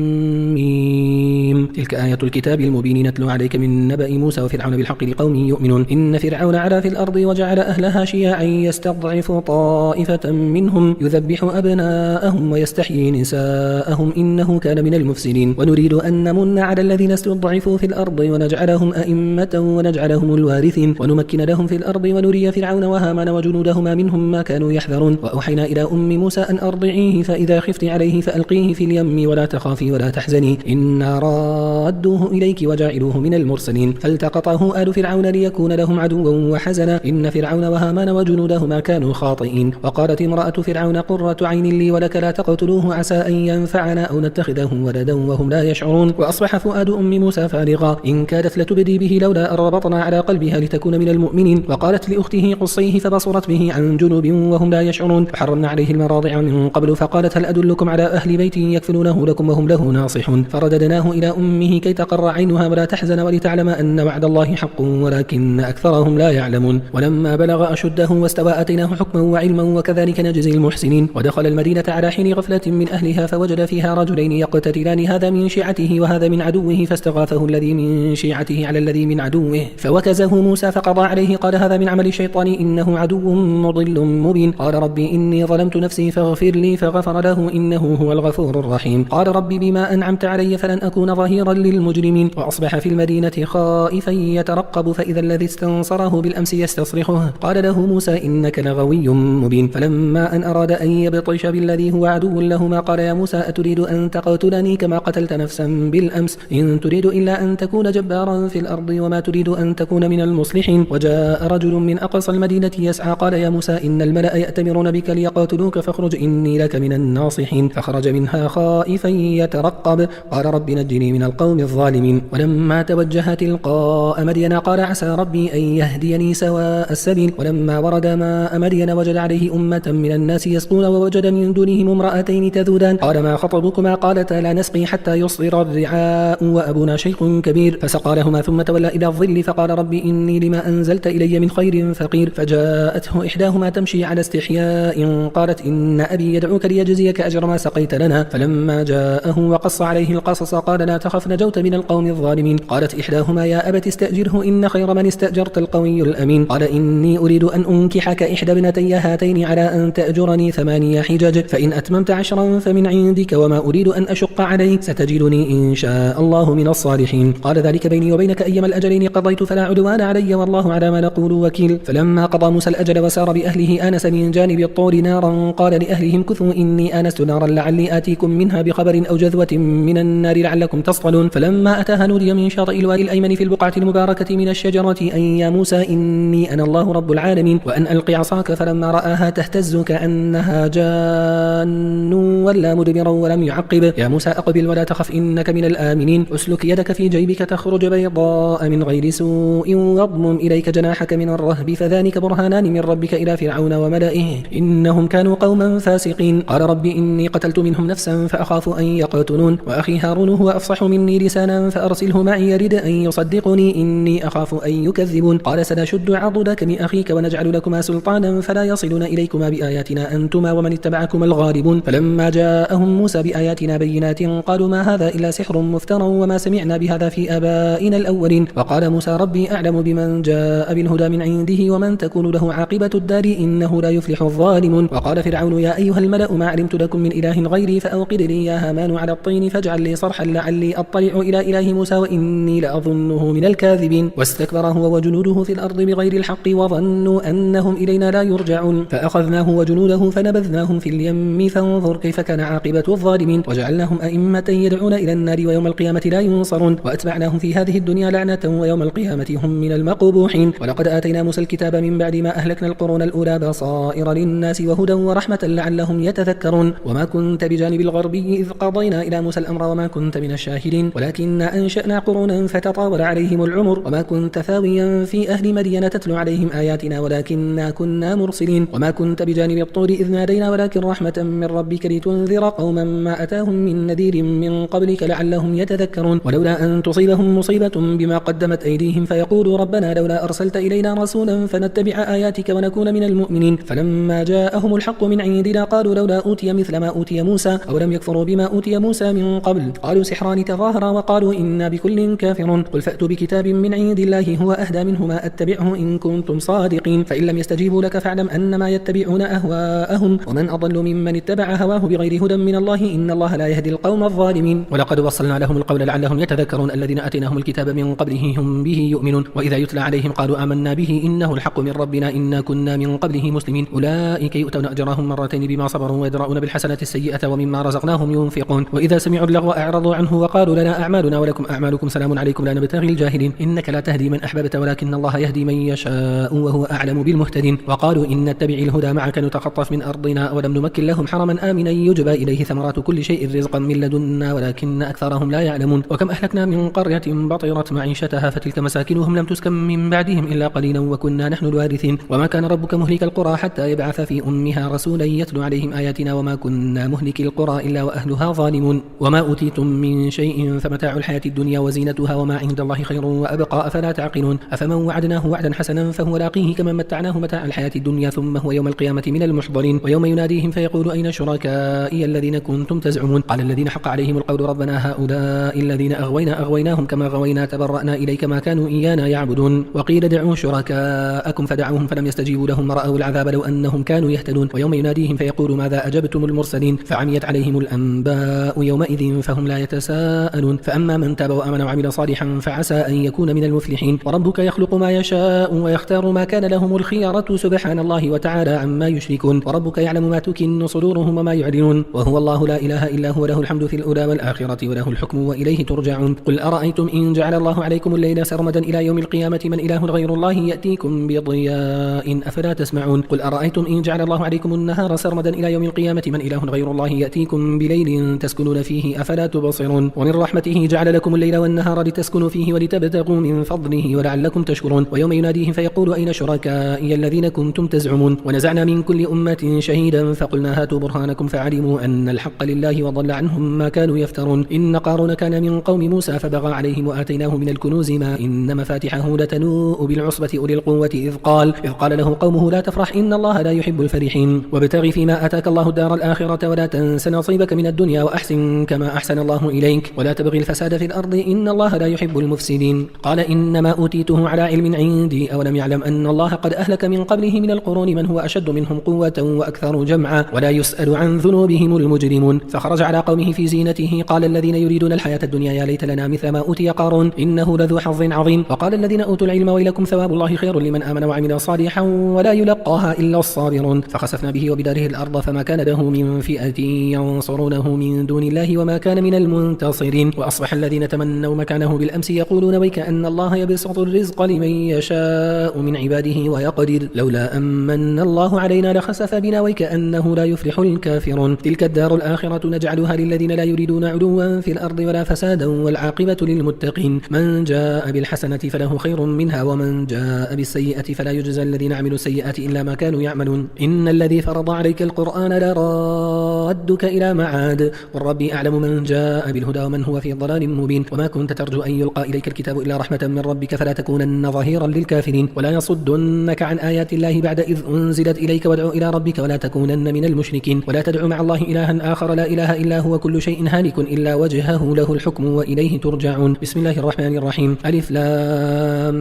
تلك آية الكتاب المبين نتلو عليك من نبأ موسى وفرعون بالحق لقوم يؤمنون إن فرعون علا في الأرض وجعل أهلها شيعا يستضعف طائفة منهم يذبح أبناءهم ويستحيي نساءهم إنه كان من المفسدين ونريد أن نمن على الذين استضعفوا في الأرض ونجعلهم أئمة ونجعلهم الوارثين ونمكن لهم في الأرض ونري فرعون وهامان وجنودهما منهم ما كانوا يحذرون وأوحينا إلى أم موسى أن أرضعيه فإذا خفت عليه فألقيه في اليم ولا تخافي ولا تحزني إنا رادوه إليك وجاعلوه من المرسلين فالتقطه آل فرعون ليكون لهم عدوا وحزنا إن فرعون وهامان وجنودهما كانوا خاطئين وقالت امرأة فرعون قرة عين لي ولك لا تقتلوه عسى أن ينفعنا أو نتخذه ولدا وهم لا يشعرون وأصبح فؤاد أم موسى فارغا إن كادت لتبدي به لولا أن ربطنا على قلبها لتكون من المؤمنين وقالت لأخته قصيه فبصرت به عن جنوب وهم لا يشعرون فحرمنا عليه المراضع من قبل فقالت هل أدلكم على أهل بيت يكفلونه لكم وهم له ناصحون فرددناه إلى أمه كي تقر عينها ولا تحزن ولتعلم أن وعد الله حق ولكن أكثرهم لا يعلمون ولما بلغ أشده واستوى آتيناه حكما وعلما وكذلك نجزي المحسنين ودخل المدينة على حين غفلة من أهلها فوجد فيها رجلين يقتتلان هذا من شيعته وهذا من عدوه فاستغاثه الذي من شيعته على الذي من عدوه فوكزه موسى فقضى عليه قال هذا من عمل الشيطان إنه عدو مضل مبين قال ربي إني ظلمت نفسي فاغفر لي فغفر له إنه هو الغفور الرحيم قال ربي بما أنعمت علي فلن أكون ظهيرا للمجرمين وأصبح في المدينة خائفا يترقب فإذا الذي استنصره بالأمس يستصرخه قال له موسى إنك لغوي مبين فلما أن أراد أن يبطش بالذي هو عدو لهما قال يا موسى أتريد أن تقتلني كما قتلت نفسا بالأمس إن تريد إلا أن تكون جبارا في الأرض وما تريد أن تكون من المصلحين وجاء رجل من أقصى المدينة يسعى قال يا موسى إن الملأ يأتمرون بك ليقاتلوك فاخرج إني لك من الناصحين فخرج منها خائفا يترقب قال رب نجني إني من القوم الظالمين. ولما توجه تلقاء مدين قال عسى ربي أن يهديني سواء السبيل. ولما ورد ماء مدين وجد عليه أمة من الناس يسقون ووجد من دونهم امرأتين تذودان قال ما خطبكما قالتا لا نسقي حتى يصدر الرعاء وأبونا شيخ كبير فسقى لهما ثم تولى إلى الظل فقال ربي إني لما أنزلت إلي من خير فقير. فجاءته إحداهما تمشي على استحياء قالت إن أبي يدعوك ليجزيك أجر ما سقيت لنا. فلما جاءه وقص عليه القصص قال لا تخف نجوت من القوم الظالمين. قالت إحداهما يا أبت استأجره إن خير من استأجرت القوي الأمين. قال إني أريد أن أنكحك إحدى ابنتي هاتين على أن تأجرني 8 حجج فإن أتممت 10 فمن عندك وما أريد أن أشق عليك ستجدني إن شاء الله من الصالحين. قال ذلك بيني وبينك أيما الأجلين قضيت فلا عدوان علي والله على ما نقول وكيل. فلما قضى موسى الأجل وسار بأهله آنس من جانب الطور نارا قال لأهلهم كثوا إني آنست نارا لعلي آتيكم منها بخبر أو جذوة من النار لعلكم تصطلون. فلما أتاها نودي من شاطئ الوادي الأيمن في البقعة المباركة من الشجرة أن يا موسى إني أنا الله رب العالمين وأن ألقي عصاك. فلما رآها تهتز كأنها جان ولا مدبرا ولم يعقب. يا موسى أقبل ولا تخف إنك من الآمنين. أسلك يدك في جيبك تخرج بيضاء من غير سوء واضمم إليك جناحك من الرهب فذلك برهانان من ربك إلى فرعون وملئه إنهم كانوا قوما فاسقين. قال رب إني قتلت منهم نفسا فأخاف أن يقتلون وأخي هارون هو أفصح مني لسانا فأرسله معي يرد أن يصدقني إني أخاف أن يكذبون. قال سنشد عضدك من أخيك ونجعل لكما سلطانا فلا يصلون إليكما بآياتنا أنتما ومن اتبعكما الغالبون. فلما جاءهم موسى بآياتنا بينات قالوا ما هذا إلا سحر مفترى وما سمعنا بهذا في آبائنا الأولين. وقال موسى ربي أعلم بمن جاء بالهدى من عنده ومن تكون له عاقبة الدار إنه لا يفلح الظالمون. وقال فرعون يا أيها الملأ ما علمت لكم من إله غيري فأوقد لي يا هامان على الطين فاجعل لي صرحا لعلي أطلع إلى إله موسى وإني لأظنه من الكاذبين. واستكبر هو وجنوده في الأرض بغير الحق وظنوا أنهم إلينا لا يرجعون فأخذناه وجنوده فنبذناهم في اليم فانظر كيف كان عاقبة الظالمين. وجعلناهم أئمة يدعون إلى النار ويوم القيامة لا ينصرون وأتبعناهم في هذه الدنيا لعنة ويوم القيامة هم من المقبوحين. ولقد آتينا موسى الكتاب من بعد ما أهلكنا القرون الأولى بصائر للناس وهدى ورحمة لعلهم يتذكرون. وما كنت بجانب الغربي إذ قضينا إلى موسى الأمر وما كنت من الشاهدين ولكننا أنشأنا قرونا فتطاول عليهم العمر وما كنت ثاويا في أهل مدين تتلو عليهم آياتنا ولكننا كنا مرسلين. وما كنت بجانب الطور إذ نادينا ولكن رحمة من ربك لتنذر قوما ما أتاهم من نذير من قبلك لعلهم يتذكرون. ولولا أن تصيبهم مصيبة بما قدمت أيديهم فيقولوا ربنا لولا أرسلت إلينا رسولا فنتبع آياتك ونكون من المؤمنين. فلما جاءهم الحق من عندنا قالوا لولا أوتي مثل ما أوتي موسى أولم يكفروا بما أوتي موسى من قبل قالوا سحران تظاهرا وقالوا إنا بكل كافرون. قل فأتوا بكتاب من عند الله هو أهدى منهما أتبعه إن كنتم صادقين فإن لم يستجيبوا لك فاعلم أنما يتبعون أهواءهم ومن أضل ممن اتبع هواه بغير هدى من الله إن الله لا يهدي القوم الظالمين. ولقد وصلنا لهم القول لعلهم يتذكرون الذين آتيناهم الكتاب من قبله هم به يؤمنون وإذا يتلى عليهم قالوا آمنا به إنه الحق من ربنا إنا كنا من قبله مسلمين. أولئك يؤتون أجرهم مرتين بما صبروا ويدرؤون بالحسنة السيئة ومما رزقناهم ينفقون. وإذا سمعوا اللغو أعرضوا عنه وقالوا لنا أعمالنا ولكم أعمالكم سلام عليكم لا نبتغي الجاهلين إنك لا تهدي من أحببت ولكن الله يهدي من يشاء وهو أعلم بالمهتدين. وقالوا إن نتبع الهدى معك نتخطف من أرضنا ولم نمكن لهم حرما آمنا يجبى إليه ثمرات كل شيء رزقا من لدنا ولكن أكثرهم لا يعلمون. وكم أهلكنا من قرية بطرت معيشتها فتلك مساكنهم لم تسكن من بعدهم إلا قليلا وكنا نحن الوارثين. وما كان ربك مهلك القرى حتى يبعث في أمها رسولا يتلو عليهم آياتنا وما كنا مهلك القرى إلا وأهلها ظالمون. وما أوتيتم من شيء فمتاع الحياة الدنيا وزينتها وما عند الله خير وأبقى أفلا تعقلون. أفمن وعدناه وعدا حسنا فهو لاقيه كمن متعناه متاع الحياة الدنيا ثم هو يوم القيامة من المحضرين. ويوم يناديهم فيقول أين شركائي الذين كنتم تزعمون قال الذين حق عليهم القول ربنا هؤلاء الذين أغويناهم كما غوينا تبرأنا إليك ما كانوا إيانا يعبدون. وقيل دعوا شركاءكم فدعوهم فلم يستجيبوا لهم رأوا العذاب لو أنهم كانوا يهتدون. ويوم يناديهم فيقول ماذا أجبتم المرسلين فعميت عليهم الأنباء يومئذ فهم لا يتساءلون. فأما من تاب وآمن وعمل صالحا فعسى أن يكون من المفلحين. وربك يخلق ما يشاء ويختار ما كان لهم الخيرة سبحان الله وتعالى عما يشركون. وربك يعلم ما تكن صدورهم وما يعلنون وهو الله لا إله إلا هو له الحمد في الأولى والآخرة وله الحكم وإليه ترجعون. قل أرأيتم إن جعل الله عليكم الليل سرمدا إلى يوم القيامة من إله غير الله يأتيكم بضياء أفلا تسمعون. قل أرأيتم إن جعل الله عليكم النهار سرمدا إلى يوم القيامة من إله غير الله يأتيكم بليل تسكنون فيه أفلا تبصرون. ومن رحمته جعل لكم الليل والنهار لتسكنوا فيه ولتبتغوا من فضله ولعلكم تشكرون ويوم يناديهم فيقول أين شركائي الذين كنتم تزعمون ونزعنا من كل أمة شهيدا فقلنا هاتوا برهانكم فعلموا أن الحق لله وضل عنهم ما كانوا يفترون إن قارون كان من قوم موسى فبغى عليهم وآتيناه من الكنوز ما إن مفاتحه لتنوء بالعصبة أولي القوة إذ قال له قومه لا تفرح إن الله لا يحب الفرحين وابتغ فيما آتاك الله الدار الآخرة ولا تنس نصيبك من الدنيا وأحسن كما أحسن الله إليك ولا تبغي الفساد في الأرض إن الله لا يحب المفسدين قال إنما أوتيته على علم عندي أولم يعلم أن الله قد أهلك من قبله من القرون من هو أشد منهم قوة وأكثر جمعا ولا يسأل عن ذنوبهم المجرمون فخرج على قومه في زينته قال الذين يريدون الحياة الدنيا يا ليت لنا مثل ما أوتي قارون إنه لذو حظ عظيم وقال الذين أوتوا العلم ويلكم ثواب الله خير لمن آمن وعمل صالحا ولا يلقاها إلا الصابرون فخسفنا به وبداره الأرض فما كان له من فئة ينصرونه من دون الله وما كان من المنتصرين وأصبح الذين تمنوا مكانه بالأمس يقولون ويك أن الله يبسط الرزق لمن يشاء من عباده ويقدر لولا أمن الله علينا لخسف بنا ويكأنه لا يفلح الكافرون تلك الدار الآخرة نجعلها للذين لا يريدون علوا في الأرض ولا فسادا والعاقبة للمتقين من جاء بالحسنة فله خير منها ومن جاء بالسيئة فلا يجزى الذين عملوا السيئات إلا ما كانوا يعملون إن الذي فرض عليك القرآن لرادك إلى معاد والرب أعلم من جاء بالهدى ومن هو في ضلال مبين وما كنت ترجو أن يلقى إليك الكتاب إلا رحمة من ربك فلا تكونن ظهيرا للكافرين ولا يصدنك عن آيات الله بعد إذ أنزلت إليك وادع إلى ربك ولا تكونن من المشركين ولا تدع مع الله إلها آخر لا إله إلا هو كل شيء هالك إلا وجهه له الحكم وإليه ترجعون بسم الله الرحمن الرحيم ألف لام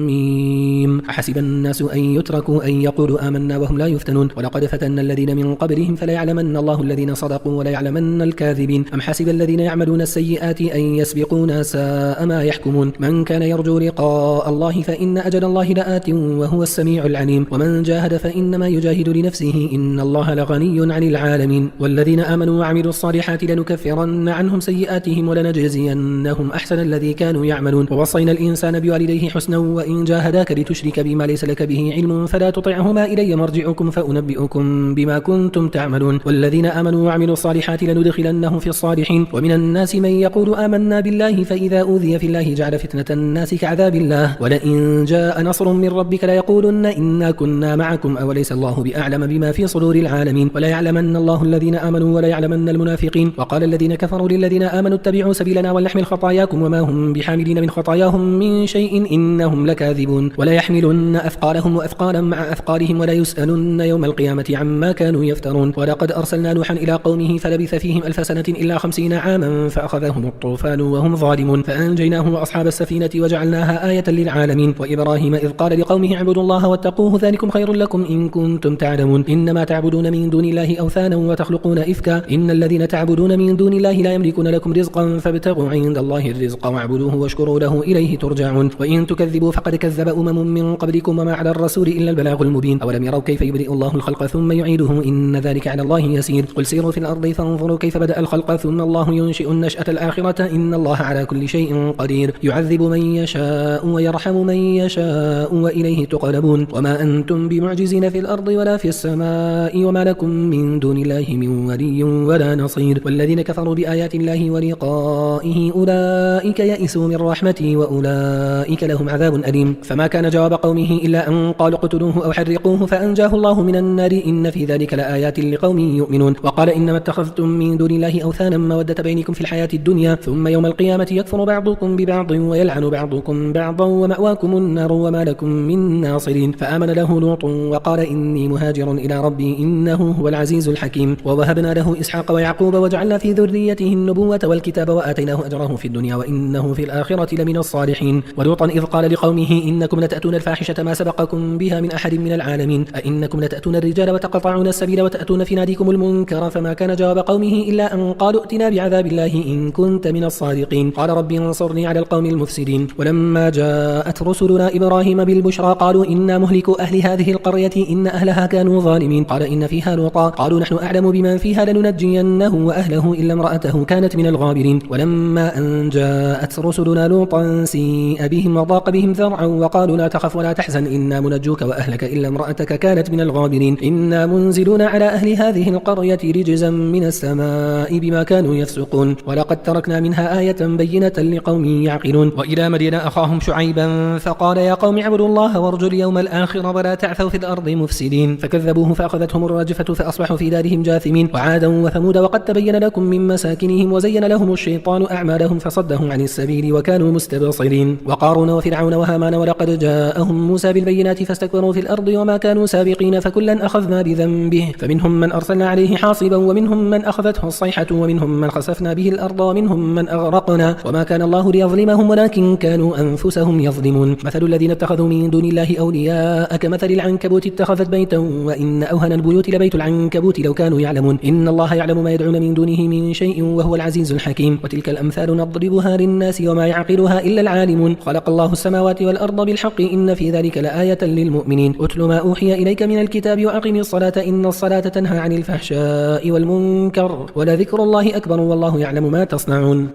ميم أحسب الناس أن يتركوا أن يقولوا آمنا وهم لا يفتنون ولقد فتنا الذين من قبلهم فلا يعلمن الله الذين صدقوا ولا يعلمن الكاذبين أم حسب الذين يعملون السيئات أن يسبقونا ساء ما يحكمون من كان يرجو لقاء الله فإن أجل الله لآت وهو السميع العليم ومن جاهد فإنما يجاهد لنفسه إن الله لغني عن العالمين والذين آمنوا وعملوا الصالحات لنكفرن عنهم سيئاتهم ولنجزينهم أحسن الذي كانوا يعملون ووصينا الإنسان بوالديه حسنا وإن جاهداك لتشرك بما ليس لك به علم فلا تطعهما إلي مرجعكم فأنبئكم بما كنتم تعملون والذين آمنوا وعملوا الصالحات لندخلنهم في الصالحين ومن الناس من يقول آمنا بالله فإذا أوذي في الله جعل فتنة الناس كعذاب الله ولئن جاء نصر من ربك ليقولن إنا كنا معكم أوليس الله بأعلم بما في صدور العالمين ولا يعلمن الله الذين آمنوا ولا يعلمن المنافقين وقال الذين كفروا للذين آمنوا اتبعوا سبيلنا ولنحمل خطاياكم وما هم بحاملين من خطاياهم من شيء إنهم لكاذبون ولا يحملن أثقالهم وأثقالا مع أثقالهم ولا يسألن يوم القيامة عما كانوا يفترون ولقد أرسلنا نوحا إلى قومه فلبث فيهم 1000 سنة إلا 50 عاما فأخذهم الطوفان وهم ظالمون فأنجيناه وأصحاب السفينة وجعلناها آية للعالمين وإبراهيم إذ قال لقومه اعبدوا الله واتقوه ذلكم خير لكم إن كنتم تعلمون إنما تعبدون من دون الله أوثانا وتخلقون إفكا إن الذين تعبدون من دون الله لا يملكون لكم رزقا فابتغوا عند الله الرزق واعبدوه واشكروا له إليه ترجعون وإن تكذبوا فقد كذب أمم من قبلكم وما على الرسول إلا البلاغ المبين أولم يروا كيف يبدئ الله الخلق ثم يعيده إن ذلك على الله يسير قل سيروا في الأرض فانظروا كيف بدأ الخلق ثم الله ينشئ النشأة الآخرة إن الله على كل شيء قدير يعذب من يشاء ويرحم من يشاء وإليه تقلبون وما أنتم بمعجزين في الأرض ولا في السماء وما لكم من دون الله من ولي ولا نصير والذين كفروا بآيات الله ولقائه أولئك يئسوا من رحمتي وأولئك لهم عذاب أليم فما كان جواب قومه إلا أن قالوا اقتلوه أو حرقوه فأنجاه الله من النار إن في ذلك لآيات لقوم يؤمنون وقال إنما اتخذتم من دون الله أوثانا مودة بينكم في الحياة الدنيا ثم يوم القيامة يكفر بعضكم ببعض ويلعن بعضكم بعضا ومأواكم النار وما لكم من ناصرين فآمن له لوط وقال إني مهاجر إلى ربي إنه هو العزيز الحكيم ووهبنا له إسحاق ويعقوب وجعلنا في ذريته النبوة والكتاب وآتيناه أجره في الدنيا وإنه في الآخرة لمن الصالحين ولوطا إذ قال لقومه إنكم لتأتون الفاحشة ما سبقكم بها من أحد من العالمين أئنكم لتأتون الرجال وتقطعون السبيل وتأتون في ناديكم المنكر فما كان جواب قومه إلا أن قالوا ائتنا بعذاب الله إن كنت من الصادقين قال ربي انصرني على القوم المفسدين ولما جاءت رسلنا إبراهيم بالبشرى قالوا إنا مهلكوا أهل هذه القرية إن أهلها كانوا ظالمين قال إن فيها لوطا قالوا نحن أعلم بمن فيها لننجينه وأهله إلا امرأته كانت من الغابرين ولما أن جاءت رسلنا لوطا سيء بهم وضاق بهم ذرعا وقالوا لا تخف ولا ولا تحزن إنا منجوك وأهلك إلا امرأتك كانت من الغابرين إنا منزلون على أهل هذه القرية رجزا من السماء بما كانوا يفسقون ولقد تركنا منها آية بينة لقوم يعقلون وإلى مدين أخاهم شعيبا فقال يا قوم اعبدوا الله وارجوا اليوم الآخر ولا تعثوا في الأرض مفسدين فكذبوه فأخذتهم الرجفة فأصبحوا في دارهم جاثمين وعادا وثمود وقد تبين لكم من مساكنهم وزين لهم الشيطان أعمالهم فصدهم عن السبيل وكانوا مستبصرين وقارون وفرعون وهامان ولقد جاءهم موسى بالبينات فاستكبروا في الأرض وما كانوا سابقين فكلا أخذنا بذنبه فمنهم من أرسلنا عليه حاصبا ومنهم من أخذته الصيحة ومنهم من خسفنا به الأرض ومنهم من أغرقنا وما كان الله ليظلمهم ولكن كانوا أنفسهم يظلمون مثل الذين اتخذوا من دون الله أولياء كمثل العنكبوت اتخذت بيتا وإن أوهن البيوت لبيت العنكبوت لو كانوا يعلمون إن الله يعلم ما يدعون من دونه من شيء وهو العزيز الحكيم وتلك الأمثال نضربها للناس وما يعقلها إلا العالمون خلق الله السماوات والأرض بالحق إن في ذلك لآية للمؤمنين أتل ما أوحي إليك من الكتاب وأقم الصلاة إن الصلاة تنهى عن الفحشاء والمنكر ولذكر الله أكبر والله يعلم ما تصنعون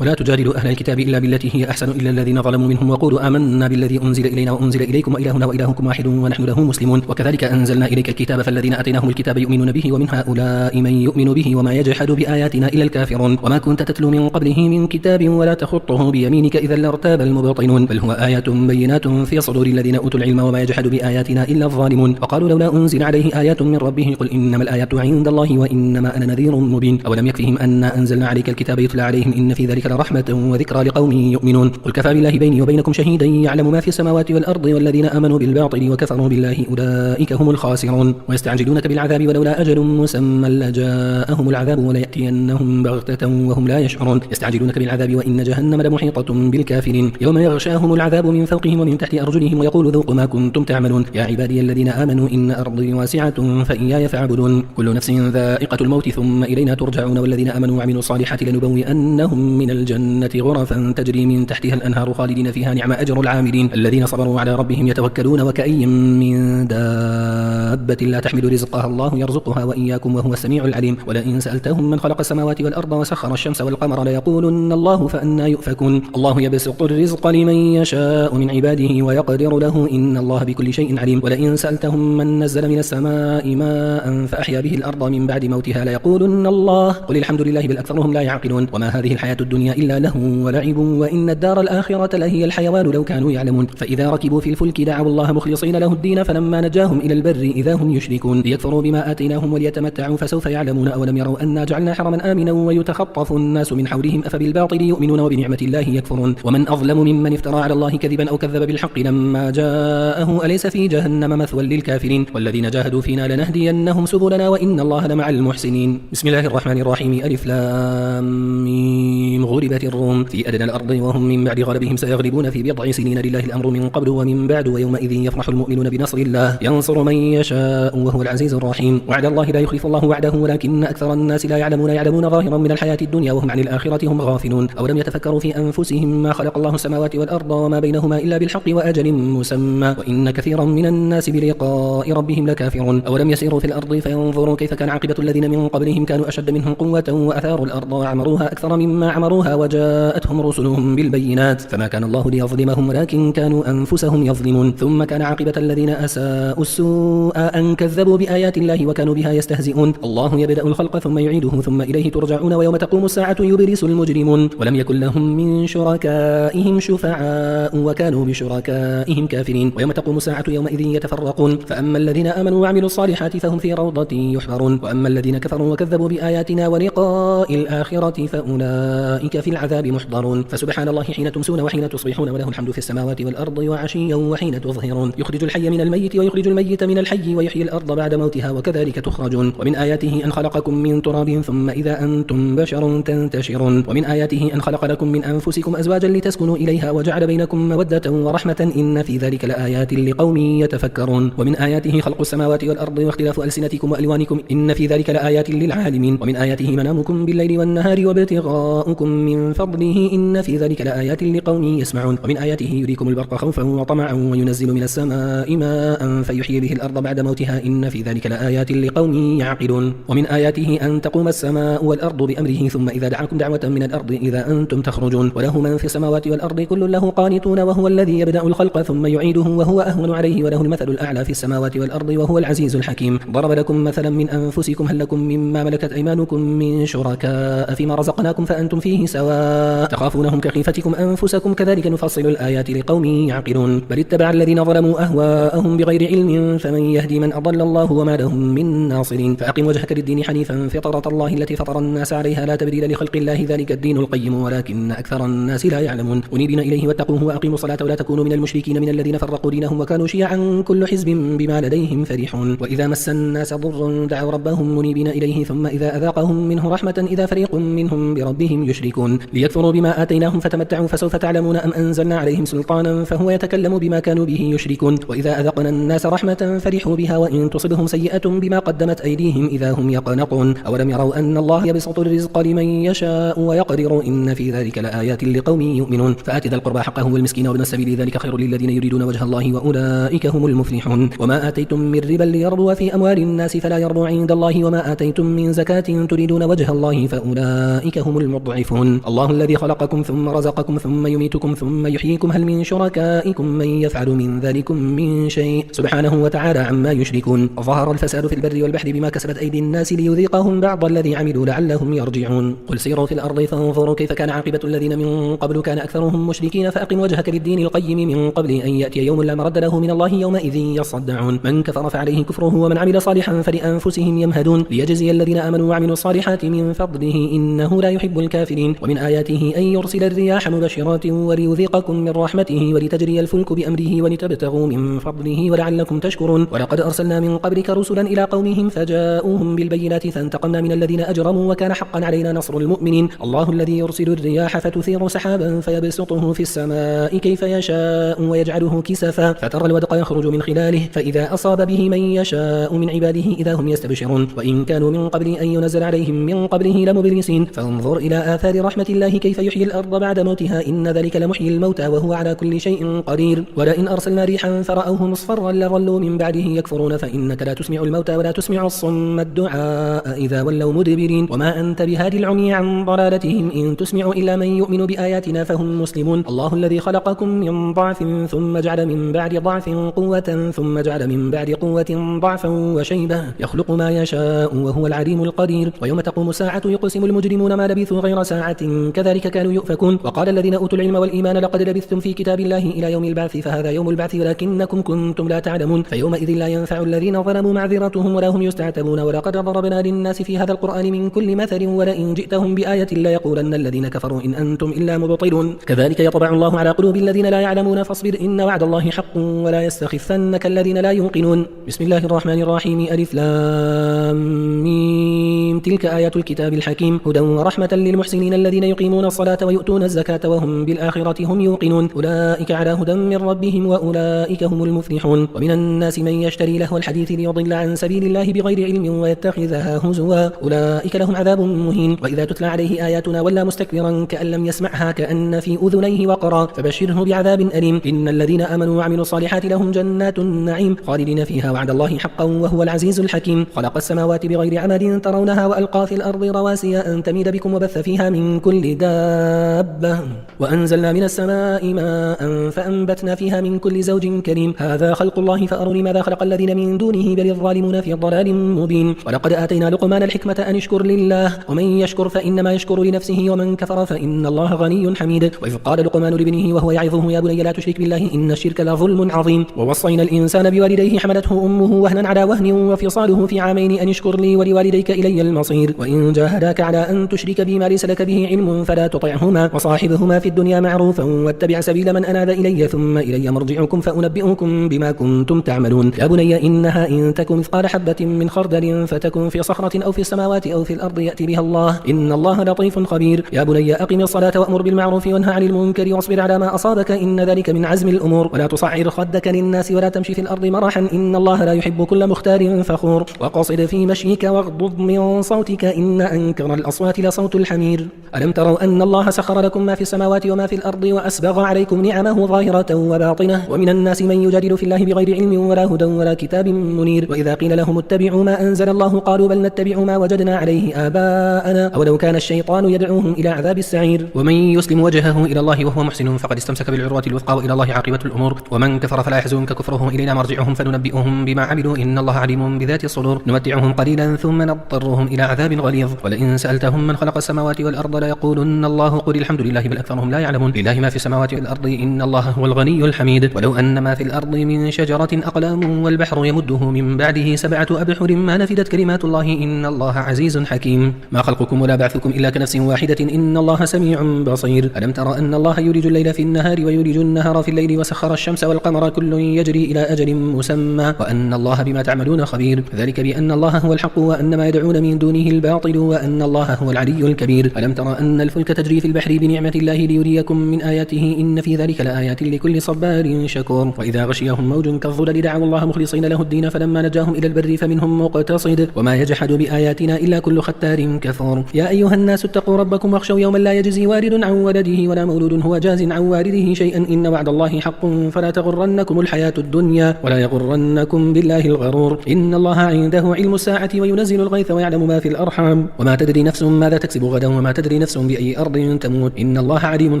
ولا تجادلوا أهل الكتاب إلا بالتي هي أحسن إلا الذين ظلموا منهم وقولوا آمنا بالذي أنزل إلينا وأنزل إليكم وإلهنا وإلهكم واحد ونحن له مسلمون وكذلك أنزلنا إليك الكتاب فالذين آتيناهم الكتاب يؤمنون به ومن هؤلاء من يؤمن به وما يجحد بآياتنا إلا الكافرون وما كنت تتلو من قبله من كتاب ولا تخطه بيمينك إذا لارتاب المبطلون بل هو آيات بينات في صدور الذين أوتوا العلم وما يجحد بآياتنا إلا الظالمون وقالوا لولا أنزل عليه آيات من ربه قل إنما الآيات عند الله وإنما أنا نذير مبين أولم يكفهم أنا أنزلنا عليك الكتاب يتلى عليهم إن في ذلك لرحمة وذكرى لقوم يؤمنون قل كفى بالله بيني وبينكم شهيدا يعلم ما في السماوات والأرض والذين آمنوا بالباطل وكفروا بالله أولئك هم الخاسرون ويستعجلونك بالعذاب ولولا أجل مسمى لجاءهم العذاب وليأتينهم بغتة وهم لا يشعرون يستعجلونك بالعذاب وإن جهنم لمحيطة بالكافرين يوم يغشاهم العذاب من فوقهم ومن تحت أرجلهم ويقول ذوقوا ما كنتم تعملون يا عبادي الذين آمنوا إن أرضي واسعة فإياي فاعبدون كل نفس ذائقة الموت ثم إلينا ترجعون والذين آمنوا وعملوا الصالحات لنبوئنهم من الجنة غرفا تجري من تحتها الأنهار خالدين فيها نعم أجر العاملين الذين صبروا على ربهم يتوكلون وكأي من دابة لا تحمل رزقها الله يرزقها وإياكم وهو السميع العليم ولئن سألتهم من خلق السماوات والأرض وسخر الشمس والقمر ليقولن الله فأنى يؤفكون الله يبسط الرزق لمن يشاء من عباده ويقدر له إن الله بكل شيء عليم ولئن سألتهم من نزل من السماء ماء فأحيا به الأرض من بعد موتها ليقولن الله قل الحمد لله بل أكثرهم لا يعقلون وما هذه الحياة الدنيا إلا له ولعب وإن الدار الآخرة لهي الحيوان لو كانوا يعلمون فإذا ركبوا في الفلك دعوا الله مخلصين له الدين فلما نجاهم إلى البر إذا هم يشركون ليكفروا بما آتيناهم وليتمتعوا فسوف يعلمون أولم يروا أنا جعلنا حرما آمنا ويتخطف الناس من حولهم أفبالباطل يؤمنون وبنعمة الله يكفرون ومن أظلم ممن افترى على الله كذبا أو كذب بالحق لما جاءه أليس في جهنم مثوى للكافرين والذين جاهدوا فينا لنهدينهم سبلنا وإن الله لمع المحسنين بسم الله الرحمن الرحيم ألف لام ميم غلبت الروم في أدنى الأرض وهم من بعد غلبهم سيغلبون في بضع سنين لله الأمر من قبل ومن بعد ويومئذ يفرح المؤمنون بنصر الله ينصر من يشاء وهو العزيز الرحيم وعد الله لا يخلف الله وعده ولكن أكثر الناس لا يعلمون ظاهرا من الحياة الدنيا وهم عن الآخرة هم غافلون أولم يتفكروا في أنفسهم ما خلق الله السماوات والأرض وما بينهما إلا بالحق وأجل مسمى وإن كثيرا من الناس بلقاء ربهم لكافرون أولم يسيروا في الأرض فينظروا كيف كان عاقبة الذين من قبلهم كانوا أشد منهم قوة وأثاروا الأرض وعمروها أكثر مما عمروها وجاءتهم رسلهم بالبينات فما كان الله ليظلمهم ولكن كانوا أنفسهم يظلمون ثم كان عاقبة الذين أساءوا السوء أن كذبوا بآيات الله وكانوا بها يستهزئون الله يبدأ الخلق ثم يعيده ثم إليه ترجعون ويوم تقوم الساعة يبرس المجرمون ولم يكن لهم من شركائهم شفعاء وكانوا بشركائهم كافرين ويوم تقوم الساعة يومئذ يتفرقون فأما الذين آمنوا وعملوا الصالحات فهم في روضة يحبرون وأما الذين كفروا وكذبوا بآياتنا ولقاء الآخرة فأولئك في العذاب محضرون فسبحان الله حين تمسون وحين تصبحون وله الحمد في السماوات والأرض وعشيا وحين تظهرون يخرج الحي من الميت ويخرج الميت من الحي ويحيي الأرض بعد موتها وكذلك تخرجون ومن آياته أن خلقكم من تراب ثم إذا أنتم بشر تنتشرون ومن آياته أن خلق لكم من أنفسكم أزواجا لتسكنوا إليها وجعل بينكم مودة ورحمة إن في ذلك لآيات لقوم يتفكرون ومن آياته خلق السماوات والأرض واختلاف ألسنتكم وألوانكم إن في ذلك لآيات للعالمين ومن آياته منامكم بالليل والنهار وابتغاؤكم من فضله إن في ذلك لآيات لقوم يسمعون ومن آياته يريكم البرق خوفا وطمعا وينزل من السماء ماء فيحيي به الأرض بعد موتها إن في ذلك لآيات لقوم يعقلون ومن آياته أن تقوم السماء والأرض بأمره ثم إذا دعاكم دعوة من الأرض إذا أنتم تخرجون وله من في السماوات والأرض كل له قانتون وهو الذي يبدأ الخلق ثم يعيده وهو أهون عليه وله المثل الأعلى في السماوات والأرض وهو العزيز الحكيم ضرب لكم مثلا من أنفسكم هل لكم مما ملكت أيمانكم من شركاء فيما رزقناكم فأنتم فيه سواء تخافونهم كخيفتكم أنفسكم كذلك نفصل الآيات لقوم يعقلون بل اتبع الذين ظلموا أهواءهم بغير علم فمن يهدي من أضل الله وما لهم من ناصرين فأقم وجهك للدين حنيفا فطرة الله التي فطر الناس عليها لا تبديل لخلق الله ذلك الدين القيم ولكن أكثر الناس لا يعلمون منيبين إليه واتقوه وأقيموا الصلاة ولا تكونوا من المشركين من الذين فرقوا دينهم وكانوا شيعا كل حزب بما لديهم فرحون وإذا مس الناس ضر دعوا ربهم منيبين إليه ثم إذا أذاقهم منه رحمة إذا فريق منهم بربهم يشركون ليكفروا بما آتيناهم فتمتعوا فسوف تعلمون أم أنزلنا عليهم سلطانا فهو يتكلم بما كانوا به يشركون وإذا أذقنا الناس رحمة فرحوا بها وإن تصبهم سيئة بما قدمت أيديهم إذا هم يقنطون أولم يروا أن الله يبسط الرزق لمن يشاء ويقدر إن في ذلك لآيات لقوم يؤمنون فآت ذا القربى حقه والمسكين وابن السبيل ذلك خير للذين يريدون وجه الله وأولئك هم المفلحون وما آتيتم من ربا ليربو في أموال الناس فلا يربو عند الله وما آتيتم من زكاة تريدون وجه الله فأولئك هم المضعفون الله الذي خلقكم ثم رزقكم ثم يميتكم ثم يحييكم هل من شركائكم من يفعل من ذلكم من شيء سبحانه وتعالى عما يشركون ظهر الفساد في البر والبحر بما كسبت أيدي الناس ليذيقهم بعض الذي عملوا لعلهم يرجعون قل سيروا في الأرض فانظروا كيف كان عاقبة الذين من قبل كان أكثرهم مشركين فأقم وجهك للدين القيم من قبل أن يأتي يوم لا مرد له من الله يومئذ يصدعون من كفر فعليه كفره ومن عمل صالحا فلأنفسهم يمهدون ليجزي الذين آمنوا وعملوا الصالحات من فضله إنه لا يحب الكافرين ومن آياته أن يرسل الرياح مبشرات وليذيقكم من رحمته ولتجري الفلك بأمره ولتبتغوا من فضله ولعلكم تشكرون ولقد أرسلنا من قبلك رسلا إلى قومهم فجاءوهم بالبينات فانتقمنا من الذين أجرموا وكان حقا علينا نصر المؤمنين الله الذي يرسل الرياح فتثير سحابا فيبسطه في السماء كيف يشاء ويجعله كسفا فترى الودق يخرج من خلاله فإذا أصاب به من يشاء من عباده إذا هم يستبشرون وإن كانوا من قبل أن ينزل عليهم من قبله لمبلسين فانظر إلى آثار رحمة الله كيف يحيي الأرض بعد موتها إن ذلك لمحيي الموتى وهو على كل شيء قدير ولئن أرسلنا ريحا فرأوه مصفرا لظلوا من بعده يكفرون فإنك لا تسمع الموتى ولا تسمع الصم الدعاء إذا ولوا مدبرين وما أنت بهادي العمي عن ضلالتهم إن تسمع إلا من يؤمن بآياتنا فهم مسلمون الله الذي خلقكم من ضعف ثم جعل من بعد ضعف قوة ثم جعل من بعد قوة ضعفا وشيبة يخلق ما يشاء وهو العليم القدير ويوم تقوم الساعة يقسم المجرمون ما لبثوا غير ساعة كذلك كانوا يؤفكون وقال الذين أوتوا العلم والإيمان لقد لبثتم في كتاب الله إلى يوم البعث فهذا يوم البعث ولكنكم كنتم لا تعلمون فيومئذ لا ينفع الذين ظلموا معذرتهم ولا هم يستعتبون ولقد ضربنا للناس في هذا القرآن من كل مثل ولئن جئتهم بآية لا يقولن الذين كفروا إن أنتم إلا مبطلون كذلك يطبع الله على قلوب الذين لا يعلمون فاصبر إن وعد الله حق ولا يستخفنك الذين لا يوقنون بسم الله الرحمن الرحيم ألف لام ميم تلك آيات الكتاب الحكيم هدى ورحمة للمحسنين الذين يقيمون الصلاة ويؤتون الزكاة وهم بالآخرة هم يوقنون أولئك على هدى من ربهم وأولئك هم المفلحون ومن الناس من يشتري لهو الحديث ليضل عن سبيل الله بغير علم ويتخذها هزوا أولئك لهم عذاب مهين وإذا تتلى عليه آياتنا ولا مستكبرا كأن لم يسمعها كأن في أذنيه وقرا فبشره بعذاب أليم إن الذين آمنوا وعملوا الصالحات لهم جنات النعيم خالدين فيها وعد الله حقا وهو العزيز الحكيم خلق السماوات بغير عمد ترونها وألقى في الأرض رواسي أن تميد بكم وبث فيها من كل دابة وأنزلنا من السماء ماء فأنبتنا فيها من كل زوج كريم هذا خلق الله فأروني ماذا خلق الذين من دونه بل الظالمون في ضلال مبين ولقد آتينا لقمان الحكمة أن اشكر لله ومن يشكر فإنما يشكر لنفسه ومن كفر فإن الله غني حميد وإذ قال لقمان لابنه وهو يعظه يا بني لا تشرك بالله إن الشرك لظلم عظيم ووصينا الإنسان بوالديه حملته أمه وهنا على وهن وفصاله في عامين أن اشكر لي ولوالديك إلي المصير وإن جاهداك على أن تشرك بي ما ليس لك به علم فلا تطعهما وصاحبهما في الدنيا معروفا واتبع سبيل من أناب إلي ثم إلي مرجعكم فأنبئكم بما كنتم تعملون يا بني إنها إن تكن مثقال حبة من خردل فتكن في صخرة أو في السماوات أو في الأرض يأتي بها الله إن الله لطيف خبير يا بني أقم الصلاة وأمر بالمعروف وانهى عن المنكر واصبر على ما أصابك إن ذلك من عزم الأمور ولا تصعر خدك للناس ولا تمشي في الأرض مرحا إن الله لا يحب كل مختار فخور وقصد في مشيك واغضض من صوتك إن أنكر الأصوات لصوت الحمير ألم تروا أن الله سخر لكم ما في السماوات وما في الأرض وأسبغ عليكم نعمه ظاهرة وباطنة ومن الناس من يجادل في الله بغير علم ولا هدى ولا كتاب منير وإذا قيل لهم اتبعوا ما أنزل الله قالوا بل نتبع ما وجدنا عليه آباءنا أولو كان الشيطان يدعوهم إلى عذاب السعير ومن يسلم وجهه إلى الله وهو محسن فقد استمسك بالعروة الوثقى وإلى الله عاقبة الأمور ومن كفر فلا يحزنك كفرهم إلينا مرجعهم فننبئهم بما عملوا إن الله عليم بذات الصدور نمتعهم قليلا ثم نضطرهم إلى عذاب غليظ ولئن سألتهم من خلق السماوات والأرض ليقولن الله قل الحمد لله بل أكثرهم لا يعلمون لله ما في السماوات والأرض إن الله هو الغني الحميد ولو أن ما في الأرض من شجرة أقلام والبحر يمده من بعده 7 أبحر ما نفدت كلمات الله إن الله عزيز حكيم ما خلقكم ولا بعثكم إلا كنفس واحدة إن الله سميع بصير ألم تر أن الله يولج الليل في النهار ويولج النهار في الليل وسخر الشمس والقمر كل يجري إلى أجل مسمى وأن الله بما تعملون خبير ذلك بأن الله هو الحق وأن ما يدعون من دونه الباطل وأن الله هو العلي الكبير ألم تر أن الفلك تجري في البحر بنعمة الله ليريكم من آياته إن في ذلك لآيات لكل صبار شكور وإذا غشيهم موج كالظلل دعوا الله مخلصين له الدين فلما نجاهم إلى البر فمنهم مقتصد وما يجحد بآياتنا إلا كل ختار كفور يا أيها الناس اتقوا ربكم واخشوا يوما لا يجزي والد عن ولده ولا مولود هو جاز عن والده شيئا إن وعد الله حق فلا تغرنكم الحياة الدنيا ولا يغرنكم بالله الغرور إن الله عنده علم الساعة وينزل الغيث ويعلم ما في الأرحام وما تدري نفس ماذا تكسب غدا وما تدري نفس بأي أرض تموت إن الله عليم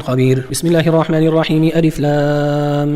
خبير بسم الله الرحمن الرحيم ألف لام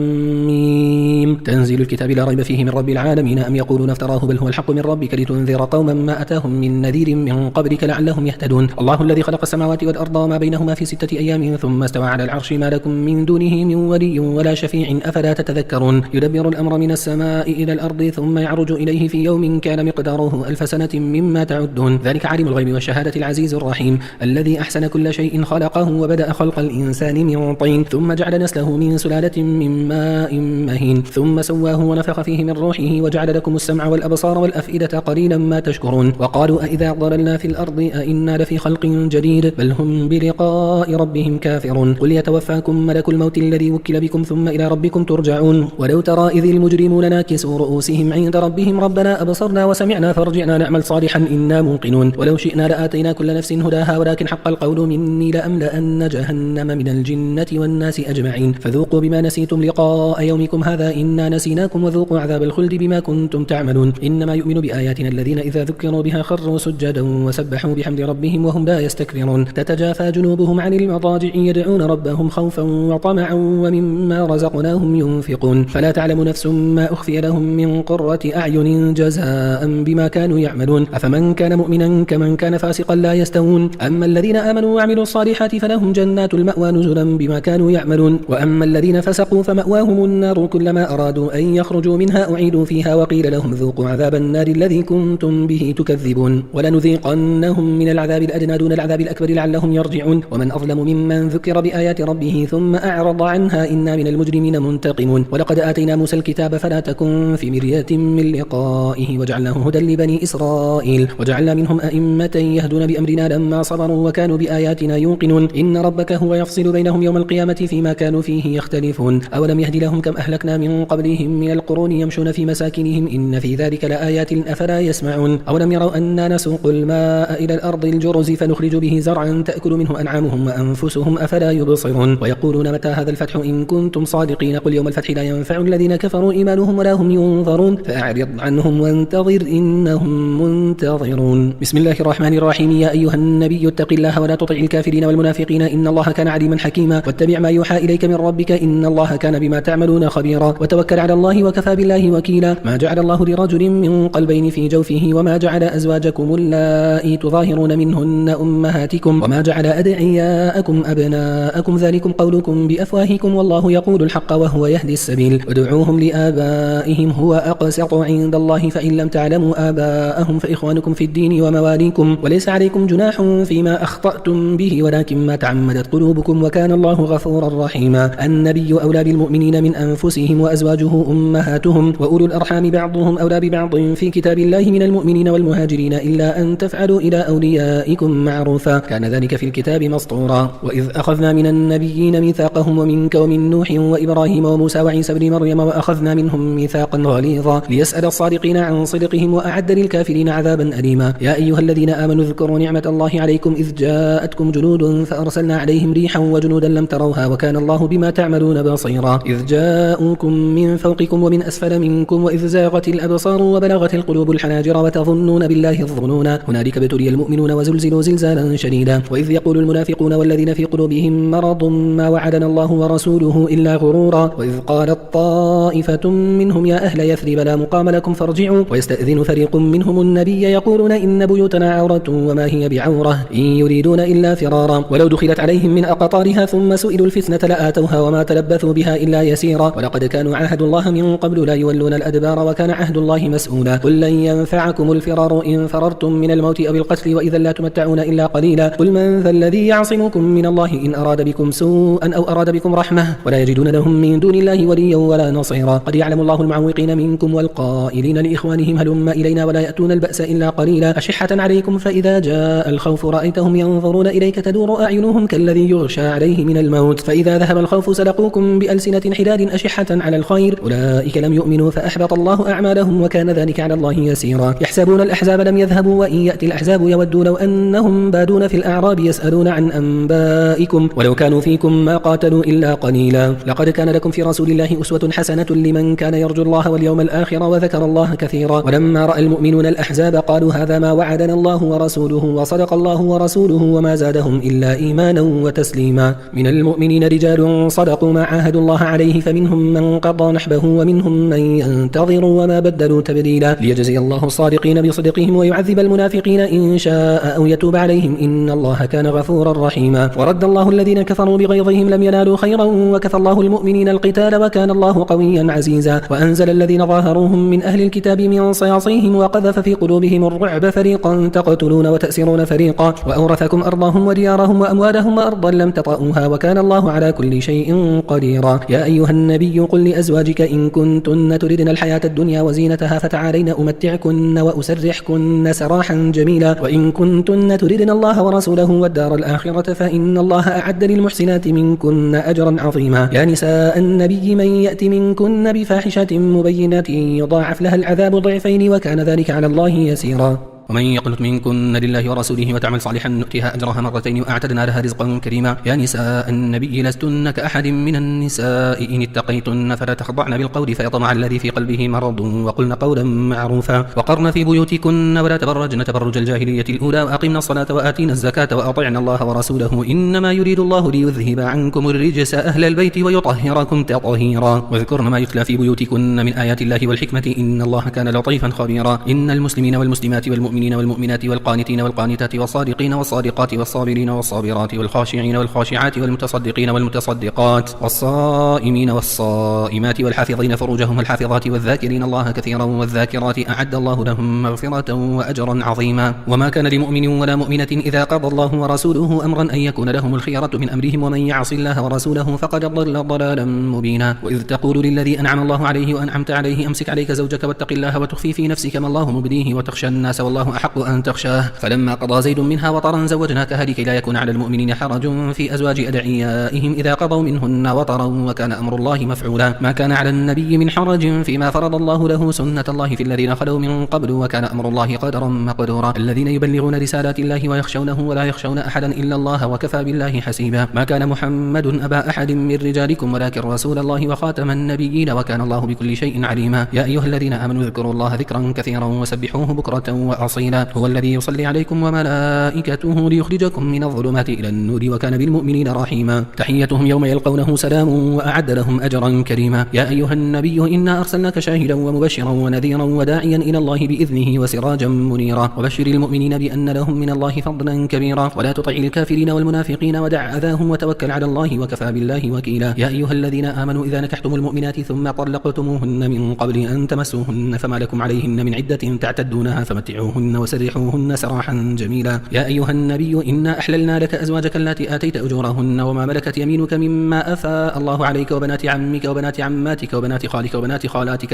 ميم تنزيل الكتاب لا ريب فيه من رب العالمين أم يقولون افتراه بل هو الحق من ربك لتنذر قوما ما أتاهم من نذير من قبلك لعلهم يهتدون الله الذي خلق السماوات والأرض وما بينهما في 6 أيام ثم استوى على العرش ما لكم من دونه من ولي ولا شفيع أفلا تتذكرون يدبر الأمر من السماء إلى الأرض ثم يعرج إليه في يوم كان مقداره 1000 سنة مما تعدون ذلك عالم الغيب والشهادة العزيز الرحيم الذي أحسن كل شيء خلقه وبدأ خلق الإنسان من طين ثم جعل نسله من سلالة من ماء مهين ثم سواه ونفخ فيه من روحه وجعل لكم السمع والأبصار والأفئدة قليلا ما تشكرون وقالوا أإذا ضللنا في الأرض أإنا لفي خلق جديد بل هم بلقاء ربهم كافرون قل يتوفاكم ملك الموت الذي وكل بكم ثم إلى ربكم ترجعون ولو ترى إذ المجرمون ناكسوا رؤوسهم عند ربهم ربنا أبصرنا وسمعنا فارجعنا نعمل صالحا إنا موقنون ولو شئنا لآتينا كل نفس هداها ولكن حق القول مني لأملأن جهنم من الجنة والناس أجمعين فذوقوا بما نسيتم لقاء يومكم هذا إنا نسيناكم وذوقوا عذاب الخلد بما كنتم تعملون إنما يؤمن بآياتنا الذين إذا ذكروا بها خروا سجدا وسبحوا بحمد ربهم وهم لا يستكبرون تتجافى جنوبهم عن المضاجع يدعون ربهم خوفا وطمعا ومما رزقناهم ينفقون فلا تعلم نفس ما أخفي لهم من قرة أعين جزاء بما كانوا يعملون أفمن كان مؤمنا كمن كان فاسقا لا يستوون أما الذين آمنوا وعملوا الصالحات فلهم جنات المأوى نزلا بما كانوا يعملون وأما الذين فسقوا فمأواهم النار كلما أرادوا أن يخرجوا منها أعيدوا فيها وقيل لهم ذوقوا عذاب النار الذي كنتم به تكذبون ولنذيقنهم من العذاب الأدنى دون العذاب الأكبر لعلهم يرجعون ومن أظلم ممن ذكر بآيات ربه ثم أعرض عنها إنا من المجرمين منتقمون ولقد آتينا موسى الكتاب فلا تكن في مرية من لقائه وجعلناه هدى لبني إسرائيل وجعلنا منهم أئمة يهدون بأمرنا لما صبروا وكانوا بآياتنا يوقنون إن ربك هو يفصل بينهم يوم القيامة فيما كانوا فيه يختلفون أولم يهد لهم كم أهلكنا من قبلهم من القرون يمشون في مساكنهم إن في ذلك لآيات أفلا يسمعون أولم يروا أنا نسوق الماء إلى الأرض الجرز فنخرج به زرعا تأكل منه أنعامهم وأنفسهم أفلا يبصرون ويقولون متى هذا الفتح إن كنتم صادقين قل يوم الفتح لا ينفع الذين كفروا إيمانهم ولا هم ينظرون فأعرض عنهم وانتظر إنهم منتظرون بسم الله الرحمن الرحيم يا أيها النبي اتق الله ولا تطع الكافرين والمنافقين إن الله كان عليما حكيما واتبع ما يوحى إليك من ربك إن الله كان بما تعملون خبيرا وتوكل على الله وكفى بالله وكيلا ما جعل الله لرجل من قلبين في جوفه وما جعل أزواجكم اللائي تظاهرون منهن أمهاتكم وما جعل أدعياءكم أبناءكم ذلكم قولكم بأفواهكم والله يقول الحق وهو يهدي السبيل ادعوهم لآبائهم هو أقسط عند الله فإن لم تعلموا آباءهم فإخوانكم في الدين ومواليكم وليس عليكم جناح فيما أخطأتم به ولكن ما تعمدت قلوبكم وكان الله غفورا رحيما النبي أولى بالمؤمنين من أنفسهم وأزواجه أمهاتهم وأولو الأرحام بعضهم أولى ببعض في كتاب الله من المؤمنين والمهاجرين إلا أن تفعلوا إلى أوليائكم معروفا كان ذلك في الكتاب مسطورا وإذ أخذنا من النبيين ميثاقهم ومنك ومن نوح وإبراهيم وموسى وعيسى بن مريم وأخذنا منهم ميثاقا غليظا ليسأل الصادقين عن صدقهم وأعد للكافرين عذابا أليما يا أيها الذين آمنوا اذكروا نعمة الله عليكم إذ جاء جاءتكم جنود فأرسلنا عليهم ريحا وجنودا لم تروها وكان الله بما تعملون بصيرا إذ جاءوكم من فوقكم ومن أسفل منكم وإذ زاغت الأبصار وبلغت القلوب الحناجر وتظنون بالله الظنون هنالك ابتلي المؤمنون وزلزلوا زلزالا شديدا وإذ يقول المنافقون والذين في قلوبهم مرض ما وعدنا الله ورسوله إلا غرورا وإذ قالت طائفة منهم يا أهل يثرب لا مقام لكم فارجعوا ويستأذن فريق منهم النبي يقولون إن بيوتنا عورة وما هي بعورة إن يريدون إلا فرارا ولو دخلت عليهم من أقطارها ثم سئلوا الفتنة لآتوها وما تلبثوا بها إلا يسيرا ولقد كانوا عاهدوا الله من قبل لا يولون الأدبار وكان عهد الله مسؤولا قل لن ينفعكم الفرار إن فررتم من الموت أو القتل وإذا لا تمتعون إلا قليلا قل من ذا الذي يعصمكم من الله إن أراد بكم سوءا أو أراد بكم رحمة ولا يجدون لهم من دون الله وليا ولا نصيرا قد يعلم الله المعوقين منكم والقائلين لإخوانهم هلم إلينا ولا يأتون البأس إلا قليلا أشحة عليكم فإذا جاء الخوف رأيتهم ينظرون إليك تدور أعينهم كالذي يغشى عليه من الموت فإذا ذهب الخوف سلقوكم بألسنة حداد أشحة على الخير أولئك لم يؤمنوا فأحبط الله أعمالهم وكان ذلك على الله يسيرا يحسبون الأحزاب لم يذهبوا وإن يأتي الأحزاب يودوا لو أنهم بادون في الأعراب يسألون عن أنبائكم ولو كانوا فيكم ما قاتلوا إلا قليلا لقد كان لكم في رسول الله أسوة حسنة لمن كان يرجو الله واليوم الآخر وذكر الله كثيرا ولما رأى المؤمنون الأحزاب قالوا هذا ما وعدنا الله ورسوله وصدق الله ورسوله وما زادهم إلا إيمانا وتسليما من المؤمنين رجال صدقوا ما عاهدوا الله عليه فمنهم من قضى نحبه ومنهم من ينتظر وما بدلوا تبديلا ليجزي الله الصادقين بصدقهم ويعذب المنافقين إن شاء أو يتوب عليهم إن الله كان غفورا رحيما ورد الله الذين كفروا بغيظهم لم ينالوا خيرا وكفى الله المؤمنين القتال وكان الله قويا عزيزا وأنزل الذين ظاهروهم من أهل الكتاب من صياصيهم وقذف في قلوبهم الرعب فريقا تقتلون وتأسرون فريقا وأورثكم أرضهم وديارهم وأموالهم وأرضا لم تطئوها وكان الله على كل شيء قديرا يا أيها النبي قل لأزواجك إن كنتن تردن الحياة الدنيا وزينتها فتعالين أمتعكن وأسرحكن سراحا جميلا وإن كنتن تردن الله ورسوله والدار الآخرة فإن الله أعد للمحسنات منكن أجرا عظيما يا نساء النبي من يأت منكن بفاحشة مبينة يضاعف لها العذاب ضعفين وكان ذلك على الله يسيرا ومن يقنت منكن لله ورسوله وتعمل صالحا نؤتها أجرها مرتين وأعتدنا لها رزقا كريما يا نساء النبي لستن كأحد من النساء إن اتقيتن فلا تخضعن بالقول فيطمع الذي في قلبه مرض وقلن قولا معروفا وقرن في بيوتكن ولا تبرجن تبرج الجاهلية الأولى وأقمنا الصلاة وآتينا الزكاة وأطعنا الله ورسوله إنما يريد الله ليذهب عنكم الرجس أهل البيت ويطهركم تطهيرا واذكرن ما يتلى في بيوتكن من آيات الله والحكمة إن الله كان لطيفا خبيرا إن المسلمين والمسلمات والمؤمنين والمؤمنات والقانتين والقانتات والصادقين والصادقات والصابرين والصابرات والخاشعين والخاشعات والمتصدقين والمتصدقات والصائمين والصائمات والحافظين فروجهم والحافظات والذاكرين الله كثيرا والذاكرات أعد الله لهم مغفرة وأجرا عظيما وما كان لمؤمن ولا مؤمنة إذا قضى الله ورسوله أمرا أن يكون لهم الخيرة من أمرهم ومن يعص الله ورسوله فقد ضل ضلالا مبينا وإذ تقول للذي أنعم الله عليه وأنعمت عليه أمسك عليك زوجك واتق الله وتخفي في نفسك ما الله مبديه وتخشى الناس والله أحق أن تخشاه فلما قضى زيد منها وطرا زوجناكها لكي لا يكون على المؤمنين حرج في أزواج أدعيائهم إذا قضوا منهن وطرا وكان أمر الله مفعولا ما كان على النبي من حرج فيما فرض الله له سنة الله في الذين خلوا من قبل وكان أمر الله قدرا مقدورا الذين يبلغون رسالات الله ويخشونه ولا يخشون أحدا إلا الله وكفى بالله حسيبا ما كان محمد أبا أحد من رجالكم ولكن رسول الله وخاتم النبيين وكان الله بكل شيء عليما يا أيها الذين آمنوا اذكروا الله ذكرا كثيرا وسبحوه بكرة وأصيلا هو الذي يصلي عليكم وملائكته ليخرجكم من الظلمات إلى النور وكان بالمؤمنين رحيما تحيتهم يوم يلقونه سلام وأعد لهم أجرا كريما يا أيها النبي إنا أرسلناك شاهدا ومبشرا ونذيرا وداعيا إلى الله بإذنه وسراجا منيرا وبشر المؤمنين بأن لهم من الله فضلا كبيرا ولا تطع الكافرين والمنافقين ودع أذاهم وتوكل على الله وكفى بالله وكيلا يا أيها الذين آمنوا إذا نكحتم المؤمنات ثم طلقتموهن من قبل أن تمسوهن فما لكم عليهن من عدة تعتدونها فمتعوهن وسرحوهن سراحا جميلا يا أيها النبي إنا أحللنا لك أزواجك التي آتيت أجورهن وما ملكت يمينك مما أفاء الله عليك وبنات عمك وبنات عماتك وبنات خالك وبنات خالاتك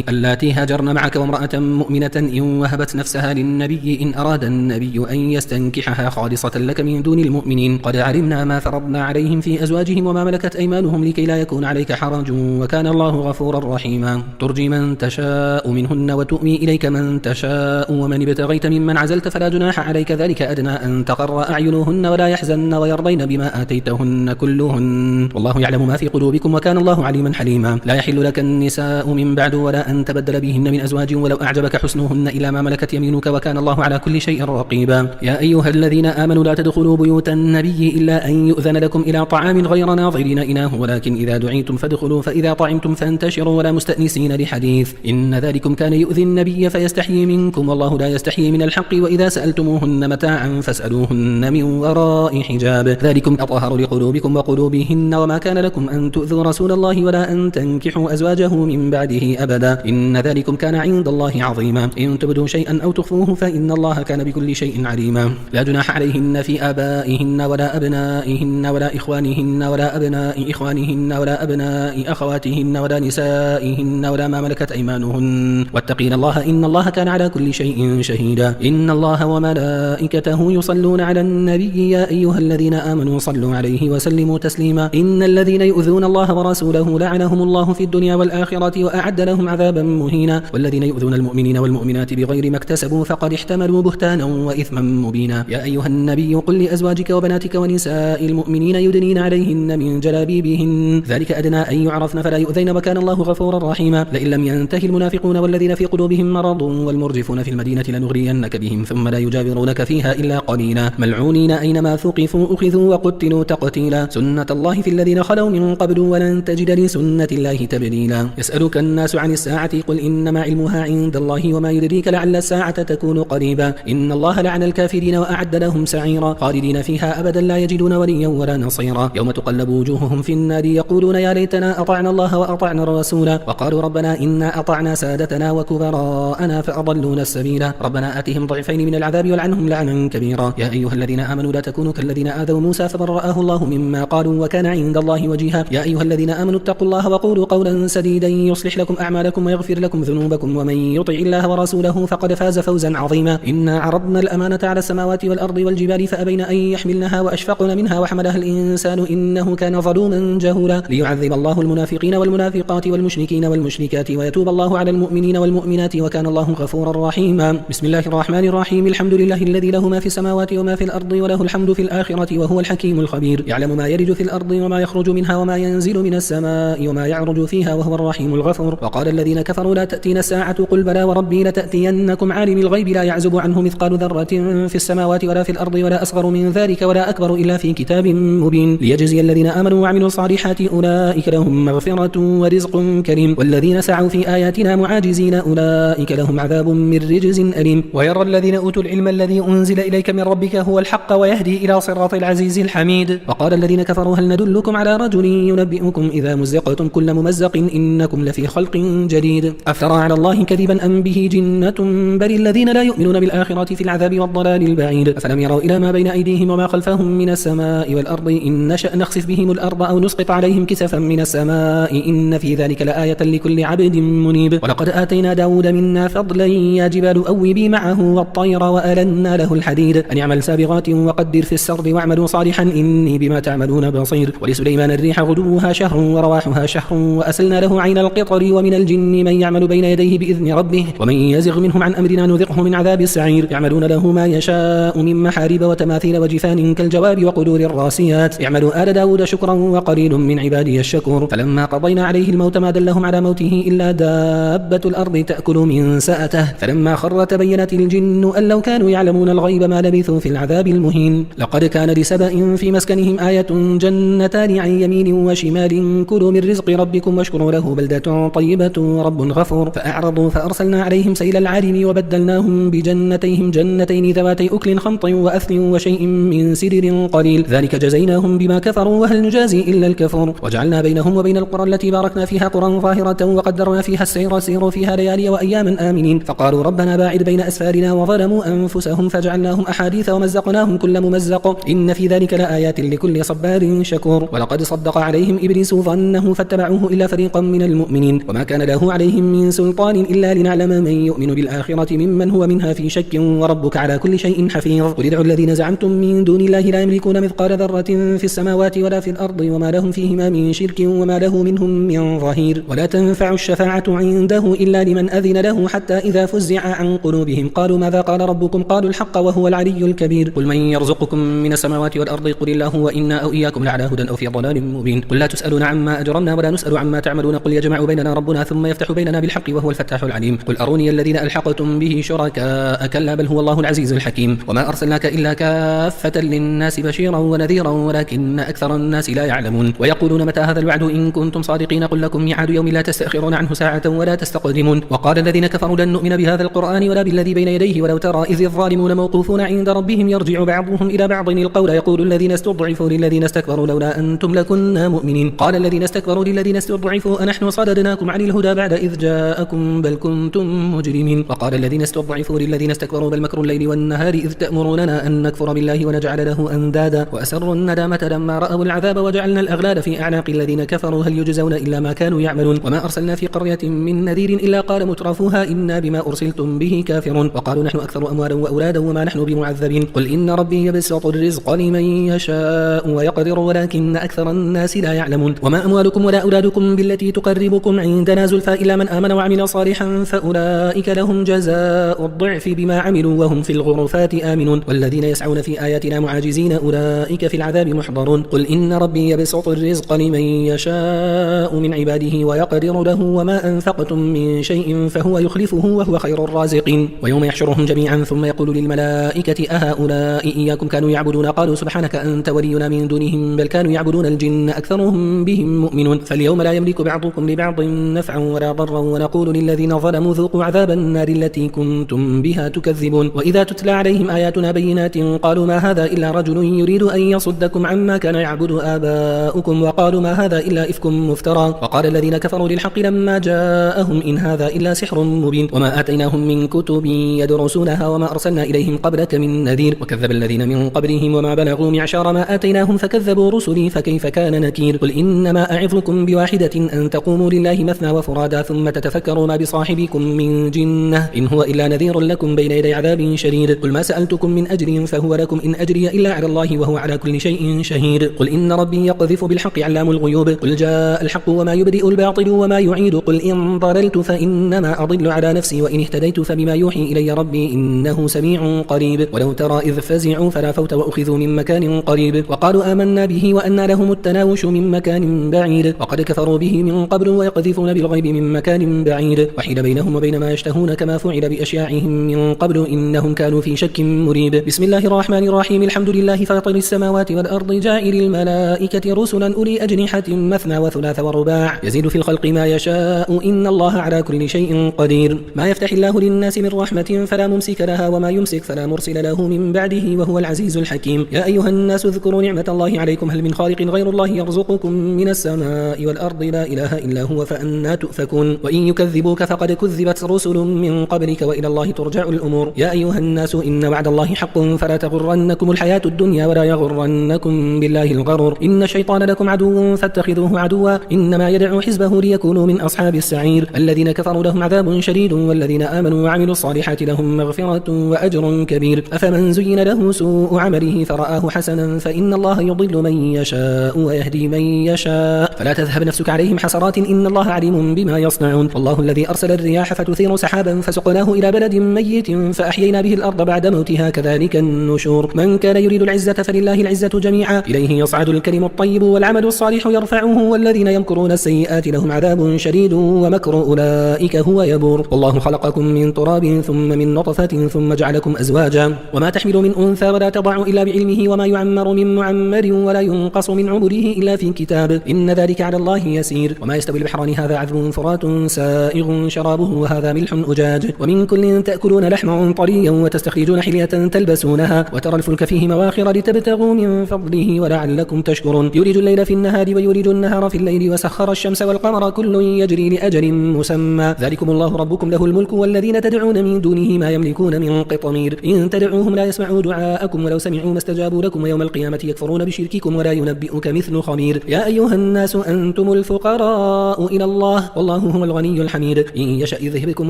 اللاتي هاجرن معك وامرأة مؤمنة إن وهبت نفسها للنبي إن أراد النبي أن يستنكحها خالصة لك من دون المؤمنين قد علمنا ما فرضنا عليهم في أزواجهم وما ملكت أيمانهم لكي لا يكون عليك حرج وكان الله غفورا رحيما ترجي من تشاء منهن وتؤوي إليك من تشاء ومن ابتغيت ممن عزلت فلا جناح عليك، ذلك أدنى أن تقر أعينهن ولا يحزن ويرضين بما آتيتهن كلهن، والله يعلم ما في قلوبكم وكان الله عليما حليما. لا يحل لك النساء من بعد ولا أن تبدل بهن من أزواج ولو أعجبك حسنهن إلا ما ملكت يمينك وكان الله على كل شيء رقيبا. يا أيها الذين آمنوا لا تدخلوا بيوت النبي إلا أن يؤذن لكم إلى طعام غير ناظرين إناه ولكن إذا دعيتم فادخلوا، فإذا طعمتم فانتشروا ولا مستأنسين لحديث، إن ذلكم كان يؤذي النبي فيستحيي منكم والله لا يستحيي من الحق، وإذا سألتموهن متاعا فاسألوهن من وراء حجاب، ذلكم أطهر لقلوبكم وقلوبهن، وما كان لكم أن تؤذوا رسول الله ولا أن تنكحوا أزواجه من بعده أبدا، إن ذلكم كان عند الله عظيما. إن تبدوا شيئا أو تخفوه فإن الله كان بكل شيء عليما. لا جناح عليهن في آبائهن ولا أبنائهن ولا إخوانهن ولا أبناء إخوانهن ولا أبناء أخواتهن ولا نسائهن ولا ما ملكت أيمانهن، واتقين الله إن الله كان على كل شيء شهيدا. إن الله وملائكته يصلون على النبي يا أيها الذين آمنوا صلوا عليه وسلموا تسليما. إن الذين يؤذون الله ورسوله لعنهم الله في الدنيا والآخرة وأعد لهم عذابا مهينا. والذين يؤذون المؤمنين والمؤمنات بغير ما اكتسبوا فقد احتملوا بهتانا وإثما مبينا. يا أيها النبي قل لأزواجك وبناتك ونساء المؤمنين يدنين عليهن من جلابيبهن، ذلك أدنى أن يعرفن فلا يؤذين وكان الله غفورا رحيما. لئن لم ينتهي المنافقون والذين في قلوبهم مرض والمرجفون في المدينة لنغرينك بهم ثم لا يجاورونك فيها إلا قليلا، ملعونين أينما ثقفوا أخذوا وقتلوا تقتيلا. سنة الله في الذين خلوا من قبل ولن تجد لسنة الله تبديلا. يسألك الناس عن الساعة قل إنما علمها عند الله وما يدريك لعل الساعة تكون قريبا. إن الله لعن الكافرين وأعد لهم سعيرا خالدين فيها أبدا لا يجدون وليا ولا نصيرا. يوم تقلب وجوههم في النار يقولون يا ليتنا أطعنا الله وأطعنا الرسول وقالوا ربنا إنا أطعنا سادتنا وكبراءنا فأضلونا السبيلا ربنا آتهم ضعفين من العذاب والعنهم لعنا كبيرا. يا أيها الذين آمنوا لا تكونوا كالذين آذوا موسى فبرأه الله مما قالوا وكان عند الله وجيها. يا أيها الذين آمنوا اتقوا الله وقولوا قولا سديدا يصلح لكم أعمالكم ويغفر لكم ذنوبكم ومن يطع الله ورسوله فقد فاز فوزا عظيما. إنا عرضنا الأمانة على السماوات والأرض والجبال فأبين أن يحملنها وأشفقن منها وحملها الإنسان إنه كان ظلوما جهولا. ليعذب الله المنافقين والمنافقات والمشركين والمشركات ويتوب الله على المؤمنين والمؤمنات وكان الله غفورا رحيما. بسم الله الرحمن الرحيم. الحمد لله الذي له ما في السماوات وما في الأرض وله الحمد في الآخرة وهو الحكيم الخبير. يعلم ما يلج في الأرض وما يخرج منها وما ينزل من السماء وما يعرج فيها وهو الرحيم الغفور. وقال الذين كفروا لا تأتينا الساعة قل بلى وربي لتأتينكم عالم الغيب لا يعزب عنه مثقال ذرة في السماوات ولا في الأرض ولا أصغر من ذلك ولا أكبر إلا في كتاب مبين ليجزي الذين آمنوا وعملوا الصالحات أولئك لهم مغفرة ورزق كريم والذين سعوا في آياتنا معاجزين أولئك لهم عذاب من رجز أليم. ويرى الذين أوتوا العلم الذي أنزل إليك من ربك هو الحق ويهدي إلى صراط العزيز الحميد. وقال الذين كفروا هل ندلكم على رجل ينبئكم إذا مزقتم كل ممزق إنكم لفي خلق جديد أفترى على الله كذبا أم به جنة بل الذين لا يؤمنون بالآخرة في العذاب والضلال البعيد. أفلم يروا إلى ما بين أيديهم وما خلفهم من السماء والأرض إن نشأ نخسف بهم الأرض أو نسقط عليهم كسفا من السماء إن في ذلك لآية لكل عبد منيب. ولقد آتينا داود منا فضلا يا جبال أوبي معه والطير وألنا له الحديد أن يعمل سابغات وقدر في السرد واعملوا صالحا إني بما تعملون بصير. ولسليمان الريح غدوها شهر ورواحها شهر وأسلنا له عين القطر ومن الجن من يعمل بين يديه بإذن ربه ومن يزغ منهم عن أمرنا نذقه من عذاب السعير. يعملون له ما يشاء من محارب وتماثيل وجفان كالجواب وقدور الراسيات اعملوا آل داود شكرا وقليل من عبادي الشكور. فلما قضينا عليه الموت ما دلهم على موته إلا دابة الأرض تأكل من سأته فلما خر تبينت الجن أن لو كانوا يعلمون الغيب ما لبثوا في العذاب المهين. لقد كان لسبأ في مسكنهم آية جنتان عن يمين وشمال كلوا من رزق ربكم واشكروا له بلدة طيبة رب غفور. فأعرضوا فأرسلنا عليهم سيل العارم وبدلناهم بجنتيهم جنتين ذواتي أكل خمط وأثل وشيء من سدر قليل ذلك جزيناهم بما كفروا وهل نجازي إلا الكفور. وجعلنا بينهم وبين القرى التي باركنا فيها قرى ظاهرة وقدرنا فيها السير سيروا فيها ليالي وأياما آمنين فقالوا ربنا باعد بين أسفارنا وظلموا أنفسهم فجعلناهم أحاديث ومزقناهم كل ممزق إن في ذلك لآيات لكل صبار شكور. ولقد صدق عليهم إبليس ظنه فاتبعوه إلا فريقا من المؤمنين وما كان له عليهم من سلطان إلا لنعلم من يؤمن بالآخرة ممن هو منها في شك وربك على كل شيء حفيظ. قل ادعوا الذين زعمتم من دون الله لا يملكون مثقال ذرة في السماوات ولا في الأرض وما لهم فيهما من شرك وما له منهم من ظهير. ولا تنفع الشفاعة عنده إلا لمن أذن له حتى إذا فزع عن قلوبهم قلوبهم قالوا ماذا قال ربكم قالوا الحق وهو العلي الكبير قل من يرزقكم من السماوات والأرض قل الله وإنا أو إياكم لعلى هدى أو في ضلال مبين قل لا تسألون عما أجرمنا ولا نسأل عما تعملون قل يجمع بيننا ربنا ثم يفتح بيننا بالحق وهو الفتاح العليم قل أروني الذين ألحقتم به شركاء كلا بل هو الله العزيز الحكيم وما أرسلناك إلا كافة للناس بشيرا ونذيرا ولكن أكثر الناس لا يعلمون ويقولون متى هذا الوعد إن كنتم صادقين قل لكم ميعاد يوم لا تستأخرون عنه ساعة ولا تستقدمون وقال الذين كفروا لن نؤمن بهذا القرآن ولا بالذي بين يديه ولو ترى إذ الظالمون موقوفون عند ربهم يرجع بعضهم إلى بعض القول يقول الذين استضعفوا للذين استكبروا لولا أنتم لكنا مؤمنين قال الذين استكبروا للذين استضعفوا أنحن صددناكم عن الهدى بعد إذ جاءكم بل كنتم مجرمين وقال الذين استضعفوا للذين استكبروا بل مكر الليل والنهار إذ تأمروننا أن نكفر بالله ونجعل له أندادا وأسروا الندامة لما رأوا العذاب وجعلنا الأغلال في أعناق الذين كفروا هل يجزون إلا ما كانوا يعملون وما أرسلنا في قرية من نذير إلا قال مترفوها إنا بما أرسلتم به كافرون وقالوا نحن أكثر أموالا وأولادا وما نحن بمعذبين قل إن ربي يبسط الرزق لمن يشاء ويقدر ولكن أكثر الناس لا يعلمون وما أموالكم ولا أولادكم بالتي تقربكم عندنا زلفى إلا من آمن وعمل صالحا فأولئك لهم جزاء الضعف بما عملوا وهم في الغرفات آمنون والذين يسعون في آياتنا معاجزين أولئك في العذاب محضرون قل إن ربي يبسط الرزق لمن يشاء من عباده ويقدر له وما أنفقتم من شيء فهو يخلفه وهو خير الرازقين ويوم يحشرهم جميعا ثم يقول للملائكة أهؤلاء إياكم كانوا يعبدون قالوا سبحانك أنت ولينا من دونهم بل كانوا يعبدون الجن أكثرهم بهم مؤمنون فاليوم لا يملك بعضكم لبعض نفعا ولا ضرا ونقول للذين ظلموا ذوقوا عذاب النار التي كنتم بها تكذبون وإذا تتلى عليهم آياتنا بينات قالوا ما هذا إلا رجل يريد أن يصدكم عما كان يعبد آباؤكم وقالوا ما هذا إلا إفك مفترى وقال الذين كفروا للحق لما جاءهم إن هذا إلا سحر مبين وما آتيناهم من كتب يدرسونها وما أرسلنا إليهم قبلك من نذير وكذب الذين من قبلهم وما بلغوا معشار ما آتيناهم فكذبوا رسلي فكيف كان نكير قل إنما أعظكم بواحدة أن تقوموا لله مثنى وفرادا ثم تتفكروا ما بصاحبكم من جنة إن هو إلا نذير لكم بين يدي عذاب شديد قل ما سألتكم من أجر فهو لكم إن أجري إلا على الله وهو على كل شيء شهيد قل إن ربي يقذف بالحق علام الغيوب قل جاء الحق وما يبدئ الباطل وما يعيد قل إن ضللت فإنما أضل على نفسي وإن اهتديت فبما يوحي إلي ربي إنه سميع قريب ولو ترى إذ فزعوا فلا فوت وأخذوا من مكان قريب وقالوا آمنا به وأن لهم التناوش من مكان بعيد وقد كفروا به من قبل ويقذفون بالغيب من مكان بعيد وحيل بينهم وبين ما يشتهون كما فعل بأشياعهم من قبل إنهم كانوا في شك مريب بسم الله الرحمن الرحيم الحمد لله فاطر السماوات والأرض جاعل الملائكة رسلا أولي أجنحة مثنى وثلاث ورباع يزيد في الخلق ما يشاء إن الله على كل شيء قدير ما يفتح الله للناس من رحمة فلا ممسك لها وما يمسك فلا مرسل له من بعده وهو العزيز الحكيم يا أيها الناس اذكروا نعمة الله عليكم هل من خالق غير الله يرزقكم من السماء والأرض لا إله إلا هو فأنا تؤفكون وإن يكذبوك فقد كذبت رسل من قبلك وإلى الله ترجع الأمور يا أيها الناس إن وعد الله حق فلا تغرنكم الحياة الدنيا ولا يغرنكم بالله الغرور إن الشيطان لكم عدو فاتخذوه عدوا إنما يدعو حزبه ليكونوا من أصحاب السعير الذين كفروا لهم عذاب شديد والذين آمنوا وعملوا الصالحات لهم مغفرة وأجر كبير أفمن زين له سوء عمله فرآه حسنا فإن الله يضل من يشاء ويهدي من يشاء فلا تذهب نفسك عليهم حسرات إن الله عليم بما يصنعون والله الذي أرسل الرياح فتثير سحابا فسقناه إلى بلد ميت فأحيينا به الأرض بعد موتها كذلك النشور من كان يريد العزة فلله العزة جميعا إليه يصعد الكلم الطيب والعمل الصالح يرفعه والذين يمكرون السيئات لهم عذاب شديد ومكر أولئك هو يبور والله خلقكم من تراب ثم من نطفة ثم جعلكم أزواجا وما تحمل من أنثى ولا تضع إلا بعلمه وما يعمر من معمر ولا ينقص من عمره إلا في كتاب إن ذلك على الله يسير وما يستوي البحران هذا عذب فرات سائغ شرابه وهذا ملح أجاج ومن كل تأكلون لحما طريا وتستخرجون حلية تلبسونها وترى الفلك فيه مواخر لتبتغوا من فضله ولعلكم تشكرون يولج الليل في النهار ويولج النهار في الليل وسخر الشمس والقمر كل يجري لأجل مسمى ذلكم الله ربكم له الملك والذين تدعون من دونه ما يملكون من قطمير إن تدعوهم لا يسمعوا دعاءكم ولو سمعوا ما استجابوا لكم ويوم القيامة يكفرون بشرككم ولا ينبئك مثل خبير يا أيها الناس أنتم الفقراء إلى الله والله هو الغني الحميد إن يشأ يذهبكم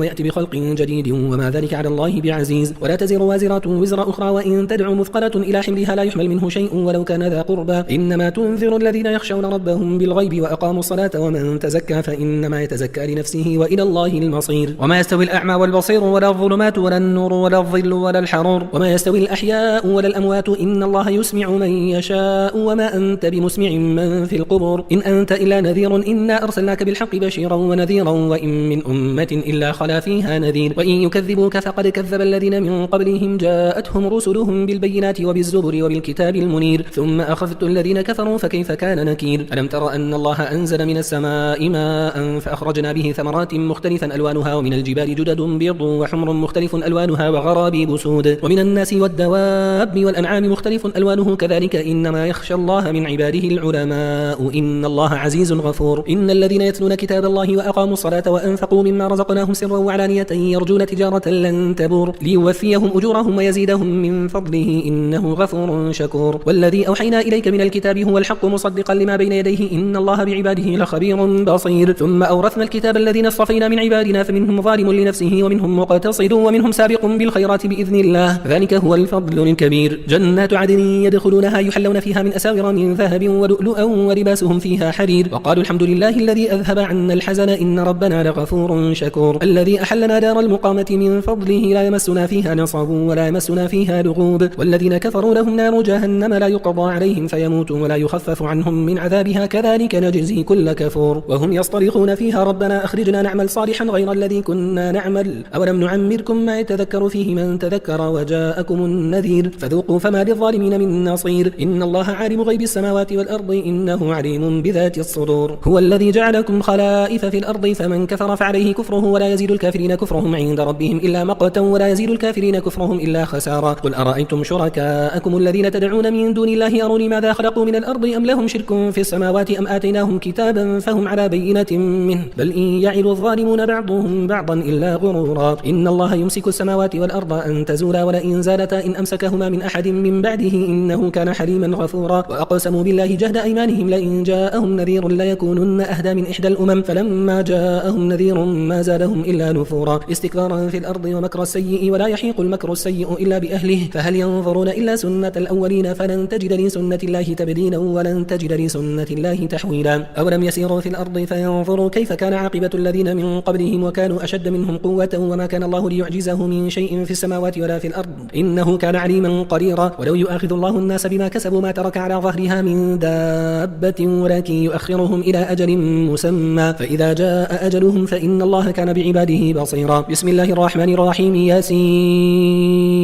ويأتي بخلق جديد وما ذلك على الله بعزيز ولا تزر وازرة وزر أخرى وإن تدعو مثقلة إلى حملها لا يحمل منه شيء ولو كان ذا قربى إنما تنذر الذين يخشون ربهم بالغيب وأقاموا الصلاة ومن تزكى فإنما يتزكى لنفسه وإلى الله المصير وما يستوي الأعمى والبصير ولا الظلمات ولا النور ولا الظل ولا الحرور وما يستوي الأحياء ولا الأموات إن الله يسمع من يشاء وما أنت بمسمع من في القبور إن أنت إلا نذير إنا أرسلناك بالحق بشيرا ونذيرا وإن من أمة إلا خلا فيها نذير وإن يكذبوك فقد كذب الذين من قبلهم جاءتهم رسلهم بالبينات وبالزبر وبالكتاب المنير ثم أخذت الذين كفروا فكيف كان نكير ألم تر أن الله أنزل من السماء ماء فأخرجنا به ثمرات مختلفا ألوانها ومن الجبال جدد بيض وحمر مختلف ألوانها وغرابيب سود ومن الناس والدواب والأنعام مختلف ألوانه كذلك إنما يخشى الله من عباده العلماء إن الله عزيز غفور إن الذين يتلون كتاب الله وأقاموا الصلاة وأنفقوا مما رزقناهم سرا وعلانية يرجون تجارة لن تبور ليوفيهم أجورهم ويزيدهم من فضله إنه غفور شكور والذي أوحينا إليك من الكتاب هو الحق مصدقا لما بين يديه إن الله بعباده لخبير بصير ثم أورثنا الكتاب الذين اصطفينا من عبادنا فمنهم ظالم لنفسه ومنهم مقتصد ومنهم سابق بالخيرات بإذن الله ذلك هو الفضل الكبير جنات عدن يدخلونها يحلون فيها من أساور من ذهب ولؤلؤا ولباسهم فيها حرير وقالوا الحمد لله الذي أذهب عنا الحزن إن ربنا لغفور شكور الذي أحلنا دار المقامة من فضله لا يمسنا فيها نصب ولا يمسنا فيها لغوب والذين كفروا لهم نار جهنم لا يقضى عليهم فيموتوا ولا يخفف عنهم من عذابها كذلك نجزي كل كفور وهم يصطرخون فيها ربنا أخرجنا نعمل صالحا غير الذي كنا نعمل أولم نعمركم ما يتذكر فيه من تذكر وجاءكم النذير فذوقوا فما للظالمين من نصير إن الله عالم غيب السماوات والأرض إنه عليم بذات الصدور هو الذي جعلكم خلائف في الأرض فمن كفر فعليه كفره ولا يزيد الكافرين كفرهم عند ربهم إلا مقتا ولا يزيد الكافرين كفرهم إلا خسارا قل أرأيتم شركاءكم الذين تدعون من دون الله أروني ماذا خلقوا من الأرض أم لهم شرك في السماوات أم آتيناهم كتابا فهم على بينة منه بل إن يعد الظالمون بعضهم بعضا إلا غرورا إن الله يمسك السماوات والأرض أن تزولا ولئن زالتا إن أمسكهما من أحد من بعده إنه كان حليما غفورا وأقسموا بالله جهد أيمانهم لئن جاءهم نذير ليكونن أهدى من إحدى الأمم فلما جاءهم نذير ما زادهم إلا نفورا استكبارا في الأرض ومكر السيء ولا يحيق المكر السيء إلا بأهله فهل ينظرون إلا سنة الأولين فلن تجد لسنة الله تبديلا ولن تجد لسنة الله تحويلا أولم يسيروا في الأرض فينظروا كيف كان عاقبة الذين من قبلهم وكانوا أشد منهم قوة وما كان الله ليعجزه من شيء في السماوات ولا في الأرض إنه كان عليما قديرا ولو يؤاخذ الله الناس بما كسبوا ما ترك على ظهرها من دابة ولكن يؤخرهم إلى أجل مسمى فإذا جاء أجلهم فإن الله كان بعباده بصيرا بسم الله الرحمن الرحيم ياسين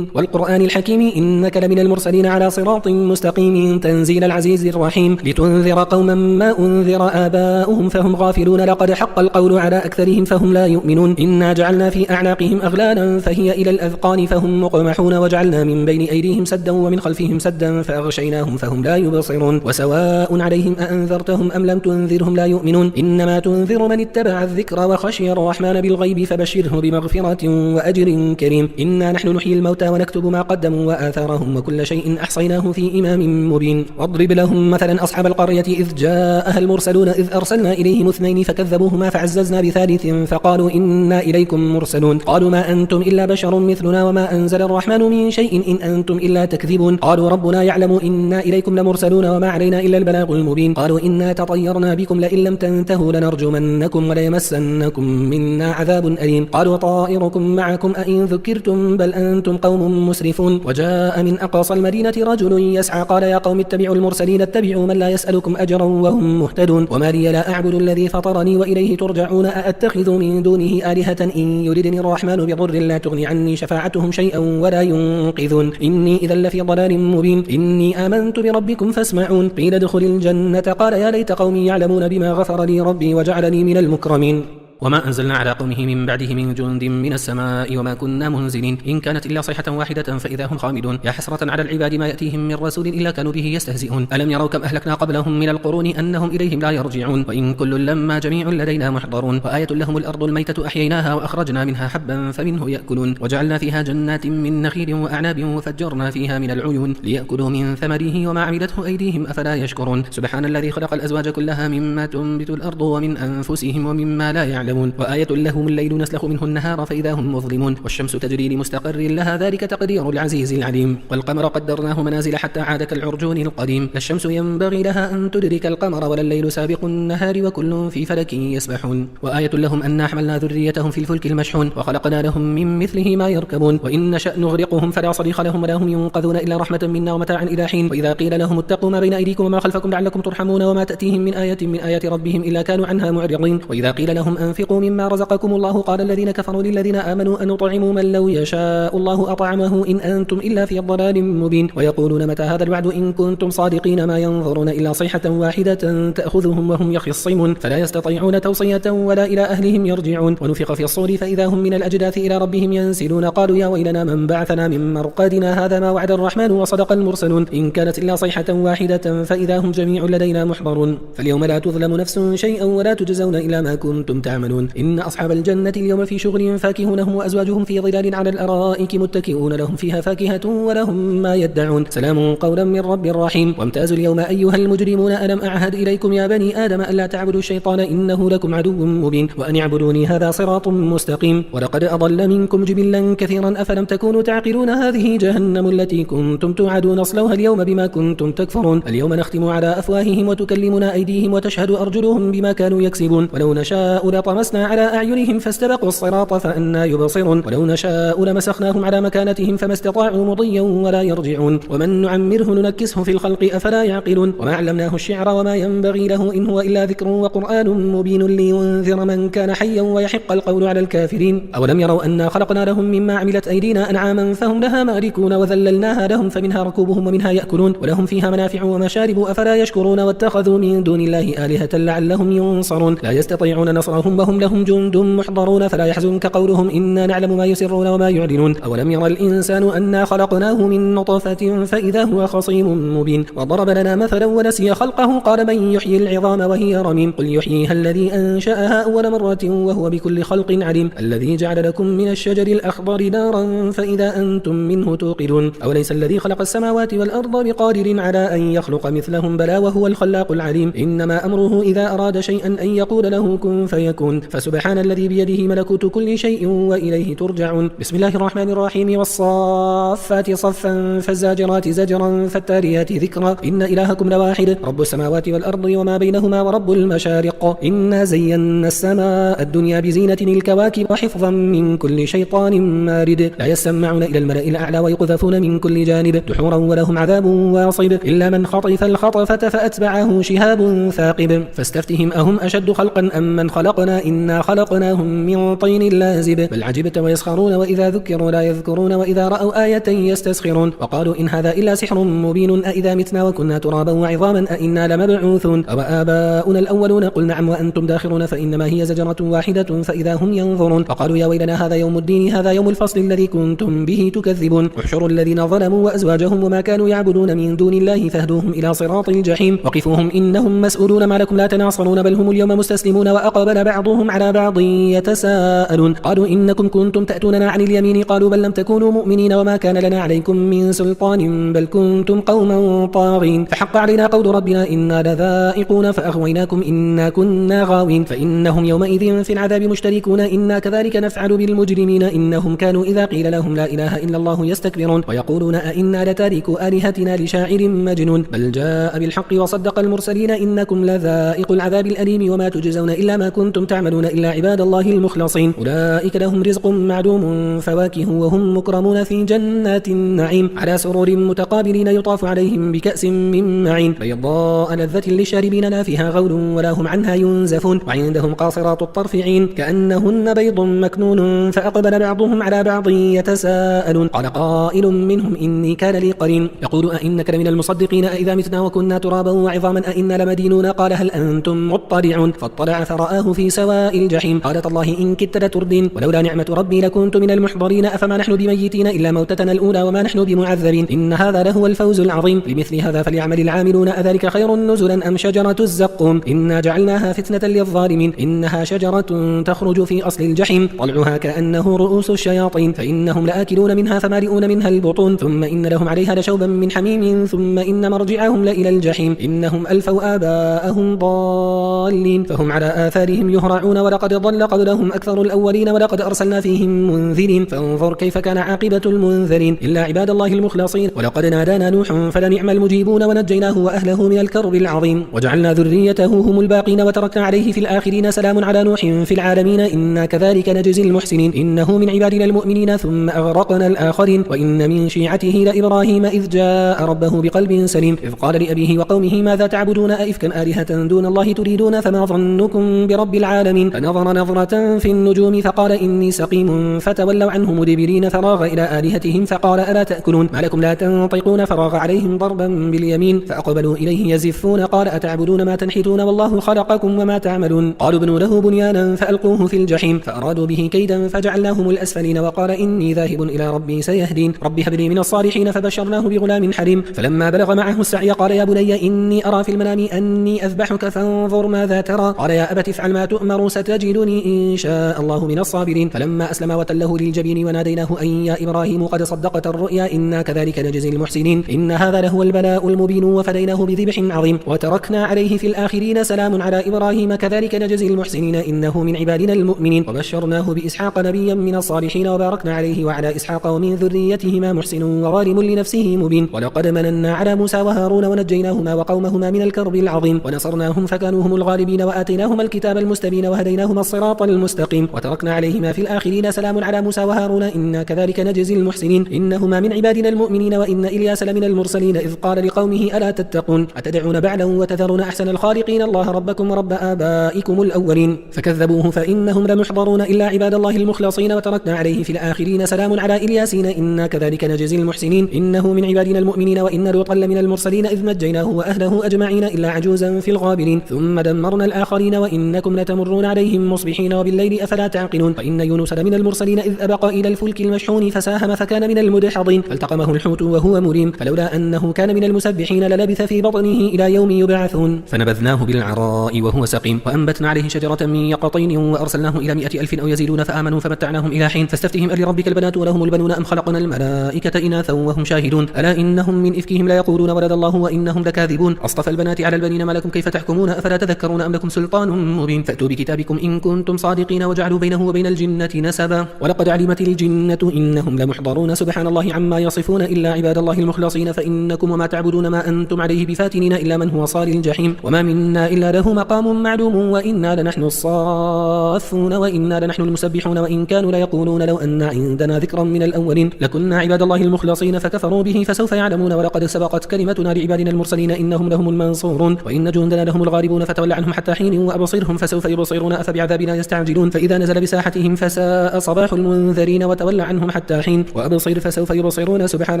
والقرآن الحكيم إنك لمن المرسلين على صراط مستقيم تنزيل العزيز الرحيم لتنذر قوما ما أنذر آباؤهم فهم غافلون لقد حق القول على أكثرهم فهم لا يؤمنون إنا جعلنا في أعناقهم أغلالا فهي إلى الأذقان فهم مقمحون وجعلنا من بين أيديهم سدا ومن خلفهم سدا فأغشيناهم فهم لا يبصرون وسواء عليهم أأنذرتهم أم لم تنذرهم لا يؤمنون إنما تنذر من اتبع الذكر وخشي الرحمن بالغيب فبشره بمغفرة وأجر كريم إنا نحن نحيي الموتى ونكتب ما قدموا وآثارهم وكل شيء أحصيناه في إمام مبين واضرب لهم مثلا أصحاب القرية إذ جاءها المرسلون إذ أرسلنا إليهم اثنين فكذبوهما فعززنا بثالث فقالوا إنا إليكم مرسلون قالوا ما أنتم إلا بشر مثلنا وما أنزل الرحمن من شيء إن أنتم إلا تكذبون قالوا ربنا يعلم إنا إليكم لمرسلون وما علينا إلا البلاغ المبين قالوا إنا تطيرنا بكم لئن لم تنتهوا لنرجمنكم وليمسنكم منا عذاب أليم قالوا طائركم معكم أئن ذكرتم بل أنتم قوم مسرفون وجاء من أقصى المدينة رجل يسعى قال يا قوم اتبعوا المرسلين اتبعوا من لا يسألكم أجرا وهم مهتدون وما لي لا أعبد الذي فطرني وإليه ترجعون أأتخذ من دونه آلهة إن يردني الرحمن بضر لا تغني عني شفاعتهم شيئا ولا ينقذون إني إذا لفي ضلال مبين إني آمنت بربكم فاسمعون قيل ادخل الجنة قال يا ليت قومي يعلمون بما غفر لي ربي وجعلني من المكرمين وما أنزلنا على قومه من بعده من جند من السماء وما كنا منزلين إن كانت إلا صيحة واحدة فإذا هم خامدون يا حسرة على العباد ما يأتيهم من رسول إلا كانوا به يستهزئون ألم يروا كم أهلكنا قبلهم من القرون أنهم إليهم لا يرجعون وإن كل لما جميع لدينا محضرون وآية لهم الأرض الميتة أحييناها وأخرجنا منها حبا فمنه يأكلون وجعلنا فيها جنات من نخيل وأعناب وفجرنا فيها من العيون ليأكلوا من ثمره وما عملته أيديهم أفلا يشكرون سبحان الذي خلق الأزواج كلها مما تنبت الأرض ومن أنفسهم ومما لا يعلمون يعلمون وآية لهم الليل نسلخ منه النهار فإذا هم مظلمون والشمس تجري لمستقر لها ذلك تقدير العزيز العليم والقمر قدرناه منازل حتى عاد كالعرجون القديم لا الشمس ينبغي لها أن تدرك القمر ولا الليل سابق النهار وكل في فلك يسبحون وآية لهم أنا حملنا ذريتهم في الفلك المشحون وخلقنا لهم من مثله ما يركبون وإن نشأ نغرقهم فلا صريخ لهم ولا هم ينقذون إلا رحمة منا ومتاعا إلى حين وإذا قيل لهم اتقوا ما بين أيديكم وما خلفكم لعلكم ترحمون وما تأتيهم من آية من آيات ربهم إلا كانوا عنها معرضين وإذا قيل لهم أنفقوا مما رزقكم الله قال الذين كفروا للذين آمنوا أنطعم من لو يشاء الله أطعمه إن أنتم إلا في ضلال مبين ويقولون متى هذا الوعد إن كنتم صادقين ما ينظرون إلا صيحة واحدة تأخذهم وهم يخصمون فلا يستطيعون توصية ولا إلى أهلهم يرجعون ونفخ في الصور فإذا هم من الأجداث إلى ربهم ينسلون قالوا يا ويلنا من بعثنا من مرقدنا هذا ما وعد الرحمن وصدق المرسلون إن كانت إلا صيحة واحدة فإذا هم جميع لدينا محضرون فاليوم لا تظلم نفس شيئا ولا تجزون إلا ما كنتم تعملون إن أصحاب الجنة اليوم في شغل فاكهون هم وأزواجهم في ظلال على الأرائك متكئون لهم فيها فاكهة ولهم ما يدعون سلام قولا من رب رحيم وامتازوا اليوم أيها المجرمون ألم أعهد إليكم يا بني آدم ألا تعبدوا الشيطان إنه لكم عدو مبين وأن اعبدوني هذا صراط مستقيم ولقد أضل منكم جبلا كثيرا أفلم تكونوا تعقلون هذه جهنم التي كنتم توعدون اصلوها اليوم بما كنتم تكفرون اليوم نختم على أفواههم وتكلمنا أيديهم وتشهد أرجلهم بما كانوا يكسبون ولو نشاء لطمسنا على أعينهم فاستبقوا الصراط فأنا يبصرون ولو نشاء لمسخناهم على مكانتهم فما استطاعوا مضيا ولا يرجعون ومن نعمره ننكسه في الخلق أفلا يعقلون وما علمناه الشعر وما ينبغي له إن هو إلا ذكر وقرآن مبين لينذر من كان حيا ويحق القول على الكافرين أولم يروا أنا خلقنا لهم مما عملت أيدينا أنعاما فهم لها مالكون وذللناها لهم فمنها ركوبهم ومنها يأكلون ولهم فيها منافع ومشارب أفلا يشكرون واتخذوا من دون الله آلهة لعلهم ينصرون لا يستطيعون نصرهم وهم لهم جند محضرون فلا يحزنك قولهم إنا نعلم ما يسرون وما يعلنون أولم يرى الإنسان أنا خلقناه من نطفة فإذا هو خصيم مبين وضرب لنا مثلا ونسي خلقه قال من يحيي العظام وهي رميم قل يحييها الذي أنشأها أول مرة وهو بكل خلق عليم الذي جعل لكم من الشجر الأخضر نارا فإذا أنتم منه توقدون أوليس الذي خلق السماوات والأرض بقادر على أن يخلق مثلهم بلى وهو الخلاق العليم إنما أمره إذا أراد شيئا أن يقول له كن فيكون فسبحان الذي بيده ملكوت كل شيء وإليه ترجعون بسم الله الرحمن الرحيم والصافات صفا فالزاجرات زجرا فالتاليات ذكرا إن إلهكم لواحد رب السماوات والأرض وما بينهما ورب المشارق إنا زينا السماء الدنيا بزينة الكواكب وحفظا من كل شيطان مارد لا يسمعون إلى الملأ الأعلى ويقذفون من كل جانب دحورا ولهم عذاب واصب إلا من خطف الخطفة فأتبعه شهاب ثاقب فاستفتهم أهم أشد خلقا أم من خلقنا إنا خلقناهم من طين لازب بل عجبت ويسخرون وإذا ذكروا لا يذكرون وإذا رأوا آية يستسخرون وقالوا إن هذا إلا سحر مبين أإذا متنا وكنا ترابا وعظاما أإنا لمبعوثون أو آباؤنا الأولون قل نعم وأنتم داخرون فإنما هي زجرة واحدة فإذا هم ينظرون فقالوا يا ويلنا هذا يوم الدين هذا يوم الفصل الذي كنتم به تكذبون احشروا الذين ظلموا وأزواجهم وما كانوا يعبدون من دون الله فاهدوهم إلى صراط الجحيم وقفوهم إنهم مسؤولون ما لكم لا تناصرون بل هم اليوم مستسلمون وأقبل بعضهم على بعض يتساءلون قالوا إنكم كنتم تأتوننا عن اليمين قالوا بل لم تكونوا مؤمنين وما كان لنا عليكم من سلطان بل كنتم قوما طاغين فحق علينا قول ربنا إنا لذائقون فأغويناكم إنا كنا غاوين فإنهم يومئذ في العذاب مشتركون إنا كذلك نفعل بالمجرمين إنهم كانوا إذا قيل لهم لا إله إلا الله يستكبرون ويقولون أئنا لتاركوا آلهتنا لشاعر مجنون بل جاء بالحق وصدق المرسلين إنكم لذائق العذاب الأليم وما تجزون إلا ما كنتم تعملون إلا عباد الله المخلصين أولئك لهم رزق معلوم فواكه وهم مكرمون في جنات النعيم على سرور متقابلين يطاف عليهم بكأس من معين بيضاء لذة للشاربين لا فيها غول ولا هم عنها ينزفون وعندهم قاصرات الطرف عين كأنهن بيض مكنون فأقبل بعضهم على بعض يتساءلون قال قائل منهم إني كان لي قرين يقول أئنك لمن المصدقين أئذا متنا وكنا ترابا وعظاما أئنا لمدينون قال هل أنتم مطلعون فاطلع فرآه في سواء الجحيم قالت الله إن كدت لتردين ولولا نعمة ربي لكنت من المحضرين أفما نحن بميتين إلا موتتنا الأولى وما نحن بمعذبين إن هذا لهو الفوز العظيم لمثل هذا فليعمل العاملون أذلك خير نزلا أم شجرة الزقوم إنا جعلناها فتنة للظالمين إنها شجرة تخرج في أصل الجحيم طلعها كأنه رؤوس الشياطين فإنهم لآكلون منها فمالئون منها البطون ثم إن لهم عليها لشوبا من حميم ثم إن مرجعهم لإلى الجحيم إنهم ألفوا آباءهم ضالين فهم على آثارهم يهرعون يطاعون ولقد ضل قبلهم أكثر الأولين ولقد أرسلنا فيهم منذرين فانظر كيف كان عاقبة المنذرين إلا عباد الله المخلصين ولقد نادانا نوح فلنعم المجيبون ونجيناه وأهله من الكرب العظيم وجعلنا ذريته هم الباقين وتركنا عليه في الآخرين سلام على نوح في العالمين إنا كذلك نجزي المحسنين إنه من عبادنا المؤمنين ثم أغرقنا الآخرين وإن من شيعته لإبراهيم إذ جاء ربه بقلب سليم إذ قال لأبيه وقومه ماذا تعبدون أئفكا آلهة دون الله تريدون فما ظنكم برب العالمين فنظر نظرة في النجوم فقال إني سقيم فتولوا عنه مدبرين فراغ إلى آلهتهم فقال ألا تأكلون ما لكم لا تنطقون فراغ عليهم ضربا باليمين فأقبلوا إليه يزفون قال أتعبدون ما تنحتون والله خلقكم وما تعملون قالوا ابنوا له بنيانا فألقوه في الجحيم فأرادوا به كيدا فجعلناهم الأسفلين وقال إني ذاهب إلى ربي سيهدين ربي هب لي من الصالحين فبشرناه بغلام حليم فلما بلغ معه السعي قال يا بني إني أرى في المنام أني أذبحك فانظر ماذا ترى قال يا أبت افعل ما تؤمر ستجدني إن شاء الله من الصابرين فلما أسلم وتله للجبين وناديناه أن يا إبراهيم قد صدقت الرؤيا إنا كذلك نجزي المحسنين إن هذا لهو البلاء المبين وفديناه بذبح عظيم وتركنا عليه في الآخرين سلام على إبراهيم كذلك نجزي المحسنين إنه من عبادنا المؤمنين وبشرناه بإسحاق نبيا من الصالحين وباركنا عليه وعلى إسحاق ومن ذريتهما محسن وظالم لنفسه مبين ولقد مننا على موسى وهارون ونجيناهما وقومهما من الكرب العظيم ونصرناهم فكانوا هم الغالبين وآتيناهما الكتاب المستبين وهديناهما الصراط المستقيم وتركنا عليهما في الآخرين سلام على موسى وهارون إنا كذلك نجزي المحسنين إنهما من عبادنا المؤمنين وإن إلياس لمن المرسلين إذ قال لقومه ألا تتقون أتدعون بعلا وتذرون أحسن الخالقين الله ربكم ورب آبائكم الأولين فكذبوه فإنهم لمحضرون إلا عباد الله المخلصين وتركنا عليه في الآخرين سلام على إلياسين إنا كذلك نجزي المحسنين إنه من عبادنا المؤمنين وإن لوطا لمن المرسلين إذ نجيناه وأهله أجمعين إلا عجوزا في الغابرين ثم دمرنا الآخرين وإنكم لتمرون عليهم مصبحين وبالليل أفلا تعقلون فإن يونس لمن المرسلين إذ أبق إلى الفلك المشحون فساهم فكان من المدحضين فالتقمه الحوت وهو مليم فلولا أنه كان من المسبحين للبث في بطنه إلى يوم يبعثون فنبذناه بالعراء وهو سقيم وأنبتنا عليه شجرة من يقطين وأرسلناه إلى 100,000 أو يزيدون فآمنوا فمتعناهم إلى حين فاستفتهم ألربك البنات ولهم البنون أم خلقنا الملائكة إناثا وهم شاهدون ألا إنهم من إفكهم لا يقولون ولد الله وإنهم لكاذبون أصطفى البنات على البنين ما لكم كيف تحكمون أفلا تذكرون أم لكم سلطان مبين فأتوا بكتابكم إن كنتم صادقين وجعلوا بينه وبين الجنة نسبا ولقد علمت الجنة إنهم لمحضرون سبحان الله عما يصفون إلا عباد الله المخلصين فإنكم وما تعبدون ما أنتم عليه بفاتنين إلا من هو صال الجحيم وما منا إلا له مقام معلوم وإنا لنحن الصافون وإنا لنحن المسبحون وإن كانوا ليقولون لو أن عندنا ذكرا من الأولين لكنا عباد الله المخلصين فكفروا به فسوف يعلمون ولقد سبقت كلمتنا لعبادنا المرسلين إنهم لهم المنصورون وإن جندنا لهم الغالبون فتول عنهم حتى حين وأبصرهم فسوف يبصرون أفبعذابنا يستعجلون فإذا نزل بساحتهم فساء صباح المنذرين وتول عنهم حتى حين وأبصر فسوف يبصرون سبحان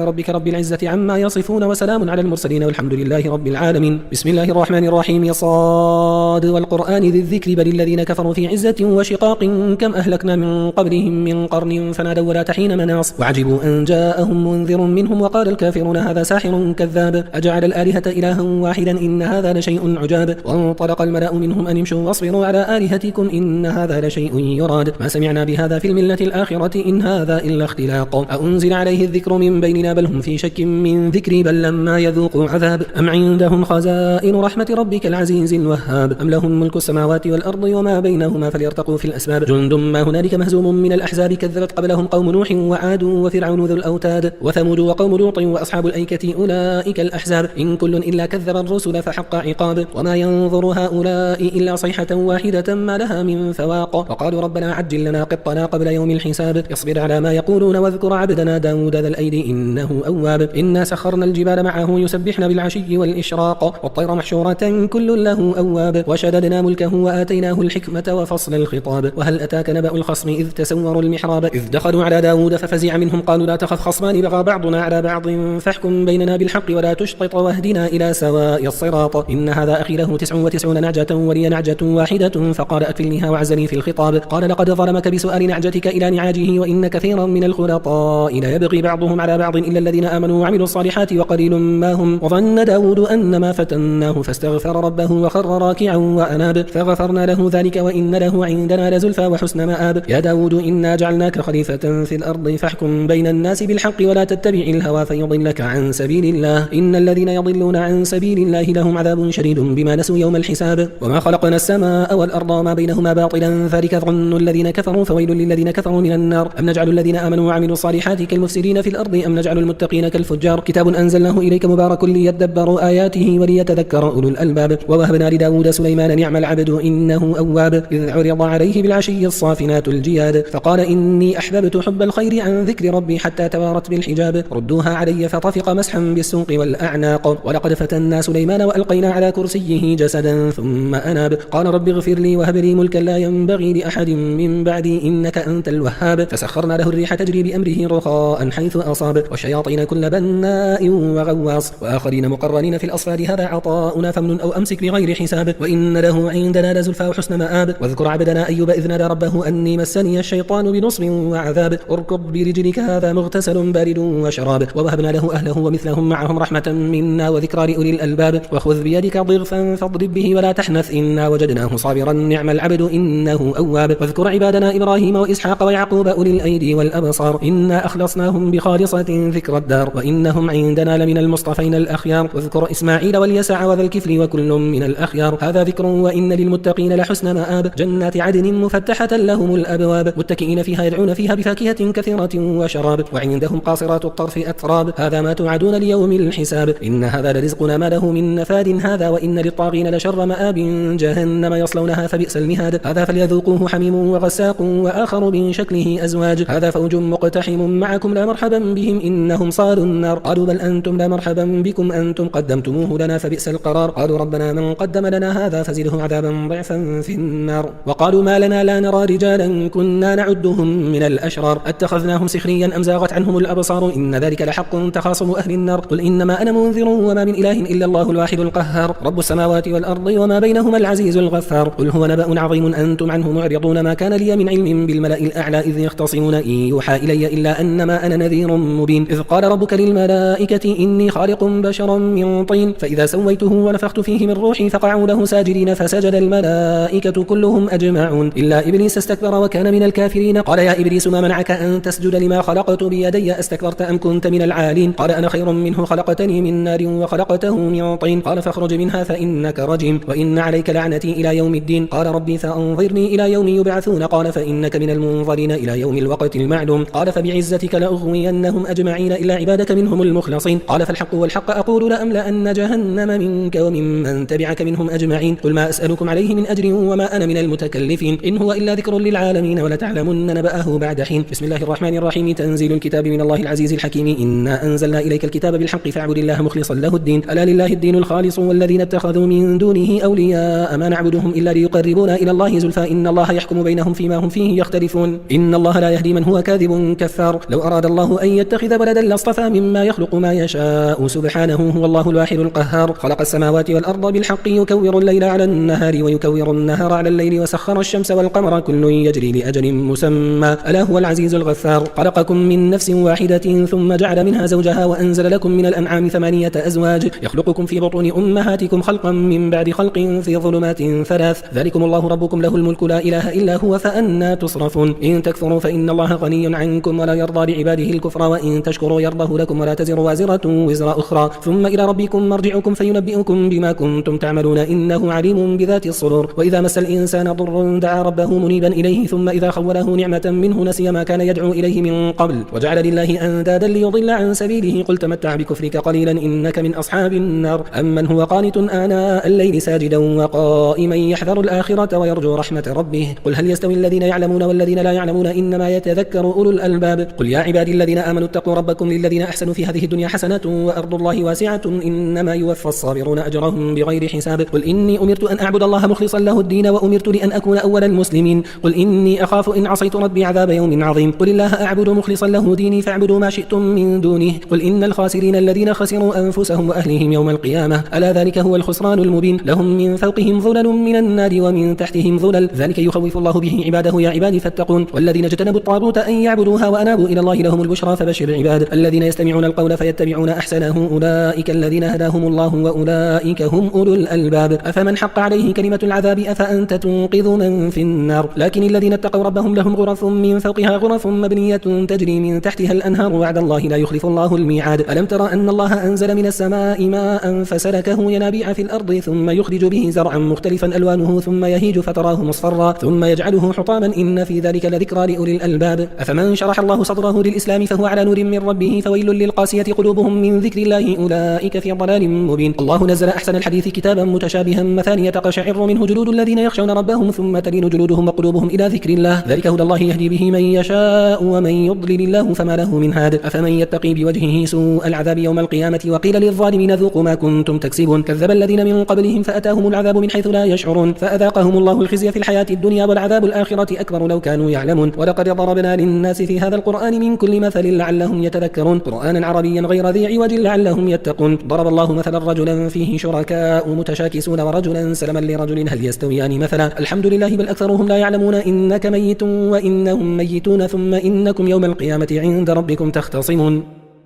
ربك رب العزة عما يصفون وسلام على المرسلين والحمد لله رب العالمين بسم الله الرحمن الرحيم صاد والقرآن ذي الذكر بل الذين كفروا في عزة وشقاق كم أهلكنا من قبلهم من قرن فنادوا ولا حين مناص وعجبوا أن جاءهم منذر منهم وقال الكافرون هذا ساحر كذاب أجعل الآلهة إلها واحدا إن هذا لشيء عجاب وانطلق الملأ منهم أن امشوا واصبروا على آلهتكم إن هذا لشيء يراد ما سمعنا بهذا في الملة الآخرة إن هذا إلا اختلاق أأنزل عليه الذكر من بيننا بل هم في شك من ذكري بل لما يذوقوا عذاب أم عندهم خزائن رحمة ربك العزيز الوهاب أم لهم ملك السماوات والأرض وما بينهما فليرتقوا في الأسباب جند ما هنالك مهزوم من الأحزاب كذبت قبلهم قوم نوح وعاد وفرعون ذو الأوتاد وثمود وقوم لوط وأصحاب الأيكة أولئك الأحزاب إن كل إلا كذب الرسل فحق عقاب وما ينظر هؤلاء إلا صيحة واحدة ما لها من فواق وقالوا ربنا عجل لنا قطنا قبل يوم الحساب اصبر على ما يقولون واذكر عبدنا داود ذا الأيدي إنه أواب إنا سخرنا الجبال معه يسبحن بالعشي والإشراق والطير محشورات كل له أواب وشددنا ملكه وآتيناه الحكمة وفصل الخطاب وهل أتاك نبأ الخصم إذ تسوروا المحراب إذ دخلوا على داود ففزع منهم قالوا لا تخف خصمان بغى بعضنا على بعض فاحكم بيننا بالحق ولا تشطط واهدنا إلى سواء الصراط إن هذا أخي له 99 نعجة ولي نعجة واحدة فقال أكفلنيها وعزني في الخطاب قال لقد ظلمك بسؤال نعجتك إلى نعاجه وإن كثيرا من الخلطاء لا يبغي بعضهم على بعض إلا الذين آمنوا وعملوا الصالحات وقليل ما هم وظن داود أن ما فتناه فاستغفر ربه وخر راكعا وأناب فغفرنا له ذلك وإن له عندنا لزلفى وحسن مآب يا داود إنا جعلناك خليفة في الأرض فاحكم بين الناس بالحق ولا تتبع الهوى فيضلك عن سبيل الله إن الذين يضلون عن سبيل الله لهم عذاب شديد بما نسوا يوم الحساب وما خلقنا السماء والأرض والأرض وما بينهما باطلا ذلك ظن الذين كفروا فويل للذين كفروا من النار أم نجعل الذين آمنوا وعملوا الصالحات كالمفسدين في الأرض أم نجعل المتقين كالفجار كتاب أنزلناه إليك مبارك ليدبروا آياته وليتذكر أولو الألباب ووهبنا لداود سليمان نعم العبد إنه أواب إذ عرض عليه بالعشي الصافنات الجياد فقال إني أحببت حب الخير عن ذكر ربي حتى توارت بالحجاب ردوها علي فطفق مسحا بالسوق والأعناق ولقد فتنا سليمان وألقينا على كرسيه جسدا ثم أناب قال رب اغفر لي وهب لي ملكا لا ينبغي لأحد من بعدي إنك أنت الوهاب فسخرنا له الريح تجري بأمره رخاء حيث أصاب والشياطين كل بناء وغواص وآخرين مقرنين في الأصفاد هذا عطاؤنا فمن أو أمسك بغير حساب وإن له عندنا لزلفى وحسن مآب واذكر عبدنا أيوب إذ نادى ربه أني مسني الشيطان بنصب وعذاب اركض برجلك هذا مغتسل بارد وشراب ووهبنا له أهله ومثلهم معهم رحمة منا وذكرى لأولي الألباب وخذ بيدك ضغثا فاضرب به ولا تحنث إنا وجدناه صابرا نعم العبد إنه أواب واذكر عبادنا إبراهيم وإسحاق ويعقوب أولي الأيدي والأبصار إنا أخلصناهم بخالصة ذكر الدار وإنهم عندنا لمن المصطفين الأخيار واذكر إسماعيل واليسع وذا الكفل وكل من الأخيار هذا ذكر وإن للمتقين لحسن مآب جنات عدن مفتحة لهم الأبواب متكئين فيها يدعون فيها بفاكهة كثيرة وشراب وعندهم قاصرات الطرف أتراب هذا ما توعدون ليوم الحساب إن هذا لرزقنا ما له من نفاد هذا وإن للطاغين لشر مآب جهنم يصلونها فبئس المهاد هذا فليذوقوه حميم وغساق وآخر من شكله أزواج هذا فوج مقتحم معكم لا مرحبا بهم إنهم صالوا النار قالوا بل أنتم لا مرحبا بكم أنتم قدمتموه لنا فبئس القرار قالوا ربنا من قدم لنا هذا فزده عذابا ضعفا في النار وقالوا ما لنا لا نرى رجالا كنا نعدهم من الأشرار اتخذناهم سخريا أم زاغت عنهم الأبصار إن ذلك لحق تخاصم أهل النار قل إنما أنا منذر وما من إله إلا الله الواحد القهار رب السماوات والأرض وما بينهما العزيز الغفار قل هو نبأ عظيم أنتم عنه معرضون ما كان لي من علم بالملأ الأعلى إذ يختصمون إن يوحى إلي إلا أنما أنا نذير مبين إذ قال ربك للملائكة إني خالق بشرا من طين فإذا سويته ونفخت فيه من روحي فقعوا له ساجدين فسجد الملائكة كلهم أجمعون إلا إبليس استكبر وكان من الكافرين قال يا إبليس ما منعك أن تسجد لما خلقت بيدي أستكبرت أم كنت من العالين قال أنا خير منه خلقتني من نار وخلقته من طين قال فاخرج منها فإنك رجيم وإن عليك لعنتي إلى يوم الدين قال ربي فأنظرني إلى يوم يبعثون قال فإنك من المنظرين إلى يوم الوقت المعلوم قال فبعزتك لأغوينهم أجمعين إلا عبادك منهم المخلصين قال فالحق والحق أقول لأملأن جهنم منك وممن تبعك منهم أجمعين قل ما أسألكم عليه من أجر وما أنا من المتكلفين إن هو إلا ذكر للعالمين ولتعلمن نبأه بعد حين بسم الله الرحمن الرحيم تنزيل الكتاب من الله العزيز الحكيم إنا أنزلنا إليك الكتاب بالحق فاعبد الله مخلصا له الدين ألا لله الدين الخالص والذين اتخذوا من دونه أولياء ما نعبدهم إلا ليقربونا إلى الله زلفى إن الله يحكم بينهم فيما هم فيه يختلفون إن الله لا يهدي من هو كاذب كفار لو أراد الله أن يتخذ ولدا لاصطفى مما يخلق ما يشاء سبحانه هو الله الواحد القهار خلق السماوات والأرض بالحق يكور الليل على النهار ويكور النهار على الليل وسخر الشمس والقمر كل يجري لأجل مسمى ألا هو العزيز الغفار خلقكم من نفس واحدة ثم جعل منها زوجها وأنزل لكم من الأنعام 8 أزواج يخلقكم في بطون أمهاتكم خلقا من بعد خلق في ظلمات 3 ذلكم الله ربكم له الملك لا إله إلا هو فأنى تصرفون إن تكفروا فإن الله غني عنكم ولا يرضى لعباده الكفر وإن تشكروا يرضه لكم ولا تزر وازرة وزر أخرى ثم إلى ربكم مرجعكم فينبئكم بما كنتم تعملون إنه عليم بذات الصدور وإذا مس الإنسان ضر دعا ربه منيبا إليه ثم إذا خوله نعمة منه نسي ما كان يدعو إليه من قبل وجعل لله أندادا ليضل عن سبيله قل تمتع بكفرك قليلا إنك من أصحاب النار أمن هو قانت آناء الليل ساجدا وقائما يحذر الآخرة ويرجو رحمة ربه قل هل يستوي الذين يعلمون والذين لا يعلمون إنما يتذكر أولو الألباب قل يا عبادي الذين آمنوا اتقوا ربكم للذين أحسنوا في هذه الدنيا حسنة وأرض الله واسعة إنما يوفى الصابرون أجرهم بغير حساب قل إني أمرت أن أعبد الله مخلصا له الدين وأمرت لأن أكون أول المسلمين قل إني أخاف إن عصيت ربي عذاب يوم عظيم قل الله أعبد مخلصا له ديني فاعبدوا ما شئتم من دونه قل إن الخاسرين الذين خسروا أنفسهم وأهلهم يوم القيامة ألا ذلك هو الخسران المبين لهم من فوقهم ظلل من النار ومن تحتهم ظلل ذلك يخوف الله به عباده يا عبادي فاتقون والذين اجتنبوا الطاغوت أن يعبدوها وأنابوا إلى الله لهم البشرى فبشر العباد الذين يستمعون القول فيتبعون أحسنه أولئك الذين هداهم الله وأولئك هم أولو الألباب أفمن حق عليه كلمة العذاب أفأنت تنقذ من في النار لكن الذين اتقوا ربهم لهم غرف من فوقها غرف مبنية تجري من تحتها الأنهار وعد الله لا يخلف الله الميعاد ألم تر أن الله أنزل من السماء ماء فسلكه ينابيع في الأرض ثم يخرج به زرعا مختلفا ألوانه ثم يهيج فتراه مصفرا ثم يجعله حطاما إن في ذلك لذكرى لأولي الألباب. أفمن شرح الله صدره للإسلام فهو على نور من ربه فويل للقاسية قلوبهم من ذكر الله أولئك في ضلال مبين. الله نزل أحسن الحديث كتابا متشابها مثانية تقشعر منه جلود الذين يخشون ربهم ثم تلين جلودهم وقلوبهم إلى ذكر الله ذلك هدى الله يهدي به من يشاء ومن يضلل الله فما له من هاد. أفمن يتقي بوجهه سوء العذاب يوم القيامة وقيل للظالمين ذوقوا ما كنتم تكسبون كذب الذين من قبلهم فأتاهم العذاب من حيث لا يشعرون فأذاقهم الله الخزي في الحياة الدنيا والعذاب الآخرة أكبر لو كانوا يعلمون. ولقد ضربنا للناس في هذا القرآن من كل مثل لعلهم يتذكرون قرآنا عربيا غير ذي عوج لعلهم يتقون. ضرب الله مثلا رجلا فيه شركاء متشاكسون ورجلا سلما لرجل هل يستويان مثلا الحمد لله بل أكثرهم لا يعلمون إنك ميت وإنهم ميتون ثم إنكم يوم القيامة عند ربكم تختصمون.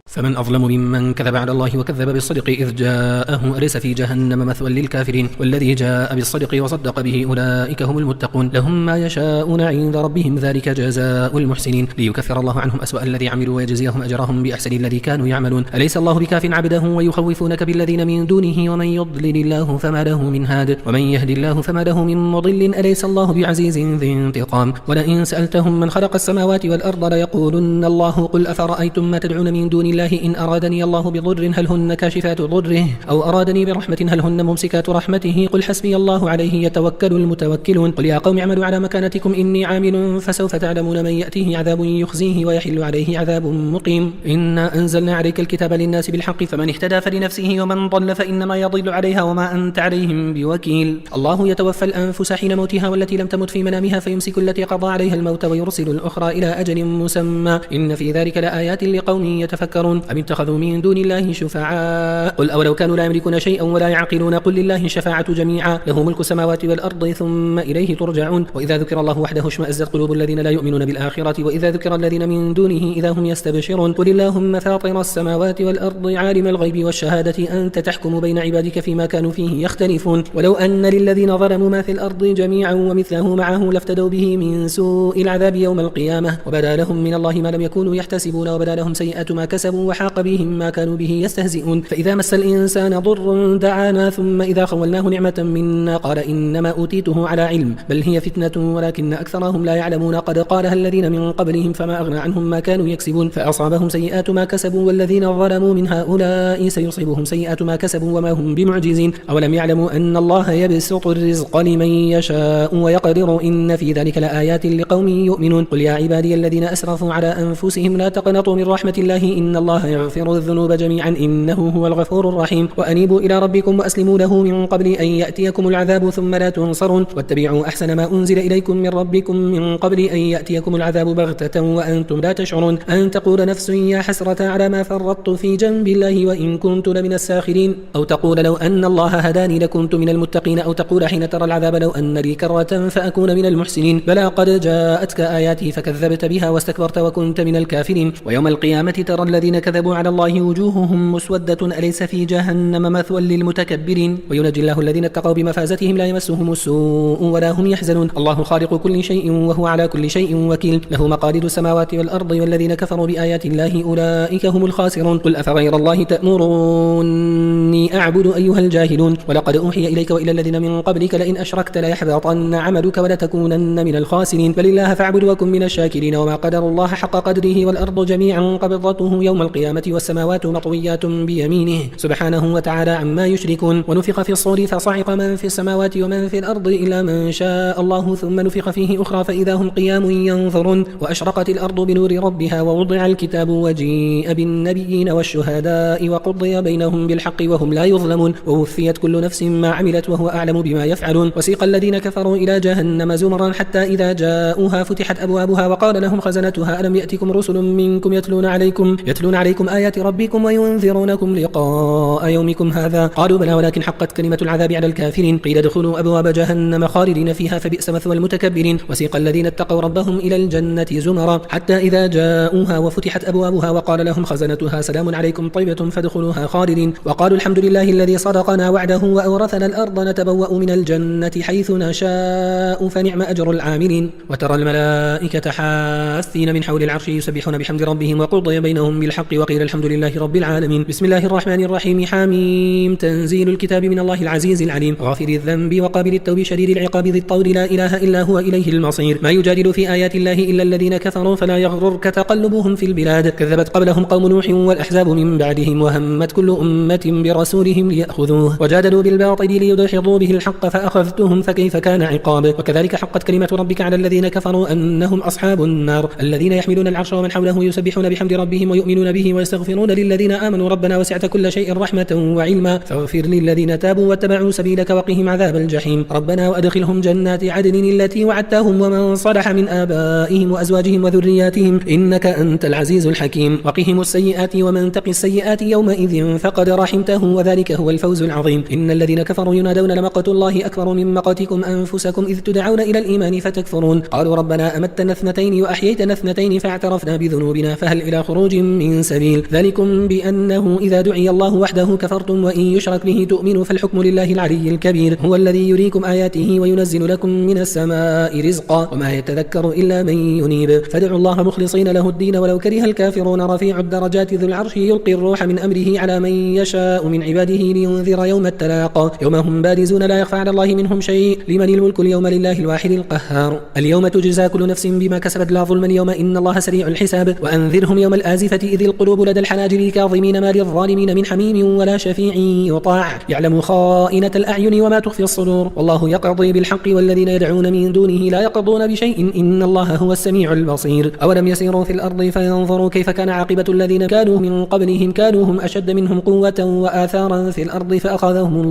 فمن أظلم ممن كذب على الله وكذب بالصدق إذ جاءه أليس في جهنم مثوى للكافرين والذي جاء بالصدق وصدق به أولئك هم المتقون لهم ما يشاءون عند ربهم ذلك جزاء المحسنين ليكفر الله عنهم أسوأ الذي عملوا ويجزيهم أجرهم بأحسن الذي كانوا يعملون. أليس الله بكاف عبده ويخوفونك بالذين من دونه ومن يضلل الله فما له من هاد ومن يهد الله فما له من مضل أليس الله بعزيز ذي انتقام. ولئن سألتهم من خلق السماوات والأرض ليقولن الله قل أفرأيتم ما تدعون من دون الله إن أرادني الله بضر هل هن كاشفات ضره أو أرادني برحمة هل هن ممسكات رحمته قل حسبي الله عليه يتوكل المتوكلون. قل يا قوم اعملوا على مكانتكم إني عامل فسوف تعلمون من يأتيه عذاب يخزيه ويحل عليه عذاب مقيم. إنا أنزلنا عليك الكتاب للناس بالحق فمن اهتدى فلنفسه ومن ضل فإنما يضل عليها وما أنت عليهم بوكيل. الله يتوفى الأنفس حين موتها والتي لم تمت في منامها فيمسك التي قضى عليها الموت ويرسل الأخرى إلى أجل مسمى إن في ذلك لآيات لقوم يتفكرون. أم اتخذوا من دون الله شفعاء قل أولو كانوا لا يملكون شيئا ولا يعقلون قل لله الشفاعة جميعا له ملك السماوات والأرض ثم إليه ترجعون. وإذا ذكر الله وحده اشمأزت قلوب الذين لا يؤمنون بالآخرة وإذا ذكر الذين من دونه إذا هم يستبشرون قل اللهم فاطر السماوات والأرض عالم الغيب والشهادة أنت تحكم بين عبادك فيما كانوا فيه يختلفون. ولو أن للذين ظلموا ما في الأرض جميعا ومثله معه لافتدوا به من سوء العذاب يوم القيامة وبدا لهم من الله ما لم يكونوا يحتسبون وبدا لهم سيئات ما كسبوا وحاق بهم ما كانوا به يستهزئون. فإذا مس الإنسان ضر دعانا ثم إذا خولناه نعمة منا قال إنما أوتيته على علم بل هي فتنة ولكن أكثرهم لا يعلمون قد قالها الذين من قبلهم فما أغنى عنهم ما كانوا يكسبون فأصابهم سيئات ما كسبوا والذين ظلموا من هؤلاء سيصيبهم سيئات ما كسبوا وما هم بمعجزين. أولم يعلموا أن الله يبسط الرزق لمن يشاء ويقدر إن في ذلك لآيات لقوم يؤمنون. قل يا عبادي الذين أسرفوا على أنفسهم لا تقنطوا من رحمة الله إن الله يغفر الذنوب جميعا إنه هو الغفور الرحيم وأنيبوا إلى ربكم وأسلموا له من قبل أن يأتيكم العذاب ثم لا تنصرون واتبعوا أحسن ما أنزل إليكم من ربكم من قبل أن يأتيكم العذاب بغتة وأنتم لا تشعرون أن تقول نفس يا حسرة على ما فرطت في جنب الله وإن كنت لمن الساخرين أو تقول لو أن الله هداني لكنت من المتقين أو تقول حين ترى العذاب لو أن لي كرة فأكون من المحسنين بلى قد جاءتك آياتي فكذبت بها واستكبرت وكنت من الكافرين. ويوم القيامة ترى الذين كذبوا على الله وجوههم مسودة أليس في جهنم مثوى للمتكبرين وينجي الله الذين اتقوا بمفازتهم لا يمسهم السوء ولا هم يحزنون. الله خالق كل شيء وهو على كل شيء وكيل له مقاليد السماوات والأرض والذين كفروا بآيات الله أولئك هم الخاسرون. قل أفغير الله تأمروني أعبد أيها الجاهلون ولقد أوحي إليك وإلى الذين من قبلك لئن أشركت ليحبطن عملك ولتكونن من الخاسرين بل الله فاعبد وكن من الشاكرين وما قدر الله حق قدره والأرض جميعا قبضته يوم القيامة والسماوات مطويات بيمينه سبحانه وتعالى عما يشركون. ونفخ في الصور فصعق من في السماوات ومن في الأرض إلا من شاء الله ثم نفخ فيه أخرى فإذا هم قيام ينظرون وأشرقت الأرض بنور ربها ووضع الكتاب وجيء بالنبيين والشهداء وقضي بينهم بالحق وهم لا يظلمون ووفيت كل نفس ما عملت وهو أعلم بما يفعلون. وسيق الذين كفروا إلى جهنم زمرا حتى إذا جاءوها فتحت أبوابها وقال لهم خزنتها ألم يأتكم رسل منكم يتلون عليكم آيات ربكم وينذرونكم لقاء يومكم هذا قالوا بلى ولكن حقت كلمة العذاب على الكافرين قيل ادخلوا أبواب جهنم خالدين فيها فبئس مثوى المتكبرين. وسيق الذين اتقوا ربهم إلى الجنة زمرا حتى إذا جاءوها وفتحت أبوابها وقال لهم خزنتها سلام عليكم طيبة فادخلوها خالدين وقالوا الحمد لله الذي صدقنا وعده وأورثنا الأرض نتبوأ من الجنة حيث نشاء فنعم أجر العاملين. وترى الملائكة حاثين من حول العرش يسبحون بحمد ربهم وقضي بينهم بالحق بالحق وقيل الحمد لله رب العالمين. بسم الله الرحمن الرحيم. حميم. تنزيل الكتاب من الله العزيز العليم غافر الذنب وقابل التوب شديد العقاب ذي الطول لا إله إلا هو إليه المصير. ما يجادل في آيات الله إلا الذين كفروا فلا يغررك تقلبهم في البلاد. كذبت قبلهم قوم نوح والأحزاب من بعدهم وهمت كل أمة برسولهم ليأخذوه وجادلوا بالباطل ليدحضوا به الحق فأخذتهم فكيف كان عقاب. وكذلك حقت كلمة ربك على الذين كفروا أنهم أصحاب النار الذين يحملون العرش ومن حوله يسبحون بحمد ربهم ويؤمنون به ويستغفرون للذين آمنوا ربنا وسعت كل شيء رحمة وعلما فاغفر للذين تابوا واتبعوا سبيلك وقهم عذاب الجحيم. ربنا وأدخلهم جنات عدن التي وعدتهم ومن صلح من آبائهم وأزواجهم وذرياتهم إنك أنت العزيز الحكيم. وقهم السيئات ومن تق السيئات يومئذ فقد رحمته وذلك هو الفوز العظيم. إن الذين كفروا ينادون لمقت الله أكبر من مقتكم أنفسكم إذ تدعون إلى الإيمان فتكفرون قالوا ربنا أمتنا اثنتين وأحييتنا اثنتين فاعترفنا بذنوبنا فهل إلى خروج من سبيل. ذلكم بأنه إذا دعي الله وحده كفرتم وإن يشرك به تؤمنوا فالحكم لله العلي الكبير. هو الذي يريكم آياته وينزل لكم من السماء رزقا وما يتذكر إلا من ينيب فادعوا الله مخلصين له الدين ولو كره الكافرون. رفيع الدرجات ذو العرش يلقي الروح من أمره على من يشاء من عباده لينذر يوم التلاقى يوم هم بارزون لا يخفى على الله منهم شيء. لمن الملك اليوم لله الواحد القهار. اليوم تجزى كل نفس بما كسبت لا ظلم اليوم إن الله سريع الحساب. وأنذرهم يوم الآزفة إذ القلوب لدى الحناجر كاظمين ما للظالمين من حميم ولا شفيع يطاع يعلم خائنة الأعين وما تخفي الصدور والله يقضي بالحق والذين يدعون من دونه لا يقضون بشيء إن الله هو السميع البصير. أولم يسيروا في الأرض فينظروا كيف كان عاقبة الذين كانوا من قبلهم كانوا هم أشد منهم قوة وآثارا في الأرض فأخذهم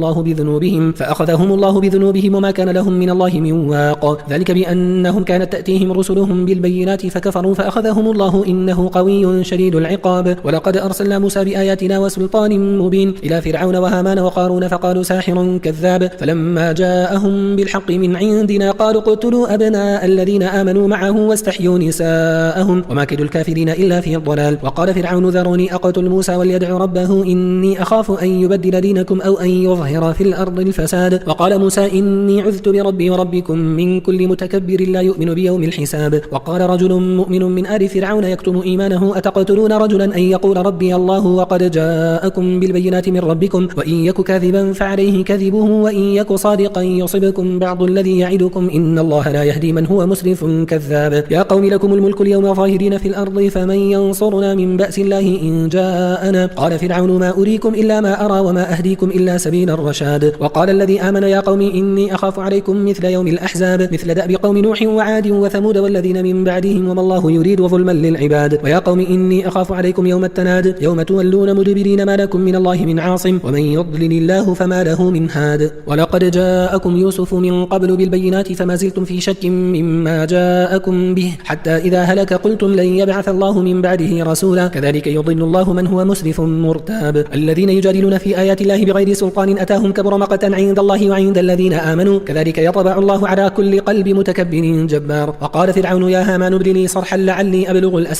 الله بذنوبهم وما كان لهم من الله من واق. ذلك بأنهم كانت تأتيهم رسلهم بالبينات فكفروا فأخذهم الله إنه قوي شديد العقاب. ولقد أرسلنا موسى بآياتنا وسلطان مبين إلى فرعون وهامان وقارون فقالوا ساحر كذاب فلما جاءهم بالحق من عندنا قالوا اقتلوا أبناء الذين آمنوا معه واستحيوا نساءهم وما كيد الكافرين إلا في الضلال. وقال فرعون ذروني أقتل موسى وليدع ربه إني أخاف أن يبدل دينكم أو أن يظهر في الأرض الفساد. وقال موسى إني عذت بربي وربكم من كل متكبر لا يؤمن بيوم الحساب. وقال رجل مؤمن من آل فرعون يكتم إيمانه أتقتلون رجلا أن يقول ربي الله وقد جاءكم بالبينات من ربكم وإن يك كاذبا فعليه كذبه وإن يك صادقا يصبكم بعض الذي يعدكم إن الله لا يهدي من هو مسرف كذاب. يا قوم لكم الملك اليوم ظاهرين في الأرض فمن ينصرنا من بأس الله إن جاءنا. قال فرعون ما أريكم إلا ما أرى وما أهديكم إلا سبيل الرشاد. وقال الذي آمن يا قوم إني أخاف عليكم مثل يوم الأحزاب مثل دأب قوم نوح وعاد وثمود والذين من بعدهم وما الله يريد ظلما للعباد. ويا قوم إني أخاف عليكم يوم التناد يوم تولون مدبرين ما لكم من الله من عاصم ومن يضلل الله فما له من هاد. ولقد جاءكم يوسف من قبل بالبينات فما زلتم في شك مما جاءكم به حتى إذا هلك قلتم لن يبعث الله من بعده رسولا كذلك يضل الله من هو مسرف مرتاب. الذين يجادلون في آيات الله بغير سلطان أتاهم كبر مقتا عند الله وعند الذين آمنوا كذلك يطبع الله على كل قلب متكبر جبار. وقال فرعون يا هامان ابن لي صرحا لعلي أبلغ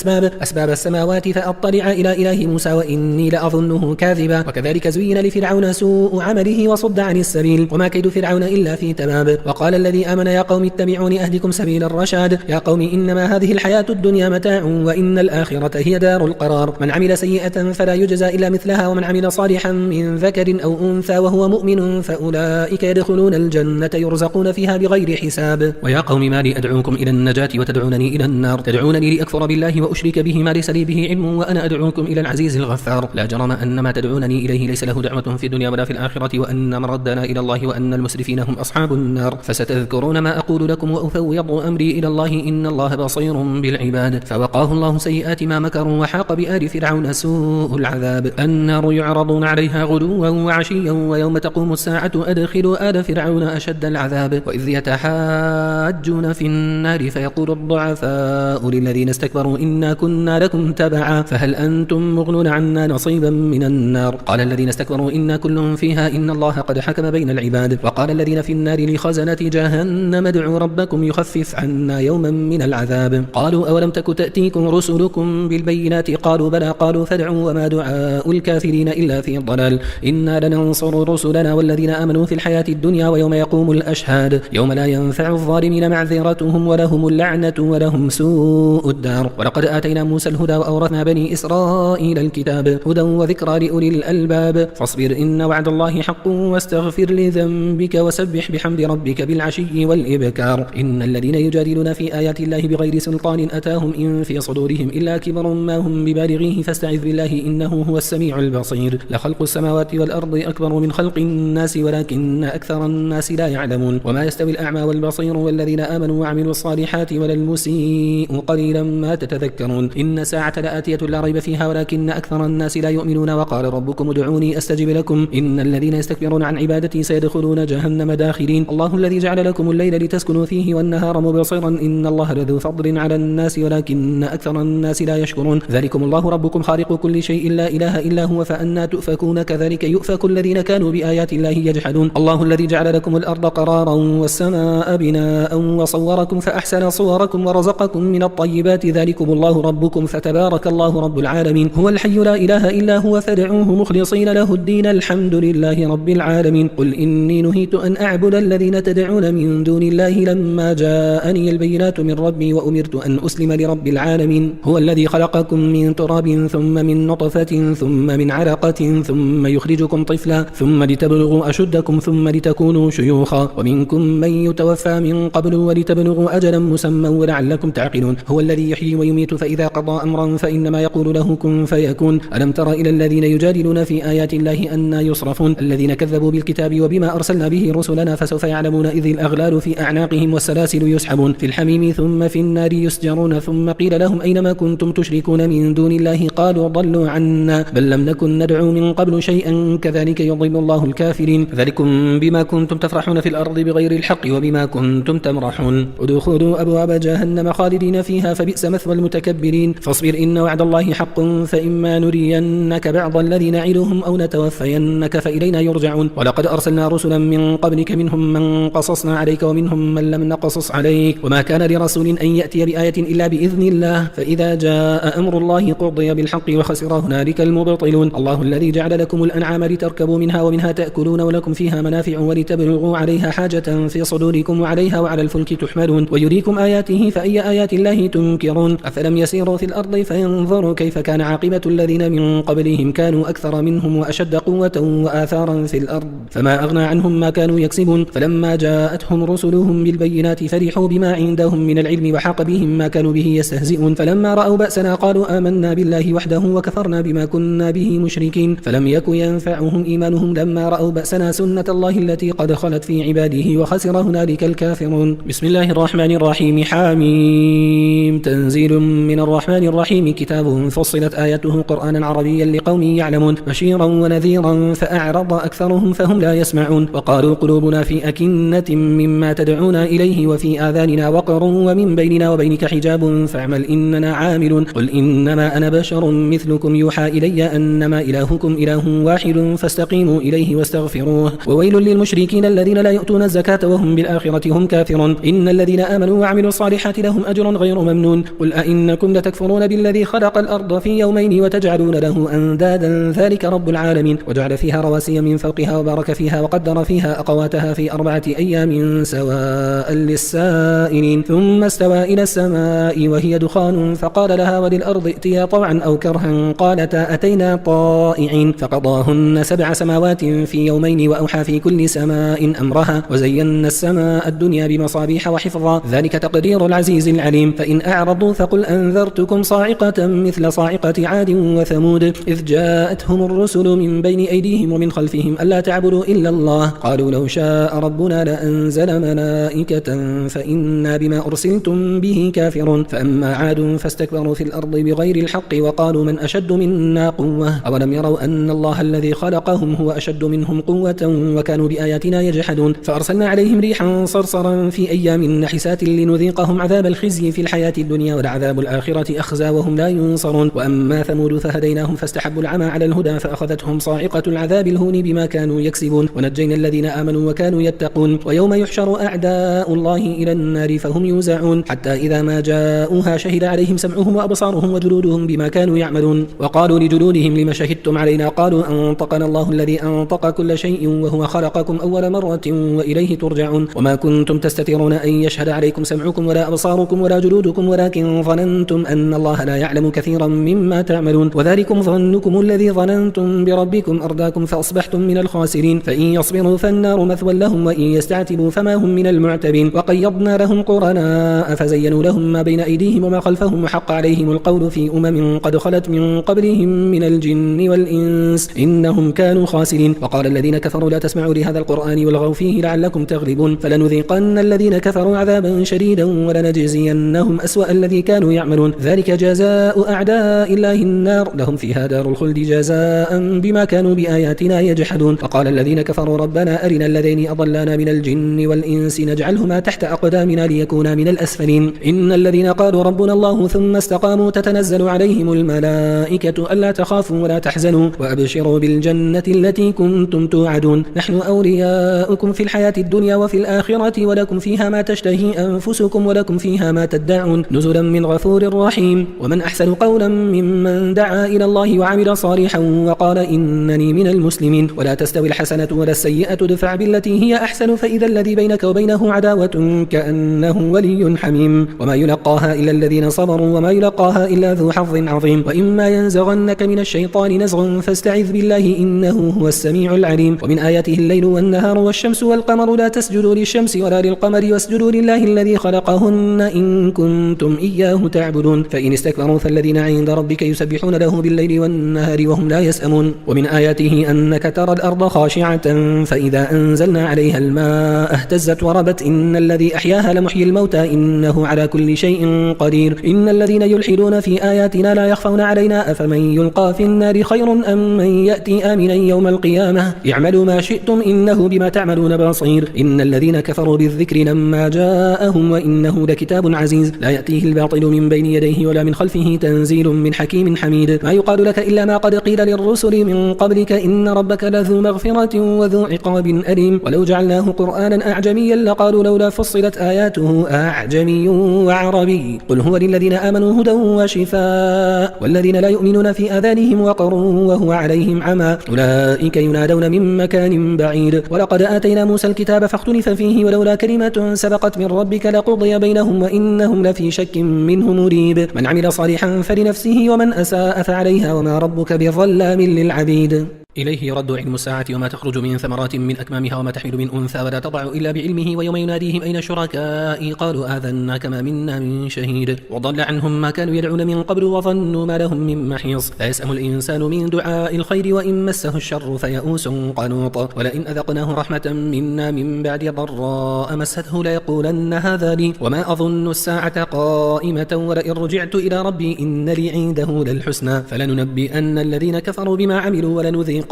أسباب السماوات فأطلع إلى إله موسى وإني لأظنه كاذبا. وكذلك زين لفرعون سوء عمله وصد عن السبيل وما كيد فرعون إلا في تباب. وقال الذي آمن يا قوم اتبعوني أهدكم سبيل الرشاد. يا قوم إنما هذه الحياة الدنيا متاع وإن الآخرة هي دار القرار. من عمل سيئة فلا يجزى إلا مثلها ومن عمل صالحا من ذكر أو أنثى وهو مؤمن فأولئك يدخلون الجنة يرزقون فيها بغير حساب. ويا قوم ما لي أدعوكم إلى النجاة وتدعونني إلى النار تدعونني لأكفر بالله وأشرك به ما ليس لي به علم وأنا أدعوكم إلى العزيز الغفار. لا جرم أن ما تدعونني إليه ليس له دعوة في الدنيا ولا في الآخرة وأن مردنا إلى الله وأن المسرفين هم أصحاب النار. فستذكرون ما أقول لكم وأفوض أمري إلى الله إن الله بصير بالعباد. فوقاه الله سيئات ما مكروا وحاق بآل فرعون سوء العذاب. النار يعرضون عليها غدوا وعشيا ويوم تقوم الساعة أدخلوا آل فرعون أشد العذاب. وإذ يتحاجون في النار فيقول الضعفاء للذين استكبروا إنا كنا لكم تبعا فهل أنتم مغنون عنا نصيبا من النار. قال الذين استكبروا إنا كل فيها إن الله قد حكم بين العباد. وقال الذين في النار لخزنة جهنم ادعوا ربكم يخفف عنا يوما من العذاب. قالوا أولم تك تأتيكم رسلكم بالبينات قالوا بلى قالوا فادعوا وما دعاء الكافرين إلا في الضلال. إنا لننصر رسلنا والذين آمنوا في الحياة الدنيا ويوم يقوم الأشهاد يوم لا ينفع الظالمين معذرتهم ولهم اللعنة ولهم سوء الدار. ولقد آتينا موسى الهدى وأورثنا بني بني إسرائيل الكتاب هدى وذكرى لأولي الألباب فاصبر إن وعد الله حق واستغفر لذنبك وسبح بحمد ربك بالعشي والإبكار إن الذين يجادلون في آيات الله بغير سلطان أتاهم إن في صدورهم إلا كبر ما هم ببالغيه فاستعذ بالله إنه هو السميع البصير لخلق السماوات والأرض أكبر من خلق الناس ولكن أكثر الناس لا يعلمون وما يستوي الأعمى والبصير والذين آمنوا وعملوا الصالحات ولا المسيء قليلا ما تتذكرون إن ساعة لآتية لا ريب فيها ولكن أكثر الناس لا يؤمنون وقال ربكم ادعوني أستجب لكم إن الذين يستكبرون عن عبادتي سيدخلون جهنم داخرين الله الذي جعل لكم الليل لتسكنوا فيه والنهار مبصرا إن الله لذو فضل على الناس ولكن أكثر الناس لا يشكرون ذلكم الله ربكم خالق كل شيء لا إله إلا هو فأنى تؤفكون كذلك يؤفك الذين كانوا بآيات الله يجحدون الله الذي جعل لكم الأرض قرارا والسماء بناء وصوركم فأحسن صوركم ورزقكم من الطيبات ذلكم الله ربكم فتبارك الله رب العالمين هو الحي لا إله إلا هو فادعوه مخلصين له الدين الحمد لله رب العالمين قل إني نهيت أن أعبد الذين تدعون من دون الله لما جاءني البينات من ربي وأمرت أن أسلم لرب العالمين هو الذي خلقكم من تراب ثم من نطفة ثم من علقة ثم يخرجكم طفلا ثم لتبلغوا أشدكم ثم لتكونوا شيوخا ومنكم من يتوفى من قبل ولتبلغوا أجلا مسمى ولعلكم تعقلون هو الذي يحيي ويميت فإذا قضى أمرا فإنما يقول له كن فيكون ألم تر إلى الذين يجادلون في آيات الله أنى يصرفون الذين كذبوا بالكتاب وبما أرسلنا به رسلنا فسوف يعلمون إذ الأغلال في أعناقهم والسلاسل يسحبون في الحميم ثم في النار يسجرون ثم قيل لهم أينما كنتم تشركون من دون الله قالوا ضلوا عنا بل لم نكن ندعو من قبل شيئا كذلك يضل الله الكافرين ذلكم بما كنتم تفرحون في الأرض بغير الحق وبما كنتم تمرحون ادخلوا أبواب جهنم خالدين فيها فبئس مثوى المتكبرين فاصبر إن وعد الله حق فإما نرينك بعض الذي نعدهم أو نتوفينك فإلينا يرجعون ولقد أرسلنا رسلا من قبلك منهم من قصصنا عليك ومنهم من لم نقصص عليك وما كان لرسول أن يأتي بآية إلا بإذن الله فإذا جاء أمر الله قضي بالحق وخسر هنالك المبطلون الله الذي جعل لكم الأنعام لتركبوا منها ومنها تأكلون ولكم فيها منافع ولتبلغوا عليها حاجة في صدوركم وعليها وعلى الفلك تحملون ويريكم آياته فأي آيات الله تنكرون أفلم يسيروا في الأرض فينظروا كيف كان عاقبة الذين من قبلهم كانوا أكثر منهم وأشد قوة وآثارا في الأرض فما أغنى عنهم ما كانوا يكسبون فلما جاءتهم رسلهم بالبينات فرحوا بما عندهم من العلم وحاق بهم ما كانوا به يستهزئون فلما رأوا بأسنا قالوا آمنا بالله وحده وكفرنا بما كنا به مشركين فلم يك ينفعهم إيمانهم لما رأوا بأسنا سنة الله التي قد خلت في عباده وخسر هنالك الكافرون بسم الله الرحمن الرحيم حاميم تنزيل من الرحمن الرحيم كتاب فصلت آياته قرآنا عربيا لقوم يعلمون بشيرا ونذيرا فأعرض أكثرهم فهم لا يسمعون وقالوا قلوبنا في أكنة مما تدعونا إليه وفي آذاننا وقر ومن بيننا وبينك حجاب فاعمل إننا عاملون قل إنما أنا بشر مثلكم يوحى إلي أنما إلهكم إله واحد فاستقيموا إليه واستغفروه وويل للمشركين الذين لا يؤتون الزكاة وهم بالآخرة هم كافرون إن الذين آمنوا وعملوا الصالحات لهم أجر غير ممنون قل أئنكم لتكفرون بالذي خلق الأرض في يومين وتجعلون له أندادا ذلك رب العالمين وجعل فيها رواسي من فوقها وبارك فيها وقدر فيها أقواتها في 4 أيام سواء للسائلين ثم استوى إلى السماء وهي دخان فقال لها وللأرض ائتيا طوعا أو كرها قالتا أتينا طائعين فقضاهن 7 سماوات في يومين وأوحى في كل سماء أمرها وزينا السماء الدنيا بمصابيح وحفظا ذلك تقدير العزيز العليم فإن أعرضوا فقل أنذرتكم صاعقة مثل صاعقة عاد وثمود إذ جاءتهم الرسل من بين أيديهم ومن خلفهم ألا تعبدوا إلا الله قالوا لو شاء ربنا لأنزل ملائكة فإنا بما أرسلتم به كافرون فأما عاد فاستكبروا في الأرض بغير الحق وقالوا من أشد منا قوة أولم يروا أن الله الذي خلقهم هو أشد منهم قوة وكانوا بآياتنا يجحدون فأرسلنا عليهم ريحا صرصرا في أيام نحسات لنذيقهم عذاب الخزي في الحياة الدنيا والعذاب الآخرة أخزى وهم لا ينصرون وأما ثمود فهديناهم فاستحبوا العمى على الهدى فأخذتهم صاعقة العذاب الهون بما كانوا يكسبون ونجينا الذين آمنوا وكانوا يتقون ويوم يحشر أعداء الله إلى النار فهم يوزعون حتى إذا ما جاءوها شهد عليهم سمعهم وأبصارهم وجلودهم بما كانوا يعملون وقالوا لجلودهم لما شهدتم علينا قالوا أنطقنا الله الذي أنطق كل شيء وهو خلقكم أول مرة وإليه ترجعون وما كنتم تستترون أن يشهد عليكم سمعكم ولا أبصاركم ولا جلودكم ولكن ظننتم أن الله لا يعلم كثيرا كثيرا مما تعملون. وذلكم ظنكم الذي ظننتم بربكم أرداكم فأصبحتم من الخاسرين. فإن يصبروا فالنار مثوى لهم وإن يستعتبوا فما هم من المعتبين. وقيضنا لهم قرناء فزينوا لهم ما بين أيديهم وما خلفهم وحق عليهم القول في أمم قد خلت من قبلهم من الجن والإنس إنهم كانوا خاسرين. وقال الذين كفروا لا تسمعوا لهذا القرآن والغوا فيه لعلكم تغلبون. فلنذيقن الذين كفروا عذابا شديدا ولنجزينهم أسوأ الذي كانوا يعملون. ذلك جزاء أعداء الله النار لهم فيها دار الخلد جزاء بما كانوا بآياتنا يجحدون. وقال الذين كفروا ربنا أرنا الذين أضلانا من الجن والإنس نجعلهما تحت أقدامنا ليكونا من الأسفلين. إن الذين قالوا ربنا الله ثم استقاموا تتنزل عليهم الملائكة ألا تخافوا ولا تحزنوا وأبشروا بالجنة التي كنتم توعدون. نحن أولياؤكم في الحياة الدنيا وفي الآخرة ولكم فيها ما تشتهي أنفسكم ولكم فيها ما تدعون نزلا من غفور رحيم. ومن أحسن قولا ممن دعا إلى الله وعمل صالحا وقال إنني من المسلمين. ولا تستوي الحسنة ولا السيئة ادفع بالتي هي أحسن فإذا الذي بينك وبينه عداوة كأنه ولي حميم. وما يلقاها إلا الذين صبروا وما يلقاها إلا ذو حظ عظيم. وإما ينزغنك من الشيطان نزغ فاستعذ بالله إنه هو السميع العليم. ومن آياته الليل والنهار والشمس والقمر لا تسجدوا للشمس ولا للقمر واسجدوا لله الذي خلقهن إن كنتم إياه تعبدون. فإن استكبروا فالذين عند ربك يسبحون له بالليل والنهار وهم لا يسأمون. ومن آياته أنك ترى الأرض خاشعة فإذا أنزلنا عليها الماء اهتزت وربت إن الذي أحياها لمحيي الموتى إنه على كل شيء قدير. إن الذين يلحدون في آياتنا لا يخفون علينا أفمن يلقى في النار خير أم من يأتي آمنا يوم القيامة اعملوا ما شئتم إنه بما تعملون بصير. إن الذين كفروا بالذكر لما جاءهم وإنه لكتاب عزيز لا يأتيه الباطل من بين يديه ولا من خلفه تنزيل من حكيم حميد. ما يقال لك إلا ما قد قيل للرسل من قبلك إن ربك لذو مغفرة وذو عقاب أليم. ولو جعلناه قرآنا أعجميا لقالوا لولا فصلت آياته أعجمي وعربي قل هو للذين آمنوا هدى وشفاء والذين لا يؤمنون في آذانهم وقر وهو عليهم عمى أولئك ينادون من مكان بعيد. ولقد آتينا موسى الكتاب فاختلف فيه ولولا كلمة سبقت من ربك لقضي بينهم وإنهم لفي شك منه مريب. من عمل صالحا فلنفسه ومن أساء فعليها وما ربك بظلام للعبيد. إليه يرد علم الساعة وما تخرج من ثمرات من أكمامها وما تحمل من أنثى ولا تضع إلا بعلمه ويوم يناديهم أين شركائي قالوا آذناك ما منا من شهيد. وضل عنهم ما كانوا يدعون من قبل وظنوا ما لهم من محيص. لا يسأم الإنسان من دعاء الخير وإن مسه الشر فيئوس قنوط. ولئن أذقناه رحمة منا من بعد ضراء مسته ليقولن هذا لي وما أظن الساعة قائمة ولئن رجعت إلى ربي إن لي عنده للحسنى فلننبئن الذين كفروا بما عملوا ولنذيقنهم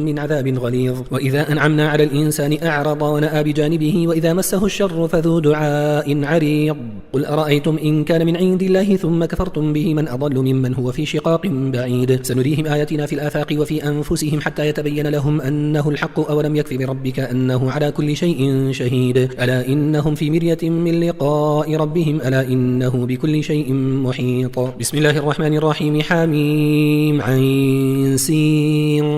من عذاب غليظ. وإذا أنعمنا على الإنسان أعرض ونأى بجانبه وإذا مسه الشر فذو دعاء عريض. قل أرأيتم إن كان من عند الله ثم كفرتم به من أضل ممن هو في شقاق بعيد. سنريهم آياتنا في الآفاق وفي أنفسهم حتى يتبين لهم أنه الحق أولم يكف بربك أنه على كل شيء شهيد. ألا إنهم في مرية من لقاء ربهم ألا إنه بكل شيء محيط. بسم الله الرحمن الرحيم حميم عين سين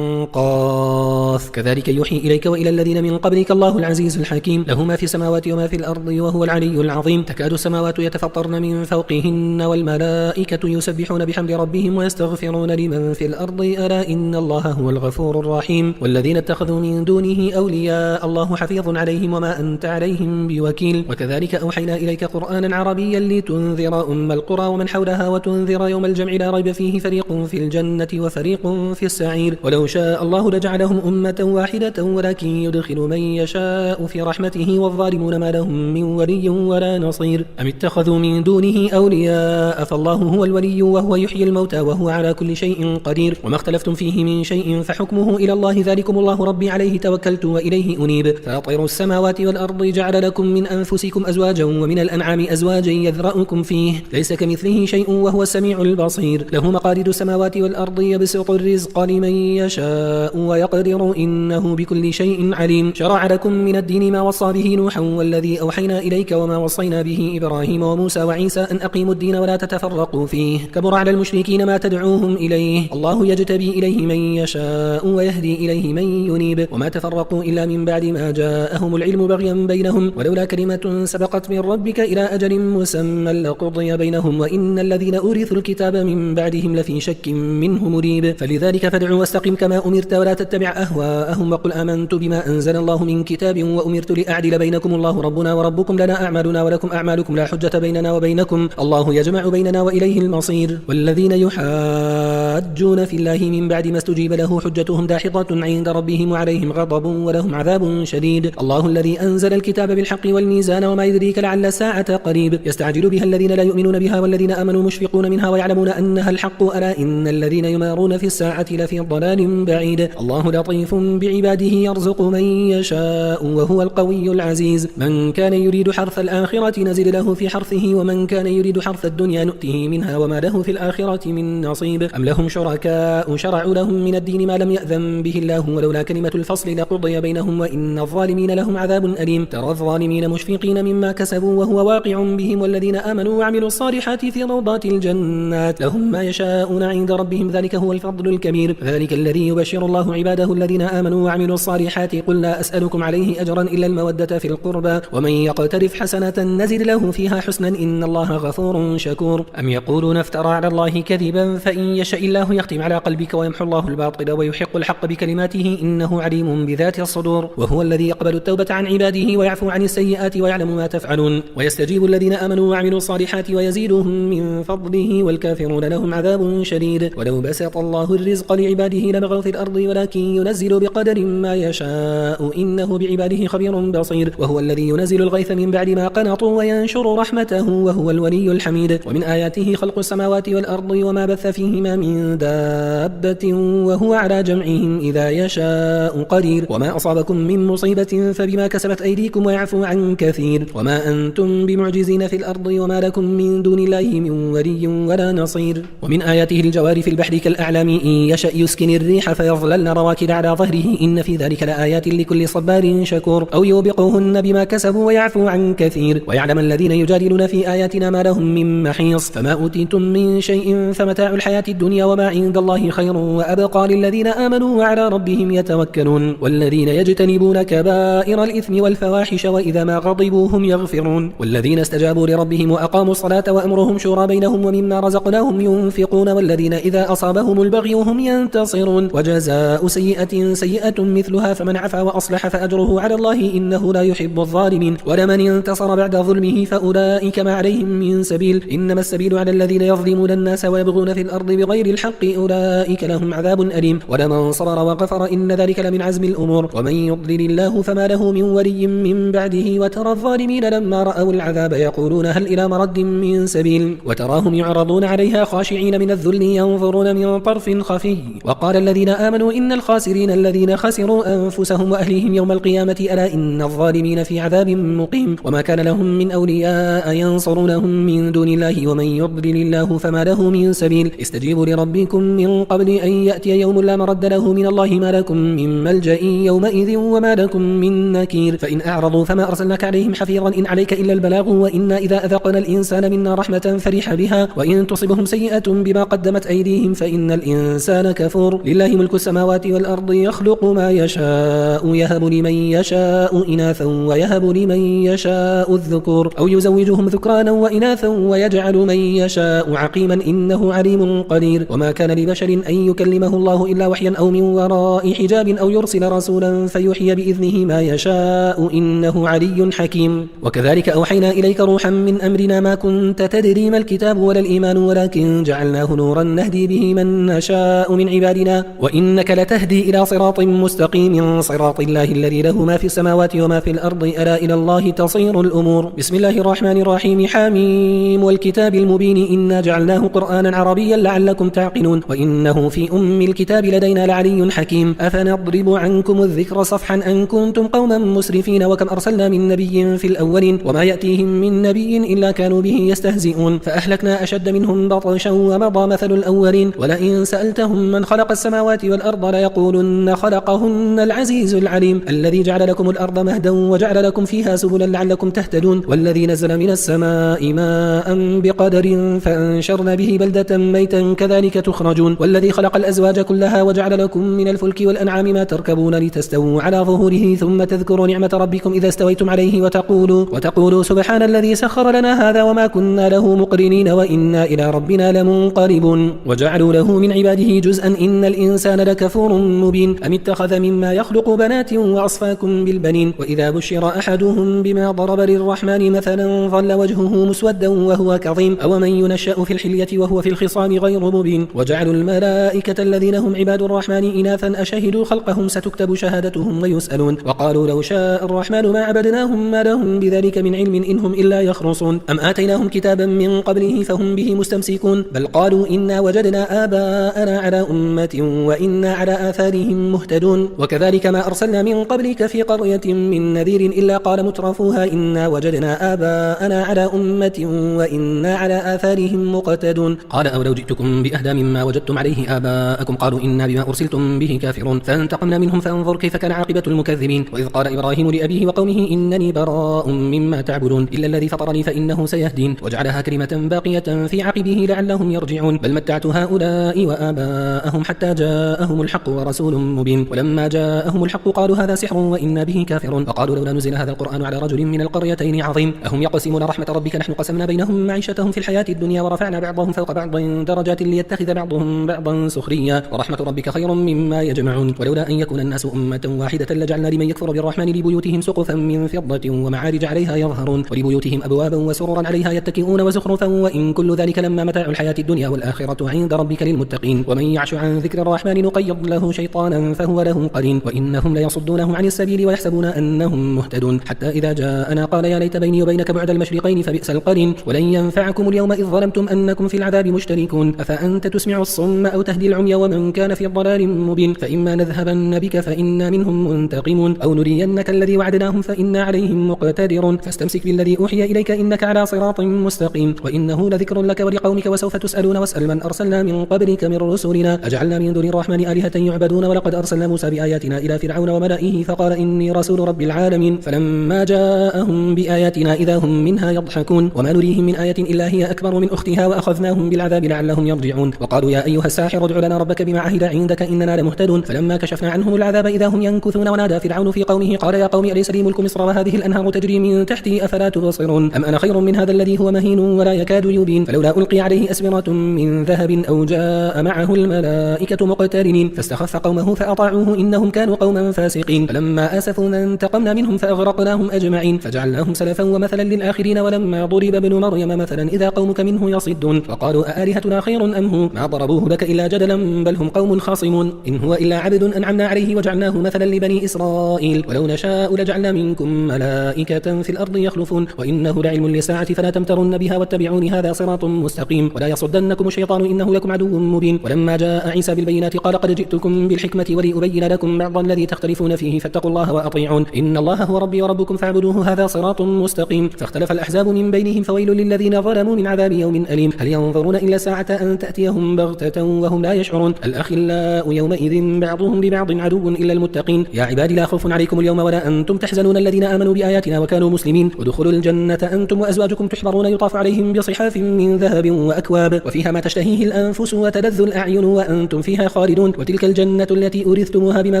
قاف كذلك يوحي إليك وإلى الذين من قبلك الله العزيز الحكيم له ما في السماوات وما في الأرض وهو العلي العظيم. تكاد السماوات يتفطرن من فوقهن والملائكة يسبحون بحمد ربهم ويستغفرون لمن في الأرض ألا إن الله هو الغفور الرحيم. والذين اتخذوا من دونه أولياء الله حفيظ عليهم وما أنت عليهم بوكيل. وكذلك أوحينا إليك قرآنا عربيا لتنذر أم القرى ومن حولها وتنذر يوم الجمع لا ريب فيه فريق في الجنة وفريق في السعير. ولو شاء الله لجعلهم أمة واحدة ولكن يدخل من يشاء في رحمته والظالمون ما لهم من ولي ولا نصير. أم اتخذوا من دونه أولياء فالله هو الولي وهو يحيي الموتى وهو على كل شيء قدير. وما اختلفتم فيه من شيء فحكمه إلى الله ذلكم الله ربي عليه توكلت وإليه أنيب. فاطر السماوات والأرض جعل لكم من أنفسكم أزواجا ومن الأنعام أزواجا يذرأكم فيه ليس كمثله شيء وهو السميع البصير. له مقاليد السماوات والأرض يبسط الرزق لمن يشاء ويقدر إنه بكل شيء عليم. شرع لكم من الدين ما وصى به نوحا والذي أوحينا إليك وما وصينا به إبراهيم وموسى وعيسى أن أقيموا الدين ولا تتفرقوا فيه، كبر على المشركين ما تدعوهم إليه، الله يجتبي إليه من يشاء ويهدي إليه من ينيب، وما تفرقوا إلا من بعد ما جاءهم العلم بغيا بينهم، ولولا كلمة سبقت من ربك إلى أجل مسمى لقضي بينهم وإن الذين أورثوا الكتاب من بعدهم لفي شك منه مريب. فلذلك فادع واستقم كما أمرت ولا تتبع أهواءهم وقل آمنت بما أنزل الله من كتاب وأمرت لأعدل بينكم الله ربنا وربكم لنا أعمالنا ولكم أعمالكم لا حجة بيننا وبينكم الله يجمع بيننا وإليه المصير. والذين يحاجون في الله من بعد ما استجيب له حجتهم داحضة عند ربهم وعليهم غضب ولهم عذاب شديد. الله الذي أنزل الكتاب بالحق والميزان وما يدريك لعل الساعة قريب يستعجل بها الذين لا يؤمنون بها والذين آمنوا مشفقون منها ويعلمون أنها الحق ألا إن الذين يمارون في الساعة لفي ضلال بعيد. الله لطيف بعباده يرزق من يشاء وهو القوي العزيز. من كان يريد حرث الآخرة نزل له في حرثه ومن كان يريد حرث الدنيا نؤته منها وما له في الآخرة من نصيب. أم لهم شركاء شرعوا لهم من الدين ما لم يأذن به الله ولولا كلمة الفصل لقضي بينهم وإن الظالمين لهم عذاب أليم. ترى الظالمين مشفقين مما كسبوا وهو واقع بهم والذين آمنوا وعملوا الصالحات في روضات الجنات لهم ما يشاءون عند ربهم ذلك هو الفضل الكبير. ذلك الذي يبشر الله عباده الذين آمنوا وعملوا الصالحات قل لا أسألكم عليه أجرا إلا المودة في القربى ومن يقترف حسنة نزد له فيها حسنا إن الله غفور شكور. أم يقولون افترى على الله كذبا فإن يشاء الله يختم على قلبك ويمحو الله الباطل ويحق الحق بكلماته إنه عليم بذات الصدور. وهو الذي يقبل التوبة عن عباده ويعفو عن السيئات ويعلم ما تفعلون ويستجيب الذين آمنوا وعملوا الصالحات ويزيدهم من فضله والكافرون لهم عذاب شديد. ولو بسط الله الرزق لعباده لبغوا في الأرض ولكن ينزل بقدر ما يشاء إنه بعباده خبير بصير. وهو الذي ينزل الغيث من بعد ما قنطوا وينشر رحمته وهو الولي الحميد. ومن آياته خلق السماوات والأرض وما بث فيهما من دابة وهو على جمعهم إذا يشاء قدير. وما أصابكم من مصيبة فبما كسبت أيديكم ويعفو عن كثير. وما أنتم بمعجزين في الأرض وما لكم من دون الله من ولي ولا نصير. ومن آياته الجوار في البحر كالأعلام إن يشأ يسكن الريح فيظللن رواكد على ظهره إن في ذلك لآيات لكل صبار شكور. أو يوبقهن بما كسبوا ويعفو عن كثير. ويعلم الذين يجادلون في آياتنا ما لهم من محيص. فما أوتيتم من شيء فمتاع الحياة الدنيا وما عند الله خير وأبقى للذين آمنوا وعلى ربهم يتوكلون. والذين يجتنبون كبائر الإثم والفواحش وإذا ما غضبوا هم يغفرون. والذين استجابوا لربهم وأقاموا الصلاة وأمرهم شورى بينهم ومما رزقناهم ينفقون. والذين إذا أصابهم البغي هم ينتصرون. وجزاء سيئة سيئة مثلها فمن عفا وأصلح فأجره على الله إنه لا يحب الظالمين. ولمن انتصر بعد ظلمه فأولئك ما عليهم من سبيل إنما السبيل على الذين يظلمون الناس ويبغون في الأرض بغير الحق أولئك لهم عذاب أليم. ولمن صبر وغفر إن ذلك لمن عزم الأمور. ومن يضلل الله فما له من ولي من بعده. وترى الظالمين لما رأوا العذاب يقولون هل إلى مرد من سبيل. وتراهم يعرضون عليها خاشعين من الذل ينظرون من طرف خفي. وقال الذين آمنوا إن الخاسرين الذين خسروا أنفسهم وأهليهم يوم القيامة ألا إن الظالمين في عذاب مقيم. وما كان لهم من أولياء ينصرونهم من دون الله ومن يضلل الله فما له من سبيل. استجيبوا لربكم من قبل أن يأتي يوم لا مرد له من الله ما لكم من ملجأ يومئذ وما لكم من نكير. فإن أعرضوا فما أرسلناك عليهم حفيظا إن عليك إلا البلاغ وإنا إذا أذقنا الإنسان منا رحمة فرح بها وإن تصبهم سيئة بما قدمت أيديهم فإن الإنسان كفور. لله ملك السماوات والأرض يخلق ما يشاء يهب لمن يشاء إناثا ويهب لمن يشاء الذكور أو يزوجهم ذكرانا وإناثا ويجعل من يشاء عقيما إنه عليم قدير. وما كان لبشر أن يكلمه الله إلا وحيا أو من وراء حجاب أو يرسل رسولا فيحيي بإذنه ما يشاء إنه علي حكيم. وكذلك أوحينا إليك روحا من أمرنا ما كنت تدري ما الكتاب ولا الإيمان ولكن جعلناه نورا نهدي به من نشاء من عبادنا وإنك لتهدي إلى صراط مستقيم صراط الله الذي له ما في السماوات وما في الأرض ألا إلى الله تصير الأمور. بسم الله الرحمن الرحيم حميم والكتاب المبين إنا جعلناه قرآنا عربيا لعلكم تعقلون وإنه في أم الكتاب لدينا لعلي حكيم. أفنضرب عنكم الذكر صفحا أن كنتم قوما مسرفين وكم أرسلنا من نبي في الأولين وما يأتيهم من نبي إلا كانوا به يستهزئون فأهلكنا أشد منهم بطشا ومضى مثل الأولين ولئن سألتهم من خلق السماوات والأرض ليقولن خلقهن العزيز العليم الذي جعل لكم الأرض مهدا وجعل لكم فيها سبلا لعلكم تهتدون والذي نزل من السماء ماء بقدر فأنشرنا به بلدة ميتا كذلك تخرجون والذي خلق الأزواج كلها وجعل لكم من الفلك والأنعام ما تركبون لتستووا على ظهوره ثم تذكروا نعمة ربكم إذا استويتم عليه وتقولوا سبحان الذي سخر لنا هذا وما كنا له مقرنين وإنا إلى ربنا لمنقلبون وجعلوا له من عباده جزءا إن الإنسان لكفور مبين أم اتخذ مما يخلق بنات وأصفاكم بالبنين وإذا بشر أحدهم بما ضرب للرحمن مثلا ظل وجهه مسودا وهو كظيم أومن ينشأ في الحلية وهو في الخصام غير مبين وجعلوا الملائكة الذين هم عباد الرحمن إناثا أشهدوا خلقهم ستكتب شهادتهم ويسألون وقالوا لو شاء الرحمن ما عبدناهم ما لهم بذلك من علم إنهم إلا يخرصون أم آتيناهم كتابا من قبله فهم به مستمسكون بل قالوا إنا وجدنا آباءنا على أمة وإنا على آثارهم مهتدون وكذلك ما أرسلنا من قبلك في قرية من نذير إلا قال مترفوها إنا وجدنا آباءنا على أمة وإنا على آثارهم مقتدون قال أولو جئتكم بأهدى مما وجدتم عليه آباءكم قالوا إنا بما أرسلتم به كافرون فانتقمنا منهم فانظر كيف كان عاقبة المكذبين وإذ قال إبراهيم لأبيه وقومه إنني براء مما تعبدون إلا الذي فطرني فإنه سيهدين وجعلها كلمة باقية في عقبه لعلهم يرجعون بل متعت هؤلاء وآباءهم حتى جاءهم الحق ورسول مبين ولما جاءهم الحق قالوا هذا سحر وإنا به كافرون وقالوا لولا نزل هذا القرآن على رجل من القريتين عظيم أهم يقسمون رحمة ربك نحن قسمنا بينهم معيشتهم في الحياة الدنيا ورفعنا بعضهم فوق بعض درجات ليتخذ بعضهم بعضا سخريا ورحمة ربك خير مما يجمعون ولولا أن يكون الناس أمة واحدة لجعلنا لمن يكفر بالرحمن لبيوتهم سقفا من فضة ومعارج عليها يظهرون ولبيوتهم أبوابا وسررا عليها يتكئون وزخرفا وإن كل ذلك لما متاع الحياة الدنيا والآخرة عند ربك للمتقين ومن يعش عن ذكر الرحمن نقيض له شيطانا فهو له قرين وإنهم ليصدونهم عن السبيل ويحسبون أنهم مهتدون حتى إذا جاءنا قال يا ليت بيني وبينك بعد المشرقين فبئس القرين ولن ينفعكم اليوم إذ ظلمتم أنكم في العذاب مشتركون أفأنت تسمع الصم أو تهدي العمي ومن كان في ضلال مبين فإما نذهبن بك فإنا منهم منتقمون أو نرينك الذي وعدناهم فإنا عليهم مقتدرون فاستمسك بالذي أوحي إليك إنك على صراط مستقيم وإنه لذكر لك ولقومك وسوف تسألون واسأل من أرسلنا من قبلك من رسلنا أجعلنا من دون الرحمن آلهة يعبدون ولقد أرسلنا موسى بآياتنا إلى فرعون وملئه فقال إني رسول رب العالمين فلما جاءهم بآياتنا إذا هم منها يضحكون وما نريهم من آية إلا هي أكبر من أختها وأخذناهم بالعذاب لعلهم يرجعون وقالوا يا أيها الساحر ادع لنا ربك بما عهد عندك إننا لمهتدون فلما كشفنا عنهم العذاب إذا هم ينكثون ونادى فرعون في قومه قال يا قوم أليس لي ملك مصر وهذه الأنهار تجري من تحتي أفلا تبصرون أم أنا خير من هذا الذي هو مهين ولا يكاد يبين فلولا ألقي عليه أسورة من ذهب أو جاء معه الملائكة مقترنين فاستخف قومه فأطاعوه إنهم كانوا قوما فاسقين فلما آسفونا انتقمنا منهم فأغرقناهم أجمعين فجعلناهم سلفا ومثلا للآخرين ولما ضرب ابن مريم مثلا إذا قومك منه يصدون وقالوا أآلهتنا خير أم هو ما ضربوه لك إلا جدلا بل هم قوم خاصمون إن هو إلا عبد أنعمنا عليه وجعلناه مثلا لبني إسرائيل ولو نشاء لجعلنا منكم ملائكة في الأرض يخلفون وإنه لعلم للساعة فلا تمترن بها واتبعون هذا صراط مستقيم ولا يصدنكم الشيطان إنه لكم عدو مبين ولما جاء عيسى بالبينات قال قد جئتكم بالحكمة ولأبين لكم بعض الذي تختلفون فيه فاتقوا الله وأطيعون إن الله هو ربي وربكم فاعبدوه هذا صراط مستقيم فاختلف الأحزاب من بينهم فويل للذين ظلموا من عذاب يوم أليم هل ينظرون إلا ساعة أن تأتيهم بغتة وهم لا يشعرون الأخلاء يومئذ بعضهم لبعض عدو إلا المتقين يا عبادي لا خوف عليكم اليوم ولا أنتم تحزنون الذين آمنوا بآياتنا وكانوا مسلمين ودخلوا الجنة أنتم وأزواجكم تحبرون يطاف عليهم بصحاف من ذهب وأكواب وفيها ما تشتهيه الأنفس وتلذ الأعين وأنتم فيها خالدون وتلك الجنة التي أورثتموها بما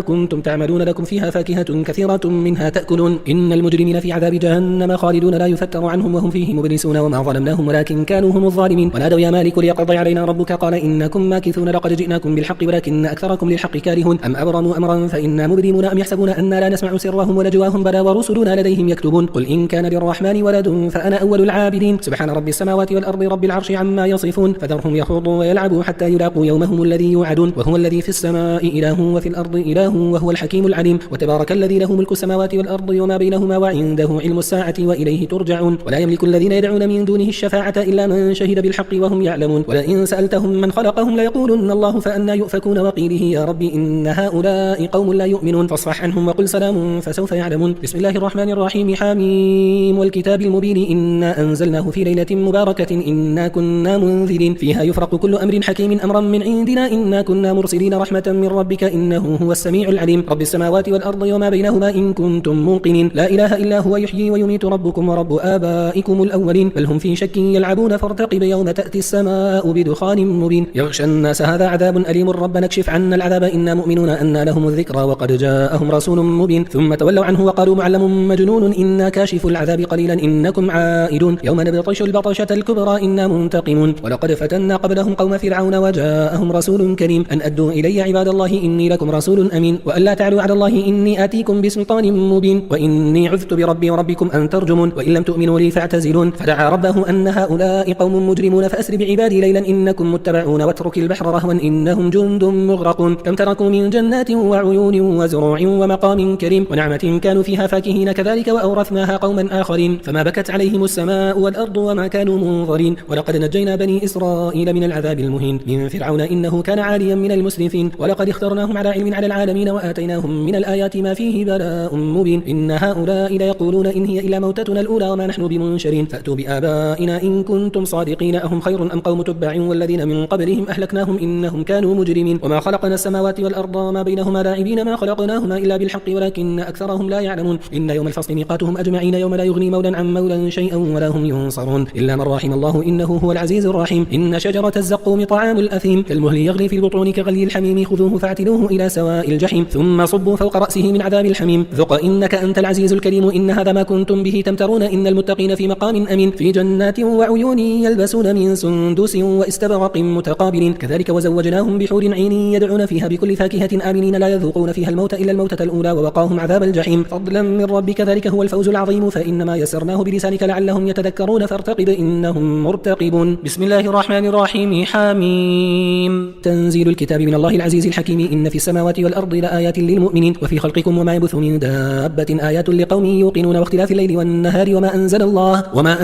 كنتم تعملون لكم فيها فاكهة كثيرة منها تأكلون إن المجرمين في عذاب جهنم خالدون لا يفتر عنهم وهم فيه مبلسون وما ظلمناهم ولكن كانوا هم الظالمين ونادوا يا مالك ليقضي علينا ربك قال إنكم ماكثون لقد جئناكم بالحق ولكن أكثركم للحق كارهون أم أبرموا أمرا فإنا مبرمون أم يحسبون أننا لا نسمع سرهم ونجواهم بلى ورسلنا لديهم يكتبون قل إن كان للرحمن ولد فأنا أول العابدين سبحان رب السماوات والأرض رب العرش عما يصفون فذرهم يخوضوا ويلعبوا حتى يلاقوا يومهم الذي يوعدون وهو الذي في السماء إله وفي الأرض إله وهو الحكيم العليم وتبارك الذي له ملك السماوات والأرض وما بينهما وعنده علم الساعة وإليه ترجعون ولا يملك الذين يدعون من دونه الشفاعة إلا من شهد بالحق وهم يعلمون ولئن سألتهم من خلقهم ليقولن الله فأنى يؤفكون وقيله يا رب إن هؤلاء قوم لا يؤمنون فاصفح عنهم وقل سلام فسوف يعلمون بسم الله الرحمن الرحيم حميم والكتاب المبين إنا أنزلناه في ليلة مباركة إنا كنا منذرين فيها يفرق كل أمر حكيم أمرا من عندنا إنا إنا كنا مرسلين رحمة من ربك إنه هو السميع العليم رب السماوات والأرض وما بينهما إن كنتم موقنين لا إله إلا هو يحيي ويميت ربكم ورب آبائكم الأولين بل هم في شك يلعبون فارتقب يوم تأتي السماء بدخان مبين يغشى الناس هذا عذاب أليم ربنا اكشف عنا العذاب إنا مؤمنون أن لهم الذكرى وقد جاءهم رسول مبين ثم تولوا عنه وقالوا معلم مجنون إنا كاشف العذاب قليلا إنكم عائدون يوم نبطش البطشة الكبرى إنا منتقمون ولقد فتنا قبلهم قوم فرعون وجاءهم رسول كريم أن أدوا إلي عباد الله إني لكم رسول أمين وألا تعلوا على الله إني آتيكم بسلطان مبين وإني عذت بربي وربكم أن ترجمون وإن لم تؤمنوا لي فاعتزلون فدعا ربه أن هؤلاء قوم مجرمون فأسر بعبادي ليلا إنكم متبعون واترك البحر رهوا إنهم جند مغرقون كم تركوا من جنات وعيون وزروع ومقام كريم ونعمة كانوا فيها فاكهين كذلك وأورثناها قوما آخرين فما بكت عليهم السماء والأرض وما كانوا منظرين ولقد نجينا بني إسرائيل من العذاب المهين من فرعون إنه كان عاليا من المسرفين ولقد اخترناهم على علم على العالمين وآتيناهم من الآيات ما فيه بلاء مبين إن هؤلاء ليقولون إن هي إلا موتتنا الأولى وما نحن بمنشرين فأتوا بآبائنا إن كنتم صادقين أهم خير أم قوم تبع والذين من قبلهم أهلكناهم إنهم كانوا مجرمين وما خلقنا السماوات والأرض وما بينهما لاعبين ما خلقناهما إلا بالحق ولكن أكثرهم لا يعلمون إن يوم الفصل ميقاتهم أجمعين يوم لا يغني مولا عن مولا شيئا ولا هم ينصرون إلا من رحم الله إنه هو العزيز الرحيم إن شجرة الزقوم طعام الأثيم كالمهل يغلي في البطون كغلي الحميم خذوه فاعتلوه إلى سواء الجحيم ثم صبوا فوق رأسه من عذاب الحميم ذق إنك أنت العزيز الكريم إن هذا ما كنتم به تمترون إن المتقين في مقام أمين في جنات وعيون يلبسون من سندس واستبرق متقابلين كذلك وزوجناهم بحور عين يدعون فيها بكل فاكهة آمنين لا يذوقون فيها الموت إلا الموتة الأولى ووقاهم عذاب الجحيم فضلا من ربك ذلك هو الفوز العظيم فإنما يسرناه بلسانك لعلهم يتذكرون فارتقب إنهم مرتقبون بسم الله الرحمن الرحيم حميم تنزيل الكتاب من الله العزيز الحكيم إن في السماوات والأرض لآيات للمؤمنين وفي خلقكم وما يبث من دابة آيات لقوم يوقنون واختلاف الليل والنهار وما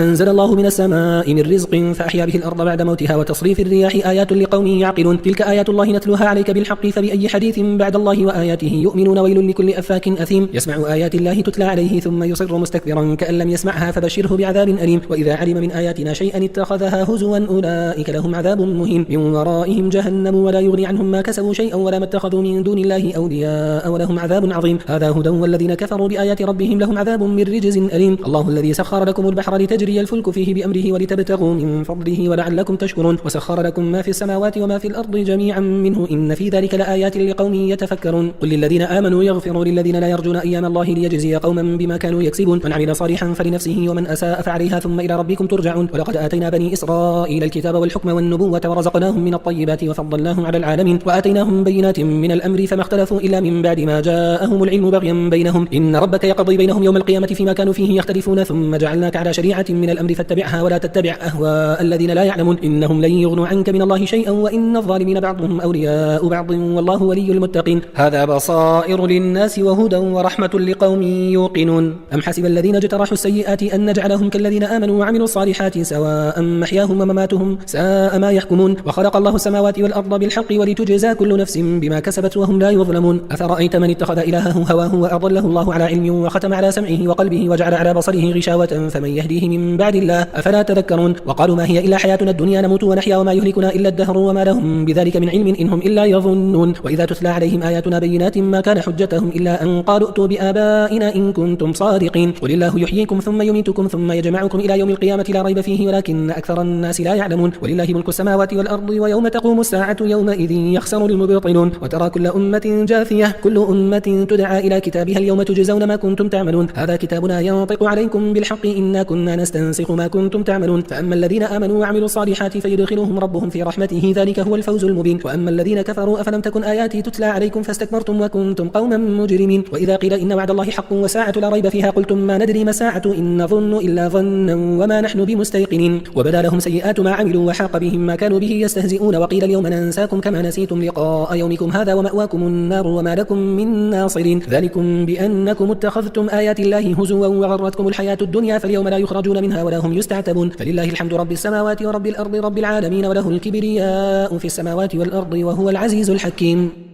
أنزل الله من السماء من رزق فأحيا به الأرض بعد موتها وتصريف الرياح آيات لقوم يعقلون تلك آيات الله نتلوها عليك بالحق فبأي حديث بعد الله وآياته يؤمنون ويل لكل أفاك أثيم يسمع آيات الله تتلى عليه ثم يصر مستكبرا كأن لم يسمعها فبشره بعذاب أليم وإذا علم من آياتنا شيئا اتخذها هزوا أولئك لهم عذاب مهين من ورائهم جهنم ولا يغني عنهم ما كسبوا شيئا ولا ما اتخذوا من دون الله أولياء ولهم عذاب عظيم هذا هدى والذين كفروا بآيات ربهم لهم عذاب من رجز أليم الله الذي سخر لكم البحر لتجري الفلك فيه بأمره ولتبتغوا من فضله ولعلكم تشكرون وسخر لكم ما في السماوات وما في الأرض جميعا منه إن في ذلك لآيات لقوم يتفكرون قل للذين آمنوا يغفروا للذين لا يرجون أيام الله ليجزي قوما بما كانوا يكسبون من عمل صالحا فلنفسه ومن أساء فعليها ثم إلى ربكم ترجعون ولقد آتينا بني إسرائيل الكتاب والحكم والنبوة ورزقناهم من الطيبات وفضلناهم على العالمين وآتيناهم بينات من الأمر فما اختلفوا إلا من بعد ما جاءهم العلم بغيا بينهم إن ربك يقضي بينهم يوم القيامة فيما كانوا فيه يختلفون ثم جعلناك على شريعة من الأمر فاتبعها ولا تتبع أهواء الذين لا يعلمون إنهم لن يغنوا عنك من الله شيئا وإن الظالمين بعضهم أولياء بعض والله ولي المتقين هذا بصائر للناس وهدى ورحمة لقوم يوقنون أم حسب الذين اجترحوا السيئات أن نجعلهم كالذين آمنوا وعملوا الصالحات سواء محياهم ومماتهم ساء ما يحكمون وخلق الله السماوات والأرض بالحق ولتجزى كل نفس بما كسبت وهم لا يظلمون أفرأيت من اتخذ إلهه هواه وأضله الله على علم وختم على سمعه وقلبه وجعل على بصره غشاوة فمن يهديه من بعد الله أفلا تذكرون وقالوا ما هي إلا حياتنا الدنيا نموت ونحيا وما يهلكنا إلا الدهر وما لهم بذلك من علم إنهم إلا يظنون وإذا تتلى عليهم آياتنا بينات ما كان حجتهم إلا أن قالوا ائتوا بآبائنا إن كنتم صادقين قل الله يحييكم ثم يميتكم ثم يجمعكم إلى يوم القيامة لا ريب فيه ولكن أكثر الناس لا يعلمون ولله ملك السماوات والأرض ويوم تقوم الساعة يومئذ يخسر المبطلون وترى كل أمة جاثية كل أمة تدعى إلى كتابها اليوم تجزون ما كنتم تعملون هذا كتابنا ينطق عليكم بالحق إنا كنا نستنسخ ما كنتم تعملون فأما الذين آمنوا وعملوا الصالحات فيدخلهم ربهم في رحمته ذلك هو الفوز المبين وأما الذين كفروا أفلم تكن آياتي تتلى عليكم فاستكبرتم وكنتم قوما مجرمين وإذا قيل إن وعد الله حق وساعة لا ريب فيها قلتم ما ندري ما الساعة إن نظن إلا ظنا وما نحن بمستيقنين وبدا لهم سيئات ما عملوا وحاق بهم ما كانوا به يستهزئون وقيل اليوم ننساكم كما نسيتم لقاء يومكم هذا ومأواكم النار وما لكم من ناصرين ذلكم بأنكم اتخذتم آيات الله هزوا وغرتكم الحياة الدنيا فاليوم لا يخرجون منها ولا هم يستعتبون فلله الحمد رب السماوات ورب الأرض رب العالمين وله الكبرياء في السماوات والأرض وهو العزيز الحكيم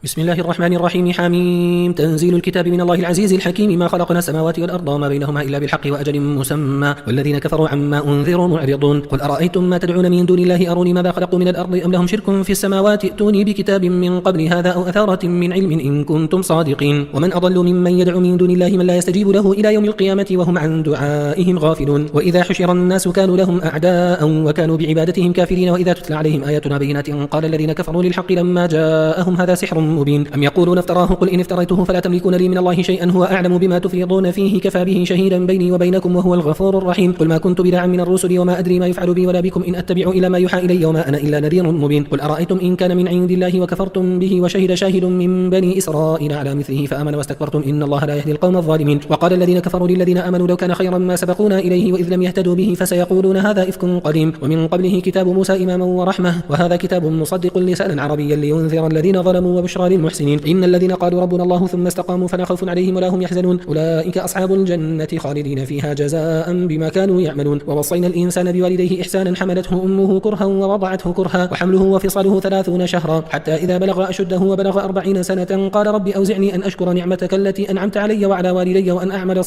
بسم الله الرحمن الرحيم. حميم. تنزيل الكتاب من الله العزيز الحكيم. ما خلقنا السماوات والأرض وما بينهما إلا بالحق وأجل مسمى والذين كفروا عما أنذروا معرضون. قل أرأيتم ما تدعون من دون الله أروني ماذا خلقوا من الأرض أم لهم شرك في السماوات ائتوني بكتاب من قبل هذا أو أثارة من علم إن كنتم صادقين. ومن أضل ممن يدعو من دون الله من لا يستجيب له إلى يوم القيامة وهم عن دعائهم غافلون. وإذا حشر الناس كانوا لهم أعداء وكانوا بعبادتهم كافرين. وإذا تتلى عليهم آياتنا بينات قال الذين كفروا للحق لما جاءهم هذا سحر مبين أم يقولون افتراه قل إن افتريته فلا تملكون لي من الله شيئا هو أعلم بما تفيضون فيه كفى به شهيدا بيني وبينكم وهو الغفور الرحيم. قل ما كنت بدعا من الرسل وما أدري ما يفعل بي ولا بكم إن أتبع إلى ما يوحى إلي وما أنا إلا نذير مبين. قل أرأيتم إن كان من عند الله وكفرتم به وشهد شاهد من بني إسرائيل على مثله فآمن واستكبرتم إن الله لا يهدي القوم الظالمين. وقال الذين كفروا للذين آمنوا لو كان خيرا ما سبقونا إليه وإذ لم يهتدوا به فسيقولون هذا إفك قديم ومن قبله كتاب موسى إماما ورحمة وهذا كتاب مصدق لسانا عربيا لينذر الذين ظلموا وبشرى للمحسنين. إن الذين قالوا ربنا الله ثم استقاموا فلا خوف عليهم ولا هم يحزنون أولئك أصحاب الجنة خالدين فيها جزاء بما كانوا يعملون. ووصينا الإنسان بوالديه إحسانا حملته أمه كرها ووضعته كرها وحمله وفصاله 30 شهرا حتى إذا بلغ أشده وبلغ 40 سنة قال رب أوزعني أن أشكر نعمتك التي أنعمت علي وعلى والدي وأن أعمل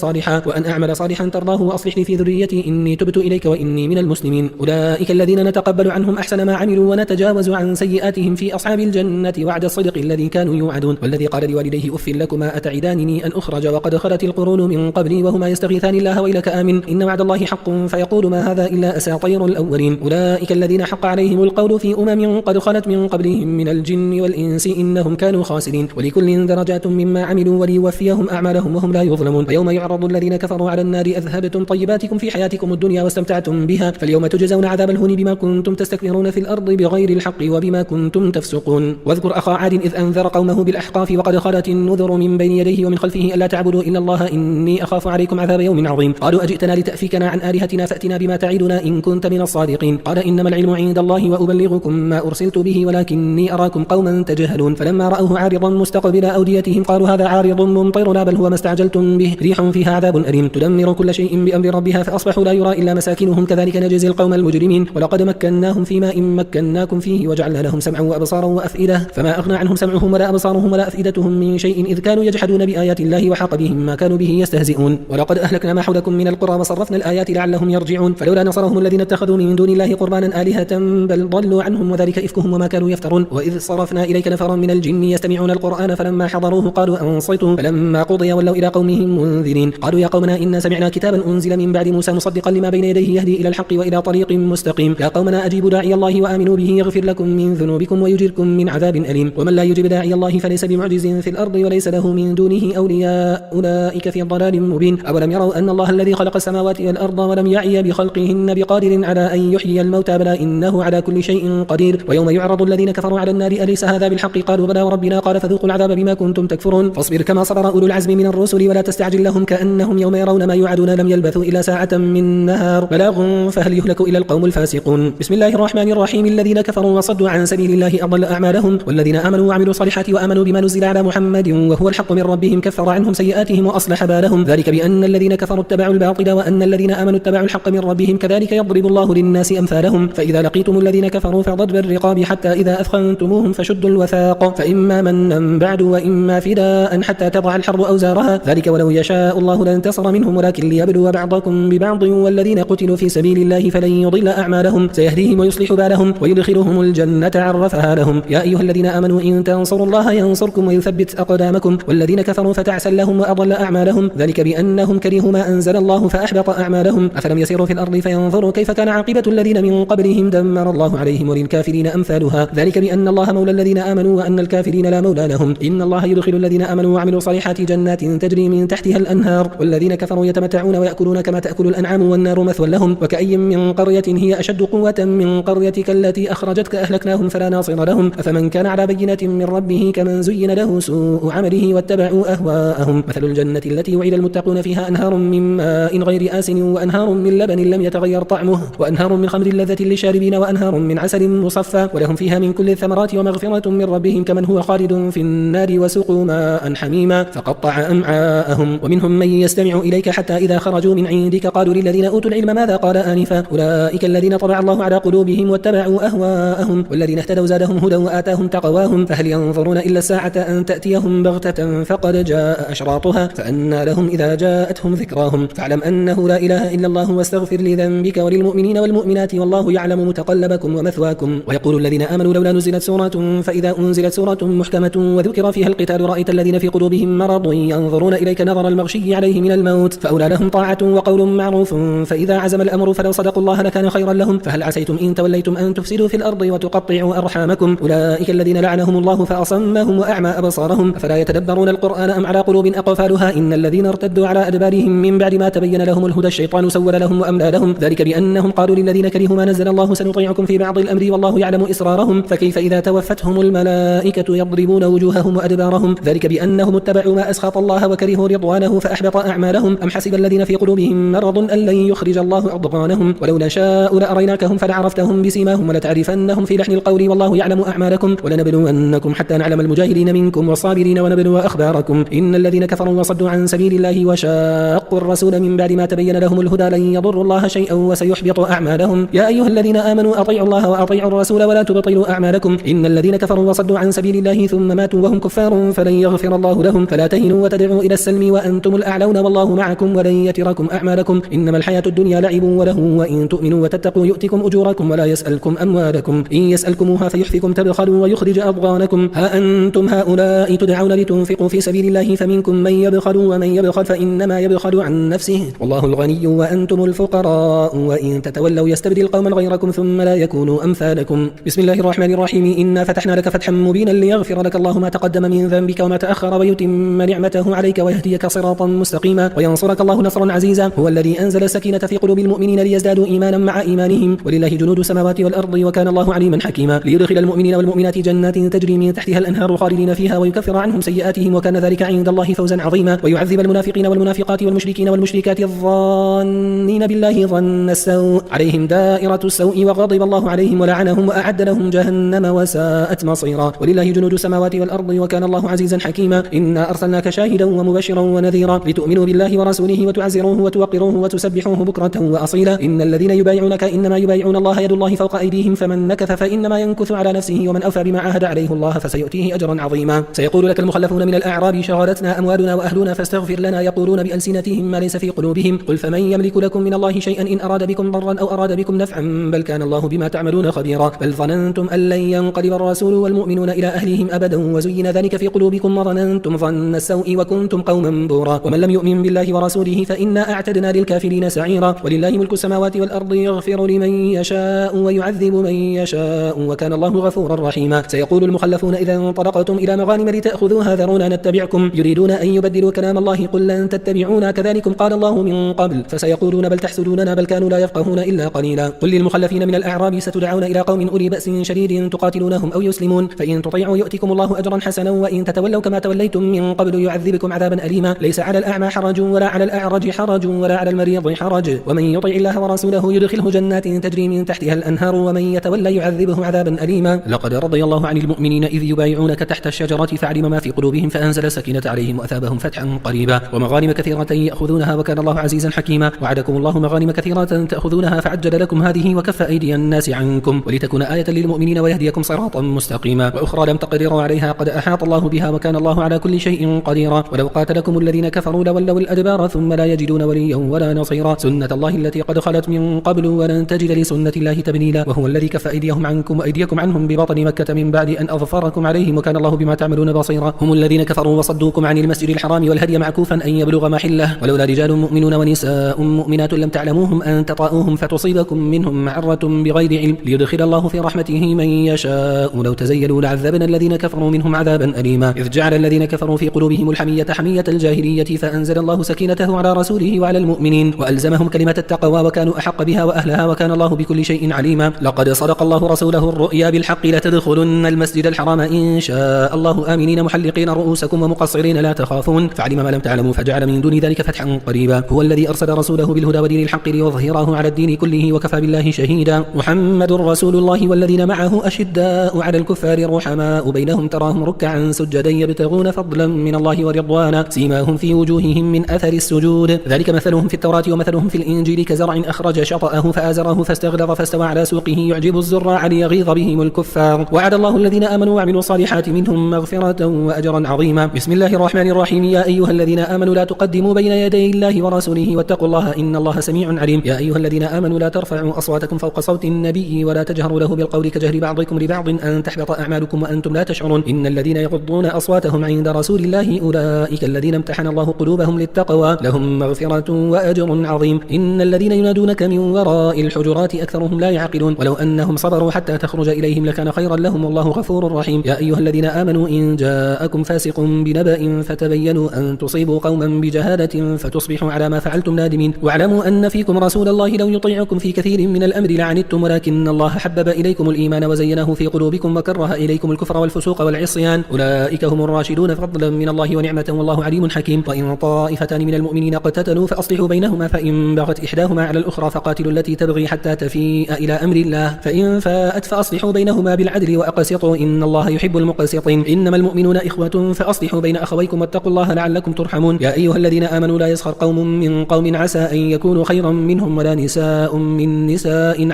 صالحا ترضاه وأصلح لي في ذريتي إني تبت إليك وإني من المسلمين. أولئك الذين نتقبل عنهم أحسن ما عملوا ونتجاوز عن سيئاتهم في أصحاب الجنة وعد الصدق الذي كانوا يوعدون. والذي قال لوالديه أف لكما أتعدانني أن أخرج وقد خلت القرون من قبلي وهما يستغيثان الله ويلك آمن إن وعد الله حق فيقول ما هذا إلا أساطير الأولين. أولئك الذين حق عليهم القول في أمم قد خلت من قبلهم من الجن والإنس إنهم كانوا خاسرين. ولكل درجات مما عملوا وليوفيهم أعمالهم وهم لا يظلمون. ويوم يعرض الذين كفروا على النار أذهبتم طيباتكم في حياتكم الدنيا واستمتعتم بها فاليوم تجزون عذاب الهون بما كنتم تستكبرون في الأرض بغير الحق وبما كنتم تفسقون. واذكر أخا عاد إذ أنذر قومه بالأحقاف وقد خلت النذر من بين يديه ومن خلفه ألا تعبدوا إلا الله إني أخاف عليكم عذاب يوم عظيم. قالوا أجئتنا لتأفكنا عن آلهتنا فأتنا بما تعدنا إن كنت من الصادقين. قال إنما العلم عند الله وأبلغكم ما أرسلت به ولكني أراكم قوما تجهلون. فلما رأوه عارضا مستقبل أوديتهم قالوا هذا عارض ممطرنا بل هو ما استعجلتم به ريح فيها عذاب أليم تدمر كل شيء بأمر ربها فأصبحوا لا يرى إلا مساكنهم كذلك نجزي القوم المجرمين. ولقد مكناهم فيما إن مكناكم فيه وجعلنا لهم سمعا وأبصارا وأفئدة فما أغنى عنهم سمعهم ولا أبصارهم ولا أفئدتهم من شيء إذ كانوا يجحدون بآيات الله وحاق بهم ما كانوا به يستهزئون. ولقد أهلكنا ما حولكم من القرى وصرفنا الآيات لعلهم يرجعون. فلولا نصرهم الذين اتخذوا من دون الله قربانا آلهة بل ضلوا عنهم وذلك إفكهم وما كانوا يفترون. وإذ صرفنا إليك نفرا من الجن يستمعون القرآن فلما حضروه قالوا أنصتوا فلما قضي ولوا إلى قومهم منذرين. قالوا يا قومنا إنا سمعنا كتابا أنزل من بعد موسى مصدقا لما بين يديه يهدي إلى الحق وإلى طريق مستقيم. يا قومنا أجيبوا داعي الله وآمنوا به يغفر لكم من ذنوبكم ويجركم من عذاب أليم. ومن لا يجب داعي الله فليس بمعجز في الأرض وليس له من دونه أولياء أولئك في ضلال مبين. أولم يروا أن الله الذي خلق السماوات والأرض ولم يعي بخلقهن بقادر على أن يحيي الموتى بلى إنه على كل شيء قدير. ويوم يعرض الذين كفروا على النار أليس هذا بالحق قالوا بلى وربنا قال فذوقوا العذاب بما كنتم تكفرون. فاصبر كما صبر أولو العزم من الرسل ولا تستعجل لهم كأنهم يوم يرون ما يوعدون لم يلبثوا إلا ساعة من نهار بلاغ فهل يهلك إلى القوم الفاسقون. بسم الله الرحمن الرحيم. الذين كفروا وصدوا عن سبيل الله أضل أعمالهم والذين آمنوا وعملوا الصالحات وآمنوا بما نزل على محمد وهو الحق من ربهم كفر عنهم سيئاتهم وأصلح بالهم ذلك بأن الذين كفروا اتبعوا الباطل وأن الذين آمنوا اتبعوا الحق من ربهم كذلك يضرب الله للناس أمثالهم. فإذا لقيتم الذين كفروا فضرب الرقاب حتى إذا أثخنتموهم فشدوا الوثاق فإما منا بعد وإما فداء حتى تضع الحرب أوزارها ذلك ولو يشاء الله لانتصر منهم ولكن ليبلو بعضكم ببعض والذين قتلوا في سبيل الله فلن يضل أعمالهم سيهديهم ويصلح بالهم ويدخلهم الجنة عرفها لهم. يا أيها الذين آمنوا إن تنصروا الله ينصركم ويثبت أقدامكم والذين كفروا فتعسا لهم وأضل أعمالهم ذلك بأنهم كرهوا ما أنزل الله فأحبط أعمالهم. أفلم يسيروا في الأرض فينظروا كيف كان عاقبة الذين من قبلهم دمر الله عليهم وللكافرين أمثالها ذلك بأن الله مولى الذين آمنوا وأن الكافرين لا مولى لهم. إن الله يدخل الذين آمنوا وعملوا الصالحات جنات تجري من تحتها الأنهار والذين كفروا يتمتعون ويأكلون كما تأكل الأنعام والنار مثوى لهم. وكأي من قرية هي أشد قوة من قريتك التي أخرجتك أهلكناهم فلا ناصر لهم. أفمن كان على بينة من ربه كمن زين له سوء عمله واتبعوا أهواءهم. مثل الجنة التي وعد المتقون فيها أنهار من ماء غير آسن وأنهار من لبن لم يتغير طعمه وأنهار من خمر لذة للشاربين وأنهار من عسل مصفى ولهم فيها من كل الثمرات ومغفرة من ربهم كمن هو خالد في النار وسقوا ماء حميما فقطع أمعاءهم. ومنهم من يستمع إليك حتى إذا خرجوا من عندك قالوا للذين أوتوا العلم ماذا قال آنفا أولئك الذين طبع الله على قلوبهم واتبعوا أهواءهم والذين اهتدوا زادهم هدى وآتاهم تقواهم فهل ينظرون إلا الساعة أن تأتيهم بغتة فقد جاء أشراطها فأنى لهم إذا جاءتهم ذكراهم فاعلم أنه لا إله إلا الله واستغفر لذنبك وللمؤمنين والمؤمنات والله يعلم متقلبكم ومثواكم. ويقول الذين آمنوا لولا نزلت سورة فإذا أنزلت سورة محكمة وذكر فيها القتال رأيت الذين في قلوبهم مرض ينظرون إليك نظر المغشي عليه من الموت فأولى لهم طاعة وقول معروف فإذا عزم الأمر فلو صدقوا الله لكان خيرا لهم فهل عسيتم إن توليتم أن تفسدوا في الأرض وتقطعوا أرحامكم أولئك الذين لعنهم الله فأصمهم وأعمى أبصارهم أفلا يتدبرون القرآن أم على قلوب أقفالها إن الذين ارتدوا على أدبارهم من بعد ما تبين لهم الهدى الشيطان سول لهم وأملى لهم ذلك بأنهم قالوا للذين كرهوا ما نزل الله سنطيعكم في بعض الأمر والله يعلم إسرارهم فكيف إذا توفتهم الملائكة يضربون وجوههم وأدبارهم ذلك بأنهم اتبعوا ما أسخط الله وكرهوا رضوانه فأحبط أعمالهم أم حسب الذين في قلوبهم مرض أن لن يخرج الله أضغانهم ولو نشاء لأريناكهم فلعرفتهم بسيماهم ولتعرفنهم في لحن القول والله يعلم أعمالكم ولنبلونكم حتى نعلم المجاهدين منكم والصابرين ونبلو أخباركم إن الذين كفروا وصدوا عن سبيل الله وشاقوا الرسول من بعد ما تبين لهم الهدى لن يضروا الله شيئا وسيحبط أعمالهم يا أيها الذين آمنوا أطيعوا الله وأطيعوا الرسول ولا تبطلوا أعمالكم إن الذين كفروا وصدوا عن سبيل الله ثم ماتوا وهم كفار فلن يغفر الله لهم فلا تهنوا وتدعوا إلى السلم وأنتم الأعلون والله معكم ولن يتركم أعمالكم إنما الحياة الدنيا لعب وله وإن تؤمنوا وتتقوا يؤتكم أجوركم ولا يسألكم أموالكم إن يسألكموها فيحفكم تبخلوا ويخرج أضغانكم ها أنتم هؤلاء تدعون لتنفقوا في سبيل الله فمنكم من يبخل ومن يبخل فإنما يبخل عن نفسه والله الغني وأنتم الفقراء وإن تتولوا يستبدل قوما غيركم ثم لا يكونوا أمثالكم بسم الله الرحمن الرحيم إنا فتحنا لك فتحا مبينا ليغفر لك الله ما تقدم من ذنبك وما تأخر ويتم نعمته عليك ويهديك صراطا مستقيما وينصرك الله نصرا عزيزا هو الذي أنزل السكينة في قلوب المؤمنين ليزدادوا إيمانا مع إيمانهم ولله جنود السماوات والأرض وكان الله عليما حكيما ليدخل المؤمنين والمؤمنات جنات تجري من تحتها الأنهار خالدين فيها ويكفر عنهم سيئاتهم وكان ذلك عند الله فوزا عظيما ويعذب المنافقين والمنافقات والمشركين والمشركات الظانين بالله ظن السوء عليهم دائرة السوء وغضب الله عليهم ولعنهم وأعد لهم جهنم وساءت مصيرا ولله جنود السماوات والأرض وكان الله عزيزا حكيما إنا أرسلناك شاهدا ومبشرا ونذيرا لتؤمنوا بالله ورسوله وتعزروه وتوقروه وتسبحوه بكرة وأصيلا إن الذين يبايعونك إنما يبايعون الله يد الله فوق أيديهم فمن نكث فإنما ينكث على نفسه ومن أوفى بما عاهد عليه الله فسيؤتيه أجرا عظيما سيقول لك المخلفون من الأعراب شغلتنا أموالنا وأهلنا فاستغفر لنا يقولون بألسنتهم ما ليس في قلوبهم قل فمن يملك لكم من الله شيئا إن أراد بكم ضرا أو أراد بكم نفعا بل كان الله بما تعملون خبيرا بل ظننتم أن لن ينقلب الرسول والمؤمنون إلى أهلهم أبدا وزين ذلك في قلوبكم وظننتم ظن السوء وكنتم قوما بورا ومن لم يؤمن بالله ورسوله فإنا أعتدنا للكافرين سعيرا ولله ملك السماوات والأرض يغفر لمن يشاء ويعذب من يشاء وكان الله غفورا رحيما سيقول المخلفون إذا انطلقتم إلى مغانم لتأخذوها ذرونا نتبعكم يريدون أن يبدلوا كلام الله قل لن تتبعونا كذلكم قال الله من قبل فسيقولون بل تحسدوننا بل كانوا لا يفقهون إلا قليلا قل للمخلفين من الأعراب ستدعون إلى قوم أولي بأس شديد تقاتلونهم أو يسلمون فإن تطيعوا يؤتكم الله أجرا حسنا وإن تتولوا كما توليتم من قبل يعذبكم عذابا أليما ليس على الأعمى حرج ولا على الأعرج حرج ولا على المريض حرج ومن يطع الله ورسوله يدخله جنات تجري من تحتها الأنهار ومن يتولى يعذبه عذابا أليما لقد رضي الله عن المؤمنين إذ يبايعونك تحت الشجرة فعلم ما في قلوبهم فأنزل السكينة عليهم وأثابهم فتحا قريبا ومغانم كثيرة يأخذونها وكان الله عزيزا حكيما وعدكم الله مغانم كثيرة تأخذونها فعجل لكم هذه وكف أيدي الناس عنكم ولتكون آية للمؤمنين ويهديكم صراطا مستقيما وأخرى لم تقدروا عليها قد أحاط الله بها وكان الله على كل شيء قديرا ولو قاتلكم الذين كفروا لولوا الأدبار ثم لا يجدون وليا ولا نصيرا سنة الله التي قد خلت من قبل ولن تجد لسنة الله تبديلا وهو الذي كف أيديهم عنكم وأيديكم عنهم ببطن مكة من بعد أن أظفركم عليهم وكان الله بما تعملون بصيرا هم الذين كفروا وصدوكم عن المسجد الحرام والهدي معكوفا أن يبلغ محله ولولا رجال مؤمنون ونساء مؤمنات لم تعلموهم أن تطاؤوهم فتصيبكم منهم معرة بغير علم ليدخل الله في رحمته من يشاء لو تزيلوا لعذبنا الذين كفروا منهم عذابا أليما إذ جعل الذين كفروا في قلوبهم الحمية حمية الجاهلية فأنزل الله سكينته على رسوله وعلى المؤمنين وألزمهم كلمة التقوى وكانوا أحق بها وأهلها وكان الله بكل شيء عليما لقد صدق الله رسوله الرؤيا بالحق لتدخلن المسجد الحرام إن شاء الله آمنين محلقين رؤوسكم ومقصرين لا تخافون فعلم ما لم تعلموا فجعل من دون ذلك فتحا قريبا هو الذي أرسل رسوله بالهدى ودين الحق ليظهره على الدين كله وكفى بالله شهيدا محمد رسول الله والذين معه أشداء على الكفار رحماء بينهم تراهم ركعا سجدا يبتغون فضلا من الله ورضوانا سيماهم في وجوههم من أثر السجود ذلك مثلهم في التوراة ومثلهم في الإنجيل كزرع أخرج شطأه فآزره فاستغلظ فاستوى على سوقه يعجب الزراع ليغيظ بهم الكفار وعد الله الذين آمنوا وعملوا وعملوا الصالحات منهم مغفرة وأجرا عظيما. بسم الله الرحمن الرحيم. يا أيها الذين آمنوا لا تقدموا بين يدي الله ورسوله واتقوا الله إن الله سميع عليم. يا أيها الذين آمنوا لا ترفعوا أصواتكم فوق صوت النبي ولا تجهروا له بالقول كجهر بعضكم لبعض أن تحبط أعمالكم وأنتم لا تشعرون. إن الذين يغضون أصواتهم عند رسول الله أولئك الذين امتحن الله قلوبهم للتقوى لهم مغفرة وأجر عظيم. إن الذين ينادونك من وراء الحجرات أكثرهم لا يعقلون ولو أنهم صبروا حتى تخرج إليهم لكان خيرا لهم والله غفور رحيم. يا أيها الذين آمنوا إن جاءكم فاسق بنبأ فتبينوا أن تصيبوا قوما بجهالة فتصبحوا على ما فعلتم نادمين. واعلموا أن فيكم رسول الله لو يطيعكم في كثير من الأمر لعنتم ولكن الله حبب إليكم الإيمان وزينه في قلوبكم وكره إليكم الكفر والفسوق والعصيان أولئك هم الراشدون فضلا من الله ونعمة والله عليم حكيم. وإن طائفتان من المؤمنين اقتتلوا فأصلحوا بينهما فإن بغت إحداهما على الأخرى فقاتلوا التي تبغي حتى تفيء إلى أمر الله فإن فاءت فأصلحوا بينهما بالعدل وأقسطوا إن الله يحب المقسطين. إنما المؤمنون إخوة فأصلحوا بين أخويكم واتقوا الله لعلكم ترحمون. يا أيها الذين آمنوا لا يسخر قوم من قوم عسى أن يكونوا خيرا منهم ولا نساء من نساء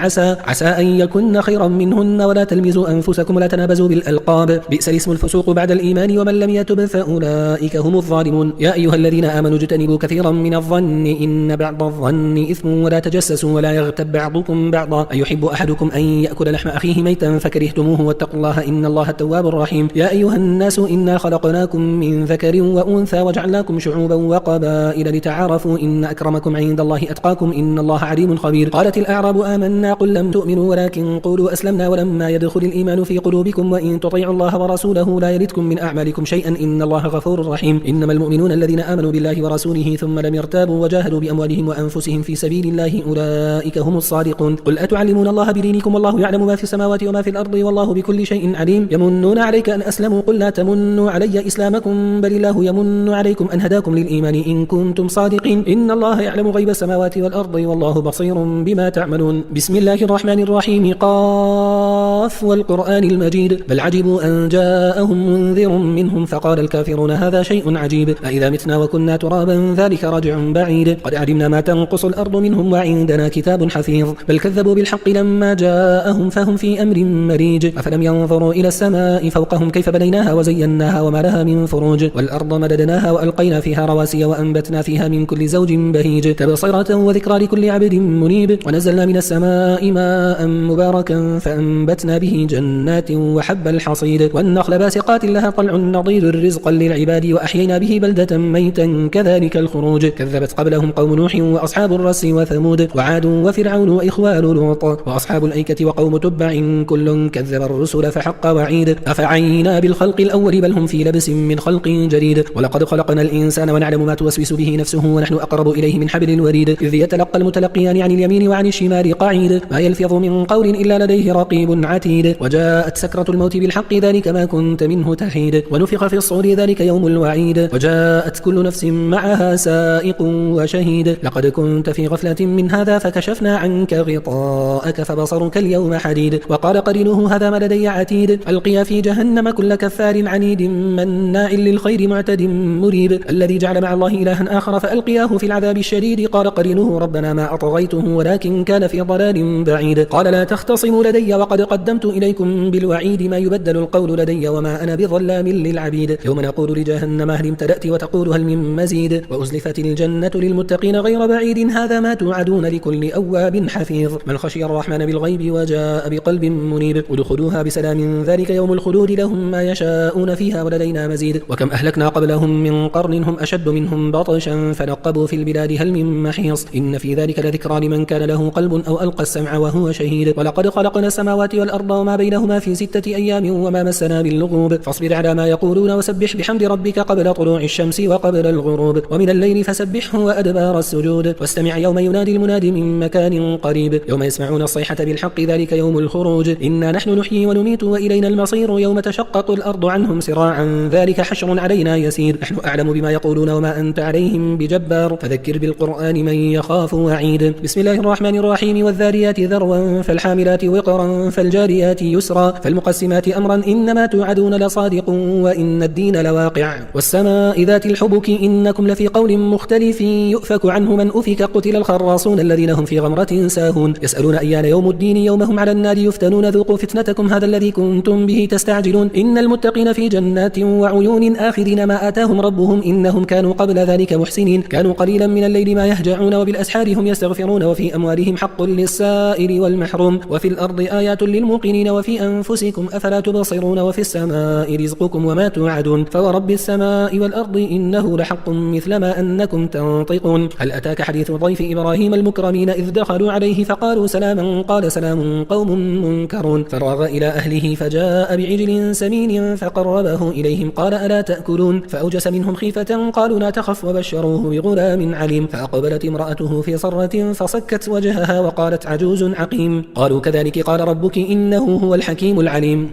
عسى أن يكن خيرا منهن ولا تلمزوا أنفسكم ولا تنابزوا بالألقاب بئس الاسم الفسوق بعد الإيمان ومن لم يتب فأولئك هم الظالمون. يا أيها الذين آمنوا اجتنبوا كثيرا من الظن إن بعض الظن إثم ولا تجسسوا ولا يغتب بعضكم بعضا أيحب أحدكم أن يأكل لحم أخيه ميتا فكرهتموه واتقوا الله إن الله التواب الرحيم. يا أيها الناس إنا خلقناكم من ذكر وأنثى وجعلناكم شعوبا وقبائل لتعارفوا إن أكرمكم عند الله أتقاكم إن الله عليم خبير. قالت الأعراب آمنا قل لم تؤمنوا ولكن قولوا أسلمنا ولما يدخل الإيمان في قلوبكم وإن تطيعوا الله ورسوله لا يلدكم من أعمالكم شيئا إن الله غفور رحيم. إنما المؤمنون الذين آمنوا بالله ورسوله ثم لم يرتابوا وجاهدوا بأموالهم وأنفسهم في سبيل الله أولئك هم الصادقون. قل أتعلمون الله بدينكم والله يعلم ما في السماوات وما في الأرض والله بكل شيء عليم. يمنون عليك أن أسلموا قل لا تمنوا علي إسلامكم بل الله يمن عليكم أن هداكم للإيمان إن كنتم صادقين. إن الله يعلم غيب السماوات والأرض والله بصير بما تعملون. بسم الله الرحمن الرحيم. قاف والقرآن المجيد بل عجبوا أن جاءهم منذر منهم فقال الكافرون هذا شيء عجيب أإذا متنا وكنا ترابا ذلك رجع بعيد قد علمنا ما تنقص الأرض منهم وعندنا كتاب حفيظ بل كذبوا بالحق لما جاءهم فهم في أمر مريج أفلم ينظروا إلى السماء فوقهم كيف بنيناها وزيناها وما لها من فروج والأرض مددناها وألقينا فيها رواسي وأنبتنا فيها من كل زوج بهيج تبصرة وذكرى لكل عبد منيب ونزلنا من السماء ماء مباركا فأنبتنا به جنات وحب الحصيد والنخل باسقات لها طلع نضيد رزقا للعباد وأحيينا به بلدة ميتا كذلك الخروج كذبت قبلهم قوم نوح وأصحاب الرس وثمود وعاد وفرعون وإخوان لوط وأصحاب الأيكة وقوم تبع كل كذب الرسل فحق وعيد أفعينا بالخلق الأول بل هم في لبس من خلق جديد ولقد خلقنا الإنسان ونعلم ما توسوس به نفسه ونحن أقرب إليه من حبل الوريد إذ يتلقى المتلقيان عن اليمين وعن الشمال قعيد ما يلفظ من قول إلا لديه رقيب عتيد وجاءت سكرة الموت بالحق ذلك ما كنت منه تحيد ونفخ في الصور ذلك يوم الوعيد وجاءت كل نفس معها سائق وشهيد لقد كنت في غفلة من هذا فكشفنا عنك غطاءك فبصرك اليوم حديد وقال قرينه هذا ما لدي عتيد ألقيا في جهنم كل كفار عنيد مناع للخير معتد مريب الذي جعل مع الله إلها آخر فألقياه في العذاب الشديد قال قرينه ربنا ما أطغيته ولكن كان في ضلال بعيد قال لا تختصموا لدي وقد قدمت إليكم بالوعيد ما يبدل القول لدي وما أنا بظلام للعبيد يوم نقول لجهنم هل امتلأت وتقول هل من مزيد وأزلفت الجنة للمتقين غير بعيد هذا ما توعدون لكل أواب حفيظ من خشي الرحمن بالغيب وجاء بقلب منيب ادخلوها بسلام ذلك يوم الخلود لهم ما يشاءون فيها ولدينا مزيد وكم أهلكنا قبلهم من قرن هم أشد منهم بطشا فنقبوا في البلاد هل من محيص إن في ذلك لذكرى لمن كان له قلب أو ألقى السمع وهو شهيد ولقد خلقنا السماوات والأرض وما بينهما في 6 أيام وما مسنا باللغوب فاصبر على ما يقولون وسبح بحمد ربك قبل طلوع الشمس وقبل الغروب ومن الليل فسبحه وأدبار السجود واستمع يوم ينادي المناد من مكان قريب يوم يسمعون الصيحة بالحق ذلك يوم الخروج إنا نحن نحيي ونميت وإلينا المصير يوم تشقق الأرض عنهم سراعا ذلك حشر علينا يسير نحن أعلم بما يقولون وما أنت عليهم بجبار فذكر بالقرآن من يخاف وعيد بسم الله الرحمن الرحيم والذاريات ذروا فالحاملات وقرا فالجاريات يسرا فالمقسمات أمرا إنما توعدون لصادق وإن الدين لواقع والسماء ذات الحبك إنكم لفي قول مختلف يؤفك عنه من أفك قتل الخراصون الذين هم في غمرة ساهون يسألون أيان يوم الدين يوم هم على النار يفتنون ذوقوا فتنتكم هذا الذي كنتم به به تستعجلون إن المتقين في جنات وعيون آخذين ما آتاهم ربهم إنهم كانوا قبل ذلك محسنين كانوا قليلا من الليل ما يهجعون وبالأسحار هم يستغفرون وفي أموالهم حق للسائل والمحروم وفي الأرض آيات للموقنين وفي أنفسكم أفلا تبصرون وفي السماء رزقكم وما توعدون فورب السماء والأرض إنه لحق مثل ما أنكم تنطقون هل أتاك حديث ضيف إبراهيم المكرمين إذ دخلوا عليه فقالوا سلاما قال سلام قوم منكرون فراغ إلى أهله فجاء بعجل سمين فقربه إليهم قال ألا تأكلون فأوجس منهم خيفة قالوا لا تخف وبشروه بغلام عليم فأقبلت امرأته في صرة فصكت وجهها وقالت عجوز عقيم قالوا كذلك قال ربك إنه هو الحكيم العليم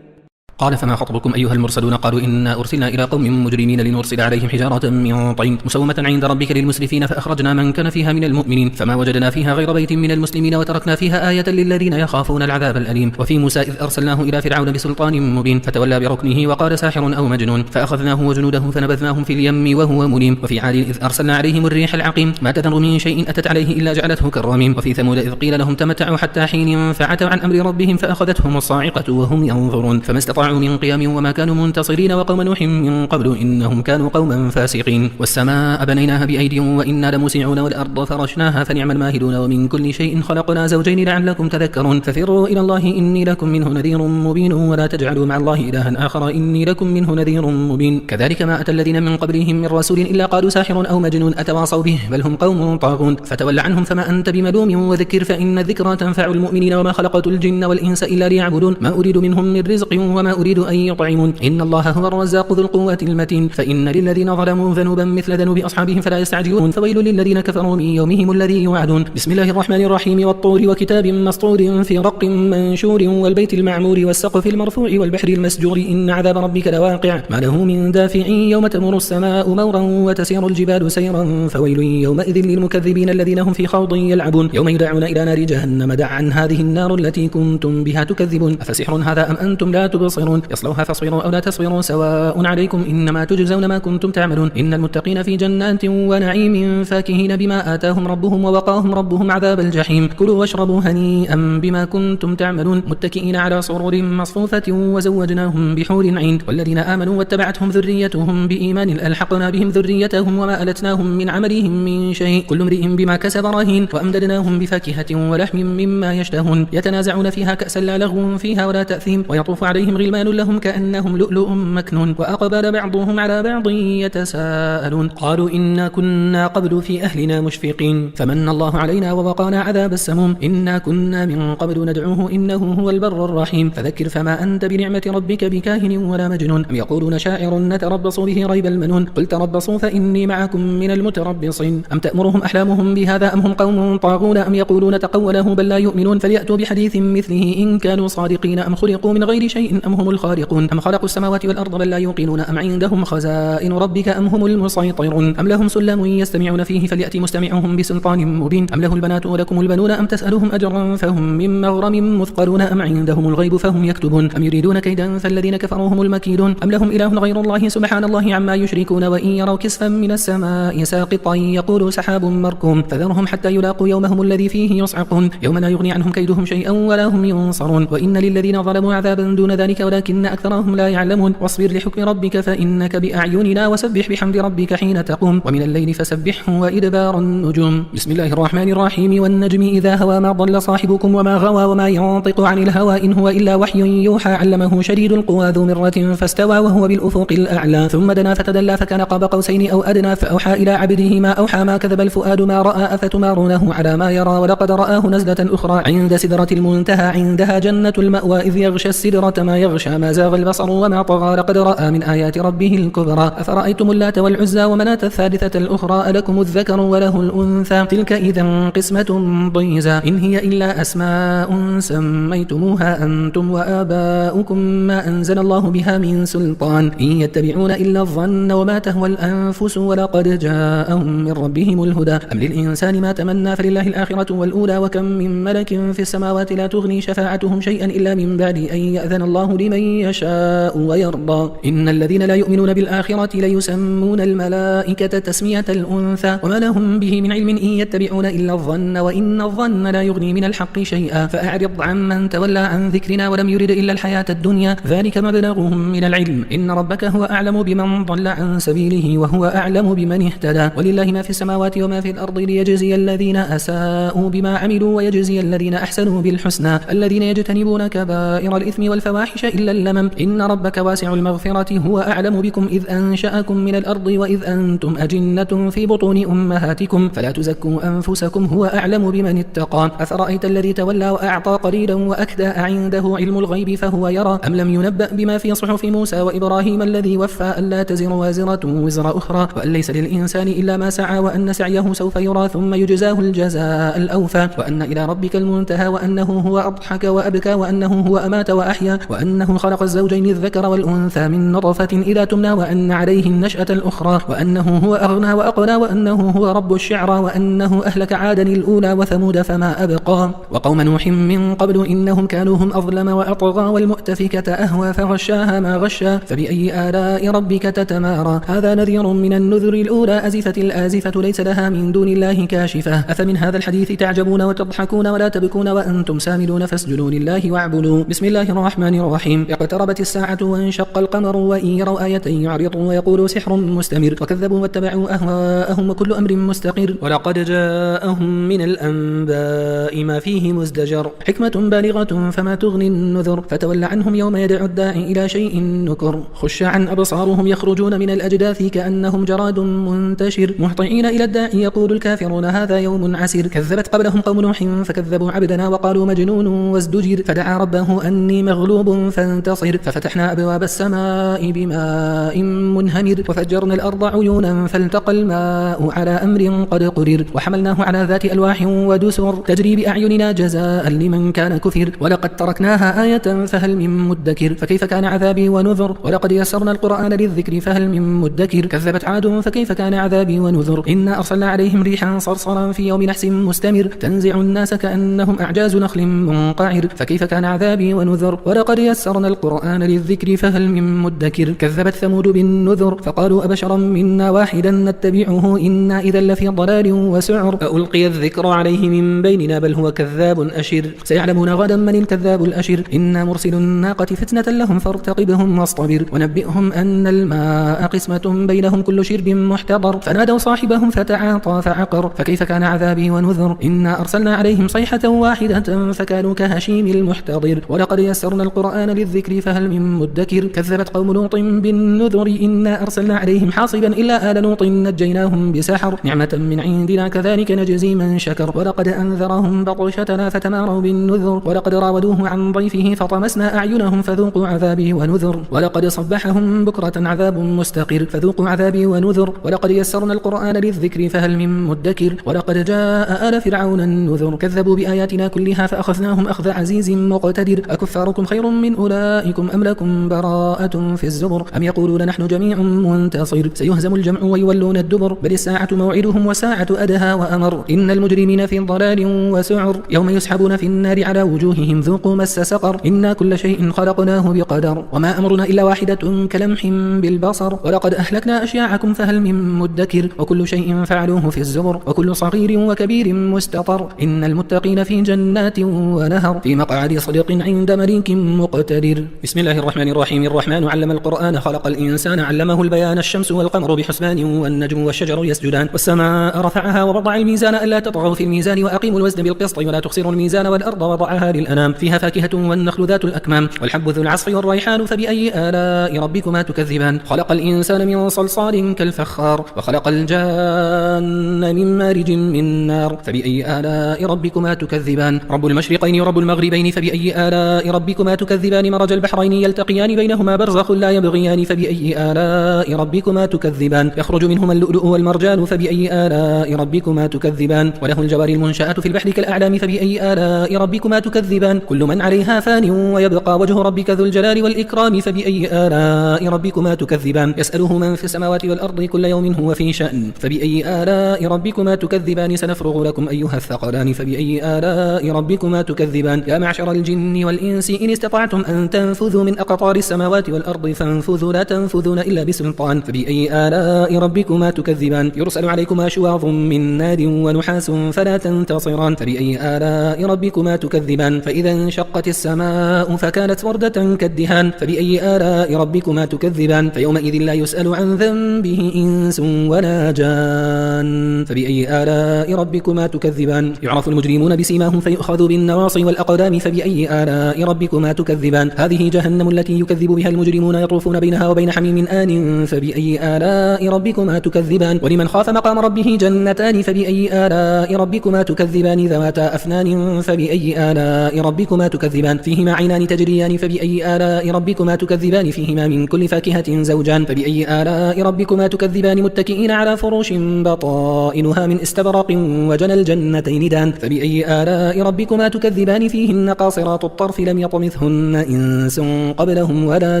قال فما خطبكم أيها المرسلون قالوا إنا أرسلنا إلى قوم مجرمين لنرسل عليهم حجارة من طين مسومة عند ربك للمسرفين فأخرجنا من كان فيها من المؤمنين فما وجدنا فيها غير بيت من المسلمين وتركنا فيها آية للذين يخافون العذاب الأليم وفي موسى إذ أرسلناه إلى فرعون بسلطان مبين فتولى بركنه وقال ساحر أو مجنون فأخذناه وجنوده فنبذناهم في اليم وهو مليم وفي عاد إذ أرسلنا عليهم الريح العقيم ما تذر من شيء أتت عليه إلا جعلته كالرميم وفي ثمود إذ قيل لهم تمتعوا حتى حين فعتوا عن أمر ربهم فأخذتهم الصاعقة وهم ينظرون فما استطاعوا من قيام وما كانوا منتصرين وقوم نوح من قبل إنهم كانوا قوما فاسقين والسماء بنيناها بأيد وإنا لموسعون والأرض فرشناها فنعم الماهدون ومن كل شيء خلقنا زوجين لعلكم تذكرون ففروا إلى الله إني لكم منه نذير مبين ولا تجعلوا مع الله إلها آخر إني لكم منه نذير مبين كذلك ما أتى الذين من قبلهم من رسول إلا قالوا ساحر أو مجنون أتواصوا به بل هم قوم طاغون فتول عنهم فما أنت بملوم وذكر فإن الذكرى تنفع المؤمنين وما خلقت الجن والإنس إلا ليعبدون ما أريد منهم من رزق وما أريد أن يطعمون إن الله هو الرزاق ذو القوة المتين فإن للذين ظلموا ذنوبا مثل ذنوب أصحابهم فلا يستعجلون فويل للذين كفروا من يومهم الذي يوعدون بسم الله الرحمن الرحيم والطور وكتاب مسطور في رق منشور والبيت المعمور والسقف المرفوع والبحر المسجور إن عذاب ربك لواقع ما له من دافع يوم تمر السماء مورا وتسير الجبال سيرا فويل يومئذ للمكذبين الذين هم في خوض يلعبون يوم يدعون إلى نار جهنم دعا هذه النار التي كنتم بها تكذبون أفسحر هذا أم أنتم لا تبصرون يصلوها فاصبروا أو لا تصبروا سواء عليكم إنما تجزون ما كنتم تعملون إن المتقين في جنات ونعيم فاكهين بما آتاهم ربهم ووقاهم ربهم عذاب الجحيم كلوا واشربوا هنيئا بما كنتم تعملون متكئين على سرر مصفوفة وزوجناهم بحور عين والذين آمنوا واتبعتهم ذريتهم بإيمان ألحقنا بهم ذريتهم وما ألتناهم من عملهم من شيء كل امرئ بما كسب رهين وأمددناهم بفاكهة ولحم مما يشتهون يتنازعون فيها كأسا لا لغو فيها ولا تأثيم ويطوف عليهم غلمان لهم كأنهم لؤلؤ مكنون وأقبل بعضهم على بعض يتساءلون قالوا إنا كنا قبل في أهلنا مشفقين فمن الله علينا ووقانا عذاب السموم إنا كنا من قبل ندعوه إنه هو البر الرحيم فذكر فما أنت بنعمة ربك بكاهن ولا مجنون أم يقولون شاعر نتربص به ريب المنون قل تربصوا فإني معكم من المتربصين أم تأمرهم أحلامهم بهذا أم هم قوم طاغون أم يقولون تقوله بل لا يؤمنون فليأتوا بحديث مثله إن كانوا صادقين أم خلقوا من غير شيء أم هم الخالقون أم خلقوا السماوات والأرض بل لا يوقنون أم عندهم خزائن ربك أم هم المسيطرون أم لهم سلم يستمعون فيه فليأتي مستمعهم بسلطان مبين أم له البنات ولكم البنون أم تسألهم أجرا فهم من مغرم مثقلون أم عندهم الغيب فهم يكتبون أم يريدون كيدا فالذين كفروا هم المكيدون أم لهم إله غير الله سبحان الله عما يشركون وإن يروا كسفا من السماء ساقطا يقولوا سحاب مركوم فذرهم حتى يلاقوا يومهم الذي فيه يصعقون يوم لا يغني عنهم كيدهم شيئا ولا هم ينصرون وإن للذين ظلموا عذابا دون ذلك ولكن أكثرهم لا يعلمون واصبر لحكم ربك فإنك بأعيننا وسبح بحمد ربك حين تقوم ومن الليل فسبحه وإدبار النجوم بسم الله الرحمن الرحيم والنجم إذا هوى ما ضل صاحبكم وما غوى وما ينطق عن الهوى إن هو إلا وحي يوحى علمه شديد القوى ذو مرة فاستوى وهو بالأفق الأعلى ثم دنا فتدلى فكان قاب قوسين أو أدنى فأوحى إلى عبده ما أوحى ما كذب الفؤاد ما رأى أفتمارونه على ما يرى ولقد رآه نزلة أخرى عند سدرة المنتهى عندها جنة المأوى إذ يغشى السدرة ما يغشى ما زاغ البصر وما طغى لقد رأى من آيات ربه الكبرى أفرأيتم اللات والعزى ومناة الثالثة الأخرى ألكم الذكر وله الأنثى تلك إذا قسمة ضيزى إن هي إلا أسماء سميتموها أنتم وآباؤكم ما أنزل الله بها من سلطان إن يتبعون إلا الظن وما تهوى الأنفس ولقد جاءهم من ربهم الهدى أم للإنسان ما تمنى فلله الآخرة والأولى وكم من ملك في السماوات لا تغني شفاعتهم شيئا إلا من بعد أن يأذن الله لمن يشاء ويرضى. إن الذين لا يؤمنون بالآخرة ليسمون الملائكة تسمية الأنثى وما لهم به من علم إن يتبعون إلا الظن وإن الظن لا يغني من الحق شيئا فأعرض عمن تولى عن ذكرنا ولم يرد إلا الحياة الدنيا ذلك مبلغهم من العلم إن ربك هو أعلم بمن ضل عن سبيله وهو أعلم بمن اهتدى ولله ما في السماوات وما في الأرض ليجزي الذين أساءوا بما عملوا ويجزي الذين أحسنوا بالحسنى الذين يجتنبون كبائر الإثم والفواحش إلا اللمم إن ربك واسع المغفرة هو أعلم بكم إذ أنشأكم من الأرض وإذ أنتم أجنة في بطون أمهاتكم فلا تزكوا أنفسكم هو أعلم بمن اتقى أفرأيت الذي تولى وأعطى قليلا وأكدى أعنده علم الغيب فهو يرى أم لم ينبأ بما في صحف موسى وإبراهيم الذي وفى ألا تزر وازرة وزر أخرى وأن ليس للإنسان إلا ما سعى وأن سعيه سوف يرى ثم يجزاه الجزاء الأوفى وأن إلى ربك المنتهى وأنه هو أضحك وأبكى وأنه هو أمات وأحيا وأنه خلق الزوجين الذكر والأنثى من نطفة إذا تمنى وأن عليه النشأة الأخرى وأنه هو أغنى وأقنى وأنه هو رب الشعرى وأنه أهلك عادا الأولى وثمود فما أبقى وقوم نوح من قبل إنهم كانوا هم أظلم وأطغى والمؤتفكة أهوى فغشاها ما غشا فبأي آلاء ربك تتمارى هذا نذير من النذر الأولى أزفت الآزفة ليس لها من دون الله كاشفة أفمن هذا الحديث تعجبون وتضحكون ولا تبكون وأنتم سامدون فاسجدوا لله واعبدوا بسم الله الرحمن الرحيم اقتربت الساعة وانشق القمر وإن يروا آية يعرضوا ويقولوا سحر مستمر وكذبوا واتبعوا أهواءهم وكل أمر مستقر ولقد جاءهم من الأنباء ما فيه مزدجر حكمة بالغة فما تغني النذر فتول عنهم يوم يدعو الداعي إلى شيء نكر خش عن أبصارهم يخرجون من الأجداث كأنهم جراد منتشر مهطعين إلى الداعي يقول الكافرون هذا يوم عسير كذبت قبلهم قوم نوح فكذبوا عبدنا وقالوا مجنون وازدجر فدعا ربه أني مغلوب فانتصر ففتحنا أبواب السماء بماء منهمر وفجرنا الأرض عيونا فالتقى الماء على أمر قد قدر وحملناه على ذات ألواح ودسر تجري بأعيننا جزاء لمن كان كفر ولقد تركناها آية فهل من مدكر فكيف كان عذابي ونذر ولقد يسرنا القرآن للذكر فهل من مدكر كذبت عاد فكيف كان عذابي ونذر إنا أرسلنا عليهم ريحا صرصرا في يوم نحس مستمر تنزع الناس كأنهم أعجاز نخل منقعر فكيف كان عذابي ونذر ولقد يسرنا القرآن للذكر فهل من مدكر كذبت ثمود بالنذر فقالوا أبشرا منا واحدا نتبعه إنا إذا لفي ضلال وسعر ألقي الذكر عليه من بيننا بل هو كذاب أشر سيعلمون غدا من الكذاب الأشر إنا مرسل الناقة فتنة لهم فارتقبهم واصطبر ونبئهم أن الماء قسمة بينهم كل شرب محتضر فنادوا صاحبهم فتعاطى فعقر فكيف كان عذابي ونذر إنا أرسلنا عليهم صيحة واحدة فكانوا كهشيم المحتضر ولقد يسرنا القرآن للذكر فهل من مدكر كذبت قوم لوط بالنذر إنا أرسلنا عليهم حاصبا إلا آل لوط نجيناهم بسحر نعمة من عندنا كذلك نجزي من شكر ولقد أنذرهم بطشتنا فتماروا بالنذر ولقد راودوه عن ضيفه فطمسنا أعينهم فذوقوا عذابي ونذر ولقد صبحهم بكرة عذاب مستقر فذوقوا عذابي ونذر ولقد يسرنا القرآن للذكر فهل من مدكر ولقد جاء آل فرعون النذر كذبوا بآياتنا كلها فأخذناهم أخذ عزيز مقتدر أكفاركم خير من أولئكم أم لكم براءة في الزبر أم يقولون نحن جميع منتصر سيهزم الجمع ويولون الدبر بل الساعة موعدهم وساعة أدهى وأمر إن المجرمين في ضلال وسعر يوم يسحبون في النار على وجوههم ذوقوا مس سقر إنا كل شيء خلقناه بقدر وما أمرنا إلا واحدة كلمح بالبصر ولقد أهلكنا أشياعكم فهل من مدكر وكل شيء فعلوه في الزبر وكل صغير وكبير مستطر إن المتقين في جنات ونهر في مقعد صدق عند مليك مقتدر بسم الله الرحمن الرحيم الرحمن علم القرآن خلق الإنسان علمه البيان الشمس والقمر بحسبان والنجم والشجر يسجدان والسماء رفعها ووضع الميزان ألا تطغوا في الميزان وأقيموا الوزن بالقسط ولا تخسروا الميزان والأرض وضعها للأنام فيها فاكهة والنخل ذات الأكمام والحب ذو العصف والريحان فبأي آلاء ربكما تكذبان خلق الإنسان من صلصال كالفخار وخلق الجان من مارج من نار فبأي آلاء ربكما تكذبان رب المشرقين ورب المغربين فبأي آلاء ربكما تكذبان مرج البحرين يلتقيان بينهما برزخ لا يبغيان فبأي آلاء ربكما تكذبان يخرج منهما اللؤلؤ والمرجان فبأي آلاء ربكما تكذبان وله الجوار المنشآت في البحر كالأعلام فبأي آلاء ربكما تكذبان كل من عليها فان ويبقى وجه ربك ذو الجلال والإكرام فبأي آلاء ربكما تكذبان يسأله من في السماوات والأرض كل يوم هو في شأن فبأي آلاء ربكما تكذبان سنفرغ لكم أيها الثقلان فبأي آلاء ربكما تكذبان يا معشر الجن والإنس إن استطعتم أن أن تنفذوا من أقطار السماوات والأرض فانفذوا لا تنفذون إلا بسلطان. فبأي آلاء ربكما تكذبان؟ يرسل عليكما شواظ من نار ونحاس فلا تنتصران. فبأي آلاء ربكما تكذبان؟ فإذا انشقت السماء فكانت وردة كالدهان. فبأي آلاء ربكما تكذبان؟ فيومئذ لا يسأل عن ذنبه إنس ولا جان. فبأي آلاء ربكما تكذبان؟ يعرف المجرمون بسيماهم فيؤخذ بالنواصي والأقدام. فبأي آلاء ربكما تكذبان؟ هذه جهنم التي يكذب بها المجرمون يطوفون بينها وبين حميم آن. فبأي آلاء ربكما تكذبان؟ ولمن خاف مقام ربه جنتان. فبأي آلاء ربكما تكذبان؟ ذواتا أفنان. فبأي آلاء ربكما تكذبان؟ فيهما عينان تجريان. فبأي آلاء ربكما تكذبان؟ فيهما من كل فاكهة زوجان. فبأي آلاء ربكما تكذبان؟ متكئين على فروش بطائنها من استبرق وجنى الجنتين دان. فبأي آلاء ربكما تكذبان؟ فيهن قاصرات الطرف لم يطمثهن إنس قبلهم ولا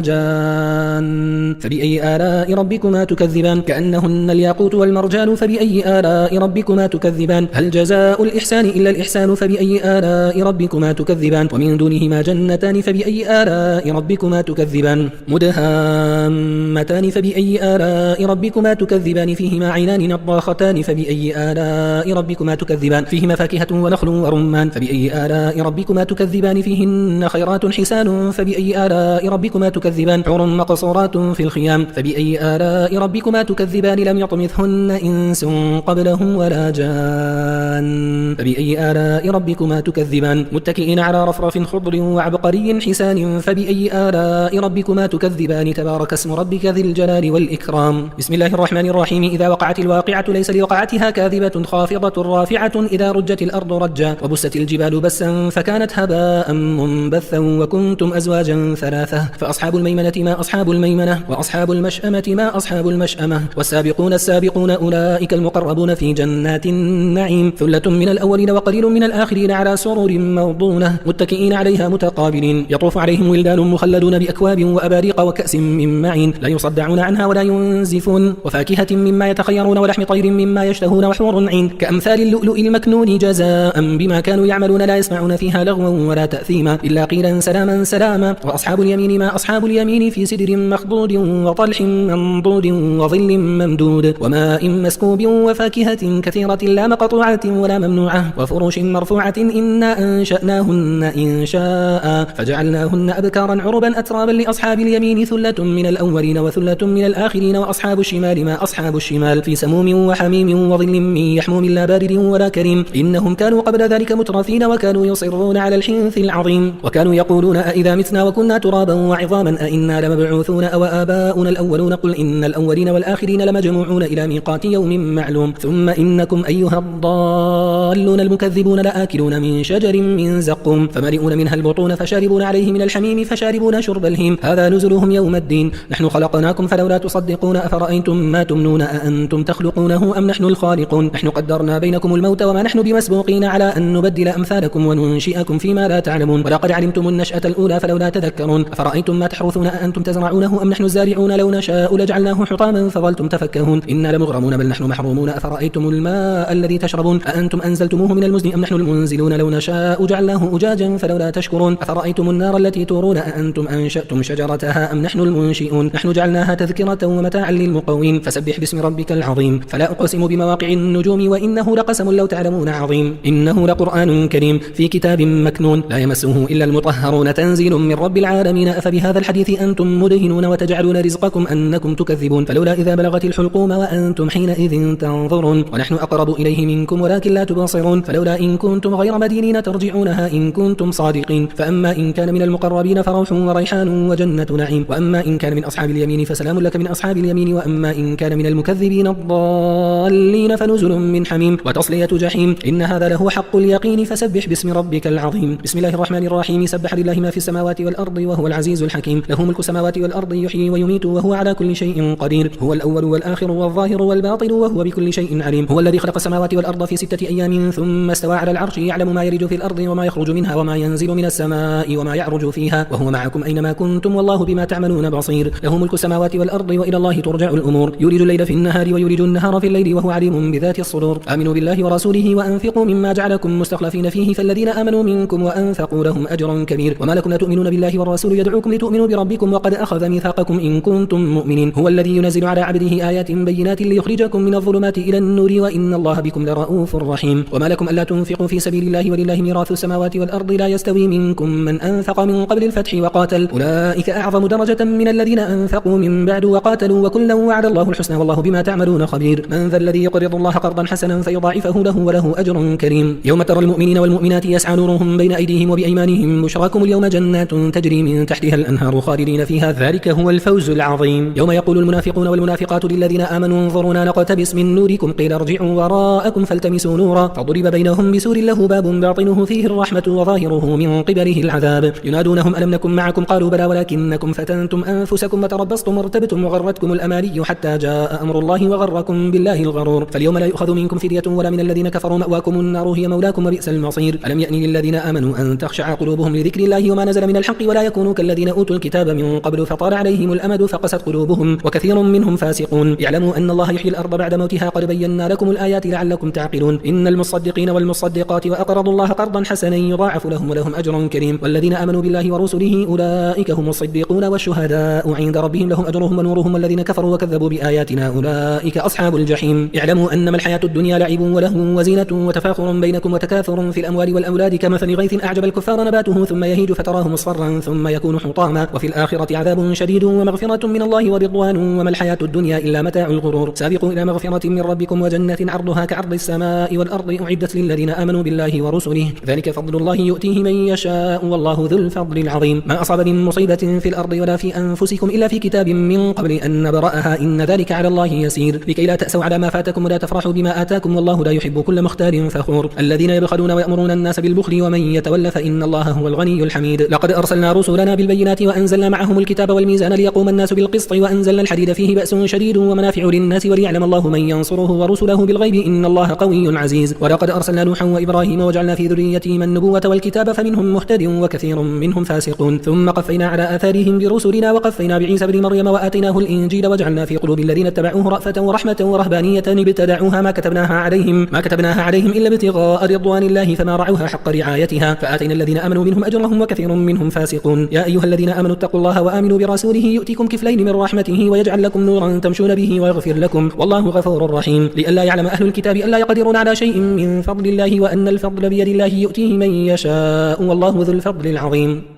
جان. فبأي آلاء ربكما تكذبان؟ كأنهن الياقوت والمرجان. فبأي آلاء ربكما تكذبان؟ هل جزاء الإحسان إلا الإحسان؟ فبأي آلاء ربكما تكذبان؟ ومن دونهما جنتان. فبأي آلاء ربكما تكذبان؟ مدهامتان. فبأي آلاء ربكما تكذبان؟ فيهما عينان نضاختان. فبأي آلاء ربكما تكذبان؟ فيهما فاكهة ونخل ورمان. فبأي آلاء ربكما تكذبان؟ فيهن خيرات حسان. فبأي آلاء ربكما تكذبان؟ حور مقصورات في الخيام. فبأي آلاء ربكما تكذبان؟ لم يطمثهن إنس قبلهم ولا جان. فبأي آلاء ربكما تكذبان؟ متكئين على رفرف خضر وعبقري حسان. فبأي آلاء ربكما تكذبان؟ تبارك اسم ربك ذي الجلال والإكرام. بسم الله الرحمن الرحيم. إذا وقعت الواقعة ليس لوقعتها كاذبة خافضة رافعة إذا رجت الأرض رجا وبست الجبال بسا فكانت هباء منبثا وكنتم أزواجا ثلاثة فأصحاب الميمنة ما أصحاب الميمنة وأصحاب المشأمة ما أصحاب المشأمة والسابقون السابقون أولئك المقربون في جنات النعيم ثلة من الأولين وقليل من الآخرين على سرور موضونة متكئين عليها متقابلين يطوف عليهم ولدان مخلدون بأكواب وأباريق وكأس من معين لا يصدعون عنها ولا ينزفون وفاكهة مما يتخيرون ولحم طير مما يشتهون وحور عين كأمثال اللؤلؤ المكنون جزاء بما كانوا يعملون لا يسمعون فيها لغوا ولا تأثيما إلا قيلا سلاما سلاما وأصحاب اليمين ما أصحاب اليمين في سدر مخضود وطلح منضود وظل ممدود وماء مسكوب وفاكهة كثيرة لا مقطوعة ولا ممنوعة وفروش مرفوعة إنا أنشأناهن إنشاء فجعلناهن أبكارا عربا أترابا لأصحاب اليمين ثلة من الأولين وثلة من الآخرين وأصحاب الشمال ما أصحاب الشمال في سموم وحميم وظل من يحموم لا بارد ولا كريم إنهم كانوا قبل ذلك مترفين وكانوا يصرون على الحنث العظيم وكانوا يقولون أئذا متنا وكنا ترابا وعظاما أئنا لمبعوثون أو آباؤنا الأولون قل إن الأولين والآخرين لمجموعون إلى ميقات يوم معلوم ثم إنكم أيها الضالون المكذبون لآكلون من شجر من زقوم فملئون منها البطون فشاربون عليه من الحميم فشاربون شرب الهيم هذا نزلهم يوم الدين نحن خلقناكم فلولا تصدقون أفرأيتم ما تمنون أأنتم تخلقونه أم نحن الخالقون نحن قدرنا بينكم الموت وما نحن بمسبوقين على أن نبدل أمثالكم وننشئكم فيما لا تعلمون ولقد علمتم النشأة الأولى فلولا تذكرون أفرأيتم ما تحرثون أأنتم تزرعونه أم نحن الزارعون لو نشاء لجعلناه حطاما فظلتم تفكهون إنا لمغرمون بل نحن محرومون أفرأيتم الماء الذي تشربون أأنتم أنزلتموه من المزن أم نحن المنزلون لو نشاء جعلناه أجاجا فلولا تشكرون أفرأيتم النار التي تورون أأنتم أنشأتم شجرتها أم نحن المنشئون نحن جعلناها تذكرة ومتاعا للمقوين فسبح باسم ربك العظيم فلا أقسم بمواقع النجوم وإنه لقسم لو تعلمون عظيم إنه لقرآن كريم في كتاب مكنون لا يمسه إلا المطهرون تنزيل من رب العالمين أفبهذا الحديث أنتم مدهنون وتجعلون رزقكم أنكم تكذبون فلولا إذا بلغت الحلقوم وأنتم حينئذ تنظرون ونحن أقرب إليه منكم ولكن لا تبصرون فلولا إن كنتم غير مدينين ترجعونها إن كنتم صادقين فأما إن كان من المقربين فروح وريحان وجنة نعيم وأما إن كان من أصحاب اليمين فسلام لك من أصحاب اليمين وأما إن كان من المكذبين الضالين فنزل من حميم وتصلية جحيم إن هذا له حق اليقين فسبح باسم ربك العظيم بسم الله الرحمن الرحيم سبح لله ما في السماوات والأرض وهو العزيز الحكيم له ملك السماوات والأرض يحيي ويميت وهو على كل شيء قدير هو الأول والآخر والظاهر والباطن وهو بكل شيء عليم هو الذي خلق السماوات والأرض في 6 أيام ثم استوى على العرش يعلم ما يلج في الأرض وما يخرج منها وما ينزل من السماء وما يعرج فيها وهو معكم أينما كنتم والله بما تعملون بصير له ملك السماوات والأرض وإلى الله ترجع الأمور يولج الليل في النهار ويولج النهار في الليل وهو عليم بذات الصدور آمنوا بالله ورسوله وأنفقوا مما جعلكم مستخلفين فيه فالذين آمنوا منكم وأنفقوا لهم أجر كبير وما لكم لا تؤمنون بالله والرسول يدعوكم لتؤمنوا بربكم وقد أخذ ميثاقكم إن كنتم مؤمنين هو الذي ينزل على عبده آيات بينات ليخرجكم من الظلمات إلى النور وإن الله بكم لرؤوف رحيم وما لكم ألا تنفقوا في سبيل الله ولله ميراث السماوات والأرض لا يستوي منكم من أنفق من قبل الفتح وقاتل أولئك أعظم درجة من الذين أنفقوا من بعد وقاتلوا وكلا وعد الله الحسنى والله بما تعملون خبير من ذا الذي يقرض الله قرضا حسنا فيضاعفه له وله أجر كريم يوم ترى المؤمنين والمؤمنات يسعى نورهم بين أيديهم وبأيمانهم بشراكم اليوم جنات تجري من تحتها الأنهار خالدين فيها ذلك هو الفوز العظيم يوم يقول المنافقون والمنافقات للذين آمنوا انظرونا نقتبس من نوركم قيل ارجعوا وراءكم فالتمسوا نورا فضرب بينهم بسور له باب باطنه فيه الرحمة وظاهره من قبله العذاب ينادونهم ألم نكن معكم قالوا بلى ولكنكم فتنتم أنفسكم وتربصتم وارتبتم وغرتكم الأماني حتى جاء أمر الله وغركم بالله الغرور فاليوم لا يؤخذ منكم فدية ولا من الذين كفروا مأواكم النار هي مولاكم وبئس المصير ألم يأن للذين آمنوا أن تخشع قلوبهم لذكر الله وما نزل من الحق ولا يكونوا كالذين أوتوا الكتاب من قبل فطال عليهم الأمد فقست قلوبهم وكثير منهم فاسقون اعلموا أن الله يحيي الأرض بعد موتها قد بينا لكم الآيات لعلكم تعقلون إن المصدقين والمصدقات وأقرضوا الله قرضا حسنا يضاعف لهم ولهم أجر كريم والذين آمنوا بالله ورسله أولئك هم الصديقون والشهداء عند ربهم لهم أجرهم ونورهم والذين كفروا وكذبوا بآياتنا أولئك أصحاب الجحيم اعلموا أنما الحياة الدنيا لعب ولهو وزينة وتفاخر بينكم وتكاثر في الأموال والأولاد كمثل غيث أعجب الكفار نباته ثم يهيج فتراه مصفرا ثم يكون حطاما وفي الآخرة عذاب شديد ومغفرة من الله ورضوان وما الحياة الدنيا إلا متاع الغرور سابقوا إلى مغفرة من ربكم وجنة عرضها كعرض السماء والأرض أعدت للذين آمنوا بالله ورسله ذلك فضل الله يؤتيه من يشاء والله ذو الفضل العظيم ما أصاب من مصيبة في الأرض ولا في أنفسكم إلا في كتاب من قبل أن نبرأها إن ذلك على الله يسير لكي لا تأسوا على ما فاتكم ولا تفرحوا بما آتاكم والله لا يحب كل مختال فخور الذين يبخلون ويأمرون الناس بالبخل ومن يتول فإن الله هو الغني الحميد لقد أرسلنا رسلنا بالبينات وأنزلنا معهم الكتاب والميزان ليقوم الناس بالقسط وأنزلنا الحديد فيه بأس شديد ومنافع للناس وليعلم الله من ينصره ورسله بالغيب إن الله قوي عزيز ولقد أرسلنا نوحا وإبراهيم وجعلنا في ذريتهما النبوة والكتاب فمنهم مهتد وكثير منهم فاسقون ثم قفينا على آثارهم برسلنا وقفينا بعيسى بن مريم وآتيناه الإنجيل وجعلنا في قلوب الذين اتبعوه رأفة ورحمة ورهبانية ابتدعوها ما كتبناها عليهم إلا ابتغاء رضوان الله فما رعوها حق رعايتها فآتينا الذين آمنوا منهم أجرهم وكثير منهم فاسقون يا أيها الذين آمنوا اتقوا الله وآمنوا برسوله يؤتكم كفلين من رحمته ويجعل لكم نورا تمشون به ويغفر لكم والله غفور رحيم لئلا يعلم أهل الكتاب ألا يقدرون على شيء من فضل الله وأن الفضل بيد الله يؤتيه من يشاء والله ذو الفضل العظيم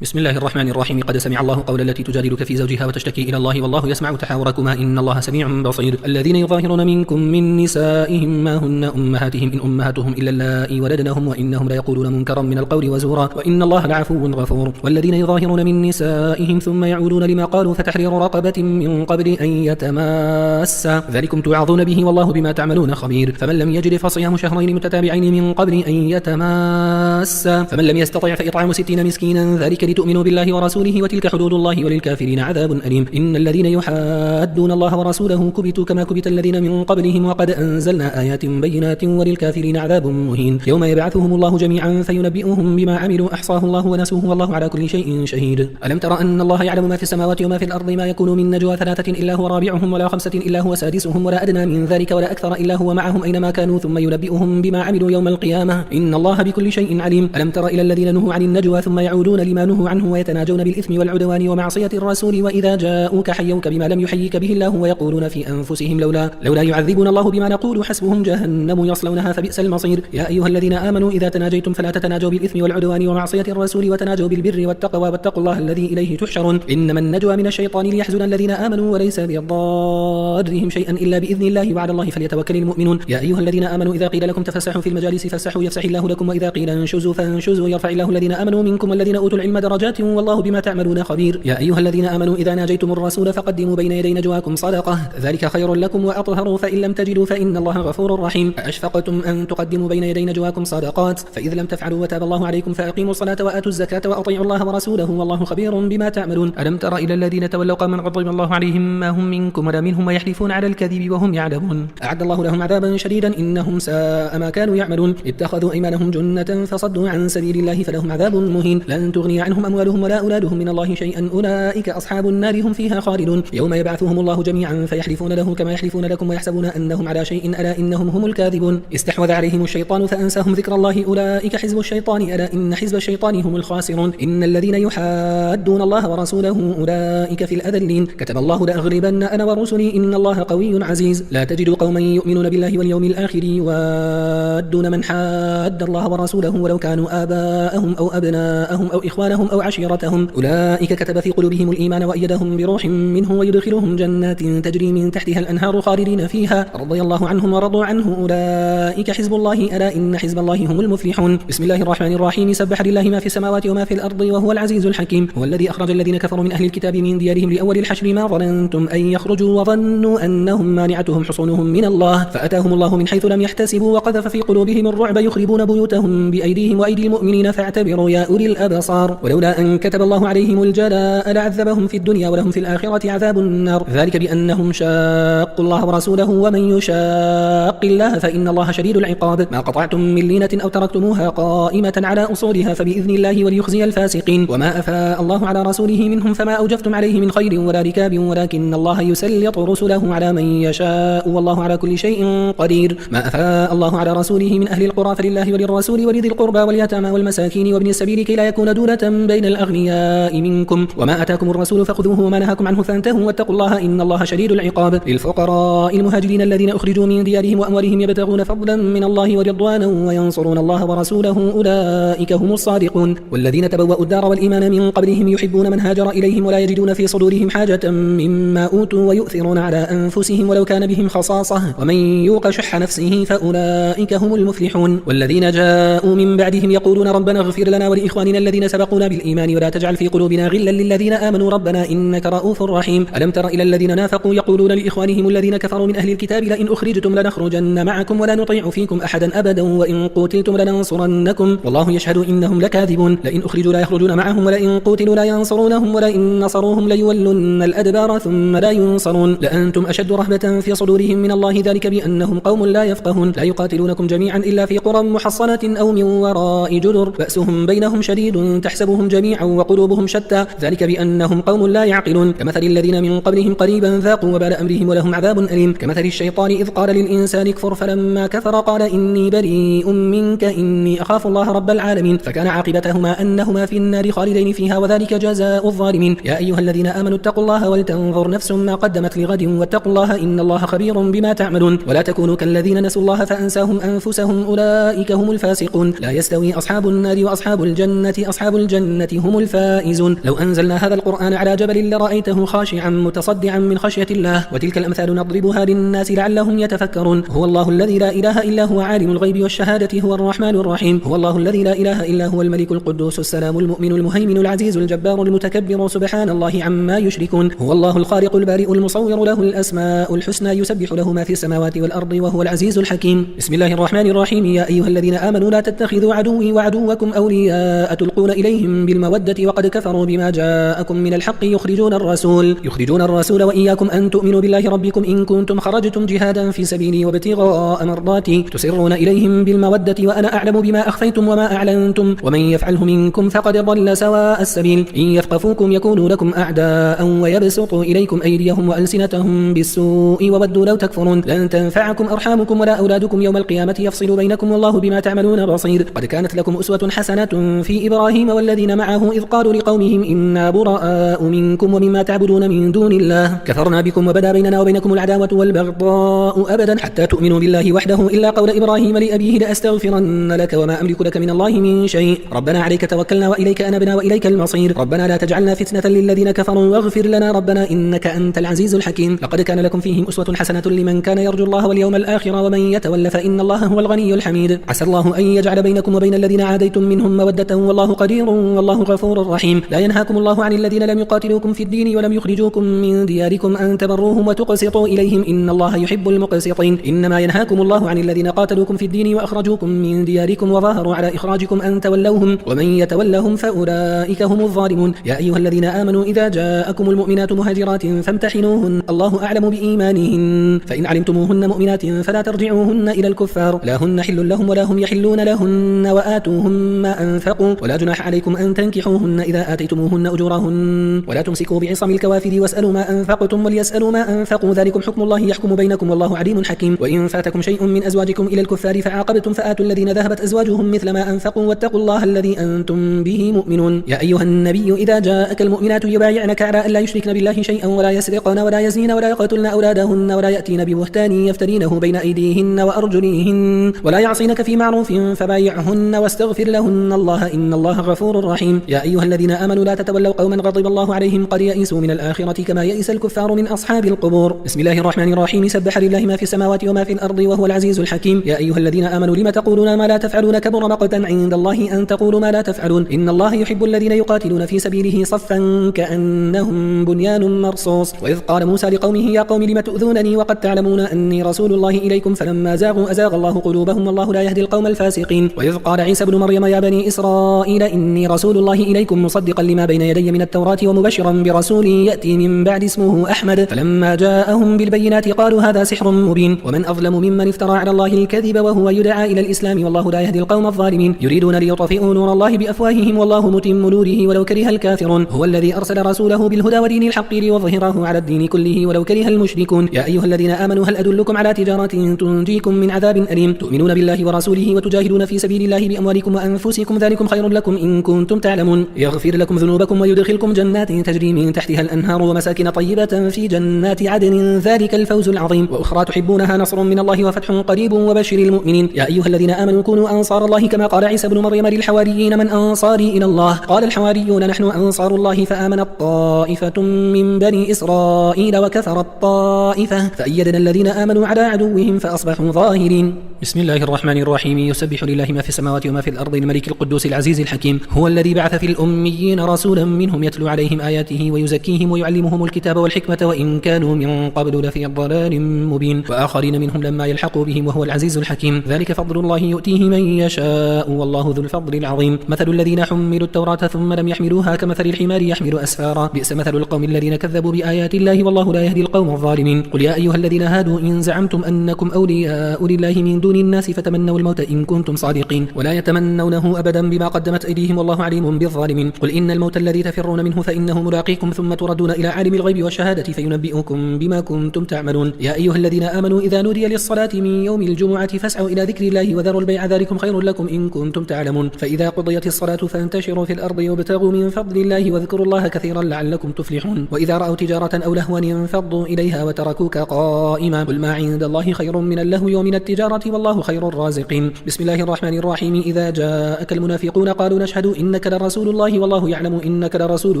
بسم الله الرحمن الرحيم قد سمع الله قول التي تجادلك في زوجها وتشتكي إلى الله والله يسمع تحاوركما إن الله سميع بصير الذين يظاهرون منكم من نسائهم ما هن أمهاتهم إن أمهاتهم إلا اللائي ولدنهم وإنهم ليقولون منكرا من القول وزورا وإن الله لعفو غفور والذين يظاهرون من نسائهم ثم يعودون لما قالوا فتحرير رقبة من قبل أن يتماسا ذلكم توعظون به والله بما تعملون خبير فمن لم يجد فصيام شهرين متتابعين من قبل أن يتماسا فمن لم يستطع فإطعام 60 مسكينا ذلك لتؤمنوا بالله ورسوله وتلك حدود الله وللكافرين عذاب أليم إن الذين يحادون الله ورسوله كبتوا كما كبت الذين من قبلهم وقد أنزلنا آيات بينات وللكافرين عذاب مهين يوم يبعثهم الله جميعا فينبئهم بما عملوا أحصاه الله ونسوه والله على كل شيء شهيد ألم تر أن الله يعلم ما في السماوات وما في الأرض ما يكون من نجوى 3 إلا هو رابعهم ولا 5 إلا هو سادسهم ولا أدنى من ذلك ولا أكثر إلا هو معهم أينما كانوا ثم ينبئهم بما عملوا يوم القيامة إن الله بكل شيء عليم ألم تر إلى الذين نهوا عن النجوى ثم يعودون لما نهوا عنه ويتناجون بالإثم والعدوان ومعصية الرسول وإذا جاءوك حيوك بما لم يحييك به الله ويقولون في أنفسهم لولا يعذبنا الله بما نقول حسبهم جهنم يصلونها فبئس المصير يا أيها الذين آمنوا إذا تناجيتم فلا تتناجوا بالإثم والعدوان ومعصية الرسول وتناجوا بالبر والتقوى واتقوا الله الذي إليه تحشرون إنما النجوى من الشيطان ليحزن الذين آمنوا وليس بضارهم شيئا إلا بإذن الله وعلى الله فليتوكل المؤمنون يا أيها الذين آمنوا إذا قيل لكم تفسحوا في المجالس فافسحوا يفسح الله لكم وإذا قيل انشزوا فانشزوا يرفع الله الذين آمنوا منكم والذين أوتوا العلم درجات والله بما تعملون خبير يا أيها الذين آمنوا إذا ناجيتم الرسول فقدموا بين يدي نجواكم صدقة ذلك خير لكم وأطهر فإن لم تجدوا فإن الله غفور رحيم أأشفقتم أن تقدموا بين يدي نجواكم صدقات فإذ لم تفعلوا وتاب الله عليكم فأقيموا الصلاة وآتوا الزكاة وأطيعوا الله ورسوله والله خبير بما تعملون ألم تر إلى الذين تولوا قوما غضب الله عليهم ما هم منكم ولا منهم ويحلفون على الكذب وهم يعلمون أعد الله لهم عذابا شديدا إنهم ساء ما كانوا يعملون اتخذوا أيمانهم جنة فصدوا عن سبيل الله فلهم عذاب مهين لن تغني عنهم تنفعهم أموالهم ولا أولادهم من الله شيئا أولئك أصحاب النار هم فيها خالدون يوم يبعثهم الله جميعا فيحلفون له كما يحلفون لكم ويحسبون أنهم على شيء ألا إنهم هم الكاذبون استحوذ عليهم الشيطان فأنساهم ذكر الله أولئك حزب الشيطان ألا إن حزب الشيطان هم الخاسرون إن الذين يحادون الله ورسوله أولئك في الأذلين كتب الله لأغلبن أنا ورسلي إن الله قوي عزيز لا تجد قوما يؤمنون بالله واليوم الآخر يوادون من حاد الله ورسوله ولو كانوا آباءهم أو أبناءهم أو إخوانهم أو عشيرتهم أولئك كتب في قلوبهم الإيمان وأيدهم بروح منه ويدخلهم جنات تجري من تحتها الأنهار خالدين فيها رضي الله عنهم ورضوا عنه أولئك حزب الله ألا إن حزب الله هم المفلحون بسم الله الرحمن الرحيم سبح لله ما في السماوات وما في الأرض وهو العزيز الحكيم هو الذي أخرج الذين كفروا من أهل الكتاب من ديارهم لأول الحشر ما ظننتم أن يخرجوا وظنوا أنهم مانعتهم حصونهم من الله فأتاهم الله من حيث لم يحتسبوا وقذف في قلوبهم الرعب يخربون بيوتهم بأيديهم وأيدي المؤمنين فاعتبروا يا أولي الأبصار ولولا أن كتب الله عليهم الجلاء لعذبهم في الدنيا ولهم في الآخرة عذاب النار ذلك بأنهم شاقوا الله ورسوله ومن يشاق الله فإن الله شديد العقاب ما قطعتم من لينة أو تركتموها قائمة على أصولها فبإذن الله وليخزي الفاسقين وما أفاء الله على رسوله منهم فما أوجفتم عليه من خير ولا ركاب ولكن الله يسلط رسله على من يشاء والله على كل شيء قدير ما أفاء الله على رسوله من أهل القرى فلله وللرسول ولذي القربى واليتامى والمساكين وابن السبيل كي لا يكون دولة بين الأغنياء منكم وما أتاكم الرسول فخذوه وما نهاكم عنه فانتهوا واتقوا الله إن الله شديد العقاب للفقراء المهاجرين الذين أخرجوا من ديارهم وأموالهم يبتغون فضلا من الله ورضوانا وينصرون الله ورسوله أولئك هم الصادقون والذين تبوأوا الدار والإيمان من قبلهم يحبون من هاجر إليهم ولا يجدون في صدورهم حاجة مما أوتوا ويؤثرون على أنفسهم ولو كان بهم خصاصة ومن يوق شح نفسه فأولئك هم المفلحون والذين جاءوا من بعدهم يقولون ربنا اغفر لنا ولإخواننا الذين سبقونا بالإيمان ولا تجعل في قلوبنا غلا للذين آمنوا ربنا إنك رؤوف رحيم ألم تر إلى الذين نافقوا يقولون لإخوانهم الذين كفروا من أهل الكتاب لئن أخرجتم لنخرجن معكم ولا نطيع فيكم أحدا أبدا وإن قتلتم لننصرنكم والله يشهد إنهم لكاذبون لئن أخرجوا لا يخرجون معهم ولئن قتلوا لا ينصرونهم ولئن نصروهم ليولن الأدبار ثم لا ينصرون لأنتم أشد رهبة في صدورهم من الله ذلك بأنهم قوم لا يفقهون لا يقاتلونكم جميعا إلا في قرى محصنة أو من وراء جدر بأسهم بينهم شديد تحسبهم جميعا وقلوبهم شتى ذلك بأنهم قوم لا يعقلون كمثل الذين من قبلهم قريبا ذاقوا وبال أمرهم ولهم عذاب أليم كمثل الشيطان إذ قال للإنسان اكفر فلما كفر قال إني بريء منك إني أخاف الله رب العالمين فكان عاقبتهما أنهما في النار خالدين فيها وذلك جزاء الظالمين يا أيها الذين آمنوا اتقوا الله ولتنظر نفس ما قدمت لغد واتقوا الله إن الله خبير بما تعملون ولا تكونوا كالذين نسوا الله فأنساهم أنفسهم أولئك هم الفاسقون لا يستوي أصحاب النار وأصحاب الجنة هم الفائزون لو أنزلنا هذا القرآن على جبل لرأيته خاشعا متصدعا من خشية الله وتلك الأمثال نضربها للناس لعلهم يتفكرون هو الله الذي لا إله إلا هو عالم الغيب والشهادة هو الرحمن الرحيم هو الله الذي لا إله إلا هو الملك القدوس السلام المؤمن المهيمن العزيز الجبار المتكبر سبحان الله عما يشركون هو الله الخالق البارئ المصور له الأسماء الحسنى يسبح له ما في السماوات والأرض وهو العزيز الحكيم بسم الله الرحمن الرحيم يا أيها الذين آمنوا لا تتخذوا عدوي وعدوكم أولياء تلقون إليهم بالمودة وقد كفروا بما جاءكم من الحق يخرجون الرسول وإياكم أن تؤمنوا بالله ربكم إن كنتم خرجتم جهادا في سبيلي وابتغاء مرضاتي تسرون إليهم بالمودة وأنا أعلم بما أخفيتم وما أعلنتم ومن يفعله منكم فقد ضل سواء السبيل إن يثقفوكم يكونوا لكم أعداء ويبسطوا إليكم أيديهم وألسنتهم بالسوء وودوا لو تكفرون لن تنفعكم أرحامكم ولا أولادكم يوم القيامة يفصل بينكم والله بما تعملون بصير قد كانت لكم أسوة حسنة في إبراهيم والذين معه إذ قالوا لقومهم إنا براء منكم ومما تعبدون من دون الله كفرنا بكم وبدا بيننا وبينكم العداوة والبغضاء أبدا حتى تؤمنوا بالله وحده إلا قول إبراهيم لأبيه لأستغفرن لك وما أملك لك من الله من شيء ربنا عليك توكلنا وإليك أنبنا وإليك المصير ربنا لا تجعلنا فتنة للذين كفروا واغفر لنا ربنا إنك أنت العزيز الحكيم لقد كان لكم فيهم أسوة حسنة لمن كان يرجو الله واليوم الآخر ومن يتول فإن الله هو الغني الحميد عسى الله أن يجعل بينكم وبين الذين عاديتم منهم مودة والله قدير والله غفور رحيم لا ينهاكم الله عن الذين لم يقاتلوكم في الدين ولم يخرجوكم من دياركم أن تبروهم وتقسطوا إليهم إن الله يحب المقسطين إنما ينهاكم الله عن الذين قاتلوكم في الدين وأخرجوكم من دياركم وظاهروا على إخراجكم أن تولوهم ومن يتولهم فأولئك هم الظالمون يا أيها الذين آمنوا إذا جاءكم المؤمنات مهاجرات فامتحنوهن الله أعلم بإيمانهن فإن علمتموهن مؤمنات فلا ترجعوهن إلى الكفار لا هن حل لهم ولا هم يحلون لهن وآتوهم ما أنفقوا ولا جناح عليكم أن تنكحوهن إذا آتيتموهن أجورهن ولا تمسكوا بعصم الكوافر واسألوا ما أنفقتم وليسألوا ما أنفقوا ذلكم حكم الله يحكم بينكم والله عليم حكيم. وإن فاتكم شيء من أزواجكم إلى الكفار فعاقبتم فآتوا الذين ذهبت أزواجهم مثل ما أنفقوا واتقوا الله الذي أنتم به مؤمنون. يا أيها النبي إذا جاءك المؤمنات يبايعنك على أن لا يشركن بالله شيئا ولا يسرقن ولا يزنين ولا يقتلن أولادهن ولا يأتين ببهتان يفترينه بين أيديهن وأرجلهن ولا يعصينك في معروف فبايعهن واستغفر لهن الله إن الله غفور رحيم. يا أيها الذين آمنوا لا تتولوا قوما غضب الله عليهم قد يئسوا من الآخرة كما يئس الكفار من أصحاب القبور. بسم الله الرحمن الرحيم. سبح لله ما في السماوات وما في الأرض وهو العزيز الحكيم. يا أيها الذين آمنوا لم تقولون ما لا تفعلون كبر مقتا عند الله أن تقولوا ما لا تفعلون إن الله يحب الذين يقاتلون في سبيله صفا كأنهم بنيان مرصوص. وإذ قال موسى لقومه يا قوم لم تؤذونني وقد تعلمون أني رسول الله إليكم فلما زاغوا أزاغ الله قلوبهم والله لا يهدي القوم الفاسقين. وإذ قال عيسى ابن مريم يا بني إسرائيل إني رسول الله إليكم مصدقا لما بين يدي من التوراة ومبشرا برسول يأتي من بعد اسمه أحمد فلما جاءهم بالبينات قالوا هذا سحر مبين ومن أظلم ممن افترى على الله الكذب وهو يدعى إلى الإسلام والله لا يهدي القوم الظالمين. يريدون ليطفئوا نور الله بأفواههم والله متم نوره ولو كره الكافرون. هو الذي أرسل رسوله بالهدى ودين الحق ليظهره على الدين كله ولو كره المشركون. يا أيها الذين آمنوا هل أدلكم على تجارة تنجيكم من عذاب أليم تؤمنون بالله ورسوله وتجاهدون في سبيل الله بأموالكم وأنفسكم ذلكم خير لكم إن كنتم تعلمون. يغفر لكم ذنوبكم ويدخلكم جنات تجري من تحتها الأنهار ومساكن طيبة في جنات عدن ذلك الفوز العظيم. وأخرى تحبونها نصر من الله وفتح قريب وبشر المؤمنين. يا أيها الذين آمنوا كونوا أنصار الله كما قال عيسى ابن مريم للحواريين من أنصاري إلى الله قال الحواريون نحن أنصار الله فآمنت طائفة من بني إسرائيل وكفرت طائفة فأيدنا الذين آمنوا على عدوهم فأصبحوا ظاهرين. بسم الله الرحمن الرحيم. يسبح لله ما في السماوات وما في الأرض الملك القدوس العزيز الحكيم. هو الذي بعث في الأميين رسولا منهم يتلو عليهم آياته ويزكيهم ويعلمهم الكتاب والحكمة وإن كانوا من قبل لفي ضلال مبين وآخرين منهم لما يلحقوا بهم وهو العزيز الحكيم. ذلك فضل الله يؤتيه من يشاء والله ذو الفضل العظيم. مثل الذين حملوا التوراة ثم لم يحملوها كمثل الحمار يحمل أسفارا بئس مثل القوم الذين كذبوا بآيات الله والله لا يهدي القوم الظالمين. قل يا أيها الذين هادوا إن زعمتم أنكم أولياء لله من دون الناس فتمنوا الموت إن كنتم صادقين ولا يتمنونه أبدا بما قدمت أيديهم والله عليم بالظالمين. قل إن الموت الذي تفرون منه فإنه ملاقيكم ثم تردون إلى عالم الغيب والشهادة فينبئكم بما كنتم تعملون. يا أيها الذين آمنوا إذا نودي للصلاة من يوم الجمعة فاسعوا إلى ذكر الله وذروا البيع ذلكم خير لكم إن كنتم تعلمون. فإذا قضيت الصلاة فانتشروا في الأرض وابتغوا من فضل الله واذكروا الله كثيرا لعلكم تفلحون. وإذا رأوا تجارة أو لهوا انفضوا إليها وتركوك قائما قل ما عند الله خير من اللهو ومن التجارة والله خير الرازقين. بسم الله الرحمن الرحيم. إذا جاءك المنافقون قالوا نشهد إنك لرسول الله والله يعلم إنك لرسوله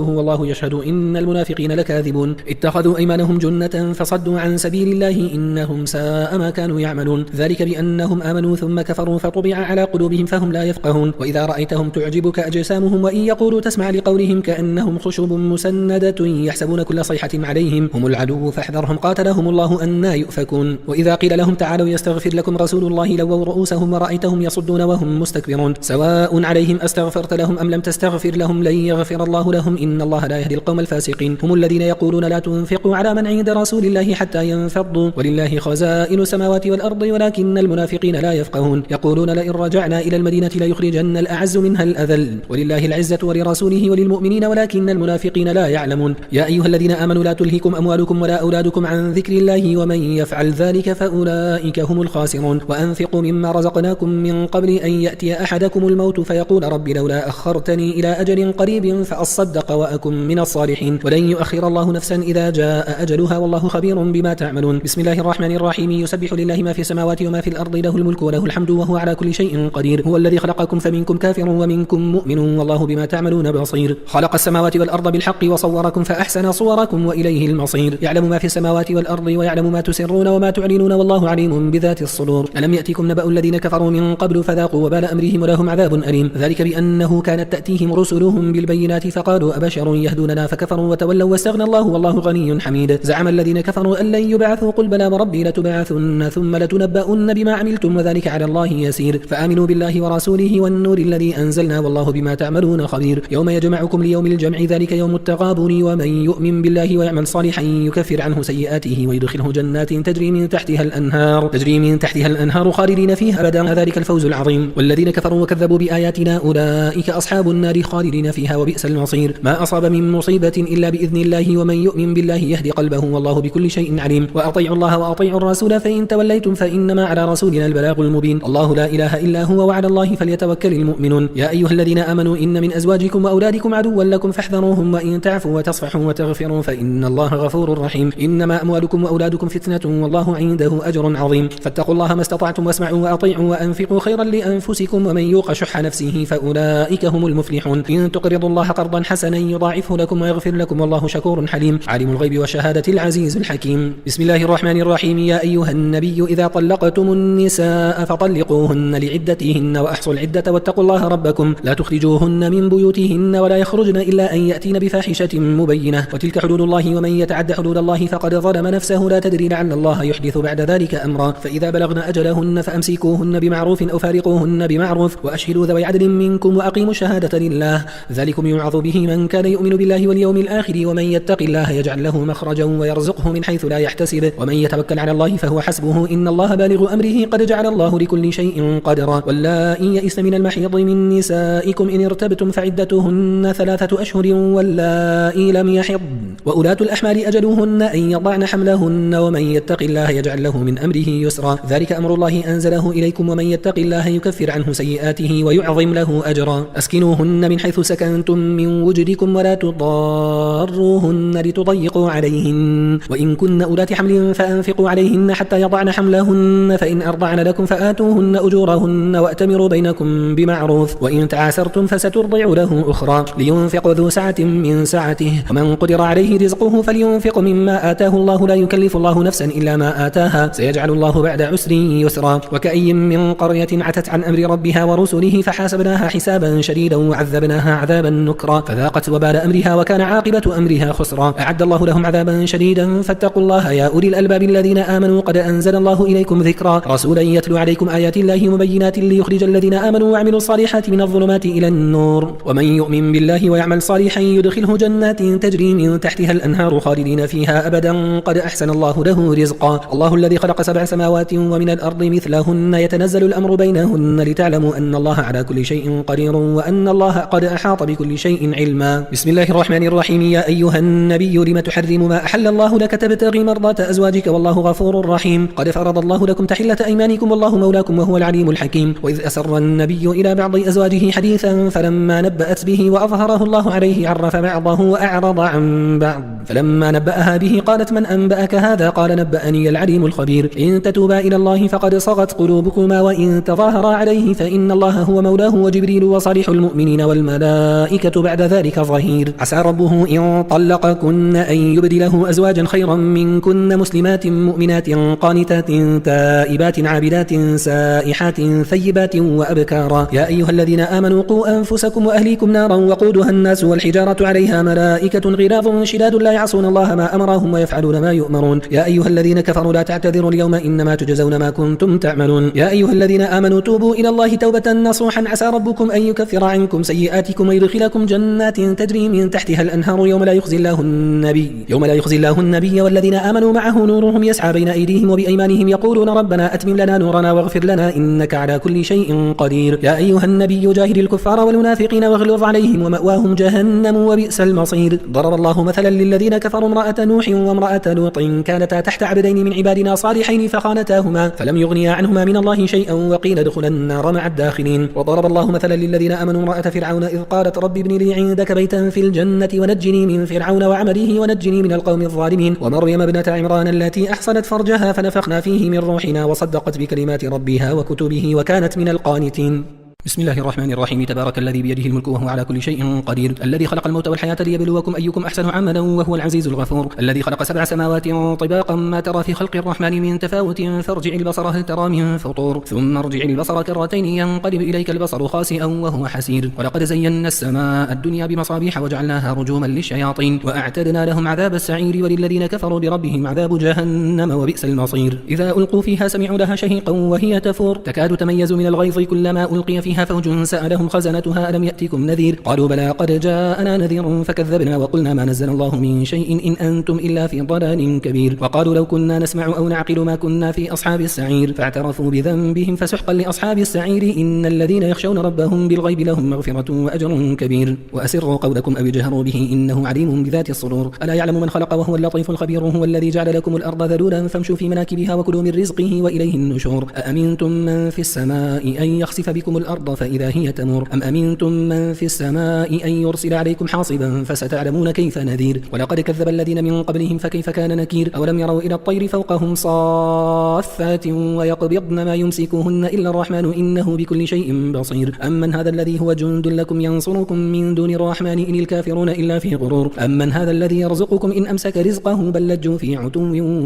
والله يشهد إن المنافقين لكاذبون. اتخذوا أيمانهم جنة فصدوا عن سبيل الله إنهم ساء ما كانوا يعملون. ذلك بأنهم آمنوا ثم كفروا فطبع على قلوبهم فهم لا يفقهون. وإذا رأيتهم تعجبك أجسامهم وإن يقولوا تسمع لقولهم كأنهم خشب مسندة يحسبون كل صيحة عليهم هم العدو فاحذرهم قاتلهم الله أنى يؤفكون. وإذا قيل لهم تعالوا يستغفر لكم رسول الله لووا رؤوسهم ورأيتهم يصدون وهم مستكبرون سواء عليهم أستغفرت لهم أم لم تستغفر لهم لن يغفر الله لهم إن الله لا يهدي القوم الفاسقين. هم الذين يقولون لا تنفقوا على من عند رسول الله حتى ينفضوا ولله خزائن السماوات والأرض ولكن المنافقين لا يفقهون. يقولون لئن رجعنا إلى المدينة ليخرجن الأعز منها الأذل ولله العزة ولرسوله وللمؤمنين ولكن المنافقين لا يعلمون. يا أيها الذين آمنوا لا تلهكم أموالكم ولا أولادكم عن ذكر الله ومن يفعل ذلك فأولئك هم الخاسرون. وأنفقوا مما رزقناكم من قبل أن يأتي أحدكم الموت فيقول رب لولا أخرتني إلى أجل قريب فأصدق وأكن من الصالحين ولن يؤخر الله نفسا إذا جاء أجلها والله خبير بما تعملون. بسم الله الرحمن الرحيم. يسبح لله ما في السماوات وما في الأرض له الملك وله الحمد وهو على كل شيء قدير. هو الذي خلقكم فمنكم كافر ومنكم مؤمن والله بما تعملون بصير. خلق السماوات والأرض بالحق وصوركم فأحسن صوركم وإليه المصير. يعلم ما في السماوات والأرض ويعلم ما تسرون وما تعلنون والله عليم بذات الصدور. ألم يأتكم نبأ الذين كفروا من قبل فذاقوا وبال أمرهم ولهم عذاب أليم. ذلك بأنه كانت تأتيهم رسلهم بالبينات فقالوا أبشر يهدوننا فكفروا وتولوا واستغنى الله والله غني حميد. زعم الذين كفروا أن لن يبعثوا قل بلى وربي لتبعثن ثم لتنبؤن بما عملتم وذلك على الله يسير. فآمنوا بالله ورسوله والنور الذي أنزلنا والله بما تعملون خبير. يوم يجمعكم ليوم الجمع ذلك يوم التغابن ومن يؤمن بالله ويعمل صالحا يكفر عنه سيئاته ويدخله جنات تجري من تحتها الأنهار خالدين فيها أبدا ذلك الفوز العظيم. والذين كفروا وكذبوا بآياتنا أولئك أصحاب أصحاب النار خالدين فيها وبئس المصير. ما أصاب من مصيبة إلا بإذن الله ومن يؤمن بالله يهدي قلبه والله بكل شيء عليم. وأطيعوا الله وأطيعوا الرسول فإن توليتم فإنما على رسولنا البلاغ المبين. الله لا إله إلا هو وعلى الله فليتوكل المؤمنون. يا أيها الذين آمنوا إن من أزواجكم وأولادكم عدوا لكم فاحذروهم وإن تعفوا وتصفحوا وتغفروا فإن الله غفور رحيم. إنما أموالكم وأولادكم فتنة والله عنده أجر عظيم. فاتقوا الله ما استطعتم واسمعوا وأطيعوا وأنفقوا خيرا لأنفسكم ومن يوق شح نفسه فأولئك هم المفلحون. إن تقرضوا الله قرضا حسنا يضاعفه لكم ويغفر لكم والله شكور حليم. عالم الغيب والشهادة العزيز الحكيم. بسم الله الرحمن الرحيم. يا أيها النبي إذا طلقتم النساء فطلقوهن لعدتهن وأحصوا العدة واتقوا الله ربكم لا تخرجوهن من بيوتهن ولا يخرجن إلا أن يأتين بفاحشة مبينة وتلك حدود الله ومن يتعد حدود الله فقد ظلم نفسه لا تدري لعل الله يحدث بعد ذلك أمرا. فإذا بلغن أجلهن فأمسكوهن بمعروف أو فارقوهن بمعروف وأشهدوا ذوي عدل منكم وأقيموا الشهادة لله ذلكم يوعظ به من كان يؤمن بالله واليوم الآخر ومن يتق الله يجعل له مخرجا ويرزقه من حيث لا يحتسب ومن يتوكل على الله فهو حسبه إن الله بالغ أمره قد جعل الله لكل شيء قدرا. واللائي يئسن من المحيض من نسائكم إن ارتبتم فعدتهن 3 أشهر واللائي لم يحضن وأولات الأحمال أجلهن أن يضعن حملهن ومن يتق الله يجعل له من أمره يسرا ذلك أمر الله أنزله إليكم ومن يتق الله يكفر عنه سيئاته ويعظم له أجرا. أسكنوهن من حيث سكنتم من وجدكم ولا تضاروهن لتضيقوا عليهن وإن كن أولات حمل فأنفقوا عليهن حتى يضعن حملهن فإن أرضعن لكم فآتوهن أجورهن وأتمروا بينكم بمعروف وإن تعاسرتم فسترضع له أخرى لينفق ذو سعة من سعته ومن قدر عليه رزقه فلينفق مما آتاه الله لا يكلف الله نفسا إلا ما آتاها سيجعل الله بعد عسر يسرا. وكأي من قرية عتت عن أمر ربها ورسله فحاسبناها حسابا شديدا وعذبناها عذابا نكرا فذاقت وبال أمرها وكان عاقبة أمرها خسرا. أعد الله لهم عذابا شديدا فاتقوا الله يا أولي الألباب الذين آمنوا قد أنزل الله إليكم ذكرا رسولا يتلو عليكم آيات الله مبينات ليخرج الذين آمنوا وعملوا الصالحات من الظلمات إلى النور ومن يؤمن بالله ويعمل صالحا يدخله جنات تجري من تحتها الأنهار خالدين فيها أبدا قد أحسن الله له رزقا. الله الذي خلق 7 سماوات ومن الأرض مثلهن يتنزل الأمر بينهن لتعلموا أن الله على كل شيء قدير وأن الله قد أحاط بكل شيء علما. بسم الله الرحمن الرحيم. يا أيها النبي لم تحرم ما أحل الله لك تبتغي مرضات أزواجك والله غفور رحيم. قد فرض الله لكم تحلة أيمانكم والله مولاكم وهو العليم الحكيم. وإذ أسر النبي إلى بعض أزواجه حديثا فلما نبأت به وأظهره الله عليه عرف بعضه وأعرض عن بعض فلما نبأها به قالت من أنبأك هذا قال نبأني العليم الخبير. إن تتوبا إلى الله فقد صغت قلوبكما وإن تظاهرا عليه فإن الله هو مولاه وجبريل وصالح المؤمنين والملائكة بعد ذلك ظهير. عسى ربه إن طلقكن أن يبدله أزواجا خيرا منكن مسلمات مؤمنات قانتات تائبات عابدات سائحات ثيبات وأبكارا. يا أيها الذين آمنوا قوا أنفسكم وأهليكم نارا وقودها الناس والحجارة عليها ملائكة غلاظ شداد لا يعصون الله ما أمرهم ويفعلون ما يؤمرون. يا أيها الذين كفروا لا تعتذروا اليوم إنما تجزون ما كنتم تعملون. يا أيها الذين آمنوا توبوا إلى الله توبة نصوحا عسى ربكم أن يكفر عنكم سيئاتكم ويدخلكم جنات تجري من تحتها الأنهار يوم لا يخزي الله النبي والذين آمنوا معه نورهم يسعى بين أيديهم وبأيمانهم يقولون ربنا أتمم لنا نورنا واغفر لنا إنك على كل شيء قدير. يا أيها النبي جاهد الكفار والمنافقين واغلظ عليهم ومأواهم جهنم وبئس المصير. ضرب الله مثلا للذين كفروا امرأة نوح وامرأة لوط كانتا تحت عبدين من عبادنا صالحين فخانتاهما فلم يغنيا عنهما من الله شيئا وقيل ادخلا النار مع الداخلين. وضرب الله مثلا للذين آمنوا امرأة فرعون إذ قالت رب ابن لي عندك بيتا في الجنة ونجني من فرعون وعمله ونجني من القوم الظالمين. ومريم ابنة عمران التي أحصنت فرجها فنفخنا فيه من روحنا وصدقت بكلمات ربها وكتبه وكانت من القانتين. بسم الله الرحمن الرحيم. تبارك الذي بيده الملك وهو على كل شيء قدير الذي خلق الموت والحياة ليبلوكم أيكم أحسن عملا وهو العزيز الغفور الذي خلق 7 سماوات طباقا ما ترى في خلق الرحمن من تفاوت فارجع البصر هل ترى من فطور ثم ارجع البصر كرتين ينقلب إليك البصر خاسئا وهو حسير. ولقد زينا السماء الدنيا بمصابيح وجعلناها رجوما للشياطين وأعتدنا لهم عذاب السعير وللذين كفروا بربهم عذاب جهنم وبئس المصير. إذا ألقوا فيها سمعوا لها شهيقا وهي تفور تكاد تميز من الغيظ كلما ألقي فيها فوج سألهم خزنتها ألم يأتكم نذير قالوا بلى قد جاءنا نذير فكذبنا وقلنا ما نزل الله من شيء إن أنتم إلا في ضلال كبير وقالوا لو كنا نسمع أو نعقل ما كنا في أصحاب السعير فاعترفوا بذنبهم فسحقا لأصحاب السعير إن الذين يخشون ربهم بالغيب لهم مغفرة وأجر كبير وأسروا قولكم أو اجهروا به إنه عليم بذات الصدور ألا يعلم من خلق وهو اللطيف الخبير هو الذي جعل لكم الأرض ذلولا فامشوا في مناكبها وكلوا من رزقه وإليه النشور أأمنتم من في السماء أن يخسف بكم الأرض فإذا هي تمور أم أمنتم من في السماء أن يرسل عليكم حاصبا فستعلمون كيف نذير ولقد كذب الذين من قبلهم فكيف كان نكير أولم يروا إلى الطير فوقهم صافات ويقبضن ما يمسكوهن إلا الرحمن إنه بكل شيء بصير أمن هذا الذي هو جند لكم ينصركم من دون الرحمن إن الكافرون إلا في غرور أمن هذا الذي يرزقكم إن أمسك رزقه بل لجوا في عتو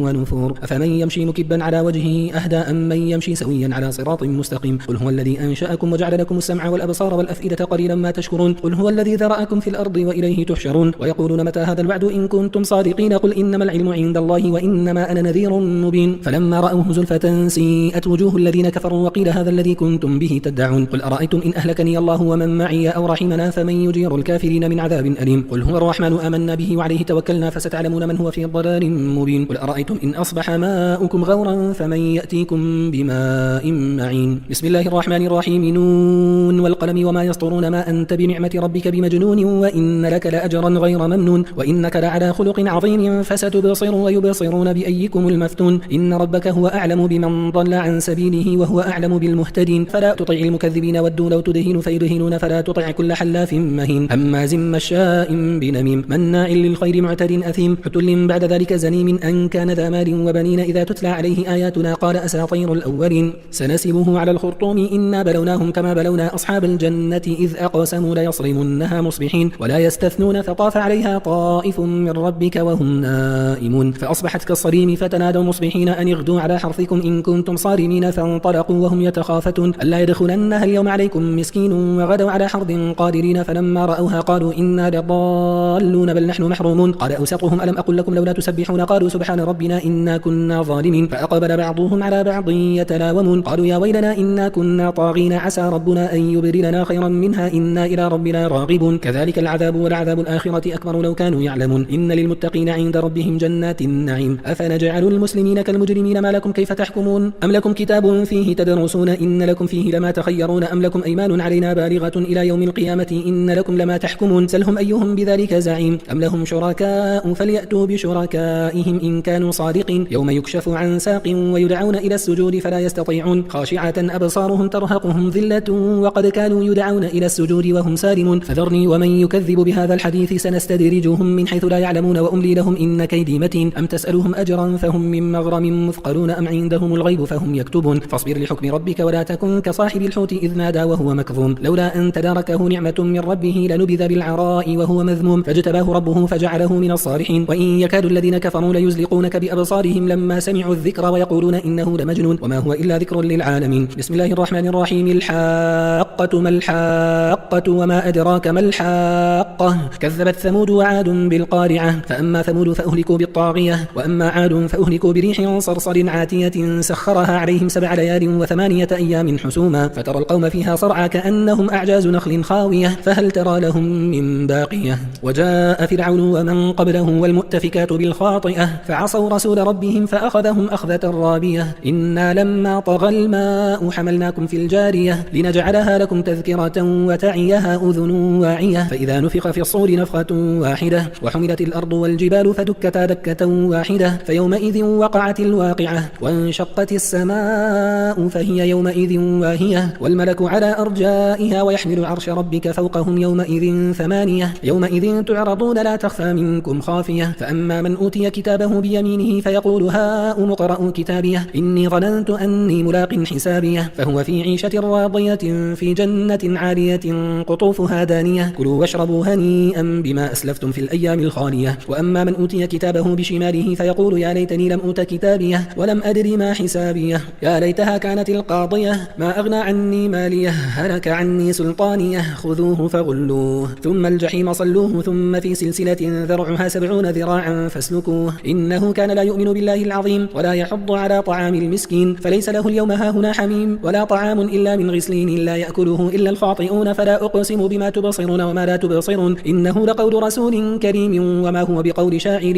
ونفور أفمن يمشي مكبا على وجهه أهدى أم من يمشي سويا على صراط مستقيم قل هو الذي أنشأكم وجعل لكم السمع والأبصار والأفئدة قليلا ما تشكرون قل هو الذي ذرأكم في الأرض وإليه تحشرون ويقولون متى هذا الوعد إن كنتم صادقين قل إنما العلم عند الله وإنما أنا نذير مبين فلما رأوه زلفة سيئت وجوه الذين كفروا وقيل هذا الذي كنتم به تدعون قل أرأيتم إن أهلكني الله ومن معي أو رحمنا فمن يجير الكافرين من عذاب أليم قل هو الرحمن آمنا به وعليه توكلنا فستعلمون من هو في ضلال مبين قل أرأيتم إن أصبح ماؤكم غورا فمن يأتيكم بماء معين بسم الله الرحمن الرحيم نون والقلم وما يسطرون ما أنت بنعمة ربك بمجنون وإن لك لأجرا غير ممنون وإنك لعلى خلق عظيم فستبصر ويبصرون بأيكم المفتون إن ربك هو أعلم بمن ضل عن سبيله وهو أعلم بالمهتدين فلا تطع المكذبين ودوا لو تدهن فيدهنون فلا تطع كل حلاف مهين هماز مشاء بنميم مناع للخير معتد أثيم عتل بعد ذلك زنيم أن كان ذا مال وبنين إذا تتلى عليه آياتنا قال أساطير الأولين سنسمه على الخرطوم إنا بلوناهم كما بلونا أصحاب الجنة إذ أقسموا ليصرمنها مصبحين ولا يستثنون فطاف عليها طائف من ربك وهم نائمون فأصبحت كالصريم فتنادوا مصبحين أن اغدوا على حرثكم إن كنتم صارمين فانطلقوا وهم يتخافتون ألا يدخلنها اليوم عليكم مسكين وغدوا على حرد قادرين فلما رأوها قالوا إنا لضالون بل نحن محرومون قال أوسطهم ألم أقل لكم لولا تسبحون قالوا سبحان ربنا إنا كنا ظالمين فأقبل بعضهم على بعض يتلاومون قالوا يا ويلنا إنا كنا طاغين عسى ربنا أن يبدلنا خيرا منها إنا إلى ربنا راغبون كذلك العذاب والعذاب الآخرة أكبر لو كانوا يعلمون إن للمتقين عند ربهم جنات النعيم أفنجعل المسلمين كالمجرمين ما لكم كيف تحكمون أم لكم كتاب فيه تدرسون إن لكم فيه لما تخيرون أم لكم أيمان علينا بالغة إلى يوم القيامة إن لكم لما تحكمون سلهم أيهم بذلك زعيم أم لهم شركاء فليأتوا بشركائهم إن كانوا صادقين يوم يكشف عن ساق ويدعون إلى السجود فلا يستطيعون خاشعة أبصارهم ترهقهم ذلة وقد كانوا يدعون إلى السجود وهم سالمون فذرني ومن يكذب بهذا الحديث سنستدرجهم من حيث لا يعلمون وأملي لهم إن كيدي متين أم تسألهم أجرا فهم من مغرم مثقلون أم عندهم الغيب فهم يكتبون فاصبر لحكم ربك ولا تكن كصاحب الحوت إذ نادى وهو مكظوم لولا أن تداركه نعمة من ربه لنبذ بالعراء وهو مذموم فاجتباه ربه فجعله من الصالحين وإن يكاد الذين كفروا ليزلقونك بأبصارهم لما سمعوا الذكر ويقولون إنه لمجنون وما هو إلا ذكر للعالمين بسم الله الرحمن الرحيم الحاقة ما الحاقة وما أدراك ما الحاقة كذبت ثمود وعاد بالقارعة فأما ثمود فأهلكوا بالطاغية وأما عاد فأهلكوا بريح صرصر عاتية سخرها عليهم 7 ليال و8 أيام حسوما فترى القوم فيها صرعى كأنهم أعجاز نخل خاوية فهل ترى لهم من باقية وجاء فرعون ومن قبله والمؤتفكات بالخاطئة فعصوا رسول ربهم فأخذهم أخذة رابية إنا لما طغى الماء حملناكم في الجارية لنجعلها لكم تذكرة وتعيها أذن واعية فإذا نفخ في الصور نفخة واحدة وحملت الأرض والجبال فدكتا دكة واحدة فيومئذ وقعت الواقعة وانشقت السماء فهي يومئذ واهية والملك على أرجائها ويحمل عرش ربك فوقهم يومئذ 8 يومئذ تعرضون لا تخفى منكم خافية فأما من أوتي كتابه بيمينه فيقول هاؤم اقرءوا كتابيه إني ظننت أني ملاق حسابيه فهو في عيشة راضية في جنة عالية قطوفها دانية كلوا واشربوا هنيئا بما أسلفتم في الأيام الخالية وأما من أوتي كتابه بشماله فيقول يا ليتني لم أوت كتابيه ولم أدري ما حسابيه يا ليتها كانت القاضية ما أغنى عني ماليه هلك عني سلطانيه خذوه فغلوه ثم الجحيم صلوه ثم في سلسلة ذرعها 70 ذراعا فاسلكوه إنه كان لا يؤمن بالله العظيم ولا يحض على طعام المسكين فليس له اليوم هاهنا حميم ولا طعام إلا من غسل مسلين لا يأكله إلا الخاطئون فلا أقسم بما تبصرون وما لا تبصرون إنه لقول رسول كريم وما هو بقول شاعر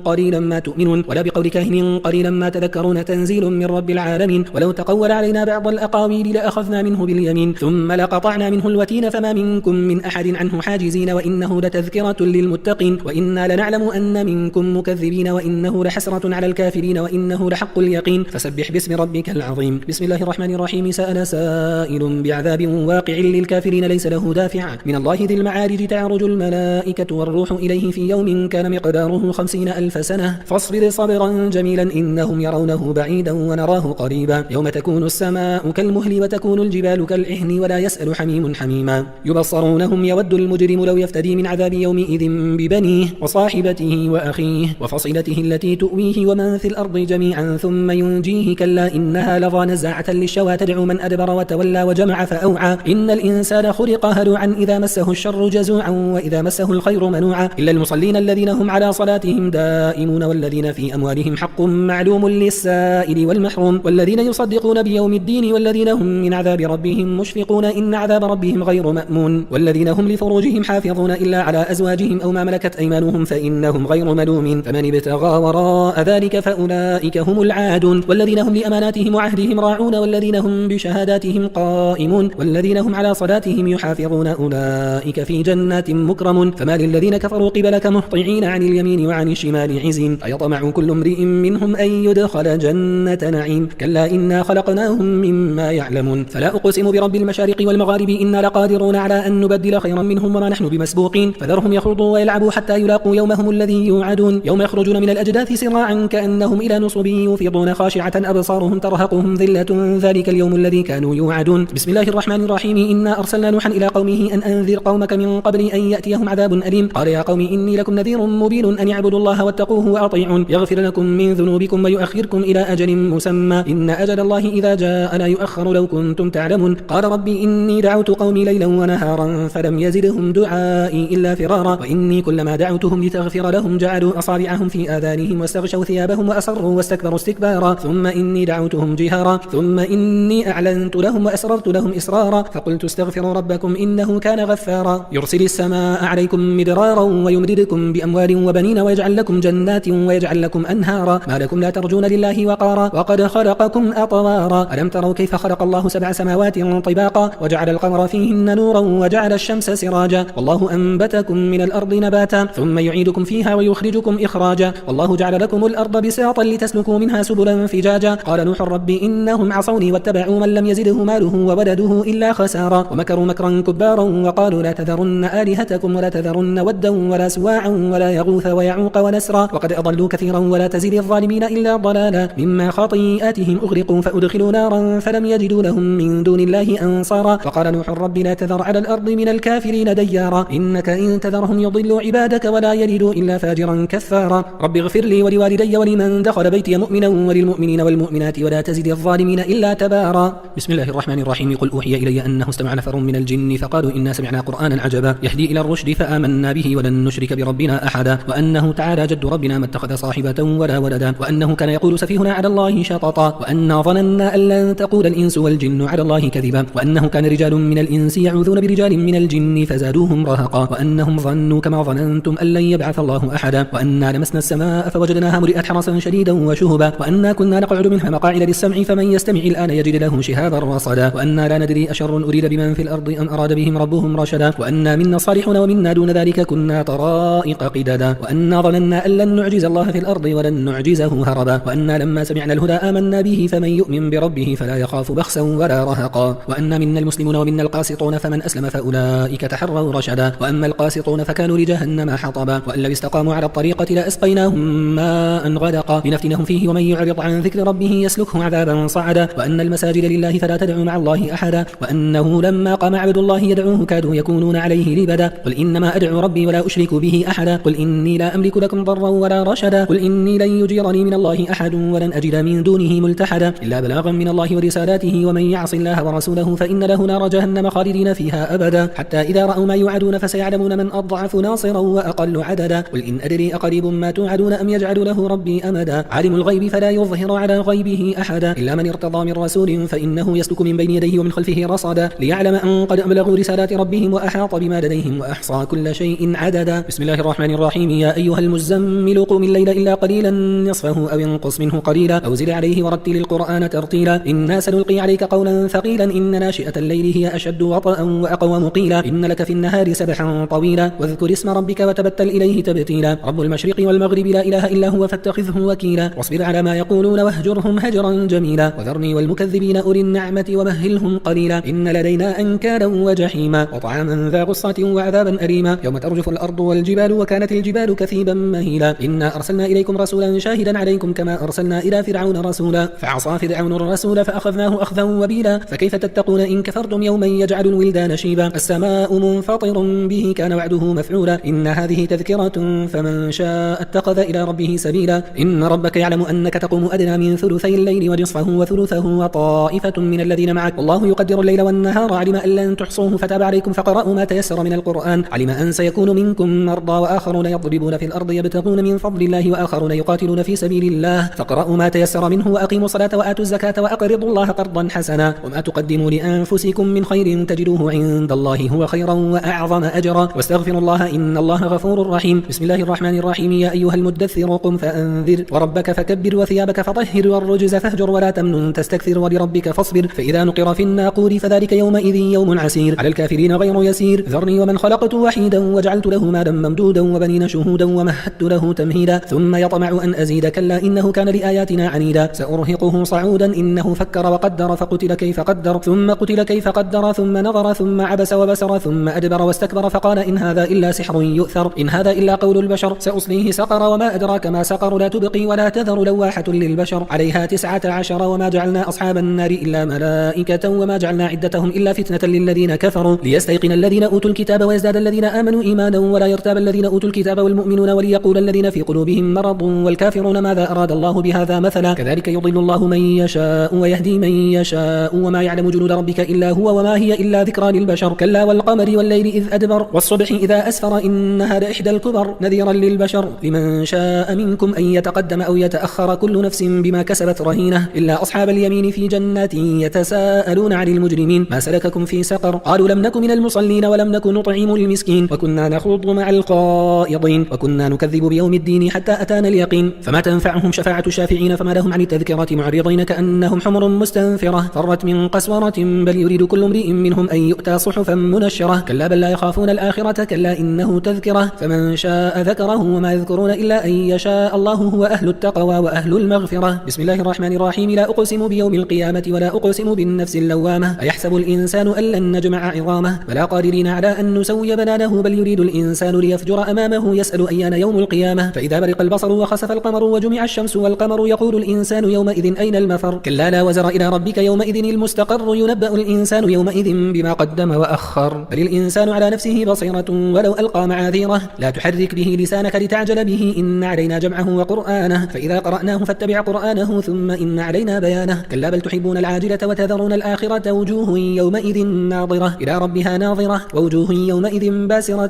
قليلا ما تؤمنون ولا بقول كاهن قليلا ما تذكرون تنزيل من رب العالمين ولو تقول علينا بعض الأقاويل لأخذنا منه باليمين ثم لقطعنا منه الوتين فما منكم من أحد عنه حاجزين وإنه لتذكرة للمتقين وإنا لنعلم أن منكم مكذبين وإنه لحسرة على الكافرين وإنه لحق اليقين فسبح باسم ربك العظيم بسم الله الرحمن الرحيم سأل سائل بعذاب واقع للكافرين ليس له دافع من الله ذي المعارج تعرج الملائكة والروح إليه في يوم كان مقداره 50,000 سنة فاصبر صبرا جميلا إنهم يرونه بعيدا ونراه قريبا يوم تكون السماء كالمهل وتكون الجبال كالعهن ولا يسأل حميم حميما يبصرونهم يود المجرم لو يفتدي من عذاب يومئذ ببنيه وصاحبته وأخيه وفصيلته التي تؤويه ومن في الأرض جميعا ثم ينجيه كلا إنها لظى نزاعة للشوى تدعو من أدبر وتولى وجمع فأوعى إن الإنسان خلق هلوعا إذا مسه الشر جزوعا وإذا مسه الخير منوعا إلا المصلين الذين هم على صلاتهم دائمون والذين في أموالهم حق معلوم للسائل والمحروم والذين يصدقون بيوم الدين والذين هم من عذاب ربهم مشفقون إن عذاب ربهم غير مأمون والذين هم لفروجهم حافظون إلا على أزواجهم أو ما ملكت أيمانهم فإنهم غير ملومين فمن ابتغى وراء ذلك فأولئك هم العادون والذين هم لأماناتهم وعهدهم راعون والذين هم بشهاداتهم قائمون والذين هم على صلاتهم يحافظون أولئك في جنات مكرمون فما للذين كفروا قبلك مهطعين عن اليمين وعن الشمال عزين أيطمع كل امرئ منهم أن يدخل جنة نعيم كلا إنا خلقناهم مما يعلمون فلا أقسم برب المشارق والمغارب إنا لقادرون على أن نبدل خيرا منهم وما نحن بمسبوقين فذرهم يخوضوا ويلعبوا حتى يلاقوا يومهم الذي يوعدون يوم يخرجون من الأجداث سراعا كأنهم إلى نصب يوفضون خاشعة أبصارهم ترهقهم ذلة ذلك اليوم الذي كانوا يوعدون بسم الله الرحمن الرحيم إنا أرسلنا نوحا إلى قومه أن أنذر قومك من قبل أن يأتيهم عذاب أليم قال يا قوم إني لكم نذير مبين أن اعبدوا الله واتقوه وأطيعون يغفر لكم من ذنوبكم ويؤخركم إلى أجل مسمى إن أجل الله إذا جاء لا يؤخر لو كنتم تعلمون قال ربي إني دعوت قومي ليلا ونهارا فلم يزدهم دعائي إلا فرارا وإني كلما دعوتهم لتغفر لهم جعلوا أصابعهم في آذانهم واستغشوا ثيابهم وأصروا واستكبروا استكبارا ثم إني دعوتهم جهارا ثم إني أعلنت لهم وأسررت لهم إسرارا فقلت استغفروا ربكم إنه كان غفارا يرسل السماء عليكم مدرارا ويمددكم بأموال وبنين ويجعل لكم جنات ويجعل لكم أنهارا ما لكم لا ترجون لله وقارا وقد خلقكم أطوارا ألم تروا كيف خلق الله 7 سماوات طباقا وجعل القمر فيهن نورا وجعل الشمس سراجا والله أنبتكم من الأرض نباتا ثم يعيدكم فيها ويخرجكم إخراجا والله جعل لكم الأرض بساطا لتسلكوا منها سبلا فجاجا قال نوح رب إنهم عصوني واتبعوا من لم يزده ماله وولده إلا خسارا ومكروا مكرا كبارا وقالوا لا تذرن آلهتكم ولا تذرن ودا ولا سواعا ولا يغوث ويعوق ونسرا وقد أضلوا كثيرا ولا تزيد الظالمين إلا ضلالا مما خطيئاتهم أغرقوا فأدخلوا نارا فلم يجدوا لهم من دون الله أنصارا وقال نوح رب لا تذر على الأرض من الكافرين ديارا إنك إن تذرهم يضلوا عبادك ولا يلدوا إلا فاجرا كفارا رب اغفر لي ولوالدي ولمن دخل بيتي مؤمنا وللمؤمنين والمؤمنات ولا تزد الظالمين إلا تبارا بسم الله الرحمن الرحيم قل أوحي إلي أنه استمع نفر من الجن فقالوا إنا سمعنا قرآنا عجبا يهدي إلى الرشد فآمنا به ولن نشرك بربنا أحدا وأنه تعالى جد ربنا ما اتخذ صاحبة ولا ولدا وأنه كان يقول سفيهنا على الله شططا وأنا ظننا أن لن تقول الإنس والجن على الله كذبا وأنه كان رجال من الإنس يعوذون برجال من الجن فزادوهم رهقا وأنهم ظنوا كما ظننتم أن لن يبعث الله أحدا وأنا لمسنا السماء فوجدناها ملئت حرسا شديدا وشهبا وأنا كنا نقعد منها مقاعد للسمع فمن يستمع الآن يجد له شهابا رصدا وأنا لا ندري أشر أريد بمن في الأرض أم أراد بهم ربهم رشدا وأنا منا الصالحون ومنا دون ذلك كنا طرائق قددا وأنا ظننا أن لن نعجز الله في الأرض ولن نعجزه هربا وأنا لما سمعنا الهدى آمنا به فمن يؤمن بربه فلا يخاف بخسا ولا رهقا وأنا منا المسلمون ومنا القاسطون فمن أسلم فأولئك تحروا رشدا وأما القاسطون فكانوا لجهنم حطبا وأن لو استقاموا على الطريقة لأسقيناهم ماء غدقا لنفتنهم فيه ومن يعرض عن ذكر ربه يسلكه عذابا صعدا وأن المساجد لله فلا تدعوا مع الله أحدا وأنه لما قام عبد الله يدعوه كادوا يكونون عليه لبدا قل إنما أدعو ربي ولا أشرك به أحدا قل إني لا أملك لكم ضرا ولا رشدا قل إني لن يجيرني من الله أحد ولن أجد من دونه ملتحدا إلا بلاغا من الله ورسالاته ومن يعص الله ورسوله فإن له نار جهنم خالدين فيها أبدا حتى إذا رأوا ما يوعدون فسيعلمون من أضعف ناصرا وأقل عددا قل إن أدري أقريب ما توعدون أم يجعل له ربي أمدا عالم الغيب فلا يظهر على غيبه أحدا إلا من ارتضى من رسول فإنه يسلك من بين يديه ومن خلفه رصدا ليعلم أن قد أبلغوا رسالات ربهم وأحاط بما لديهم وأحصى كل شيء عددا. بسم الله الرحمن الرحيم. يا أيها المزمل قم الليل إلا قليلا نصفه أو انقص منه قليلا أو زد عليه ورتل القرآن ترتيلا إنا سنلقي عليك قولا ثقيلا إن ناشئة الليل هي أشد وطئا وأقوم قيلا إن لك في النهار سبحا طويلا واذكر اسم ربك وتبتل إليه تبتيلا رب المشرق والمغرب لا إله إلا هو فاتخذه وكيلا واصبر على ما يقولون واهجرهم هجرا جميلا وذرني والمكذبين أولي النعمة ومهلهم قليلا إن لدينا أنكالا وجحيما وطعاما ذا غصة وعذابا أليما يوم ترجف الأرض والجبال وكانت الجبال كثيبا مهيلا إنا أرسلنا إليكم رسولا شاهدا عليكم كما أرسلنا إلى فرعون رسولا فعصى فرعون الرسول فأخذناه أخذا وبيلا فكيف تتقون إن كفرتم يوما يجعل الولدان شيبا السماء منفطر به كان وعده مفعولا إن هذه تذكرة فمن شاء اتخذ إلى ربه سبيلا إن ربك يعلم أنك تقوم أدنى من ثلثي الليل ونصفه وثلثه وطائفة من الذين معك والله يقدر الليل والنهار علم أن لن تحصوه فتاب عليكم فقرأوا ما تيسر من القرآن علم أن سيكون منكم مرضى وآخرون يضربون في الأرض يبتغون من فضل الله وآخرون يقاتلون في سبيل الله فقرأوا ما تيسر منه وأقيموا الصلاة وآتوا الزكاة وأقرضوا الله قرضا حسنا وما تقدموا لأنفسكم من خير تجدوه عند الله هو خيرا وأعظم أجرا واستغفروا الله إن الله غفور رحيم. بسم الله الرحمن الرحيم. يا أيها المدثر قم فأنذر وربك فكبر وثيابك فطهر والرجز فاهجر ولا تمنن تستكثر ولربك فاصبر فإذا نقر في الناقور فذلك يومئذ يوم عسير على الكافرين غير يسير ذرني ومن خلقت وحيدا وجعلت له مالا ممدودا وبنين شهودا ومهدت له تمهيدا ثم يطمع أن أزيد كلا إنه كان لآياتنا عنيدا سأرهقه صعودا إنه فكر وقدر فقتل كيف قدر ثم قتل كيف قدر ثم نظر ثم عبس وبسر ثم أدبر واستكبر فقال إن هذا إلا سحر يؤثر إن هذا إلا قول البشر سأصليه سقر وما أدراك ما سقر لا تبقي ولا تذر لواحة للبشر عليها 19 وما جعلنا أصحاب النار إلا ملائكة وما جعلنا عدتهم إلا فتنة للذين كفروا ليستيقن الذين أوتوا الكتاب ويزداد الذين آمنوا إيمانا ولا يرتاب الذين أوتوا الكتاب والمؤمنون وليقول الذين في قلوبهم مرض والكافرون ماذا أراد الله بهذا مثلا كذلك يضل الله من يشاء ويهدي من يشاء وما يعلم جنود ربك إلا هو وما هي إلا ذكرى للبشر كلا والقمر والليل إذ أدبر والصبح إذا أسفر إنها لإحدى الكبر نذيرا للبشر لمن شاء منكم أن يتقدم أو يتأخر كل نفس بما كسبت رهينة إلا أصحاب اليمين في جنات يتساءلون عن المجرمين ما سلككم في سقر قالوا لم نك من المصلين ولم نك نطعم المسكين وكنا نخوض مع الخائضين وكنا نكذب بيوم الدين حتى أتانا اليقين فما تنفعهم شفاعة الشافعين فما لهم عن التذكرة معرضين كأنهم حمر مستنفرة فرت من قسورة بل يريد كل امرئ منهم أن يؤتى صحفا منشرة كلا بل لا يخافون الآخرة كلا إنه تذكرة فمن شاء ذكره وما يذكرون إلا أن يشاء الله هو أهل التقوى وأهل المغفرة. بسم الله الرحمن الرحيم. لا أقسم بيوم القيامة ولا أقسم بالنفس اللوامة أيحسب الإنسان أن لن نجمع عظامه بلا قادرين على أن نسوي بنانه بل يريد الإنسان ليفجر أمامه يسأل أيان يوم القيامة فإذا برق البصر وخسف القمر وجمع الشمس والقمر يقول الإنسان يومئذ أين المفر كلا لا وزر إلى ربك يومئذ المستقر ينبأ الإنسان يومئذ بما قدم وأخر بل الإنسان على نفسه بصيرة ولو ألقى معاذيره لا تحرك به لسانك لتعجل به إن علينا جمعه وقرآنه فإذا قرأناه فاتبع قرآنه ثم إن علينا بيانه كلا بل تحبون العاجلة وتذرون الآخرة وجوه يومئذ ناظرة إلى ربها ناظرة ووجوه يومئذ باسرة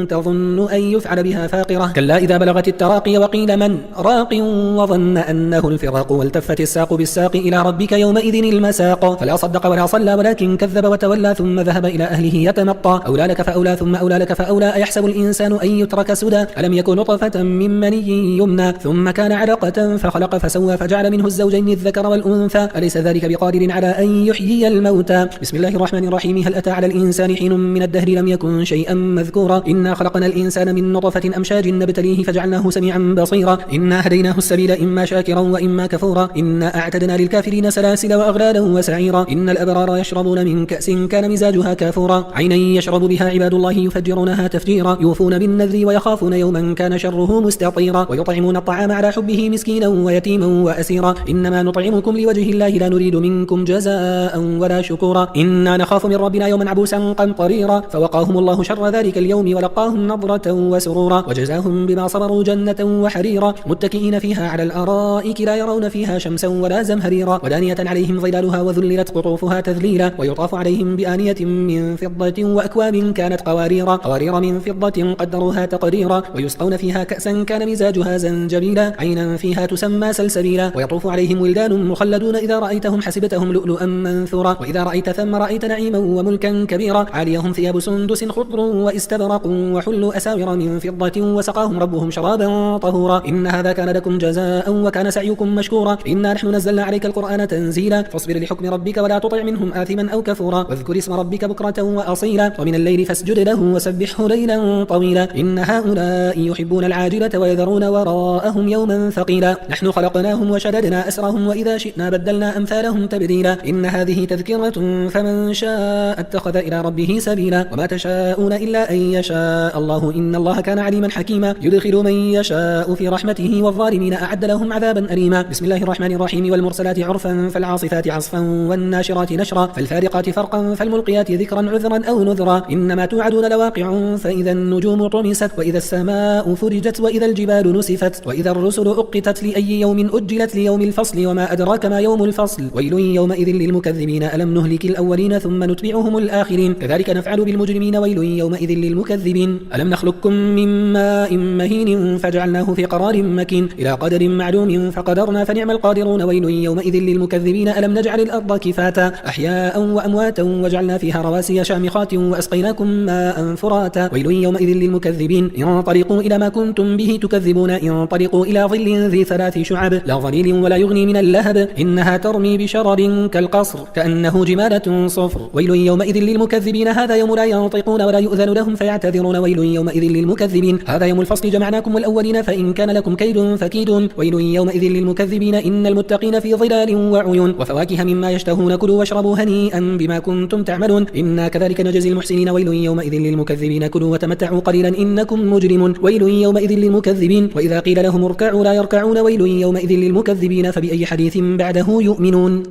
تظن أن يفعل بها فاقرة كلا إذا بلغت التراقي وقيل من راق وظن أنه الفراق والتفت الساق بالساق إلى ربك يومئذ المساق فلا صدق ولا صلى ولكن كذب وتولى ثم ذهب إلى أهله يتمطى أولى لك فأولى ثم أولى لك فأولى أيحسب الإنسان أن يترك سدى ألم يكن نطفة من مني يمنى ثم كان علقة فخلق فسوى فجعل منه الزوجين الذكر والأنثى أليس ذلك بقادر على أن يحيي الموتى بسم الله الرحمن الرحيم. هل أتى على الإنسان حين من الدهر لم يكن شيئا مذكورا إنا خلقنا الإنسان من نطفة أمشاج نبتليه فجعلناه سميعا بصيرا إنا هديناه السبيل إما شاكرا وإما كفورا إنا أعتدنا للكافرين سلاسل وأغلالا وسعيرا إن الأبرار يشربون من كأس كان مزاجها كافورا عينا يشرب بها عباد الله يفجرونها تفجيرا يوفون بالنذر ويخافون يوما كان شره مستطيرا ويطعمون الطعام على حبه مسكينا ويتيما وأسيرا إنما نطعمكم لوجه الله لا نريد منكم جزاء ولا شكورا إنا نخاف من ربنا يوما عبوسا قمطريرا فوقاهم الله شر ذلك اليوم ولقاهم نضرة وسرورا وجزاهم بما صبروا جنة وحريرا متكئين فيها على الأرائك لا يرون فيها شمسا ولا زمهريرا ودانية عليهم ظلالها وذللت قطوفها تذليلا ويطاف عليهم بآنية من فضة وأكواب كانت قوارير من فضة قدروها تقديرا ويسقون فيها كأسا كان مزاجها زنجبيلا عينا فيها تسمى سلسبيلا ويطوف عليهم ولدان مخلدون إذا رأيتهم حسبتهم لؤلؤا منثورا وإذا رأيت ثم رأيت نعيما وملكا كبيرا عاليهم ثياب سندس خضر واستبرق وحلوا أساور من فضة وسقاهم ربهم شرابا طهورا إن هذا كان لكم جزاء وكان سعيكم مشكورا إنا نحن نزلنا عليك القرآن تنزيلا فاصبر لحكم ربك ولا تطع منهم آثما أو كفورا واذكر اسم ربك بكرة وأصيلا ومن الليل فاسجد له وسبحه ليلا طويلا إن هؤلاء يحبون العاجلة ويذرون وراءهم يوما ثقيلا نحن خلقناهم وشددنا أسرهم وإذا شئنا بدلنا أمثالهم تبديلا إن هذه تذكرة فمن شاء اتخذ إلى ربه سبيلا وما تشاءون إلا أن يشاء الله إن الله كان عليما حكيما يدخل من يشاء في رحمته والظالمين أعد لهم عذابا أليما بسم الله الرحمن الرحيم والمرسلات عرفا فالعاصفات عصفا والناشرات نشرا فالفارقات فرقا فالملقيات ذكرا عذرا أو نذرا إنما توعدون لواقع فإذا النجوم طمست وإذا السماء فرجت وإذا الجبال نسفت وإذا الرسل أقتت لأي يوم أجلت ليوم الفصل وما أدراك ما يوم الفصل ويل يومئذ للمكذبين ألم نهلك الأولين ثم نتبعهم الآخرين كذلك نفعل بالمجرمين ويل يومئذ للمكذبين ألم نخلقكم من ماء مهين فجعلناه في قرار مكين إلى قدر معلوم فقدرنا فنعم القادرون ويل يومئذ للمكذبين ألم نجعل الأرض كفاتا أحياء وأمواتا وجعلنا فيها رواسي شامخات وأسقيناكم ماء فراتا ويل يومئذ للمكذبين انطلقوا إلى ما كنتم به تكذبون انطلقوا إلى ظل ذي 3 شعب لا ظليل ولا يغني من اللهب إنها ترمي بشرر كالقصر كأنه جمالة صفر ويل يومئذ للمكذبين هذا يوم لا ينطقون ولا يؤذن لهم فيعتذرون ويل يومئذ للمكذبين هذا يوم الفصل جمعناكم والأولين فإن كان لكم كيد فكيدون ويل يومئذ للمكذبين إن المتقين في ظلال وعيون وفواكه مما يشتهون كلوا واشربوا هنيئا بما كنتم تعملون إنا كذلك نجزي المحسنين ويل يومئذ للمكذبين كلوا وتمتعوا قليلا إنكم مجرمون ويل يومئذ للمكذبين وإذا قيل لهم اركعوا لا يركعون ويل يومئذ للمكذبين فبأي حديث بعده يؤمنون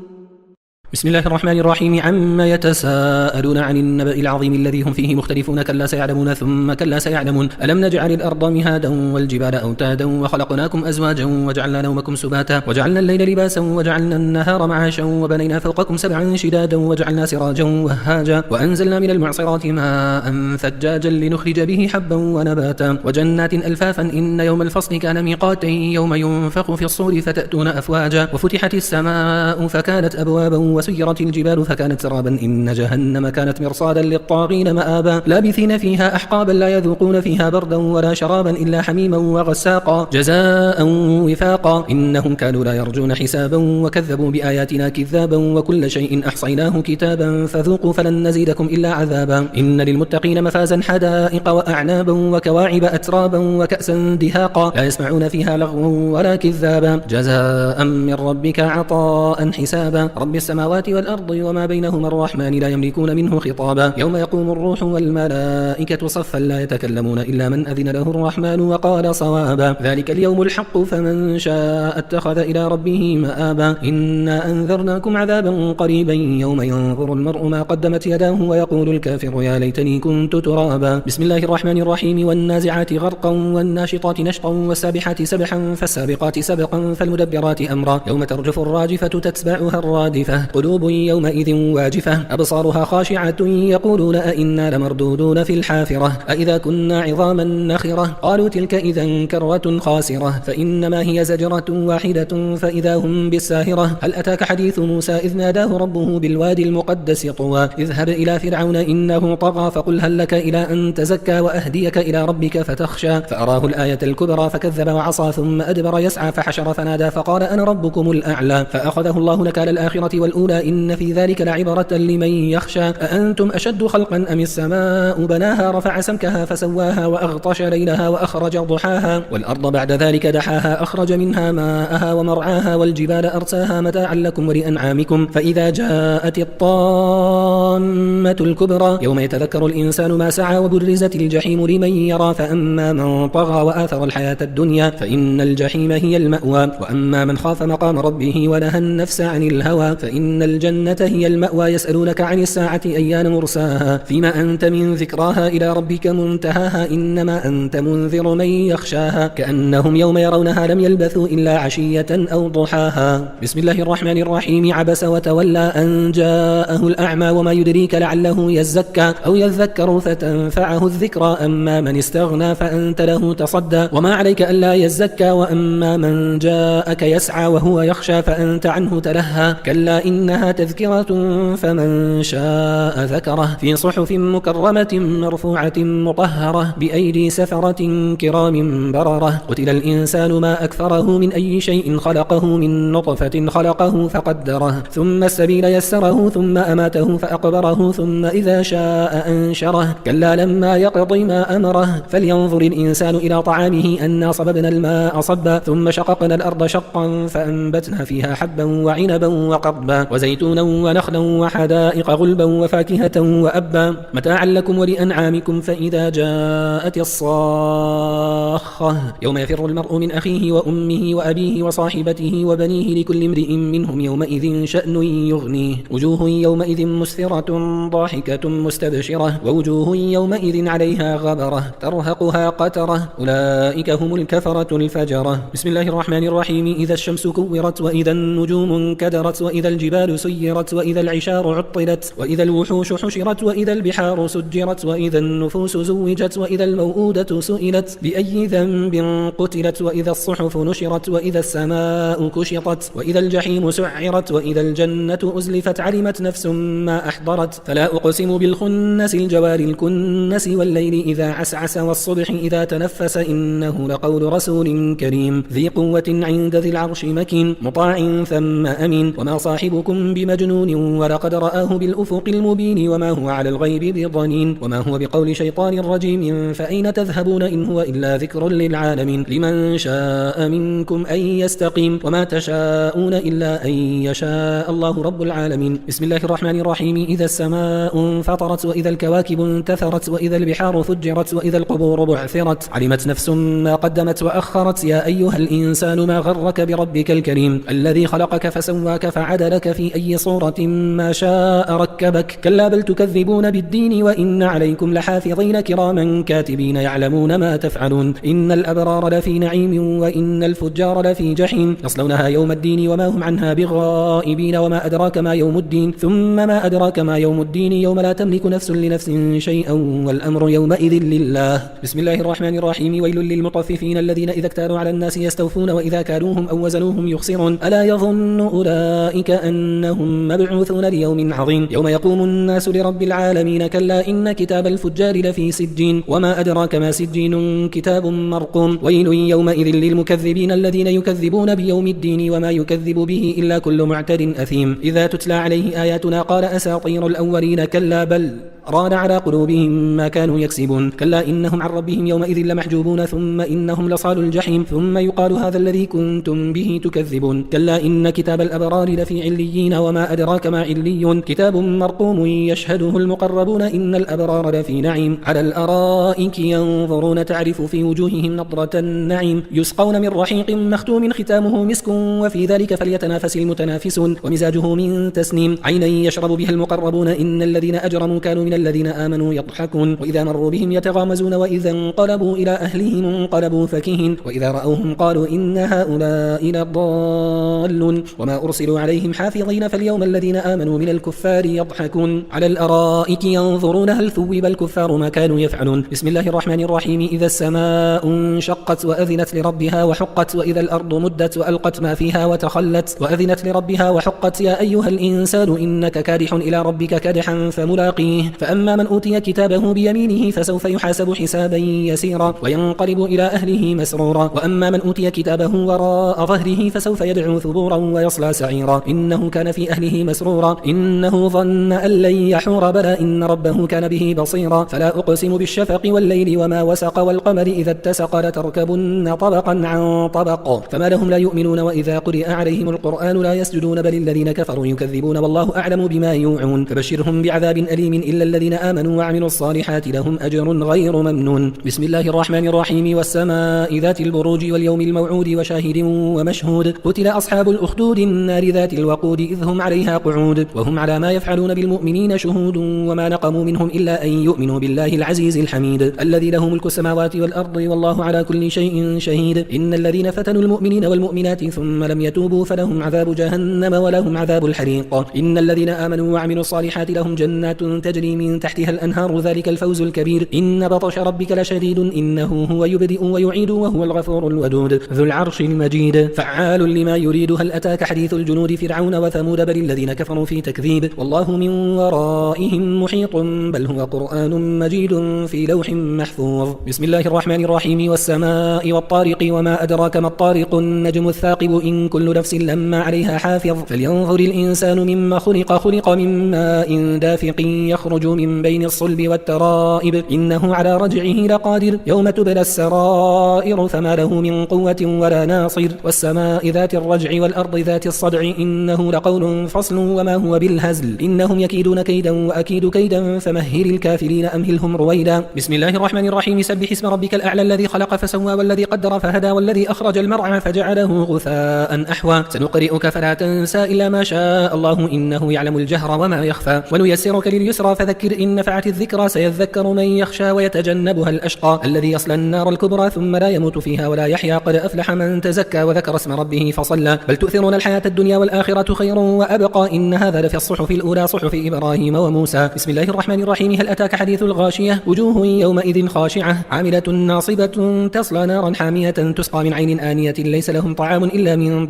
بسم الله الرحمن الرحيم عما يتساءلون عن النبأ العظيم الذي هم فيه مختلفون كلا سيعلمون ثم كلا سيعلمون ألم نجعل الأرض مهادا والجبال أوتادا وخلقناكم أزواجا وجعلنا نومكم سباتا وجعلنا الليل لباسا وجعلنا النهار معاشا وبنينا فوقكم 7 شدادا وجعلنا سراجا وهاجا وأنزلنا من المعصرات ماء ثجاجا لنخرج به حبا ونباتا وجنات ألفافا إن يوم الفصل كان ميقاتا يوم ينفخ في الصور فتأتون أفواجا وفتحت السماء فكانت أبوابا وسيرت الجبال فكانت سرابا إن جهنم كانت مرصادا للطاغين مآبا لابثين فيها أحقابا لا يذوقون فيها بردا ولا شرابا إلا حميما وغساقا جزاء وفاقا إنهم كانوا لا يرجون حسابا وكذبوا بآياتنا كذابا وكل شيء أحصيناه كتابا فذوقوا فلن نزيدكم إلا عذابا إن للمتقين مفازا حدائق وأعنابا وكواعب أترابا وكأسا دهاقا لا يسمعون فيها لغوا ولا كذابا جزاء من ربك عطاء حسابا رب السماوات والأرض وما بينهما الرحمن لا يملكون منه خطابا يوم يقوم الروح والملائكة صفا لا يتكلمون إلا من أذن له الرحمن وقال صوابا ذلك اليوم الحق فمن شاء اتخذ إلى ربه مآبا إنا أنذرناكم عذابا قريبا يوم ينظر المرء ما قدمت يداه ويقول الكافر يا ليتني كنت ترابا بسم الله الرحمن الرحيم والنازعات غرقا والناشطات نشطا والسابحات سبحا فالسابقات سبقا فالمدبرات أمرا يوم ترجف الراجفة تتبعها الرادفة قلوب يومئذ واجفة أبصارها خاشعة يقولون أئنا لمردودون في الحافرة أئذا كنا عظاما نخرة قالوا تلك إذا كرة خاسرة فإنما هي زجرة واحدة فإذا هم بالساهرة هل أتاك حديث موسى إذ ناداه ربه بالوادي المقدس طوى اذهب إلى فرعون إنه طغى فقل هل لك إلى أن تزكى وأهديك إلى ربك فتخشى فأراه الآية الكبرى فكذب وعصى ثم أدبر يسعى فحشر فنادى فقال أنا ربكم الأعلى فأخذه الله نكال الآخرة والأولى إن في ذلك لعبرة لمن يخشى أأنتم أشد خلقا أم السماء بناها رفع سمكها فسواها وأغطش ليلها وأخرج ضحاها والأرض بعد ذلك دحاها أخرج منها ماءها ومرعاها والجبال أرساها متاعا لكم ولأنعامكم فإذا جاءت الطامة الكبرى يوم يتذكر الإنسان ما سعى وبرزت الجحيم لمن يرى فأما من طغى وآثر الحياة الدنيا فإن الجحيم هي المأوى وأما من خاف مقام ربه ونهى النفس عن الهوى فإن الجنة هي المأوى يسألونك عن الساعة أيان مرساها فيما أنت من ذكراها إلى ربك منتهاها إنما أنت منذر من يخشاها كأنهم يوم يرونها لم يلبثوا إلا عشية أو ضحاها بسم الله الرحمن الرحيم عبس وتولى أن جاءه الأعمى وما يدريك لعله يزكى أو يذكر فتنفعه الذكرى أما من استغنى فأنت له تصدى وما عليك ألا يزكى وأما من جاءك يسعى وهو يخشى فأنت عنه تلهى كلا إن إنها تذكرة فمن شاء ذكره في صحف مكرمة مرفوعة مطهرة بأيدي سفرة كرام بررة. قتل الإنسان ما أكفره من أي شيء خلقه من نطفة خلقه فقدره ثم السبيل يسره ثم أماته فأقبره ثم إذا شاء أنشره كلا لما يقض ما أمره فلينظر الإنسان إلى طعامه أنا صببنا الماء صبا ثم شققنا الأرض شقا فأنبتنا فيها حبا وعنبا وقضبا وزيتونا ونخلا وحدائق غلبا وفاكهة وأبا متاعا لكم ولأنعامكم فإذا جاءت الصاخة يوم يفر المرء من أخيه وأمه وأبيه وصاحبته وبنيه لكل امرئ منهم يومئذ شأن يغنيه وجوه يومئذ مسفرة ضاحكة مستبشرة ووجوه يومئذ عليها غبرة ترهقها قترة أولئك هم الكفرة الفجرة. بسم الله الرحمن الرحيم إذا الشمس كورت وإذا النجوم انكدرت وإذا الجبال سيرت وإذا العشار عطلت وإذا الوحوش حشرت وإذا البحار سجرت وإذا النفوس زوجت وإذا الموءودة سئلت بأي ذنب قتلت وإذا الصحف نشرت وإذا السماء كشطت وإذا الجحيم سعرت وإذا الجنة أزلفت علمت نفس ما أحضرت فلا أقسم بالخنس الجوار الكنس والليل إذا عسعس والصبح إذا تنفس إنه لقول رسول كريم ذي قوة عند ذي العرش مكين مطاع ثم أمين وما صاحبكم بمجنون ولقد رآه بالأفق المبين وما هو على الغيب بضنين وما هو بقول شيطان رجيم فأين تذهبون إن هو إلا ذكر للعالمين لمن شاء منكم أن يستقيم وما تشاءون إلا أن يشاء الله رب العالمين. بسم الله الرحمن الرحيم إذا السماء انفطرت وإذا الكواكب انتثرت وإذا البحار فجرت وإذا القبور بعثرت علمت نفس ما قدمت وأخرت يا أيها الإنسان ما غرك بربك الكريم الذي خلقك فسواك فعدلك في أي صورة ما شاء ركبك كلا بل تكذبون بالدين وإن عليكم لحافظين كراما كاتبين يعلمون ما تفعلون إن الأبرار لفي نعيم وإن الفجار لفي جحيم يصلونها يوم الدين وما هم عنها بغائبين وما أدراك ما يوم الدين ثم ما أدراك ما يوم الدين يوم لا تملك نفس لنفس شيئا والأمر يومئذ لله. بسم الله الرحمن الرحيم ويل للمطففين الذين إذا اكتالوا على الناس يستوفون وإذا كالوهم أو وزنوهم يخسرون ألا يظن أولئك أنهم مبعوثون ليوم عظيم يوم يقوم الناس لرب العالمين كلا إن كتاب الفجار لفي سجين وما أدراك ما سجين كتاب مرقوم ويل يومئذ للمكذبين الذين يكذبون بيوم الدين وما يكذب به إلا كل معتد أثيم إذا تتلى عليه آياتنا قال أساطير الأولين كلا بل ران على قلوبهم ما كانوا يكسبون كلا إنهم عن ربهم يومئذ لمحجوبون ثم إنهم لصال الجحيم ثم يقال هذا الذي كنتم به تكذبون كلا إن كتاب الأبرار لفي عليين وما أدراك ما عليون كتاب مرقوم يشهده المقربون إن الأبرار لفي نعيم على الأرائك ينظرون تعرف في وجوههم نضرة النعيم يسقون من رحيق مختوم ختامه مسك وفي ذلك فليتنافس المتنافسون ومزاجه من تسنيم عينا يشرب بها المقربون إن الذين أجرموا كانوا من الذين آمنوا يضحكون وإذا مروا بهم يتغامزون وإذا انقلبوا إلى أهلهم انقلبوا فكهين وإذا رأوهم قالوا إن هؤلاء لضالون وما أرسلوا عليهم حافظين فاليوم الذين آمنوا من الكفار يضحكون على الأرائك ينظرون هل ثوب الكفار ما كانوا يفعلون. بسم الله الرحمن الرحيم إذا السماء انشقت وأذنت لربها وحقت وإذا الأرض مدت وألقت ما فيها وتخلت وأذنت لربها وحقت يا أيها الإنسان إنك كادح إلى ربك كدحا فملاقيه فأما من أوتي كتابه بيمينه فسوف يحاسب حسابا يسيرا وينقلب إلى أهله مسرورا وأما من أوتي كتابه وراء ظهره فسوف يدعو ثبورا ويصلى سعيرا إنه كان في أهله مسرورا إنه ظن أن لن يحور بلى إن ربه كان به بصيرا فلا أقسم بالشفق والليل وما وسق والقمر إذا اتسق لتركبن طبقا عن طبق فما لهم لا يؤمنون وإذا قرئ عليهم القرآن لا يسجدون بل الذين كفروا يكذبون والله أعلم بما يوعون فبشرهم بعذاب أليم إلا الذين آمنوا وعملوا الصالحات لهم أجر غير ممنون. بسم الله الرحمن الرحيم والسماء ذات البروج واليوم الموعود وشاهد ومشهود قتل أصحاب الأخدود النار ذات الوقود إذ هم عليها قعود وهم على ما يفعلون بالمؤمنين شهود وما نقموا منهم إلا أن يؤمنوا بالله العزيز الحميد الذي له ملك السماوات والأرض والله على كل شيء شهيد إن الذين فتنوا المؤمنين والمؤمنات ثم لم يتوبوا فلهم عذاب جهنم ولهم عذاب الحريق إن الذين آمنوا وعملوا الصالحات لهم جنات تجري من تحتها الأنهار ذلك الفوز الكبير إن بطش ربك لشديد إنه هو يبدئ ويعيد وهو الغفور الودود ذو العرش المجيد فعال لما يريد هل أتاك حديث الجنود فرعون وثمود بل الذين كفروا في تكذيب والله من ورائهم محيط بل هو قرآن مجيد في لوح محفوظ. بسم الله الرحمن الرحيم والسماء والطارق وما أدراك ما الطارق النجم الثاقب إن كل نفس لما عليها حافظ فلينظر الإنسان مما خلق من ماء دافق يخرج من بين الصلب والترائب إنه على رجعه لقادر يوم تبلى السرائر فما له من قوة ولا ناصر والسماء ذات الرجع والأرض ذات الصدع إنه لقول فصل وما هو بالهزل إنهم يكيدون كيدا وأكيد كيدا فمهل الكافرين أمهلهم رويدا. بسم الله الرحمن الرحيم سبح اسم ربك الأعلى الذي خلق فسوى والذي قدر فهدى والذي أخرج المرعى فجعله غثاء أحوى سنقرئك فلا تنسى إلا ما شاء الله إنه يعلم الجهر وما يخفى ونيسرك لليسرى فذكر إن نفعت الذكرى سيذكر من يخشى ويتجنبها الأشقى الذي يصلى النار الكبرى ثم لا يموت فيها ولا يحيا قد أفلح من تزكى وذكر اسم ربه فصلى بل تؤثرون الحياة الدنيا والآخرة خير وأبقى إن هذا لفي الصحف الأولى صحف إبراهيم وموسى. بسم الله الرحمن الرحيم هل أتاك حديث الغاشية وجوه يومئذ خاشعة عاملة ناصبة تصلى نارا حامية تسقى من عين آنية ليس لهم طعام إلا من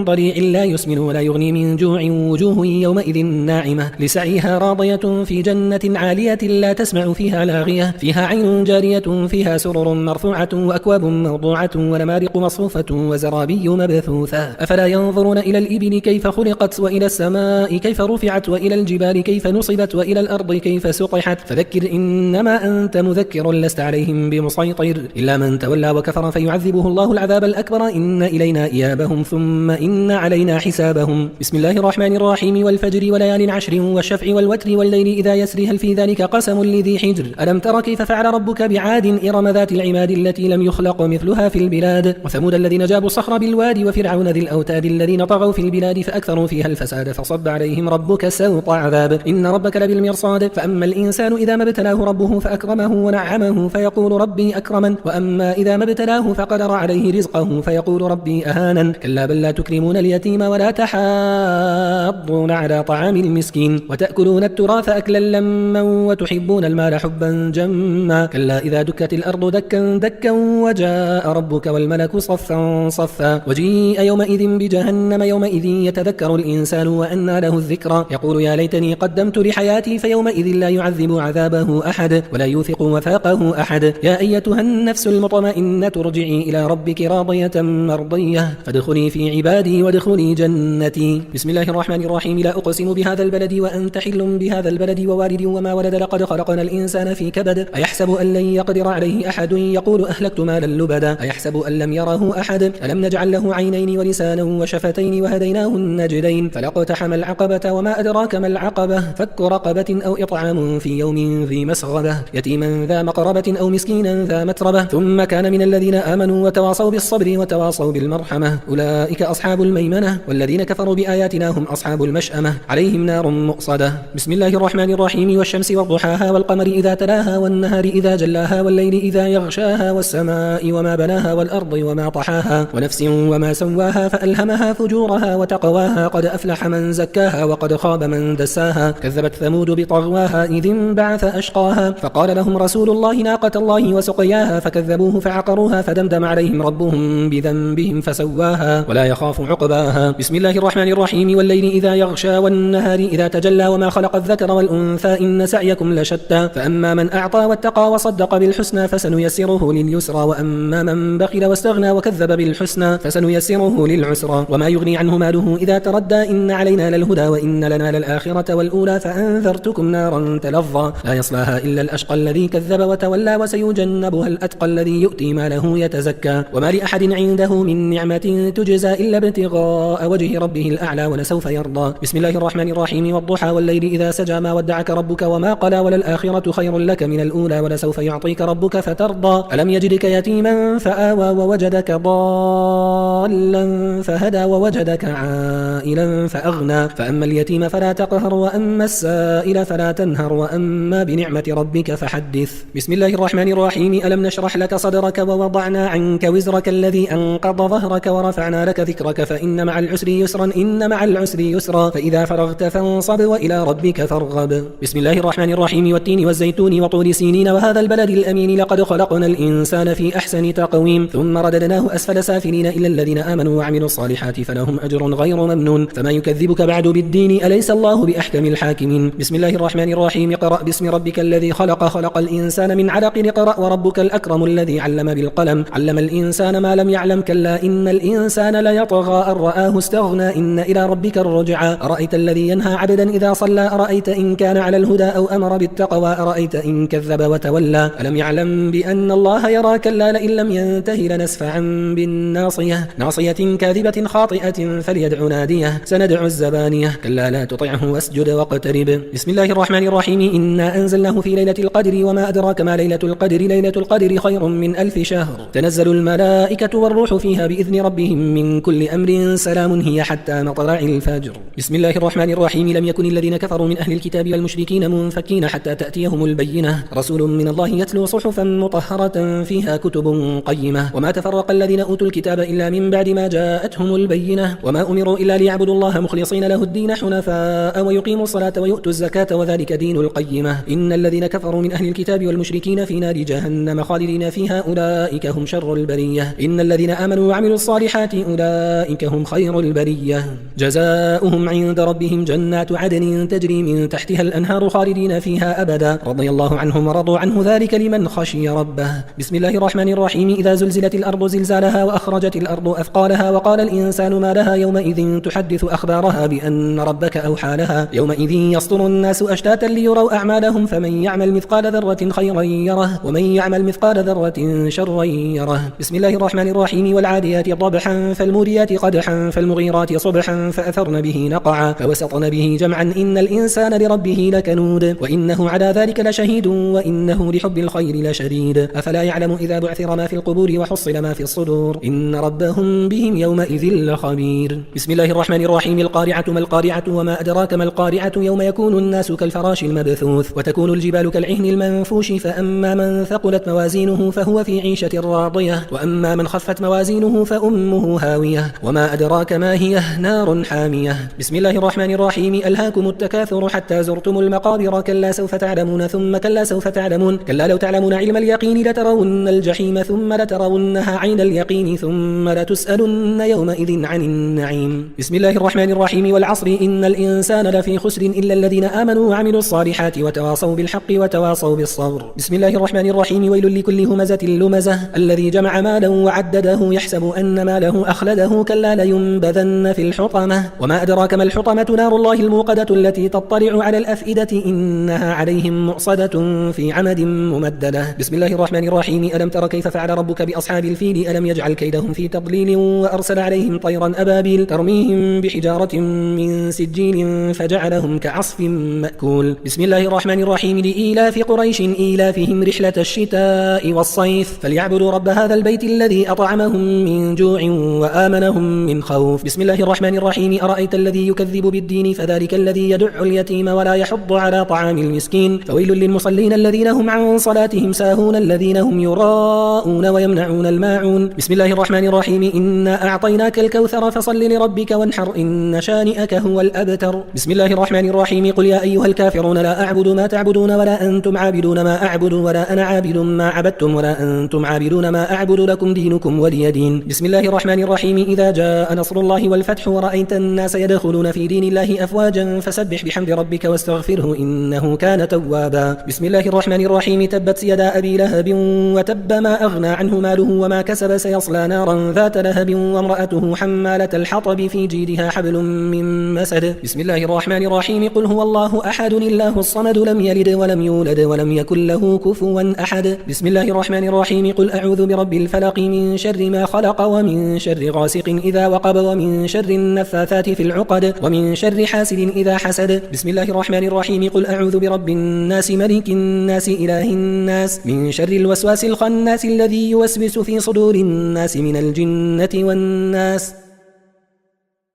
ضريع لا يسمن ولا يغني من جوع وجوه يومئذ ناعمة لسعيها راضية في جنة عالية لا تسمع فيها لاغية فيها عين جارية فيها سرر مرفوعة وأكواب موضوعة ونمارق مصفوفة وزرابي مبثوثة أفلا ينظرون إلى الإبل كيف خلقت وإلى السماء كيف رفعت وإلى الجبال كيف نصبت وإلى الأرض كيف سطحت فذكر إنما أنت مذكر لست عليهم بمسيطر إلا من تولى وكفر فيعذبه الله العذاب الأكبر إن إلينا إيابهم ثم إن علينا حسابهم. بسم الله الرحمن الرحيم والفجر وليال عشر والشفع والوتر والليل إذا يسري هل في ذلك قسم لذي حجر ألم تر كيف فعل ربك بعاد إرم ذات العماد التي لم يخلق مثلها في البلاد وثمود الذين جابوا الصخر بالوادي وفرعون ذي الأوتاد الذين طغوا في البلاد فأكثروا فيها الفساد فصب عليهم ربك سوط عذاب إن ربك لبالمرصاد فأما الإنسان إذا ما ابتلاه ربه فأكرمه ونعمه فيقول ربي أكرمن وأما إذا ما ابتلاه فقدر عليه رزقه فيقول ربي أهانن كلا بل لا تكرمون اليتيم ولا تحاضون على طعام المسكين وتأكلون التراث أكلا لما وتحبون المال حبا جما كلا إذا دكت الأرض دكا دكا وجاء ربك والملك صفا صفا وجيء يومئذ بجهنم يومئذ يتذكر الإنسان وأنى له الذكرى يقول يا ليتني قدمت لحياتي فيومئذ لا يعذب عذابه أحد ولا يوثق وثاقه أحد يا أيتها النفس المطمئنة ارجعي إلى ربك راضية مرضية فادخلي في عبادي وادخلي جنتي. بسم الله الرحمن الرحيم لا أقسم بهذا البلد وأنت حل بهذا البلد ووالد وما ولد لقد خلقنا الإنسان في كبد أيحسب أن لن يقدر عليه أحد يقول أهلكت مالا لبدا أيحسب أن لم يره أحد ألم نجعل له عينين ولسانا وشفتين وهديناه النجدين فلاقتحم العقبة وما أدراك ما العقبة فك رقبة أو إطعام في يوم ذي مسغبة يتيما ذا مقربة أو مسكينا ذا متربة ثم كان من الذين آمنوا وتواصوا بالصبر وتواصوا بالمرحمة أولئك أصحاب الميمنة والذين كفروا بآياتنا هم أصحاب المشأمة عليهم نار مؤصدة. بسم الله الرحمن الرحيم والشمس وضحاها والقمر إذا تلاها والنهار إذا جلاها والليل إذا يغشاها والسماء وما بناها والأرض وما طحاها ونفس وما سواها فألهمها فجورها وتقواها قد أفلح من زكاها وقد خاب من دساها كذبت ثمود بطغواها إذ انبعث أشقاها فقال لهم رسول الله ناقة الله وسقياها فكذبوه فعقروها فدمدم عليهم ربهم بذنبهم فسواها ولا يخاف عقباها. بسم الله الرحمن الرحيم والليل إذا يغشى والنهار إذا تجلى وما خلق الذكر والأنثى إن سعيكم لشتى فأما من أعطى واتقى وصدق بالحسنى فسنيسره لليسرى وأما من بخل واستغنى وكذب بالحسنى فسنيسره للعسرى وما يغني عنه ماله إذا تردى إن علينا للهدى وإن لنا للآخرة والأولى فأنذرتكم نارا تلظى لا يصلاها إلا الأشقى الذي كذب وتولى وسيجنبها الأتقى الذي يؤتي ماله يتزكى وما لأحد عنده من نعمة تجزى إلا ابتغاء وجه ربه الأعلى ولسوف يرضى. بسم الله الرحمن الرحيم والضحى والليل إذا سجى ما ودعك ربك وما قلى وللآخرة خير لك من الأولى ولسوف يعطيك ربك فترضى ألم يجدك يتيما فآوى ووجدك ضالا فهدى ووجدك عائلا فأغنى فأما اليتيم فلا تقهر وأما السائل فلا تنهر وأما بنعمة ربك فحدث. بسم الله الرحمن الرحيم ألم نشرح لك صدرك ووضعنا عنك وزرك الذي أنقض ظهرك ورفعنا لك ذكرك فإن مع العسر يسرا إن مع العسر يسرا فإذا فرغت فانصب وإلى ربك فارغب. بسم الله الرحمن الرحيم والتين والزيتون وطور سينين وهذا البلد الأمين لقد خلقنا الإنسان في أحسن تقويم ثم رددناه أسفل سافلين إلا الذين آمنوا وعملوا الصالحات فلهم لهم أجر غير ممنون فما يكذبك بعد بالدين أليس الله بأحكم الحاكمين بسم الله الرحمن الرحيم اقرأ باسم ربك الذي خلق الإنسان من علق اقرأ وربك الأكرم الذي علم بالقلم علم الإنسان ما لم يعلم كلا إن الإنسان ليطغى أن رآه استغنى إن إلى ربك الرجعى أرأيت الذي ينهى عبدا إذا صلى أرأيت إن كان على الهدى أو أمر بالتقوى أرأيت إن كذب وتولى ألم يعلم بأن الله يرى كلا لئن لم ينته لنسفعا بالناصية ناصية كاذبة خاطئة فليدع ناديه سندع الزبانية كلا لا تطعه واسجد واقترب بسم الله الرحمن الرحيم إنا أنزلناه في ليلة القدر وما أدراك ما ليلة القدر ليلة القدر خير من 1000 شهر تنزل الملائكة والروح فيها بإذن ربهم من كل أمر سلام هي حتى مطلع الفجر بسم الله الرحمن الرحيم لم يكن الذين كفروا من أهل الكتاب والمشركين منفكين حتى تأتيهم البينة رسول من الله يتلو صحفا مطهرة فيها كتب قيمة وما تفرق الذين أوتوا الكتاب إلا من بعد ما جاءتهم البينة وما أمروا إلا ليعبدوا الله مخلصين له الدين حنفاء ويقيموا الصلاة ويؤتوا الزكاة وذلك دين القيمة إن الذين كفروا من أهل الكتاب والمشركين في نار جهنم خالدين فيها أولئك هم شر البرية إن الذين آمنوا وعملوا الصالحات أولئك هم خير البرية جزاؤهم عند ربهم جنات عدن تجري من تحتها الأنهار خالدين فيها أبدا رضي الله عنهم ورضوا عنه ذلك لمن خشي ربه بسم الله الرحمن الرحيم إذا زلزلت الأرض زلزالها وأخرجت الأرض أثقالها وقال الإنسان ما لها يومئذ تحدث أخبارها بأن ربك أوحى لها يومئذ يصدر الناس أشتاتا ليروا أعمالهم فمن يعمل مثقال ذرة خيرا يره ومن يعمل مثقال ذرة شرا يره بسم الله الرحمن الرحيم والعاديات ضبحا فالموريات قدحا فالمغيرات صبحا فأثرن به نقعا فوسطن به جمعا إن الإنسان لربه لكنود وإنه على ذلك لشهيد وإنه لحب الخير لشديد أفلا يعلم إذا بعثر ما في القبور وحصل ما في الصدور إن ربهم بهم يومئذ لخبير بسم الله الرحمن الرحيم القارعة ما القارعة وما أدراك ما القارعة يوم يكون الناس كالفراش المبثوث وتكون الجبال كالعهن المنفوش فأما من ثقلت موازينه فهو في عيشة راضية وأما من خفت موازينه فأمه هاوية وما أدراك ما هي نار حامية بسم الله الرحمن الرحيم ألهاكم التكاثر حتى زرتم المقابر كلا سوف تعلمون ثم كلا سوف تعلمون كلا لو تعلمون علم اليقين لترون الجحيم ثم لترونها عين اليقين ثم لتسألن يومئذ عن النعيم بسم الله الرحمن الرحيم والعصر إن الإنسان لفي خسر إلا الذين آمنوا وعملوا الصالحات وتواصوا بالحق وتواصوا بالصبر بسم الله الرحمن الرحيم ويل لكل همزة لمزة الذي جمع مالا وعدده يحسب أن ماله أخلده كلا لينبذن في الحطمة وما أدراك ما الحطمة نار الله الموقدة التي تطلع على الأفئدة إنها عليهم مؤصدة في عمد ممددة بسم الله الرحمن الرحيم ألم تر كيف فعل ربك بأصحاب الفيل ألم يجعل كيدهم في تضليل وأرسل عليهم طيرا أبابيل ترميهم بحجارة من سجيل فجعلهم كعصف مأكول بسم الله الرحمن الرحيم لإيلاف قريش إيلافهم رحلة الشتاء والصيف فليعبدوا رب هذا البيت الذي أطعمهم من جوع وآمنهم من خوف بسم الله الرحمن الرحيم أرأيت الذي يكذب بالدين فذلك الذي يدع اليتيم ولا يحض على طعام المسكين فويل للمصلين الذين هم عن صلاتهم ساهون الذين هم يراءون ويمنعون الماعون بسم الله الرحمن الرحيم إنا أعطيناك الكوثر فصل لربك وانحر إن شانئك هو الأبتر بسم الله الرحمن الرحيم قل يا أيها الكافرون لا أعبد ما تعبدون ولا أنتم عابدون ما أعبد ولا أنا عابد ما عبدتم ولا أنتم عابدون ما أعبد لكم دينكم ولي دين بسم الله الرحمن الرحيم إذا جاء نصر الله والفتح ورأيت الناس يدخلون في دين الله أفواجا فسبح بحمد ربك واستغفره إنه كان توابا بسم الله الرحمن الرحيم تبت يدا أبي لهب وتب ما أغنى عنه ماله وما كسب سيصلى نارا ذات لهب وامرأته حمالة الحطب في جيدها حبل من مسد بسم الله الرحمن الرحيم قل هو الله أحد الله الصمد لم يلد ولم يولد ولم يكن له كفوا أحد بسم الله الرحمن الرحيم قل أعوذ برب الفلق من شر ما خلق ومن شر غاسق إذا وقب ومن شر النفاثات في العقد ومن شر حاسد إذا حسد بسم الله الرحمن الرحيم قل أعوذ برب الناس ملك الناس إله الناس من شر الوسواس الخناس الذي يوسوس في صدور الناس من الجنة والناس